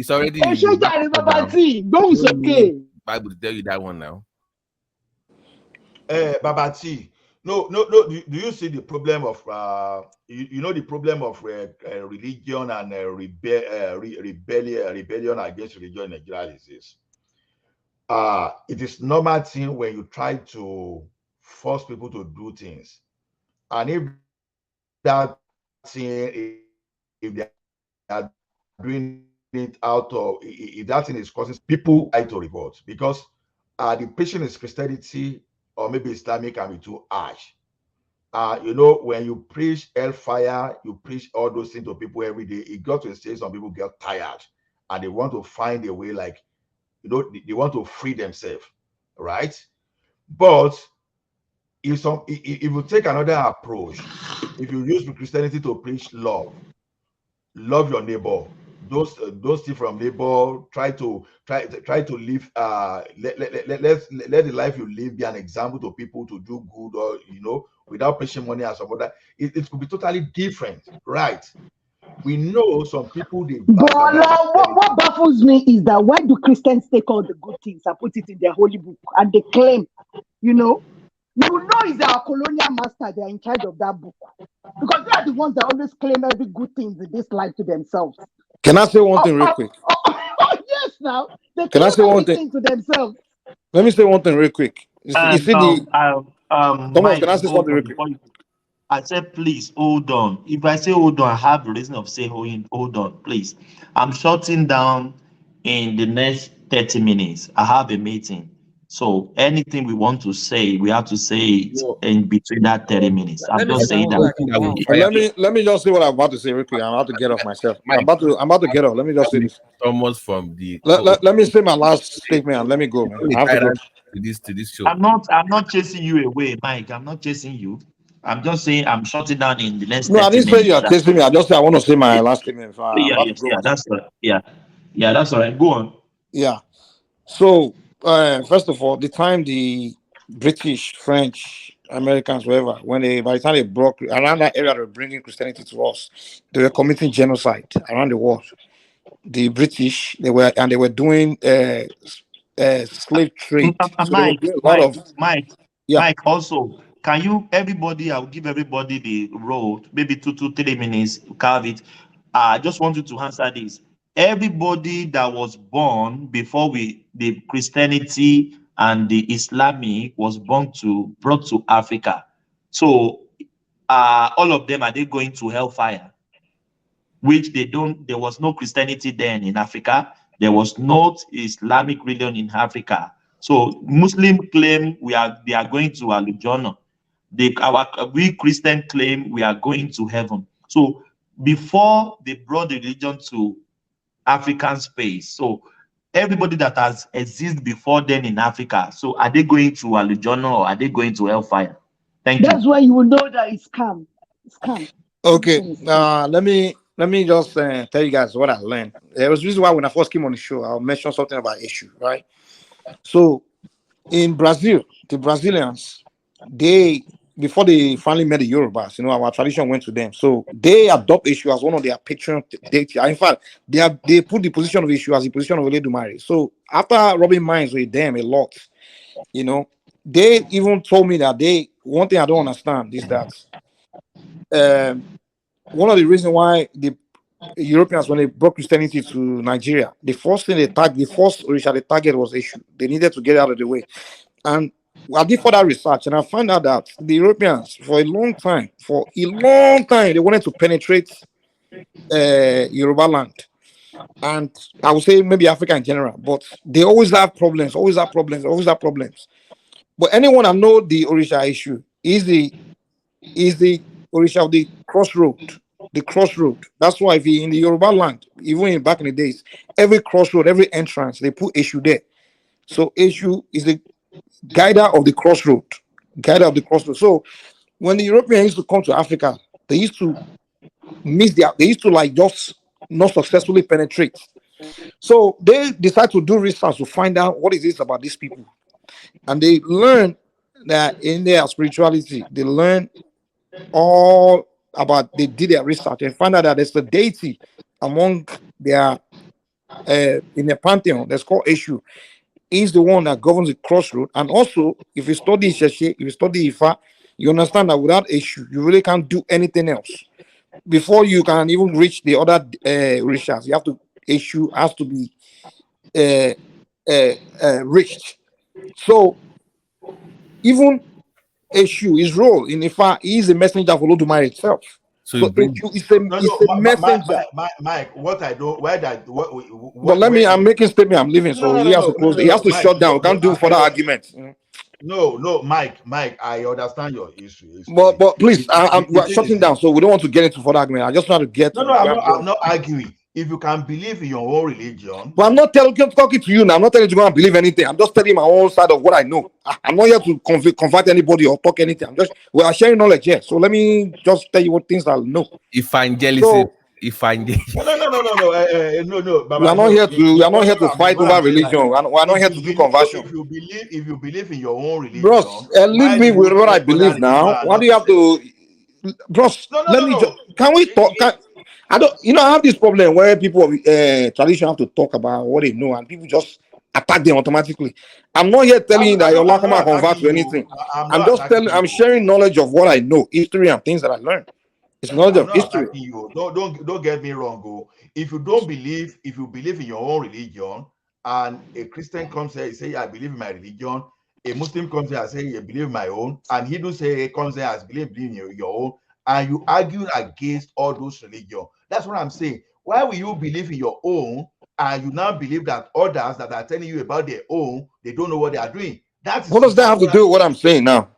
already Don't okay. Bible to tell you that one now. Babati. No. Do you see the problem of you know the problem of religion and rebellion against religion in Nigeria is this? It is normal thing when you try to force people to do things, and if that thing, if they are doing it out of, if that thing is causing people to revolt, because the patient is Christianity or maybe Islamic can be too harsh. You know, when you preach hellfire, you preach all those things to people every day, it got to a stage some people get tired and they want to find a way, like, you know, they want to free themselves, right? But if you take another approach, if you use Christianity to preach love your neighbor, those things from neighbor, try to live let the life you live be an example to people to do good, or you know, without pushing money and some other, it could be totally different, right? We know some people but what baffles me is that why do Christians take all the good things and put it in their holy book and they claim, you know it's our colonial master, they're in charge of that book, because they are the ones that always claim every good thing in this life to themselves. Can I say one thing real quick? Yes, now they can I say one thing to themselves. Let me say one thing real quick. Mike, can I say something real quick? I said, please hold on. If I say hold on, I have the reason of saying hold on, please. I'm shutting down in the next 30 minutes. I have a meeting. So anything we want to say, we have to say it in between that 30 minutes. I'm just saying that. Let me just say what I'm about to say real quick. I'm about to get off myself. I'm about to get off. Let me just say this. Almost from the let me say my last statement and let me go, man. I have to go. To this show. I'm not chasing you away, Mike. I'm not chasing you. I'm just saying I'm shutting down in the next 30 minutes. No, I didn't say you are chasing me. I just said I want to say my last statement. That's right. Yeah, that's all right. Go on. Yeah. So first of all, the time the British, French, Americans, whoever, by the time they broke around that area, they were bringing Christianity to us. They were committing genocide around the world. The British, they were doing slave trade. Mike, also, can you, I'll give everybody the road, maybe 2 to 3 minutes to carve it. I just want you to answer this. Everybody that was born before the Christianity and the Islamic was brought to Africa. So all of them, are they going to hellfire? Which they don't. There was no Christianity then in Africa. There was no Islamic religion in Africa. So Muslim claim they are going to Alujono. We Christian claim we are going to heaven. So before they brought the religion to African space, so everybody that has existed before then in Africa. So are they going to Alujono or are they going to Hellfire? Thank That's why you will know that it's calm. It's calm. Okay, let me just tell you guys what I learned. There was a reason why when I first came on the show, I'll mention something about issue, right? So in Brazil, the Brazilians, they before they finally met the Yorubas, our tradition went to them. So they adopt issue as one of their patron deities. In fact, they put the position of issue as the position of Eledumare. So after rubbing minds with them a lot, they even told me that one thing I don't understand is that one of the reasons why the Europeans, when they brought Christianity to Nigeria, the first Orisha they target was issue. They needed to get out of the way. And I did further research and I found out that the Europeans, for a long time, they wanted to penetrate Yoruba land. And I would say maybe Africa in general, but they always have problems. But anyone that know the Orisha issue is the Orisha of the crossroad. The crossroad. That's why if you in the Yoruba land, even back in the days, every crossroad, every entrance, they put issue there. So issue is the guider of the crossroad. So when the Europeans used to come to Africa, they used to like just not successfully penetrate. So they decide to do research to find out what is this about these people. And they learn that in their spirituality, they learn all about, they did their research and found out that there's a deity among their in their pantheon that's called Eshu. He's the one that governs the crossroad. And also, if you study Isheshe, if you study Ifa, you understand that without Eshu, you really can't do anything else. Before you can even reach the other rishas, you have to Eshu has to be reached. So even Eshu, his role in Ifa, he is a messenger of Olodumare itself. So Eshu is a messenger. Mike, what I don't, why that, what? But I'm making statement. I'm leaving, so he has to close. He has to shut down. We can't do further arguments. No, Mike, I understand your issue. But please, we're shutting down, so we don't want to get into further argument. I just want to get. No, I'm not arguing. If you can believe in your own religion. But I'm not talking to you now. I'm not telling you to go and believe anything. I'm just telling my own side of what I know. I'm not here to convert anybody or talk anything. We are sharing knowledge here. So let me just tell you what things I know. Evangelism. No. We are not here to fight over religion. We are not here to do conversion. If you believe in your own religion, bros, leave me with what I believe now. Why do you have to, bros? Can we talk? I have this problem where people of tradition have to talk about what they know, and people just attack them automatically. I'm not here telling you that you're not going to convert to anything. I'm sharing knowledge of what I know, history and things that I learned. It's knowledge of history. Don't get me wrong, go. If you believe in your own religion, and a Christian comes here and say, I believe in my religion, a Muslim comes here and say, I believe in my own, and Hindu comes here and believe in your own, and you argue against all those religions. That's what I'm saying. Why will you believe in your own and you now believe that others that are telling you about their own, they don't know what they are doing? What does that have to do with what I'm saying now?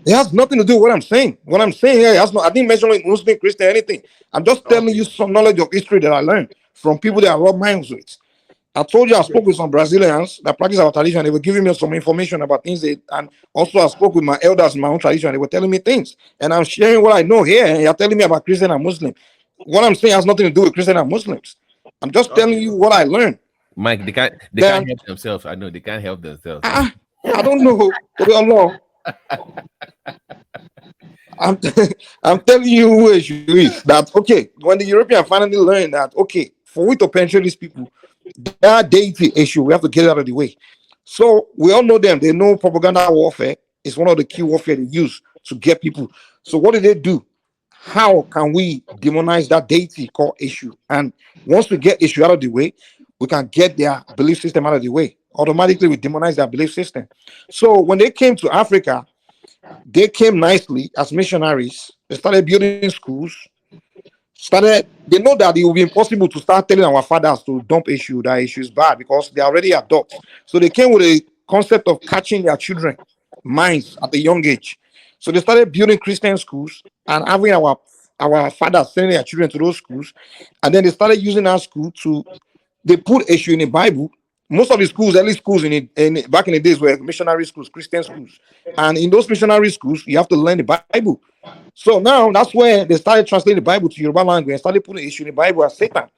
It has nothing to do with what I'm saying. What I'm saying here has I didn't mention Muslim, Christian, anything. I'm just telling you some knowledge of history that I learned from people that I rub minds with. I told you I spoke with some Brazilians that practice our tradition. They were giving me some information about things, and also I spoke with my elders in my own tradition. They were telling me things, and I'm sharing what I know here. And you're telling me about Christian and Muslim. What I'm saying has nothing to do with Christian and Muslims. I'm just telling you what I learned. Mike, they can't help themselves. I know they can't help themselves. I don't know. I'm telling you who issue is that okay. When the European finally learned that okay, for we to penetrate these people, that deity issue, we have to get out of the way. So we all know them. They know propaganda warfare is one of the key warfare they use to get people. So what do they do? How can we demonize that deity called issue? And once we get issue out of the way, we can get their belief system out of the way. Automatically, we demonize their belief system. So when they came to Africa, they came nicely as missionaries. They started building schools. They know that it will be impossible to start telling our fathers to dump issue, that issue is bad because they are already adults. So they came with a concept of catching their children minds at a young age. So they started building Christian schools and having our our fathers sending their children to those schools, and then they started using our school to. They put issue in the Bible. Most of the schools, early schools back in the days, were missionary schools, Christian schools, and in those missionary schools, you have to learn the Bible. So now that's where they started translating the Bible to Yoruba language and started putting issue in the Bible as Satan.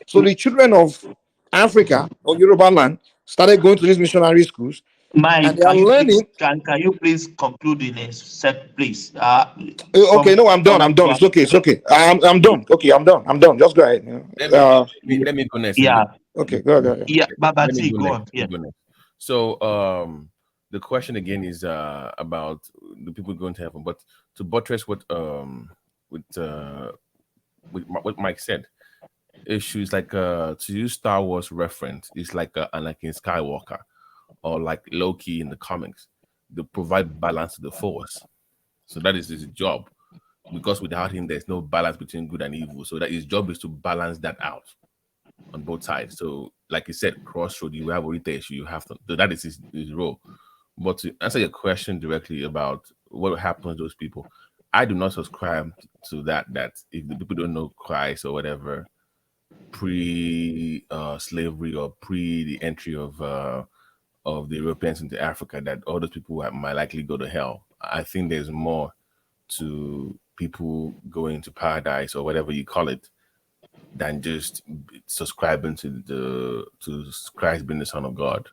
So the children of Africa or Yoruba land started going to these missionary schools, and they are learning. Can you please conclude in a set, please? Okay, no, I'm done. It's okay. I'm done. Okay, I'm done. Just go ahead. Let me go next. Yeah. Okay, go ahead. Yeah, Babati, go on. Yeah. So, the question again is about the people going to heaven, but to buttress what Mike said, issues like to use Star Wars reference is like Anakin Skywalker or like Loki in the comics. They provide balance to the Force, so that is his job. Because without him, there's no balance between good and evil. So that his job is to balance that out on both sides. So, like you said, crossroad, you have a issue, you have to. That is his role. But to answer your question directly about what happens to those people, I do not subscribe to that. That if the people don't know Christ or whatever, pre-slavery or pre the entry of the Europeans into Africa, that all those people might likely go to hell. I think there's more to people going to paradise or whatever you call it than just subscribing to Christ being the Son of God.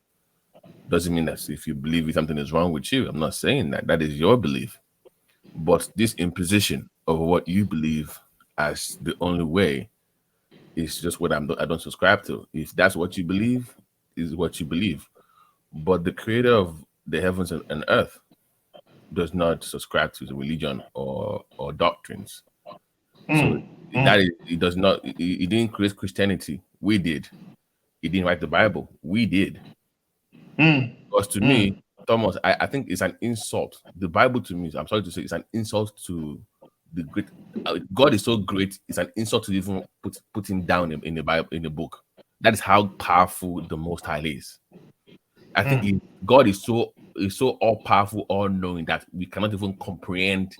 Doesn't mean that if you believe something is wrong with you. I'm not saying that. That is your belief. But this imposition of what you believe as the only way is just what I don't subscribe to. If that's what you believe, is what you believe. But the creator of the heavens and earth does not subscribe to the religion or doctrines. So that is, he does not. He didn't create Christianity. We did. He didn't write the Bible. We did. Because to me, Thomas, I think it's an insult. The Bible to me, I'm sorry to say, it's an insult to the great. God is so great. It's an insult to even put him down in the Bible, in the book. That is how powerful the Most High is. I think God is so all powerful, all knowing that we cannot even comprehend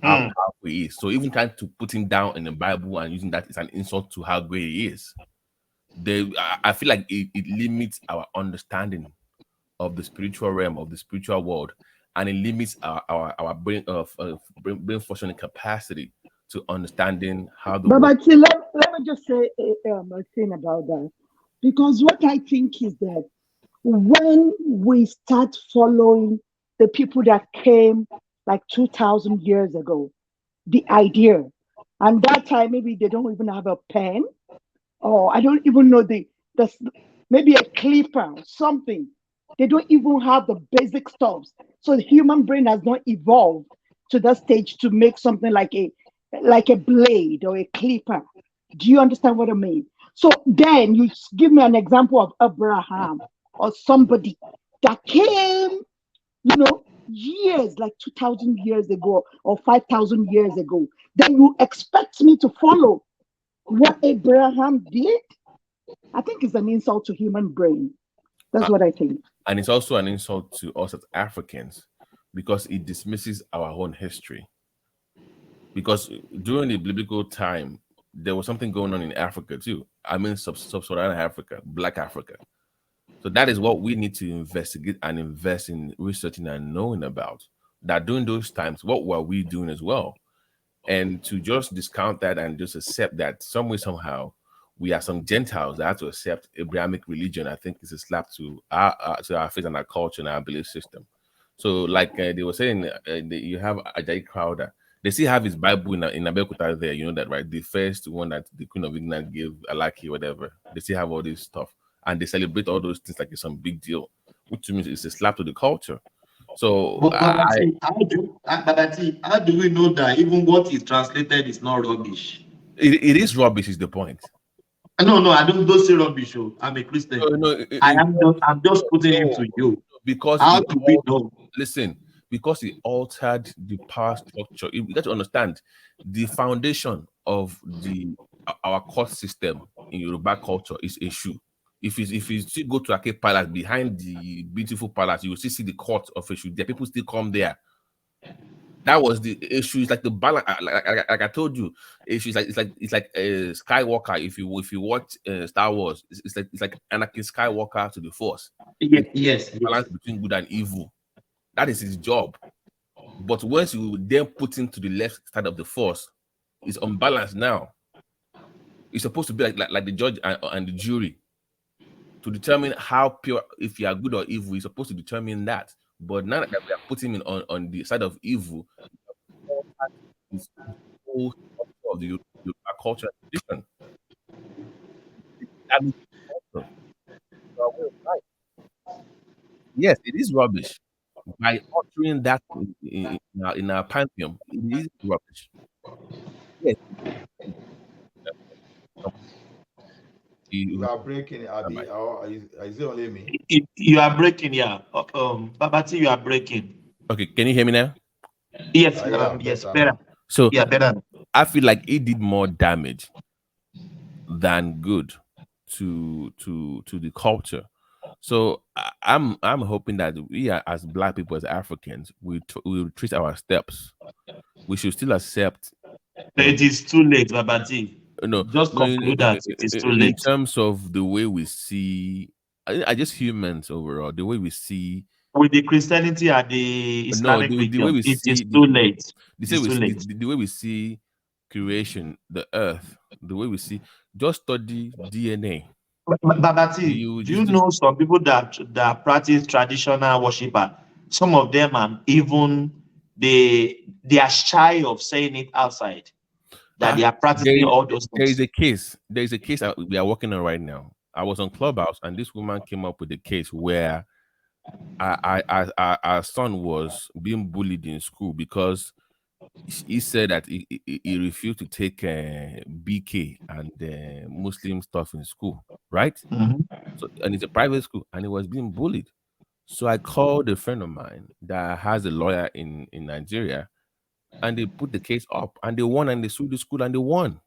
how powerful he is. So even trying to put him down in the Bible and using that is an insult to how great he is. I feel like it limits our understanding of the spiritual realm, of the spiritual world, and it limits our brain functioning capacity to understanding how the But let me just say a thing about that, because what I think is that when we start following the people that came like 2,000 years ago, the idea, and that time maybe they don't even have a pen, or I don't even know maybe a clipper, something. They don't even have the basic stuff. So the human brain has not evolved to that stage to make something like a blade or a clipper. Do you understand what I mean? So then you give me an example of Abraham or somebody that came, years, like 2,000 years ago or 5,000 years ago. Then you expect me to follow what Abraham did? I think it's an insult to human brain. That's what I think. And it's also an insult to us as Africans because it dismisses our own history. Because during the biblical time, there was something going on in Africa too. I mean, sub-Saharan Africa, Black Africa. So that is what we need to investigate and invest in researching and knowing about. That during those times, what were we doing as well? And to just discount that and just accept that some way, somehow, we are some Gentiles that have to accept Abrahamic religion, I think is a slap to our faith and our culture and our belief system. So like they were saying, you have Ajayi Crowder. They still have his Bible in Abeokuta there, you know that, right? The first one that the Queen of England gave Alaki, whatever. They still have all this stuff. And they celebrate all those things like it's some big deal, which to me is a slap to the culture. So how do we know that even what is translated is not rubbish? It is rubbish, is the point. No, I don't say rubbish. I'm a Christian. I'm just putting it to you. Because how do we know? Listen, because it altered the power structure. You got to understand the foundation of our court system in Yoruba culture is a shoe. If you still go to Ake Palace, behind the beautiful palace, you will still see the court of Eshu. There people still come there. That was the issue. It's like the balance. Like I told you, it's like a Skywalker. If you watch Star Wars, it's like Anakin Skywalker to the Force. Yes. Balance between good and evil. That is his job. But once you then put him to the left side of the Force, it's unbalanced now. It's supposed to be like the judge and the jury to determine how pure, if you are good or evil. It's supposed to determine that. But now that we are putting him on the side of evil, it's all of the Yoruba culture and tradition. Yes, it is rubbish. By altering that in our pantheon, it is rubbish. Yes. You are breaking, Abi. Or is it only me? You are breaking, yeah. Babati, you are breaking. Okay, can you hear me now? Yes, yes, better. So yeah, better. I feel like it did more damage than good to the culture. So I'm hoping that we are, as Black people, as Africans, we treat our steps. We should still accept. It is too late, Babati. No, just conclude that it is too late. In terms of the way we see, I just humans overall, the way we see with the Christianity and the Islamic the way we it see is too late. The way we see creation, the earth, the way we see, just study DNA. Babati, do you know some people that practice traditional worshiper? Some of them are even they are shy of saying it outside. That they are practicing all those things. There is a case that we are working on right now. I was on Clubhouse and this woman came up with a case where our son was being bullied in school because he said that he refused to take BK and Muslim stuff in school, right? Mm-hmm. So, and it's a private school and he was being bullied. So I called a friend of mine that has a lawyer in Nigeria, and they put the case up and they won, and they sued the school and they won.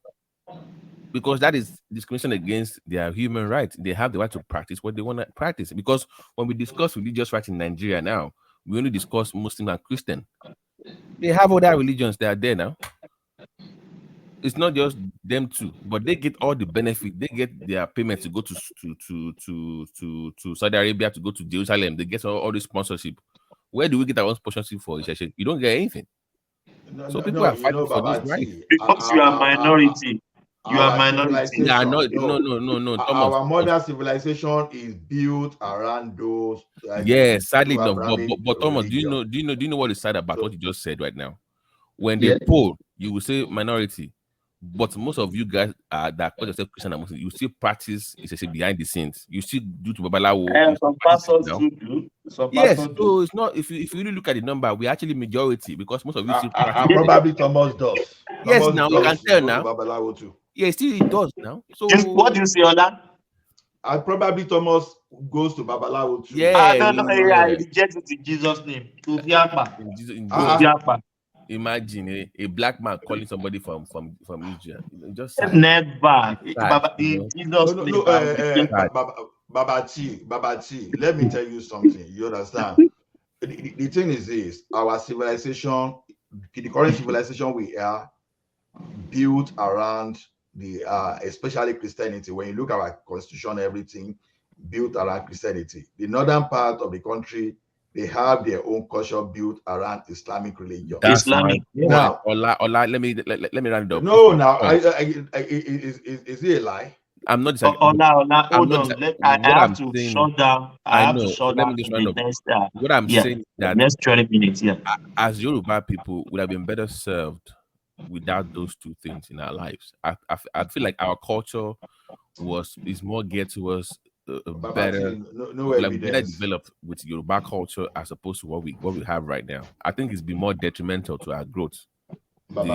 Because that is discrimination against their human rights. They have the right to practice what they want to practice. Because when we discuss religious rights in Nigeria now, we only discuss Muslim and Christian. They have other religions that are there now. It's not just them two, but they get all the benefit. They get their payments to go to Saudi Arabia, to go to Jerusalem. They get all the sponsorship. Where do we get our own sponsorship for? You don't get anything. So people are fighting for this right. Because you are minority. You are minority. Yeah, no. Our modern civilization is built around those. Yes, sadly enough. But Thomas, do you know what is sad about what you just said right now? When they poll, you will say minority, but most of you guys that call yourself Christian and Muslim, you still practice behind the scenes. You still do to Babalawo. Some pastors do. Yes, so it's not. If you really look at the number, we're actually majority because most of you still practice. Probably Thomas does. Yes, Thomas now you can tell now. Babalawo too. Yeah, still it does now. So what do you say, Ola? Probably Thomas goes to Babalawo too. Yeah, I reject it in Jesus' name. Imagine a black man calling somebody from Israel. Just never. In Jesus' name. Babati, let me tell you something. You understand? The thing is this: our civilization, the current civilization we are, built around the especially Christianity. When you look at our constitution, everything built around Christianity. The northern part of the country, they have their own culture built around Islamic religion. Islamic. Now, Ola, let me round it up. No, now is it a lie? I'm not disagreeing. Ola, hold on. I have to shut down. I have to shut down the next. What I'm saying is that next 20 minutes. Yeah. As Yoruba people, would have been better served without those two things in our lives. I feel like our culture is more geared towards better developed with Yoruba culture as opposed to what we have right now. I think it's been more detrimental to our growth. It's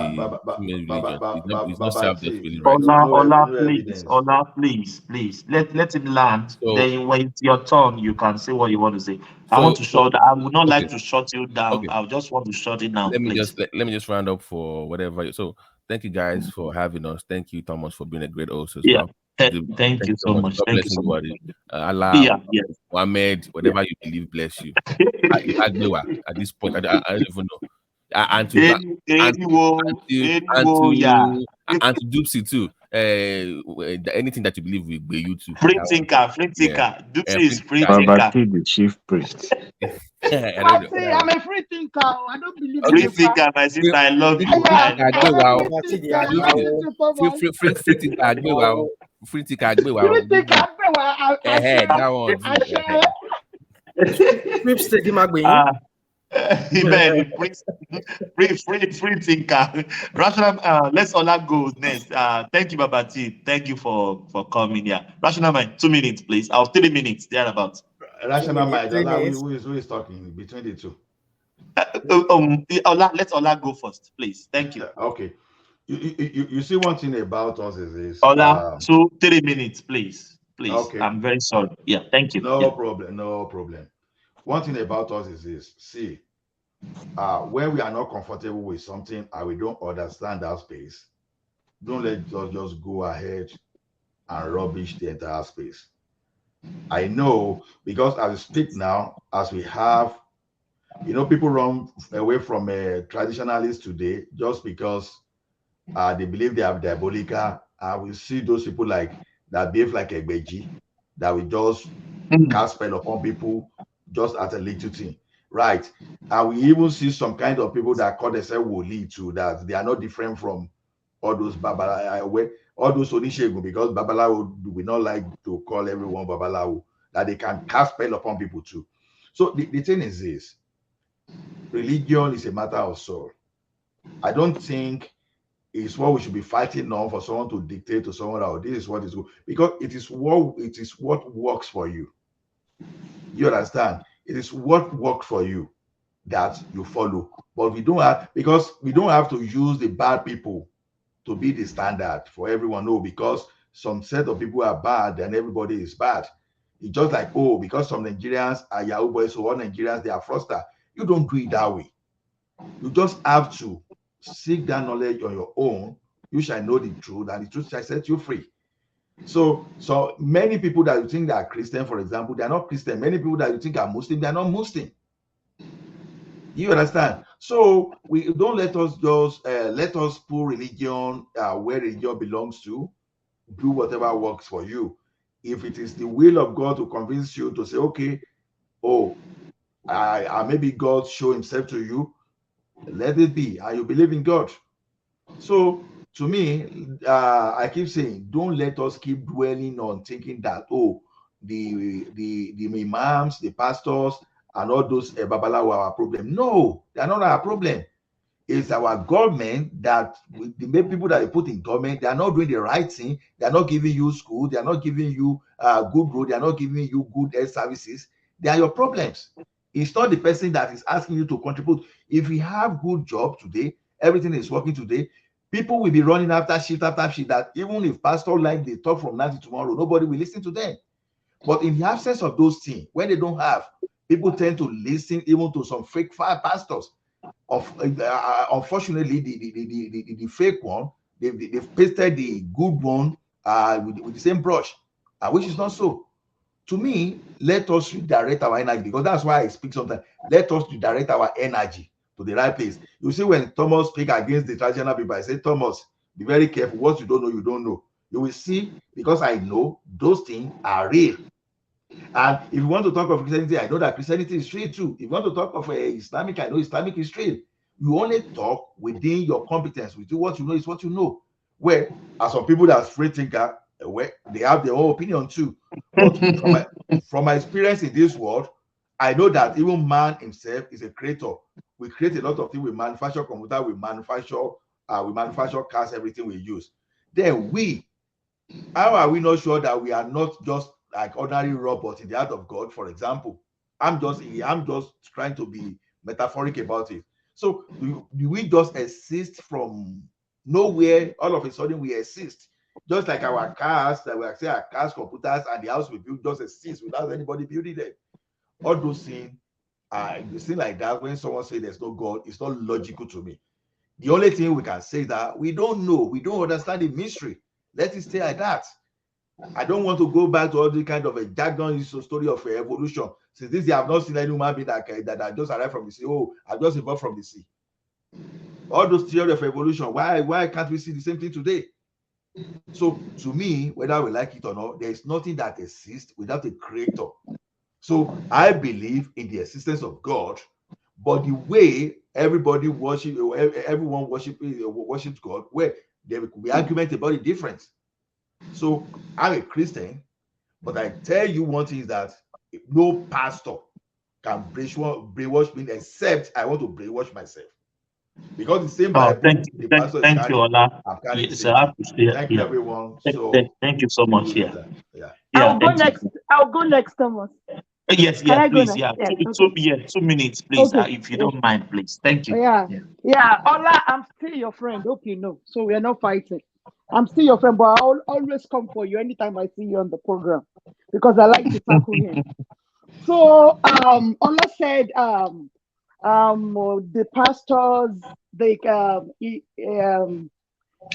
not self-defeating really right. Ola, please, let him land. So, then when it's your turn, you can say what you want to say. I would not like to shut you down. Okay. I just want to shut it down. Let me just round up for whatever. So thank you guys for having us. Thank you, Thomas, for being a great host as well. Thank you so much. God bless everybody. Allah, Muhammad, whatever you believe, bless you. At this point, I don't even know. and to Dupsy too. Anything that you believe will be you too. Free thinker. Dupsy is free Baba thinker. the chief priest. I don't know. I'm a free thinker. I don't believe Free thinker, my sister. I love you. Free thinker. That one. Free thinker. Rational. Let's all go next. Thank you, Baba T. Thank you for coming here. Rational mind, 2 minutes, please. 3 minutes thereabouts. Rational mind. Who is talking between the two? Let's Ola go first, please. Thank you. Okay. You see, one thing about us is this. Ola, 3 minutes, please. Okay. I'm very sorry. Yeah, thank you. No problem. One thing about us is this. See, when we are not comfortable with something and we don't understand that space, don't let us just go ahead and rubbish the entire space. I know, because as we speak now, as we have, people run away from traditionalists today just because they believe they have diabolical. We see those people that behave like a beji, that we just cast spell upon people just as a little thing, right? And we even see some kind of people that call themselves woli too, that they are not different from all those babalawo, all those onishegun, because babalawo we not like to call everyone babalawo, that they can cast spell upon people too. So the thing is this: religion is a matter of soul. I don't think it's what we should be fighting on for someone to dictate to someone else. This is what is good, because it is what works for you. You understand? It is what works for you that you follow. But we don't have to use the bad people to be the standard for everyone. No, because some set of people are bad and everybody is bad. It's just like, because some Nigerians are Yahoo boys, so all Nigerians, they are fraudsters. You don't do it that way. You just have to seek that knowledge on your own. You shall know the truth, and the truth shall set you free. So many people that you think they are Christian, for example, they are not Christian. Many people that you think are Muslim, they are not Muslim. You understand? So we don't let us just let us put religion where religion belongs to. Do whatever works for you. If it is the will of God to convince you to say, okay, maybe God show himself to you, let it be, and you believe in God. So to me, I keep saying, don't let us keep dwelling on thinking that the imams, the pastors, and all those babalawo are our problem. No, they are not our problem. It's our government that the main people that they put in government, they are not doing the right thing. They are not giving you school. They are not giving you good road. They are not giving you good health services. They are your problems. It's not the person that is asking you to contribute. If we have good job today, everything is working today, people will be running after shift, that even if pastor like they talk from now to tomorrow, nobody will listen to them. But in the absence of those things, when they don't have, people tend to listen even to some fake pastors. Unfortunately, the fake one, they've pasted the good one with the same brush, which is not so. To me, let us redirect our energy, because that's why I speak sometimes. Let us redirect our energy to the right place. You see, when Thomas speak against the traditional people, I say, Thomas, be very careful. What you don't know, you don't know. You will see, because I know those things are real. And if you want to talk of Christianity, I know that Christianity is real too. If you want to talk of Islamic, I know Islamic is real. You only talk within your competence. With what you know is what you know. Where as some people that are free thinker, where they have their own opinion too. But from my experience in this world, I know that even man himself is a creator. We create a lot of things. We manufacture computer, we manufacture cars, everything we use. Then how are we not sure that we are not just like ordinary robots in the heart of God, for example? I'm just trying to be metaphoric about it. So do we just exist from nowhere? All of a sudden we exist. Just like our cars, that we say our cars, computers, and the house we build just exist without anybody building them. All those things, you see like that, when someone says there's no God, it's not logical to me. The only thing we can say is that we don't know, we don't understand the mystery. Let it stay like that. I don't want to go back to all the kind of a jargon story of evolution. Since this year, I've not seen any human being that just arrived from the sea. I've just evolved from the sea. All those theory of evolution, why can't we see the same thing today? So to me, whether we like it or not, there is nothing that exists without a creator. So I believe in the existence of God, but the way everybody everyone worships God, where there could be argument about the difference. So I'm a Christian, but I tell you one thing is that no pastor can brainwash me except I want to brainwash myself. Because the same Bible, the pastor thank you, Ola. I'm carrying Yes, the same thing. Thank you, yeah. everyone. Thank you so much. Yeah. I'll go Thank you. next. I'll go next, Thomas. Yes, Can I go please. next? Yeah, Yes, okay. 2 minutes, please. Okay. If you don't mind, please. Thank you. Yeah. Ola, I'm still your friend. Okay, no. So we are not fighting. I'm still your friend, but I'll always come for you anytime I see you on the program because I like to tackle him. So Ola said the pastors,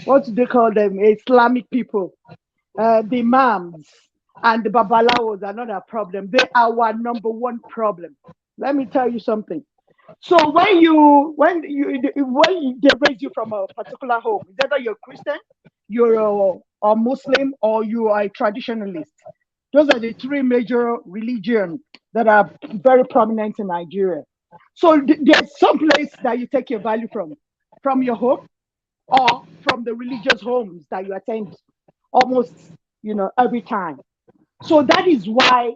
what do they call them? Islamic people, the imams and the babalawos are not a problem. They are our number one problem. Let me tell you something. So when they raise you from a particular home, whether you're Christian, you're a Muslim, or you are a traditionalist, those are the three major religions that are very prominent in Nigeria. So there's some place that you take your value from your home or from the religious homes that you attend almost, every time. So that is why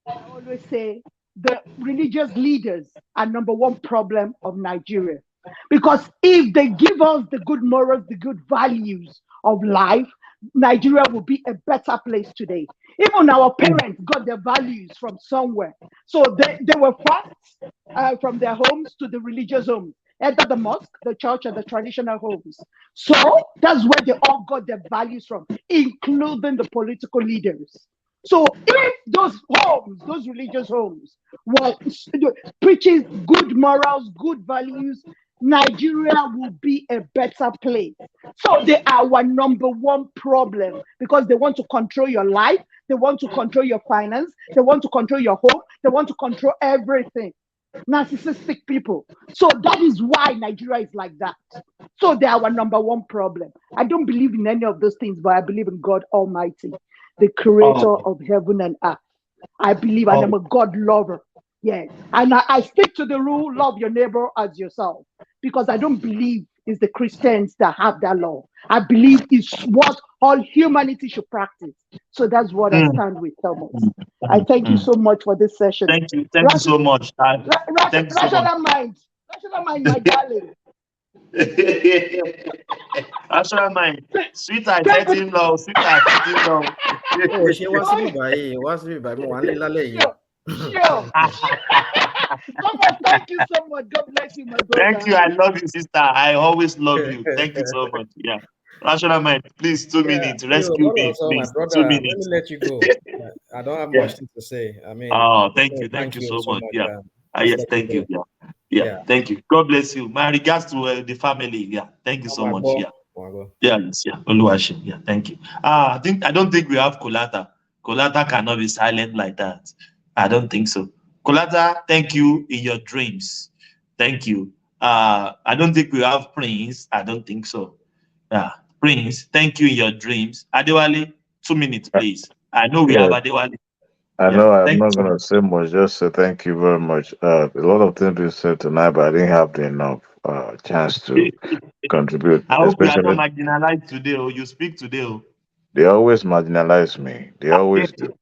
I always say the religious leaders are number one problem of Nigeria. Because if they give us the good morals, the good values of life, Nigeria will be a better place today. Even our parents got their values from somewhere. So they were passed from their homes to the religious homes, either the mosque, the church, or the traditional homes. So that's where they all got their values from, including the political leaders. So if those homes, those religious homes, were preaching good morals, good values, Nigeria will be a better place. So they are our number one problem because they want to control your life, they want to control your finance, they want to control your home, they want to control everything. Narcissistic people. So that is why Nigeria is like that. So they are our number one problem. I don't believe in any of those things, but I believe in God Almighty, the creator of heaven and earth. I believe I am a God lover. Yes. And I stick to the rule, love your neighbor as yourself, because I don't believe it's the Christians that have that law. I believe it's what all humanity should practice. So that's what I stand with, Thomas. I thank you so much for this session. Thank you so much. Rational mind, my darling. Rational mind. Sweetheart, getting low. Sweetheart, getting low. Oh, she was me by more. Sure. Thomas, thank you so much. God bless you, my brother. Thank you. I love you, sister. I always love you. Thank you so much. Yeah. Rational mind, please, 2 minutes. Rescue me, please. My brother, 2 minutes. let me let you go. I don't have much to say. I mean, thank you. Thank you so much. Yeah. Yes, thank you. Go. Yeah. Thank you. God bless you. My regards to the family. Yeah. Thank you so much. Yeah. Yes, yeah. Oluwaseun. Yeah. Thank you. I don't think we have Kolata. Kolata cannot be silent like that. I don't think so. Kolata, thank you in your dreams. Thank you. I don't think we have Prince. I don't think so. Yeah. Prince, thank you in your dreams. Adewale, 2 minutes, please. I know we have Adewale. I know I'm not going to say much, just say thank you very much. A lot of things we said tonight, but I didn't have enough chance to contribute. I hope you are not marginalized today, or you speak today. Oh. They always marginalize me. They always do.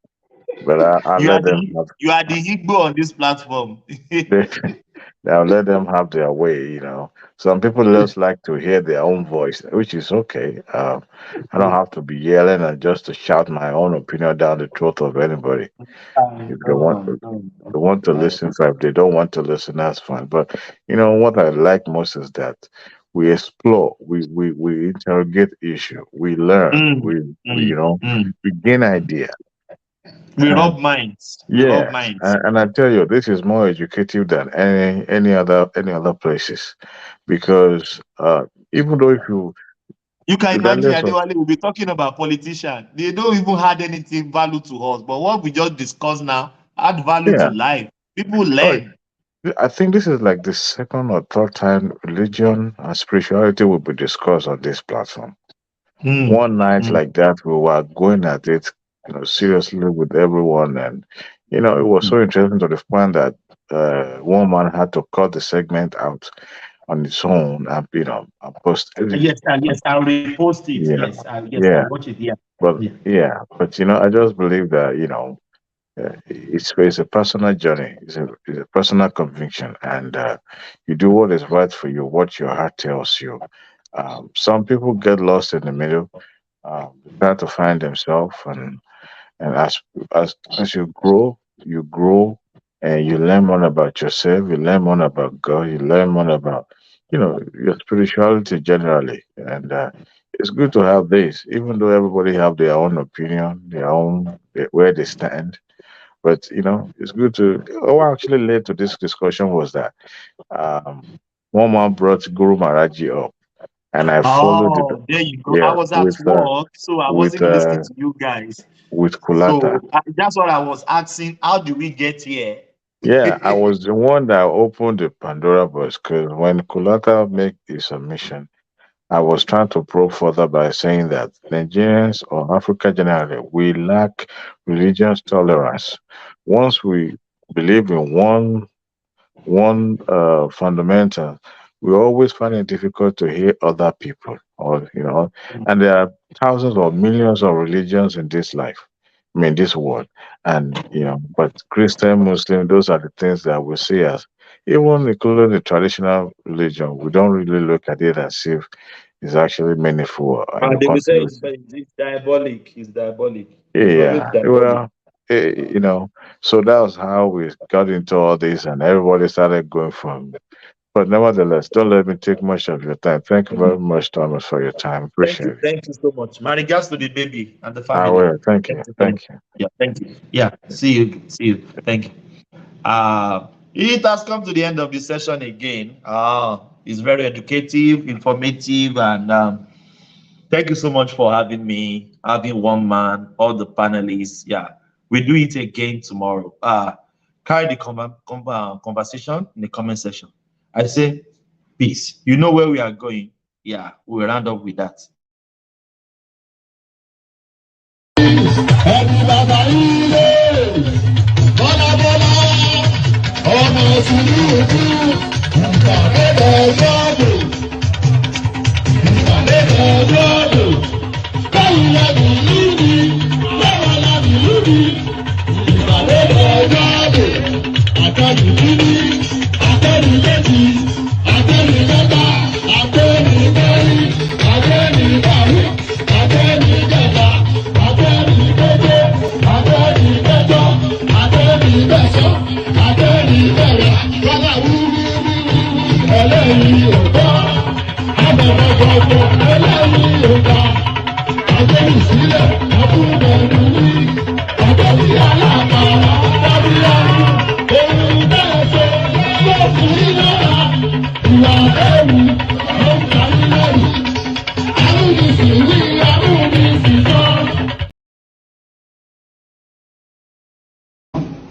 But I let them have. You are the Igbo on this platform. I'll let them have their way, Some people just like to hear their own voice, which is okay. I don't have to be yelling and just to shout my own opinion down the throat of anybody. If they want to listen, if they don't want to listen, that's fine. But what I like most is that we explore, we interrogate issue, we learn, we gain idea. We rub minds. Yeah, and I tell you, this is more educative than any other places, because even though if you can imagine, Adewale will be talking about politicians. They don't even add anything value to us, but what we just discussed now add value to life. People learn. I think this is like the second or third time religion and spirituality will be discussed on this platform. One night like that, we were going at it, seriously with everyone, and it was so interesting to the point that one man had to cut the segment out on its own and and post it. Yes, I'll repost it. Yeah, Yes, I'll yeah, watch it. Yeah. but I just believe that it's a personal journey. It's a personal conviction, and you do what is right for you, what your heart tells you. Some people get lost in the middle, they try to find themselves, and as you grow, and you learn more about yourself. You learn more about God. You learn more about your spirituality generally, and it's good to have this, even though everybody have their own opinion, where they stand. But it's good to. What actually led to this discussion was that one man brought Guru Maharaji up, and I followed it. Oh, there you go. I Yeah, was at work, so I wasn't listening to you guys. with So Kulata. that's what I was asking. How do we get here? Yeah, I was the one that opened the Pandora box because when Kulata made his submission, I was trying to probe further by saying that Nigerians or Africa generally, we lack religious tolerance. Once we believe in one fundamental, we always find it difficult to hear other people, and there are thousands or millions of religions in this life. I mean, this world, and but Christian, Muslim, those are the things that we see as, even including the traditional religion, we don't really look at it as if it's actually meaningful. They will say Continuity. it's diabolic. It's diabolic. Yeah, well, so that was how we got into all this, and everybody started going from. But nevertheless, don't let me take much of your time. Thank you very much, Thomas, for your time. Appreciate it. Thank you so much. My regards to the baby and the I family. will. Thank you. Thank you. Yeah, thank you. Yeah, see you. Thank you. It has come to the end of the session again. It's very educative, informative, and thank you so much for having me, having one man, all the panelists. Yeah, we do it again tomorrow. Carry the conversation in the comment section. I say peace. You know where we are going. Yeah, we'll round up with that.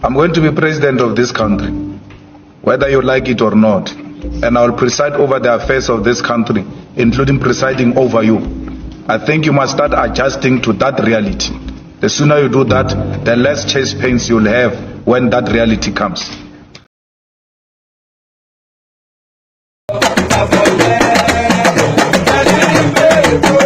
I'm going to be president of this country, whether you like it or not, and I will preside over the affairs of this country, including presiding over you. I think you must start adjusting to that reality. The sooner you do that, the less chest pains you'll have when that reality comes. Hey,